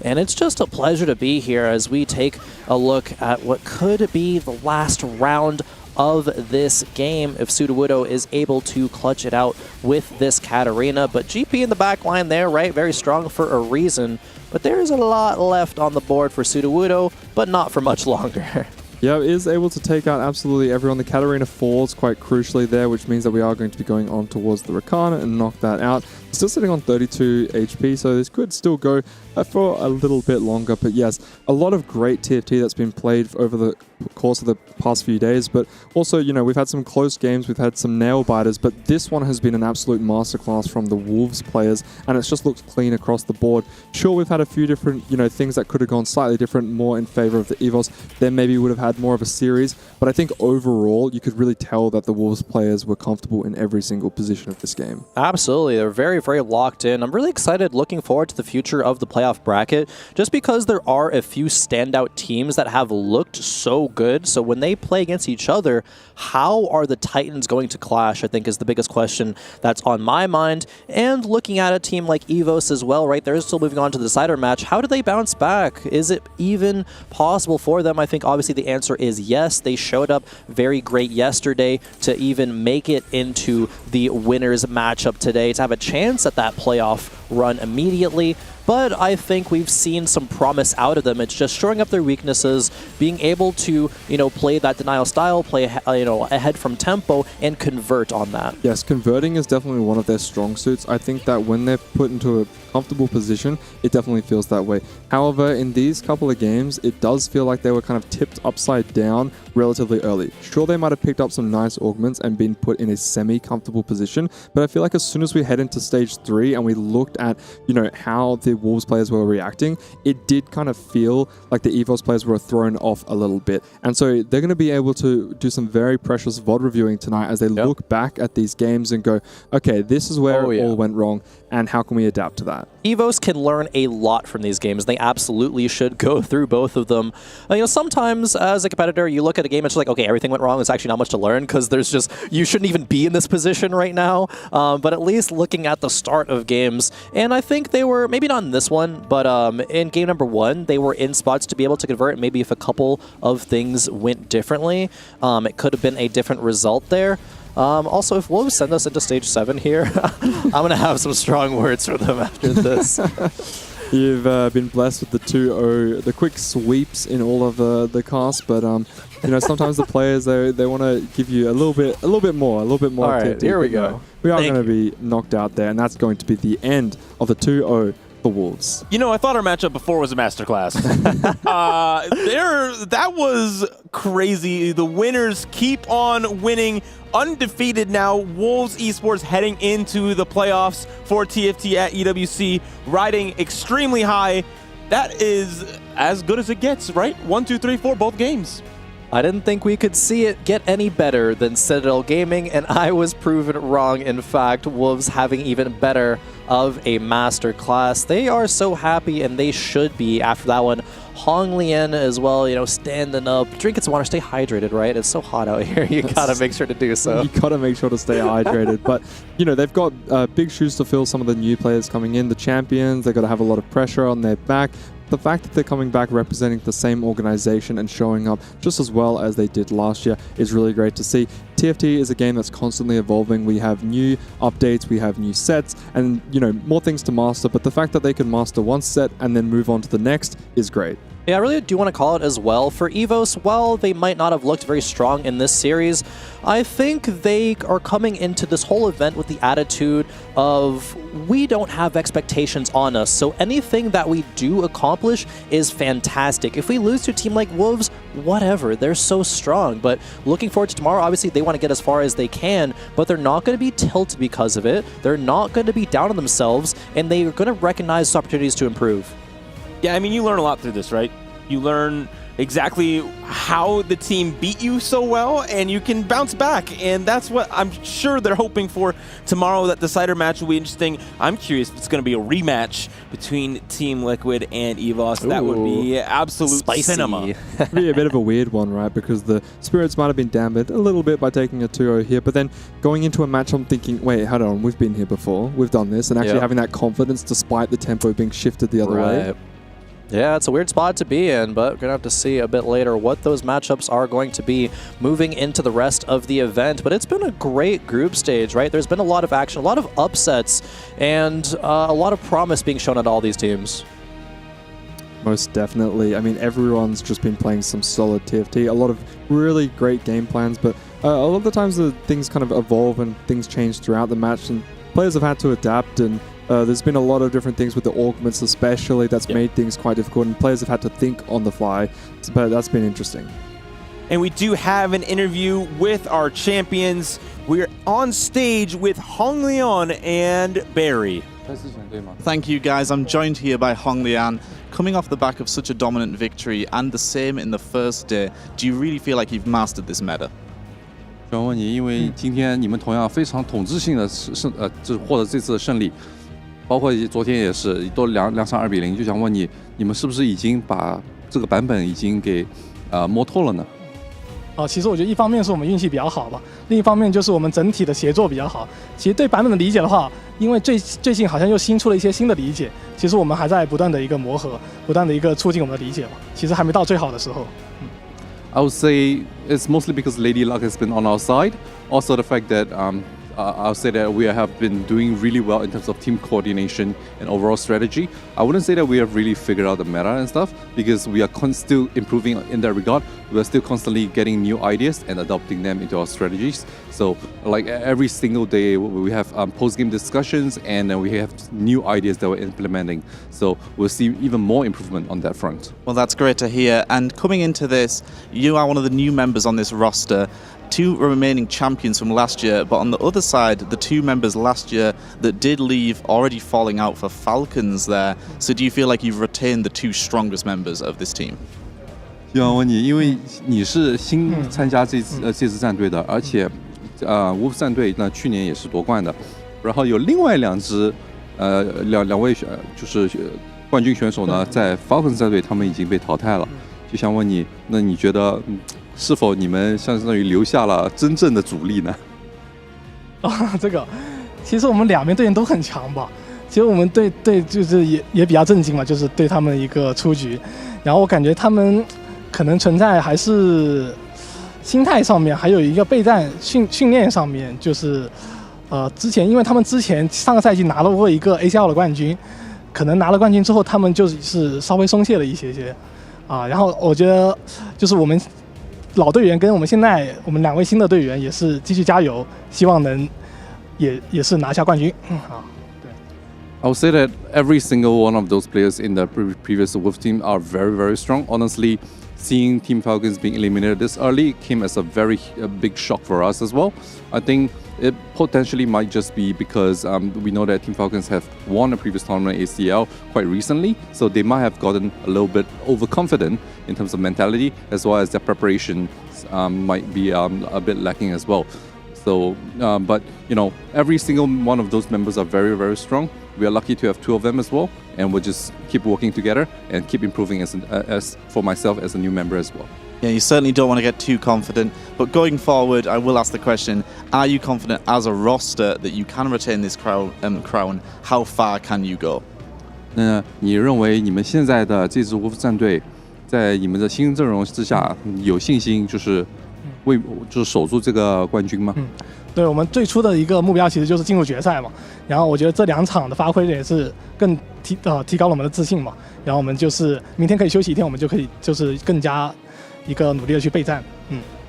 And it's just a pleasure to be here as we take a look at what could be the last round of this game if Sudowoodo is able to clutch it out with this Katarina. But GP in the back line there, right? Very strong for a reason. But there is a lot left on the board for Sudowoodo, but not for much longer. Yeah, is able to take out absolutely everyone. The Katarina falls quite crucially there, which means that we are going to be going on towards the Rakana and knock that out. Still sitting on 32 HP, so this could still go for a little bit longer. But yes, a lot of great TFT that's been played over the course of the past few days. But also, you know, we've had some close games, we've had some nail biters, but this one has been an absolute masterclass from the Wolves players, and it's just looked clean across the board. Sure, we've had a few different, you know, things that could have gone slightly different, more in favor of the EVOS. Then maybe we would have had more of a series, but I think overall, you could really tell that the Wolves players were comfortable in every single position of this game. Absolutely. They're very, very locked in. I'm really excited, looking forward to the future of the playoff bracket, just because there are a few standout teams that have looked so good. So when they play against each other, how are the Titans going to clash, I think is the biggest question that's on my mind. And looking at a team like EVOS as well, right? They're still moving on to the decider match. How do they bounce back? Is it even possible for them? I think obviously the answer is yes. They showed up very great yesterday to even make it into the winners matchup today, to have a chance at that playoff run immediately. But I think we've seen some promise out of them. It's just showing up their weaknesses, being able to, you know, play that denial style, play, you know, ahead from tempo, and convert on that. Yes, converting is definitely one of their strong suits. I think that when they're put into a comfortable position, it definitely feels that way. However, in these couple of games, it does feel like they were kind of tipped upside down relatively early. Sure, they might have picked up some nice augments and been put in a semi-comfortable position, but I feel like as soon as we head into stage 3 and we looked at, you know, how the Wolves players were reacting, it did kind of feel like the EVOS players were thrown off a little bit. And so they're going to be able to do some very precious VOD reviewing tonight as they look back at these games and go, okay, this is where it all went wrong, and how can we adapt to that? EVOS can learn a lot from these games. They absolutely should go through both of them. You know, sometimes as a competitor, you look at a game, it's like, okay, everything went wrong. It's actually not much to learn because there's just, you shouldn't even be in this position right now. But at least looking at the start of games, and I think they were, maybe not in this one, but in game number 1, they were in spots to be able to convert. Maybe if a couple of things went differently, it could have been a different result there. Also, if Wolves send us into stage 7 here, I'm going to have some strong words for them after this. You've been blessed with the 2-0, the quick sweeps in all of the casts, but you know, sometimes the players they want to give you a little bit more. All right, here we go. We are going to be knocked out there, and that's going to be the end of the 2-0 for Wolves. You know, I thought our matchup before was a masterclass. That was crazy. The winners keep on winning. Undefeated now. Wolves Esports heading into the playoffs for TFT at EWC, riding extremely high. That is as good as it gets, right? 1, 2, 3, 4, both games. I didn't think we could see it get any better than Citadel Gaming, and I was proven wrong. In fact, Wolves having even better of a master class. They are so happy, and they should be after that one. Hong Lian as well, you know, standing up, drinking some water, stay hydrated, right? It's so hot out here. You gotta make sure to do so. You gotta make sure to stay hydrated. But, you know, they've got big shoes to fill, some of the new players coming in, the champions. They've got to have a lot of pressure on their back. The fact that they're coming back representing the same organization and showing up just as well as they did last year is really great to see. TFT is a game that's constantly evolving. We have new updates, we have new sets, and, you know, more things to master. But the fact that they can master one set and then move on to the next is great. Yeah, I really do want to call it as well. For EVOS, while they might not have looked very strong in this series, I think they are coming into this whole event with the attitude of, we don't have expectations on us, so anything that we do accomplish is fantastic. If we lose to a team like Wolves, whatever, they're so strong. But looking forward to tomorrow, obviously they want to get as far as they can, but they're not going to be tilted because of it. They're not going to be down on themselves, and they're going to recognize opportunities to improve. Yeah, I mean, you learn a lot through this, right? You learn exactly how the team beat you so well, and you can bounce back. And that's what I'm sure they're hoping for tomorrow. That decider match will be interesting. I'm curious if it's going to be a rematch between Team Liquid and EVOS. That would be absolute spicy cinema. It'd be a bit of a weird one, right? Because the spirits might have been dampened a little bit by taking a 2-0 here, but then going into a match, I'm thinking, wait, hold on, we've been here before, we've done this, and actually having that confidence despite the tempo being shifted the other way. Yeah, it's a weird spot to be in, but we're going to have to see a bit later what those matchups are going to be moving into the rest of the event. But it's been a great group stage, right? There's been a lot of action, a lot of upsets, and a lot of promise being shown at all these teams. Most definitely. I mean, everyone's just been playing some solid TFT. A lot of really great game plans, but a lot of the times the things kind of evolve and things change throughout the match, and players have had to adapt, and there's been a lot of different things with the augments especially that's made things quite difficult, and players have had to think on the fly, but that's been interesting. And we do have an interview with our champions. We're on stage with Hong Lian and Barry. Thank you, guys. I'm joined here by Hong Lian. Coming off the back of such a dominant victory and the same in the first day, do you really feel like you've mastered this meta? 想问你，因为今天你们同样非常统治性的就获得这次的胜利，包括昨天也是都两场2比0，就想问你，你们是不是已经把这个版本已经给摸透了呢？其实我觉得一方面是我们运气比较好吧，另一方面就是我们整体的协作比较好。其实对版本的理解的话，因为最近好像又新出了一些新的理解，其实我们还在不断的一个磨合，不断的一个促进我们的理解吧。其实还没到最好的时候。I would say it's mostly because Lady Luck has been on our side. Also the fact that I'll say that we have been doing really well in terms of team coordination and overall strategy. I wouldn't say that we have really figured out the meta and stuff, because we are still improving in that regard. We are still constantly getting new ideas and adopting them into our strategies. So like every single day we have post-game discussions, and then we have new ideas that we're implementing. So we'll see even more improvement on that front. Well, that's great to hear. And coming into this, you are one of the new members on this roster. 2 remaining champions from last year, but on the other side, the 2 members last year that did leave already falling out for Falcons there. So do you feel like you've retained the 2 strongest members of this team? 就想问你，因为你是新参加这支战队的，而且Wolves 战队呢去年也是夺冠的，然后有另外2支两位就是冠军选手呢，在 Falcons 战队他们已经被淘汰了。就想问你，那你觉得是否你们相当于留下了真正的主力呢？这个其实我们两边队员都很强吧。其实我们对就是也比较震惊嘛，就是对他们一个出局。然后我感觉他们可能存在还是心态上面，还有一个备战训练上面，就是之前因为他们之前上个赛季拿了过一个 ACL 的冠军，可能拿了冠军之后，他们就是稍微松懈了一些然后我觉得就是我们老队员跟我们现在我们2位新的队员也是继续加油，希望能也是拿下冠军。好，对。I would say that every single one of those players in the previous Wolf team are very, very strong. Honestly, seeing Team Falcons being eliminated this early came as a very big shock for us as well. I think it potentially might just be because we know that Team Falcons have won a previous tournament ACL quite recently, so they might have gotten a little bit overconfident in terms of mentality, as well as their preparation might be a bit lacking as well. So, but you know, every single one of those members are very, very strong. We are lucky to have 2 of them as well, and we'll just keep working together and keep improving as for myself as a new member as well. Yeah, you certainly don't want to get too confident, but going forward, I will ask the question, are you confident as a roster that you can retain this crown? How far can you go? 那你认为你们现在的这支 Wolf 战队，在你们的新阵容之下，有信心就是守住这个冠军吗？对，我们最初的一个目标其实就是进入决赛嘛，然后我觉得这2场的发挥也是更提高了我们的自信嘛，然后我们就是明天可以休息1天，我们就可以就是更加一个努力的去备战，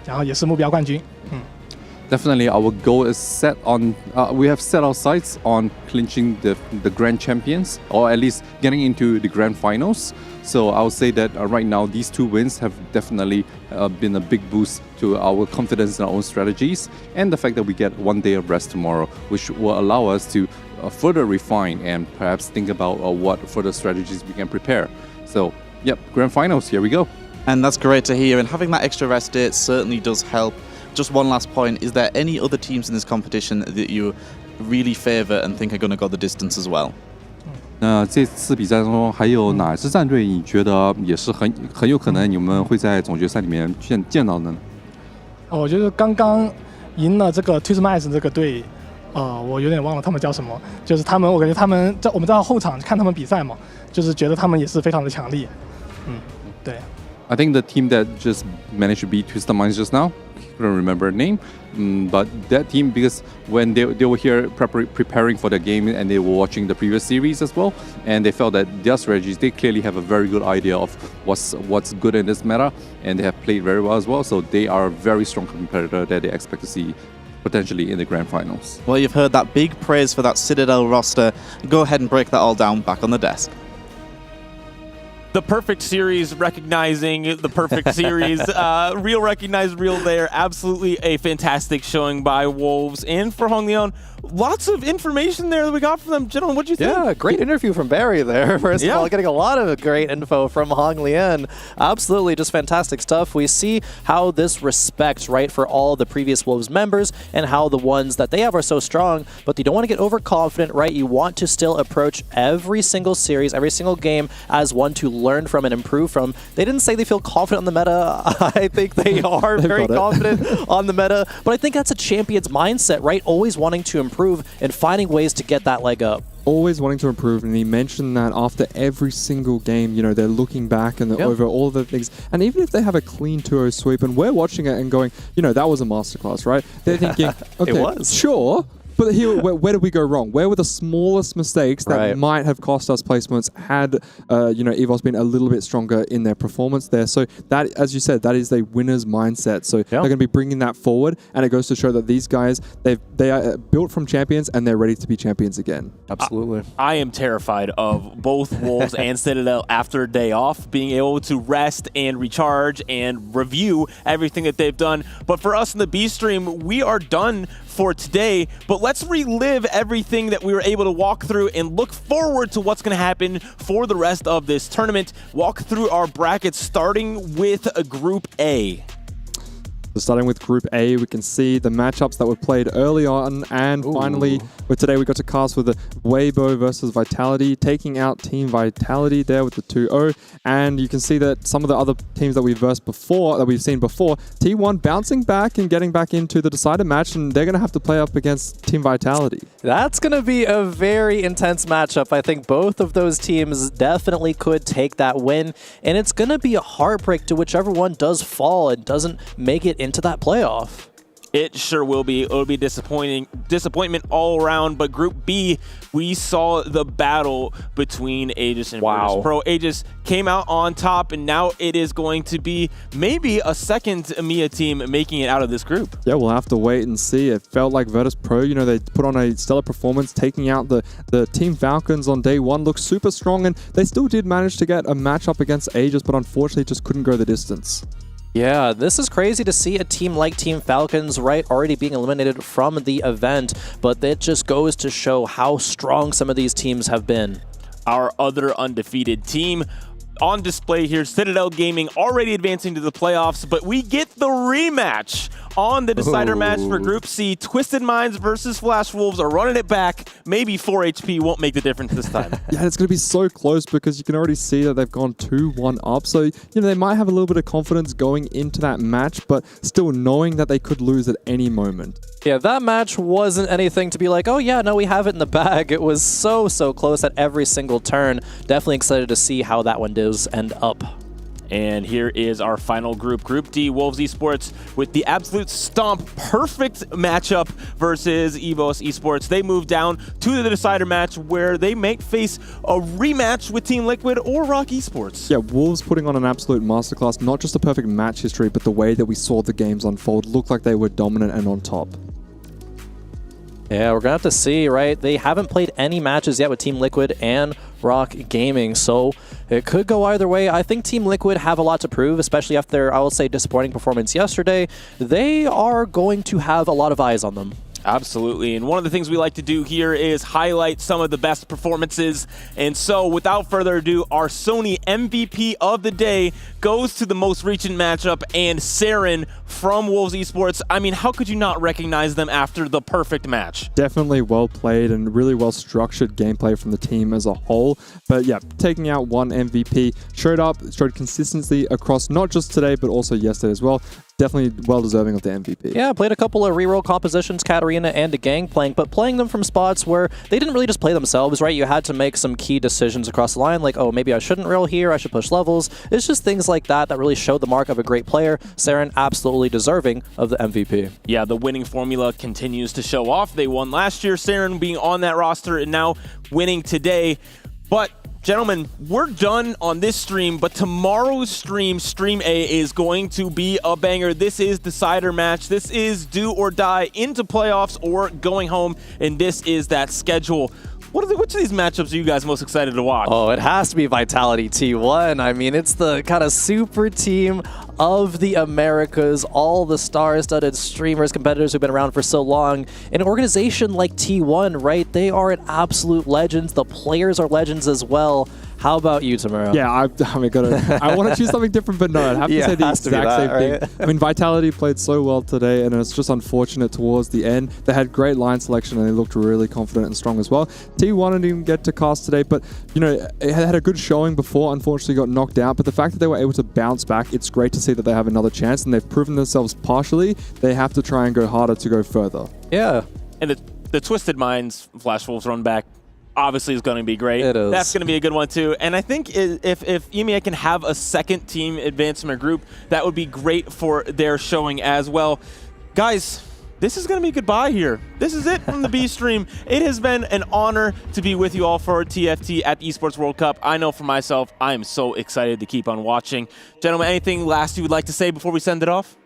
然后也是目标冠军。Definitely, our goal is set on. We have set our sights on clinching the grand champions, or at least getting into the grand finals. So I would say that right now these 2 wins have definitely been a big boost to our confidence in our own strategies, and the fact that we get 1 day of rest tomorrow, which will allow us to further refine and perhaps think about what further strategies we can prepare. So, yep, grand finals. Here we go. And that's great to hear. And having that extra rest day certainly does help. Just one last point, is there any other teams in this competition that you really favor and think are going to go the distance as well? 那这次比赛中还有哪支战队你觉得也是很有可能你们会在总决赛里面见到的呢？我觉得刚刚赢了这个 Twismice 这个队，我有点忘了他们叫什么，就是他们，我感觉他们我们在后场看他们比赛嘛，就是觉得他们也是非常的强力，对。I think the team that just managed to beat Twisted Minds just now, I don't remember her name, but that team, because when they were here preparing for the game and they were watching the previous series as well, and they felt that their strategies, they clearly have a very good idea of what's good in this meta, and they have played very well as well, so they are a very strong competitor that they expect to see potentially in the grand finals. Well, you've heard that big praise for that Citadel roster. Go ahead and break that all down back on the desk. The perfect series, recognizing the perfect series. Real recognized, real there. Absolutely a fantastic showing by Wolves. And for Hong Leon, lots of information there that we got from them. Gentlemen, what do you think? Yeah, great interview from Barry there. First of all, getting a lot of great info from Hong Lian. Absolutely just fantastic stuff. We see how this respect, right, for all the previous Wolves members and how the ones that they have are so strong, but you don't want to get overconfident, right? You want to still approach every single series, every single game as one to learn from and improve from. They didn't say they feel confident on the meta. I think they are very confident on the meta, but I think that's a champion's mindset, right? Always wanting to improve and finding ways to get that leg up. Always wanting to improve, and he mentioned that after every single game, you know, they're looking back and over all the things, and even if they have a clean 2-0 sweep and we're watching it and going, you know, that was a masterclass, right? They're thinking, okay, it was. Sure, but here, where did we go wrong? Where were the smallest mistakes that might have cost us placements had, you know, EVOS been a little bit stronger in their performance there? So that, as you said, that is a winner's mindset. So they're going to be bringing that forward, and it goes to show that these guys, they are built from champions and they're ready to be champions again. Absolutely. I am terrified of both Wolves and Citadel after a day off, being able to rest and recharge and review everything that they've done. But for us in the B stream, we are done for today, but let's relive everything that we were able to walk through and look forward to what's going to happen for the rest of this tournament. Walk through our brackets, starting with Group A. So starting with Group A, we can see the matchups that were played early on, and finally, today we got to cast with the Waybo versus Vitality, taking out Team Vitality there with the 2-0, and you can see that some of the other teams that we've seen before, T1 bouncing back and getting back into the decider match, and they're going to have to play up against Team Vitality. That's going to be a very intense matchup. I think both of those teams definitely could take that win, and it's going to be a heartbreak to whichever one does fall and doesn't make it into that playoff. It sure will be. It'll be disappointment all around. But Group B, we saw the battle between Aegis and Virtus.pro. Aegis came out on top, and now it is going to be maybe a second EMEA team making it out of this group. Yeah, we'll have to wait and see. It felt like Virtus.pro, you know, they put on a stellar performance, taking out the Team Falcons on day one, looked super strong, and they still did manage to get a matchup against Aegis, but unfortunately just couldn't go the distance. Yeah, this is crazy to see a team like Team Falcons, right, already being eliminated from the event, but it just goes to show how strong some of these teams have been. Our other undefeated team on display here, Citadel Gaming, already advancing to the playoffs, but we get the rematch on the decider match for Group C. Twisted Minds versus Flash Wolves are running it back. Maybe 4 HP won't make the difference this time. Yeah, it's going to be so close because you can already see that they've gone 2-1 up. So, you know, they might have a little bit of confidence going into that match, but still knowing that they could lose at any moment. Yeah, that match wasn't anything to be like, oh yeah, no, we have it in the bag. It was so close at every single turn. Definitely excited to see how that one does end up. And here is our final group, Group D, Wolves Esports, with the absolute stomp, perfect matchup versus EVOS Esports. They move down to the decider match where they might face a rematch with Team Liquid or Rock Esports. Yeah, Wolves putting on an absolute masterclass, not just a perfect match history, but the way that we saw the games unfold looked like they were dominant and on top. Yeah, we're going to have to see, right? They haven't played any matches yet with Team Liquid and Rock Gaming, so it could go either way. I think Team Liquid have a lot to prove, especially after their, I will say, disappointing performance yesterday. They are going to have a lot of eyes on them. Absolutely, and one of the things we like to do here is highlight some of the best performances. And so, without further ado, our Sony MVP of the day goes to the most recent matchup, and Saren from Wolves Esports. I mean, how could you not recognize them after the perfect match? Definitely well played and really well structured gameplay from the team as a whole. But yeah, taking out one MVP, showed consistency across not just today, but also yesterday as well. Definitely well deserving of the MVP. Yeah, played a couple of reroll compositions, Katarina and a Gangplank, but playing them from spots where they didn't really just play themselves, right? You had to make some key decisions across the line, like, oh, maybe I shouldn't roll here, I should push levels. It's just things like that that really showed the mark of a great player. Saren absolutely deserving of the MVP. Yeah, the winning formula continues to show off. They won last year, Saren being on that roster, and now winning today. But gentlemen, we're done on this stream, but tomorrow's stream, Stream A, is going to be a banger. This is decider match. This is do or die into playoffs or going home, and this is that schedule. Which of these matchups are you guys most excited to watch? Oh, it has to be Vitality T1. I mean, it's the kind of super team of the Americas, all the star-studded streamers, competitors who've been around for so long. An organization like T1, right? They are an absolute legends. The players are legends as well. How about you, Tamura? Yeah, I want to choose something different, but no, I'd have to say the exact same thing. I mean, Vitality played so well today, and it's just unfortunate towards the end. They had great line selection, and they looked really confident and strong as well. T1 didn't even get to cast today, but, you know, it had a good showing before, unfortunately got knocked out. But the fact that they were able to bounce back, it's great to see that they have another chance, and they've proven themselves partially. They have to try and go harder to go further. Yeah. And the Twisted Minds Flash Wolves run back obviously is going to be great. It is. That's going to be a good one too. And I think if EMEA can have a second team advance from a group, that would be great for their showing as well. Guys, this is going to be goodbye here. This is it from the B stream. It has been an honor to be with you all for TFT at the Esports World Cup. I know for myself, I am so excited to keep on watching. Gentlemen, anything last you would like to say before we send it off?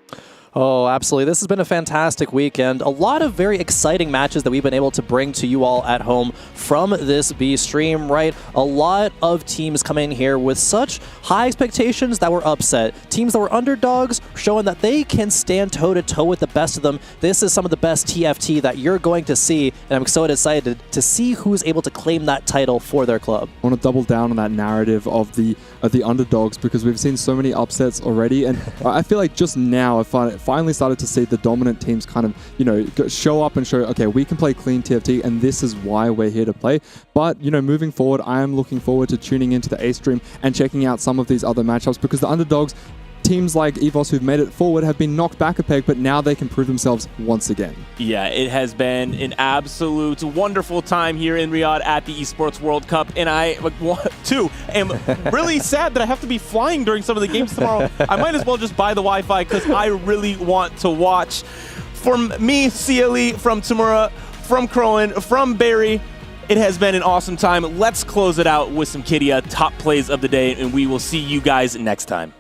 Oh, absolutely. This has been a fantastic weekend. A lot of very exciting matches that we've been able to bring to you all at home from this B stream, right? A lot of teams coming in here with such high expectations that were upset. Teams that were underdogs showing that they can stand toe-to-toe with the best of them. This is some of the best TFT that you're going to see, and I'm so excited to see who's able to claim that title for their club. I want to double down on that narrative of the underdogs because we've seen so many upsets already, and I feel like just now I finally started to see the dominant teams kind of, you know, show up and show, okay, we can play clean TFT, and this is why we're here to play. But, you know, moving forward, I am looking forward to tuning into the A stream and checking out some of these other matchups because the underdogs, teams like EVOS who've made it forward have been knocked back a peg, but now they can prove themselves once again. Yeah, it has been an absolute wonderful time here in Riyadh at the Esports World Cup, and I, too, am really sad that I have to be flying during some of the games tomorrow. I might as well just buy the Wi-Fi because I really want to watch. From me, CLE, from Tamura, from Crowan, from Barry, it has been an awesome time. Let's close it out with some Kidia top plays of the day, and we will see you guys next time.